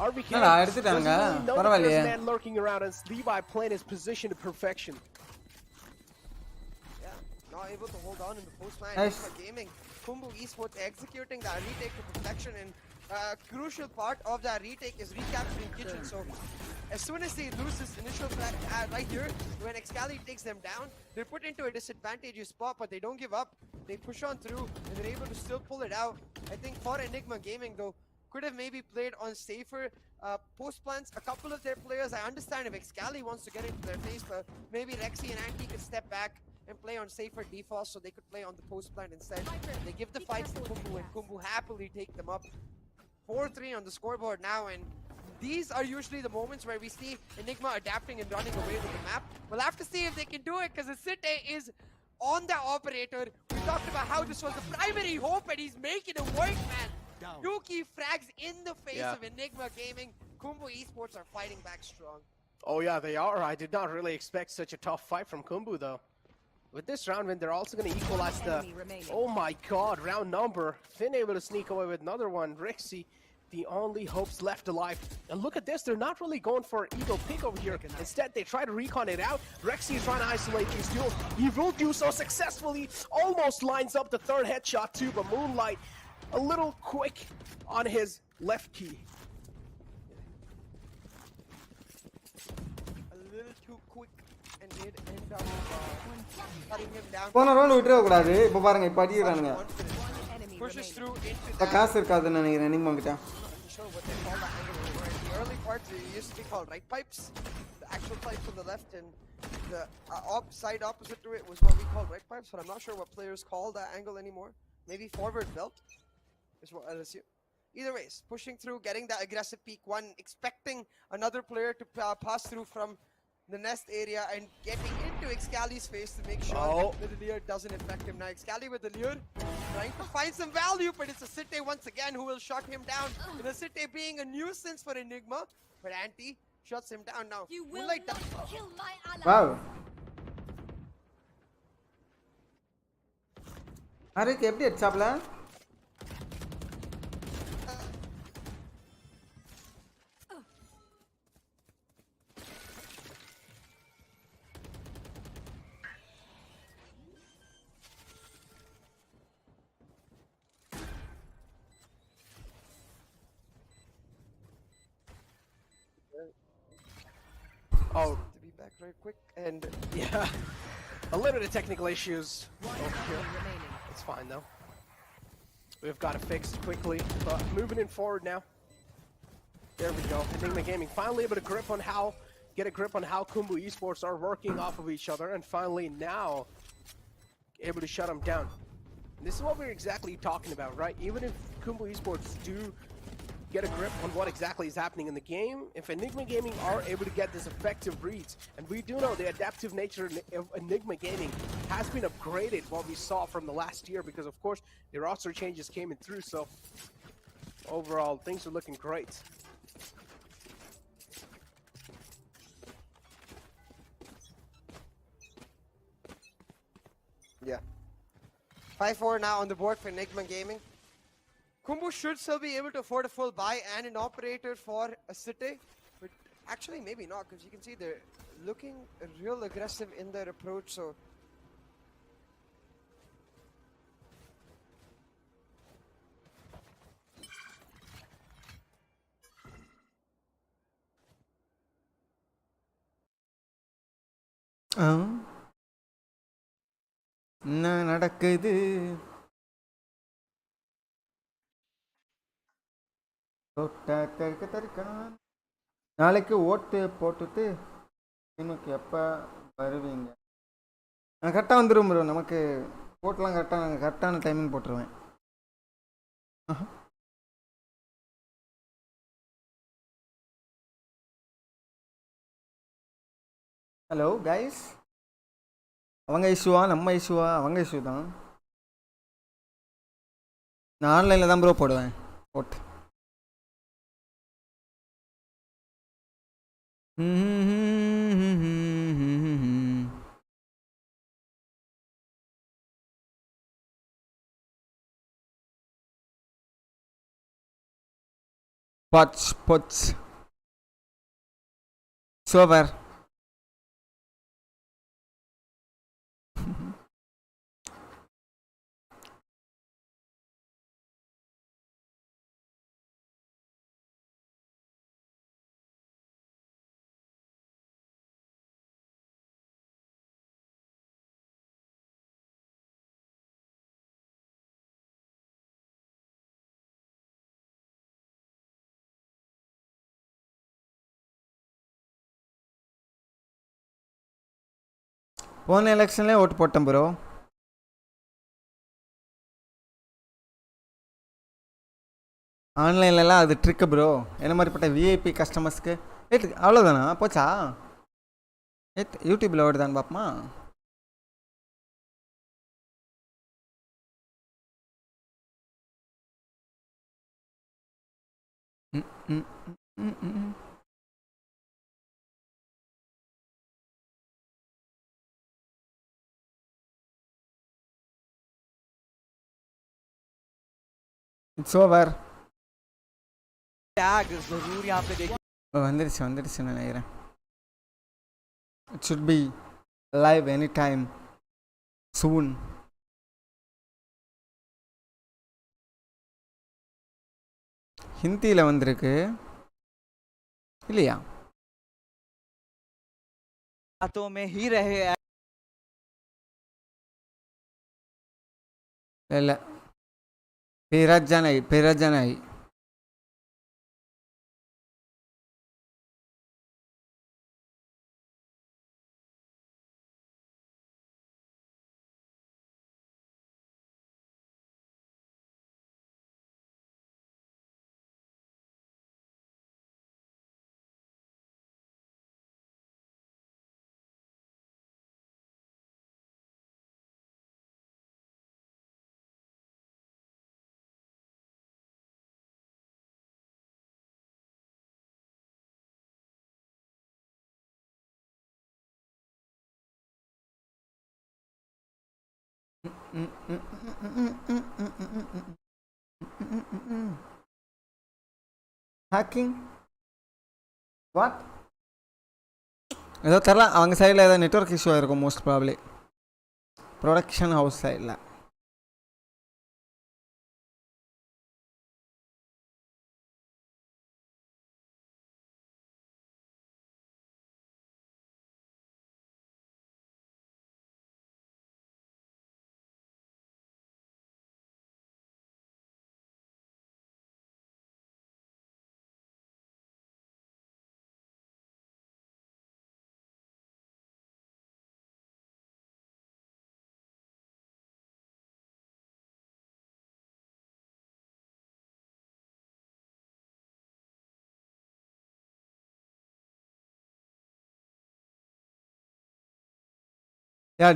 RVK doesn't really know that there's a man lurking around, and Levi playing his position to perfection. Not able to hold on in the post-line. Enigma Gaming, Khumbu Esports executing that retake to perfection, and crucial part of that retake is recapturing Kitchen. So as soon as they lose this initial flag right here, when Exceeli takes them down, they're put into a disadvantageous spot, but they don't give up. They push on through, and they're able to still pull it out. I think for Enigma Gaming though, could have maybe played on safer post plans. A couple of their players, I understand if Exceeli wants to get into their face, but maybe Rexy and Anti could step back and play on safer defaults, so they could play on the post plant instead. They give the fight to Khumbu, and Khumbu happily take them up. 4-3 on the scoreboard now, and these are usually the moments where we see Enigma adapting and running away with the map. We'll have to see if they can do it, because City is on the operator. We talked about how this was the primary hope, and he's making it work, man. Yuki frags in the face of Enigma Gaming. Khumbu Esports are fighting back strong. Oh yeah, they are. I did not really expect such a tough fight from Khumbu though. With this round win, they're also going to equalize the... Oh my god, round number. Finn able to sneak away with another one. Rexy, the only hopes left alive. And look at this, they're not really going for an ego pick over here. Instead, they try to recon it out. Rexy is trying to isolate these duels. He will do so successfully. Almost lines up the third headshot too, but Moonlight a little quick on his left key. A little too quick, and did end up cutting him down. போன round விட்டுற கூடாது. இப்போ பாருங்க இப்ப அடிக்குறானுங்க. Pushes through into காசு இருக்காதுன்னு நினைக்கிறேன் Enigma கிட்ட. Sure what they call that angle anymore. In the early parts, it used to be called right pipes. The actual pipes on the left, and the side opposite to it was what we called right pipes. But I'm not sure what players call that angle anymore. Maybe forward belt is what I'll assume. Either ways, pushing through, getting that aggressive peak one, expecting another player to pass through from the nest area and getting into Exceeli's face to make sure that the lure doesn't affect him. Now Exceeli with the lure, trying to find some value, but it's a City once again who will shut him down. And a City being a nuisance for Enigma, but Anti shuts him down now. You will not kill my ally. Wow. அரேக்கு எப்படி அடிச்சாப்ல? To be back very quick, and yeah, a little bit of technical issues over here. It's fine though. We've got it fixed quickly, but moving it forward now. There we go. Enigma Gaming finally able to get a grip on how Khumbu Esports are working off of each other, and finally now able to shut them down. And this is what we're exactly talking about, right? Even if Khumbu Esports do get a grip on what exactly is happening in the game. If Enigma Gaming are able to get this effective reads, and we do know the adaptive nature of Enigma Gaming has been upgraded what we saw from the last year, because of course the roster changes came in through, so overall things are looking great. Yeah. 5-4 now on the board for Enigma Gaming. Khumbu should still be able to afford a full buy and an operator for a city, but actually maybe not, because you can see they're looking real aggressive in their approach, so என்ன நடக்குது? நாளைக்கு ஓட்டு போட்டுட்டு இன்னைக்கு எப்போ வருவீங்க? நான் கரெக்டாக வந்துடும் ப்ரோ. நமக்கு ஓட்டெலாம் கரெக்டாக நாங்கள் கரெக்டான டைமிங் போட்டுருவேன். ஹலோ கைஸ், அவங்க இஷ்யூவா நம்ம இஷ்யூவா? அவங்க இஷ்யூ தான். நான் ஆன்லைனில் தான் ப்ரோ போடுவேன் ஓட்டு. Pots. Sover. போன எலெக்ஷன்லேயே ஓட்டு போட்டேன் ப்ரோ. ஆன்லைன்லலாம் அது ட்ரிக்கு ப்ரோ. என்ன மாதிரிப்பட்ட விஐபி கஸ்டமர்ஸ்க்கு அவ்வளோதானா? போச்சா? யூடியூப்பில் ஓடுதான் பாப்பமா? It's over. टैग जरूर यहाँ पे देखिए. வந்துருச்சு நினைக்கிறேன். It should be live any time soon. ஹிந்தியில் வந்திருக்கு இல்லையா? हाथों में ही रहे. இல்லை, பிரஜனை. Hacking what? ஏதோ தெரில, அவங்க சைடில் ஏதோ நெட்வொர்க் இஷ்யூ ஆகிருக்கும் மோஸ்ட் ப்ராப்ளி. ப்ரொடக்ஷன் ஹவுஸ் சைடில்.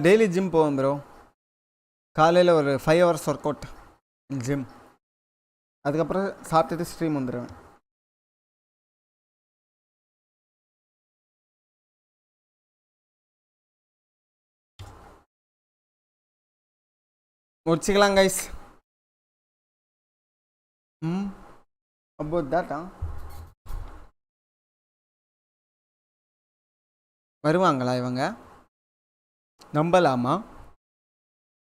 டெய்லி ஜிம் போவேன் ப்ரோ. காலையில் ஒரு 5 hours ஒர்க் அவுட் ஜிம். அதுக்கப்புறம் சாப்பிட்டுட்டு ஸ்ட்ரீம் வந்துடுவேன். முடிச்சுக்கலாம் கைஸ். about that வருவாங்களா இவங்க? நம்பலாமா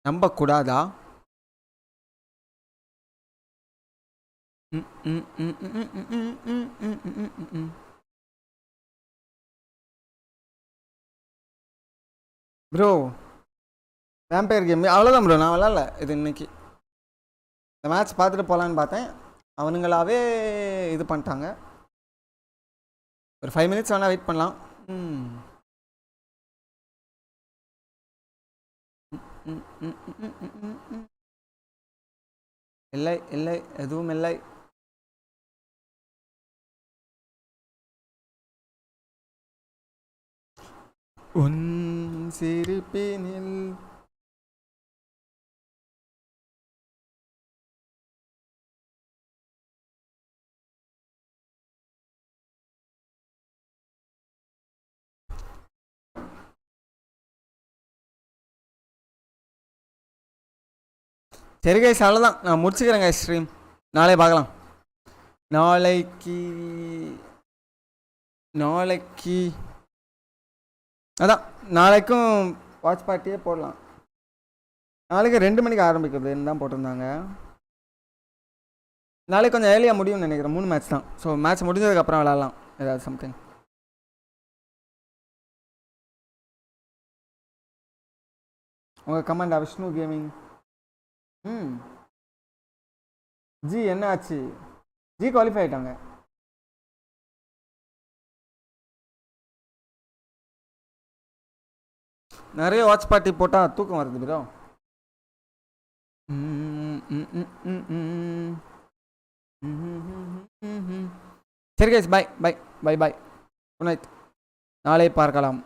நம்பக்கூடாதா? ப்ரோ வேம்பயர் கேம் அவ்வளோதான் ப்ரோ. நான் விளாட்ல இது இன்னைக்கு. இந்த மேட்ச் பார்த்துட்டு போகலான்னு பார்த்தேன். அவனுங்களாவே இது பண்ணிட்டாங்க. ஒரு 5 minutes வேணால் வெயிட் பண்ணலாம். இல்லை இல்லை எதுவும் இல்லை. உன் சிரிப்பினில் சரி கைஸ் அவ்வளோதான். நான் முடிச்சுக்கிறேன் கைஸ் ஸ்ட்ரீம். நாளை பார்க்கலாம். நாளைக்கு அதான் நாளைக்கும் வாட்ச் பார்ட்டியே போடலாம். நாளைக்கு 2 மணிக்கு ஆரம்பிக்கிறதுன்னு தான் போட்டிருந்தாங்க. நாளைக்கு கொஞ்சம் ஏர்லியாக முடியும்னு நினைக்கிறேன். 3 மேட்ச் தான். ஸோ மேட்ச் முடிஞ்சதுக்கப்புறம் விளாட்லாம் ஏதாவது சம்திங். உங்கள் கமெண்டா விஷ்ணு கேமிங். ஜி என்ன ஆச்சு? ஜி குவாலிஃபை ஆகிட்டாங்க. நிறைய வாட்ச் பார்ட்டி போட்டால் தூக்கம் வருது ப்ரோ. சரி guys bye bye bye bye. Good night. நாளை பார்க்கலாம்.